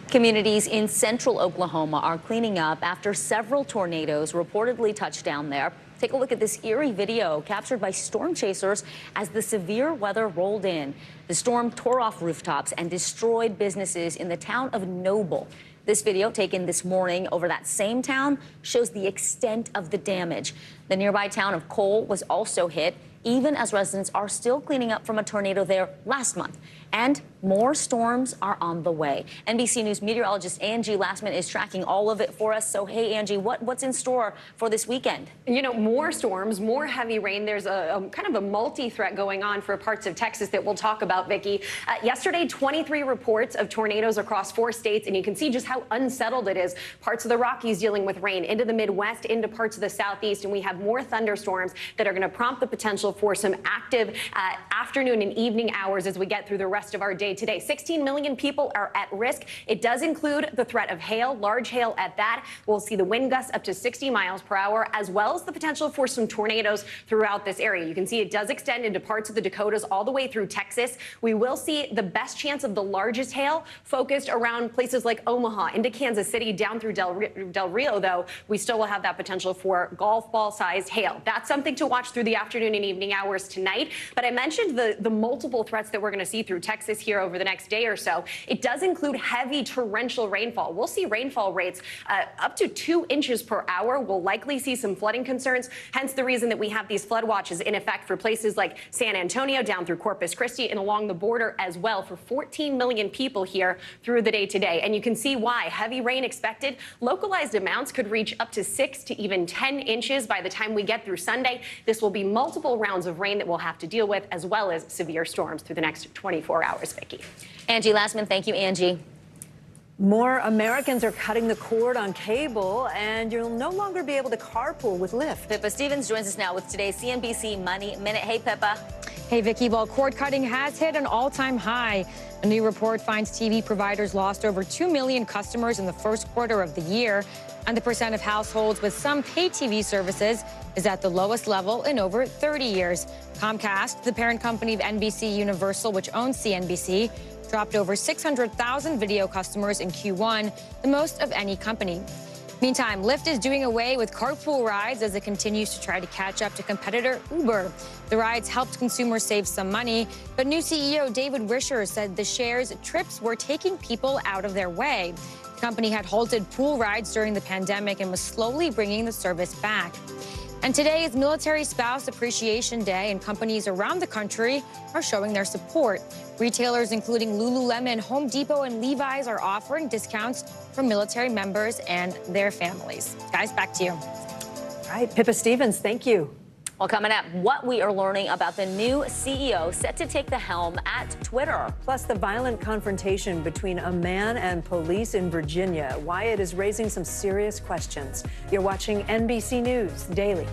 Communities in central Oklahoma are cleaning up after several tornadoes reportedly touched down there. Take a look at this eerie video captured by storm chasers as the severe weather rolled in. The storm tore off rooftops and destroyed businesses in the town of Noble. This video, taken this morning over that same town, shows the extent of the damage. The nearby town of Cole was also hit, even as residents are still cleaning up from a tornado there last month. And more storms are on the way. NBC News meteorologist Angie Lastman is tracking all of it for us. So, hey, Angie, what's in store for this weekend? You know, more storms, more heavy rain. There's a kind of a multi-threat going on for parts of Texas that we'll talk about, Vicki. Yesterday, 23 reports of tornadoes across 4 states, and you can see just how unsettled it is. Parts of the Rockies dealing with rain, into the Midwest, into parts of the Southeast, and we have more thunderstorms that are going to prompt the potential for some active afternoon and evening hours as we get through the rest of our day today. 16 million people are at risk. It does include the threat of hail, large hail at that. We'll see the wind gusts up to 60 miles per hour, as well as the potential for some tornadoes throughout this area. You can see it does extend into parts of the Dakotas all the way through Texas. We will see the best chance of the largest hail focused around places like Omaha, into Kansas City, down through Del Rio, though. We still will have that potential for golf ball sized hail. That's something to watch through the afternoon and evening hours tonight. But I mentioned of the multiple threats that we're going to see through Texas here over the next day or so, it does include heavy torrential rainfall. We'll see rainfall rates up to 2 inches per hour. We'll likely see some flooding concerns, hence the reason that we have these flood watches in effect for places like San Antonio down through Corpus Christi and along the border as well for 14 million people here through the day today. And you can see why. Heavy rain expected. Localized amounts could reach up to 6 to even 10 inches by the time we get through Sunday. This will be multiple rounds of rain that we'll have to deal with, as well as severe storms through the next 24 hours, Vicki. Angie Lastman, thank you, Angie. More Americans are cutting the cord on cable, and you'll no longer be able to carpool with Lyft. Pippa Stevens joins us now with today's CNBC Money Minute. Hey, Pippa. Hey, Vicki. Well, cord cutting has hit an all-time high. A new report finds TV providers lost over 2 million customers in the first quarter of the year, and the percent of households with some paid TV services is at the lowest level in over 30 years. Comcast, the parent company of NBC Universal, which owns CNBC, dropped over 600,000 video customers in Q1, the most of any company. Meantime, Lyft is doing away with carpool rides as it continues to try to catch up to competitor Uber. The rides helped consumers save some money, but new CEO David Risher said the shares trips were taking people out of their way. The company had halted pool rides during the pandemic and was slowly bringing the service back. And today is Military Spouse Appreciation Day, and companies around the country are showing their support. Retailers including Lululemon, Home Depot, and Levi's are offering discounts for military members and their families. Guys, back to you. All right, Pippa Stevens, thank you. Well, coming up, what we are learning about the new CEO set to take the helm at Twitter. Plus, the violent confrontation between a man and police in Virginia, why it is raising some serious questions. You're watching NBC News Daily.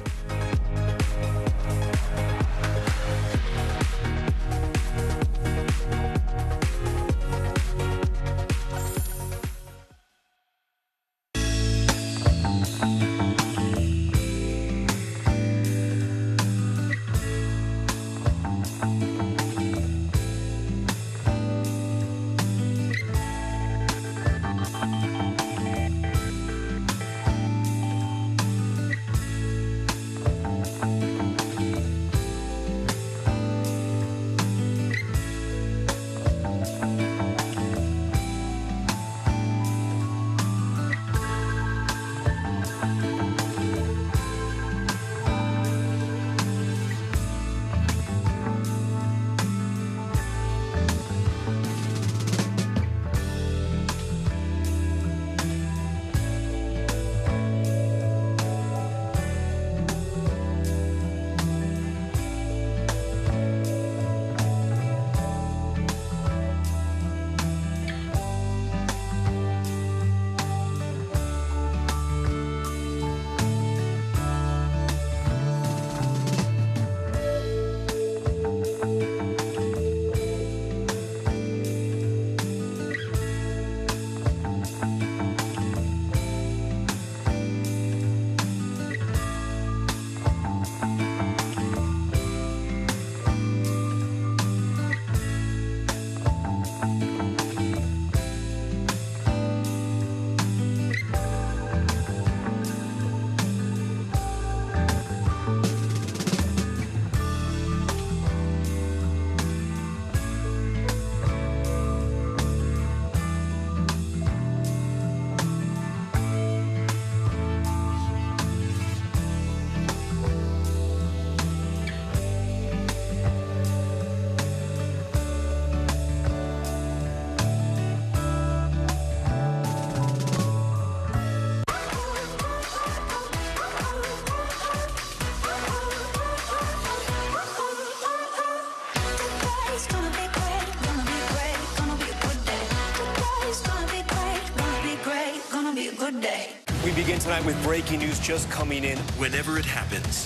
We begin tonight with breaking news just coming in. Whenever it happens,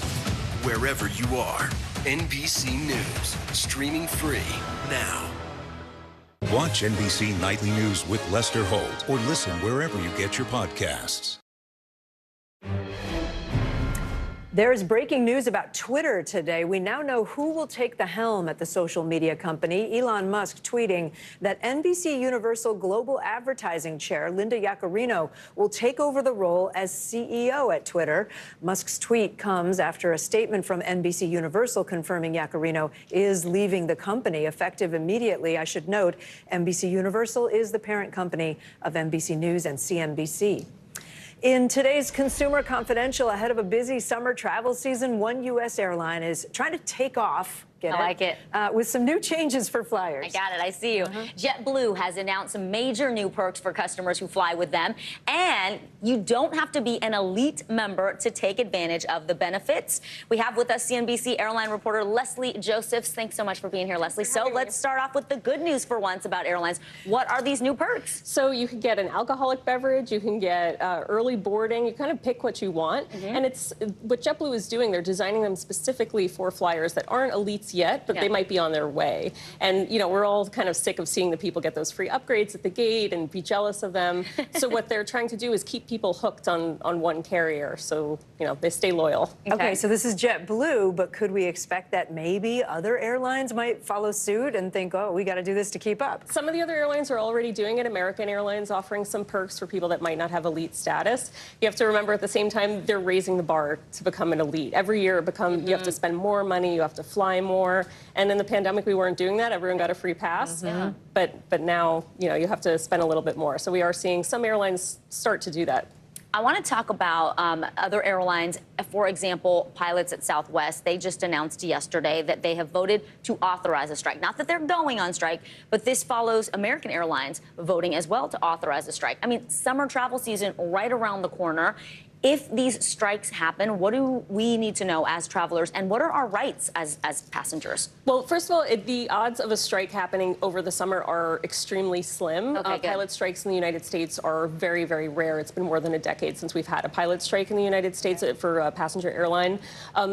wherever you are, NBC News, streaming free now. Watch NBC Nightly News with Lester Holt or listen wherever you get your podcasts. There's breaking news about Twitter today. We now know who will take the helm at the social media company. Elon Musk tweeting that NBC Universal Global Advertising Chair Linda Yaccarino will take over the role as CEO at Twitter. Musk's tweet comes after a statement from NBC Universal confirming Yaccarino is leaving the company effective immediately. I should note, NBC Universal is the parent company of NBC News and CNBC. In today's Consumer Confidential, ahead of a busy summer travel season, one U.S. airline is trying to take off. I like it. With some new changes for flyers. I got it. I see you. JetBlue has announced some major new perks for customers who fly with them. And you don't have to be an elite member to take advantage of the benefits. We have with us CNBC airline reporter Leslie Josephs. Thanks so much for being here, Leslie. So let's start off with the good news for once about airlines. What are these new perks? So you can get an alcoholic beverage. You can get early boarding. You kind of pick what you want. And it's what JetBlue is doing. They're designing them specifically for flyers that aren't elites yet, but they might be on their way. And, you know, we're all kind of sick of seeing the people get those free upgrades at the gate and be jealous of them. So what they're trying to do is keep people hooked on one carrier so, you know, they stay loyal. Okay, so this is JetBlue, but could we expect that maybe other airlines might follow suit and think, oh, we got to do this to keep up? Some of the other airlines are already doing it. American Airlines offering some perks for people that might not have elite status. You have to remember at the same time, they're raising the bar to become an elite. Every year you have to spend more money, you have to fly more. And in the pandemic, we weren't doing that. Everyone got a free pass. But now, you know, you have to spend a little bit more. So we are seeing some airlines start to do that. I want to talk about other airlines. For example, pilots at Southwest, they just announced yesterday that they have voted to authorize a strike. Not that they're going on strike, but this follows American Airlines voting as well to authorize a strike. I mean, summer travel season right around the corner. If these strikes happen, what do we need to know as travelers, and what are our rights as passengers? Well, first of all, the odds of a strike happening over the summer are extremely slim. Pilot strikes in the United States are very, very rare. It's been more than a decade since we've had a pilot strike in the United States for a passenger airline.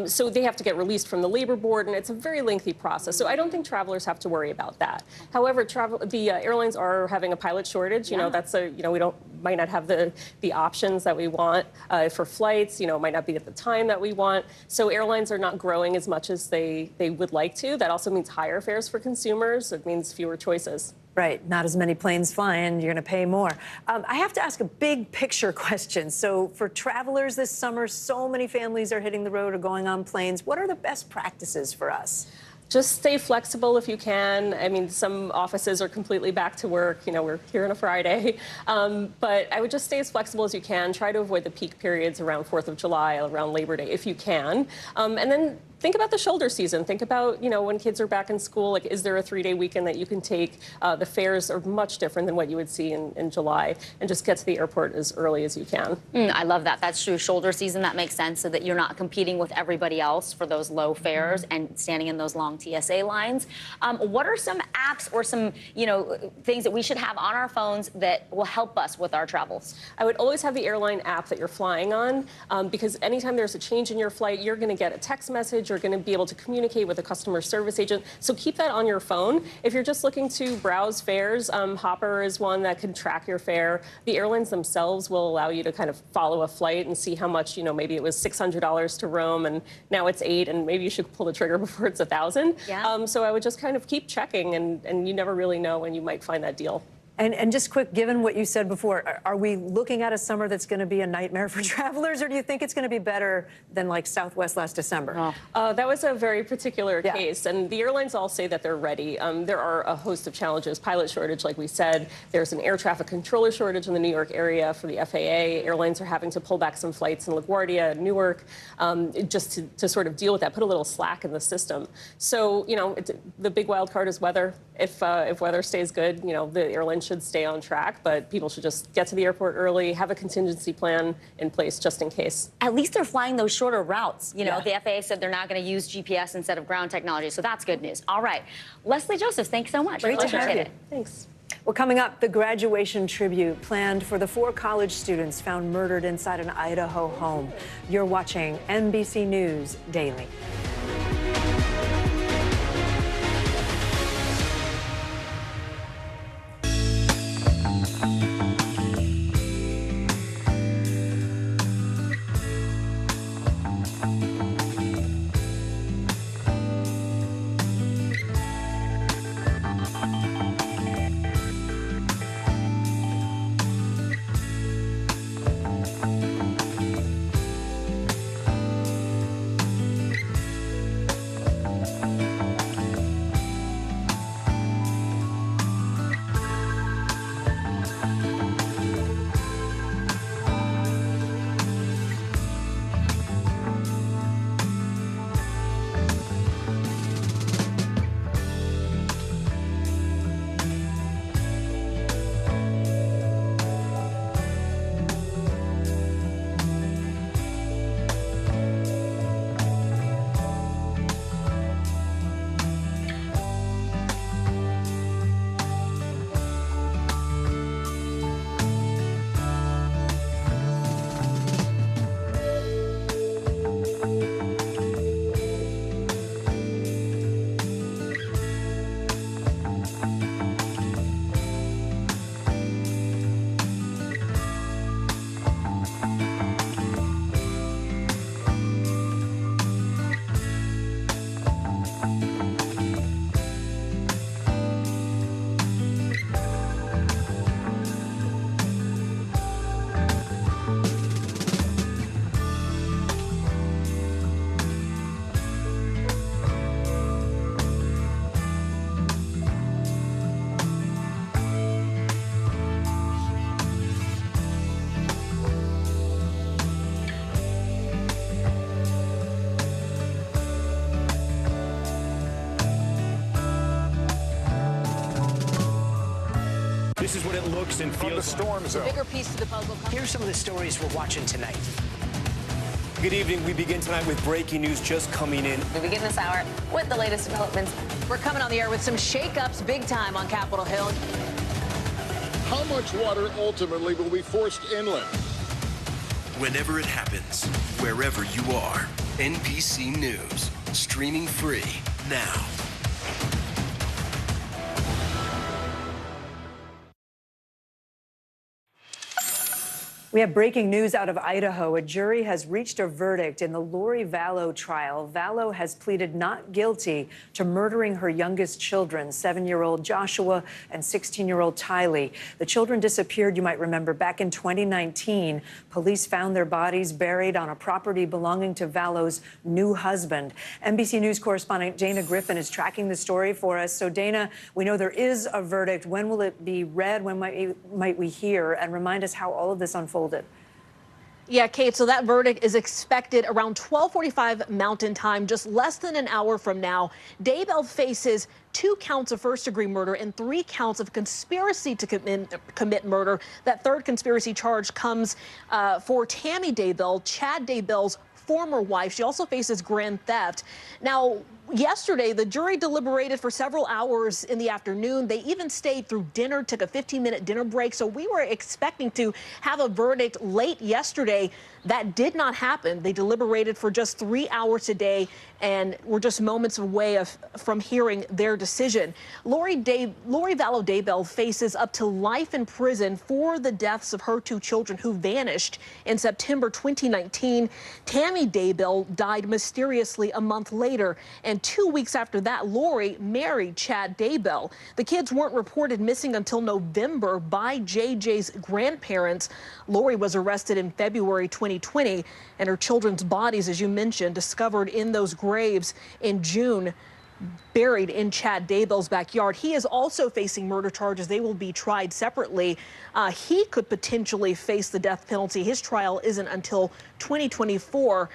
So they have to get released from the labor board, and it's a very lengthy process. So I don't think travelers have to worry about that. However, the airlines are having a pilot shortage. You know, that's we might not have the options that we want for flights. You know, it might not be at the time that we want. So airlines are not growing as much as they would like to. That also means higher fares for consumers. It means fewer choices. Right, not as many planes flying, you're going to pay more. I have to ask a big picture question. So for travelers this summer, so many families are hitting the road or going on planes. What are the best practices for us? Just stay flexible if you can. I mean, some offices are completely back to work. You know, we're here on a Friday. But I would just stay as flexible as you can. Try to avoid the peak periods around 4th of July, around Labor Day, if you can. And then think about the shoulder season. Think about, you know, when kids are back in school, like, is there a 3-day weekend that you can take? The fares are much different than what you would see in July. And just get to the airport as early as you can. I love that. That's true. Shoulder season, that makes sense, so that you're not competing with everybody else for those low fares and standing in those long TSA lines. What are some apps or some, you know, things that we should have on our phones that will help us with our travels? I would always have the airline app that you're flying on, because anytime there's a change in your flight, you're going to get a text message. You're going to be able to communicate with a customer service agent. So keep that on your phone. If you're just looking to browse fares, Hopper is one that can track your fare. The airlines themselves will allow you to kind of follow a flight and see how much, you know, maybe it was $600 to Rome and now it's $800, and maybe you should pull the trigger before it's $1,000. So I would just kind of keep checking, and you never really know when you might find that deal. And just quick, given what you said before, are we looking at a summer that's going to be a nightmare for travelers, or do you think it's going to be better than like Southwest last December? That was a very particular case, and the airlines all say that they're ready. There are a host of challenges. Pilot shortage, like we said. There's an air traffic controller shortage in the New York area for the FAA. Airlines are having to pull back some flights in LaGuardia and Newark just to sort of deal with that, put a little slack in the system. So, you know, the big wild card is weather. If weather stays good, you know, the airlines should stay on track, but people should just get to the airport early, have a contingency plan in place just in case. At least they're flying those shorter routes. You know, the FAA said they're not going to use GPS instead of ground technology, so that's good news. All right. Leslie Josephs, thanks so much. Great to have you. Thanks. Well, coming up, the graduation tribute planned for the 4 college students found murdered inside an Idaho home. You're watching NBC News Daily. this is what it looks and feels the storm zone. Bigger piece to the puzzle. Here's some of the stories we're watching tonight. Good evening. We begin tonight with breaking news just coming in. We begin this hour with the latest developments. We're coming on the air with some shakeups big time on Capitol Hill. How much water ultimately will be forced inland? Whenever it happens, wherever you are, NBC News, streaming free now. We have breaking news out of Idaho. A jury has reached a verdict in the Lori Vallow trial. Vallow has pleaded not guilty to murdering her youngest children, 7-year-old Joshua and 16-year-old Tylee. The children disappeared, you might remember, back in 2019. Police found their bodies buried on a property belonging to Vallow's new husband. NBC News correspondent Dana Griffin is tracking the story for us. So, Dana, we know there is a verdict. When will it be read? When might we hear? And remind us how all of this unfolded. Yeah, Kate, so that verdict is expected around 12:45 Mountain Time, just less than an hour from now. Daybell faces 2 counts of first-degree murder and 3 counts of conspiracy to commit murder. That third conspiracy charge comes for Tammy Daybell, Chad Daybell's former wife. She also faces grand theft. Now, yesterday, the jury deliberated for several hours in the afternoon. They even stayed through dinner, took a 15-minute dinner break. So we were expecting to have a verdict late yesterday. That did not happen. They deliberated for just 3 hours today, and we're just moments away from hearing their decision. Lori Vallow Daybell faces up to life in prison for the deaths of her 2 children who vanished in September 2019. Tammy Daybell died mysteriously a month later, and 2 weeks after that, Lori married Chad Daybell. The kids weren't reported missing until November by JJ's grandparents. Lori was arrested in February 2020, and her children's bodies, as you mentioned, discovered in those graves in June, buried in Chad Daybell's backyard. He is also facing murder charges. They will be tried separately. He could potentially face the death penalty. His trial isn't until 2024.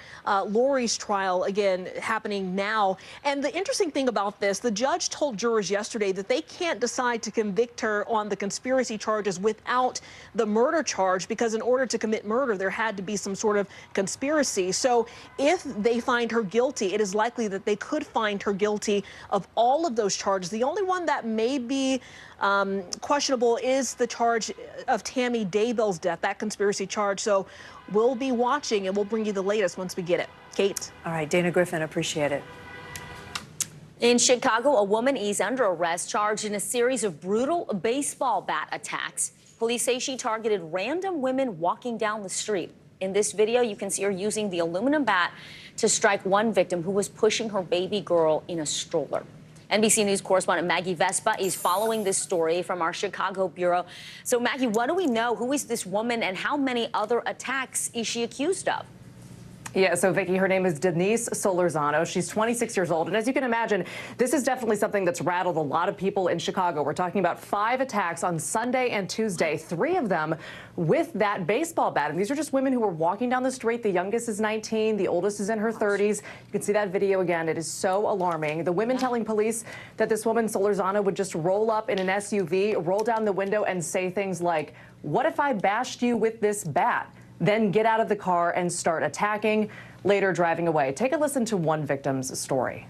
Lori's trial, again, happening now. And the interesting thing about this, the judge told jurors yesterday that they can't decide to convict her on the conspiracy charges without the murder charge, because in order to commit murder, there had to be some sort of conspiracy. So if they find her guilty, it is likely that they could find her guilty of all of those charges. The only one that may be questionable is the charge of Tammy Daybell's death, that conspiracy charge. So we'll be watching, and we'll bring you the latest once we get it. Kate. All right, Dana Griffin, appreciate it. In Chicago, a woman is under arrest, charged in a series of brutal baseball bat attacks. Police say she targeted random women walking down the street. In this video, you can see her using the aluminum bat to strike one victim who was pushing her baby girl in a stroller. NBC News correspondent Maggie Vespa is following this story from our Chicago bureau. So, Maggie, what do we know? Who is this woman, and how many other attacks is she accused of? Yeah, so Vicki, her name is Denise Solorzano. She's 26 years old. And as you can imagine, this is definitely something that's rattled a lot of people in Chicago. We're talking about 5 attacks on Sunday and Tuesday, 3 of them with that baseball bat. And these are just women who were walking down the street. The youngest is 19. The oldest is in her 30s. You can see that video again. It is so alarming. The women telling police that this woman, Solorzano, would just roll up in an SUV, roll down the window and say things like, "What if I bashed you with this bat?" Then get out of the car and start attacking, later driving away. Take a listen to one victim's story.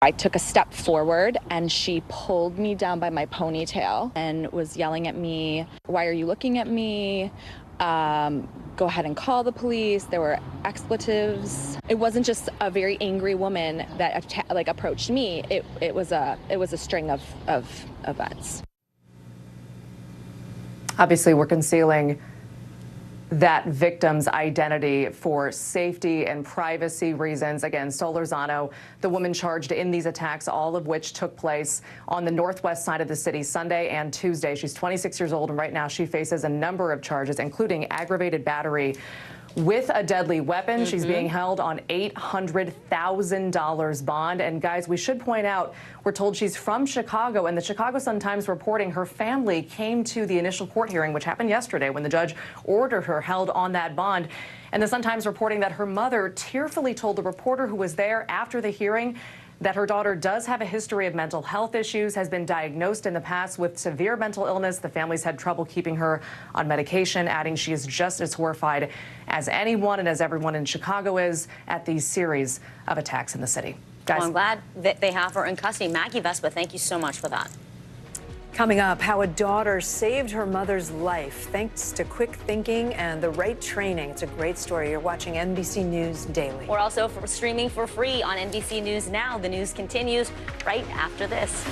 I took a step forward and she pulled me down by my ponytail and was yelling at me, "Why are you looking at me? Go ahead and call the police." There were expletives. It wasn't just a very angry woman that approached me. It was a string of events. Obviously, we're concealing that victim's identity for safety and privacy reasons. Again, Solorzano, the woman charged in these attacks, all of which took place on the northwest side of the city Sunday and Tuesday. She's 26 years old, and right now she faces a number of charges, including aggravated battery with a deadly weapon. She's being held on $800,000 bond. And guys, we should point out, we're told she's from Chicago, and the Chicago Sun-Times reporting her family came to the initial court hearing, which happened yesterday when the judge ordered her held on that bond. And the Sun-Times reporting that her mother tearfully told the reporter who was there after the hearing that her daughter does have a history of mental health issues, has been diagnosed in the past with severe mental illness. The family's had trouble keeping her on medication, adding she is just as horrified as anyone and as everyone in Chicago is at these series of attacks in the city. Guys. Well, I'm glad that they have her in custody. Maggie Vespa, thank you so much for that. Coming up, how a daughter saved her mother's life thanks to quick thinking and the right training. It's a great story. You're watching NBC News Daily. We're also streaming for free on NBC News Now. The news continues right after this.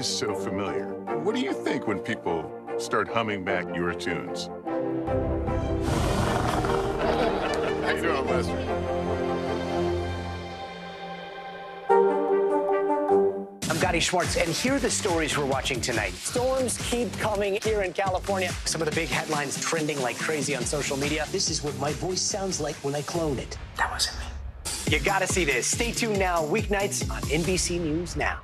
So familiar. What do you think when people start humming back your tunes? How you doing, Lester? I'm Gotti Schwartz, and here are the stories we're watching tonight. Storms keep coming here in California. Some of the big headlines trending like crazy on social media. This is what my voice sounds like when I clone it. That wasn't me. You gotta see this. Stay tuned now, weeknights on NBC News Now.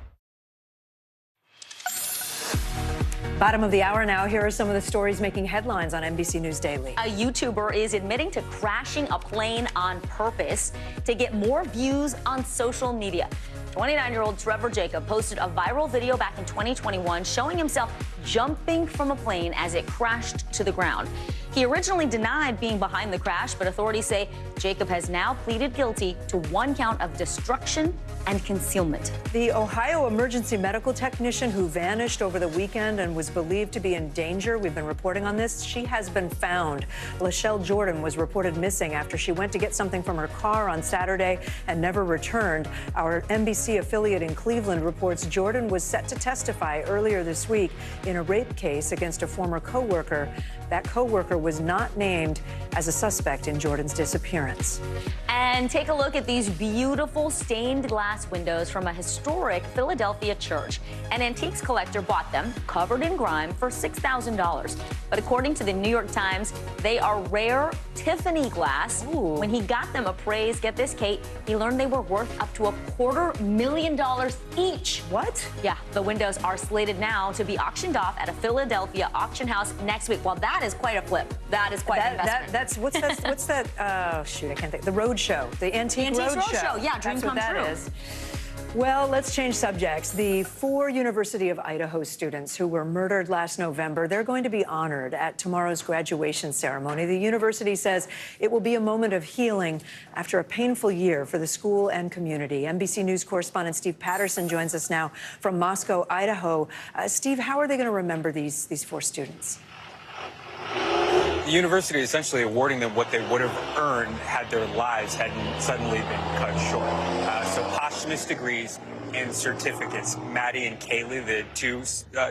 Bottom of the hour now. Here are some of the stories making headlines on NBC News Daily. A YouTuber is admitting to crashing a plane on purpose to get more views on social media. 29-year-old Trevor Jacob posted a viral video back in 2021 showing himself jumping from a plane as it crashed to the ground. He originally denied being behind the crash, but authorities say Jacob has now pleaded guilty to 1 count of destruction and concealment. The Ohio emergency medical technician who vanished over the weekend and was believed to be in danger, we've been reporting on this, she has been found. Lachelle Jordan was reported missing after she went to get something from her car on Saturday and never returned. Our NBC affiliate in Cleveland reports Jordan was set to testify earlier this week in a rape case against a former co-worker. That co-worker was not named as a suspect in Jordan's disappearance. And take a look at these beautiful stained glass windows from a historic Philadelphia church. An antiques collector bought them, covered in grime, for $6,000. But according to the New York Times, they are rare Tiffany glass. Ooh. When he got them appraised, get this, Kate, he learned they were worth up to $250,000 each. What? Yeah, the windows are slated now to be auctioned off at a Philadelphia auction house next week. Well, that is quite a flip. That is quite an investment. That's what's that? Oh shoot, I can't think. The Roadshow, the Antique Roadshow. Yeah, dream that's come what that true. is. Well, let's change subjects. The 4 University of Idaho students who were murdered last November, they're going to be honored at tomorrow's graduation ceremony. The university says it will be a moment of healing after a painful year for the school and community. NBC News correspondent Steve Patterson joins us now from Moscow, Idaho. Steve, how are they going to remember these 4 students? The university is essentially awarding them what they would have earned had their lives hadn't suddenly been cut short. So posthumous degrees and certificates. Maddie and Kaylee, the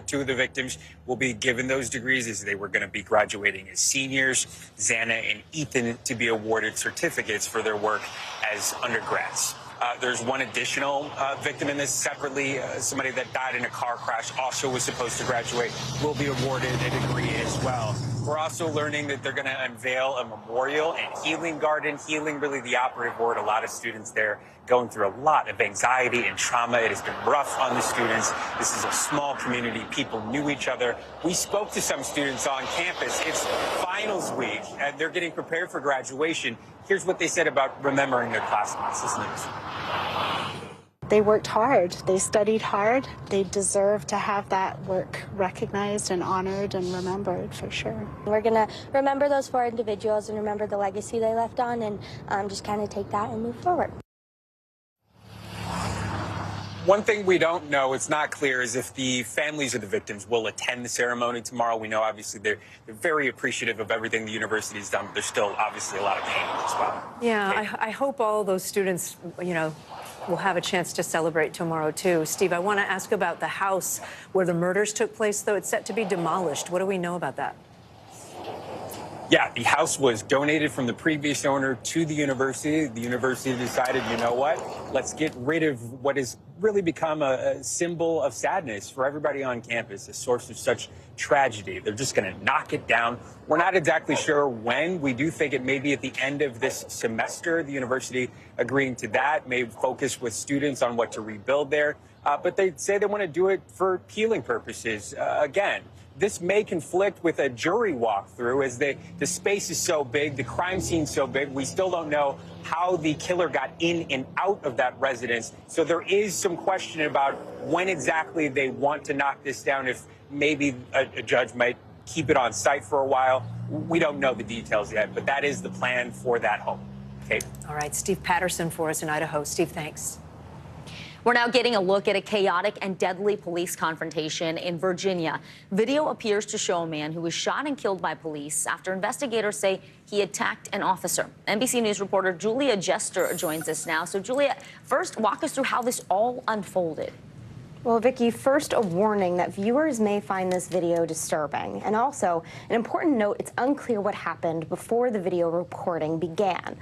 two of the victims, will be given those degrees as they were going to be graduating as seniors. Xana and Ethan to be awarded certificates for their work as undergrads. There's one additional victim in this separately. Somebody that died in a car crash also was supposed to graduate, will be awarded a degree as well. We're also learning that they're going to unveil a memorial and healing garden. Healing, really the operative word. A lot of students there going through a lot of anxiety and trauma. It has been rough on the students. This is a small community. People knew each other. We spoke to some students on campus. It's finals week, and they're getting prepared for graduation. Here's what they said about remembering their classmates. Listen to this. They worked hard. They studied hard. They deserve to have that work recognized and honored and remembered, for sure. We're going to remember those four individuals and remember the legacy they left on, and just kind of take that and move forward. One thing we don't know, it's not clear, is if the families of the victims will attend the ceremony tomorrow. We know, obviously, they're very appreciative of everything the university's done, but there's still, obviously, a lot of pain as well. Yeah, I hope all those students, will have a chance to celebrate tomorrow, too. Steve, I want to ask about the house where the murders took place, though. It's set to be demolished. What do we know about that? Yeah, the house was donated from the previous owner to the university. The university decided, you know what, let's get rid of what has really become a symbol of sadness for everybody on campus, a source of such tragedy. They're just going to knock it down. We're not exactly sure when. We do think it may be at the end of this semester. The university agreeing to that, may focus with students on what to rebuild there. But they say they want to do it for healing purposes. Again, this may conflict with a jury walkthrough as the space is so big, the crime scene so big. We still don't know how the killer got in and out of that residence. So there is some question about when exactly they want to knock this down, if maybe a judge might keep it on site for a while. We don't know the details yet, but that is the plan for that home. Kate. All right, Steve Patterson for us in Idaho. Steve, thanks. We're now getting a look at a chaotic and deadly police confrontation in Virginia. Video appears to show a man who was shot and killed by police after investigators say he attacked an officer. NBC News reporter Julia Jester joins us now. So, Julia, first, walk us through how this all unfolded. Well, Vicki, first a warning that viewers may find this video disturbing. And also, an important note, it's unclear what happened before the video recording began.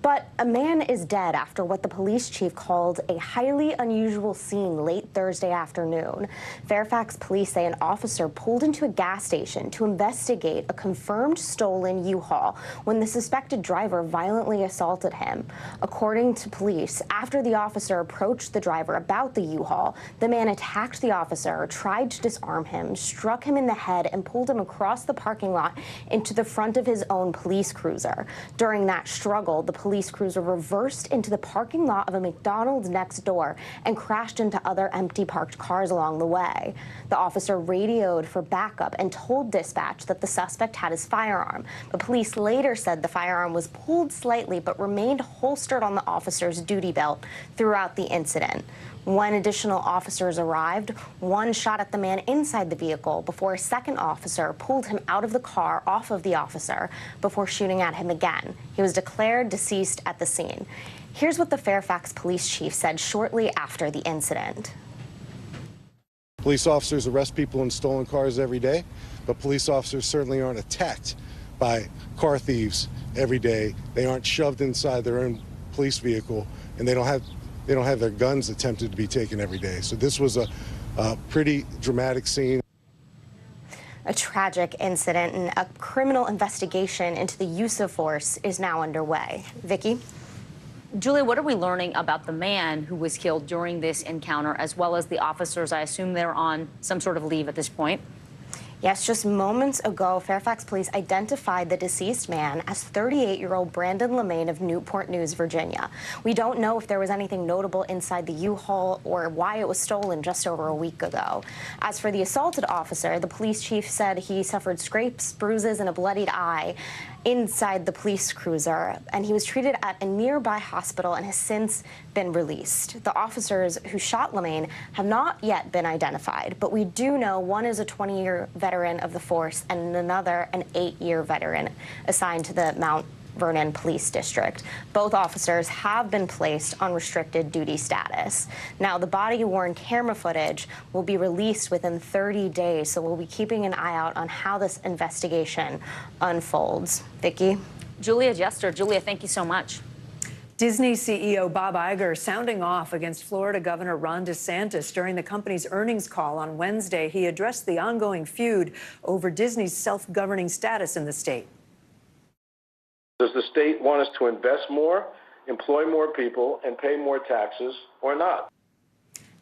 But a man is dead after what the police chief called a highly unusual scene late Thursday afternoon. Fairfax police say an officer pulled into a gas station to investigate a confirmed stolen U-Haul when the suspected driver violently assaulted him. According to police, after the officer approached the driver about the U-Haul, the man attacked the officer, tried to disarm him, struck him in the head, and pulled him across the parking lot into the front of his own police cruiser. During that struggle, the police cruiser reversed into the parking lot of a McDonald's next door and crashed into other empty parked cars along the way. The officer radioed for backup and told dispatch that the suspect had his firearm. But police later said the firearm was pulled slightly but remained holstered on the officer's duty belt throughout the incident. When additional officers arrived, one shot at the man inside the vehicle before a second officer pulled him out of the car off of the officer before shooting at him again. He was declared deceased at the scene. Here's what the Fairfax police chief said shortly after the incident. Police officers arrest people in stolen cars every day, but police officers certainly aren't attacked by car thieves every day. They aren't shoved inside their own police vehicle, and they don't have their guns attempted to be taken every day. So this was a pretty dramatic scene. A tragic incident, and a criminal investigation into the use of force is now underway. Vicki? Julia, what are we learning about the man who was killed during this encounter, as well as the officers? I assume they're on some sort of leave at this point. Yes, just moments ago, Fairfax police identified the deceased man as 38-year-old Brandon LeMaine of Newport News, Virginia. We don't know if there was anything notable inside the U-Haul or why it was stolen just over a week ago. As for the assaulted officer, the police chief said he suffered scrapes, bruises, and a bloodied eye. inside the police cruiser, and he was treated at a nearby hospital and has since been released. The officers who shot LeMaine have not yet been identified, but we do know one is a 20-year veteran of the force and another an 8-year veteran assigned to the Mount Vernon Police District. Both officers have been placed on restricted duty status. Now, the body-worn camera footage will be released within 30 days, so we'll be keeping an eye out on how this investigation unfolds. Vicki? Julia Jester. Julia, thank you so much. Disney CEO Bob Iger sounding off against Florida Governor Ron DeSantis during the company's earnings call on Wednesday. He addressed the ongoing feud over Disney's self-governing status in the state. Does the state want us to invest more, employ more people, and pay more taxes, or not?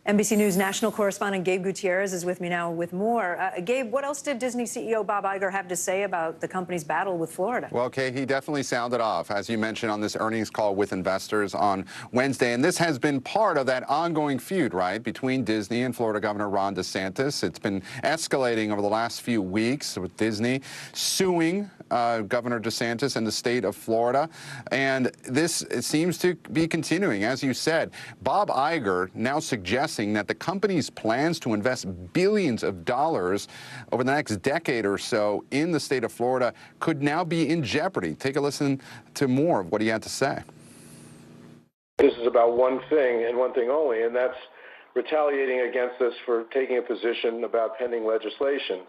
NBC News national correspondent Gabe Gutierrez is with me now with more. Gabe, what else did Disney CEO Bob Iger have to say about the company's battle with Florida? Well, Kay, he definitely sounded off, as you mentioned, on this earnings call with investors on Wednesday. And this has been part of that ongoing feud, right, between Disney and Florida Governor Ron DeSantis. It's been escalating over the last few weeks with Disney suing Governor DeSantis and the state of Florida. And this seems to be continuing. As you said, Bob Iger now suggesting that the company's plans to invest billions of dollars over the next decade or so in the state of Florida could now be in jeopardy. Take a listen to more of what he had to say. This is about one thing and one thing only, and that's retaliating against us for taking a position about pending legislation.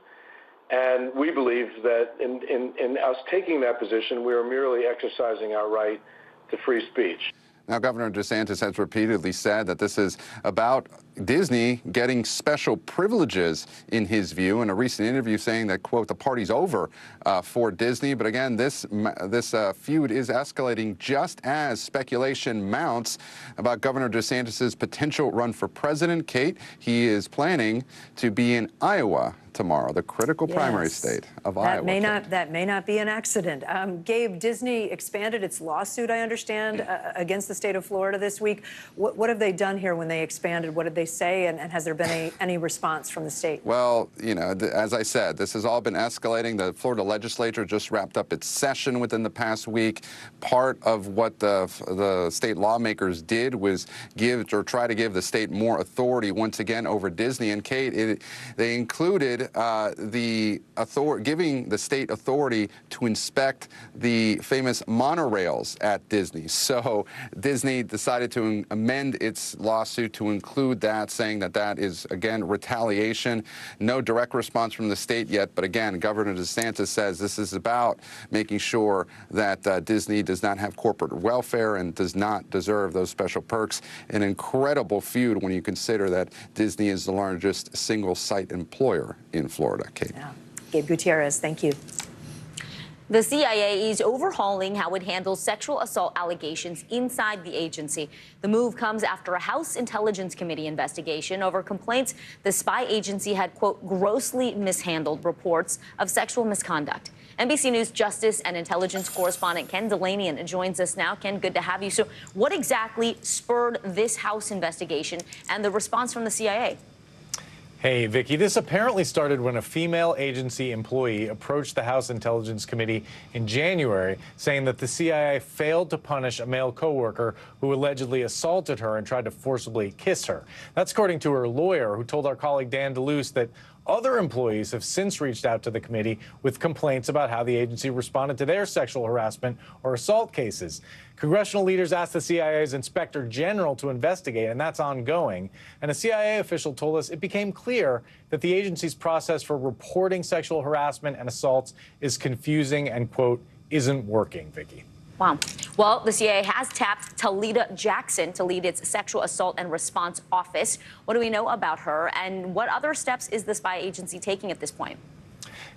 And we believe that in us taking that position, we are merely exercising our right to free speech. Now, Governor DeSantis has repeatedly said that this is about Disney getting special privileges, in his view, in a recent interview saying that, quote, the party's over for Disney. But again, this feud is escalating just as speculation mounts about Governor DeSantis' potential run for president. Kate, he is planning to be in Iowa tomorrow, the critical primary state of Iowa. That may not be an accident. Gabe, Disney expanded its lawsuit, I understand, against the state of Florida this week. What have they done here when they expanded? What did they say, and has there been any response from the state? Well, you know, as I said, this has all been escalating. The Florida legislature just wrapped up its session within the past week. Part of what the state lawmakers did was try to give the state more authority once again over Disney. And Kate, they included giving the state authority to inspect the famous monorails at Disney. So Disney decided to amend its lawsuit to include that, saying that that is, again, retaliation. No direct response from the state yet, but again, Governor DeSantis says this is about making sure that Disney does not have corporate welfare and does not deserve those special perks. An incredible feud when you consider that Disney is the largest single-site employer in Florida. Kate. Yeah. Gabe Gutierrez, thank you. The CIA is overhauling how it handles sexual assault allegations inside the agency. The move comes after a House Intelligence Committee investigation over complaints the spy agency had, quote, grossly mishandled reports of sexual misconduct. NBC News Justice and Intelligence correspondent Ken Delanian joins us now. Ken, good to have you. So what exactly spurred this House investigation and the response from the CIA? Hey, Vicki, this apparently started when a female agency employee approached the House Intelligence Committee in January saying that the CIA failed to punish a male coworker who allegedly assaulted her and tried to forcibly kiss her. That's according to her lawyer, who told our colleague Dan DeLuce that other employees have since reached out to the committee with complaints about how the agency responded to their sexual harassment or assault cases. Congressional leaders asked the CIA's Inspector General to investigate, and that's ongoing. And a CIA official told us it became clear that the agency's process for reporting sexual harassment and assaults is confusing and, quote, isn't working, Vicki. Wow. Well, the CIA has tapped Talita Jackson to lead its sexual assault and response office. What do we know about her, and what other steps is the spy agency taking at this point?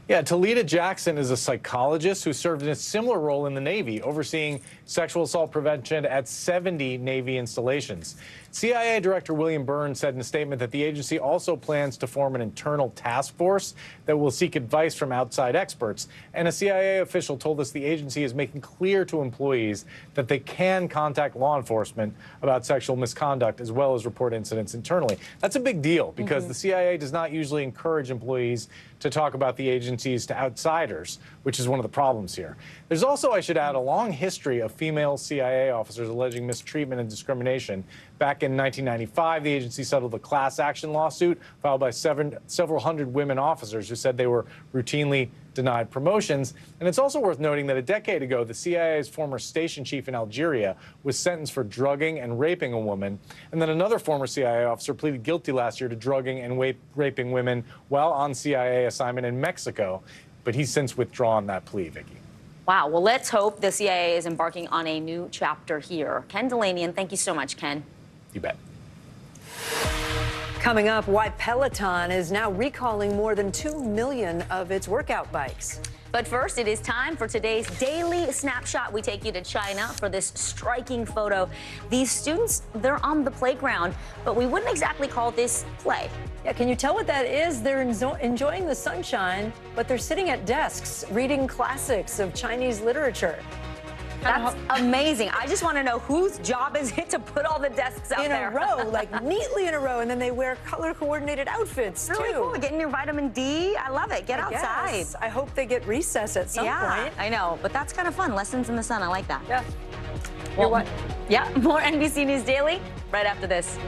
Yeah, Talita Jackson is a psychologist who served in a similar role in the Navy, overseeing sexual assault prevention at 70 Navy installations. CIA Director William Burns said in a statement that the agency also plans to form an internal task force that will seek advice from outside experts. And a CIA official told us the agency is making clear to employees that they can contact law enforcement about sexual misconduct as well as report incidents internally. That's a big deal because the CIA does not usually encourage employees to talk about the agency agencies to outsiders, which is one of the problems here. There's also, I should add, a long history of female CIA officers alleging mistreatment and discrimination. Back in 1995, the agency settled a class action lawsuit filed by several hundred women officers who said they were routinely denied promotions. And it's also worth noting that a decade ago, the CIA's former station chief in Algeria was sentenced for drugging and raping a woman. And then another former CIA officer pleaded guilty last year to drugging and raping women while on CIA assignment in Mexico. But he's since withdrawn that plea, Vicki. Wow. Well, let's hope the CIA is embarking on a new chapter here. Ken Delanian, thank you so much, Ken. You bet. Coming up, why Peloton is now recalling more than 2 million of its workout bikes. But first, it is time for today's daily snapshot. We take you to China for this striking photo. These students, they're on the playground, but we wouldn't exactly call this play. Yeah, can you tell what that is? They're enjoying the sunshine, but they're sitting at desks reading classics of Chinese literature. That's amazing. I just want to know whose job is it to put all the desks out there? In a row, like neatly in a row, and then they wear color-coordinated outfits, really too. Cool. Getting your vitamin D. I love it. Get outside. Guess. I hope they get recess at some point. I know, but that's kind of fun. Lessons in the sun. I like that. Yeah. Well, yeah, more NBC News Daily right after this.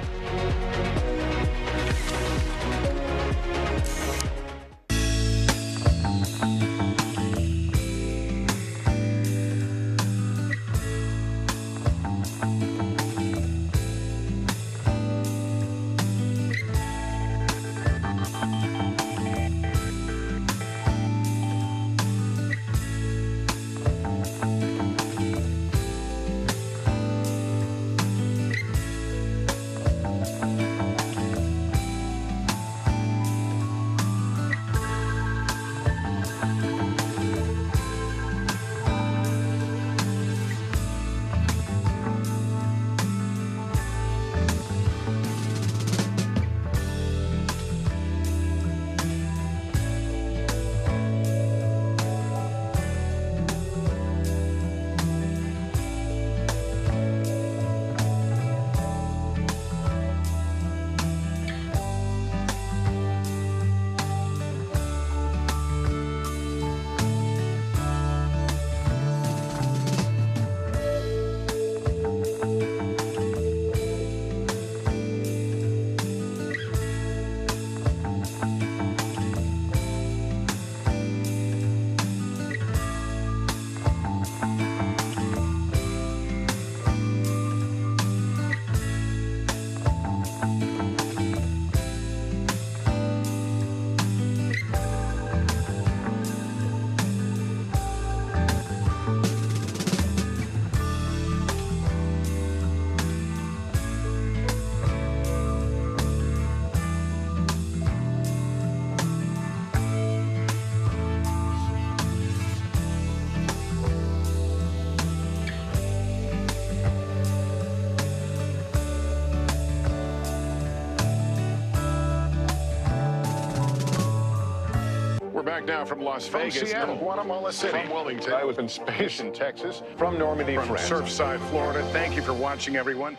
Back now from Las Vegas, Seattle, Guatemala City, from Wilmington. I was in space in Texas, from Normandy, from Surfside, Florida. Thank you for watching, everyone.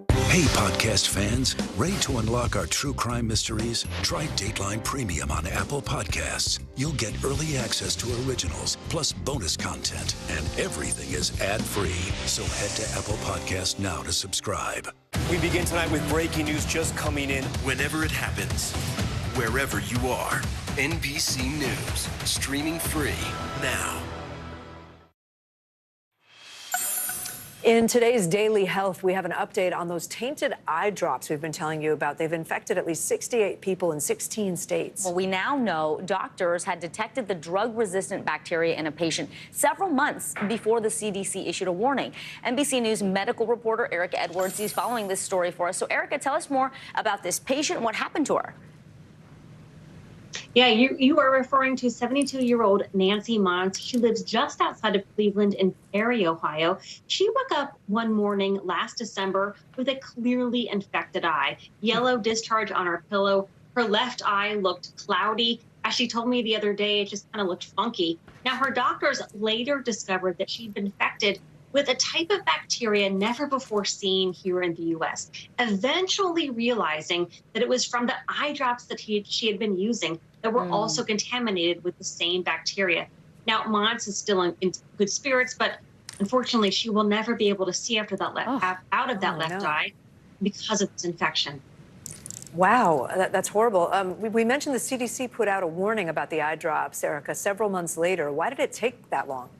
Hey, podcast fans, ready to unlock our true crime mysteries? Try Dateline Premium on Apple Podcasts. You'll get early access to originals, plus bonus content, and everything is ad-free. So head to Apple Podcasts now to subscribe. We begin tonight with breaking news just coming in. Whenever it happens, wherever you are, NBC News, streaming free now. In today's Daily Health, we have an update on those tainted eye drops we've been telling you about. They've infected at least 68 people in 16 states. Well, we now know doctors had detected the drug-resistant bacteria in a patient several months before the CDC issued a warning. NBC News medical reporter Erica Edwards is following this story for us. So, Erica, tell us more about this patient and what happened to her. Yeah, you are referring to 72-year-old Nancy Mons. She lives just outside of Cleveland in Perry, Ohio. She woke up one morning last December with a clearly infected eye, yellow discharge on her pillow. Her left eye looked cloudy. As she told me the other day, it just kind of looked funky. Now, her doctors later discovered that she'd been infected with a type of bacteria never before seen here in the U.S., eventually realizing that it was from the eye drops that she had been using that were also contaminated with the same bacteria. Now, Mons is still in good spirits, but unfortunately, she will never be able to see after that out of that left eye because of this infection. Wow, that's horrible. We mentioned the CDC put out a warning about the eye drops, Erica, several months later. Why did it take that long?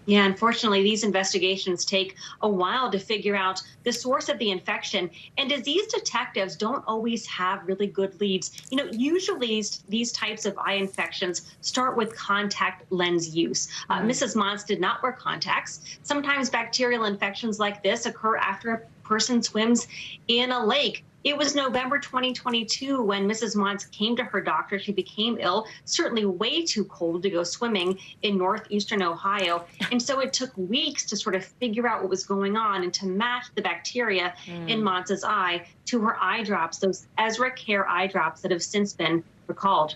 Yeah, unfortunately, these investigations take a while to figure out the source of the infection, and disease detectives don't always have really good leads. You know, usually these types of eye infections start with contact lens use. Mrs. Mons did not wear contacts. Sometimes bacterial infections like this occur after a person swims in a lake. It was November 2022 when Mrs. Mons came to her doctor. She became ill, certainly way too cold to go swimming in northeastern Ohio. And so it took weeks to sort of figure out what was going on and to match the bacteria in Mons's eye to her eye drops, those Ezra Care eye drops that have since been recalled.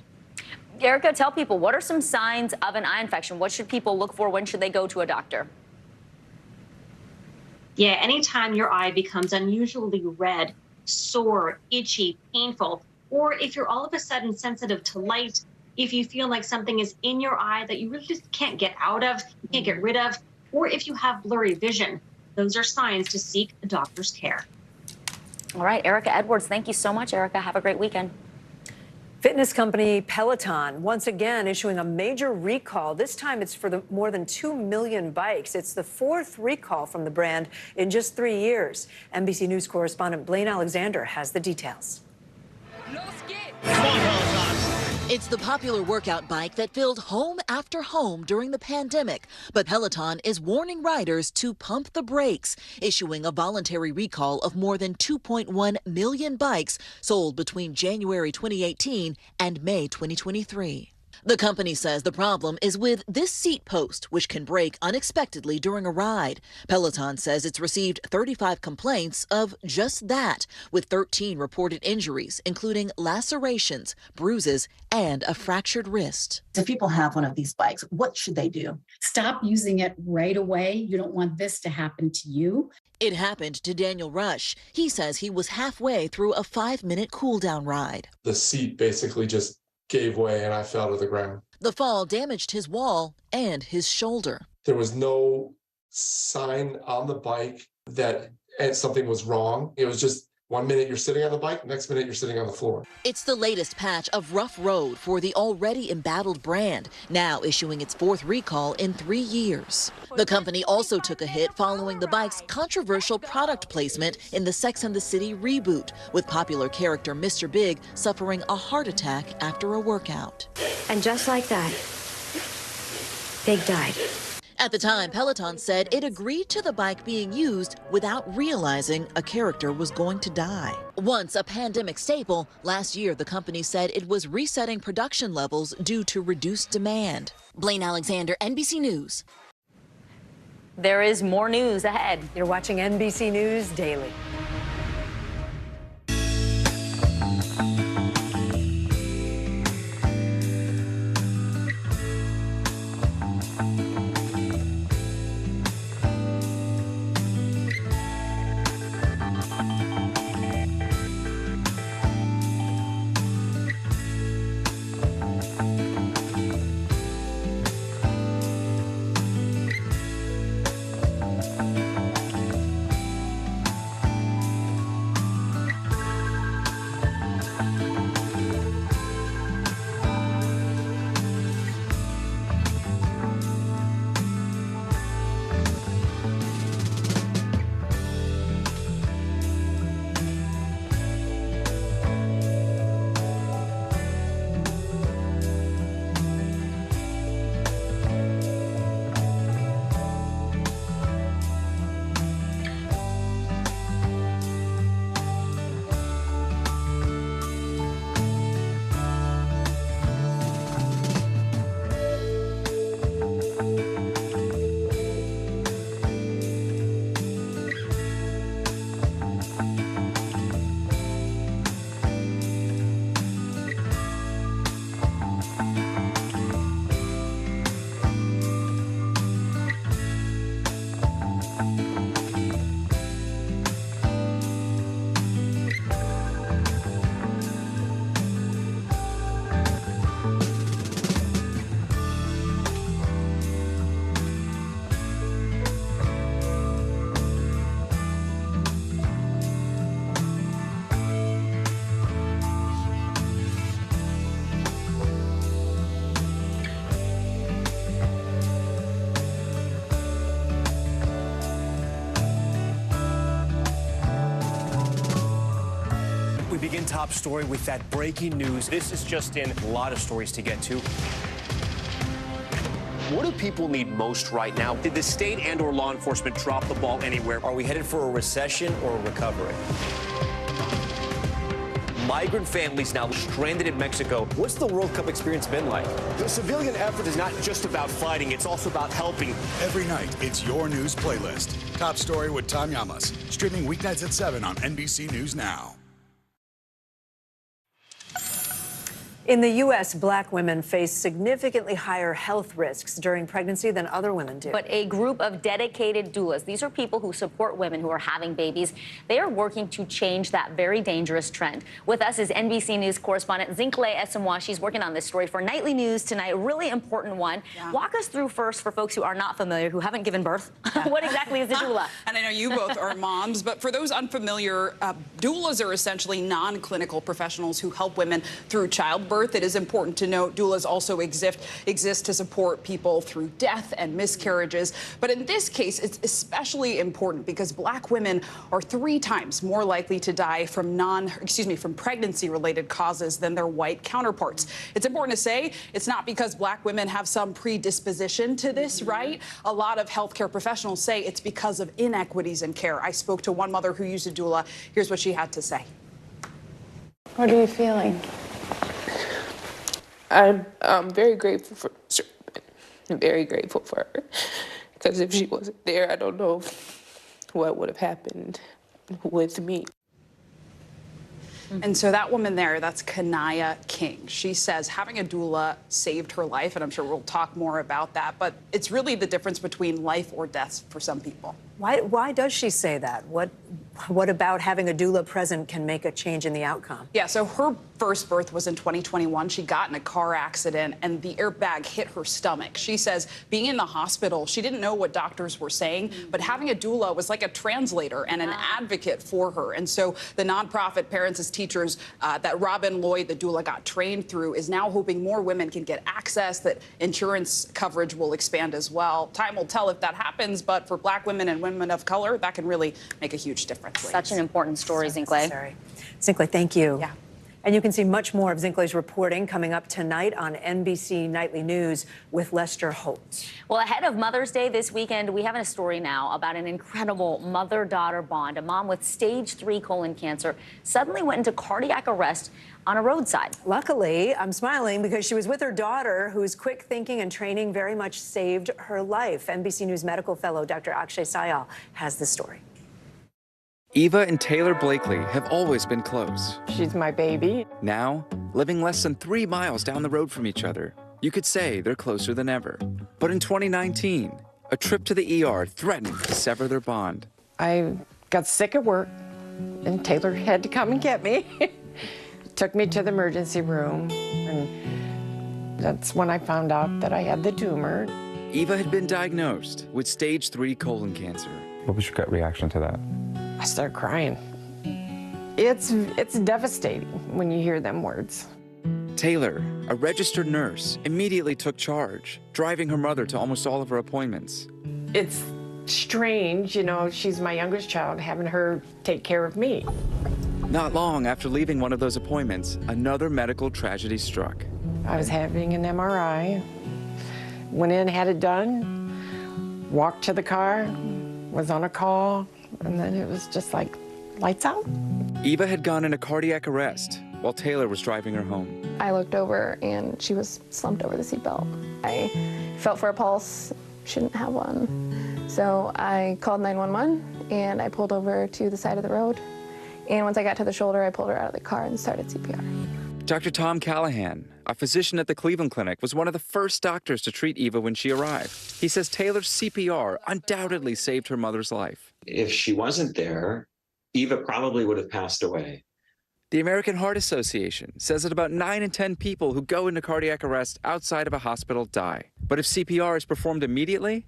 Erica, tell people, what are some signs of an eye infection? What should people look for? When should they go to a doctor? Yeah, anytime your eye becomes unusually red, sore, itchy, painful, or if you're all of a sudden sensitive to light, if you feel like something is in your eye that you really just can't get out of, you can't get rid of, or if you have blurry vision, those are signs to seek a doctor's care. All right, Erica Edwards, thank you so much, Erica. Have a great weekend. Fitness company Peloton once again issuing a major recall. This time it's for more than 2 million bikes. It's the 4th recall from the brand in just 3 years. NBC News correspondent Blaine Alexander has the details. It's the popular workout bike that filled home after home during the pandemic. But Peloton is warning riders to pump the brakes, issuing a voluntary recall of more than 2.1 million bikes sold between January 2018 and May 2023. The company says the problem is with this seat post, which can break unexpectedly during a ride. Peloton says it's received 35 complaints of just that, with 13 reported injuries, including lacerations, bruises, and a fractured wrist. If people have one of these bikes, what should they do? Stop using it right away. You don't want this to happen to you. It happened to Daniel Rush. He says he was halfway through a 5-minute cool-down ride. The seat basically just gave way and I fell to the ground. The fall damaged his wall and his shoulder. There was no sign on the bike that something was wrong. It was just 1 minute you're sitting on the bike, next minute you're sitting on the floor. It's the latest patch of rough road for the already embattled brand, now issuing its 4th recall in 3 years. The company also took a hit following the bike's controversial product placement in the Sex and the City reboot, with popular character Mr. Big suffering a heart attack after a workout. And just like that, Big died. At the time, Peloton said it agreed to the bike being used without realizing a character was going to die. Once a pandemic staple, last year the company said it was resetting production levels due to reduced demand. Blaine Alexander, NBC News. There is more news ahead. You're watching NBC News Daily. We begin top story with that breaking news. This is just in, a lot of stories to get to. What do people need most right now? Did the state and/or law enforcement drop the ball anywhere? Are we headed for a recession or a recovery? Migrant families now stranded in Mexico. What's the World Cup experience been like? The civilian effort is not just about fighting, it's also about helping. Every night, it's your news playlist. Top Story with Tom Llamas. Streaming weeknights at 7 on NBC News Now. In the U.S., black women face significantly higher health risks during pregnancy than other women do. But a group of dedicated doulas, these are people who support women who are having babies, they are working to change that very dangerous trend. With us is NBC News correspondent Zincle Esemwa. She's working on this story for Nightly News tonight, a really important one. Yeah. Walk us through first, for folks who are not familiar, who haven't given birth, what exactly is a doula? And I know you both are moms, but for those unfamiliar, doulas are essentially non-clinical professionals who help women through childbirth. It is important to note doulas also exist to support people through death and miscarriages. But in this case, it's especially important because black women are 3 times more likely to die from from pregnancy-related causes than their white counterparts. It's important to say it's not because black women have some predisposition to this, right? A lot of healthcare professionals say it's because of inequities in care. I spoke to one mother who used a doula. Here's what she had to say. What are you feeling? I'm very grateful for her. I'm very grateful for her. Because if she wasn't there, I don't know what would have happened with me. And so that woman there, that's Kanaya King. She says having a doula saved her life, and I'm sure we'll talk more about that, but it's really the difference between life or death for some people. Why does she say that? What about having a doula present can make a change in the outcome? Yeah, so her first birth was in 2021. She got in a car accident and the airbag hit her stomach. She says being in the hospital, she didn't know what doctors were saying, but having a doula was like a translator and an advocate for her. And so the nonprofit Parents as Teachers that Robin Lloyd, the doula, got trained through is now hoping more women can get access, that insurance coverage will expand as well. Time will tell if that happens, but for black women and women of color, that can really make a huge difference. Such an important story, Zincle. Zincle, thank you. Yeah. And you can see much more of Zincle's reporting coming up tonight on NBC Nightly News with Lester Holt. Well, ahead of Mother's Day this weekend, we have a story now about an incredible mother-daughter bond. A mom with stage 3 colon cancer suddenly went into cardiac arrest on a roadside. Luckily, I'm smiling because she was with her daughter, whose quick thinking and training very much saved her life. NBC News medical fellow Dr. Akshay Sayal has the story. Eva and Taylor Blakely have always been close. She's my baby. Now, living less than 3 miles down the road from each other, you could say they're closer than ever. But in 2019, a trip to the ER threatened to sever their bond. I got sick at work, and Taylor had to come and get me. Took me to the emergency room, and that's when I found out that I had the tumor. Eva had been diagnosed with stage 3 colon cancer. What was your gut reaction to that? I started crying. It's devastating when you hear them words. Taylor, a registered nurse, immediately took charge, driving her mother to almost all of her appointments. It's strange, you know, she's my youngest child, having her take care of me. Not long after leaving one of those appointments, another medical tragedy struck. I was having an MRI, went in, had it done, walked to the car, was on a call, and then it was just like, lights out. Eva had gone into cardiac arrest while Taylor was driving her home. I looked over and she was slumped over the seatbelt. I felt for a pulse, she didn't have one. So I called 911 and I pulled over to the side of the road. And once I got to the shoulder, I pulled her out of the car and started CPR. Dr. Tom Callahan, a physician at the Cleveland Clinic, was one of the first doctors to treat Eva when she arrived. He says Taylor's CPR undoubtedly saved her mother's life. If she wasn't there, Eva probably would have passed away. The American Heart Association says that about 9 in 10 people who go into cardiac arrest outside of a hospital die. But if CPR is performed immediately,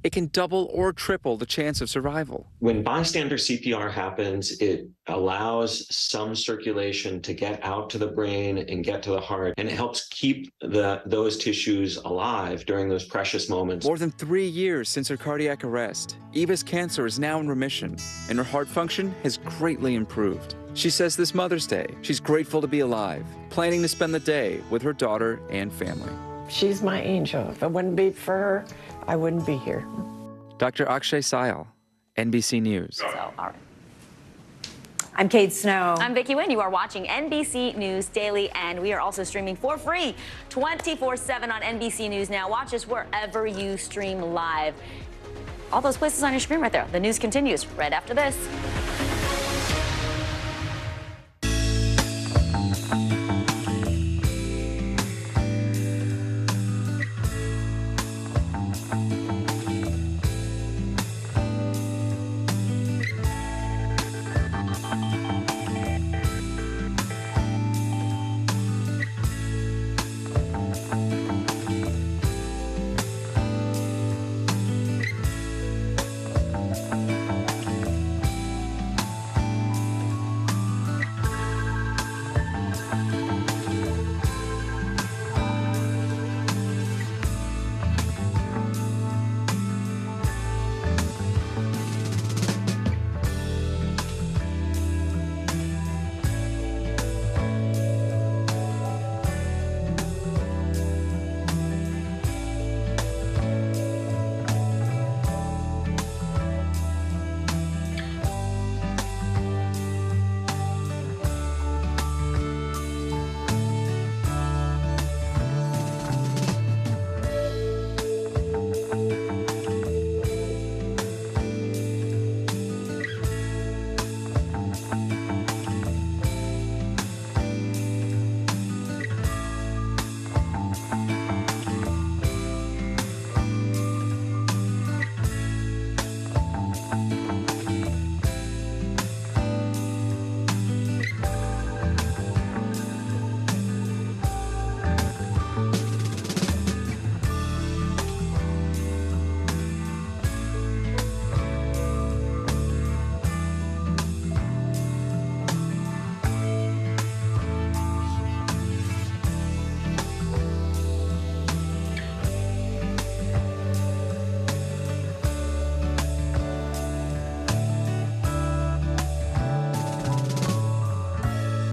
it can double or triple the chance of survival. When bystander CPR happens, it allows some circulation to get out to the brain and get to the heart, and it helps keep those tissues alive during those precious moments. More than 3 years since her cardiac arrest, Eva's cancer is now in remission, and her heart function has greatly improved. She says this Mother's Day, she's grateful to be alive, planning to spend the day with her daughter and family. She's my angel. If it wouldn't be for her, I wouldn't be here. Dr. Akshay Sayal, NBC News. All right. I'm Kate Snow. I'm Vicki Wynn. You are watching NBC News Daily, and we are also streaming for free 24/7 on NBC News Now. Watch us wherever you stream live. All those places on your screen right there. The news continues right after this.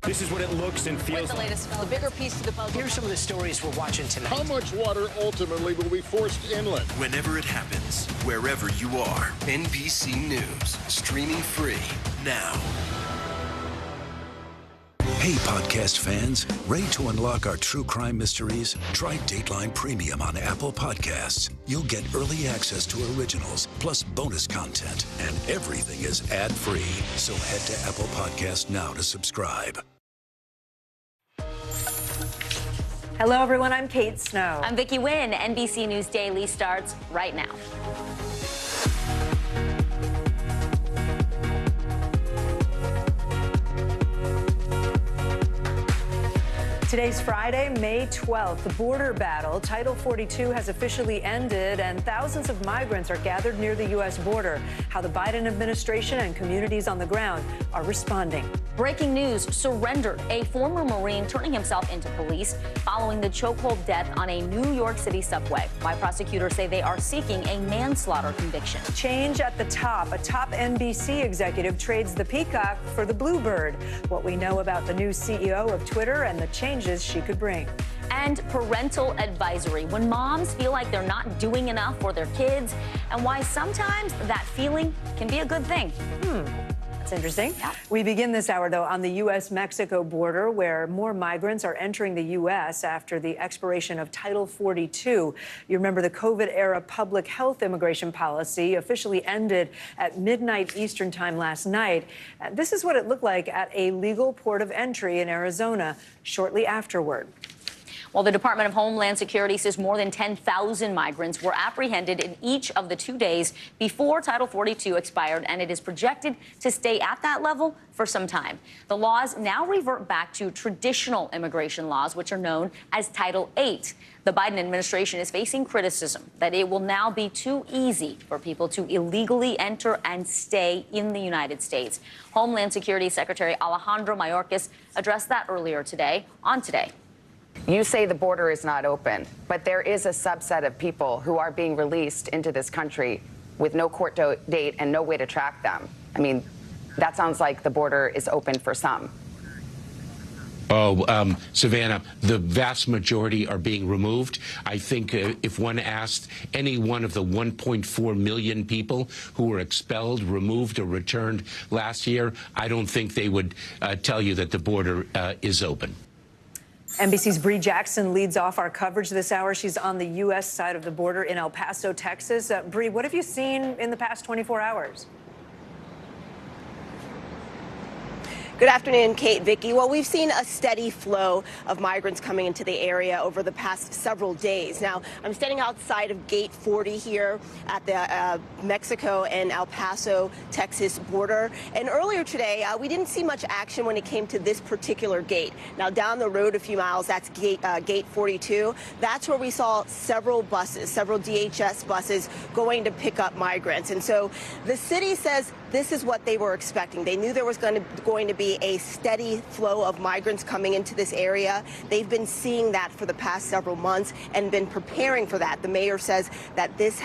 This is what it looks and feels. What's the latest? The bigger piece to the puzzle. Here's some of the stories we're watching tonight. How much water ultimately will be forced inland? Whenever it happens, wherever you are, NBC News, streaming free now. Hey, podcast fans, ready to unlock our true crime mysteries? Try Dateline Premium on Apple Podcasts. You'll get early access to originals, plus bonus content, and everything is ad-free. So head to Apple Podcasts now to subscribe. Hello, everyone. I'm Kate Snow. I'm Vicki Wynn. NBC News Daily starts right now. Today's Friday, May 12th. The border battle, Title 42, has officially ended, and thousands of migrants are gathered near the U.S. border. How the Biden administration and communities on the ground are responding. Breaking news, surrendered. A former Marine turning himself into police following the chokehold death on a New York City subway. Why prosecutors say they are seeking a manslaughter conviction. Change at the top. A top NBC executive trades the peacock for the bluebird. What we know about the new CEO of Twitter and the changes she could bring. And parental advisory, when moms feel like they're not doing enough for their kids, and why sometimes that feeling can be a good thing. That's interesting. Yeah. We begin this hour, though, on the U.S.-Mexico border, where more migrants are entering the U.S. after the expiration of Title 42. You remember the COVID-era public health immigration policy officially ended at midnight Eastern time last night. This is what it looked like at a legal port of entry in Arizona shortly afterward. Well, the Department of Homeland Security says more than 10,000 migrants were apprehended in each of the 2 days before Title 42 expired, and it is projected to stay at that level for some time. The laws now revert back to traditional immigration laws, which are known as Title 8. The Biden administration is facing criticism that it will now be too easy for people to illegally enter and stay in the United States. Homeland Security Secretary Alejandro Mayorkas addressed that earlier today on Today. You say the border is not open, but there is a subset of people who are being released into this country with no court date and no way to track them. I mean, That sounds like the border is open for some. Oh, Savannah, the vast majority are being removed. I think if one asked any one of the 1.4 million people who were expelled, removed, or returned last year, I don't think they would tell you that the border is open. NBC's Bree Jackson leads off our coverage this hour. She's on the U.S. side of the border in El Paso, Texas. Bree, what have you seen in the past 24 hours? Good afternoon, Kate, Vicki. Well, we've seen a steady flow of migrants coming into the area over the past several days. Now, I'm standing outside of Gate 40 here at the Mexico and El Paso, Texas border. And earlier today, we didn't see much action when it came to this particular gate. Now, down the road a few miles, that's Gate 42. That's where we saw several buses, several DHS buses going to pick up migrants. And so the city says this is what they were expecting. They knew there was going to be a steady flow of migrants coming into this area. They've been seeing that for the past several months and been preparing for that. The mayor says that this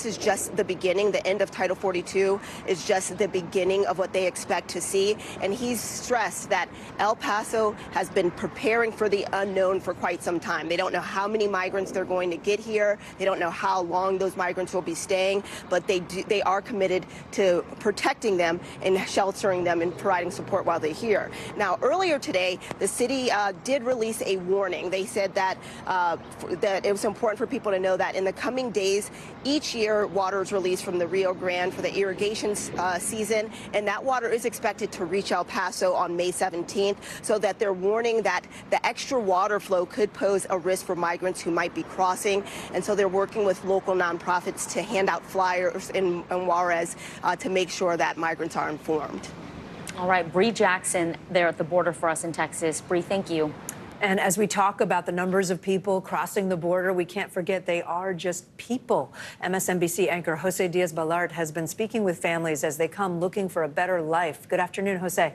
is just the beginning. The end of Title 42 is just the beginning of what they expect to see. And he's stressed that El Paso has been preparing for the unknown for quite some time. They don't know how many migrants they're going to get here. They don't know how long those migrants will be staying, but they are committed to protecting them and sheltering them and providing support while they're here. Now, earlier today, the city did release a warning. They said that that it was important for people to know that in the coming days, each year, water is released from the Rio Grande for the irrigation season, and that water is expected to reach El Paso on May 17th, so that they're warning that the extra water flow could pose a risk for migrants who might be crossing, and so they're working with local nonprofits to hand out flyers in Juarez to make sure that migrants are informed. All right, Bree Jackson there at the border for us in Texas. Bree, thank you. And as we talk about the numbers of people crossing the border, we can't forget they are just people. MSNBC anchor Jose Diaz-Balart has been speaking with families as they come looking for a better life. Good afternoon, Jose.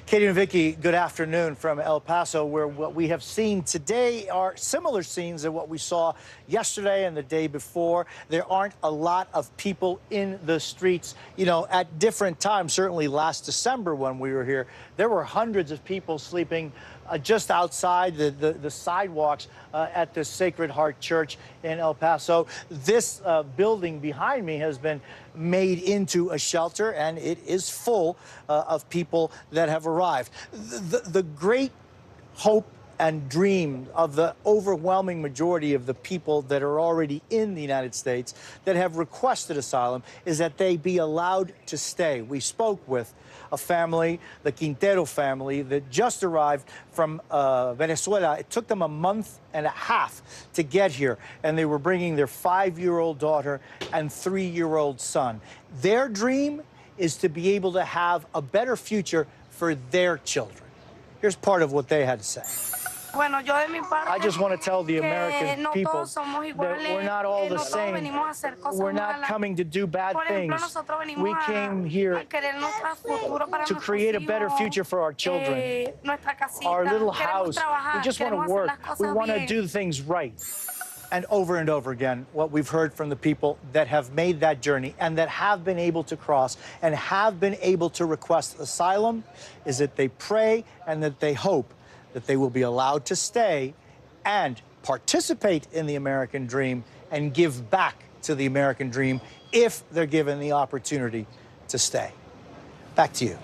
Katie and Vicki, good afternoon from El Paso, where what we have seen today are similar scenes to what we saw yesterday and the day before. There aren't a lot of people in the streets, you know, at different times. Certainly last December when we were here, there were hundreds of people sleeping just outside the sidewalks at the Sacred Heart Church in El Paso. This building behind me has been made into a shelter, and it is full of people that have arrived. The great hope and dream of the overwhelming majority of the people that are already in the United States that have requested asylum is that they be allowed to stay. We spoke with a family, the Quintero family, that just arrived from Venezuela. It took them a month and a half to get here, and they were bringing their 5-year-old daughter and 3-year-old son. Their dream is to be able to have a better future for their children. Here's part of what they had to say. I just want to tell the American people that we're not all the same. We're not coming to do bad things. We came here to create a better future for our children. Our little house. We just want to work. We want to do things right. And over again, what we've heard from the people that have made that journey and that have been able to cross and have been able to request asylum is that they pray and that they hope that they will be allowed to stay and participate in the American dream and give back to the American dream if they're given the opportunity to stay. Back to you.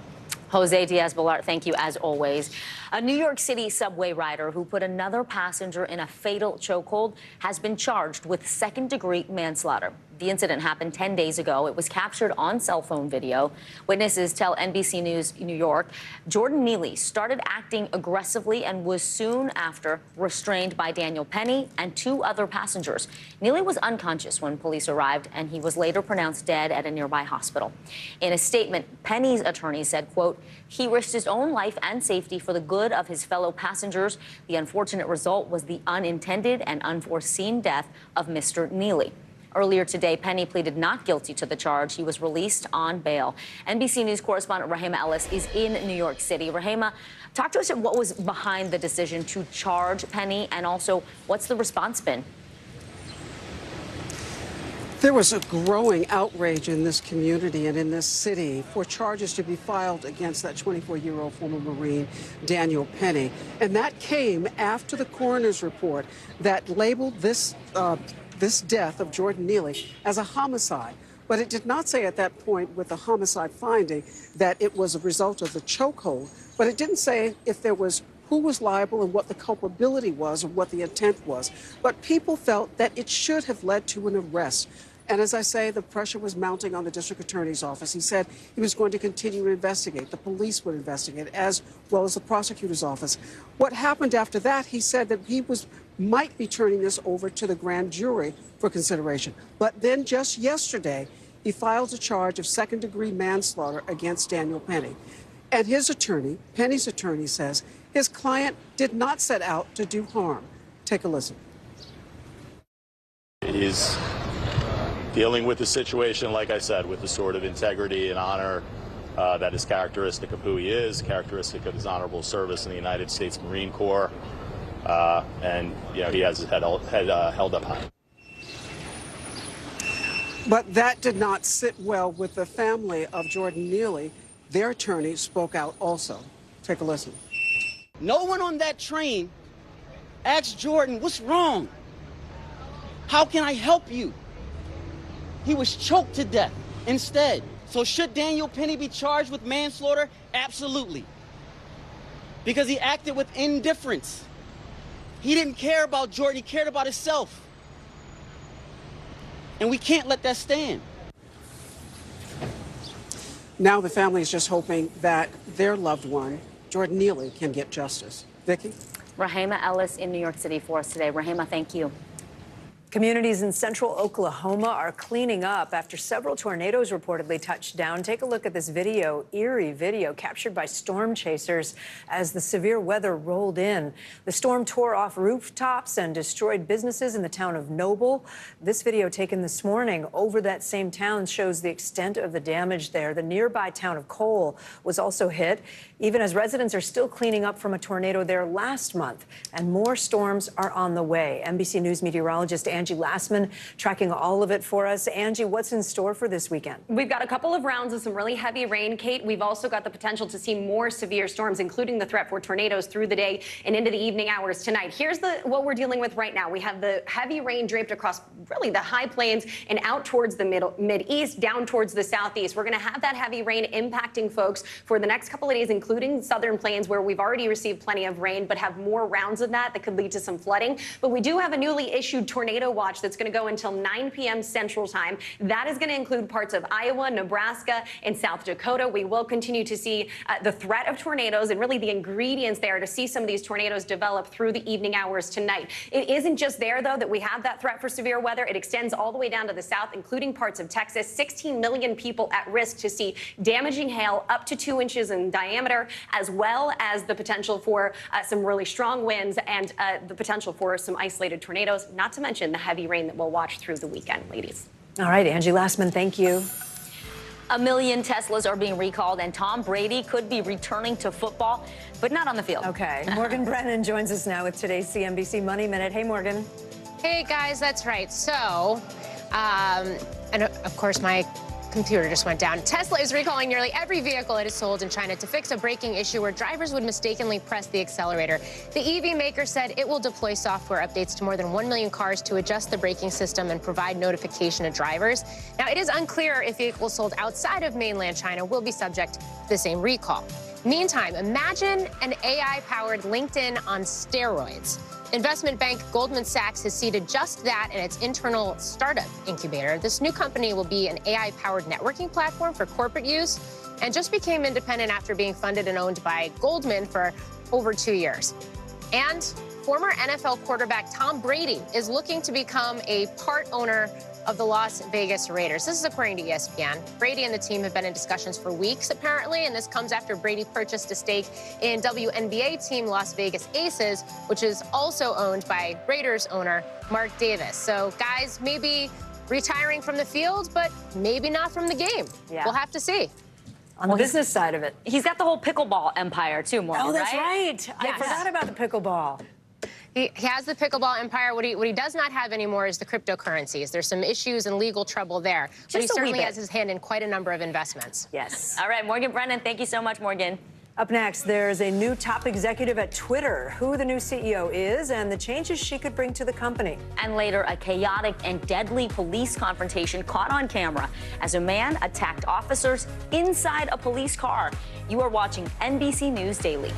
Jose Diaz-Balart, thank you as always. A New York City subway rider who put another passenger in a fatal chokehold has been charged with second-degree manslaughter. The incident happened 10 days ago. It was captured on cell phone video. Witnesses tell NBC News New York Jordan Neely started acting aggressively and was soon after restrained by Daniel Penny and 2 other passengers. Neely was unconscious when police arrived, and he was later pronounced dead at a nearby hospital. In a statement, Penny's attorney said, quote, he risked his own life and safety for the good of his fellow passengers. The unfortunate result was the unintended and unforeseen death of Mr. Neely. Earlier today, Penny pleaded not guilty to the charge. He was released on bail. NBC News correspondent Rahema Ellis is in New York City. Rahema, talk to us about what was behind the decision to charge Penny, and also what's the response been? There was a growing outrage in this community and in this city for charges to be filed against that 24-year-old former Marine, Daniel Penny. And that came after the coroner's report that labeled this death of Jordan Neely as a homicide. But it did not say at that point with the homicide finding that it was a result of the chokehold. But it didn't say if there was who was liable and what the culpability was or what the intent was. But people felt that it should have led to an arrest. And as I say, the pressure was mounting on the district attorney's office. He said he was going to continue to investigate. The police would investigate, as well as the prosecutor's office. What happened after that, he said that he might be turning this over to the grand jury for consideration. But then just yesterday, he filed a charge of second-degree manslaughter against Daniel Penny. And his attorney, Penny's attorney, says his client did not set out to do harm. Take a listen. He's dealing with the situation, like I said, with the sort of integrity and honor that is characteristic of who he is, characteristic of his honorable service in the United States Marine Corps, and he has his head held up high. But that did not sit well with the family of Jordan Neely. Their attorney spoke out also. Take a listen. No one on that train asked Jordan, what's wrong? How can I help you? He was choked to death instead. So should Daniel Penny be charged with manslaughter? Absolutely. Because he acted with indifference. He didn't care about Jordan, he cared about himself. And we can't let that stand. Now the family is just hoping that their loved one, Jordan Neely, can get justice. Vicki? Rahema Ellis in New York City for us today. Rahema, thank you. Communities in central Oklahoma are cleaning up after several tornadoes reportedly touched down. Take a look at this video, eerie video, captured by storm chasers as the severe weather rolled in. The storm tore off rooftops and destroyed businesses in the town of Noble. This video taken this morning over that same town shows the extent of the damage there. The nearby town of Cole was also hit, even as residents are still cleaning up from a tornado there last month. And more storms are on the way. NBC News meteorologist Angie Lassman tracking all of it for us. Angie, what's in store for this weekend? We've got a couple of rounds of some really heavy rain, Kate. We've also got the potential to see more severe storms, including the threat for tornadoes through the day and into the evening hours tonight. Here's what we're dealing with right now. We have the heavy rain draped across really the high plains and out towards the mid-east, down towards the southeast. We're going to have that heavy rain impacting folks for the next couple of days, including southern plains, where we've already received plenty of rain, but have more rounds of that could lead to some flooding. But we do have a newly issued tornado watch that's going to go until 9 p.m. Central Time. That is going to include parts of Iowa, Nebraska, and South Dakota. We will continue to see the threat of tornadoes and really the ingredients there to see some of these tornadoes develop through the evening hours tonight. It isn't just there, though, that we have that threat for severe weather. It extends all the way down to the south, including parts of Texas. 16 million people at risk to see damaging hail up to 2 inches in diameter, as well as the potential for some really strong winds and the potential for some isolated tornadoes, not to mention the heavy rain that we'll watch through the weekend, ladies. All right, Angie Lassman, thank you. 1 million Teslas are being recalled, and Tom Brady could be returning to football, but not on the field. Okay, Morgan Brennan joins us now with today's CNBC Money Minute. Hey, Morgan. Hey, guys, that's right. So, and of course, my computer just went down. Tesla is recalling nearly every vehicle it has sold in China to fix a braking issue where drivers would mistakenly press the accelerator. The EV maker said it will deploy software updates to more than 1 million cars to adjust the braking system and provide notification to drivers. Now, it is unclear if vehicles sold outside of mainland China will be subject to the same recall. Meantime, imagine an AI-powered LinkedIn on steroids. Investment bank Goldman Sachs has seeded just that in its internal startup incubator. This new company will be an AI-powered networking platform for corporate use and just became independent after being funded and owned by Goldman for over 2 years. And former NFL quarterback Tom Brady is looking to become a part owner of the Las Vegas Raiders. This is according to ESPN. Brady and the team have been in discussions for weeks, apparently, and this comes after Brady purchased a stake in WNBA team Las Vegas Aces, which is also owned by Raiders owner Mark Davis. So, guys, maybe retiring from the field, but maybe not from the game. Yeah. We'll have to see. On the business side of it. He's got the whole pickleball empire, too, Morgan, Oh, that's right. Yes. I forgot about the pickleball. He has the pickleball empire. What he does not have anymore is the cryptocurrencies. There's some issues and legal trouble there. But he certainly has his hand in quite a number of investments. Yes. All right, Morgan Brennan, thank you so much, Morgan. Up next, there's a new top executive at Twitter, who the new CEO is, and the changes she could bring to the company. And later, a chaotic and deadly police confrontation caught on camera as a man attacked officers inside a police car. You are watching NBC News Daily.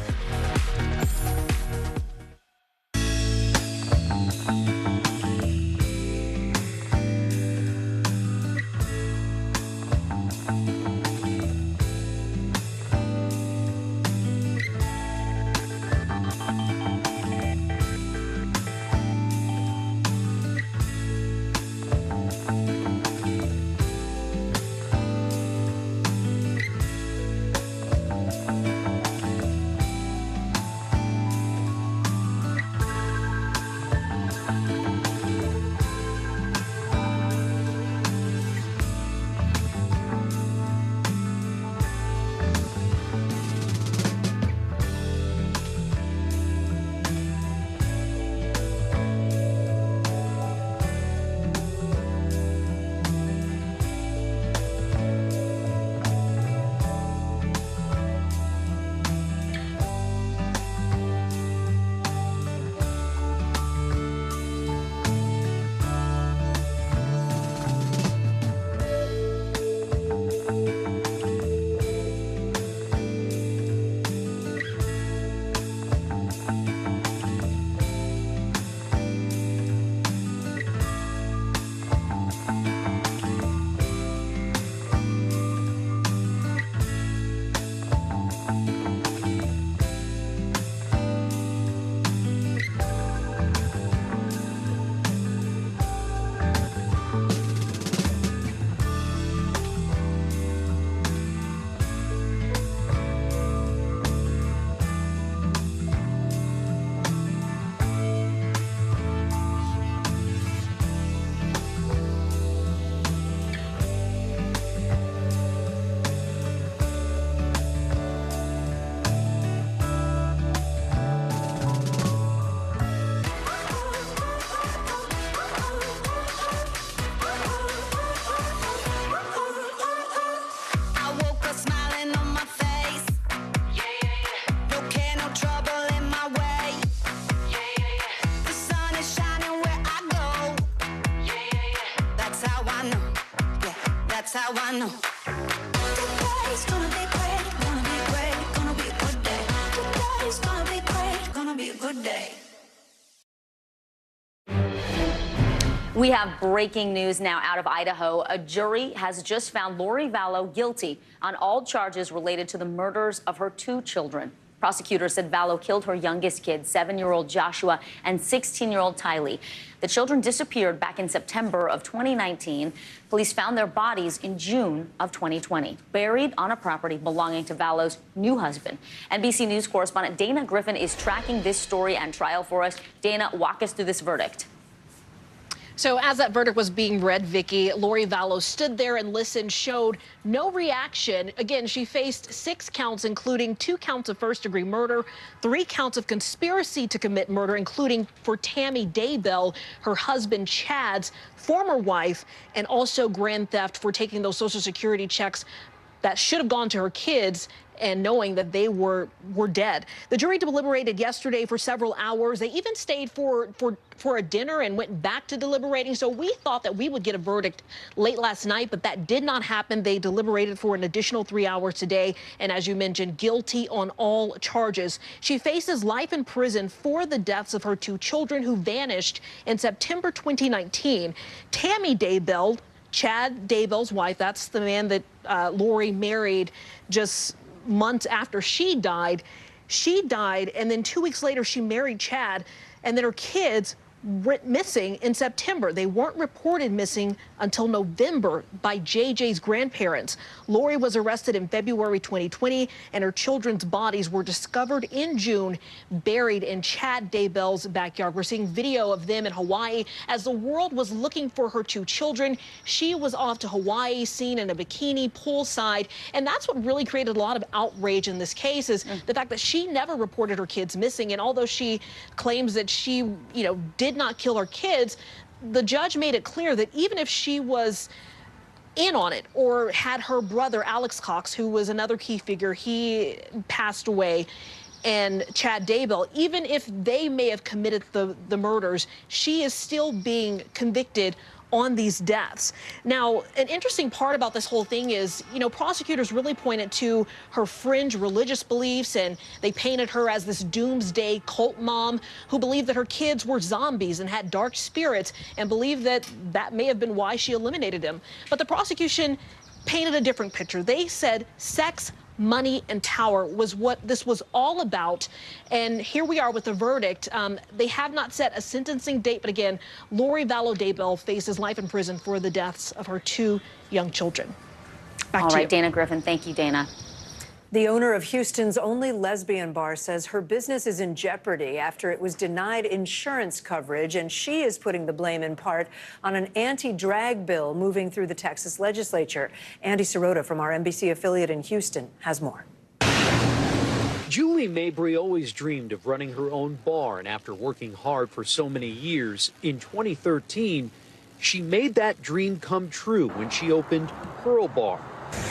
That's how I know. Today's gonna be great, gonna be great, gonna be a good day. Today's gonna be great, gonna be a good day. We have breaking news now out of Idaho. A jury has just found Lori Vallow guilty on all charges related to the murders of her 2 children. Prosecutors said Vallow killed her youngest kid, 7-year-old Joshua and 16-year-old Tylee. The children disappeared back in September of 2019. Police found their bodies in June of 2020, buried on a property belonging to Vallow's new husband. NBC News correspondent Dana Griffin is tracking this story and trial for us. Dana, walk us through this verdict. So as that verdict was being read, Vicky, Lori Vallow stood there and listened, showed no reaction. Again, she faced 6 counts, including 2 counts of first-degree murder, 3 counts of conspiracy to commit murder, including for Tammy Daybell, her husband Chad's former wife, and also grand theft for taking those Social Security checks that should have gone to her kids and knowing that they were dead. The jury deliberated yesterday for several hours. They even stayed for a dinner and went back to deliberating. So we thought that we would get a verdict late last night, but that did not happen. They deliberated for an additional 3 hours today. And as you mentioned, guilty on all charges. She faces life in prison for the deaths of her 2 children who vanished in September 2019. Tammy Daybell, Chad Daybell's wife, that's the man that Lori married just months after she died, and then 2 weeks later she married Chad, and then her kids missing in September. They weren't reported missing until November by JJ's grandparents. Lori was arrested in February 2020, and her children's bodies were discovered in June, buried in Chad Daybell's backyard. We're seeing video of them in Hawaii as the world was looking for her 2 children. She was off to Hawaii, seen in a bikini poolside, and that's what really created a lot of outrage in this case, is the fact that she never reported her kids missing. And although she claims that she, did not kill her kids, the judge made it clear that even if she was in on it or had her brother, Alex Cox, who was another key figure, he passed away, and Chad Daybell, even if they may have committed the murders, she is still being convicted on these deaths. Now, an interesting part about this whole thing is, prosecutors really pointed to her fringe religious beliefs, and they painted her as this doomsday cult mom who believed that her kids were zombies and had dark spirits, and believed that that may have been why she eliminated them. But the prosecution painted a different picture. They said sex, money, and power was what this was all about. And here we are with the verdict. They have not set a sentencing date, but again, Lori Vallow Daybell faces life in prison for the deaths of her 2 young children. Back to you. Dana Griffin. Thank you, Dana. The owner of Houston's only lesbian bar says her business is in jeopardy after it was denied insurance coverage, and she is putting the blame in part on an anti-drag bill moving through the Texas legislature. Andy Sirota from our NBC affiliate in Houston has more. Julie Mabry always dreamed of running her own bar, and after working hard for so many years, in 2013, she made that dream come true when she opened Pearl Bar.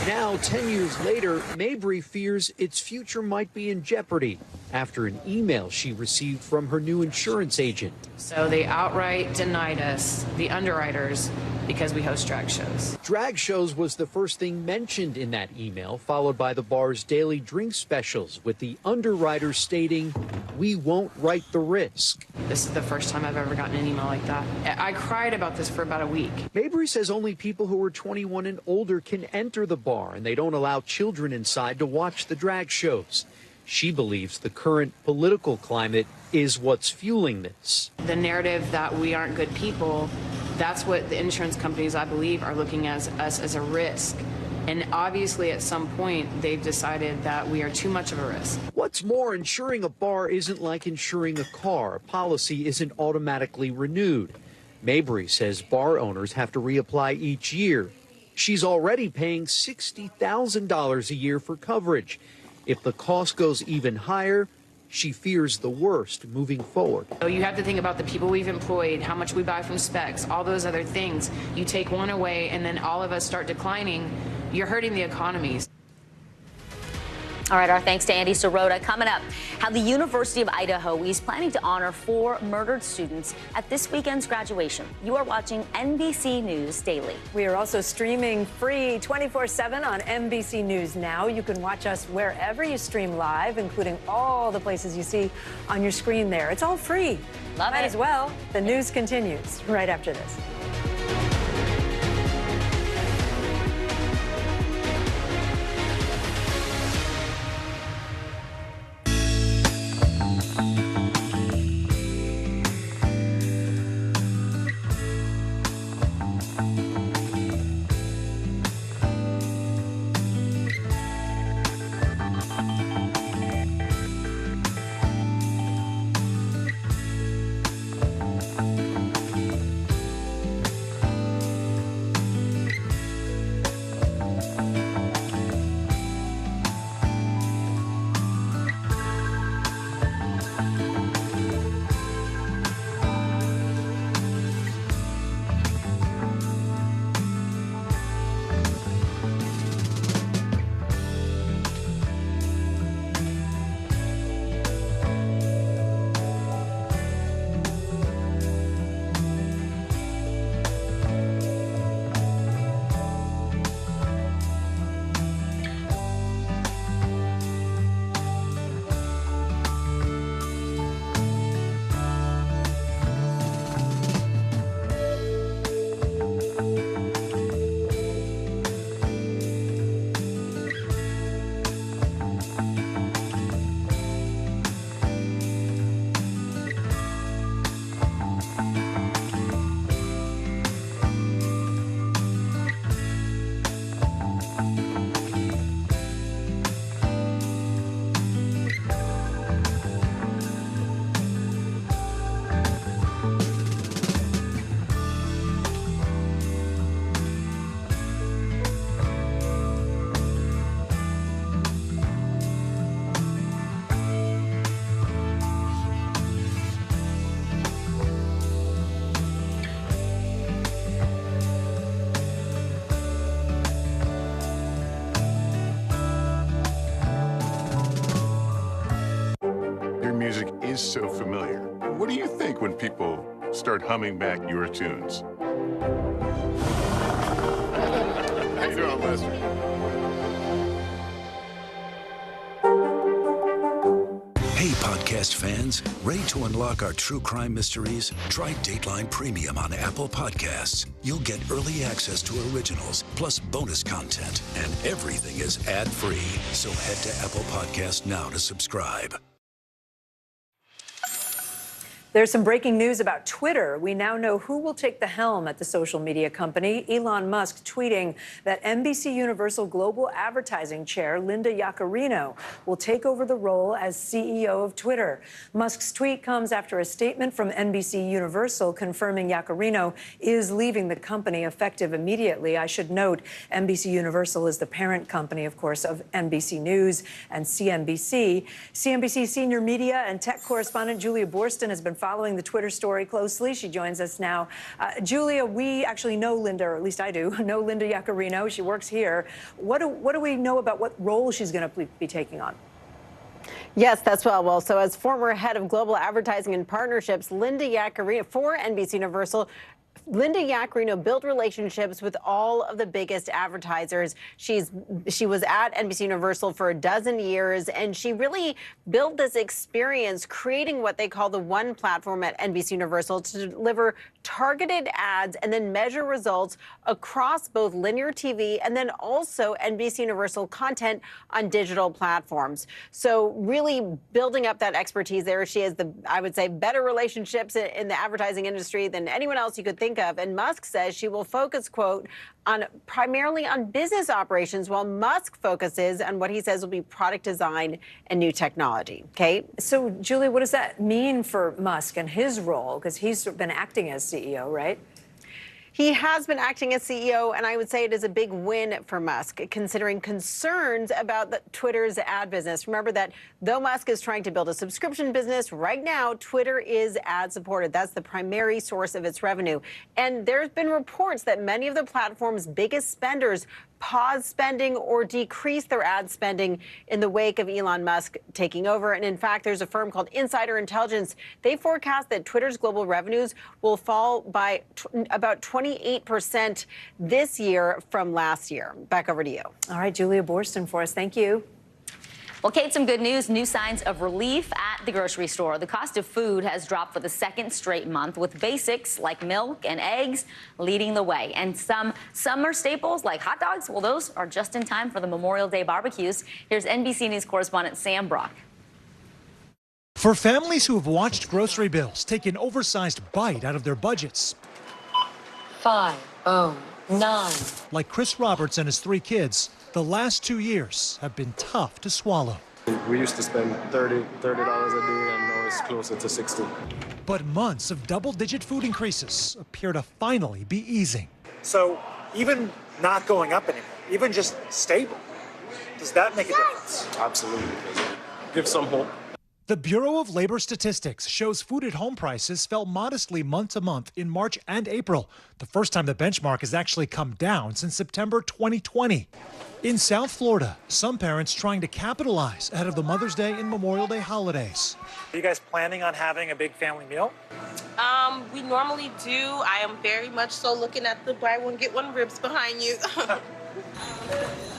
Now, 10 years later, Mabry fears its future might be in jeopardy after an email she received from her new insurance agent. So they outright denied us, the underwriters, because we host drag shows. Drag shows was the first thing mentioned in that email, followed by the bar's daily drink specials, with the underwriters stating, "We won't write the risk." This is the first time I've ever gotten an email like that. I cried about this for about a week. Mabry says only people who are 21 and older can enter the bar, and they don't allow children inside to watch the drag shows. She believes the current political climate is what's fueling this. The narrative that we aren't good people, that's what the insurance companies, I believe, are looking at us as a risk. And obviously, at some point, they've decided that we are too much of a risk. What's more, insuring a bar isn't like insuring a car. A policy isn't automatically renewed. Mabry says bar owners have to reapply each year. She's already paying $60,000 a year for coverage. If the cost goes even higher, she fears the worst moving forward. So you have to think about the people we've employed, how much we buy from specs, all those other things. You take one away and then all of us start declining. You're hurting the economies. All right, our thanks to Andy Sirota. Coming up, how the University of Idaho is planning to honor 4 murdered students at this weekend's graduation. You are watching NBC News Daily. We are also streaming free 24/7 on NBC News Now. You can watch us wherever you stream live, including all the places you see on your screen there. It's all free. Might as well. The news continues right after this. always so familiar. What do you think when people start humming back your tunes? How you doing, Lester? Hey, podcast fans, ready to unlock our true crime mysteries? Try Dateline Premium on Apple Podcasts. You'll get early access to originals, plus bonus content, and everything is ad-free. So head to Apple Podcasts now to subscribe. There's some breaking news about Twitter. We now know who will take the helm at the social media company. Elon Musk tweeting that NBC Universal Global Advertising Chair Linda Yaccarino will take over the role as CEO of Twitter. Musk's tweet comes after a statement from NBC Universal confirming Yaccarino is leaving the company effective immediately. I should note, NBC Universal is the parent company, of course, of NBC News and CNBC. CNBC senior media and tech correspondent Julia Boorstin has been following the Twitter story closely. She joins us now. Julia, we actually know Linda, or at least I do, know Linda Yaccarino. She works here. What do we know about what role she's going to be taking on? Yes, that's well. So as former head of global advertising and partnerships, Linda Yaccarino for NBC Universal, Linda Yaccarino built relationships with all of the biggest advertisers. She was at NBC Universal for a dozen years, and she really built this experience creating what they call the one platform at NBC Universal to deliver targeted ads and then measure results across both linear TV and then also NBC Universal content on digital platforms. So really building up that expertise there. She has I would say, better relationships in the advertising industry than anyone else you could think of. And Musk says she will focus, quote, primarily on business operations, while Musk focuses on what he says will be product design and new technology. Okay. So, Julie, what does that mean for Musk and his role? Because he's been acting as CEO, right? He has been acting as CEO, and I would say it is a big win for Musk, considering concerns about Twitter's ad business. Remember that though Musk is trying to build a subscription business, right now Twitter is ad-supported. That's the primary source of its revenue. And there's been reports that many of the platform's biggest spenders pause spending or decrease their ad spending in the wake of Elon Musk taking over. And in fact, there's a firm called Insider Intelligence. They forecast that Twitter's global revenues will fall by about 28% this year from last year. Back over to you. All right, Julia Boorstin for us. Thank you. Well, Kate, some good news. New signs of relief at the grocery store. The cost of food has dropped for the second straight month, with basics like milk and eggs leading the way. And some summer staples like hot dogs, well, those are just in time for the Memorial Day barbecues. Here's NBC News correspondent Sam Brock. For families who have watched grocery bills take an oversized bite out of their budgets. 509. Like Chris Roberts and his 3 kids, the last 2 years have been tough to swallow. We used to spend $30 a day, and now it's closer to 60. But months of double-digit food increases appear to finally be easing. So even not going up anymore, even just stable, does that make a difference? Absolutely. Give some hope. The Bureau of Labor Statistics shows food at home prices fell modestly month to month in March and April, the first time the benchmark has actually come down since September 2020. In South Florida, some parents trying to capitalize ahead of the Mother's Day and Memorial Day holidays. Are you guys planning on having a big family meal? We normally do. I am very much so looking at the buy one, get one ribs behind you.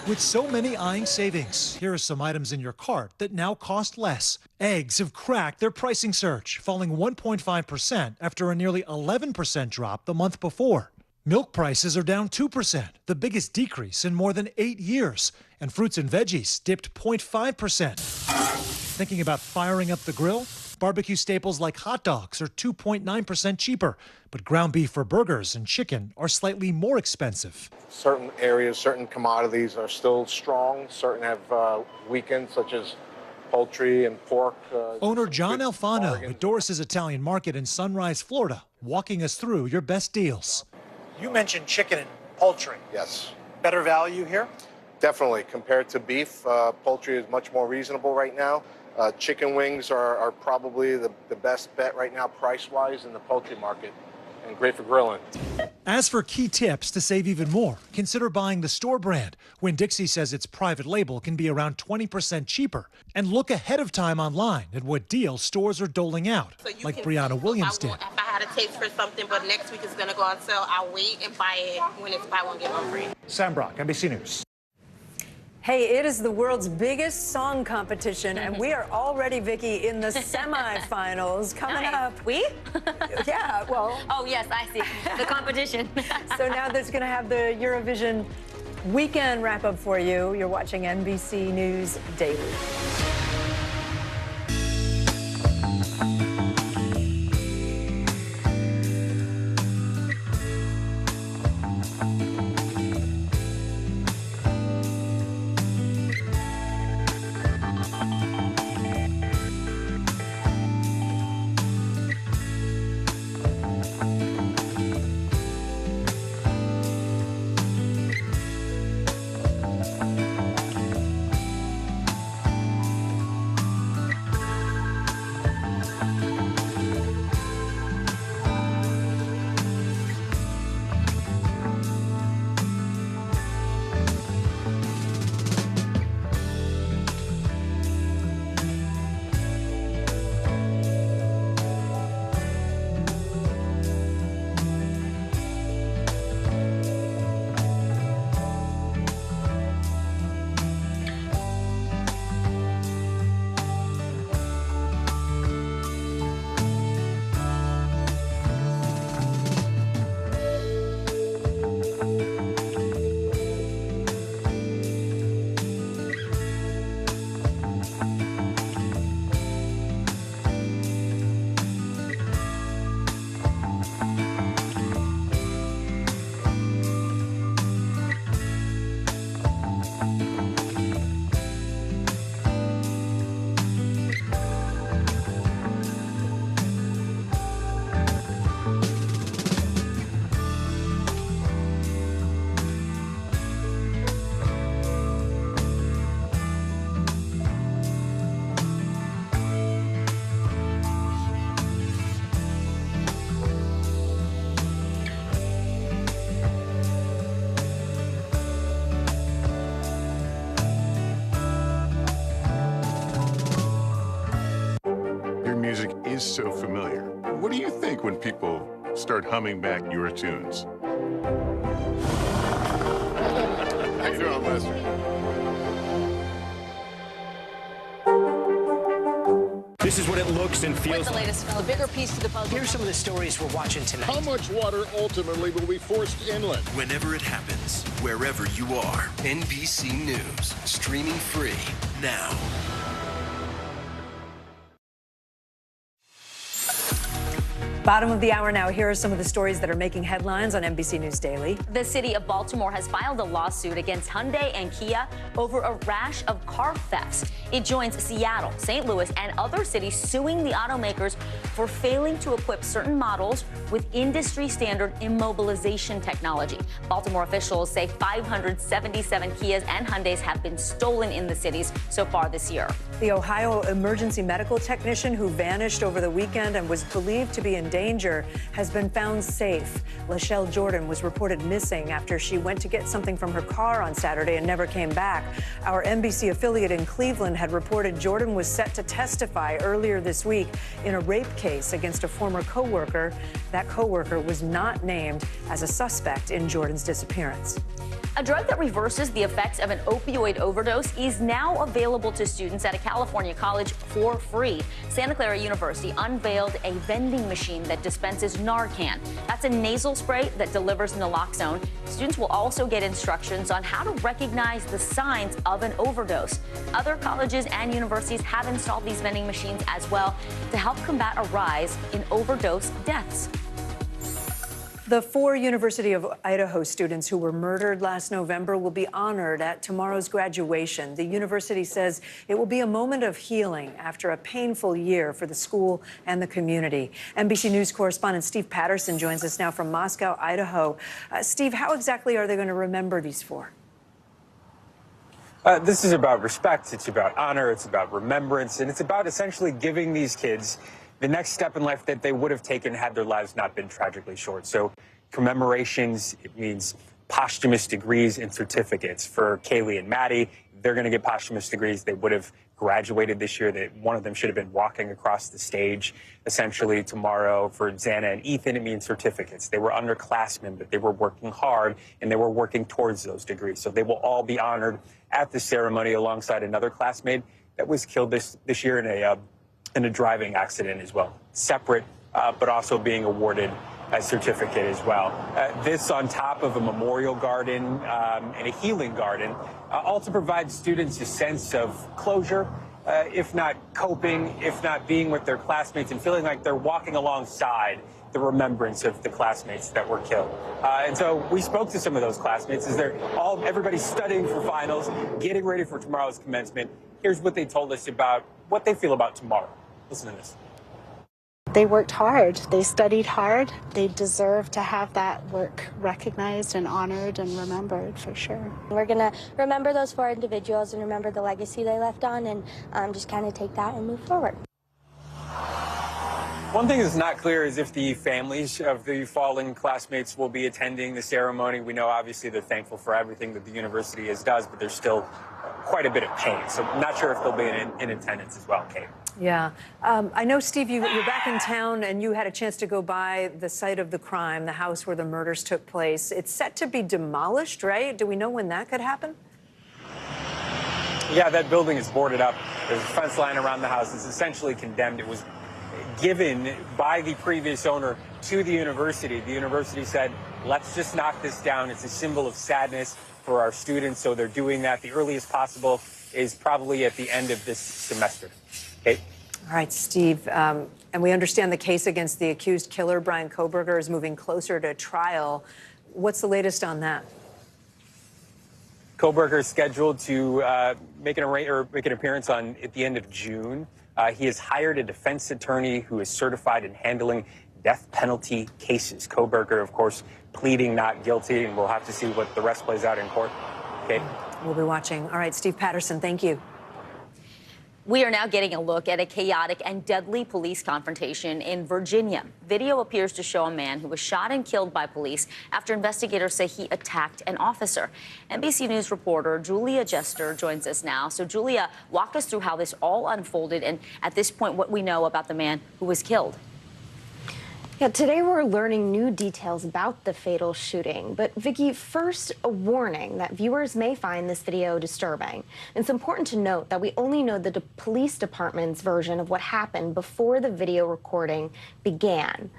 With so many eyeing savings, here are some items in your cart that now cost less. Eggs have cracked their pricing surge, falling 1.5% after a nearly 11% drop the month before. Milk prices are down 2%, the biggest decrease in more than 8 years. And fruits and veggies dipped 0.5%. Thinking about firing up the grill? Barbecue staples like hot dogs are 2.9% cheaper, but ground beef for burgers and chicken are slightly more expensive. Certain areas, certain commodities are still strong. Certain have weakened, such as poultry and pork. Owner John Alfano at Doris's Italian Market in Sunrise, Florida, walking us through your best deals. You mentioned chicken and poultry. Yes. Better value here? Definitely. Compared to beef, poultry is much more reasonable right now. Chicken wings are probably the best bet right now price-wise in the poultry market. and great for grilling. As for key tips to save even more, consider buying the store brand. Winn-Dixie says its private label can be around 20% cheaper. And look ahead of time online at what deals stores are doling out, like Brianna Williams did. If I had a taste for something, but next week it's going to go on sale, I'll wait and buy it when it's buy one, get one free. Sam Brock, NBC News. Hey, it is the world's biggest song competition, and we are already, Vicky, in the semifinals coming up. We? Yeah, well. Oh, yes, I see. The competition. So now there's going to have the Eurovision weekend wrap-up for you. You're watching NBC News Daily. music is so familiar. What do you think when people start humming back your tunes? How you doing, Lester? This is what it looks and feels With the latest, a bigger piece to the puzzle. Here's some of the stories we're watching tonight. How much water ultimately will be forced inland? Whenever it happens, wherever you are, NBC News, streaming free now. Bottom of the hour now. Here are some of the stories that are making headlines on NBC News Daily. The city of Baltimore has filed a lawsuit against Hyundai and Kia over a rash of car thefts. It joins Seattle, St. Louis, and other cities suing the automakers for failing to equip certain models with industry-standard immobilization technology. Baltimore officials say 577 Kias and Hyundais have been stolen in the cities so far this year. The Ohio emergency medical technician who vanished over the weekend and was believed to be in danger has been found safe. Lachelle Jordan was reported missing after she went to get something from her car on Saturday and never came back. Our NBC affiliate in Cleveland had reported Jordan was set to testify earlier this week in a rape case against a former co-worker. That co-worker was not named as a suspect in Jordan's disappearance. A drug that reverses the effects of an opioid overdose is now available to students at a California college for free. Santa Clara University unveiled a vending machine that dispenses Narcan. That's a nasal spray that delivers naloxone. Students will also get instructions on how to recognize the signs of an overdose. Other colleges and universities have installed these vending machines as well to help combat a rise in overdose deaths. The 4 University of Idaho students who were murdered last November will be honored at tomorrow's graduation. The university says it will be a moment of healing after a painful year for the school and the community. NBC News correspondent Steve Patterson joins us now from Moscow, Idaho. Steve, how exactly are they going to remember these 4? This is about respect, it's about honor, it's about remembrance, and it's about essentially giving these kids the next step in life that they would have taken had their lives not been tragically short. So commemorations, it means posthumous degrees and certificates. For Kaylee and Maddie, they're going to get posthumous degrees. They would have graduated this year. That one of them should have been walking across the stage essentially tomorrow. For Xana and Ethan, it means certificates. They were underclassmen, but they were working hard and they were working towards those degrees. So they will all be honored at the ceremony alongside another classmate that was killed this year in a driving accident as well. Separate, but also being awarded a certificate as well. This on top of a memorial garden and a healing garden, also provides students a sense of closure, if not coping, if not being with their classmates and feeling like they're walking alongside the remembrance of the classmates that were killed. And so we spoke to some of those classmates as everybody's studying for finals, getting ready for tomorrow's commencement. Here's what they told us about what they feel about tomorrow. Listen to this. They worked hard. They studied hard. They deserve to have that work recognized and honored and remembered for sure. We're going to remember those 4 individuals and remember the legacy they left on and just kind of take that and move forward. One thing that's not clear is if the families of the fallen classmates will be attending the ceremony. We know obviously they're thankful for everything that the university does, but there's still quite a bit of pain. So I'm not sure if they'll be in attendance as well, Kate. Yeah. I know, Steve, you're back in town and you had a chance to go by the site of the crime, the house where the murders took place. It's set to be demolished, right? Do we know when that could happen? Yeah, that building is boarded up. There's a fence line around the house. It's essentially condemned. It was given by the previous owner to the university. The university said, let's just knock this down. It's a symbol of sadness for our students, so they're doing that. The earliest possible is probably at the end of this semester. Kate? All right, Steve. And we understand the case against the accused killer, Brian Kohberger, is moving closer to trial. What's the latest on that? Kohberger is scheduled to make an appearance at the end of June. He has hired a defense attorney who is certified in handling death penalty cases. Kohberger, of course, pleading not guilty, and we'll have to see what the rest plays out in court. Kate? We'll be watching. All right, Steve Patterson, thank you. We are now getting a look at a chaotic and deadly police confrontation in Virginia. Video appears to show a man who was shot and killed by police after investigators say he attacked an officer. NBC News reporter Julia Jester joins us now. So, Julia, walk us through how this all unfolded and, at this point, what we know about the man who was killed. Yeah, today we're learning new details about the fatal shooting. But Vicky, first, a warning that viewers may find this video disturbing. It's important to note that we only know the police department's version of what happened before the video recording began.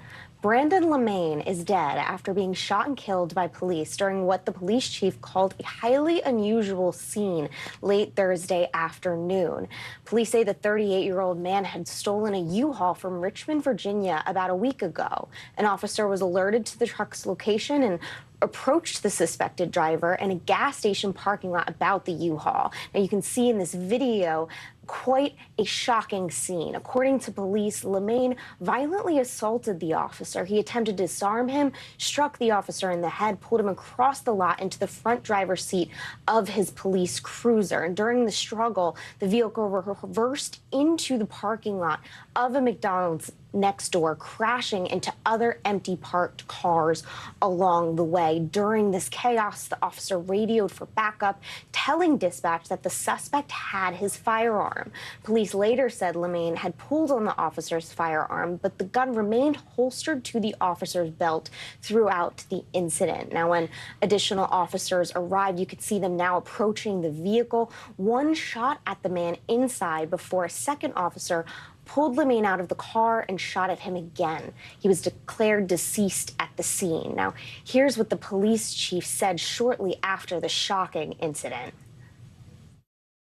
Brandon LeMaine is dead after being shot and killed by police during what the police chief called a highly unusual scene late Thursday afternoon. Police say the 38-year-old man had stolen a U-Haul from Richmond, Virginia about a week ago. An officer was alerted to the truck's location and approached the suspected driver in a gas station parking lot about the U-Haul. Now, you can see in this video quite a shocking scene. According to police, LeMaine violently assaulted the officer. He attempted to disarm him, struck the officer in the head, pulled him across the lot into the front driver's seat of his police cruiser. And during the struggle, the vehicle reversed into the parking lot of a McDonald's next door, crashing into other empty parked cars along the way. During this chaos, the officer radioed for backup, telling dispatch that the suspect had his firearm. Police later said LeMaine had pulled on the officer's firearm, but the gun remained holstered to the officer's belt throughout the incident. Now, when additional officers arrived, you could see them now approaching the vehicle. One shot at the man inside before a second officer pulled LeMaine out of the car and shot at him again. He was declared deceased at the scene. Now, here's what the police chief said shortly after the shocking incident.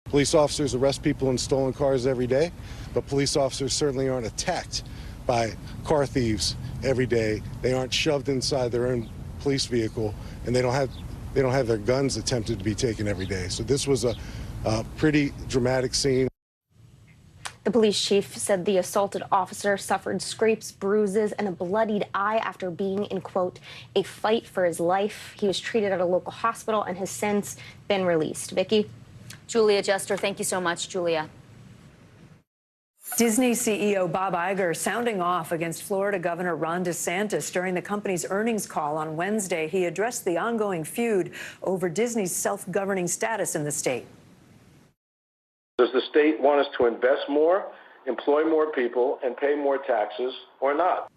Police officers arrest people in stolen cars every day, but police officers certainly aren't attacked by car thieves every day. They aren't shoved inside their own police vehicle, and they don't have their guns attempted to be taken every day. So this was a pretty dramatic scene. The police chief said the assaulted officer suffered scrapes, bruises, and a bloodied eye after being in, quote, a fight for his life. He was treated at a local hospital and has since been released. Vicky? Julia Jester, thank you so much, Julia. Disney CEO Bob Iger sounding off against Florida Governor Ron DeSantis during the company's earnings call on Wednesday. He addressed the ongoing feud over Disney's self-governing status in the state. Does the state want us to invest more, employ more people, and pay more taxes, or not?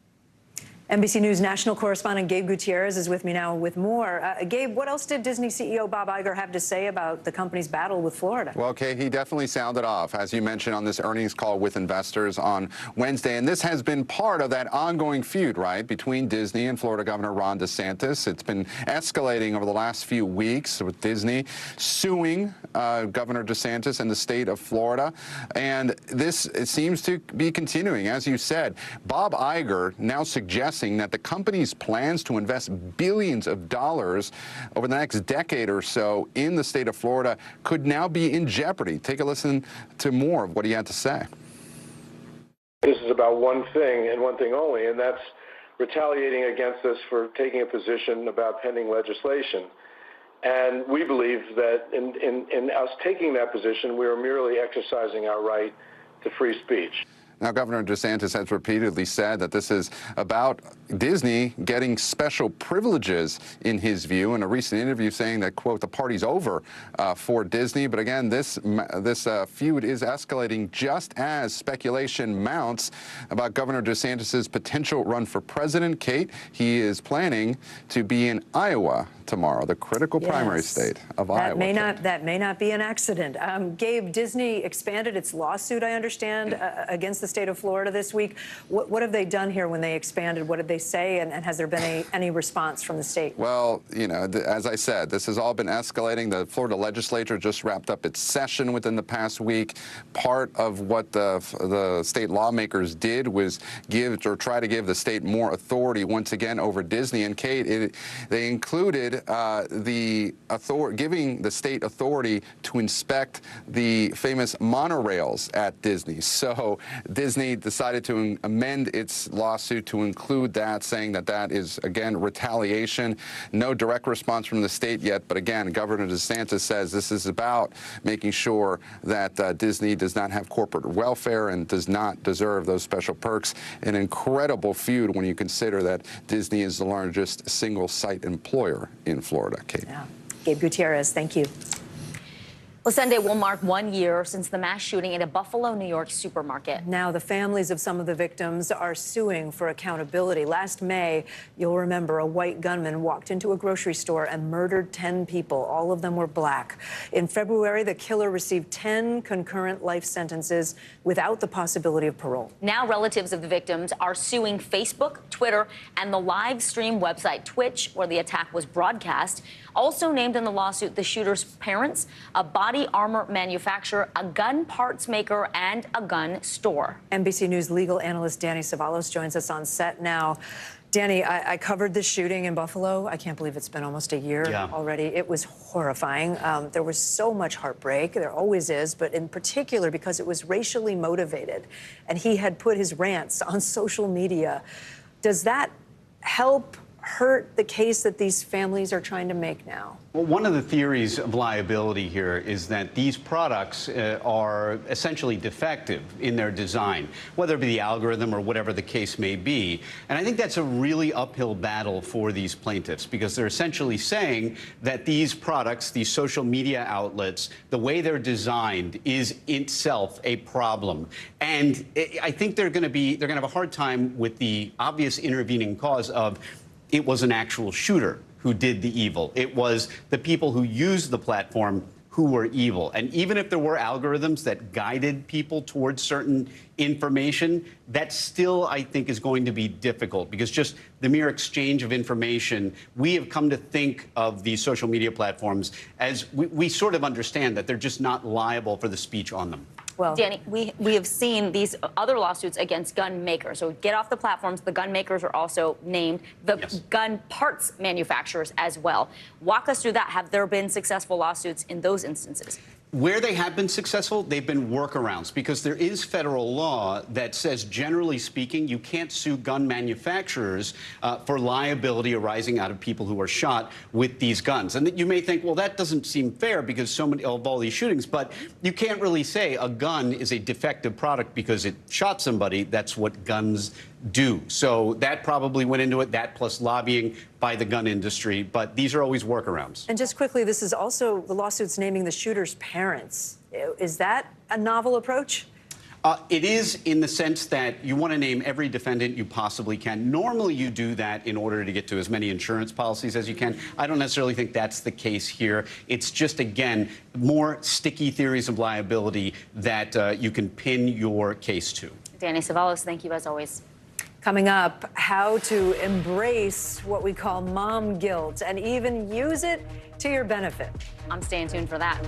NBC News national correspondent Gabe Gutierrez is with me now with more. Gabe, what else did Disney CEO Bob Iger have to say about the company's battle with Florida? Well, Kate, he definitely sounded off, as you mentioned, on this earnings call with investors on Wednesday. And this has been part of that ongoing feud, right, between Disney and Florida Governor Ron DeSantis. It's been escalating over the last few weeks, with Disney suing Governor DeSantis and the state of Florida. And this, it seems to be continuing. As you said, Bob Iger now suggesting that the company's plans to invest billions of dollars over the next decade or so in the state of Florida could now be in jeopardy. Take a listen to more of what he had to say. This is about one thing and one thing only, and that's retaliating against us for taking a position about pending legislation. And we believe that in us taking that position, we are merely exercising our right to free speech. Now, Governor DeSantis has repeatedly said that this is about Disney getting special privileges, in his view, in a recent interview saying that, quote, the party's over for Disney. But again, this feud is escalating just as speculation mounts about Governor DeSantis's potential run for president. Kate, he is planning to be in Iowa tomorrow, the critical primary state of Iowa. That may not be an accident. Gabe, Disney expanded its lawsuit, I understand, against the state of Florida this week. What have they done here when they expanded? What did they say? And has there been any response from the state? Well, you know, as I said, this has all been escalating. The Florida legislature just wrapped up its session within the past week. Part of what the state lawmakers did was try to give the state more authority once again over Disney. And Kate, they included giving the state authority to inspect the famous monorails at Disney. So Disney decided to amend its lawsuit to include that, saying that that is, again, retaliation. No direct response from the state yet. But again, Governor DeSantis says this is about making sure that Disney does not have corporate welfare and does not deserve those special perks. An incredible feud when you consider that Disney is the largest single-site employer in Florida. Kate. Yeah. Gabe Gutierrez, thank you. Well, Sunday will mark 1 year since the mass shooting at a Buffalo, New York supermarket. Now, the families of some of the victims are suing for accountability. Last May, you'll remember, a white gunman walked into a grocery store and murdered 10 people. All of them were black. In February, the killer received 10 concurrent life sentences without the possibility of parole. Now, relatives of the victims are suing Facebook, Twitter, and the live stream website Twitch, where the attack was broadcast. Also named in the lawsuit, the shooter's parents, a body armor manufacturer, a gun parts maker, and a gun store. NBC News legal analyst Danny Savalos joins us on set now. Danny, I covered this shooting in Buffalo. I can't believe it's been almost a year already. It was horrifying. There was so much heartbreak. There always is, but in particular because it was racially motivated. And he had put his rants on social media. Does that help hurt the case that these families are trying to make now? Well, one of the theories of liability here is that these products are essentially defective in their design, whether it be the algorithm or whatever the case may be. And I think that's a really uphill battle for these plaintiffs, because they're essentially saying that these products, these social media outlets, the way they're designed is itself a problem. And I think they're going to have a hard time with the obvious intervening cause of it was an actual shooter who did the evil. It was the people who used the platform who were evil. And even if there were algorithms that guided people towards certain information, that still, I think, is going to be difficult, because just the mere exchange of information, we have come to think of these social media platforms as we sort of understand that they're just not liable for the speech on them. Well, Danny, we have seen these other lawsuits against gun makers. So get off the platforms. The gun makers are also named, the gun parts manufacturers as well. Walk us through that. Have there been successful lawsuits in those instances? Where they have been successful, they've been workarounds, because there is federal law that says, generally speaking, you can't sue gun manufacturers for liability arising out of people who are shot with these guns. And you may think, well, that doesn't seem fair because so many of all these shootings, but you can't really say a gun is a defective product because it shot somebody. That's what guns do. So that probably went into it, that plus lobbying by the gun industry. But these are always workarounds. And just quickly, this is also the lawsuits naming the shooter's parents. Is that a novel approach? It is, in the sense that you want to name every defendant you possibly can. Normally, you do that in order to get to as many insurance policies as you can. I don't necessarily think that's the case here. It's just, again, more sticky theories of liability that you can pin your case to. Danny Savalos, thank you as always. Coming up, how to embrace what we call mom guilt and even use it to your benefit. I'm staying tuned for that.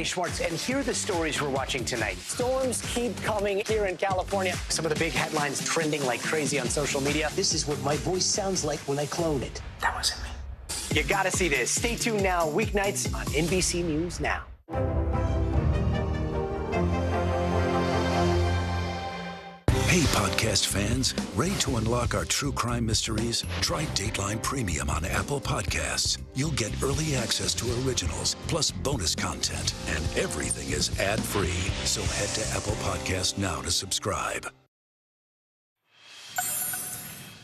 Schwartz, and here are the stories we're watching tonight. Storms keep coming here in California. Some of the big headlines trending like crazy on social media. This is what my voice sounds like when I clone it. That wasn't me. You gotta see this. Stay tuned now, weeknights on NBC News Now. Hey, podcast fans, ready to unlock our true crime mysteries? Try Dateline Premium on Apple Podcasts. You'll get early access to originals, plus bonus content, and everything is ad-free. So head to Apple Podcasts now to subscribe.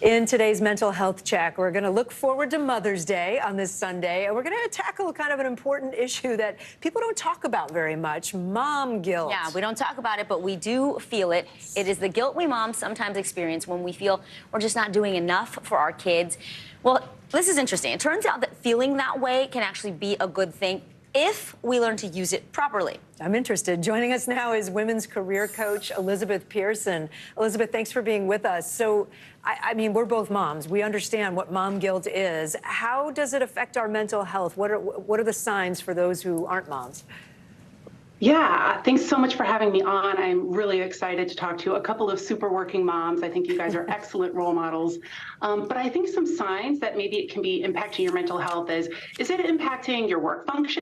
In today's mental health check, we're going to look forward to Mother's Day on this Sunday, and we're going to tackle kind of an important issue that people don't talk about very much, mom guilt. Yeah, we don't talk about it, but we do feel it. It is the guilt we moms sometimes experience when we feel we're just not doing enough for our kids. Well, this is interesting. It turns out that feeling that way can actually be a good thing if we learn to use it properly. I'm interested. Joining us now is women's career coach Elizabeth Pearson. Elizabeth, thanks for being with us. So, I mean, we're both moms. We understand what mom guilt is. How does it affect our mental health? What are the signs for those who aren't moms? Yeah, thanks so much for having me on. I'm really excited to talk to a couple of super working moms. I think you guys are excellent role models. But I think some signs that maybe it can be impacting your mental health is it impacting your work function?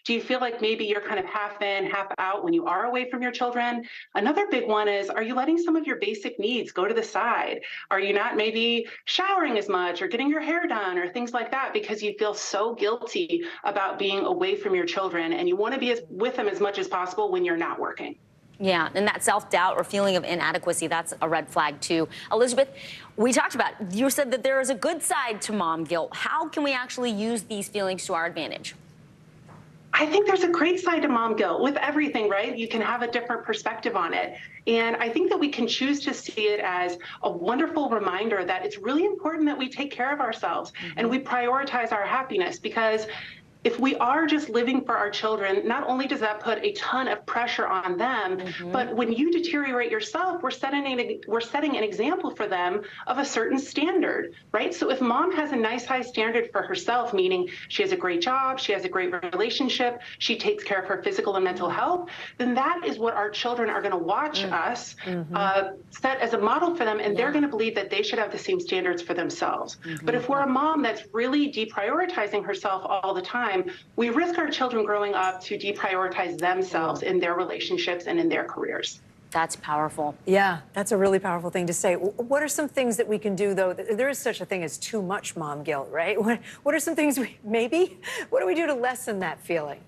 Do you feel like maybe you're kind of half in, half out when you are away from your children? Another big one is, are you letting some of your basic needs go to the side? Are you not maybe showering as much or getting your hair done or things like that because you feel so guilty about being away from your children and you want to be with them as much as possible when you're not working? Yeah, and that self-doubt or feeling of inadequacy, that's a red flag too. Elizabeth, we talked about, you said that there is a good side to mom guilt. How can we actually use these feelings to our advantage? I think there's a great side to mom guilt with everything, right? You can have a different perspective on it. And I think that we can choose to see it as a wonderful reminder that it's really important that we take care of ourselves and we prioritize our happiness, because if we are just living for our children, not only does that put a ton of pressure on them, but when you deteriorate yourself, we're setting an example for them of a certain standard, right? So if mom has a nice high standard for herself, meaning she has a great job, she has a great relationship, she takes care of her physical and mental health, then that is what our children are going to watch us set as a model for them, and they're going to believe that they should have the same standards for themselves. But if we're a mom that's really deprioritizing herself all the time, we risk our children growing up to deprioritize themselves in their relationships and in their careers. That's powerful. Yeah, that's a really powerful thing to say. What are some things that we can do, though? There is such a thing as too much mom guilt, right? What are some things what do we do to lessen that feeling?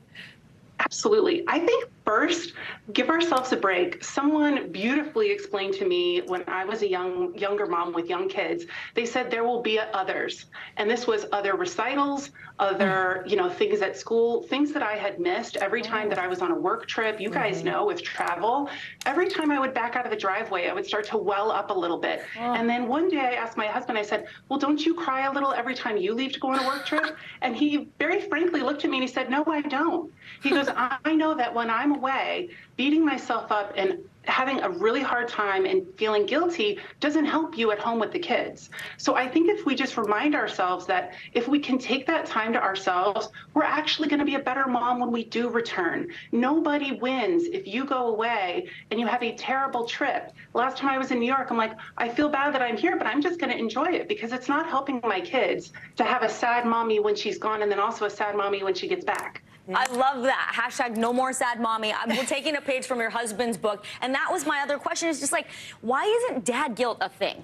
Absolutely. I think first, give ourselves a break. Someone beautifully explained to me when I was a younger mom with young kids, they said there will be others. And this was other recitals, other, things at school, things that I had missed every time that I was on a work trip. You guys know with travel, every time I would back out of the driveway, I would start to well up a little bit. And then one day I asked my husband, I said, well, don't you cry a little every time you leave to go on a work trip? And he very frankly looked at me and he said, no, I don't. He goes, I know that when I'm away, beating myself up and having a really hard time and feeling guilty doesn't help you at home with the kids. So I think if we just remind ourselves that if we can take that time to ourselves, we're actually going to be a better mom when we do return. Nobody wins if you go away and you have a terrible trip. Last time I was in New York, I'm like, I feel bad that I'm here, but I'm just going to enjoy it because it's not helping my kids to have a sad mommy when she's gone and then also a sad mommy when she gets back. I love that. Hashtag no more sad mommy. We're taking a page from your husband's book. And that was my other question, is just like, why isn't dad guilt a thing?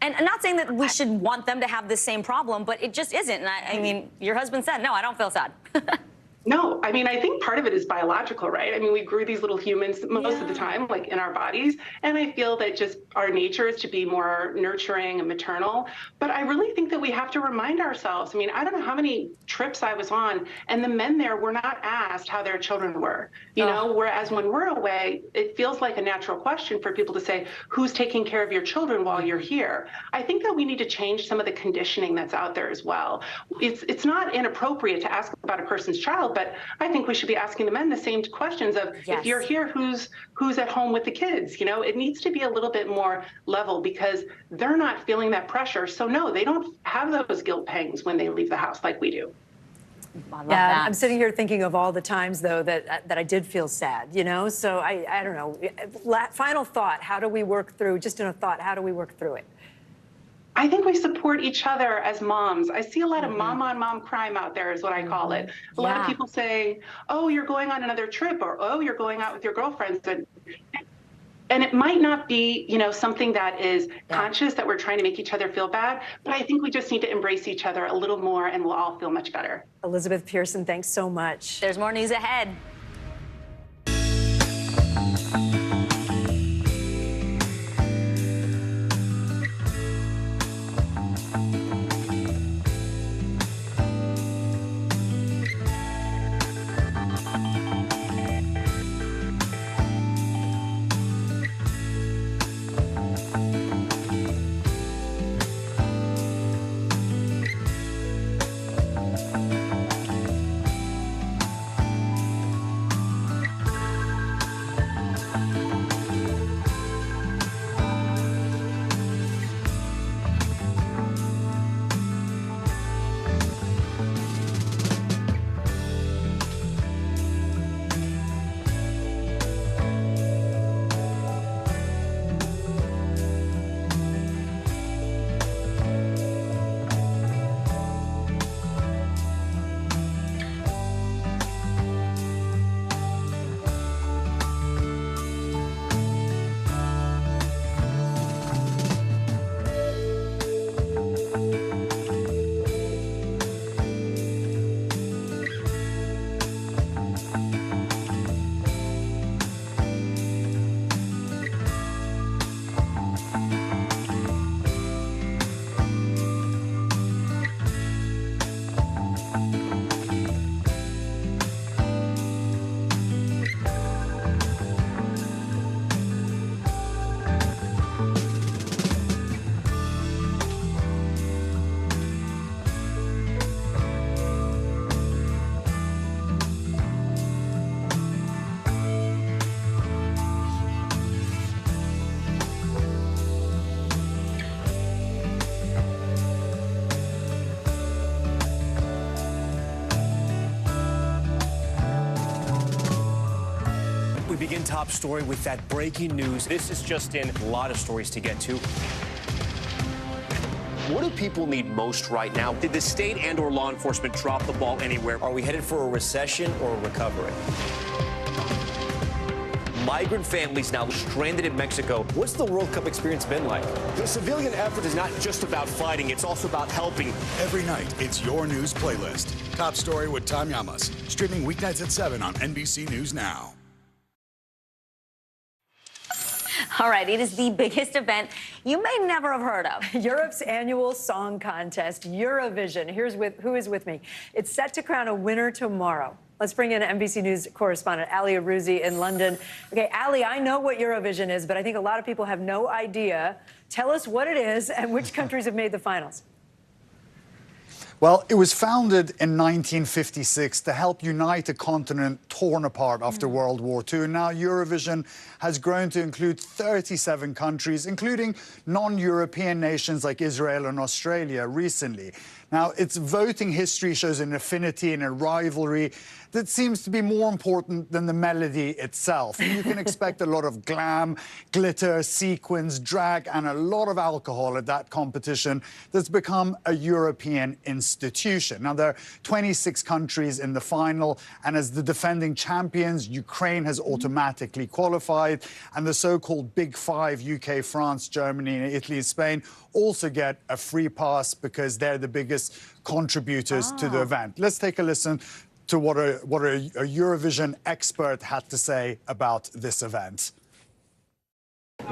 And I'm not saying that we should want them to have the same problem, but it just isn't. And I mean, your husband said, no, I don't feel sad. No, I mean, I think part of it is biological, right? I mean, we grew these little humans most of the time, like in our bodies. And I feel that just our nature is to be more nurturing and maternal. But I really think that we have to remind ourselves. I mean, I don't know how many trips I was on, and the men there were not asked how their children were, you know, whereas when we're away, it feels like a natural question for people to say, who's taking care of your children while you're here? I think that we need to change some of the conditioning that's out there as well. It's not inappropriate to ask about a person's child, but I think we should be asking the men the same questions of, if you're here, who's at home with the kids? You know, it needs to be a little bit more level because they're not feeling that pressure. So no, they don't have those guilt pangs when they leave the house like we do. I love that. I'm sitting here thinking of all the times, though, that I did feel sad, you know? So I don't know. Final thought, how do we work through, just in a thought, how do we work through it? I think we support each other as moms. I see a lot of mom-on-mom crime out there is what I call it. A lot of people say, oh, you're going on another trip, or oh, you're going out with your girlfriends. And it might not be, you know, something that is conscious that we're trying to make each other feel bad, but I think we just need to embrace each other a little more and we'll all feel much better. Elizabeth Pearson, thanks so much. There's more news ahead. begin Top Story with that breaking news. This is just in, a lot of stories to get to. What do people need most right now? Did the state and/or law enforcement drop the ball anywhere? Are we headed for a recession or a recovery? Migrant families now stranded in Mexico. What's the World Cup experience been like? The civilian effort is not just about fighting, it's also about helping. Every night, it's your news playlist. Top Story with Tom Llamas. Streaming weeknights at 7 on NBC News Now. All right, it is the biggest event you may never have heard of. Europe's annual song contest, Eurovision. Here's who is with me. It's set to crown a winner tomorrow. Let's bring in NBC News correspondent Ali Aruzzi in London. Okay, Ali, I know what Eurovision is, but I think a lot of people have no idea. Tell us what it is and which countries have made the finals. Well, it was founded in 1956 to help unite a continent torn apart after World War II. Now, Eurovision has grown to include 37 countries, including non-European nations like Israel and Australia recently. Now, its voting history shows an affinity and a rivalry that seems to be more important than the melody itself. And you can expect a lot of glam, glitter, sequins, drag, and a lot of alcohol at that competition that's become a European institution. Now, there are 26 countries in the final, and as the defending champions, Ukraine has automatically qualified, and the so-called Big Five, UK, France, Germany, Italy, Spain, also get a free pass because they're the biggest contributors to the event. Let's take a listen to what a Eurovision expert had to say about this event.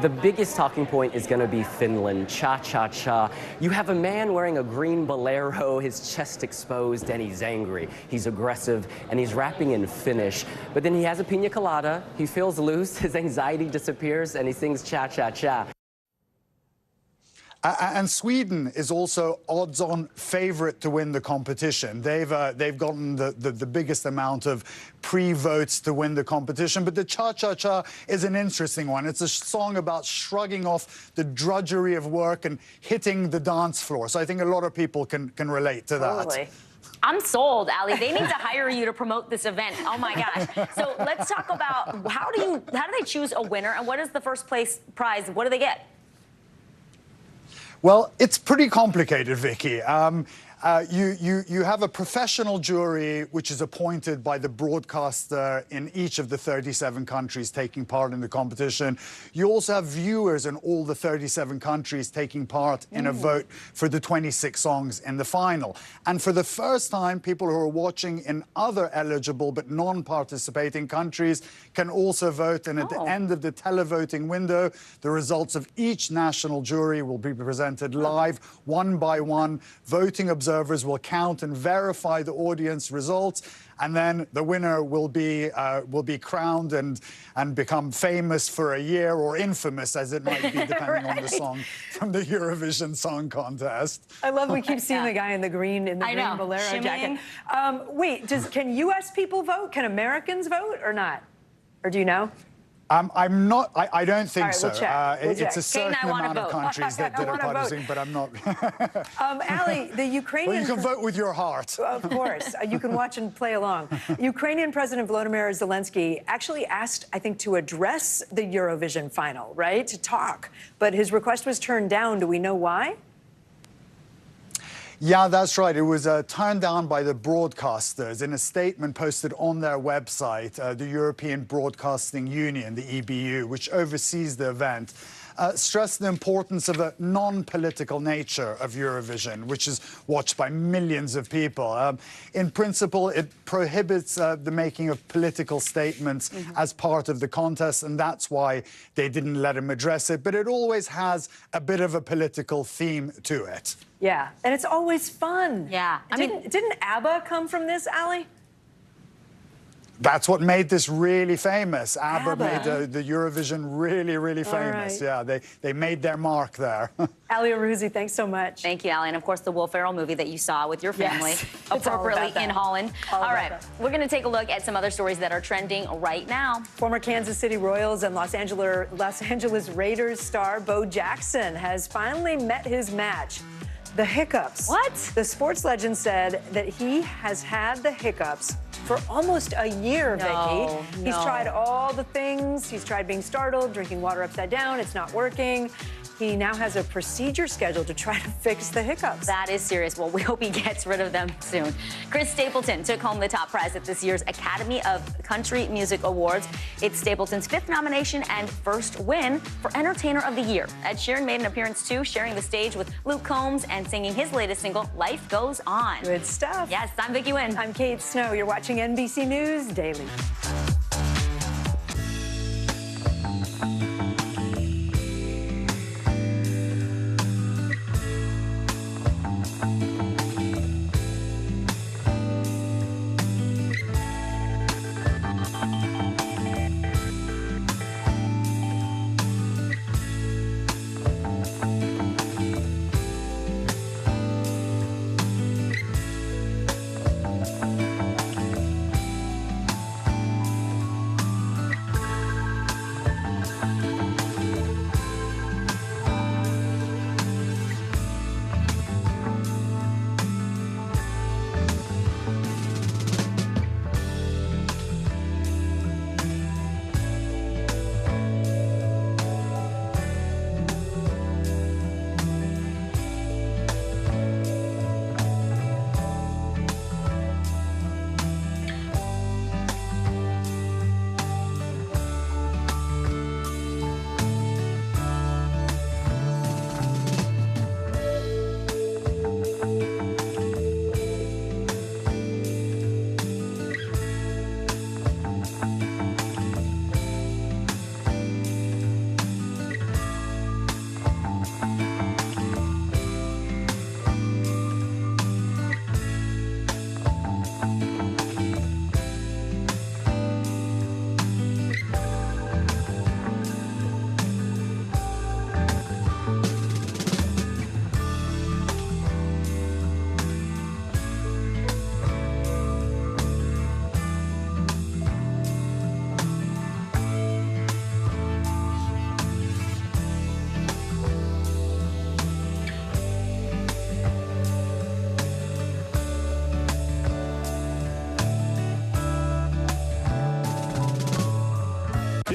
The biggest talking point is going to be Finland, cha-cha-cha. You have a man wearing a green bolero, his chest exposed, and he's angry. He's aggressive, and he's rapping in Finnish. But then he has a pina colada, he feels loose, his anxiety disappears, and he sings cha-cha-cha. And Sweden is also odds-on favourite to win the competition. They've gotten the biggest amount of pre-votes to win the competition. But the Cha-Cha-Cha is an interesting one. It's a song about shrugging off the drudgery of work and hitting the dance floor. So I think a lot of people can relate to that. Totally. I'm sold, Ali. They need to hire you to promote this event. Oh my gosh. So let's talk about how do they choose a winner, and what is the first place prize? What do they get? Well, it's pretty complicated, Vicky. You have a professional jury which is appointed by the broadcaster in each of the 37 countries taking part in the competition. You also have viewers in all the 37 countries taking part in a vote for the 26 songs in the final. And for the first time, people who are watching in other eligible but non-participating countries can also vote. And at the end of the televoting window, the results of each national jury will be presented live, one by one. Voting observers will count and verify the audience results, and then the winner will be crowned and become famous for a year, or infamous, as it might be, depending on the song from the Eurovision Song Contest. I love we keep seeing the guy in the green bolero jacket. Wait, can U.S. people vote? Can Americans vote or not? Or do you know? I'm not. I don't think so. We'll check. It's a certain amount of countries that are participating, but I'm not. Ali, the Ukrainian. Well, you can vote with your heart. Of course, you can watch and play along. Ukrainian President Volodymyr Zelensky actually asked, I think, to address the Eurovision final, right? To talk, but his request was turned down. Do we know why? Yeah, that's right. It was turned down by the broadcasters in a statement posted on their website. The European Broadcasting Union, the EBU, which oversees the event, stressed the importance of a non-political nature of Eurovision, which is watched by millions of people. In principle, it prohibits the making of political statements as part of the contest, and that's why they didn't let him address it. But it always has a bit of a political theme to it. Yeah, and it's always fun. Yeah. Didn't ABBA come from this, Ali? That's what made this really famous. ABBA made the Eurovision really famous. Right. Yeah, they made their mark there. Ali Aruzzi, thanks so much. Thank you, Ali. And of course, the Will Ferrell movie that you saw with your family, appropriately in Holland. All right, we're going to take a look at some other stories that are trending right now. Former Kansas City Royals and Los Angeles Raiders star Bo Jackson has finally met his match. The hiccups. What? The sports legend said that he has had the hiccups for almost a year, No, Vicky. He's tried all the things. He's tried being startled, drinking water upside down. It's not working. He now has a procedure scheduled to try to fix the hiccups. That is serious. Well, we hope he gets rid of them soon. Chris Stapleton took home the top prize at this year's Academy of Country Music Awards. It's Stapleton's 5th nomination and first win for Entertainer of the Year. Ed Sheeran made an appearance too, sharing the stage with Luke Combs and singing his latest single, Life Goes On. Good stuff. Yes, I'm Vicky Nguyen. I'm Kate Snow. You're watching NBC News Daily.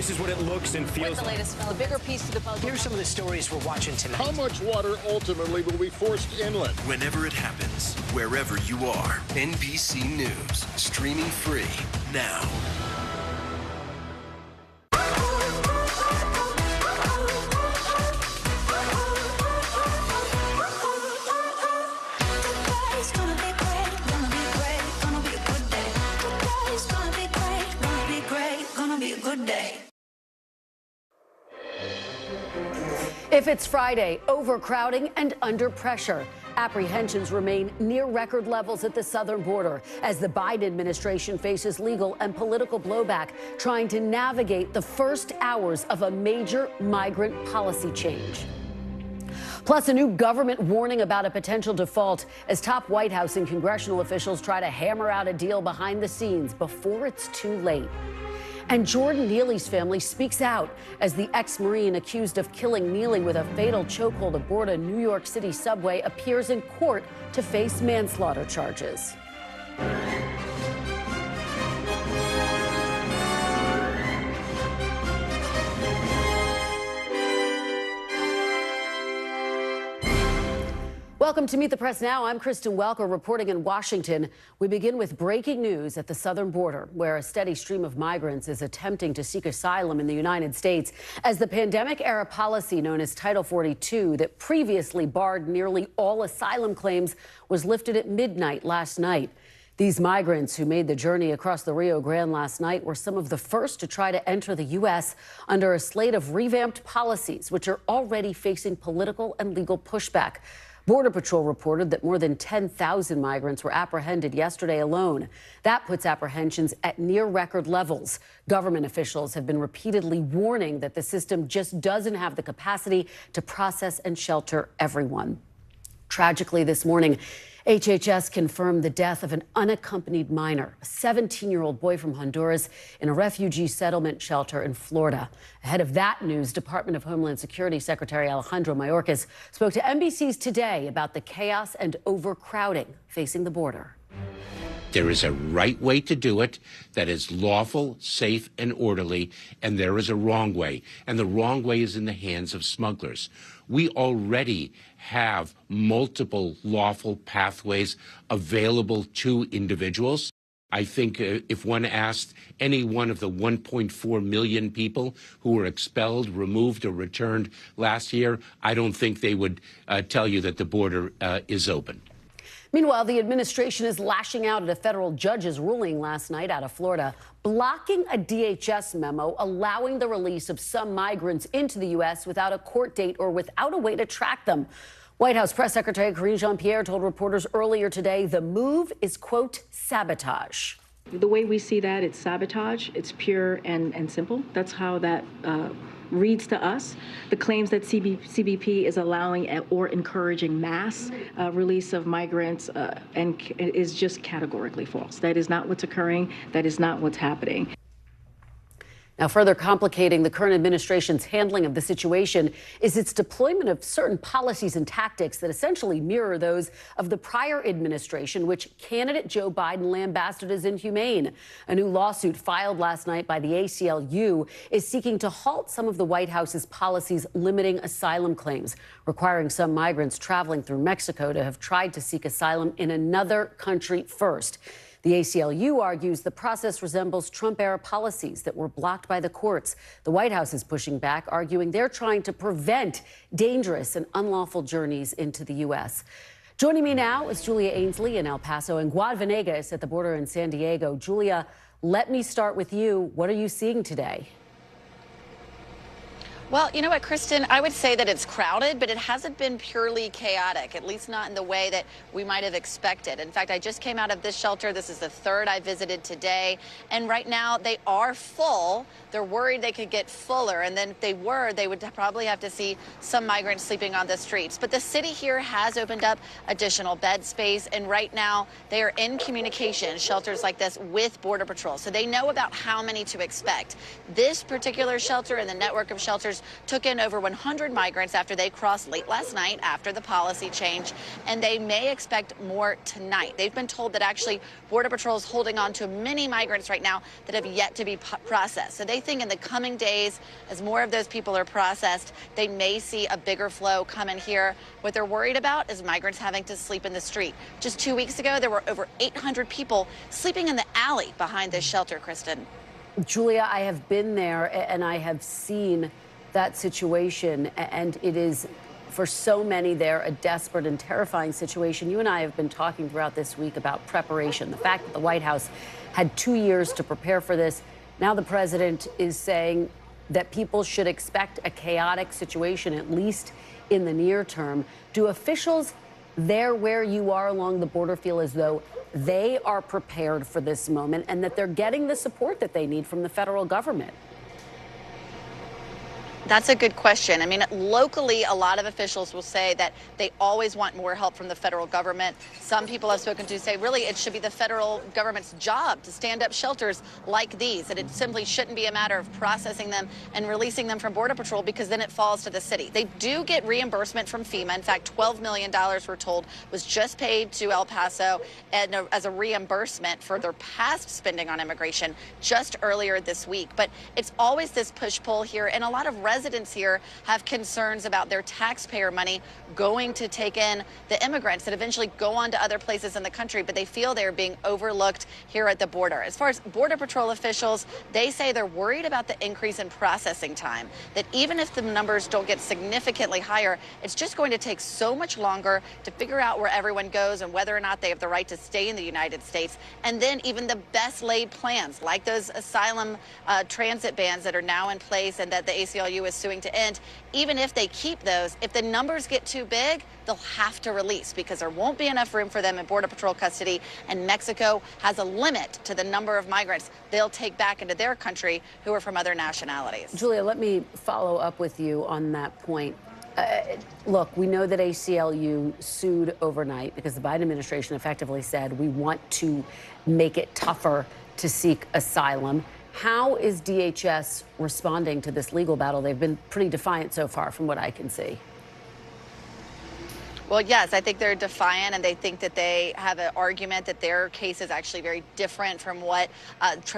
This is what it looks and feels The like. latest, the bigger piece to the puzzle. Here's some of the stories we're watching tonight. How much water ultimately will be forced inland? Whenever it happens, wherever you are, NBC News, streaming free now. If it's Friday, overcrowding and under pressure. Apprehensions remain near record levels at the southern border as the Biden administration faces legal and political blowback trying to navigate the first hours of a major migrant policy change. Plus, a new government warning about a potential default as top White House and congressional officials try to hammer out a deal behind the scenes before it's too late. And Jordan Neely's family speaks out as the ex-Marine accused of killing Neely with a fatal chokehold aboard a New York City subway appears in court to face manslaughter charges. Welcome to Meet the Press Now. I'm Kristen Welker reporting in Washington. We begin with breaking news at the southern border, where a steady stream of migrants is attempting to seek asylum in the United States as the pandemic-era policy known as Title 42 that previously barred nearly all asylum claims was lifted at midnight last night. These migrants who made the journey across the Rio Grande last night were some of the first to try to enter the U.S. under a slate of revamped policies, which are already facing political and legal pushback. Border Patrol reported that more than 10,000 migrants were apprehended yesterday alone. That puts apprehensions at near record levels. Government officials have been repeatedly warning that the system just doesn't have the capacity to process and shelter everyone. Tragically, this morning, HHS confirmed the death of an unaccompanied minor, a 17-year-old boy from Honduras, in a refugee settlement shelter in Florida. Ahead of that news, Department of Homeland Security Secretary Alejandro Mayorkas spoke to NBC's Today about the chaos and overcrowding facing the border. There is a right way to do it that is lawful, safe, and orderly, and there is a wrong way. And the wrong way is in the hands of smugglers. We already have multiple lawful pathways available to individuals. I think if one asked any one of the 1.4 million people who were expelled, removed, or returned last year, I don't think they would tell you that the border is open. Meanwhile, the administration is lashing out at a federal judge's ruling last night out of Florida, blocking a DHS memo allowing the release of some migrants into the U.S. without a court date or without a way to track them. White House Press Secretary Karine Jean-Pierre told reporters earlier today the move is, quote, sabotage. The way we see that, it's sabotage. It's pure and simple. That's how that reads to us. The claims that CBP is allowing or encouraging mass release of migrants and is just categorically false. That is not what's occurring. That is not what's happening. Now, further complicating the current administration's handling of the situation is its deployment of certain policies and tactics that essentially mirror those of the prior administration, which candidate Joe Biden lambasted as inhumane. A new lawsuit filed last night by the ACLU is seeking to halt some of the White House's policies limiting asylum claims, requiring some migrants traveling through Mexico to have tried to seek asylum in another country first. The ACLU argues the process resembles Trump-era policies that were blocked by the courts. The White House is pushing back, arguing they're trying to prevent dangerous and unlawful journeys into the U.S. Joining me now is Julia Ainsley in El Paso and Guad Venegas at the border in San Diego. Julia, let me start with you. What are you seeing today? Well, you know what, Kristen, I would say that it's crowded, but it hasn't been purely chaotic, at least not in the way that we might have expected. In fact, I just came out of this shelter. This is the third I visited today. And right now they are full. They're worried they could get fuller. And then if they were, they would probably have to see some migrants sleeping on the streets. But the city here has opened up additional bed space. And right now they are in communication, shelters like this, with Border Patrol. So they know about how many to expect. This particular shelter and the network of shelters took in over 100 migrants after they crossed late last night after the policy change, and they may expect more tonight. They've been told that actually Border Patrol is holding on to many migrants right now that have yet to be processed. So they think in the coming days, as more of those people are processed, they may see a bigger flow come in here. What they're worried about is migrants having to sleep in the street. Just 2 weeks ago, there were over 800 people sleeping in the alley behind this shelter, Kristen. Julia, I have been there and I have seen that situation, and it is, for so many there, a desperate and terrifying situation. You and I have been talking throughout this week about preparation, the fact that the White House had 2 years to prepare for this. Now the president is saying that people should expect a chaotic situation, at least in the near term. Do officials there where you are along the border feel as though they are prepared for this moment and that they're getting the support that they need from the federal government? That's a good question. I mean, locally, a lot of officials will say that they always want more help from the federal government. Some people I've spoken to say, really, it should be the federal government's job to stand up shelters like these, and it simply shouldn't be a matter of processing them and releasing them from Border Patrol, because then it falls to the city. They do get reimbursement from FEMA. In fact, $12 million, we're told, was just paid to El Paso as a reimbursement for their past spending on immigration just earlier this week. But it's always this push-pull here, and a lot of residents here have concerns about their taxpayer money going to take in the immigrants that eventually go on to other places in the country, but they feel they're being overlooked here at the border. As far as Border Patrol officials, they say they're worried about the increase in processing time, that even if the numbers don't get significantly higher, it's just going to take so much longer to figure out where everyone goes and whether or not they have the right to stay in the United States. And then even the best laid plans, like those asylum transit bans that are now in place and that the ACLU is suing to end, even if they keep those, if the numbers get too big, they'll have to release, because there won't be enough room for them in Border Patrol custody, and Mexico has a limit to the number of migrants they'll take back into their country who are from other nationalities. Julia, let me follow up with you on that point. Look, we know that ACLU sued overnight because the Biden administration effectively said we want to make it tougher to seek asylum. How is DHS responding to this legal battle? They've been pretty defiant so far, from what I can see. Well, yes, I think they're defiant, and they think that they have an argument that their case is actually very different from what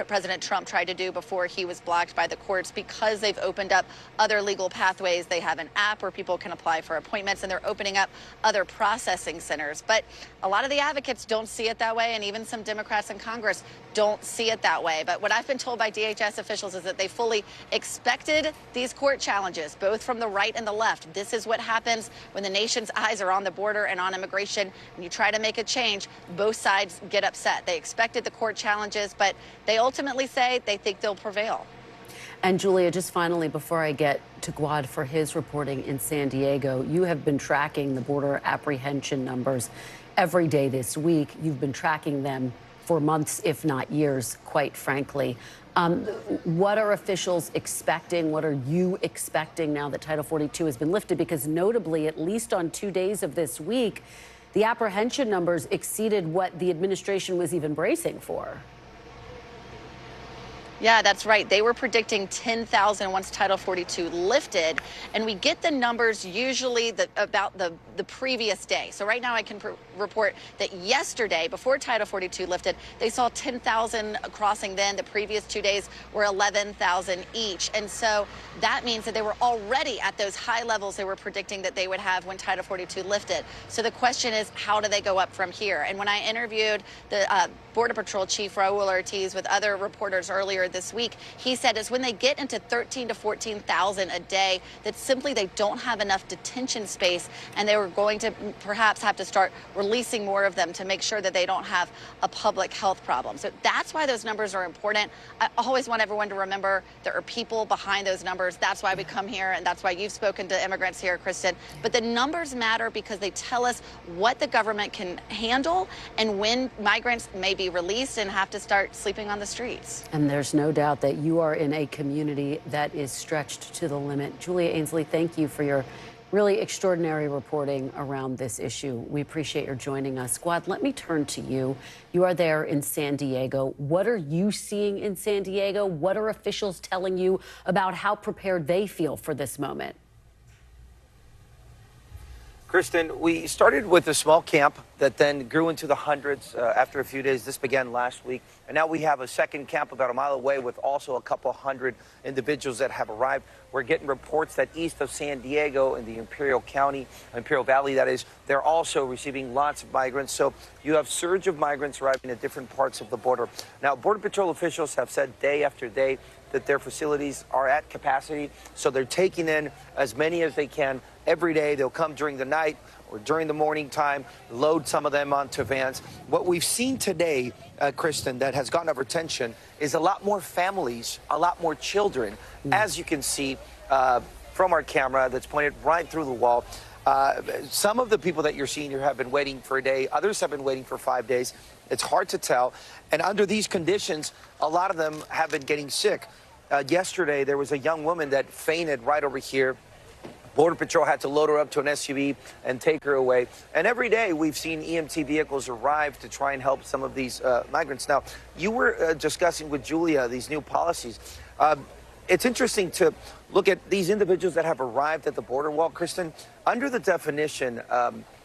President Trump tried to do before he was blocked by the courts, because they've opened up other legal pathways. They have an app where people can apply for appointments, and they're opening up other processing centers. But a lot of the advocates don't see it that way, and even some Democrats in Congress don't see it that way. But what I've been told by DHS officials is that they fully expected these court challenges, both from the right and the left. This is what happens when the nation's eyes are on the border and on immigration, and you try to make a change, both sides get upset. They expected the court challenges, but they ultimately say they think they'll prevail. And Julia, just finally, before I get to Guad for his reporting in San Diego, you have been tracking the border apprehension numbers every day this week. You've been tracking them for months, if not years, quite frankly. What are officials expecting? What are you expecting now that Title 42 has been lifted? Because notably, at least on 2 days of this week, the apprehension numbers exceeded what the administration was even bracing for. Yeah, that's right. They were predicting 10,000 once Title 42 lifted, and we get the numbers usually about the previous day. So right now I can report that yesterday, before Title 42 lifted, they saw 10,000 crossing then. The previous 2 days were 11,000 each. And so that means that they were already at those high levels they were predicting that they would have when Title 42 lifted. So the question is, how do they go up from here? And when I interviewed the Border Patrol Chief Raul Ortiz with other reporters earlier this week, he said it's when they get into 13,000 to 14,000 a day that simply they don't have enough detention space, and they were going to perhaps have to start releasing more of them to make sure that they don't have a public health problem. So that's why those numbers are important. I always want everyone to remember there are people behind those numbers. That's why we come here, and that's why you've spoken to immigrants here, Kristen. But the numbers matter because they tell us what the government can handle and when migrants may be released and have to start sleeping on the streets. And there's no doubt that you are in a community that is stretched to the limit. Julia Ainsley, thank you for your really extraordinary reporting around this issue. We appreciate your joining us. Guad, let me turn to you. You are there in San Diego. What are you seeing in San Diego? What are officials telling you about how prepared they feel for this moment? Kristen, we started with a small camp that then grew into the hundreds after a few days. This began last week. And now we have a second camp about a mile away with also a couple hundred individuals that have arrived. We're getting reports that east of San Diego in the Imperial Valley, that is, they're also receiving lots of migrants. So you have surge of migrants arriving at different parts of the border. Now, Border Patrol officials have said day after day that their facilities are at capacity. So they're taking in as many as they can every day. They'll come during the night or during the morning time, load some of them onto vans. What we've seen today, Kristen, that has gotten our attention is a lot more families, a lot more children, as you can see from our camera that's pointed right through the wall. Some of the people that you're seeing here have been waiting for a day. Others have been waiting for 5 days. It's hard to tell. And under these conditions, a lot of them have been getting sick. Yesterday, there was a young woman that fainted right over here. Border Patrol had to load her up to an SUV and take her away. And every day we've seen EMT vehicles arrive to try and help some of these migrants. Now, you were discussing with Julia these new policies. It's interesting to look at these individuals that have arrived at the border wall, Kristen. Under the definition,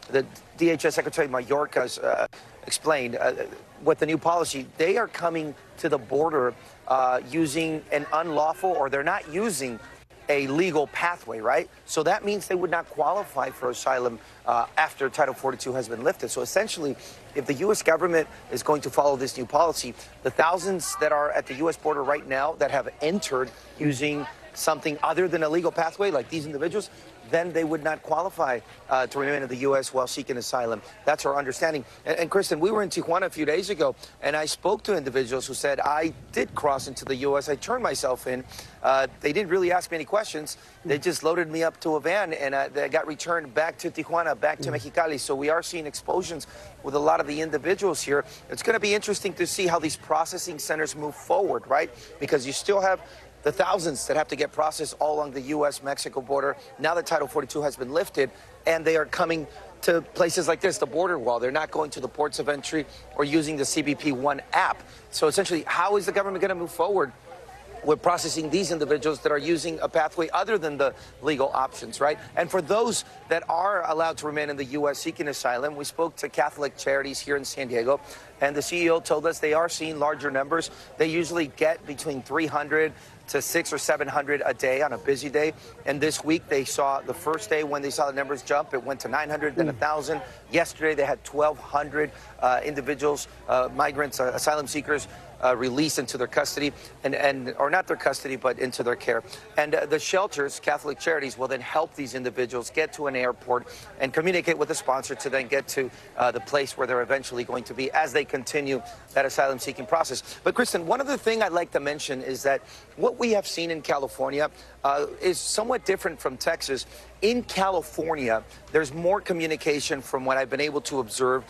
the DHS Secretary Mayorkas explained with the new policy, they are coming to the border using an unlawful, or they're not using a legal pathway, right? So that means they would not qualify for asylum after Title 42 has been lifted. So essentially, if the U.S. government is going to follow this new policy, the thousands that are at the U.S. border right now that have entered using something other than a legal pathway, like these individuals, then they would not qualify to remain in the U.S. while seeking asylum. That's our understanding. And Kristen, we were in Tijuana a few days ago, and I spoke to individuals who said, I did cross into the U.S. I turned myself in. They didn't really ask me any questions. They just loaded me up to a van, and I got returned back to Tijuana, back to Mexicali. So we are seeing explosions with a lot of the individuals here. It's going to be interesting to see how these processing centers move forward, right? Because you still have the thousands that have to get processed all along the U.S.-Mexico border now that Title 42 has been lifted, and they are coming to places like this, the border wall. They're not going to the ports of entry or using the CBP One app. So essentially, how is the government going to move forward we're processing these individuals that are using a pathway other than the legal options, right? And for those that are allowed to remain in the U.S. seeking asylum, we spoke to Catholic Charities here in San Diego, and the CEO told us they are seeing larger numbers. They usually get between 300 to 600 or 700 a day on a busy day. And this week they saw the first day when they saw the numbers jump, it went to 900, then 1,000. Yesterday they had 1,200 individuals, migrants, asylum seekers released into their custody, or not their custody, but into their care. And the shelters, Catholic Charities, will then help these individuals get to an airport and communicate with the sponsor to then get to the place where they're eventually going to be as they continue that asylum seeking process. But Kristen, one other thing I'd like to mention is that what we have seen in California is somewhat different from Texas. In California, there's more communication from what I've been able to observe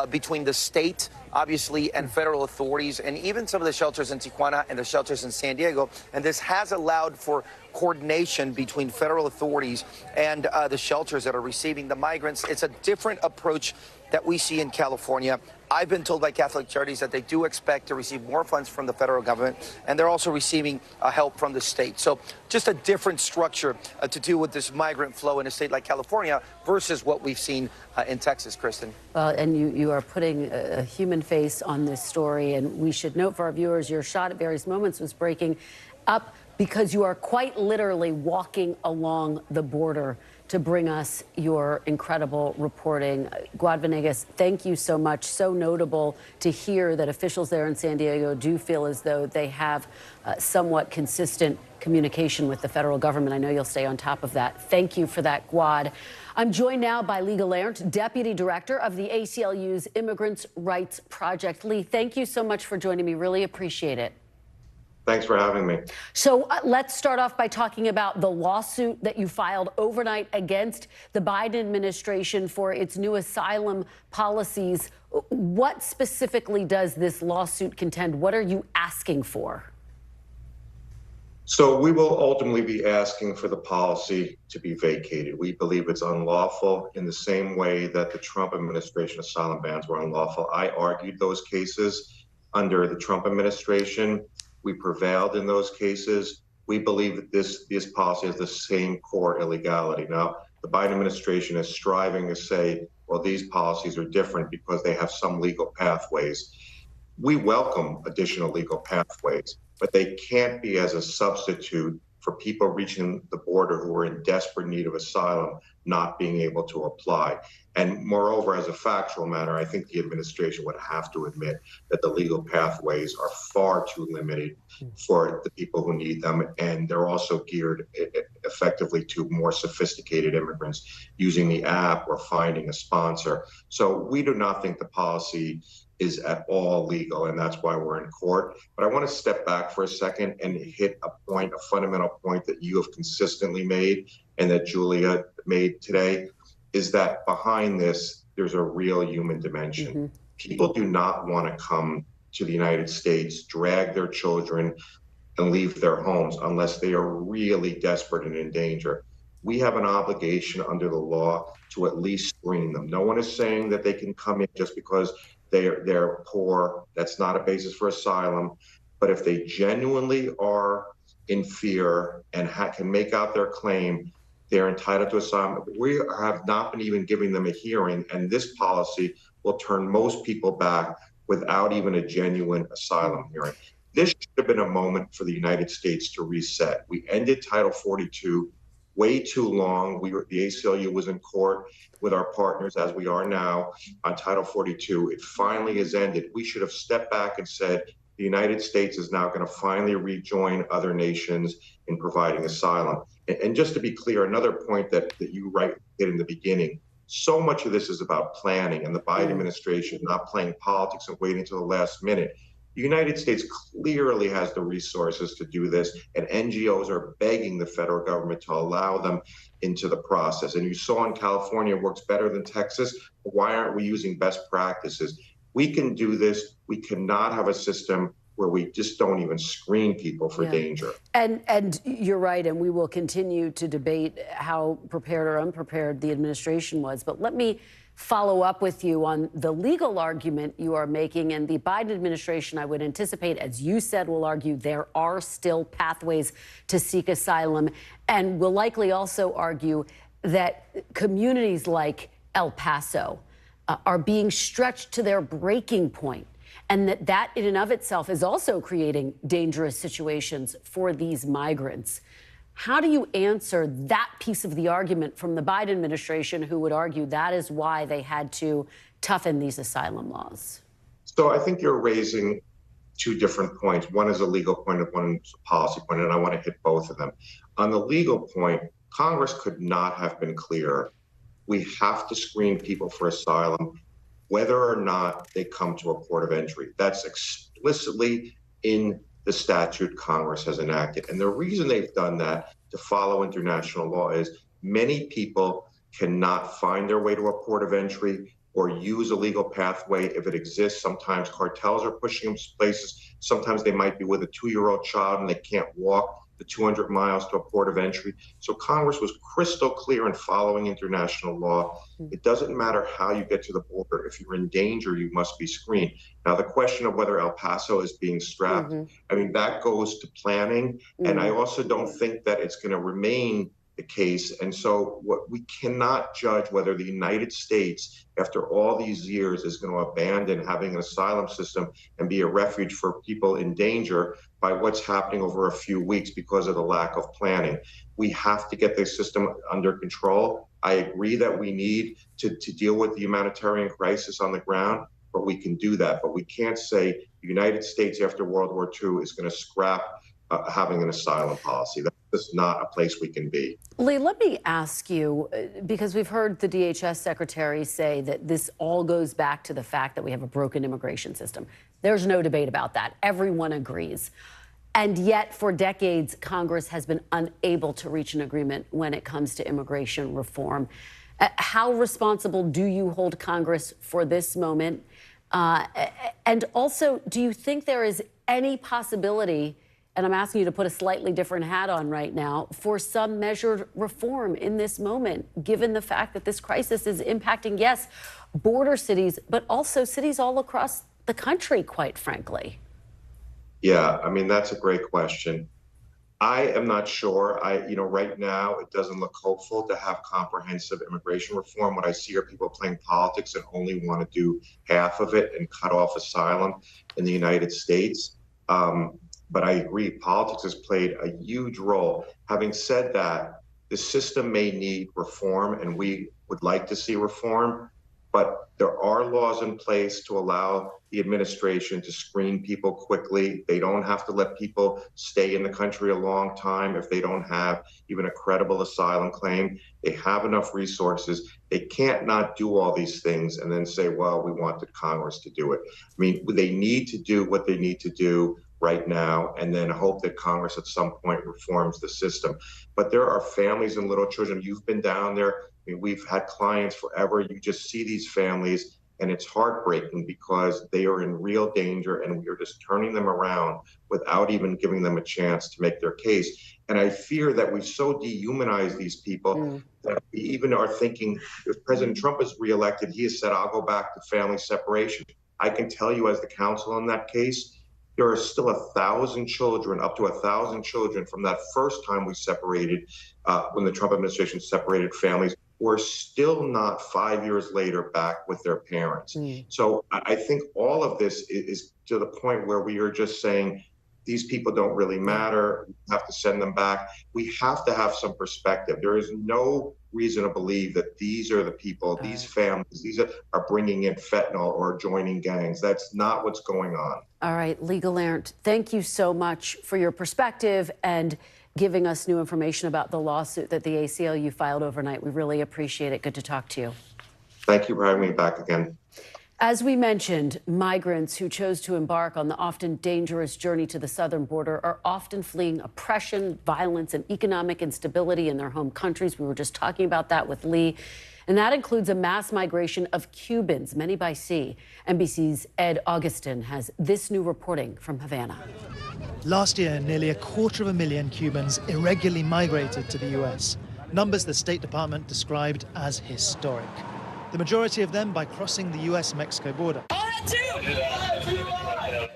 between the state, obviously, and federal authorities, and even some of the shelters in Tijuana and the shelters in San Diego. And this has allowed for coordination between federal authorities and the shelters that are receiving the migrants. It's a different approach that we see in California. I've been told by Catholic Charities that they do expect to receive more funds from the federal government, and they're also receiving help from the state. So just a different structure to deal with this migrant flow in a state like California versus what we've seen in Texas, Kristen. Well, and you are putting a human face on this story, and we should note for our viewers, your shot at various moments was breaking up because you are quite literally walking along the border to bring us your incredible reporting. Guad Venegas, thank you so much. So notable to hear that officials there in San Diego do feel as though they have somewhat consistent communication with the federal government. I know you'll stay on top of that. Thank you for that, Guad. I'm joined now by Lee Gallant, Deputy Director of the ACLU's Immigrants' Rights Project. Lee, thank you so much for joining me. Really appreciate it. Thanks for having me. So let's start off by talking about the lawsuit that you filed overnight against the Biden administration for its new asylum policies. What specifically does this lawsuit contend? What are you asking for? So we will ultimately be asking for the policy to be vacated. We believe it's unlawful in the same way that the Trump administration asylum bans were unlawful. I argued those cases under the Trump administration. We prevailed in those cases. We believe that this policy has the same core illegality. Now, the Biden administration is striving to say, well, these policies are different because they have some legal pathways. We welcome additional legal pathways, but they can't be as a substitute for people reaching the border who are in desperate need of asylum not being able to apply. And moreover, as a factual matter, I think the administration would have to admit that the legal pathways are far too limited for the people who need them, and they're also geared effectively to more sophisticated immigrants using the app or finding a sponsor. So we do not think the policy is at all legal, and that's why we're in court. But I want to step back for a second and hit a point, a fundamental point that you have consistently made and that Julia made today, is that behind this, there's a real human dimension. People do not want to come to the United States, drag their children, and leave their homes unless they are really desperate and in danger. We have an obligation under the law to at least screen them. No one is saying that they can come in just because they're poor. That's not a basis for asylum. But if they genuinely are in fear and can make out their claim, they're entitled to asylum. We have not been even giving them a hearing, and this policy will turn most people back without even a genuine asylum hearing. This should have been a moment for the United States to reset. We ended Title 42 way too long. The ACLU was in court with our partners, as we are now, on Title 42. It finally has ended. We should have stepped back and said, the United States is now going to finally rejoin other nations in providing asylum. And just to be clear, another point that you hit in the beginning, so much of this is about planning and the Biden administration not playing politics and waiting until the last minute. The United States clearly has the resources to do this, and NGOs are begging the federal government to allow them into the process. And you saw in California works better than Texas. Why aren't we using best practices? We can do this. We cannot have a system where we just don't even screen people for danger. And you're right, and we will continue to debate how prepared or unprepared the administration was. But let me follow up with you on the legal argument you are making. And the Biden administration, I would anticipate, as you said, will argue there are still pathways to seek asylum, and will likely also argue that communities like El Paso are being stretched to their breaking point, and that in and of itself is also creating dangerous situations for these migrants. How do you answer that piece of the argument from the Biden administration, who would argue that is why they had to toughen these asylum laws? So I think you're raising two different points. One is a legal point and one is a policy point, and I want to hit both of them. On the legal point, Congress could not have been clearer. We have to screen people for asylum, whether or not they come to a port of entry. That's explicitly in the statute Congress has enacted. And the reason they've done that, to follow international law, is many people cannot find their way to a port of entry or use a legal pathway if it exists. Sometimes cartels are pushing them places. Sometimes they might be with a 2-year-old child and they can't walk the 200 miles to a port of entry. So Congress was crystal clear in following international law. It doesn't matter how you get to the border. If you're in danger, you must be screened. Now, the question of whether El Paso is being strapped, I mean, that goes to planning. And I also don't think that it's going to remain the case. And so we cannot judge whether the United States, after all these years, is going to abandon having an asylum system and be a refuge for people in danger by what's happening over a few weeks because of the lack of planning. We have to get this system under control. I agree that we need to deal with the humanitarian crisis on the ground, but we can do that. But we can't say the United States after World War II is going to scrap having an asylum policy. That's just not a place we can be. Lee, let me ask you, because we've heard the DHS secretary say that this all goes back to the fact that we have a broken immigration system. There's no debate about that. Everyone agrees. And yet, for decades, Congress has been unable to reach an agreement when it comes to immigration reform. How responsible do you hold Congress for this moment? And also, do you think there is any possibility, and I'm asking you to put a slightly different hat on right now, for some measured reform in this moment, given the fact that this crisis is impacting, yes, border cities, but also cities all across the country, quite frankly? Yeah, I mean, that's a great question. I am not sure. Right now, it doesn't look hopeful to have comprehensive immigration reform. What I see are people playing politics and only want to do half of it and cut off asylum in the United States. But I agree, politics has played a huge role. Having said that, the system may need reform, and we would like to see reform, but there are laws in place to allow the administration to screen people quickly. They don't have to let people stay in the country a long time if they don't have even a credible asylum claim. They have enough resources. They can't not do all these things and then say, well, we wanted Congress to do it. I mean, they need to do what they need to do right now, and then hope that Congress at some point reforms the system. But there are families and little children. You've been down there. I mean, we've had clients forever. You just see these families, and it's heartbreaking because they are in real danger, and we are just turning them around without even giving them a chance to make their case. And I fear that we've so dehumanized these people that we even are thinking, if President Trump is reelected, he has said, I'll go back to family separation. I can tell you as the counsel in that case, there are still 1,000 children, up to 1,000 children from that first time we separated, when the Trump administration separated families, who are still not 5 years later back with their parents. So I think all of this is to the point where we are just saying, these people don't really matter. We have to send them back. We have to have some perspective. There is no reason to believe that these are the people, these families, these are bringing in fentanyl or joining gangs. That's not what's going on. All right, Lee Gallant, thank you so much for your perspective and giving us new information about the lawsuit that the ACLU filed overnight. We really appreciate it. Good to talk to you. Thank you for having me back again. As we mentioned, migrants who chose to embark on the often dangerous journey to the southern border are often fleeing oppression, violence, and economic instability in their home countries. We were just talking about that with Lee. And that includes a mass migration of Cubans, many by sea. NBC's Ed Augustin has this new reporting from Havana. Last year, nearly 250,000 Cubans irregularly migrated to the U.S., numbers the State Department described as historic. The majority of them by crossing the US-Mexico border.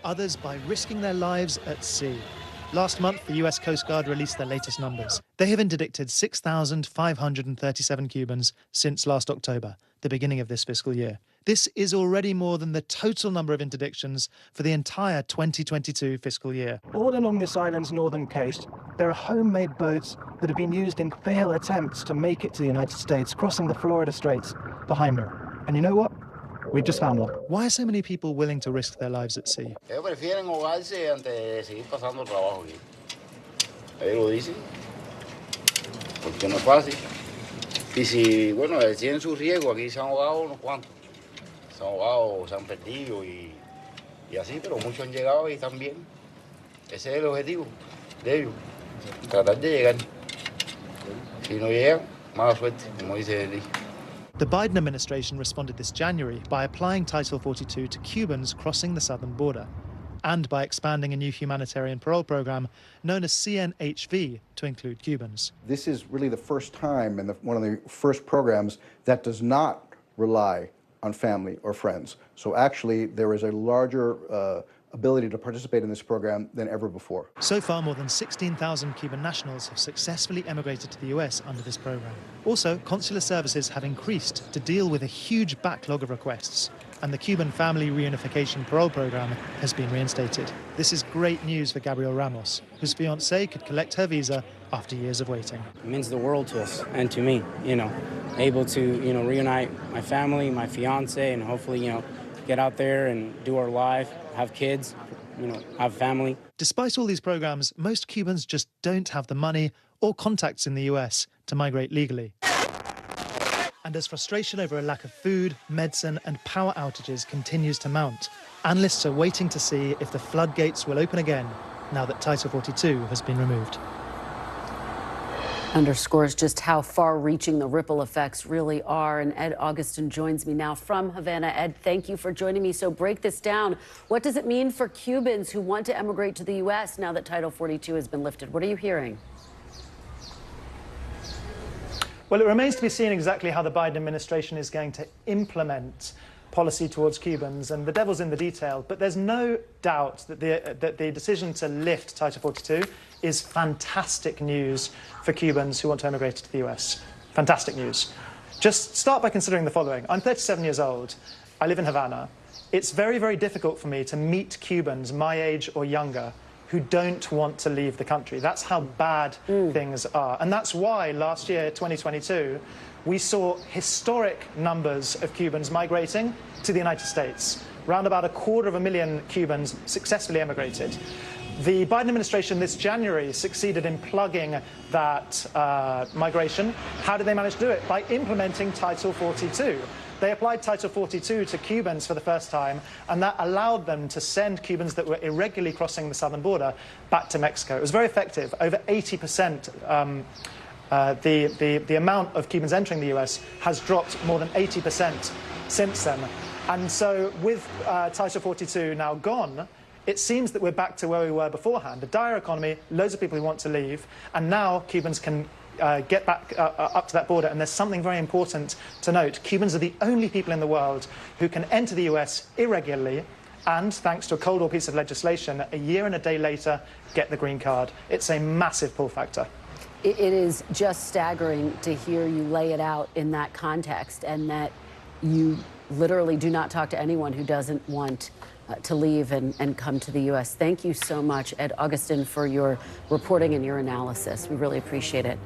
Others by risking their lives at sea. Last month, the US Coast Guard released their latest numbers. They have interdicted 6,537 Cubans since last October, the beginning of this fiscal year. This is already more than the total number of interdictions for the entire 2022 fiscal year. All along this island's northern coast, there are homemade boats that have been used in failed attempts to make it to the United States, crossing the Florida Straits behind her. And you know what? We just found one. Why are so many people willing to risk their lives at sea? Ellos prefieren ahogarse antes de seguir pasando trabajo aquí. Ellos lo dicen, porque no es fácil. Y si, bueno, tienen su riesgo, aquí se han ahogado unos cuantos. Se han ahogado, se han perdido y así, pero muchos han llegado y están bien. Ese es el objetivo de ellos, tratar de llegar. Si no llegan, mala suerte, como dice Lee. The Biden administration responded this January by applying Title 42 to Cubans crossing the southern border and by expanding a new humanitarian parole program known as CNHV to include Cubans. This is really the first time and one of the first programs that does not rely on family or friends. So actually, there is a larger ability to participate in this program than ever before. So far, more than 16,000 Cuban nationals have successfully emigrated to the US under this program. Also, consular services have increased to deal with a huge backlog of requests, and the Cuban Family Reunification Parole Program has been reinstated. This is great news for Gabriel Ramos, whose fiancée could collect her visa after years of waiting. It means the world to us and to me, able to, reunite my family, my fiancée, and hopefully, get out there and do our life, have kids, have family. Despite all these programs, most Cubans just don't have the money or contacts in the US to migrate legally. And as frustration over a lack of food, medicine and power outages continues to mount, analysts are waiting to see if the floodgates will open again now that Title 42 has been removed. Underscores just how far-reaching the ripple effects really are. And Ed Augustin joins me now from Havana. Ed, thank you for joining me. So break this down. What does it mean for Cubans who want to emigrate to the U.S. now that Title 42 has been lifted? What are you hearing? Well, it remains to be seen exactly how the Biden administration is going to implement policy towards Cubans, and the devil's in the detail. But there's no doubt that the decision to lift Title 42 is fantastic news for Cubans who want to emigrate to the US. Fantastic news. Just start by considering the following. I'm 37 years old. I live in Havana. It's very, very difficult for me to meet Cubans my age or younger who don't want to leave the country. That's how bad things are. And that's why last year, 2022, we saw historic numbers of Cubans migrating to the United States. Round about 250,000 Cubans successfully emigrated. The Biden administration this January succeeded in plugging that migration. How did they manage to do it? By implementing Title 42. They applied Title 42 to Cubans for the first time, and that allowed them to send Cubans that were irregularly crossing the southern border back to Mexico. It was very effective. Over 80%, the amount of Cubans entering the US has dropped more than 80% since then. And so with Title 42 now gone, it seems that we're back to where we were beforehand. A dire economy, loads of people who want to leave, and now Cubans can get back up to that border. And there's something very important to note. Cubans are the only people in the world who can enter the US irregularly and, thanks to a Cold War piece of legislation, a year and a day later, get the green card. It's a massive pull factor. It is just staggering to hear you lay it out in that context, and that you literally do not talk to anyone who doesn't want to leave and come to the U.S. Thank you so much, Ed Augustin, for your reporting and your analysis. We really appreciate it.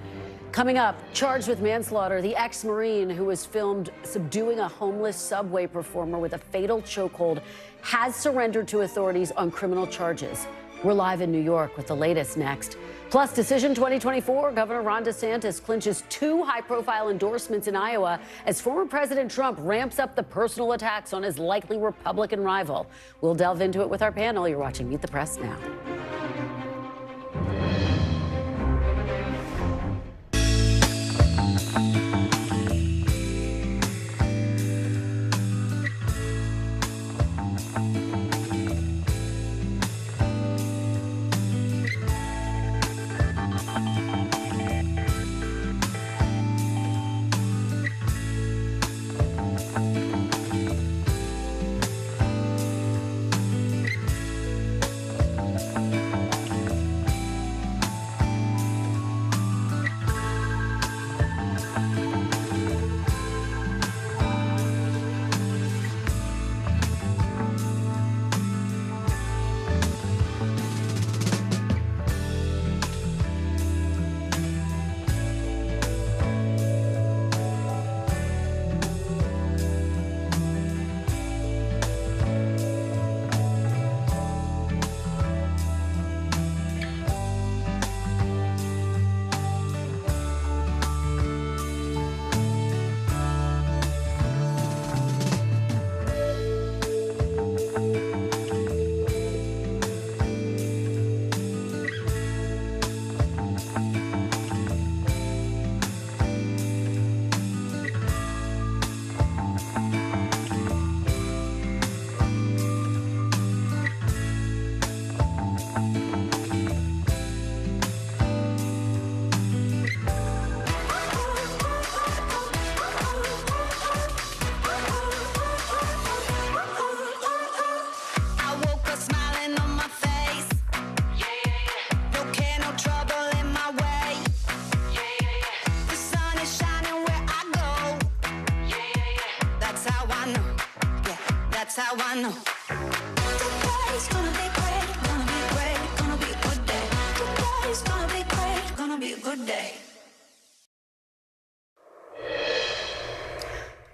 Coming up, charged with manslaughter, the ex-Marine who was filmed subduing a homeless subway performer with a fatal chokehold has surrendered to authorities on criminal charges. We're live in New York with the latest next. Plus, Decision 2024, Governor Ron DeSantis clinches 2 high-profile endorsements in Iowa as former President Trump ramps up the personal attacks on his likely Republican rival. We'll delve into it with our panel. You're watching Meet the Press now.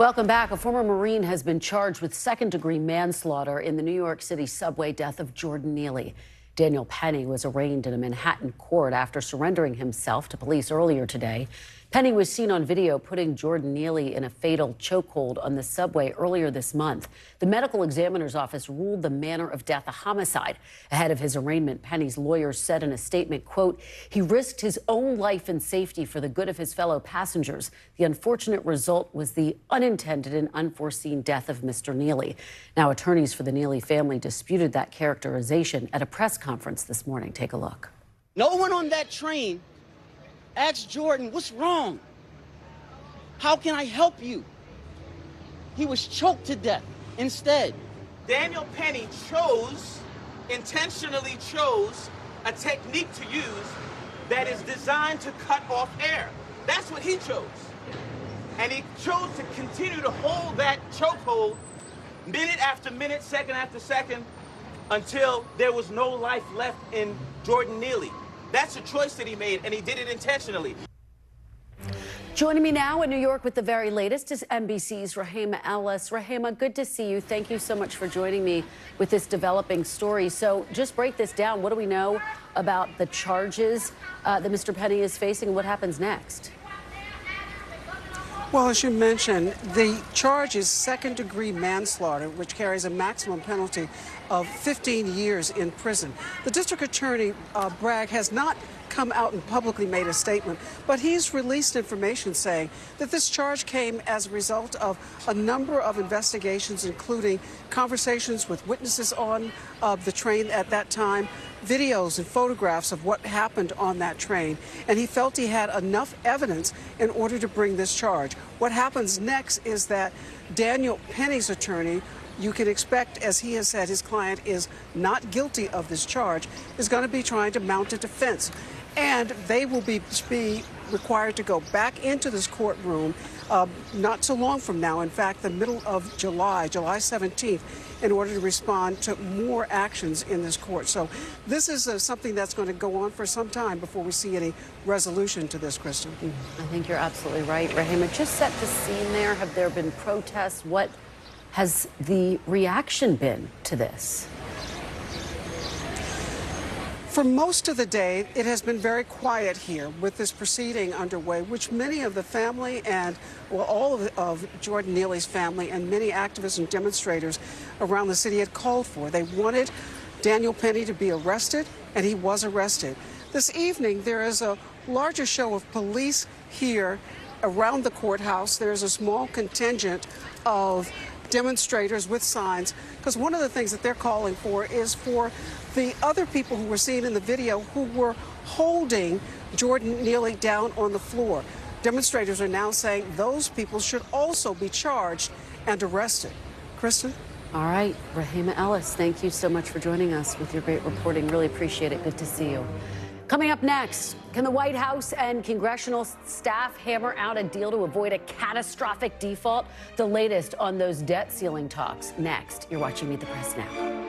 Welcome back. A former Marine has been charged with second-degree manslaughter in the New York City subway death of Jordan Neely. Daniel Penny was arraigned in a Manhattan court after surrendering himself to police earlier today. Penny was seen on video putting Jordan Neely in a fatal chokehold on the subway earlier this month. The medical examiner's office ruled the manner of death a homicide. Ahead of his arraignment, Penny's lawyers said in a statement, quote, "He risked his own life and safety for the good of his fellow passengers. The unfortunate result was the unintended and unforeseen death of Mr. Neely." Now, attorneys for the Neely family disputed that characterization at a press conference this morning. Take a look. No one on that train asked Jordan, "What's wrong? How can I help you?" He was choked to death. Instead, Daniel Penny intentionally chose a technique to use that is designed to cut off air. That's what he chose. And he chose to continue to hold that chokehold minute after minute, second after second, until there was no life left in Jordan Neely. That's a choice that he made, and he did it intentionally. Joining me now in New York with the very latest is NBC's Rahema Ellis. Rahema, good to see you. Thank you so much for joining me with this developing story. So just break this down. What do we know about the charges that Mr. Penny is facing, and what happens next? Well, as you mentioned, the charge is second-degree manslaughter, which carries a maximum penalty of 15 years in prison. The district attorney, Bragg, has not come out and publicly made a statement, but he's released information saying that this charge came as a result of a number of investigations, including conversations with witnesses on the train at that time, videos and photographs of what happened on that train, and he felt he had enough evidence in order to bring this charge. What happens next is that Daniel Penny's attorney, you can expect, as he has said, his client is not guilty of this charge, is going to be trying to mount a defense. And they will be required to go back into this courtroom not so long from now, in fact, the middle of July 17th, in order to respond to more actions in this court. So this is something that's going to go on for some time before we see any resolution to this, Kristen. I think you're absolutely right, Rahema. Just set the scene there. Have there been protests? What has the reaction been to this? For most of the day, it has been very quiet here with this proceeding underway, which many of the family and, well, all of Jordan Neely's family and many activists and demonstrators around the city had called for. They wanted Daniel Penny to be arrested, and he was arrested. This evening, there is a larger show of police here around the courthouse. There's a small contingent of demonstrators with signs, because one of the things that they're calling for is for the other people who were seen in the video who were holding Jordan Neely down on the floor. Demonstrators are now saying those people should also be charged and arrested. Kristen? All right, Rahema Ellis, thank you so much for joining us with your great reporting. Really appreciate it. Good to see you. Coming up next, can the White House and congressional staff hammer out a deal to avoid a catastrophic default? The latest on those debt ceiling talks next. You're watching Meet the Press Now.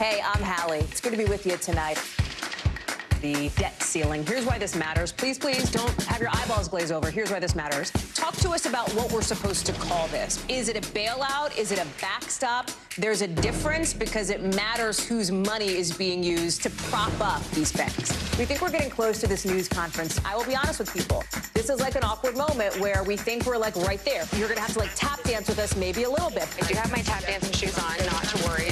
Hey, I'm Hallie. It's good to be with you tonight. The debt ceiling. Here's why this matters. Please, please don't have your eyeballs glaze over. Here's why this matters. Talk to us about what we're supposed to call this. Is it a bailout? Is it a backstop? There's a difference because it matters whose money is being used to prop up these banks. We think we're getting close to this news conference. I will be honest with people. This is like an awkward moment where we think we're like right there. You're going to have to like tap dance with us maybe a little bit. I do have my tap dancing shoes on, not to worry.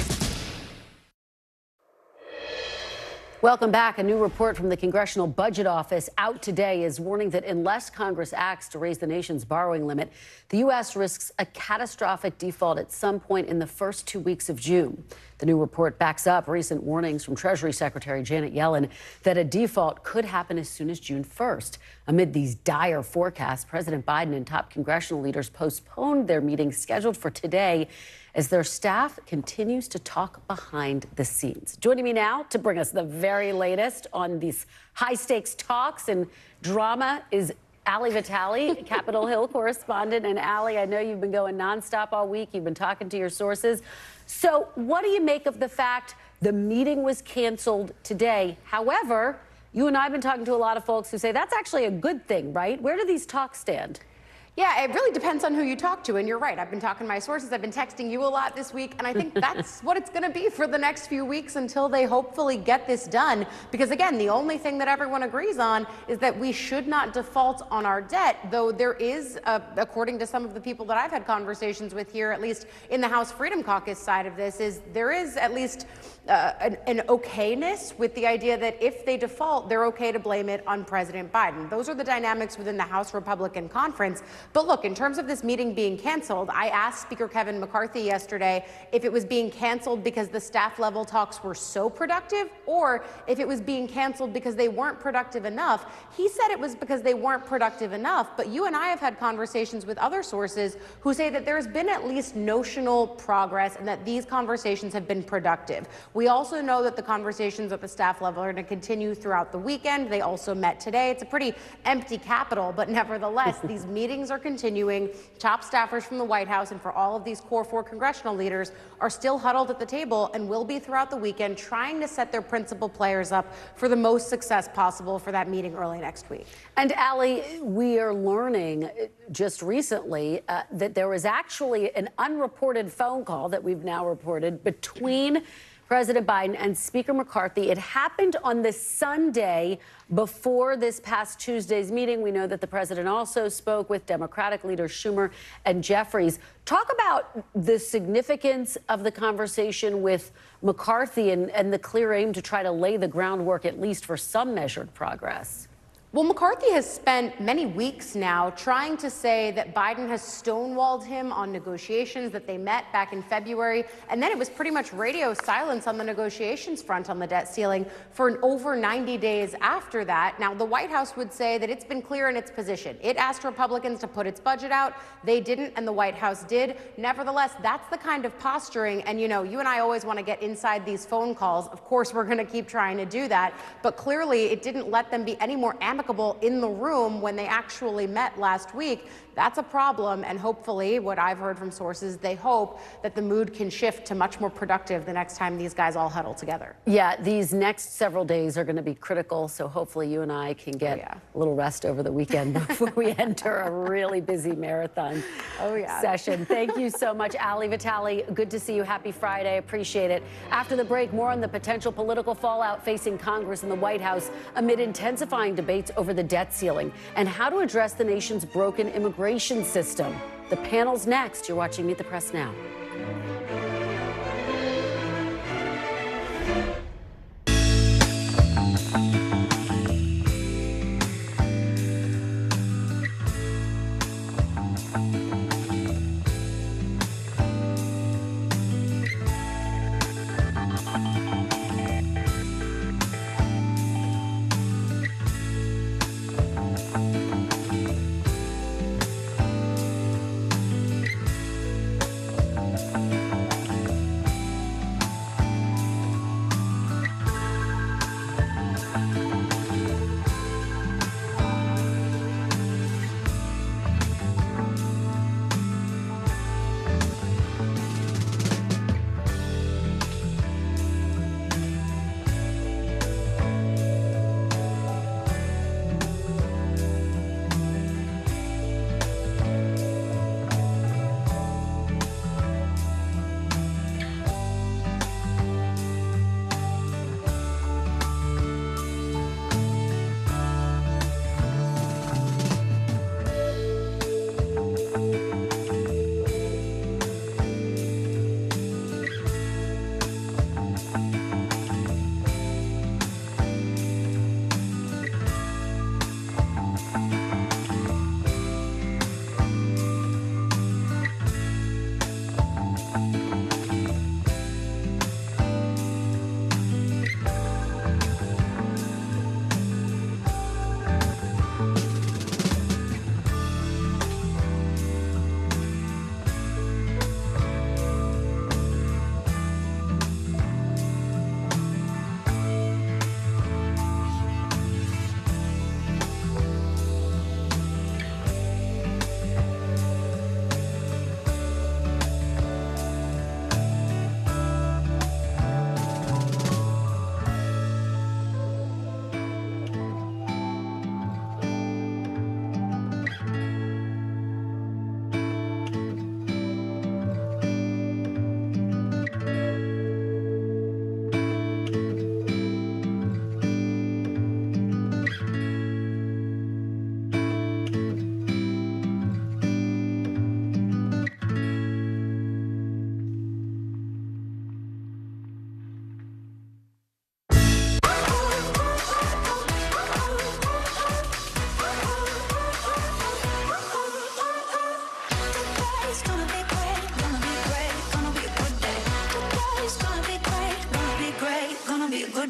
Welcome back. A new report from the Congressional Budget Office out today is warning that unless Congress acts to raise the nation's borrowing limit, the U.S. risks a catastrophic default at some point in the first 2 weeks of June. The new report backs up recent warnings from Treasury Secretary Janet Yellen that a default could happen as soon as June 1st. Amid these dire forecasts, President Biden and top congressional leaders postponed their meeting scheduled for today as their staff continues to talk behind the scenes. Joining me now to bring us the very latest on these high-stakes talks and drama is Ali Vitale, Capitol Hill correspondent. And Ali, I know you've been going nonstop all week. You've been talking to your sources. So what do you make of the fact the meeting was canceled today? However, you and I have been talking to a lot of folks who say that's actually a good thing, right? Where do these talks stand? Yeah, it really depends on who you talk to, and you're right. I've been talking to my sources. I've been texting you a lot this week, and I think that's what it's going to be for the next few weeks until they hopefully get this done. Because, again, the only thing that everyone agrees on is that we should not default on our debt, though there is, according to some of the people that I've had conversations with here, at least in the House Freedom Caucus side of this, is there is at least an okayness with the idea that if they default, they're okay to blame it on President Biden. Those are the dynamics within the House Republican Conference. But look, in terms of this meeting being canceled, I asked Speaker Kevin McCarthy yesterday if it was being canceled because the staff level talks were so productive or if it was being canceled because they weren't productive enough. He said it was because they weren't productive enough. But you and I have had conversations with other sources who say that there's been at least notional progress and that these conversations have been productive. We also know that the conversations at the staff level are going to continue throughout the weekend. They also met today. It's a pretty empty Capitol, but nevertheless, these meetings are continuing. Top staffers from the White House and for all of these core 4 congressional leaders are still huddled at the table and will be throughout the weekend trying to set their principal players up for the most success possible for that meeting early next week. And Ali, we are learning just recently that there was actually an unreported phone call that we've now reported between President Biden and Speaker McCarthy. It happened on the Sunday before this past Tuesday's meeting. We know that the president also spoke with Democratic leaders Schumer and Jeffries. Talk about the significance of the conversation with McCarthy and the clear aim to try to lay the groundwork, at least for some measured progress. Well, McCarthy has spent many weeks now trying to say that Biden has stonewalled him on negotiations, that they met back in February, and then it was pretty much radio silence on the negotiations front on the debt ceiling for over 90 days after that. Now, the White House would say that it's been clear in its position. It asked Republicans to put its budget out. They didn't, and the White House did. Nevertheless, that's the kind of posturing, and you know, you and I always want to get inside these phone calls. Of course, we're going to keep trying to do that, but clearly it didn't let them be any more amicable in the room when they actually met last week. That's a problem, and hopefully, what I've heard from sources, they hope that the mood can shift to much more productive the next time these guys all huddle together. Yeah, these next several days are going to be critical, so hopefully you and I can get a little rest over the weekend before we enter a really busy marathon session. Thank you so much, Ali Vitale. Good to see you. Happy Friday. Appreciate it. After the break, more on the potential political fallout facing Congress and the White House amid intensifying debates over the debt ceiling and how to address the nation's broken immigration system. The panel's next. You're watching Meet the Press Now.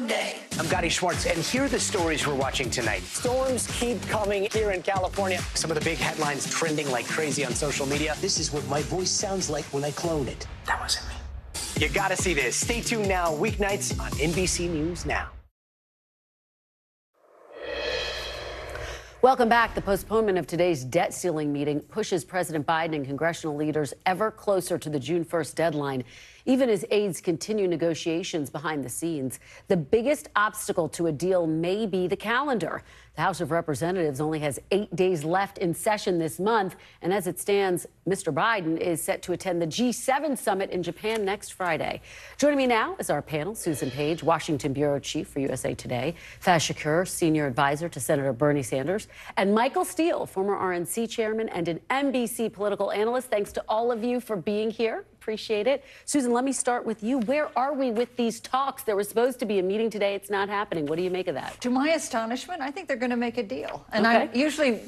good day. I'm Gotti Schwartz, and here are the stories we're watching tonight. Storms keep coming here in California. Some of the big headlines trending like crazy on social media. This is what my voice sounds like when I clone it. That wasn't me. You gotta see this. Stay tuned now, weeknights on NBC News Now. Welcome back. The postponement of today's debt ceiling meeting pushes President Biden and congressional leaders ever closer to the June 1st deadline, even as aides continue negotiations behind the scenes. The biggest obstacle to a deal may be the calendar. The House of Representatives only has 8 days left in session this month, and as it stands, Mr. Biden is set to attend the G7 summit in Japan next Friday. Joining me now is our panel: Susan Page, Washington Bureau Chief for USA Today; Faz Shakur, Senior Advisor to Senator Bernie Sanders; and Michael Steele, former RNC Chairman and an NBC political analyst. Thanks to all of you for being here. Appreciate it. Susan, let me start with you. Where are we with these talks? There was supposed to be a meeting today. It's not happening. What do you make of that? To my astonishment, I think they're going to make a deal. And Okay. I'm usually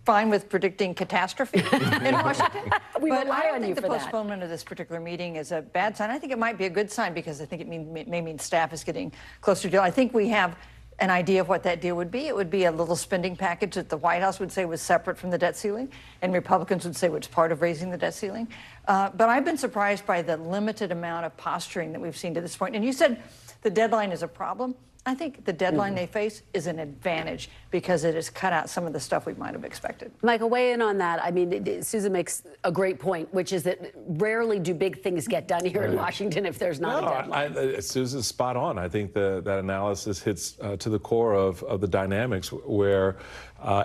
fine with predicting catastrophe in Washington. We but rely I don't on think you the for that. postponement of this particular meeting is a bad sign. I think it might be a good sign because I think it may mean staff is getting closer to deal. I think we have an idea of what that deal would be. It would be a little spending package that the White House would say was separate from the debt ceiling, and Republicans would say was part of raising the debt ceiling. But I've been surprised by the limited amount of posturing that we've seen to this point. And you said the deadline is a problem. I think the deadline they face is an advantage because it has cut out some of the stuff we might have expected. Michael, weigh in on that. I mean, Susan makes a great point, which is that rarely do big things get done here in Washington if there's not a deadline. Susan's spot on. I think that analysis hits to the core of the dynamics where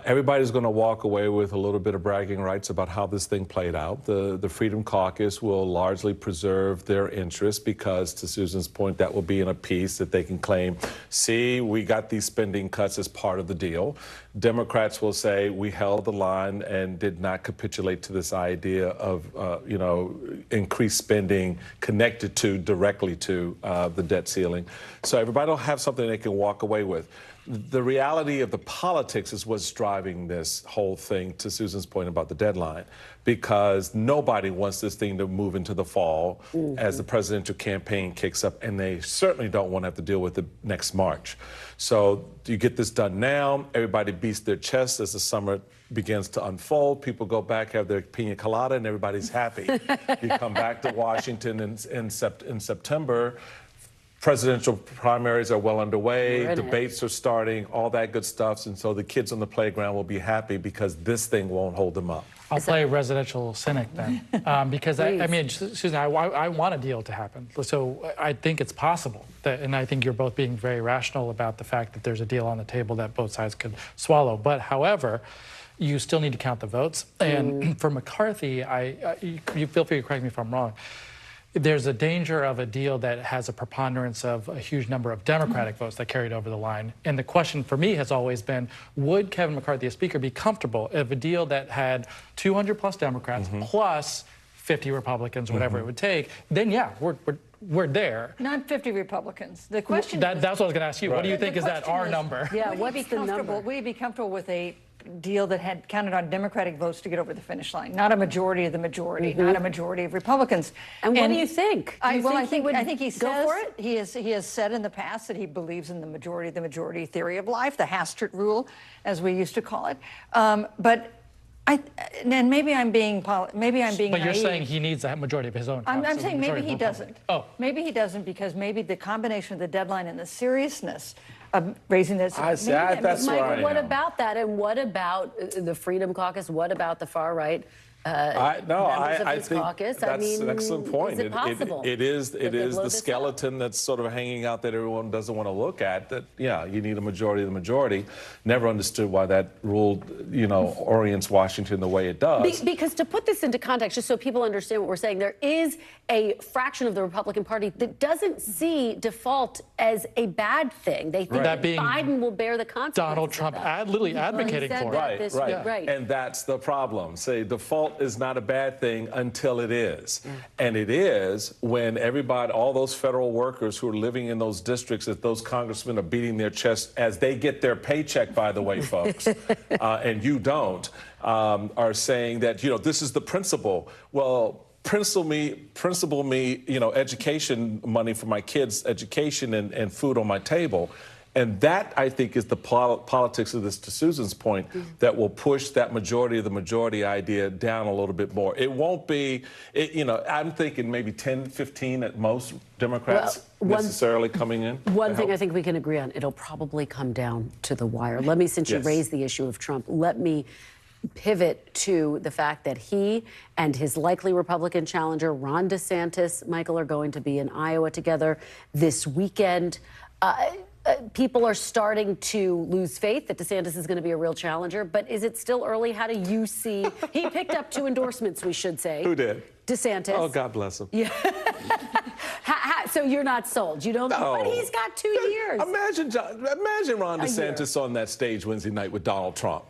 everybody's going to walk away with a little bit of bragging rights about how this thing played out. The Freedom Caucus will largely preserve their interest because, to Susan's point, that will be in a piece that they can claim, see, we got these spending cuts as part of the deal. Democrats will say we held the line and did not capitulate to this idea of, increased spending connected directly to the debt ceiling. So everybody will have something they can walk away with. The reality of the politics is what's driving this whole thing, to Susan's point about the deadline, because nobody wants this thing to move into the fall as the presidential campaign kicks up, and they certainly don't want to have to deal with it next March. So you get this done now, everybody beats their chest as the summer begins to unfold. People go back, have their pina colada, and everybody's happy. You come back to Washington in September. Presidential primaries are well underway, debates are starting, all that good stuff, and so the kids on the playground will be happy because this thing won't hold them up. I'll play residential cynic then, because I mean, Susan, I want a deal to happen. So I think it's possible, and I think you're both being very rational about the fact that there's a deal on the table that both sides could swallow. But however, you still need to count the votes. And for McCarthy, you feel free to correct me if I'm wrong, there's a danger of a deal that has a preponderance of a huge number of Democratic votes that carried over the line. And the question for me has always been, would Kevin McCarthy, as Speaker, be comfortable if a deal that had 200 plus Democrats plus 50 Republicans, whatever it would take, then yeah, we're there. Not 50 Republicans. The question that's what I was going to ask you. What do you think is that our number? Yeah, would you be comfortable with a deal that had counted on Democratic votes to get over the finish line, not a majority of the majority, not a majority of Republicans? And what do you think? I think he says he has said in the past that he believes in the majority theory of life, the Hastert rule, as we used to call it. But and maybe I'm being But naive. you're saying he needs a majority of his own. I'm saying maybe he doesn't. Oh, maybe he doesn't because maybe the combination of the deadline and the seriousness of raising this. That's Michael, what about that? And what about the Freedom Caucus? What about the far right? I think caucus? that's an excellent point. Is it possible? It is the skeleton that's sort of hanging out that everyone doesn't want to look at. That you need a majority of the majority. Never understood why that rule orients Washington the way it does. Because to put this into context, just so people understand what we're saying, there is a fraction of the Republican Party that doesn't see default as a bad thing. They think that Biden will bear the consequences. Donald Trump literally advocating for it. Right. And that's the problem. Say default is not a bad thing until it is. And it is when all those federal workers who are living in those districts, that those congressmen are beating their chest as they get their paycheck, by the way, folks, and you don't, are saying that, this is the principle. Well, principal me, education money for my kids' education and food on my table. And that, I think, is the politics of this, to Susan's point, that will push that majority of the majority idea down a little bit more. It won't be, I'm thinking maybe 10, 15 at most Democrats necessarily coming in. One thing I think we can agree on, it'll probably come down to the wire. Let me, since you raised the issue of Trump, let me pivot to the fact that he and his likely Republican challenger, Ron DeSantis, Michael, are going to be in Iowa together this weekend. People are starting to lose faith that DeSantis is going to be a real challenger, but is it still early? How do you see? He picked up 2 endorsements, we should say. Who did? DeSantis. Oh, God bless him. Yeah. So you're not sold? You don't? No. But he's got 2 years. Imagine Ron DeSantis on that stage Wednesday night with Donald Trump.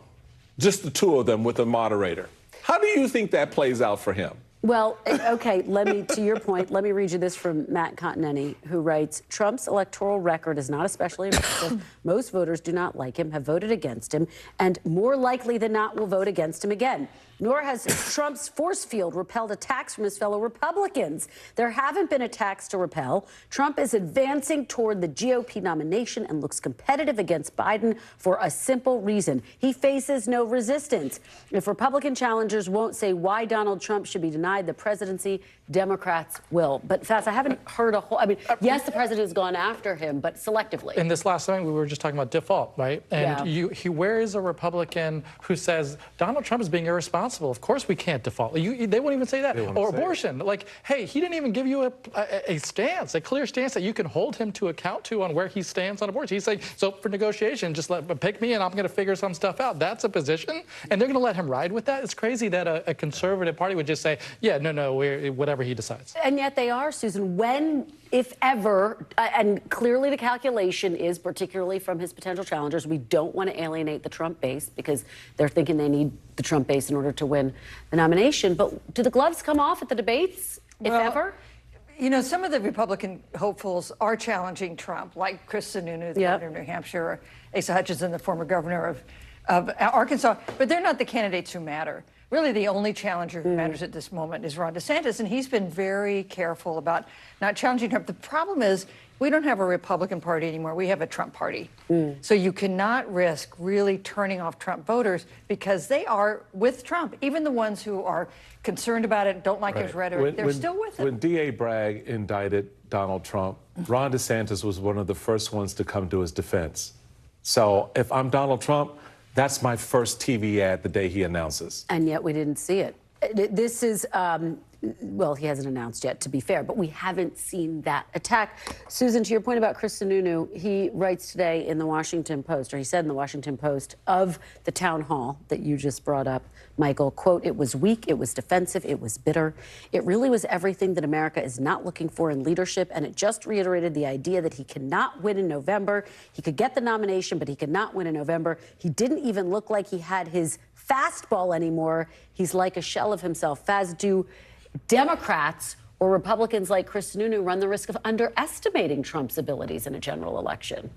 Just the 2 of them with a moderator. How do you think that plays out for him? Well, okay, to your point, let me read you this from Matt Continetti, who writes, Trump's electoral record is not especially impressive. Most voters do not like him, have voted against him, and more likely than not will vote against him again. Nor has Trump's force field repelled attacks from his fellow Republicans. There haven't been attacks to repel. Trump is advancing toward the GOP nomination and looks competitive against Biden for a simple reason. He faces no resistance. If Republican challengers won't say why Donald Trump should be denied the presidency, Democrats will. But Faz, I haven't heard a whole, yes, the president has gone after him, but selectively. In this last segment, we were just talking about default, right? And where is a Republican who says Donald Trump is being irresponsible? Of course we can't default. They won't even say that. Or abortion. Like, hey, he didn't even give you a stance, a clear stance that you can hold him to account to on where he stands on abortion. He's saying, so for negotiation, just pick me and I'm going to figure some stuff out. That's a position. And they're going to let him ride with that? It's crazy that a conservative party would just say, yeah, no, whatever he decides. And yet they are, Susan. When, if ever, and clearly the calculation is, particularly from his potential challengers, we don't want to alienate the Trump base because they're thinking they need the Trump base in order to win the nomination. But do the gloves come off at the debates, if ever? Some of the Republican hopefuls are challenging Trump, like Chris Sununu, the governor of New Hampshire, or Asa Hutchinson, the former governor of Arkansas. But they're not the candidates who matter. Really, the only challenger who matters at this moment is Ron DeSantis, and he's been very careful about not challenging Trump. The problem is we don't have a Republican Party anymore. We have a Trump Party. So you cannot risk really turning off Trump voters because they are with Trump. Even the ones who are concerned about it, don't like his rhetoric, they're still with him. When D.A. Bragg indicted Donald Trump, Ron DeSantis was one of the first ones to come to his defense. So if I'm Donald Trump, that's my first TV ad the day he announces. And yet we didn't see it. This is, well, he hasn't announced yet, to be fair, but we haven't seen that attack. Susan, to your point about Chris Sununu, he writes today in the Washington Post, or he said in the Washington Post, of the town hall that you just brought up, Michael, quote, it was weak, it was defensive, it was bitter. It really was everything that America is not looking for in leadership, and it just reiterated the idea that he cannot win in November. He could get the nomination, but he could not win in November. He didn't even look like he had his fastball anymore. He's like a shell of himself. Faz, do Democrats or Republicans like Chris Sununu run the risk of underestimating Trump's abilities in a general election?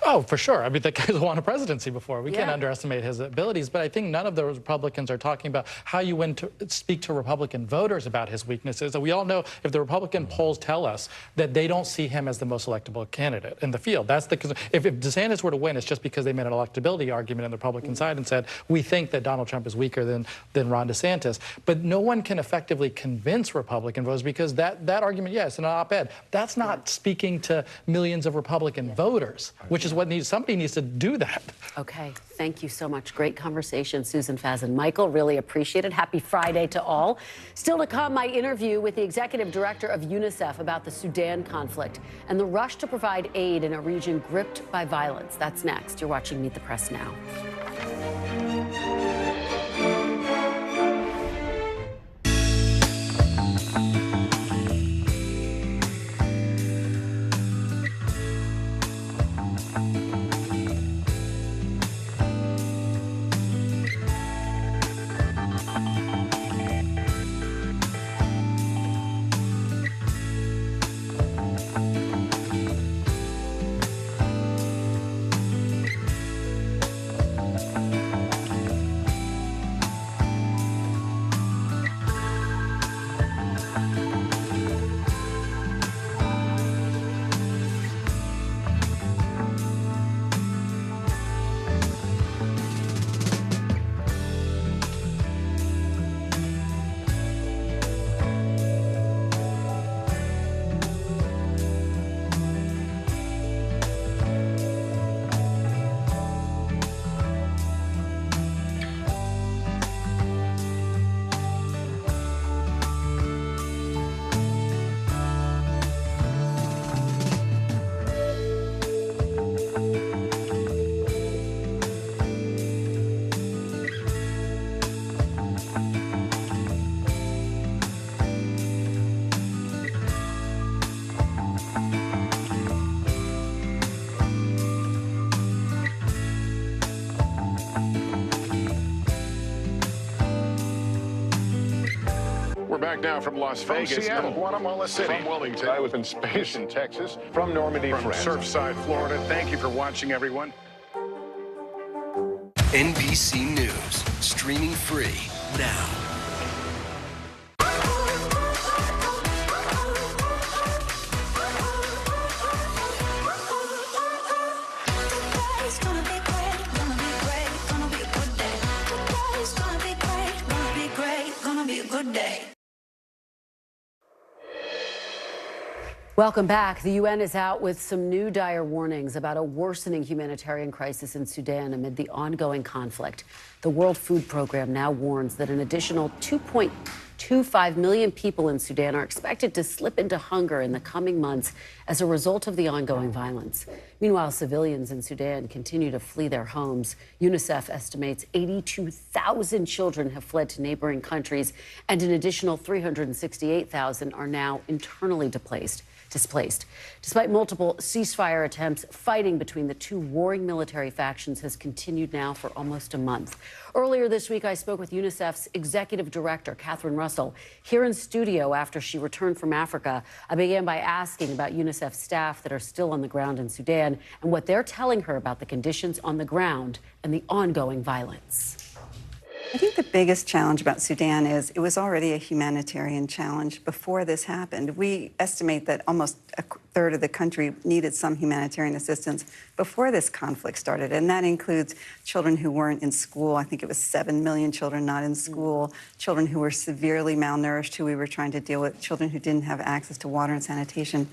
Oh, for sure. I mean, that guy's won a presidency before. We can't underestimate his abilities, but I think none of those Republicans are talking about how you win to speak to Republican voters about his weaknesses. And we all know if the Republican polls tell us that they don't see him as the most electable candidate in the field. That's the if DeSantis were to win, it's just because they made an electability argument on the Republican side and said, we think that Donald Trump is weaker than Ron DeSantis. But no one can effectively convince Republican voters because that argument, yes, in an op-ed, that's not speaking to millions of Republican voters, which is what somebody needs to do that. Okay, thank you so much. Great conversation, Susan, Faz, and Michael. Really appreciate it. Happy Friday to all. Still to come, my interview with the executive director of UNICEF about the Sudan conflict and the rush to provide aid in a region gripped by violence. That's next. You're watching Meet the Press Now. now from Las Vegas. From Seattle, Guatemala City. From Wilmington. I was in space in Texas. From Normandy, From France. Surfside, Florida. Thank you for watching, everyone. NBC News, streaming free now. Welcome back. The UN is out with some new dire warnings about a worsening humanitarian crisis in Sudan amid the ongoing conflict. The World Food Program now warns that an additional 2.25 million people in Sudan are expected to slip into hunger in the coming months as a result of the ongoing violence. Meanwhile, civilians in Sudan continue to flee their homes. UNICEF estimates 82,000 children have fled to neighboring countries, and an additional 368,000 are now internally displaced. Despite multiple ceasefire attempts, fighting between the two warring military factions has continued now for almost a month. Earlier this week, I spoke with UNICEF's executive director, Catherine Russell, here in studio after she returned from Africa. I began by asking about UNICEF staff that are still on the ground in Sudan and what they're telling her about the conditions on the ground and the ongoing violence. I think the biggest challenge about Sudan is it was already a humanitarian challenge before this happened. We estimate that almost a third of the country needed some humanitarian assistance before this conflict started, and that includes children who weren't in school. I think it was 7 million children not in school, children who were severely malnourished, who we were trying to deal with, children who didn't have access to water and sanitation.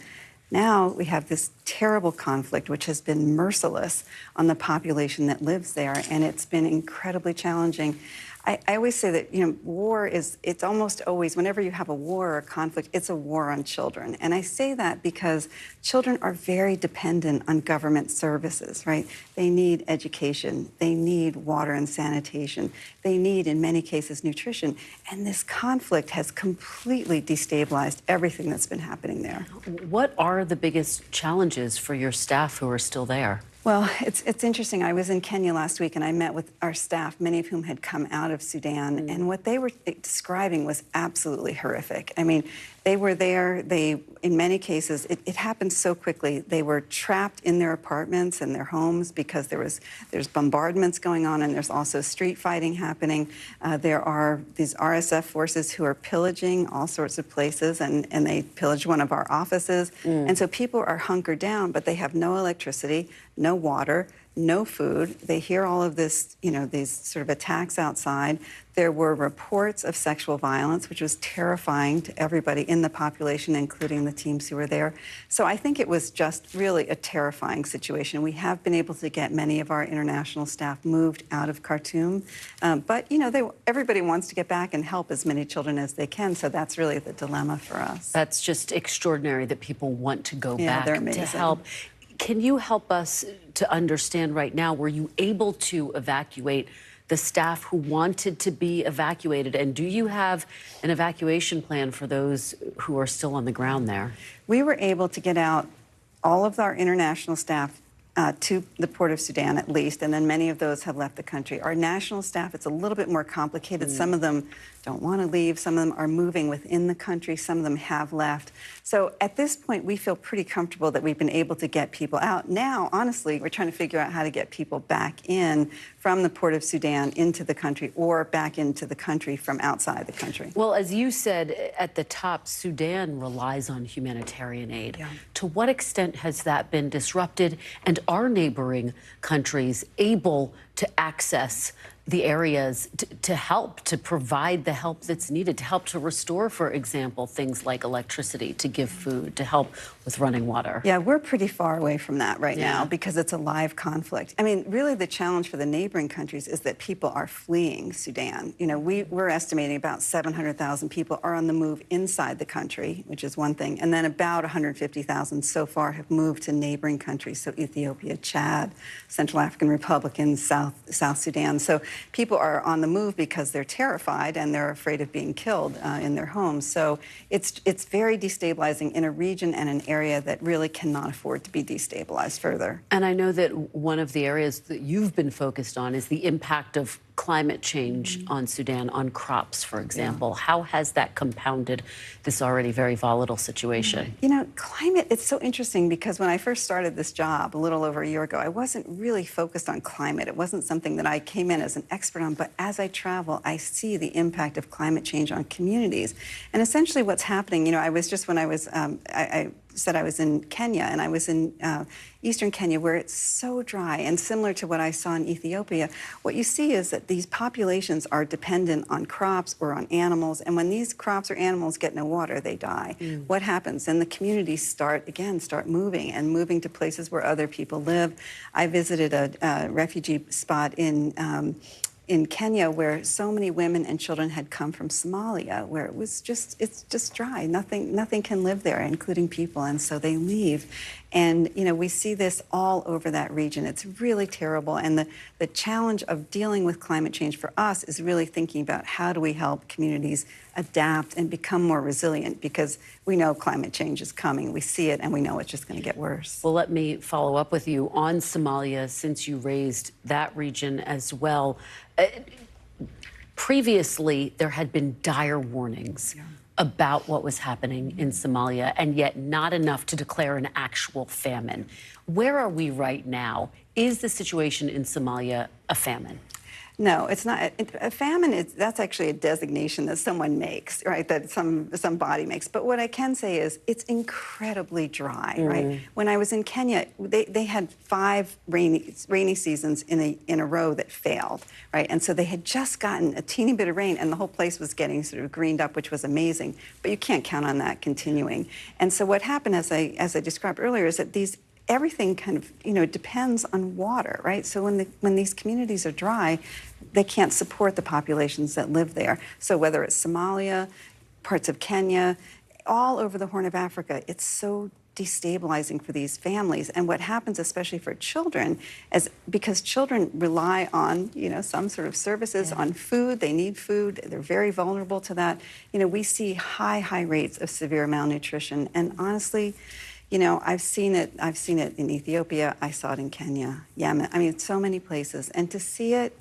Now we have this terrible conflict, which has been merciless on the population that lives there, and it's been incredibly challenging. I always say that, war it's almost always, whenever you have a war or a conflict, it's a war on children. And I say that because children are very dependent on government services, right? They need education, they need water and sanitation, they need, in many cases, nutrition. And this conflict has completely destabilized everything that's been happening there. What are the biggest challenges for your staff who are still there? Well, it's interesting. I was in Kenya last week, and I met with our staff, many of whom had come out of Sudan, and what they were describing was absolutely horrific. I mean, they were there, in many cases, it happened so quickly. They were trapped in their apartments and their homes because there's bombardments going on, and there's also street fighting happening. There are these RSF forces who are pillaging all sorts of places, and they pillaged one of our offices. And so people are hunkered down, but they have no electricity, no water, no food. They hear all of this, these sort of attacks outside. There were reports of sexual violence, which was terrifying to everybody in the population, including the teams who were there. So I think it was just really a terrifying situation. We have been able to get many of our international staff moved out of Khartoum. But, everybody wants to get back and help as many children as they can. So that's really the dilemma for us. That's just extraordinary that people want to go back they're to amazing. help. Can you help us to understand right now, were you able to evacuate the staff who wanted to be evacuated? And do you have an evacuation plan for those who are still on the ground there? We were able to get out all of our international staff to the port of Sudan, at least, and then many of those have left the country. Our national staff, it's a little bit more complicated. Some of them don't want to leave. Some of them are moving within the country. Some of them have left. So at this point, we feel pretty comfortable that we've been able to get people out. Now, honestly, we're trying to figure out how to get people back in from the port of Sudan into the country or back into the country from outside the country. Well, as you said at the top, Sudan relies on humanitarian aid. Yeah. To what extent has that been disrupted? And are neighboring countries able to access the areas to help, to provide the help that's needed, to help to restore, for example, things like electricity, to give food, to help with running water? Yeah, we're pretty far away from that right now because it's a live conflict. I mean, really the challenge for the neighboring countries is that people are fleeing Sudan. We're estimating about 700,000 people are on the move inside the country, which is one thing, and then about 150,000 so far have moved to neighboring countries, so Ethiopia, Chad, Central African Republic, and South Sudan. So people are on the move because they're terrified and they're afraid of being killed in their homes. So it's very destabilizing in a region and an area that really cannot afford to be destabilized further. And I know that one of the areas that you've been focused on is the impact of climate change on Sudan, on crops, for example? How has that compounded this already very volatile situation? You know, climate, it's so interesting because when I first started this job a little over a year ago, I wasn't really focused on climate. It wasn't something that I came in as an expert on, but as I travel, I see the impact of climate change on communities. And essentially what's happening, you know, I was just when I was, I said I was in Kenya, and I was in eastern Kenya where it's so dry, and similar to what I saw in Ethiopia, what you see is that these populations are dependent on crops or on animals, and when these crops or animals get no water, they die. What happens? Then the communities start moving to places where other people live. I visited a refugee spot in Kenya where so many women and children had come from Somalia, where it's just dry. Nothing can live there, including people, and so they leave. And, you know, we see this all over that region. It's really terrible. And the challenge of dealing with climate change for us is really thinking about how do we help communities adapt and become more resilient, because we know climate change is coming. We see it, and we know it's just going to get worse. Well, let me follow up with you on Somalia, since you raised that region as well. Previously, there had been dire warnings about what was happening in Somalia, and yet not enough to declare an actual famine. Where are we right now? Is the situation in Somalia a famine? No, it's not. A famine, that's actually a designation that someone makes, right, that some body makes. But what I can say is it's incredibly dry, right? When I was in Kenya, they had 5 rainy seasons in a row that failed, right? And so they had just gotten a teeny bit of rain, and the whole place was getting sort of greened up, which was amazing. But you can't count on that continuing. And so what happened, as I described earlier, is that everything kind of, you know, depends on water, right? So when these communities are dry, they can't support the populations that live there. So whether it's Somalia, parts of Kenya, all over the Horn of Africa, it's so destabilizing for these families. And what happens, especially for children, is because children rely on, you know, some sort of services, on food. They need food. They're very vulnerable to that. You know, we see high rates of severe malnutrition. And honestly, you know, I've seen it in Ethiopia. I saw it in Kenya, Yemen. I mean, so many places. And to see it,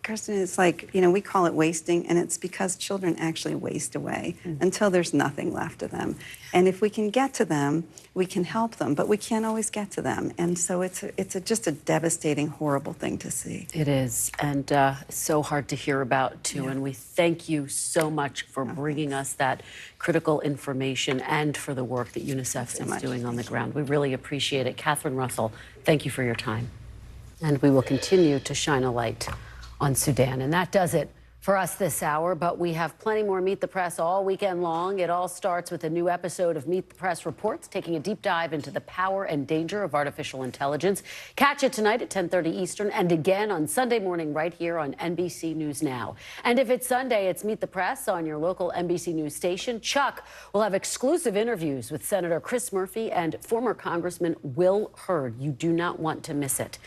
Kirsten, it's like, you know, we call it wasting, and it's because children actually waste away until there's nothing left of them. And if we can get to them, we can help them, but we can't always get to them. And so it's just a devastating, horrible thing to see. It is, and so hard to hear about, too. And we thank you so much for bringing us that critical information and for the work that UNICEF is doing on the ground. We really appreciate it. Catherine Russell, thank you for your time. And we will continue to shine a light on Sudan. And that does it for us this hour, but we have plenty more Meet the Press all weekend long. It all starts with a new episode of Meet the Press Reports, taking a deep dive into the power and danger of artificial intelligence. Catch it tonight at 10:30 Eastern and again on Sunday morning right here on NBC News Now. And if it's Sunday, it's Meet the Press on your local NBC News station. Chuck will have exclusive interviews with Senator Chris Murphy and former Congressman Will Hurd. You do not want to miss it.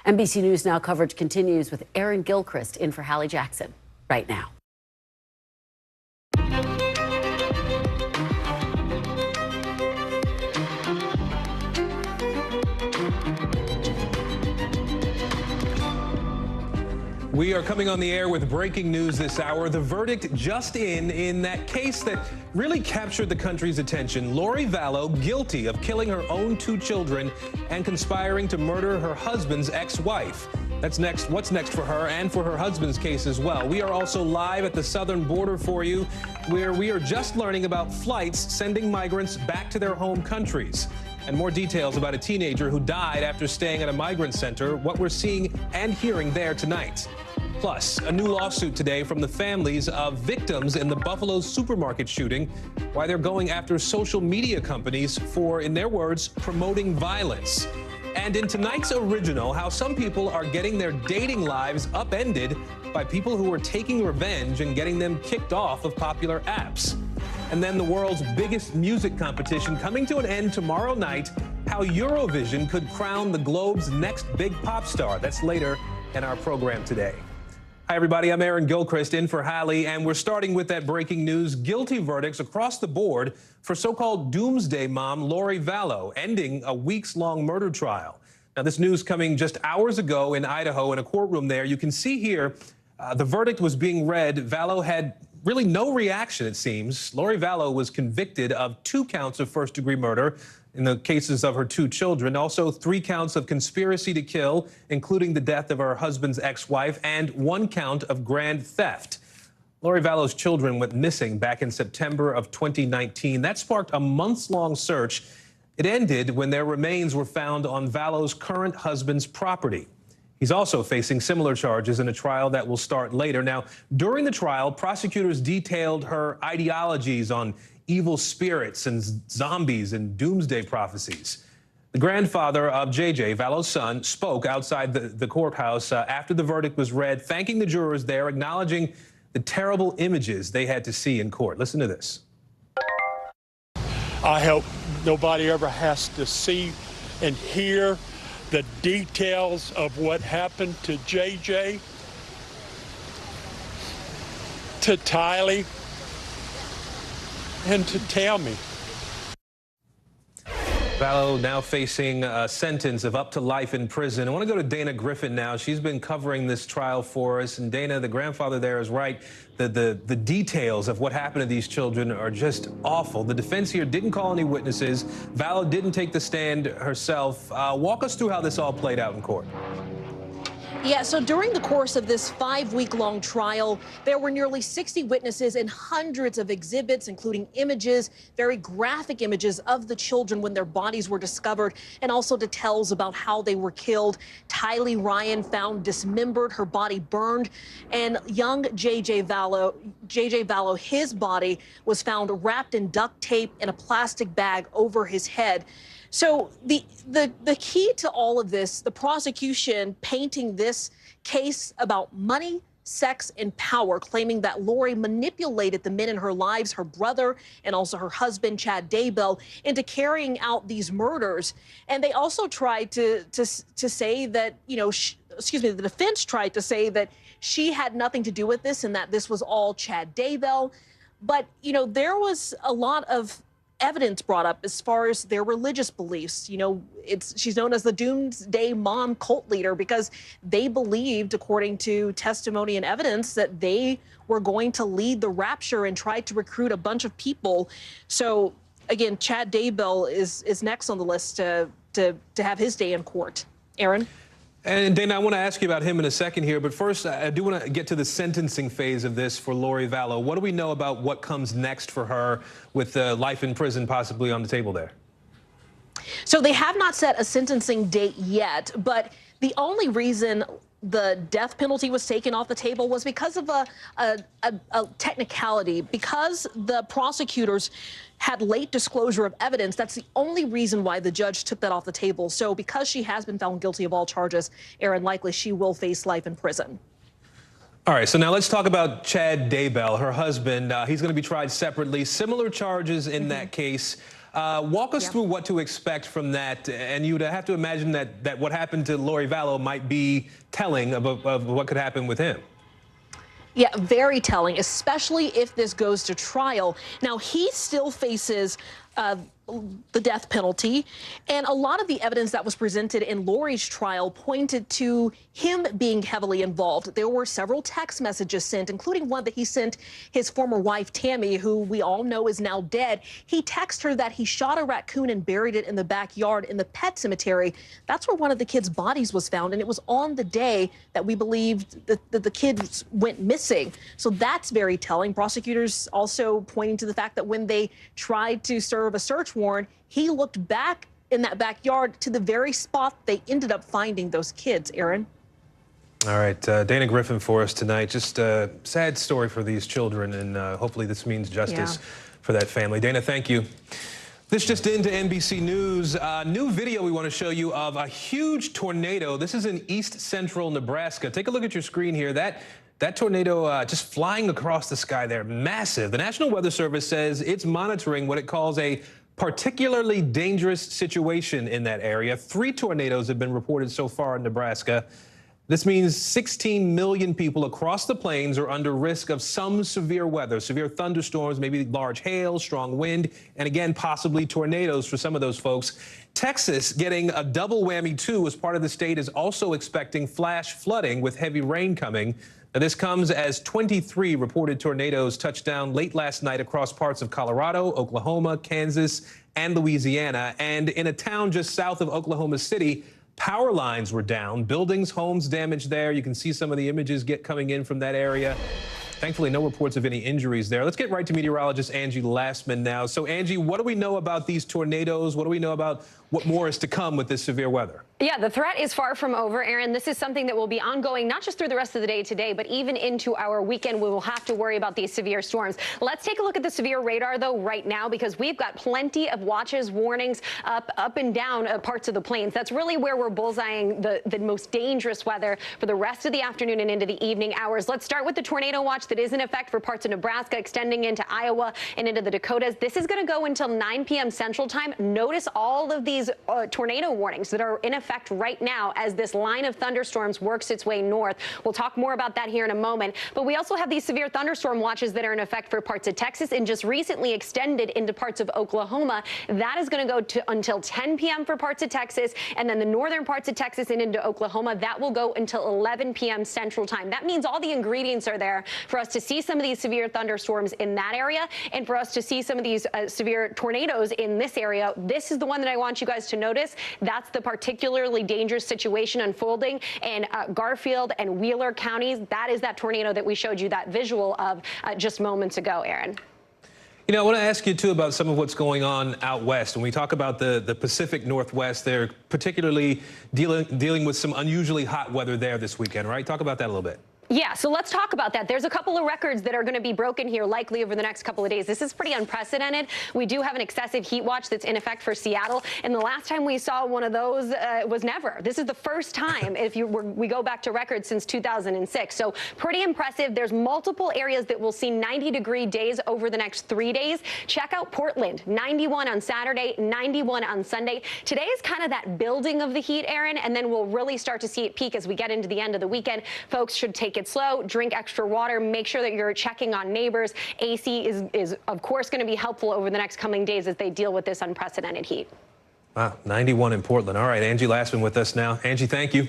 NBC News Now coverage continues with Aaron Gilchrist in for Hallie Jackson right now. We are coming on the air with breaking news this hour. The verdict just in that case that really captured the country's attention. Lori Vallow guilty of killing her own 2 children and conspiring to murder her husband's ex-wife. That's next. What's next for her and for her husband's case as well? We are also live at the southern border for you, where we are just learning about flights sending migrants back to their home countries. And more details about a teenager who died after staying at a migrant center, what we're seeing and hearing there tonight. Plus, a new lawsuit today from the families of victims in the Buffalo supermarket shooting, why they're going after social media companies for, in their words, promoting violence. And in tonight's original, how some people are getting their dating lives upended by people who are taking revenge and getting them kicked off of popular apps. And then the world's biggest music competition coming to an end tomorrow night, how Eurovision could crown the globe's next big pop star. That's later in our program today. Hi, everybody. I'm Aaron Gilchrist in for Hallie, and we're starting with that breaking news. Guilty verdicts across the board for so-called doomsday mom Lori Vallow, ending a weeks-long murder trial. Now, this news coming just hours ago in Idaho in a courtroom there. You can see here The verdict was being read. Vallow had really no reaction, it seems. Lori Vallow was convicted of 2 counts of first-degree murder in the cases of her 2 children, also 3 counts of conspiracy to kill, including the death of her husband's ex-wife, and 1 count of grand theft. Lori Vallow's children went missing back in September of 2019. That sparked a months-long search. It ended when their remains were found on Vallow's current husband's property. He's also facing similar charges in a trial that will start later. Now, during the trial, prosecutors detailed her ideologies on evil spirits and zombies and doomsday prophecies. The grandfather of JJ, Vallow's son, spoke outside the courthouse after the verdict was read, thanking the jurors there, acknowledging the terrible images they had to see in court. Listen to this. I hope nobody ever has to see and hear the details of what happened to JJ, to Tylee, and to Tammy. Vallow now facing a sentence of up to life in prison. I want to go to Dana Griffin now. She's been covering this trial for us. And Dana, the grandfather there is right. The details of what happened to these children are just awful. The defense here didn't call any witnesses. Vallow didn't take the stand herself. Walk us through how this all played out in court. Yeah, so during the course of this 5-week-long trial, there were nearly 60 witnesses and hundreds of exhibits, including images, very graphic images of the children when their bodies were discovered, and also details about how they were killed. Tylee Ryan found dismembered, her body burned, and young JJ Vallow, his body was found wrapped in duct tape in a plastic bag over his head. So the key to all of this, the prosecution painting this case about money, sex, and power, claiming that Lori manipulated the men in her lives, her brother, and also her husband, Chad Daybell, into carrying out these murders. And they also tried to say that, you know, the defense tried to say that she had nothing to do with this and that this was all Chad Daybell. But, you know, there was a lot of evidence brought up as far as their religious beliefs. You know, she's known as the Doomsday Mom cult leader because they believed, according to testimony and evidence, that they were going to lead the rapture and tried to recruit a bunch of people. So again, Chad Daybell is next on the list to have his day in court. Aaron? And Dana, I want to ask you about him in a second here, but first I do want to get to the sentencing phase of this for Lori Vallow. What do we know about what comes next for her with life in prison possibly on the table there? So they have not set a sentencing date yet, but the only reason the death penalty was taken off the table was because of a technicality. Because the prosecutors had late disclosure of evidence, that's the only reason why the judge took that off the table. So because she has been found guilty of all charges, Aaron, likely she will face life in prison. All right, so now let's talk about Chad Daybell, her husband. He's going to be tried separately. Similar charges in that case. Walk us through what to expect from that. And you'd have to imagine that what happened to Lori Vallow might be telling of what could happen with him. Yeah, very telling, especially if this goes to trial. Now, he still faces the death penalty, and a lot of the evidence that was presented in Lori's trial pointed to him being heavily involved. There were several text messages sent, including one that he sent his former wife, Tammy, who we all know is now dead. He texted her that he shot a raccoon and buried it in the backyard in the pet cemetery. That's where one of the kids' bodies was found, and it was on the day that we believed that the kids went missing. So that's very telling. Prosecutors also pointing to the fact that when they tried to serve a search warrant, he looked back in that backyard to the very spot they ended up finding those kids. Aaron? All right, Dana Griffin for us tonight. Just a sad story for these children, and hopefully this means justice for that family. Dana, thank you. This just into NBC News. New video we want to show you of a huge tornado. This is in east central Nebraska. Take a look at your screen here. That tornado just flying across the sky there, massive. The National Weather Service says it's monitoring what it calls a particularly dangerous situation in that area. 3 tornadoes have been reported so far in Nebraska. This means 16 million people across the plains are under risk of some severe weather, severe thunderstorms, maybe large hail, strong wind, and again, possibly tornadoes for some of those folks. Texas getting a double whammy too, as part of the state is also expecting flash flooding with heavy rain coming. Now, this comes as 23 reported tornadoes touched down late last night across parts of Colorado, Oklahoma, Kansas, and Louisiana. And in a town just south of Oklahoma City, power lines were down, buildings, homes damaged there. You can see some of the images coming in from that area. Thankfully, no reports of any injuries there. Let's get right to meteorologist Angie Lastman now. So, Angie, what do we know about these tornadoes? What do we know about what more is to come with this severe weather? Yeah, the threat is far from over, Aaron. This is something that will be ongoing, not just through the rest of the day today, but even into our weekend. We will have to worry about these severe storms. Let's take a look at the severe radar, though, right now, because we've got plenty of watches, warnings up and down parts of the plains. That's really where we're bullseyeing the most dangerous weather for the rest of the afternoon and into the evening hours. Let's start with the tornado watch that is in effect for parts of Nebraska, extending into Iowa and into the Dakotas. This is going to go until 9 p.m. Central Time. Notice all of these tornado warnings that are in effect right now as this line of thunderstorms works its way north. We'll talk more about that here in a moment. But we also have these severe thunderstorm watches that are in effect for parts of Texas and just recently extended into parts of Oklahoma. That is going to go until 10 p.m. for parts of Texas, and then the northern parts of Texas and into Oklahoma, that will go until 11 p.m. Central Time. That means all the ingredients are there for us to see some of these severe thunderstorms in that area and for us to see some of these severe tornadoes in this area. This is the one that I want you guys to notice. That's the particularly dangerous situation unfolding in Garfield and Wheeler counties. That is that tornado that we showed you that visual of just moments ago, Aaron. You know, I want to ask you, too, about some of what's going on out west. When we talk about the Pacific Northwest, they're particularly dealing with some unusually hot weather there this weekend, right? Talk about that a little bit. Yeah, so let's talk about that. There's a couple of records that are going to be broken here likely over the next couple of days. This is pretty unprecedented. We do have an excessive heat watch that's in effect for Seattle, and the last time we saw one of those was never. This is the first time we go back to records since 2006. So pretty impressive. There's multiple areas that will see 90-degree days over the next 3 days. Check out Portland, 91 on Saturday, 91 on Sunday. Today is kind of that building of the heat, Aaron, and then we'll really start to see it peak as we get into the end of the weekend. Folks should take it slow, drink extra water, make sure that you're checking on neighbors. AC is of course going to be helpful over the next coming days as they deal with this unprecedented heat. Wow, 91 in Portland. All right, Angie Lastman with us now. Angie, thank you.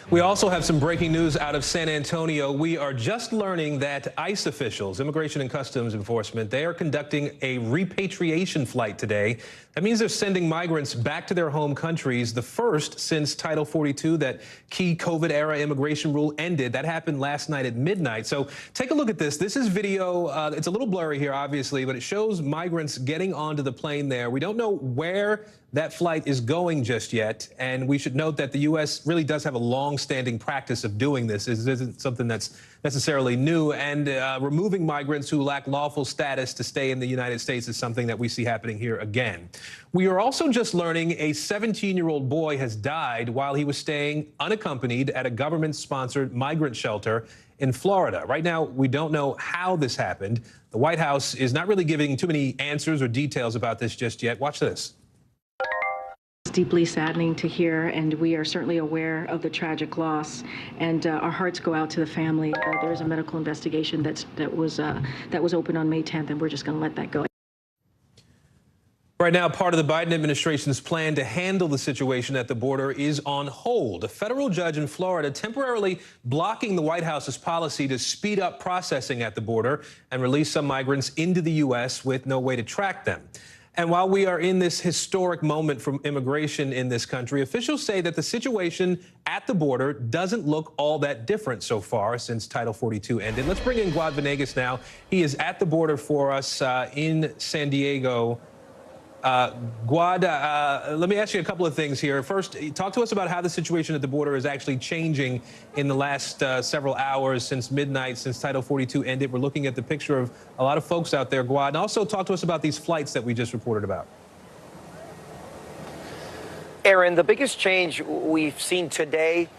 We also have some breaking news out of San Antonio. We are just learning that ICE officials, Immigration and Customs Enforcement, they are conducting a repatriation flight today. That means they're sending migrants back to their home countries, the first since Title 42, that key COVID-era immigration rule ended. That happened last night at midnight. So take a look at this. This is video. It's a little blurry here, obviously, but it shows migrants getting onto the plane there. We don't know where that flight is going just yet, and we should note that the U.S. really does have a long-standing practice of doing this. It isn't something that's necessarily new, and removing migrants who lack lawful status to stay in the United States is something that we see happening here again. We are also just learning a 17-year-old boy has died while he was staying unaccompanied at a government-sponsored migrant shelter in Florida. Right now, we don't know how this happened. The White House is not really giving too many answers or details about this just yet. Watch this. It's deeply saddening to hear, and we are certainly aware of the tragic loss, and our hearts go out to the family. There is a medical investigation that was open on May 10th, and we're just going to let that go. Right now, part of the Biden administration's plan to handle the situation at the border is on hold. A federal judge in Florida temporarily blocking the White House's policy to speed up processing at the border and release some migrants into the U.S. with no way to track them. And while we are in this historic moment for immigration in this country, officials say that the situation at the border doesn't look all that different so far since Title 42 ended. Let's bring in Guad Venegas now. He is at the border for us in San Diego. Guad, let me ask you a couple of things here. First, talk to us about how the situation at the border is actually changing in the last several hours since midnight, since Title 42 ended. We're looking at the picture of a lot of folks out there, Guad. And also talk to us about these flights that we just reported about. Aaron, the biggest change we've seen today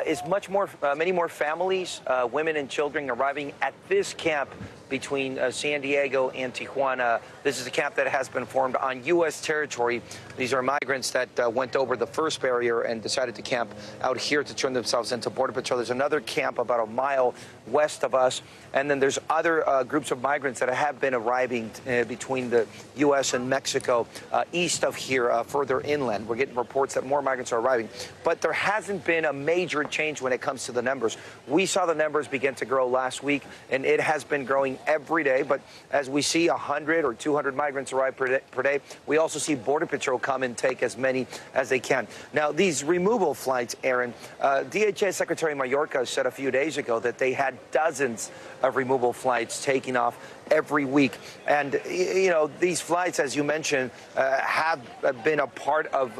is many more families, women and children arriving at this camp between San Diego and Tijuana. This is a camp that has been formed on U.S. territory. These are migrants that went over the first barrier and decided to camp out here to turn themselves into Border Patrol. There's another camp about a mile west of us. And then there's other groups of migrants that have been arriving between the U.S. and Mexico east of here, further inland. We're getting reports that more migrants are arriving. But there hasn't been a major change when it comes to the numbers. We saw the numbers begin to grow last week, and it has been growing every day. But as we see 100 or 200 migrants arrive per day, we also see Border Patrol come and take as many as they can. Now, these removal flights, Aaron, DHS Secretary Mayorkas said a few days ago that they had dozens of removal flights taking off every week. And, you know, these flights, as you mentioned, have been a part of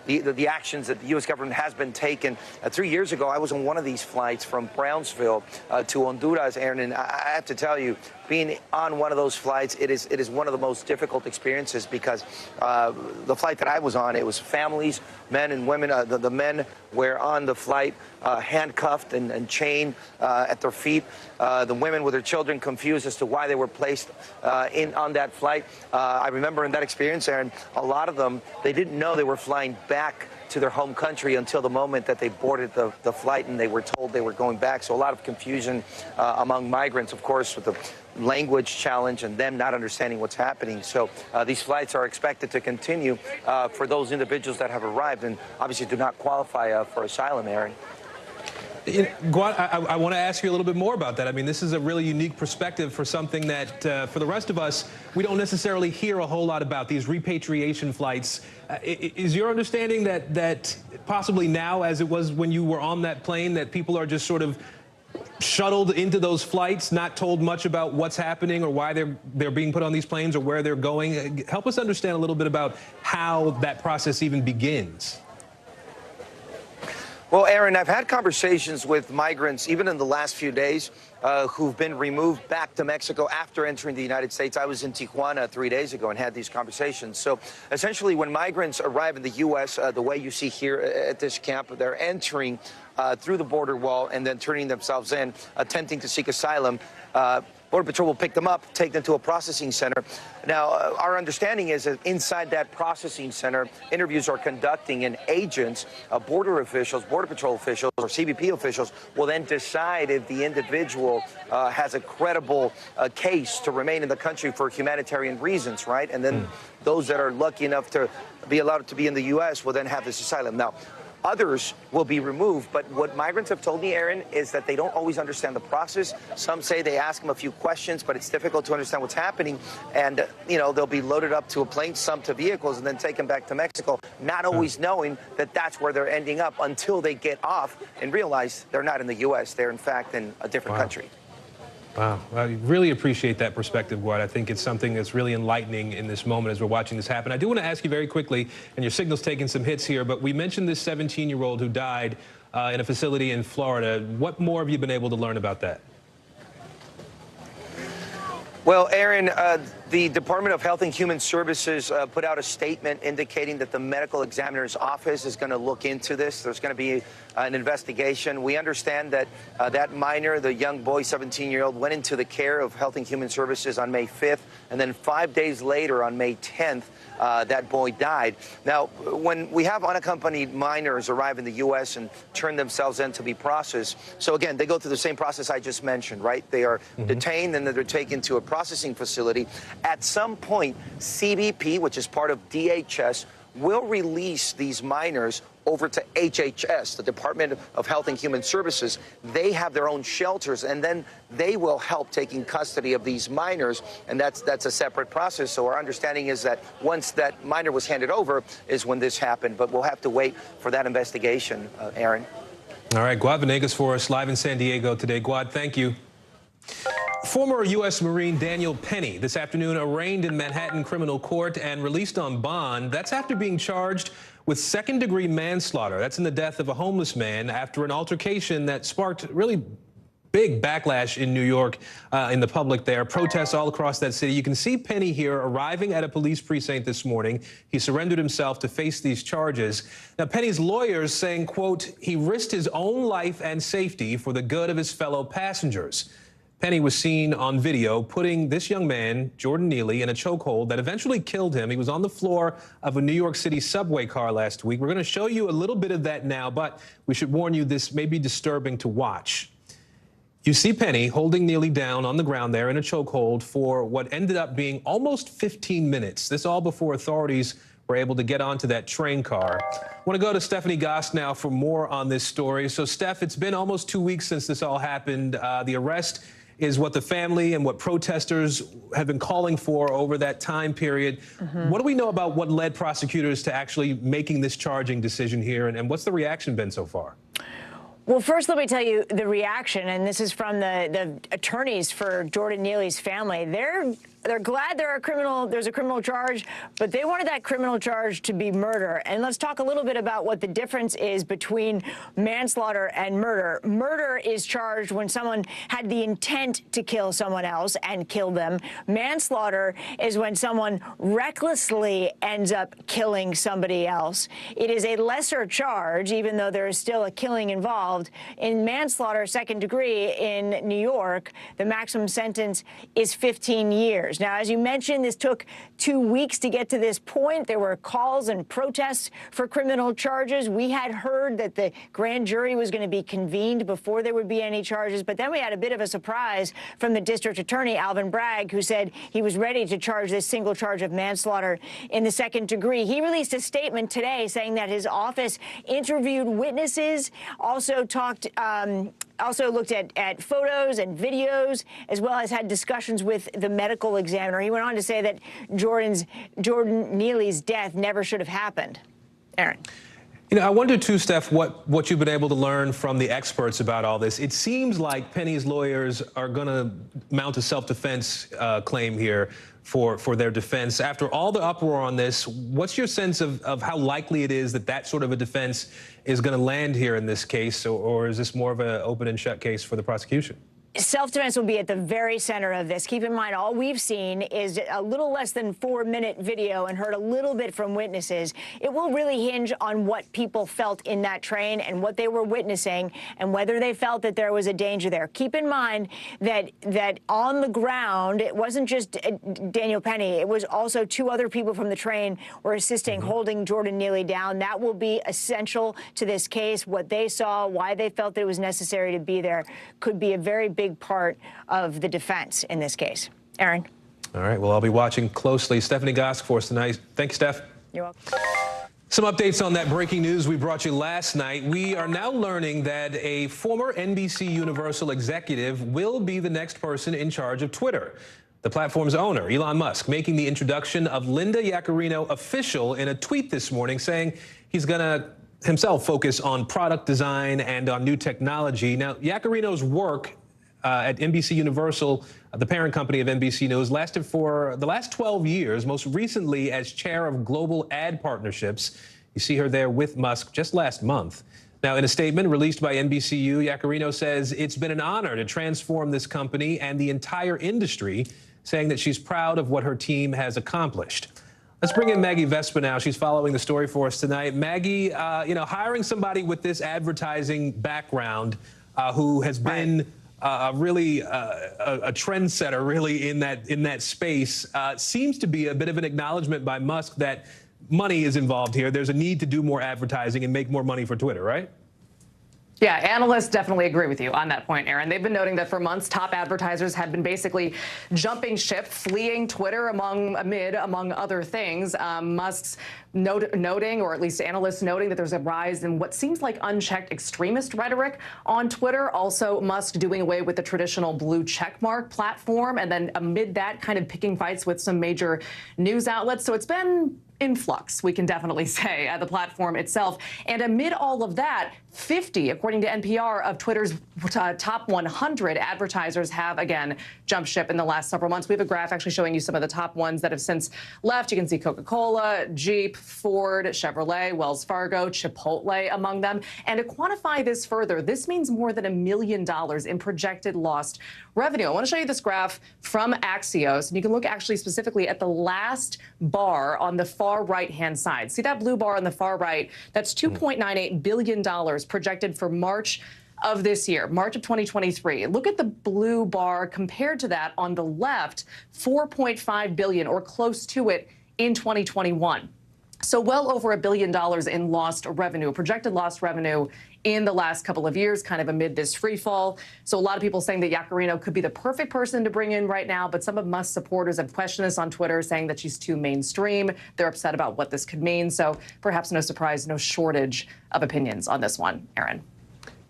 the actions that the U.S. government has been taking. 3 years ago, I was on one of these flights from Brownsville to Honduras, Aaron, and I have to tell you, being on one of those flights, it is one of the most difficult experiences because the flight that I was on, it was families, men and women. The men were on the flight handcuffed and chained at their feet. The women with their children confused as to why they were placed on that flight. I remember in that experience, Aaron, a lot of them, they didn't know they were flying back to their home country until the moment that they boarded the flight and they were told they were going back. So a lot of confusion among migrants, of course, with the language challenge and them not understanding what's happening. So these flights are expected to continue for those individuals that have arrived and obviously do not qualify for asylum, Aaron. Guad, I want to ask you a little bit more about that. I mean, this is a really unique perspective for something that, for the rest of us, we don't necessarily hear a whole lot about, these repatriation flights. Is your understanding that possibly now, as it was when you were on that plane, that people are just sort of shuttled into those flights, not told much about what's happening or why they're being put on these planes or where they're going? Help us understand a little bit about how that process even begins. Well, Aaron, I've had conversations with migrants, even in the last few days, who've been removed back to Mexico after entering the United States. I was in Tijuana 3 days ago and had these conversations. So essentially, when migrants arrive in the U.S., the way you see here at this camp, they're entering through the border wall and then turning themselves in, attempting to seek asylum. Border Patrol will pick them up, take them to a processing center. Now, our understanding is that inside that processing center, interviews are conducting, and agents, border officials, Border Patrol officials, or CBP officials will then decide if the individual has a credible case to remain in the country for humanitarian reasons, right? And then those that are lucky enough to be allowed to be in the U.S. will then have this asylum. Now, others will be removed, but what migrants have told me, Aaron, is that they don't always understand the process. Some say they ask them a few questions, but it's difficult to understand what's happening. And, you know, they'll be loaded up to a plane, some to vehicles, and then taken back to Mexico, not always knowing that that's where they're ending up until they get off and realize they're not in the U.S. They're, in fact, in a different country. Wow. I really appreciate that perspective, Guad. I think it's something that's really enlightening in this moment as we're watching this happen. I do want to ask you very quickly, and your signal's taking some hits here, but we mentioned this 17-year-old who died in a facility in Florida. What more have you been able to learn about that? Well, Aaron, the Department of Health and Human Services put out a statement indicating that the medical examiner's office is going to look into this. There's going to be an investigation. We understand that that minor, the young boy, 17-year-old, went into the care of Health and Human Services on May 5th, and then 5 days later, on May 10th, that boy died. Now, when we have unaccompanied minors arrive in the U.S. and turn themselves in to be processed, so again, they go through the same process I just mentioned, right? They are detained and then they're taken to a processing facility. At some point, CBP, which is part of DHS, will release these minors over to HHS, the Department of Health and Human Services. They have their own shelters, and then they will help taking custody of these minors, and that's a separate process. So our understanding is that once that minor was handed over is when this happened, but we'll have to wait for that investigation, Aaron. All right, Guad Venegas for us live in San Diego today. Guad, thank you. Former U.S. Marine Daniel Penny this afternoon arraigned in Manhattan criminal court and released on bond. That's after being charged with second-degree manslaughter. That's in the death of a homeless man after an altercation that sparked really big backlash in New York, in the public there. Protests all across that city. You can see Penny here arriving at a police precinct this morning. He surrendered himself to face these charges. Now, Penny's lawyers saying, quote, he risked his own life and safety for the good of his fellow passengers. Penny was seen on video putting this young man, Jordan Neely, in a chokehold that eventually killed him. He was on the floor of a New York City subway car last week. We're going to show you a little bit of that now, but we should warn you this may be disturbing to watch. You see Penny holding Neely down on the ground there in a chokehold for what ended up being almost 15 minutes. This all before authorities were able to get onto that train car. I want to go to Stephanie Gosk now for more on this story. So, Steph, it's been almost 2 weeks since this all happened. The arrest is what the family and what protesters have been calling for over that time period. What do we know about what led prosecutors to actually making this charging decision here, and what's the reaction been so far? Well, first, let me tell you the reaction, and this is from the attorneys for Jordan Neely's family. They're glad there's a criminal charge, but they wanted that criminal charge to be murder. And let's talk a little bit about what the difference is between manslaughter and murder. Murder is charged when someone had the intent to kill someone else and kill them. Manslaughter is when someone recklessly ends up killing somebody else. It is a lesser charge, even though there is still a killing involved. In manslaughter, second degree in New York, the maximum sentence is 15 years. Now, as you mentioned, this took 2 weeks to get to this point. There were calls and protests for criminal charges. We had heard that the grand jury was going to be convened before there would be any charges. But then we had a bit of a surprise from the district attorney, Alvin Bragg, who said he was ready to charge this single charge of manslaughter in the second degree. He released a statement today saying that his office interviewed witnesses, also looked at photos and videos, as well as had discussions with the medical examiner. He went on to say that Jordan Neely's death never should have happened. Aaron. You know, I wonder, too, Steph, what you've been able to learn from the experts about all this. It seems like Penny's lawyers are going to mount a self-defense claim here for their defense. After all the uproar on this, what's your sense of how likely it is that sort of a defense is going to land here in this case, or is this more of an open and shut case for the prosecution? Self-defense will be at the very center of this. Keep in mind, all we've seen is a little less than 4-minute video and heard a little bit from witnesses. It will really hinge on what people felt in that train and what they were witnessing and whether they felt that there was a danger there. Keep in mind that on the ground, it wasn't just Daniel Penny. It was also 2 other people from the train were assisting, holding Jordan Neely down. That will be essential to this case. What they saw, why they felt that it was necessary to be there, could be a very big part of the defense in this case. Aaron. All right. Well, I'll be watching closely. Stephanie Gosk for us tonight. Thank you, Steph. You're welcome. Some updates on that breaking news we brought you last night. We are now learning that a former NBC Universal executive will be the next person in charge of Twitter. The platform's owner, Elon Musk, making the introduction of Linda Yaccarino official in a tweet this morning, saying he's going to himself focus on product design and on new technology. Now, Yaccarino's work at NBC Universal, the parent company of NBC News, lasted for the last 12 years, most recently as chair of global ad partnerships. You see her there with Musk just last month. Now, in a statement released by NBCU, Yaccarino says it's been an honor to transform this company and the entire industry, saying that she's proud of what her team has accomplished. Let's bring in Maggie Vespa now. She's following the story for us tonight. Maggie, hiring somebody with this advertising background who has been really a trendsetter, really, in that space, seems to be a bit of an acknowledgement by Musk that money is involved here. There's a need to do more advertising and make more money for Twitter, right? Yeah, analysts definitely agree with you on that point, Aaron. They've been noting that for months, top advertisers have been basically jumping ship, fleeing Twitter among other things. Musk's noting, or at least analysts noting, that there's a rise in what seems like unchecked extremist rhetoric on Twitter. Also, Musk doing away with the traditional blue checkmark platform, and then amid that, kind of picking fights with some major news outlets. So it's been in flux, we can definitely say, the platform itself. And amid all of that, 50, according to NPR, of Twitter's top 100 advertisers have, again, jumped ship in the last several months. We have a graph actually showing you some of the top ones that have since left. You can see Coca-Cola, Jeep, Ford, Chevrolet, Wells Fargo, Chipotle among them. And to quantify this further, this means more than $1 million in projected lost revenue. I want to show you this graph from Axios, and you can look actually specifically at the last bar on the far right-hand side. See that blue bar on the far right? That's $2.98 billion projected for March of this year, March of 2023. Look at the blue bar compared to that on the left, $4.5 billion or close to it in 2021. So well over $1 billion in lost revenue, projected lost revenue in the last couple of years, kind of amid this free fall. So a lot of people saying that Yaccarino could be the perfect person to bring in right now, but some of Musk's supporters have questioned this on Twitter, saying that she's too mainstream. They're upset about what this could mean. So perhaps no surprise, no shortage of opinions on this one, Aaron.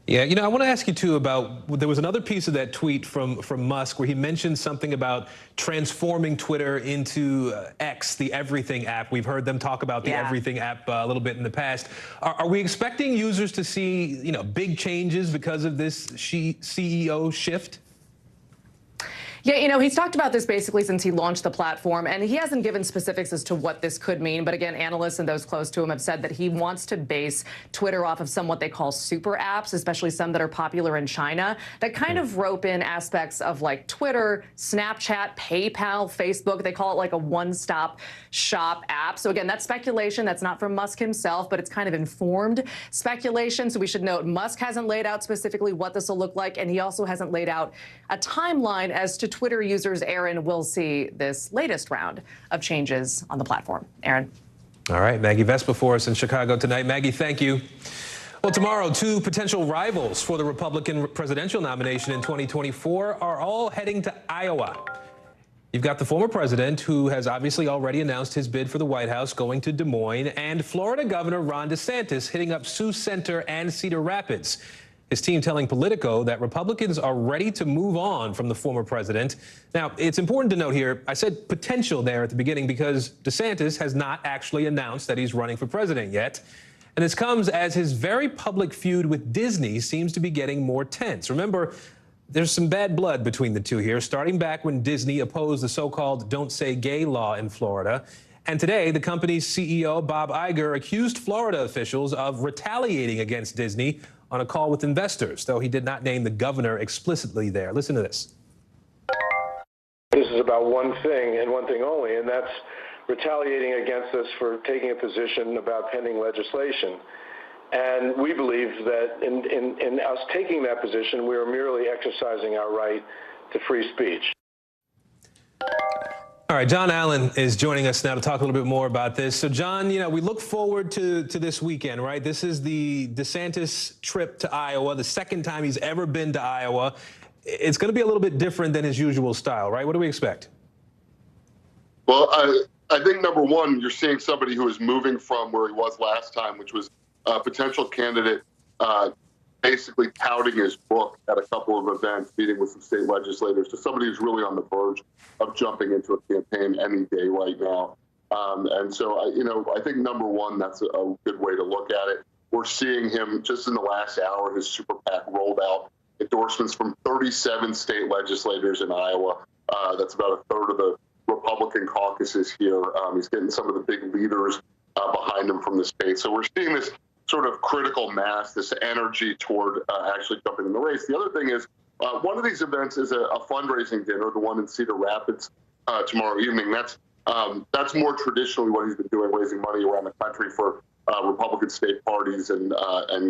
Yeah, I want to ask you, too, about, there was another piece of that tweet from Musk where he mentioned something about transforming Twitter into X, the Everything app. We've heard them talk about the Everything app a little bit in the past. Are we expecting users to see, big changes because of this CEO shift? Yeah, he's talked about this basically since he launched the platform, and he hasn't given specifics as to what this could mean. But again, analysts and those close to him have said that he wants to base Twitter off of some what they call super apps, especially some that are popular in China, that kind of rope in aspects of like Twitter, Snapchat, PayPal, Facebook. They call it like a one-stop shop app. So again, that's speculation. That's not from Musk himself, but it's kind of informed speculation. So we should note Musk hasn't laid out specifically what this will look like, and he also hasn't laid out a timeline as to Twitter users, Aaron, will see this latest round of changes on the platform. Aaron. All right, Maggie Vespa for us in Chicago tonight. Maggie, thank you. Well, tomorrow, two potential rivals for the Republican presidential nomination in 2024 are all heading to Iowa. You've got the former president, who has obviously already announced his bid for the White House, going to Des Moines, and Florida Governor Ron DeSantis hitting up Sioux Center and Cedar Rapids. His team telling Politico that Republicans are ready to move on from the former president. Now, it's important to note here, I said potential there at the beginning because DeSantis has not actually announced that he's running for president yet. And this comes as his very public feud with Disney seems to be getting more tense. Remember, there's some bad blood between the two here, starting back when Disney opposed the so-called Don't Say Gay law in Florida. And today, the company's CEO, Bob Iger, accused Florida officials of retaliating against Disney on a call with investors, though he did not name the governor explicitly there. Listen to this. This is about one thing and one thing only, and that's retaliating against us for taking a position about pending legislation. And we believe that in us taking that position, we are merely exercising our right to free speech. All right, John Allen is joining us now to talk a little bit more about this. So, John, we look forward to this weekend, right? This is the DeSantis trip to Iowa, the second time he's ever been to Iowa. It's going to be a little bit different than his usual style, right? What do we expect? Well, I think, number one, you're seeing somebody who is moving from where he was last time, which was a potential candidate basically touting his book at a couple of events, meeting with some state legislators, to somebody who's really on the verge of jumping into a campaign any day right now. And so, I think, number one, that's a good way to look at it. We're seeing him just in the last hour, his super PAC rolled out endorsements from 37 state legislators in Iowa. That's about a third of the Republican caucuses here. He's getting some of the big leaders behind him from the state. So we're seeing this sort of critical mass, this energy toward actually jumping in the race. The other thing is, one of these events is a fundraising dinner, the one in Cedar Rapids tomorrow evening. That's more traditionally what he's been doing, raising money around the country for Republican state parties and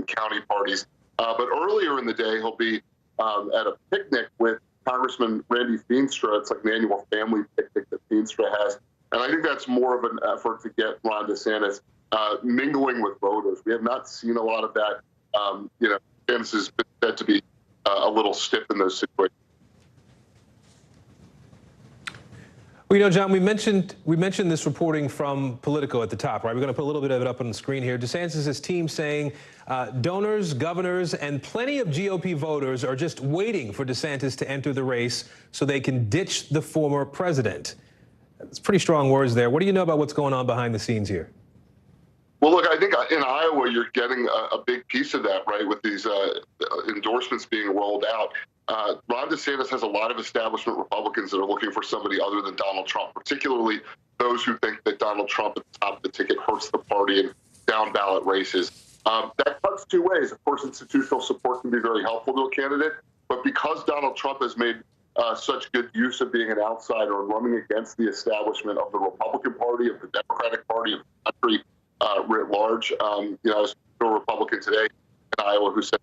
county parties. But earlier in the day, he'll be at a picnic with Congressman Randy Feenstra. It's like an annual family picnic that Feenstra has. And I think that's more of an effort to get Ron DeSantis mingling with voters. We have not seen a lot of that. DeSantis has been said to be a little stiff in those situations. Well, John, we mentioned this reporting from Politico at the top, right? We're going to put a little bit of it up on the screen here. DeSantis' team saying donors, governors, and plenty of GOP voters are just waiting for DeSantis to enter the race so they can ditch the former president. It's pretty strong words there. What do you know about what's going on behind the scenes here? Well, look, I think in Iowa, you're getting a big piece of that, right, with these endorsements being rolled out. Ron DeSantis has a lot of establishment Republicans that are looking for somebody other than Donald Trump, particularly those who think that Donald Trump at the top of the ticket hurts the party in down-ballot races. That cuts two ways. Of course, institutional support can be very helpful to a candidate, but because Donald Trump has made such good use of being an outsider and running against the establishment of the Republican Party, of the Democratic Party, of the country writ large, I was a Republican today in Iowa who said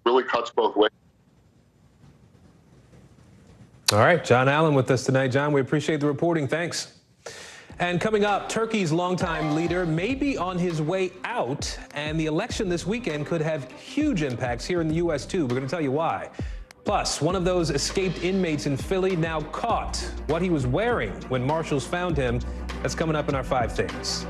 really cuts both ways. All right, John Allen with us tonight. John, we appreciate the reporting. Thanks. And coming up, Turkey's longtime leader may be on his way out, and the election this weekend could have huge impacts here in the U.S., too. We're going to tell you why. Plus, one of those escaped inmates in Philly now caught. What he was wearing when marshals found him. That's coming up in our 5 Things.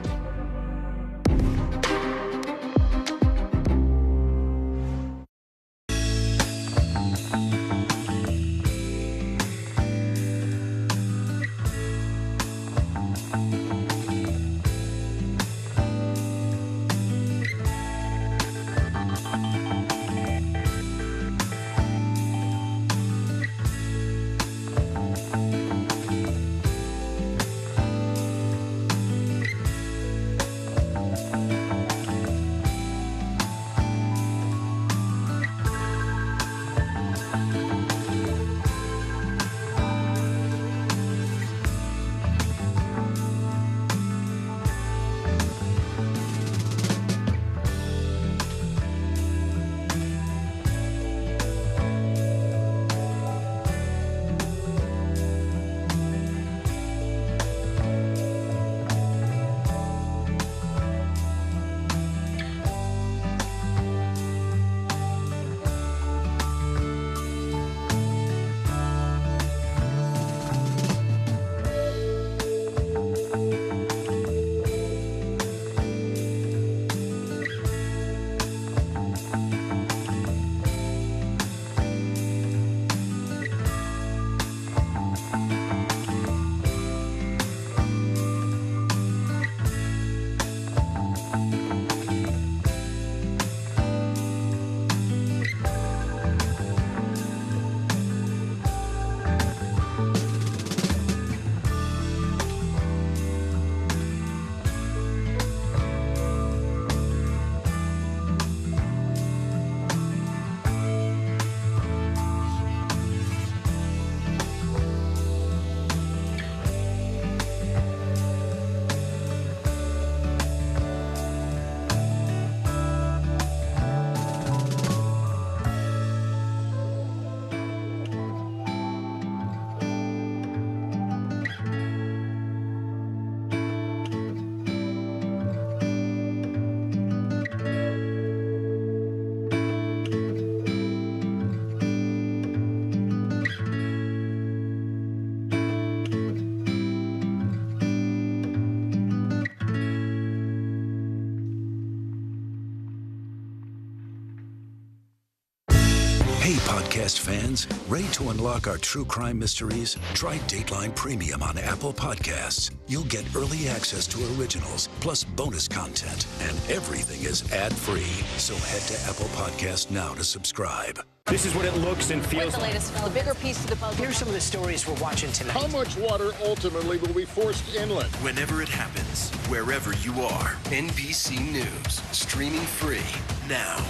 Hey, podcast fans, ready to unlock our true crime mysteries? Try Dateline Premium on Apple Podcasts. You'll get early access to originals, plus bonus content, and everything is ad-free. So head to Apple Podcasts now to subscribe. This is what it looks and feels With the latest, the bigger piece to the puzzle. Here's some of the stories we're watching tonight. How much water ultimately will be forced inland? Whenever it happens, wherever you are, NBC News, streaming free now.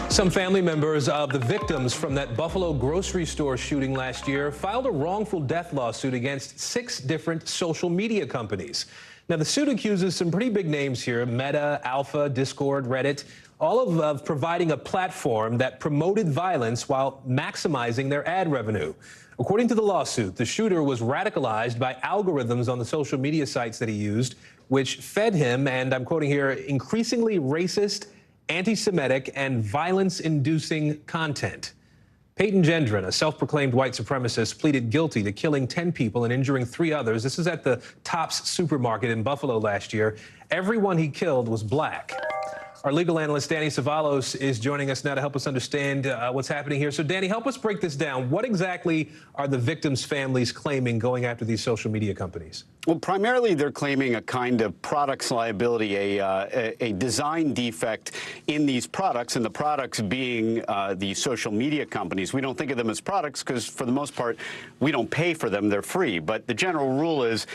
Some family members of the victims from that Buffalo grocery store shooting last year filed a wrongful death lawsuit against 6 different social media companies. Now, the suit accuses some pretty big names here: Meta, Alpha, Discord, Reddit, all of providing a platform that promoted violence while maximizing their ad revenue. According to the lawsuit, the shooter was radicalized by algorithms on the social media sites that he used, which fed him, and I'm quoting here, increasingly racist, anti-Semitic, and violence-inducing content. Peyton Gendron, a self-proclaimed white supremacist, pleaded guilty to killing 10 people and injuring 3 others. This is at the Tops supermarket in Buffalo last year. Everyone he killed was black. Our legal analyst, Danny Savalos, is joining us now to help us understand what's happening here. So, Danny, help us break this down. What exactly are the victims' families claiming going after these social media companies? Well, primarily they're claiming a kind of products liability, a design defect in these products, and the products being the social media companies. We don't think of them as products because, for the most part, we don't pay for them. They're free. But the general rule is,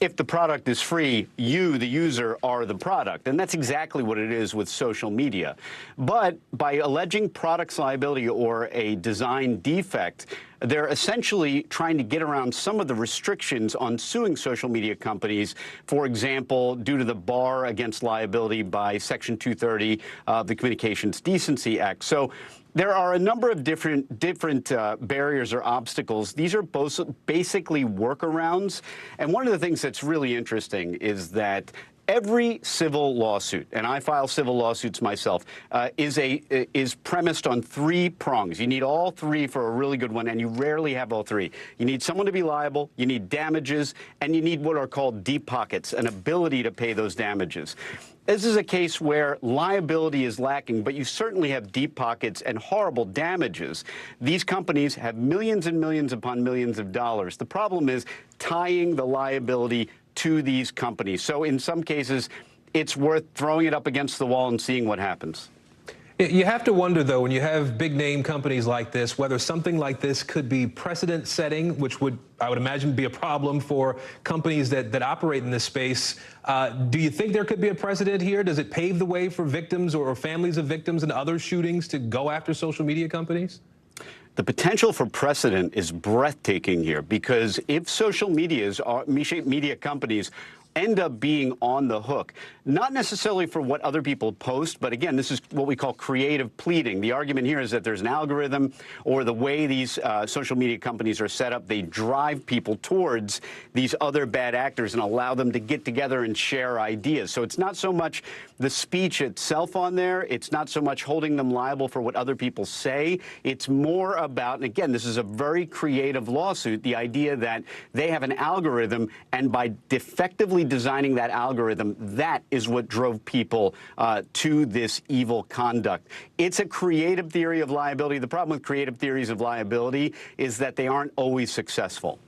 if the product is free, you, the user, are the product. And that's exactly what it is with social media. But by alleging products liability or a design defect, they're essentially trying to get around some of the restrictions on suing social media companies, for example, due to the bar against liability by Section 230 of the Communications Decency Act. So there are a number of different barriers or obstacles. These are both basically workarounds. And one of the things that's really interesting is that every civil lawsuit, and I file civil lawsuits myself, is premised on three prongs. You need all three for a really good one, and you rarely have all three. You need someone to be liable, you need damages, and you need what are called deep pockets, an ability to pay those damages. This is a case where liability is lacking, but you certainly have deep pockets and horrible damages. These companies have millions and millions upon millions of dollars. The problem is tying the liability to these companies. So in some cases, it's worth throwing it up against the wall and seeing what happens. You have to wonder, though, when you have big-name companies like this, whether something like this could be precedent-setting, which would, I would imagine, be a problem for companies that operate in this space. Do you think there could be a precedent here? Does it pave the way for victims or families of victims in other shootings to go after social media companies? The potential for precedent is breathtaking here, because if social media companies end up being on the hook, not necessarily for what other people post, but again, this is what we call creative pleading. The argument here is that there's an algorithm, or the way these social media companies are set up, they drive people towards these other bad actors and allow them to get together and share ideas. So it's not so much the speech itself on there, it's not so much holding them liable for what other people say, it's more about, and again, this is a very creative lawsuit, the idea that they have an algorithm, and by defectively designing that algorithm, that is what drove people to this evil conduct. It's a creative theory of liability. The problem with creative theories of liability is that they aren't always successful.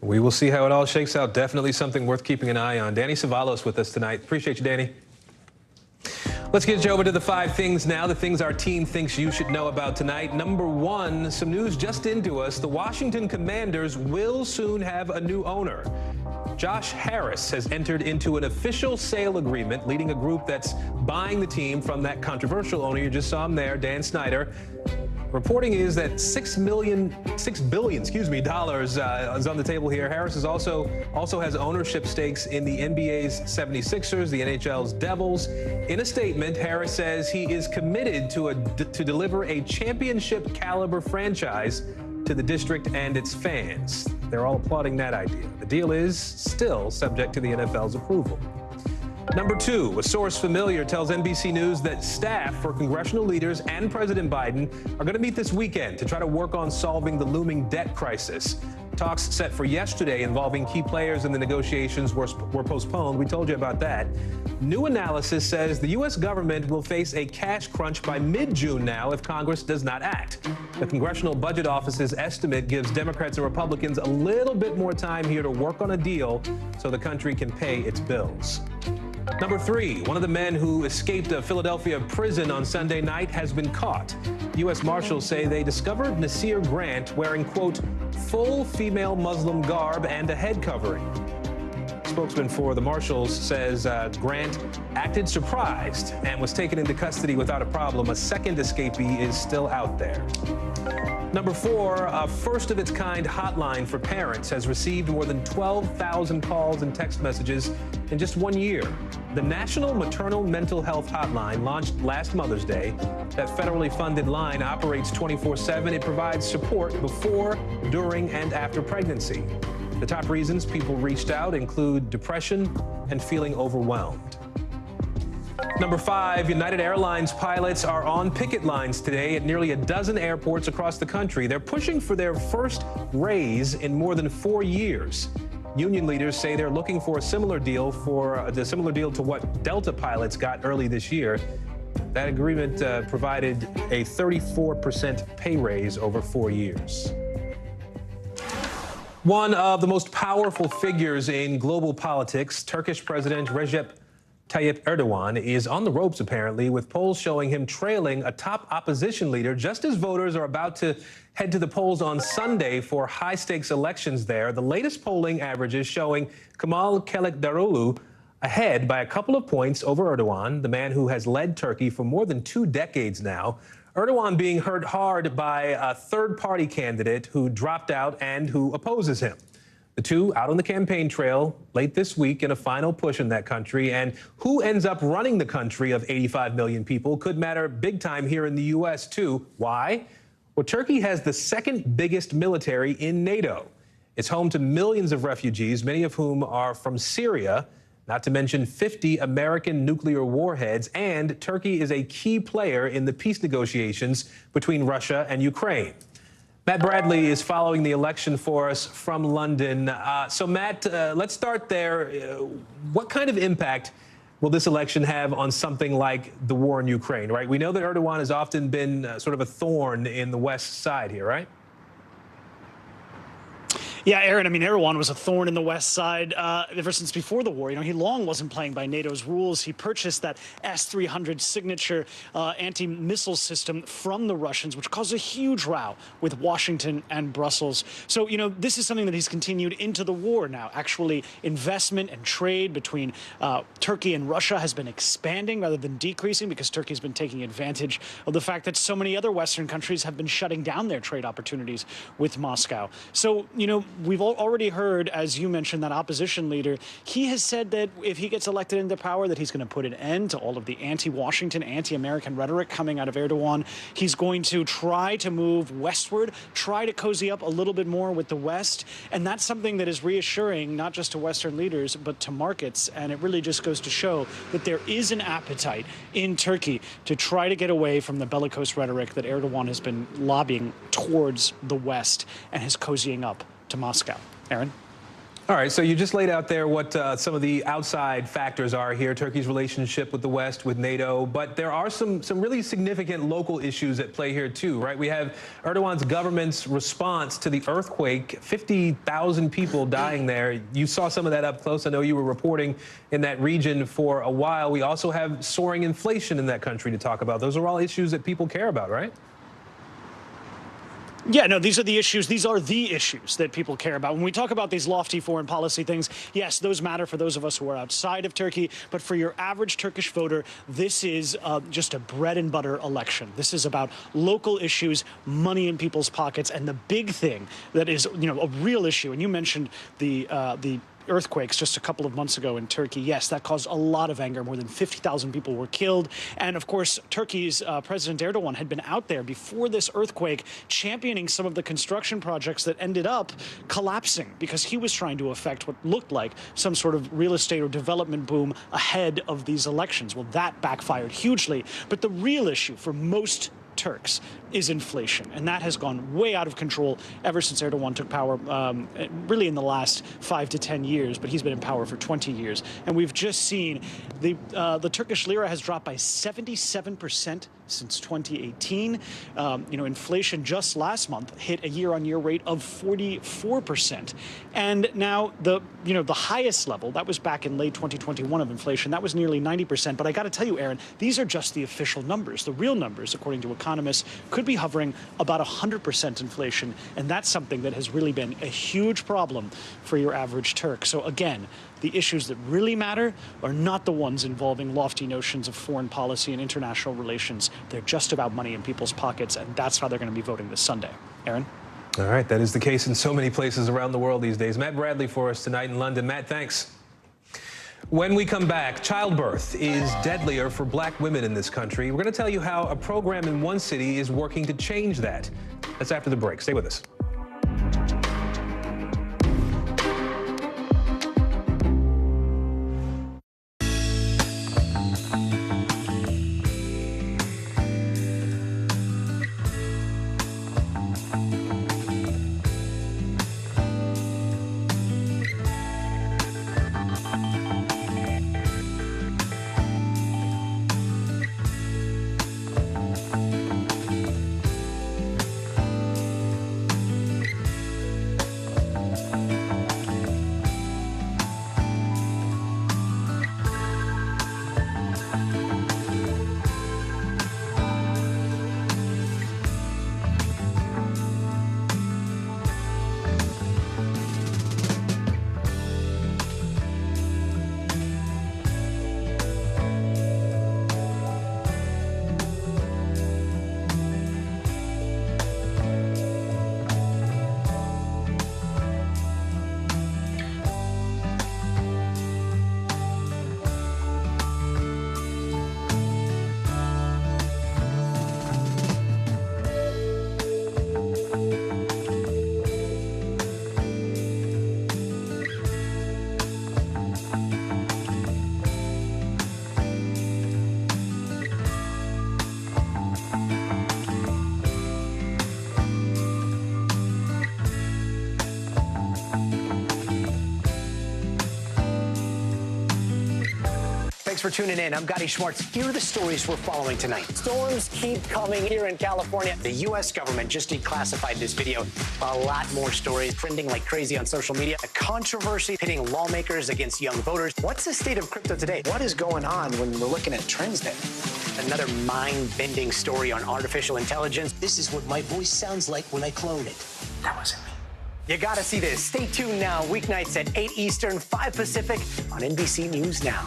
We will see how it all shakes out. Definitely something worth keeping an eye on. Danny Savalos with us tonight. Appreciate you, Danny. Let's get you over to the 5 things now, the things our team thinks you should know about tonight. Number 1, some news just into us. The Washington Commanders will soon have a new owner. Josh Harris has entered into an official sale agreement, leading a group that's buying the team from that controversial owner. You just saw him there, Dan Snyder. Reporting is that $6 billion is on the table here. Harris is also has ownership stakes in the NBA's 76ers, the NHL's Devils. In a statement, Harris says he is committed to deliver a championship caliber franchise to the district and its fans. They're all applauding that idea. The deal is still subject to the NFL's approval. Number 2, a source familiar tells NBC News that staff for congressional leaders and President Biden are going to meet this weekend to try to work on solving the looming debt crisis. Talks set for yesterday involving key players in the negotiations were postponed. We told you about that. New analysis says the U.S. government will face a cash crunch by mid-June now if Congress does not act. The Congressional Budget Office's estimate gives Democrats and Republicans a little bit more time here to work on a deal so the country can pay its bills. Number 3, one of the men who escaped a Philadelphia prison on Sunday night has been caught. U.S. Marshals say they discovered Nasir Grant wearing, quote, full female Muslim garb and a head covering. Spokesman for the Marshals says Grant acted surprised and was taken into custody without a problem. A second escapee is still out there. Number 4, a first-of-its-kind hotline for parents has received more than 12,000 calls and text messages in just 1 year. The National Maternal Mental Health Hotline launched last Mother's Day. That federally funded line operates 24/7. It provides support before, during, and after pregnancy. The top reasons people reached out include depression and feeling overwhelmed. Number 5, United Airlines pilots are on picket lines today at nearly a dozen airports across the country. They're pushing for their first raise in more than 4 years. Union leaders say they're looking for a similar deal to what Delta pilots got early this year. That agreement provided a 34% pay raise over 4 years. One of the most powerful figures in global politics, Turkish President Recep Tayyip Erdogan, is on the ropes, apparently, with polls showing him trailing a top opposition leader just as voters are about to head to the polls on Sunday for high-stakes elections there. The latest polling averages showing Kemal Kılıçdaroğlu ahead by a couple of points over Erdogan, the man who has led Turkey for more than 2 decades now. Erdogan being hurt hard by a third-party candidate who dropped out and who opposes him. The two out on the campaign trail late this week in a final push in that country, and who ends up running the country of 85 million people could matter big time here in the U.S. too. Why? Well, Turkey has the second biggest military in NATO. It's home to millions of refugees, many of whom are from Syria, not to mention 50 American nuclear warheads, and Turkey is a key player in the peace negotiations between Russia and Ukraine. Matt Bradley is following the election for us from London. So, Matt, let's start there. What kind of impact will this election have on something like the war in Ukraine, right? We know that Erdogan has often been sort of a thorn in the West side here, right? Yeah, Aaron, I mean, Erdogan was a thorn in the West side ever since before the war. You know, he long wasn't playing by NATO's rules. He purchased that S-300 signature anti-missile system from the Russians, which caused a huge row with Washington and Brussels. So, you know, this is something that he's continued into the war now. Actually, investment and trade between Turkey and Russia has been expanding rather than decreasing because Turkey's been taking advantage of the fact that so many other Western countries have been shutting down their trade opportunities with Moscow. So, you know, we've already heard, as you mentioned, that opposition leader. He has said that if he gets elected into power, that he's going to put an end to all of the anti-Washington, anti-American rhetoric coming out of Erdogan. He's going to try to move westward, try to cozy up a little bit more with the West. And that's something that is reassuring, not just to Western leaders, but to markets. And it really just goes to show that there is an appetite in Turkey to try to get away from the bellicose rhetoric that Erdogan has been lobbying towards the West and his cozying up to Moscow. Aaron? All right, so you just laid out there what some of the outside factors are here, Turkey's relationship with the West, with NATO, but there are some really significant local issues at play here too, right? We have Erdogan's government's response to the earthquake, 50,000 people dying there. You saw some of that up close. I know you were reporting in that region for a while. We also have soaring inflation in that country to talk about. Those are all issues that people care about, right? Yeah, no, these are the issues. These are the issues that people care about. When we talk about these lofty foreign policy things, yes, those matter for those of us who are outside of Turkey. But for your average Turkish voter, this is just a bread and butter election. This is about local issues, money in people's pockets. And the big thing that is, you know, a real issue, and you mentioned the earthquakes just a couple of months ago in Turkey. Yes, that caused a lot of anger. More than 50,000 people were killed. And of course, Turkey's President Erdogan had been out there before this earthquake championing some of the construction projects that ended up collapsing because he was trying to affect what looked like some sort of real estate or development boom ahead of these elections. Well, that backfired hugely. But the real issue for most Turks is inflation, and that has gone way out of control ever since Erdogan took power, really in the last 5 to 10 years, but he's been in power for 20 years. And we've just seen the Turkish lira has dropped by 77% since 2018. You know, inflation just last month hit a year-on-year rate of 44%. And now the highest level, that was back in late 2021 of inflation, that was nearly 90%. But I got to tell you, Aaron, these are just the official numbers. The real numbers, according to economists, could be hovering about 100% inflation. And that's something that has really been a huge problem for your average Turk. So again, the issues that really matter are not the ones involving lofty notions of foreign policy and international relations. They're just about money in people's pockets, and that's how they're going to be voting this Sunday. Aaron? All right, that is the case in so many places around the world these days. Matt Bradley for us tonight in London. Matt, thanks. When we come back, childbirth is deadlier for black women in this country. We're going to tell you how a program in one city is working to change that. That's after the break. Stay with us. Thanks for tuning in. I'm Gotti Schwartz. Here are the stories we're following tonight. Storms keep coming here in California. The U.S. government just declassified this video. A lot more stories trending like crazy on social media. A controversy pitting lawmakers against young voters. What's the state of crypto today? What is going on when we're looking at trends there? Another mind-bending story on artificial intelligence. This is what my voice sounds like when I clone it. That wasn't me. You gotta see this. Stay tuned now. Weeknights at 8 Eastern, 5 Pacific on NBC News Now.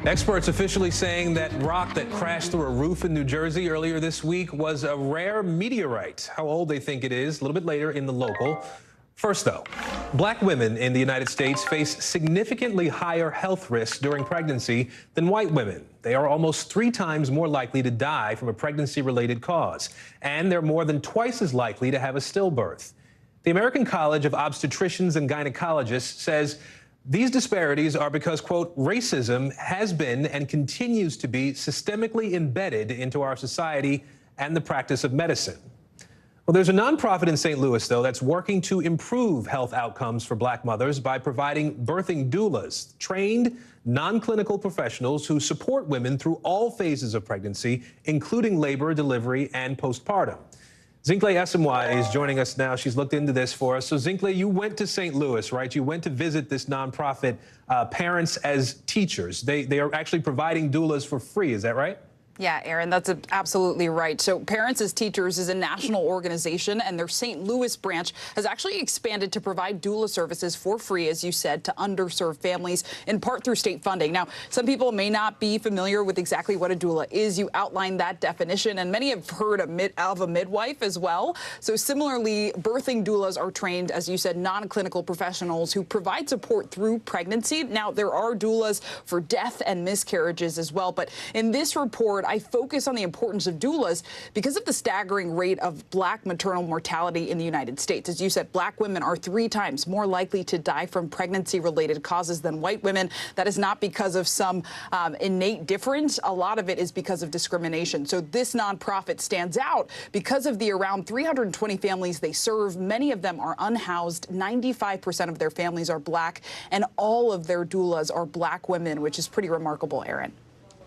Experts officially saying that rock that crashed through a roof in New Jersey earlier this week was a rare meteorite. How old they think it is, a little bit later in the local. First, though, black women in the United States face significantly higher health risks during pregnancy than white women. They are almost 3 times more likely to die from a pregnancy-related cause, and they're more than twice as likely to have a stillbirth. The American College of Obstetricians and Gynecologists says these disparities are because, quote, racism has been and continues to be systemically embedded into our society and the practice of medicine. Well, there's a nonprofit in St. Louis, though, that's working to improve health outcomes for black mothers by providing birthing doulas, trained non-clinical professionals who support women through all phases of pregnancy, including labor, delivery, and postpartum. Zincle Esemwa is joining us now. She's looked into this for us. So, Zincle, you went to St. Louis, right? You went to visit this nonprofit, Parents as Teachers. They are actually providing doulas for free. Is that right? Yeah, Aaron, that's absolutely right. So Parents as Teachers is a national organization, and their St. Louis branch has actually expanded to provide doula services for free, as you said, to underserved families, in part through state funding. Now, some people may not be familiar with exactly what a doula is. You outlined that definition, and many have heard of a midwife as well. So similarly, birthing doulas are trained, as you said, non-clinical professionals who provide support through pregnancy. Now, there are doulas for death and miscarriages as well, but in this report, I focus on the importance of doulas because of the staggering rate of black maternal mortality in the United States. As you said, black women are 3 times more likely to die from pregnancy-related causes than white women. That is not because of some innate difference. A lot of it is because of discrimination. So this nonprofit stands out because of the around 320 families they serve. Many of them are unhoused. 95% of their families are black, and all of their doulas are black women, which is pretty remarkable, Aaron.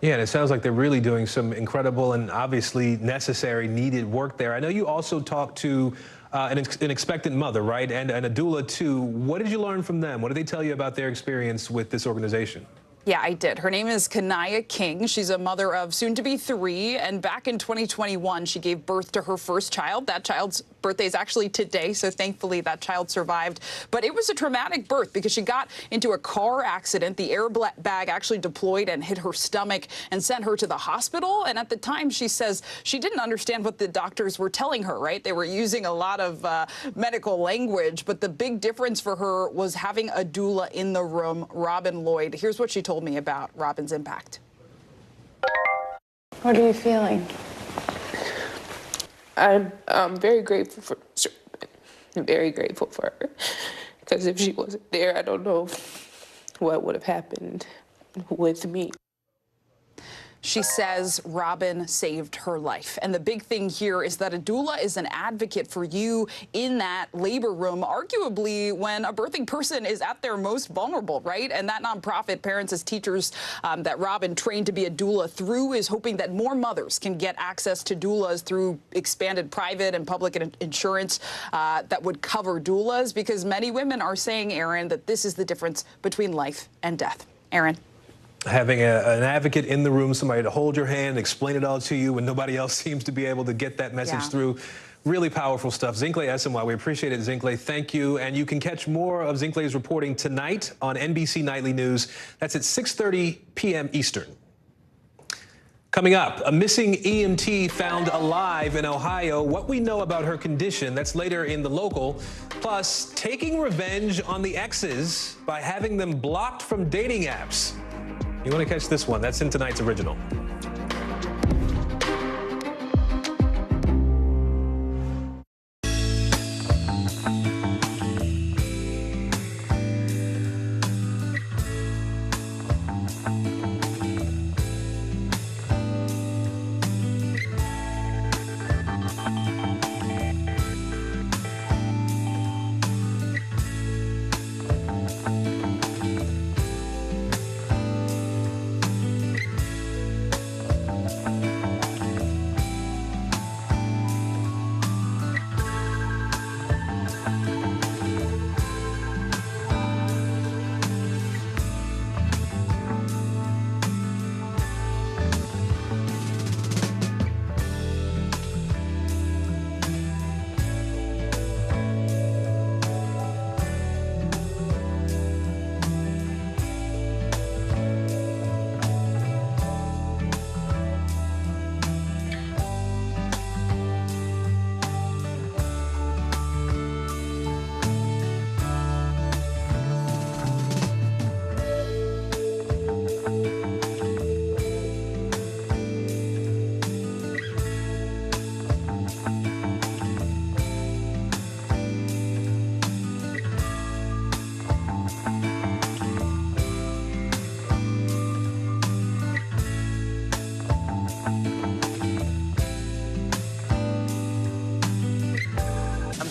Yeah, and it sounds like they're really doing some incredible and obviously necessary, needed work there. I know you also talked to an expectant mother, right, and a doula, too. What did you learn from them? What did they tell you about their experience with this organization? Yeah, I did. Her name is Kanaya King. She's a mother of soon-to-be 3, and back in 2021, she gave birth to her first child. That child's birthday is actually today, so thankfully that child survived. But it was a traumatic birth because she got into a car accident. The airbag actually deployed and hit her stomach and sent her to the hospital. And at the time, she says she didn't understand what the doctors were telling her, right? They were using a lot of medical language, but the big difference for her was having a doula in the room, Robin Lloyd. Here's what she told me about Robin's impact. What are you feeling? I'm very grateful for Robin. I'm very grateful for her. Because if she wasn't there, I don't know what would have happened with me. She says Robin saved her life. And the big thing here is that a doula is an advocate for you in that labor room, arguably when a birthing person is at their most vulnerable, right? And that nonprofit, Parents as Teachers, that Robin trained to be a doula through, is hoping that more mothers can get access to doulas through expanded private and public insurance that would cover doulas, because many women are saying, Aaron, that this is the difference between life and death. Aaron. Having an advocate in the room, somebody to hold your hand, explain it all to you when nobody else seems to be able to get that message through. Really powerful stuff. Zincle Esemwa, we appreciate it, Zincle. Thank you. And you can catch more of Zincle's reporting tonight on NBC Nightly News. That's at 6:30 p.m. Eastern. Coming up, a missing EMT found alive in Ohio. What we know about her condition, that's later in the local. Plus, taking revenge on the exes by having them blocked from dating apps. You want to catch this one? That's in tonight's original.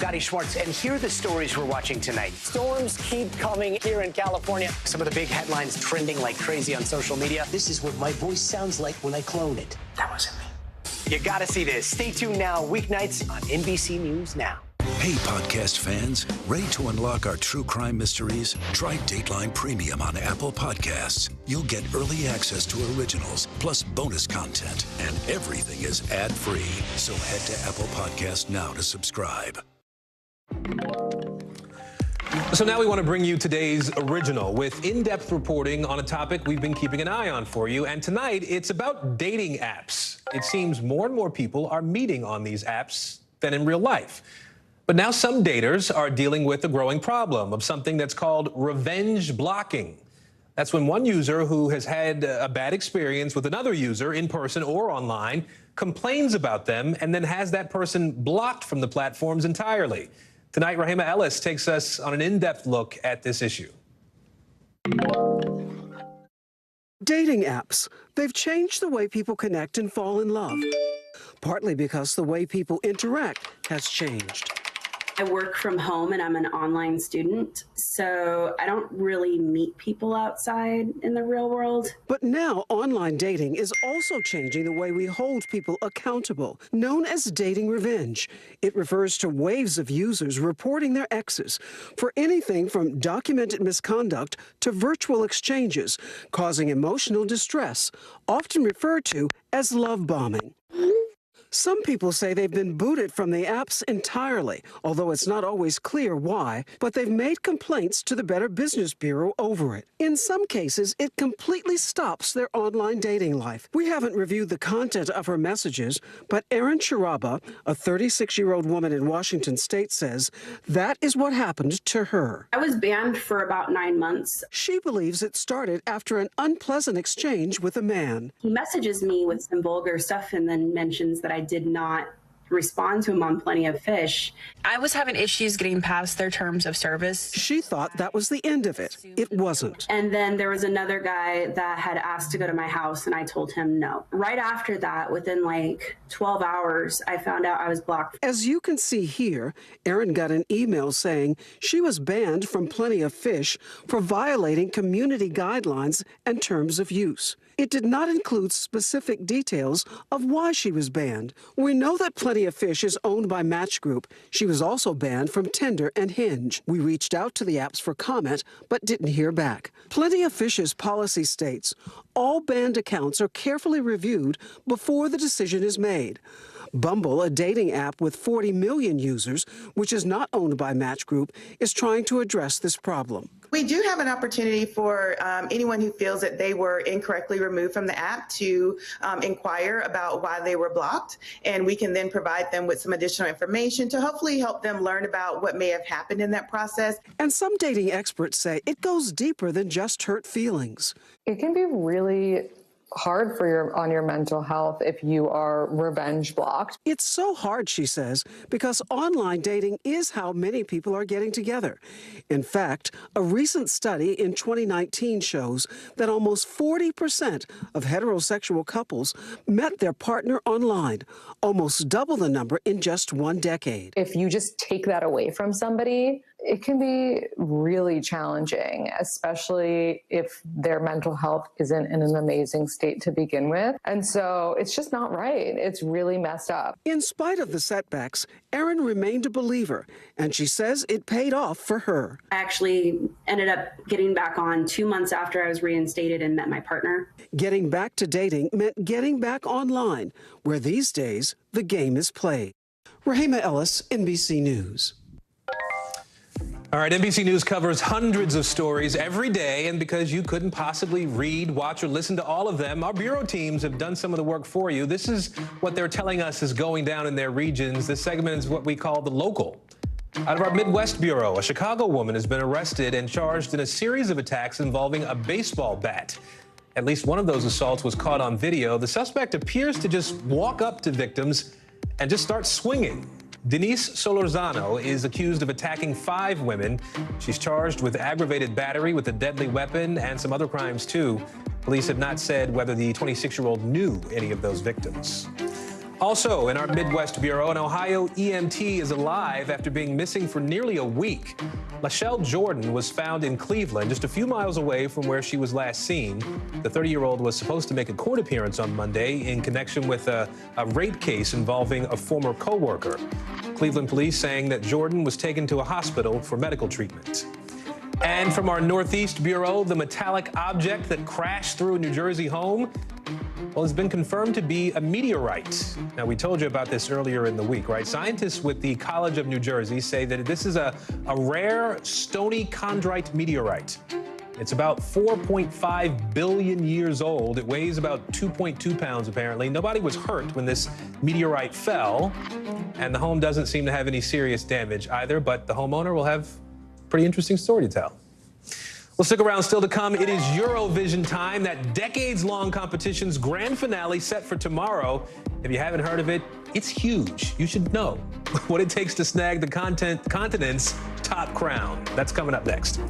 Scotty Schwartz, and here are the stories we're watching tonight. Storms keep coming here in California. Some of the big headlines trending like crazy on social media. This is what my voice sounds like when I clone it. That wasn't me. You gotta see this. Stay tuned now, weeknights on NBC News Now. Hey, podcast fans, ready to unlock our true crime mysteries? Try Dateline Premium on Apple Podcasts. You'll get early access to originals, plus bonus content, and everything is ad-free. So head to Apple Podcasts now to subscribe. So now we want to bring you today's original with in-depth reporting on a topic we've been keeping an eye on for you. And tonight, it's about dating apps. It seems more and more people are meeting on these apps than in real life. But now some daters are dealing with the growing problem of something that's called revenge blocking. That's when one user who has had a bad experience with another user in person or online complains about them and then has that person blocked from the platforms entirely. Tonight, Rahima Ellis takes us on an in-depth look at this issue. Dating apps. They've changed the way people connect and fall in love, partly because the way people interact has changed. I work from home and I'm an online student, so I don't really meet people outside in the real world. But now online dating is also changing the way we hold people accountable, known as dating revenge. It refers to waves of users reporting their exes for anything from documented misconduct to virtual exchanges, causing emotional distress, often referred to as love bombing. Some people say they've been booted from the apps entirely, although it's not always clear why, but they've made complaints to the Better Business Bureau over it. In some cases, it completely stops their online dating life. We haven't reviewed the content of her messages, but Erin Sharaba, a 36-year-old woman in Washington state, says that is what happened to her. I was banned for about 9 months. She believes it started after an unpleasant exchange with a man. He messages me with some vulgar stuff and then mentions that I did not respond to him on Plenty of Fish. I was having issues getting past their terms of service. She thought that was the end of it. It wasn't. And then there was another guy that had asked to go to my house and I told him no. Right after that, within like 12 hours, I found out I was blocked. As you can see here, Erin got an email saying she was banned from Plenty of Fish for violating community guidelines and terms of use. It did not include specific details of why she was banned. We know that Plenty of Fish is owned by Match Group. She was also banned from Tinder and Hinge. We reached out to the apps for comment, but didn't hear back. Plenty of Fish's policy states all banned accounts are carefully reviewed before the decision is made. Bumble, a dating app with 40 million users, which is not owned by Match Group, is trying to address this problem. We do have an opportunity for anyone who feels that they were incorrectly removed from the app to inquire about why they were blocked, and we can then provide them with some additional information to hopefully help them learn about what may have happened in that process. And some dating experts say it goes deeper than just hurt feelings. It can be really hard for your mental health if you are revenge blocked. It's so hard, she says, because online dating is how many people are getting together. In fact, a recent study in 2019 shows that almost 40% of heterosexual couples met their partner online, almost double the number in just 1 decade. If you just take that away from somebody, it can be really challenging, especially if their mental health isn't in an amazing state to begin with. And so it's just not right. It's really messed up. In spite of the setbacks, Erin remained a believer, and she says it paid off for her. I actually ended up getting back on 2 months after I was reinstated and met my partner. Getting back to dating meant getting back online, where these days the game is played. Rahima Ellis, NBC News. All right, NBC News covers hundreds of stories every day, and because you couldn't possibly read, watch, or listen to all of them, our bureau teams have done some of the work for you. This is what they're telling us is going down in their regions. This segment is what we call the local. Out of our Midwest Bureau, a Chicago woman has been arrested and charged in a series of attacks involving a baseball bat. At least one of those assaults was caught on video. The suspect appears to just walk up to victims and just start swinging. Denise Solorzano is accused of attacking 5 women. She's charged with aggravated battery with a deadly weapon and some other crimes, too. Police have not said whether the 26-year-old knew any of those victims. Also, in our Midwest Bureau, an Ohio EMT is alive after being missing for nearly a week. Lachelle Jordan was found in Cleveland, just a few miles away from where she was last seen. The 30-year-old was supposed to make a court appearance on Monday in connection with a rape case involving a former co-worker. Cleveland police saying that Jordan was taken to a hospital for medical treatment. And from our Northeast Bureau, the metallic object that crashed through a New Jersey home, well, has been confirmed to be a meteorite. Now, we told you about this earlier in the week, right? Scientists with the College of New Jersey say that this is a rare stony chondrite meteorite. It's about 4.5 billion years old. It weighs about 2.2 pounds, apparently. Nobody was hurt when this meteorite fell, and the home doesn't seem to have any serious damage either, but the homeowner will have a pretty interesting story to tell. Well, stick around. Still to come, it is Eurovision time, that decades-long competition's grand finale set for tomorrow. If you haven't heard of it, it's huge. You should know what it takes to snag the continent's top crown. That's coming up next.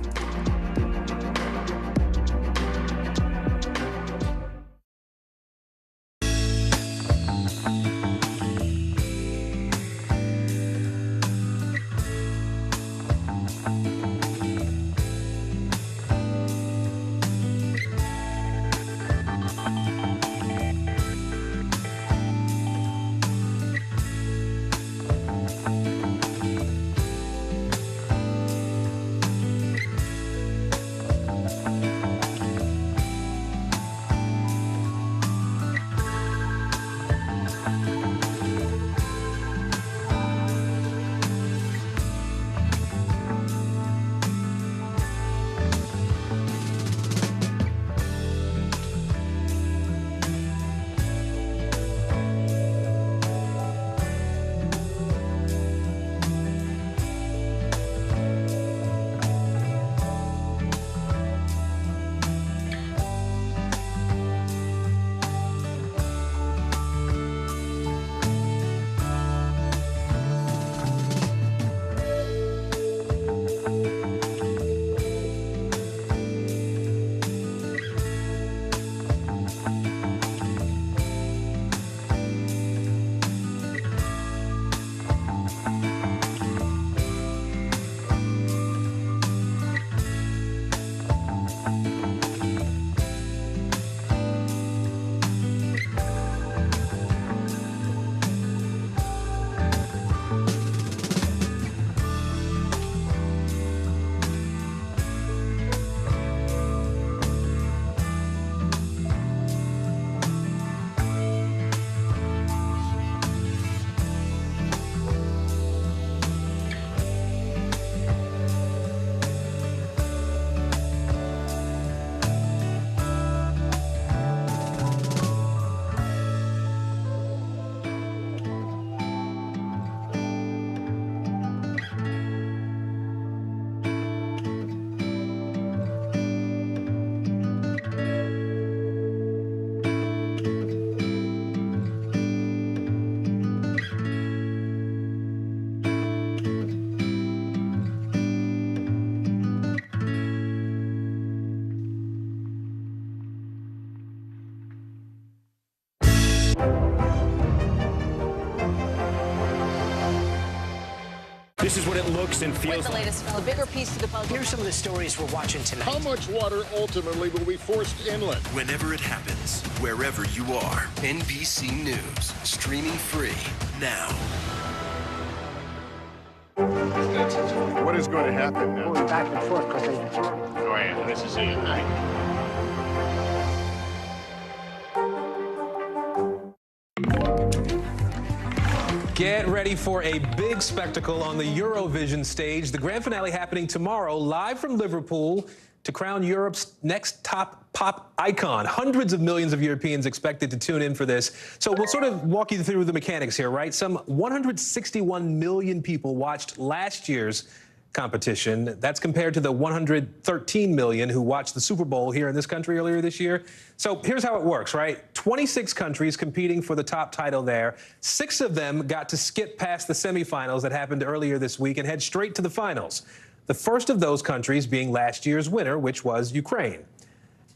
This is what it looks and feels like. The latest from the bigger piece to the puzzle. Here's some of the stories we're watching tonight. How much water ultimately will be forced inland? Whenever it happens, wherever you are, NBC News, streaming free now. What is going to happen now? Going back and forth because they... Oh, yeah, this is it, right? Get ready for a big spectacle on the Eurovision stage. The grand finale happening tomorrow, live from Liverpool, to crown Europe's next top pop icon. Hundreds of millions of Europeans expected to tune in for this. So we'll sort of walk you through the mechanics here, right? Some 161 million people watched last year's competition. That's compared to the 113 million who watched the Super Bowl here in this country earlier this year. So here's how it works, right? 26 countries competing for the top title there. 6 of them got to skip past the semifinals that happened earlier this week and head straight to the finals. The first of those countries being last year's winner, which was Ukraine.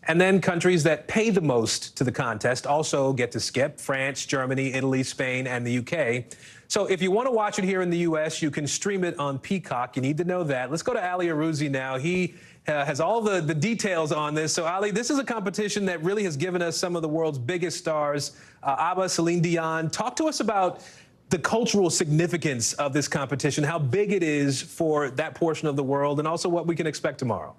And then countries that pay the most to the contest also get to skip: France, Germany, Italy, Spain, and the UK. So if you want to watch it here in the U.S., you can stream it on Peacock. You need to know that. Let's go to Ali Arouzi now. He has all the details on this. So, Ali, this is a competition that really has given us some of the world's biggest stars. ABBA, Celine Dion. Talk to us about the cultural significance of this competition, how big it is for that portion of the world, and also what we can expect tomorrow.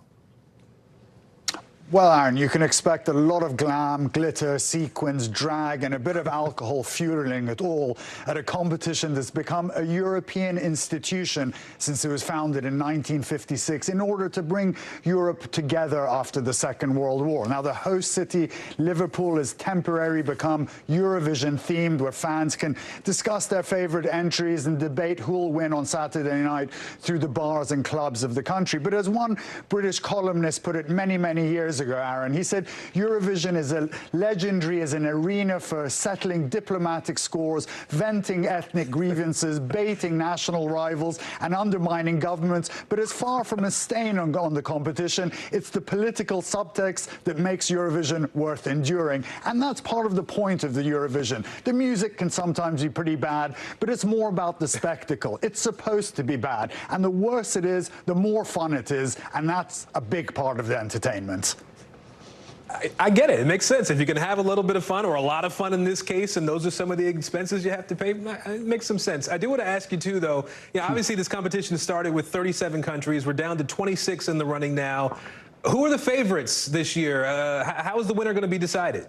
Well, Aaron, you can expect a lot of glam, glitter, sequins, drag, and a bit of alcohol fueling it all at a competition that's become a European institution since it was founded in 1956 in order to bring Europe together after the Second World War. Now, the host city, Liverpool, has temporarily become Eurovision themed, where fans can discuss their favorite entries and debate who'll win on Saturday night through the bars and clubs of the country. But as one British columnist put it many, many years ago, Aaron, he said Eurovision is legendary as an arena for settling diplomatic scores, venting ethnic grievances, baiting national rivals, and undermining governments. But as far from a stain on the competition, it's the political subtext that makes Eurovision worth enduring. And that's part of the point of the Eurovision. The music can sometimes be pretty bad, but it's more about the spectacle. It's supposed to be bad. And the worse it is, the more fun it is. And that's a big part of the entertainment. I get it. It makes sense. If you can have a little bit of fun, or a lot of fun in this case, and those are some of the expenses you have to pay, it makes some sense. I do want to ask you, too, though, obviously this competition started with 37 countries. We're down to 26 in the running now. Who are the favorites this year? How is the winner going to be decided?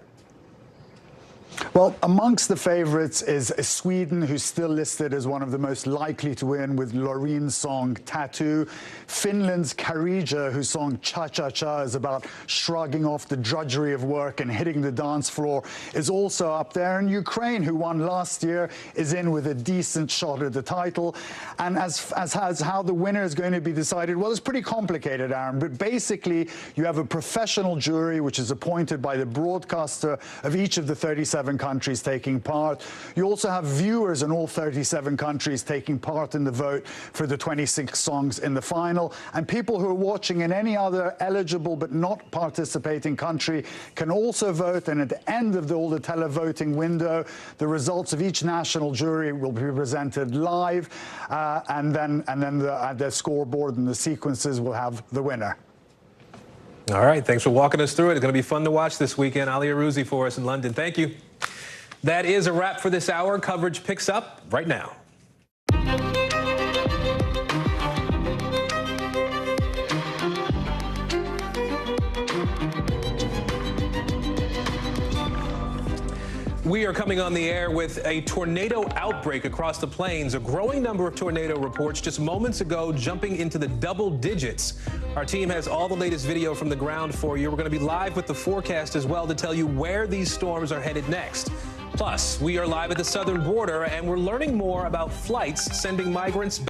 Well, amongst the favorites is Sweden, who's still listed as one of the most likely to win with Lorene's song Tattoo. Finland's Karija, whose song Cha Cha Cha is about shrugging off the drudgery of work and hitting the dance floor, is also up there. And Ukraine, who won last year, is in with a decent shot at the title. And as how the winner is going to be decided, well, it's pretty complicated, Aaron. But basically, you have a professional jury, which is appointed by the broadcaster of each of the 37 countries taking part. You also have viewers in all 37 countries taking part in the vote for the 26 songs in the final. And people who are watching in any other eligible but not participating country can also vote. And at the end of all the televoting window, the results of each national jury will be presented live. And then the scoreboard and the sequences will have the winner. All right. Thanks for walking us through it. It's going to be fun to watch this weekend. Ali Arouzi for us in London. Thank you. That is a wrap for this hour. Coverage picks up right now. We are coming on the air with a tornado outbreak across the plains. A growing number of tornado reports just moments ago jumping into the double digits. Our team has all the latest video from the ground for you. We're going to be live with the forecast as well to tell you where these storms are headed next. Plus, we are live at the southern border, and we're learning more about flights sending migrants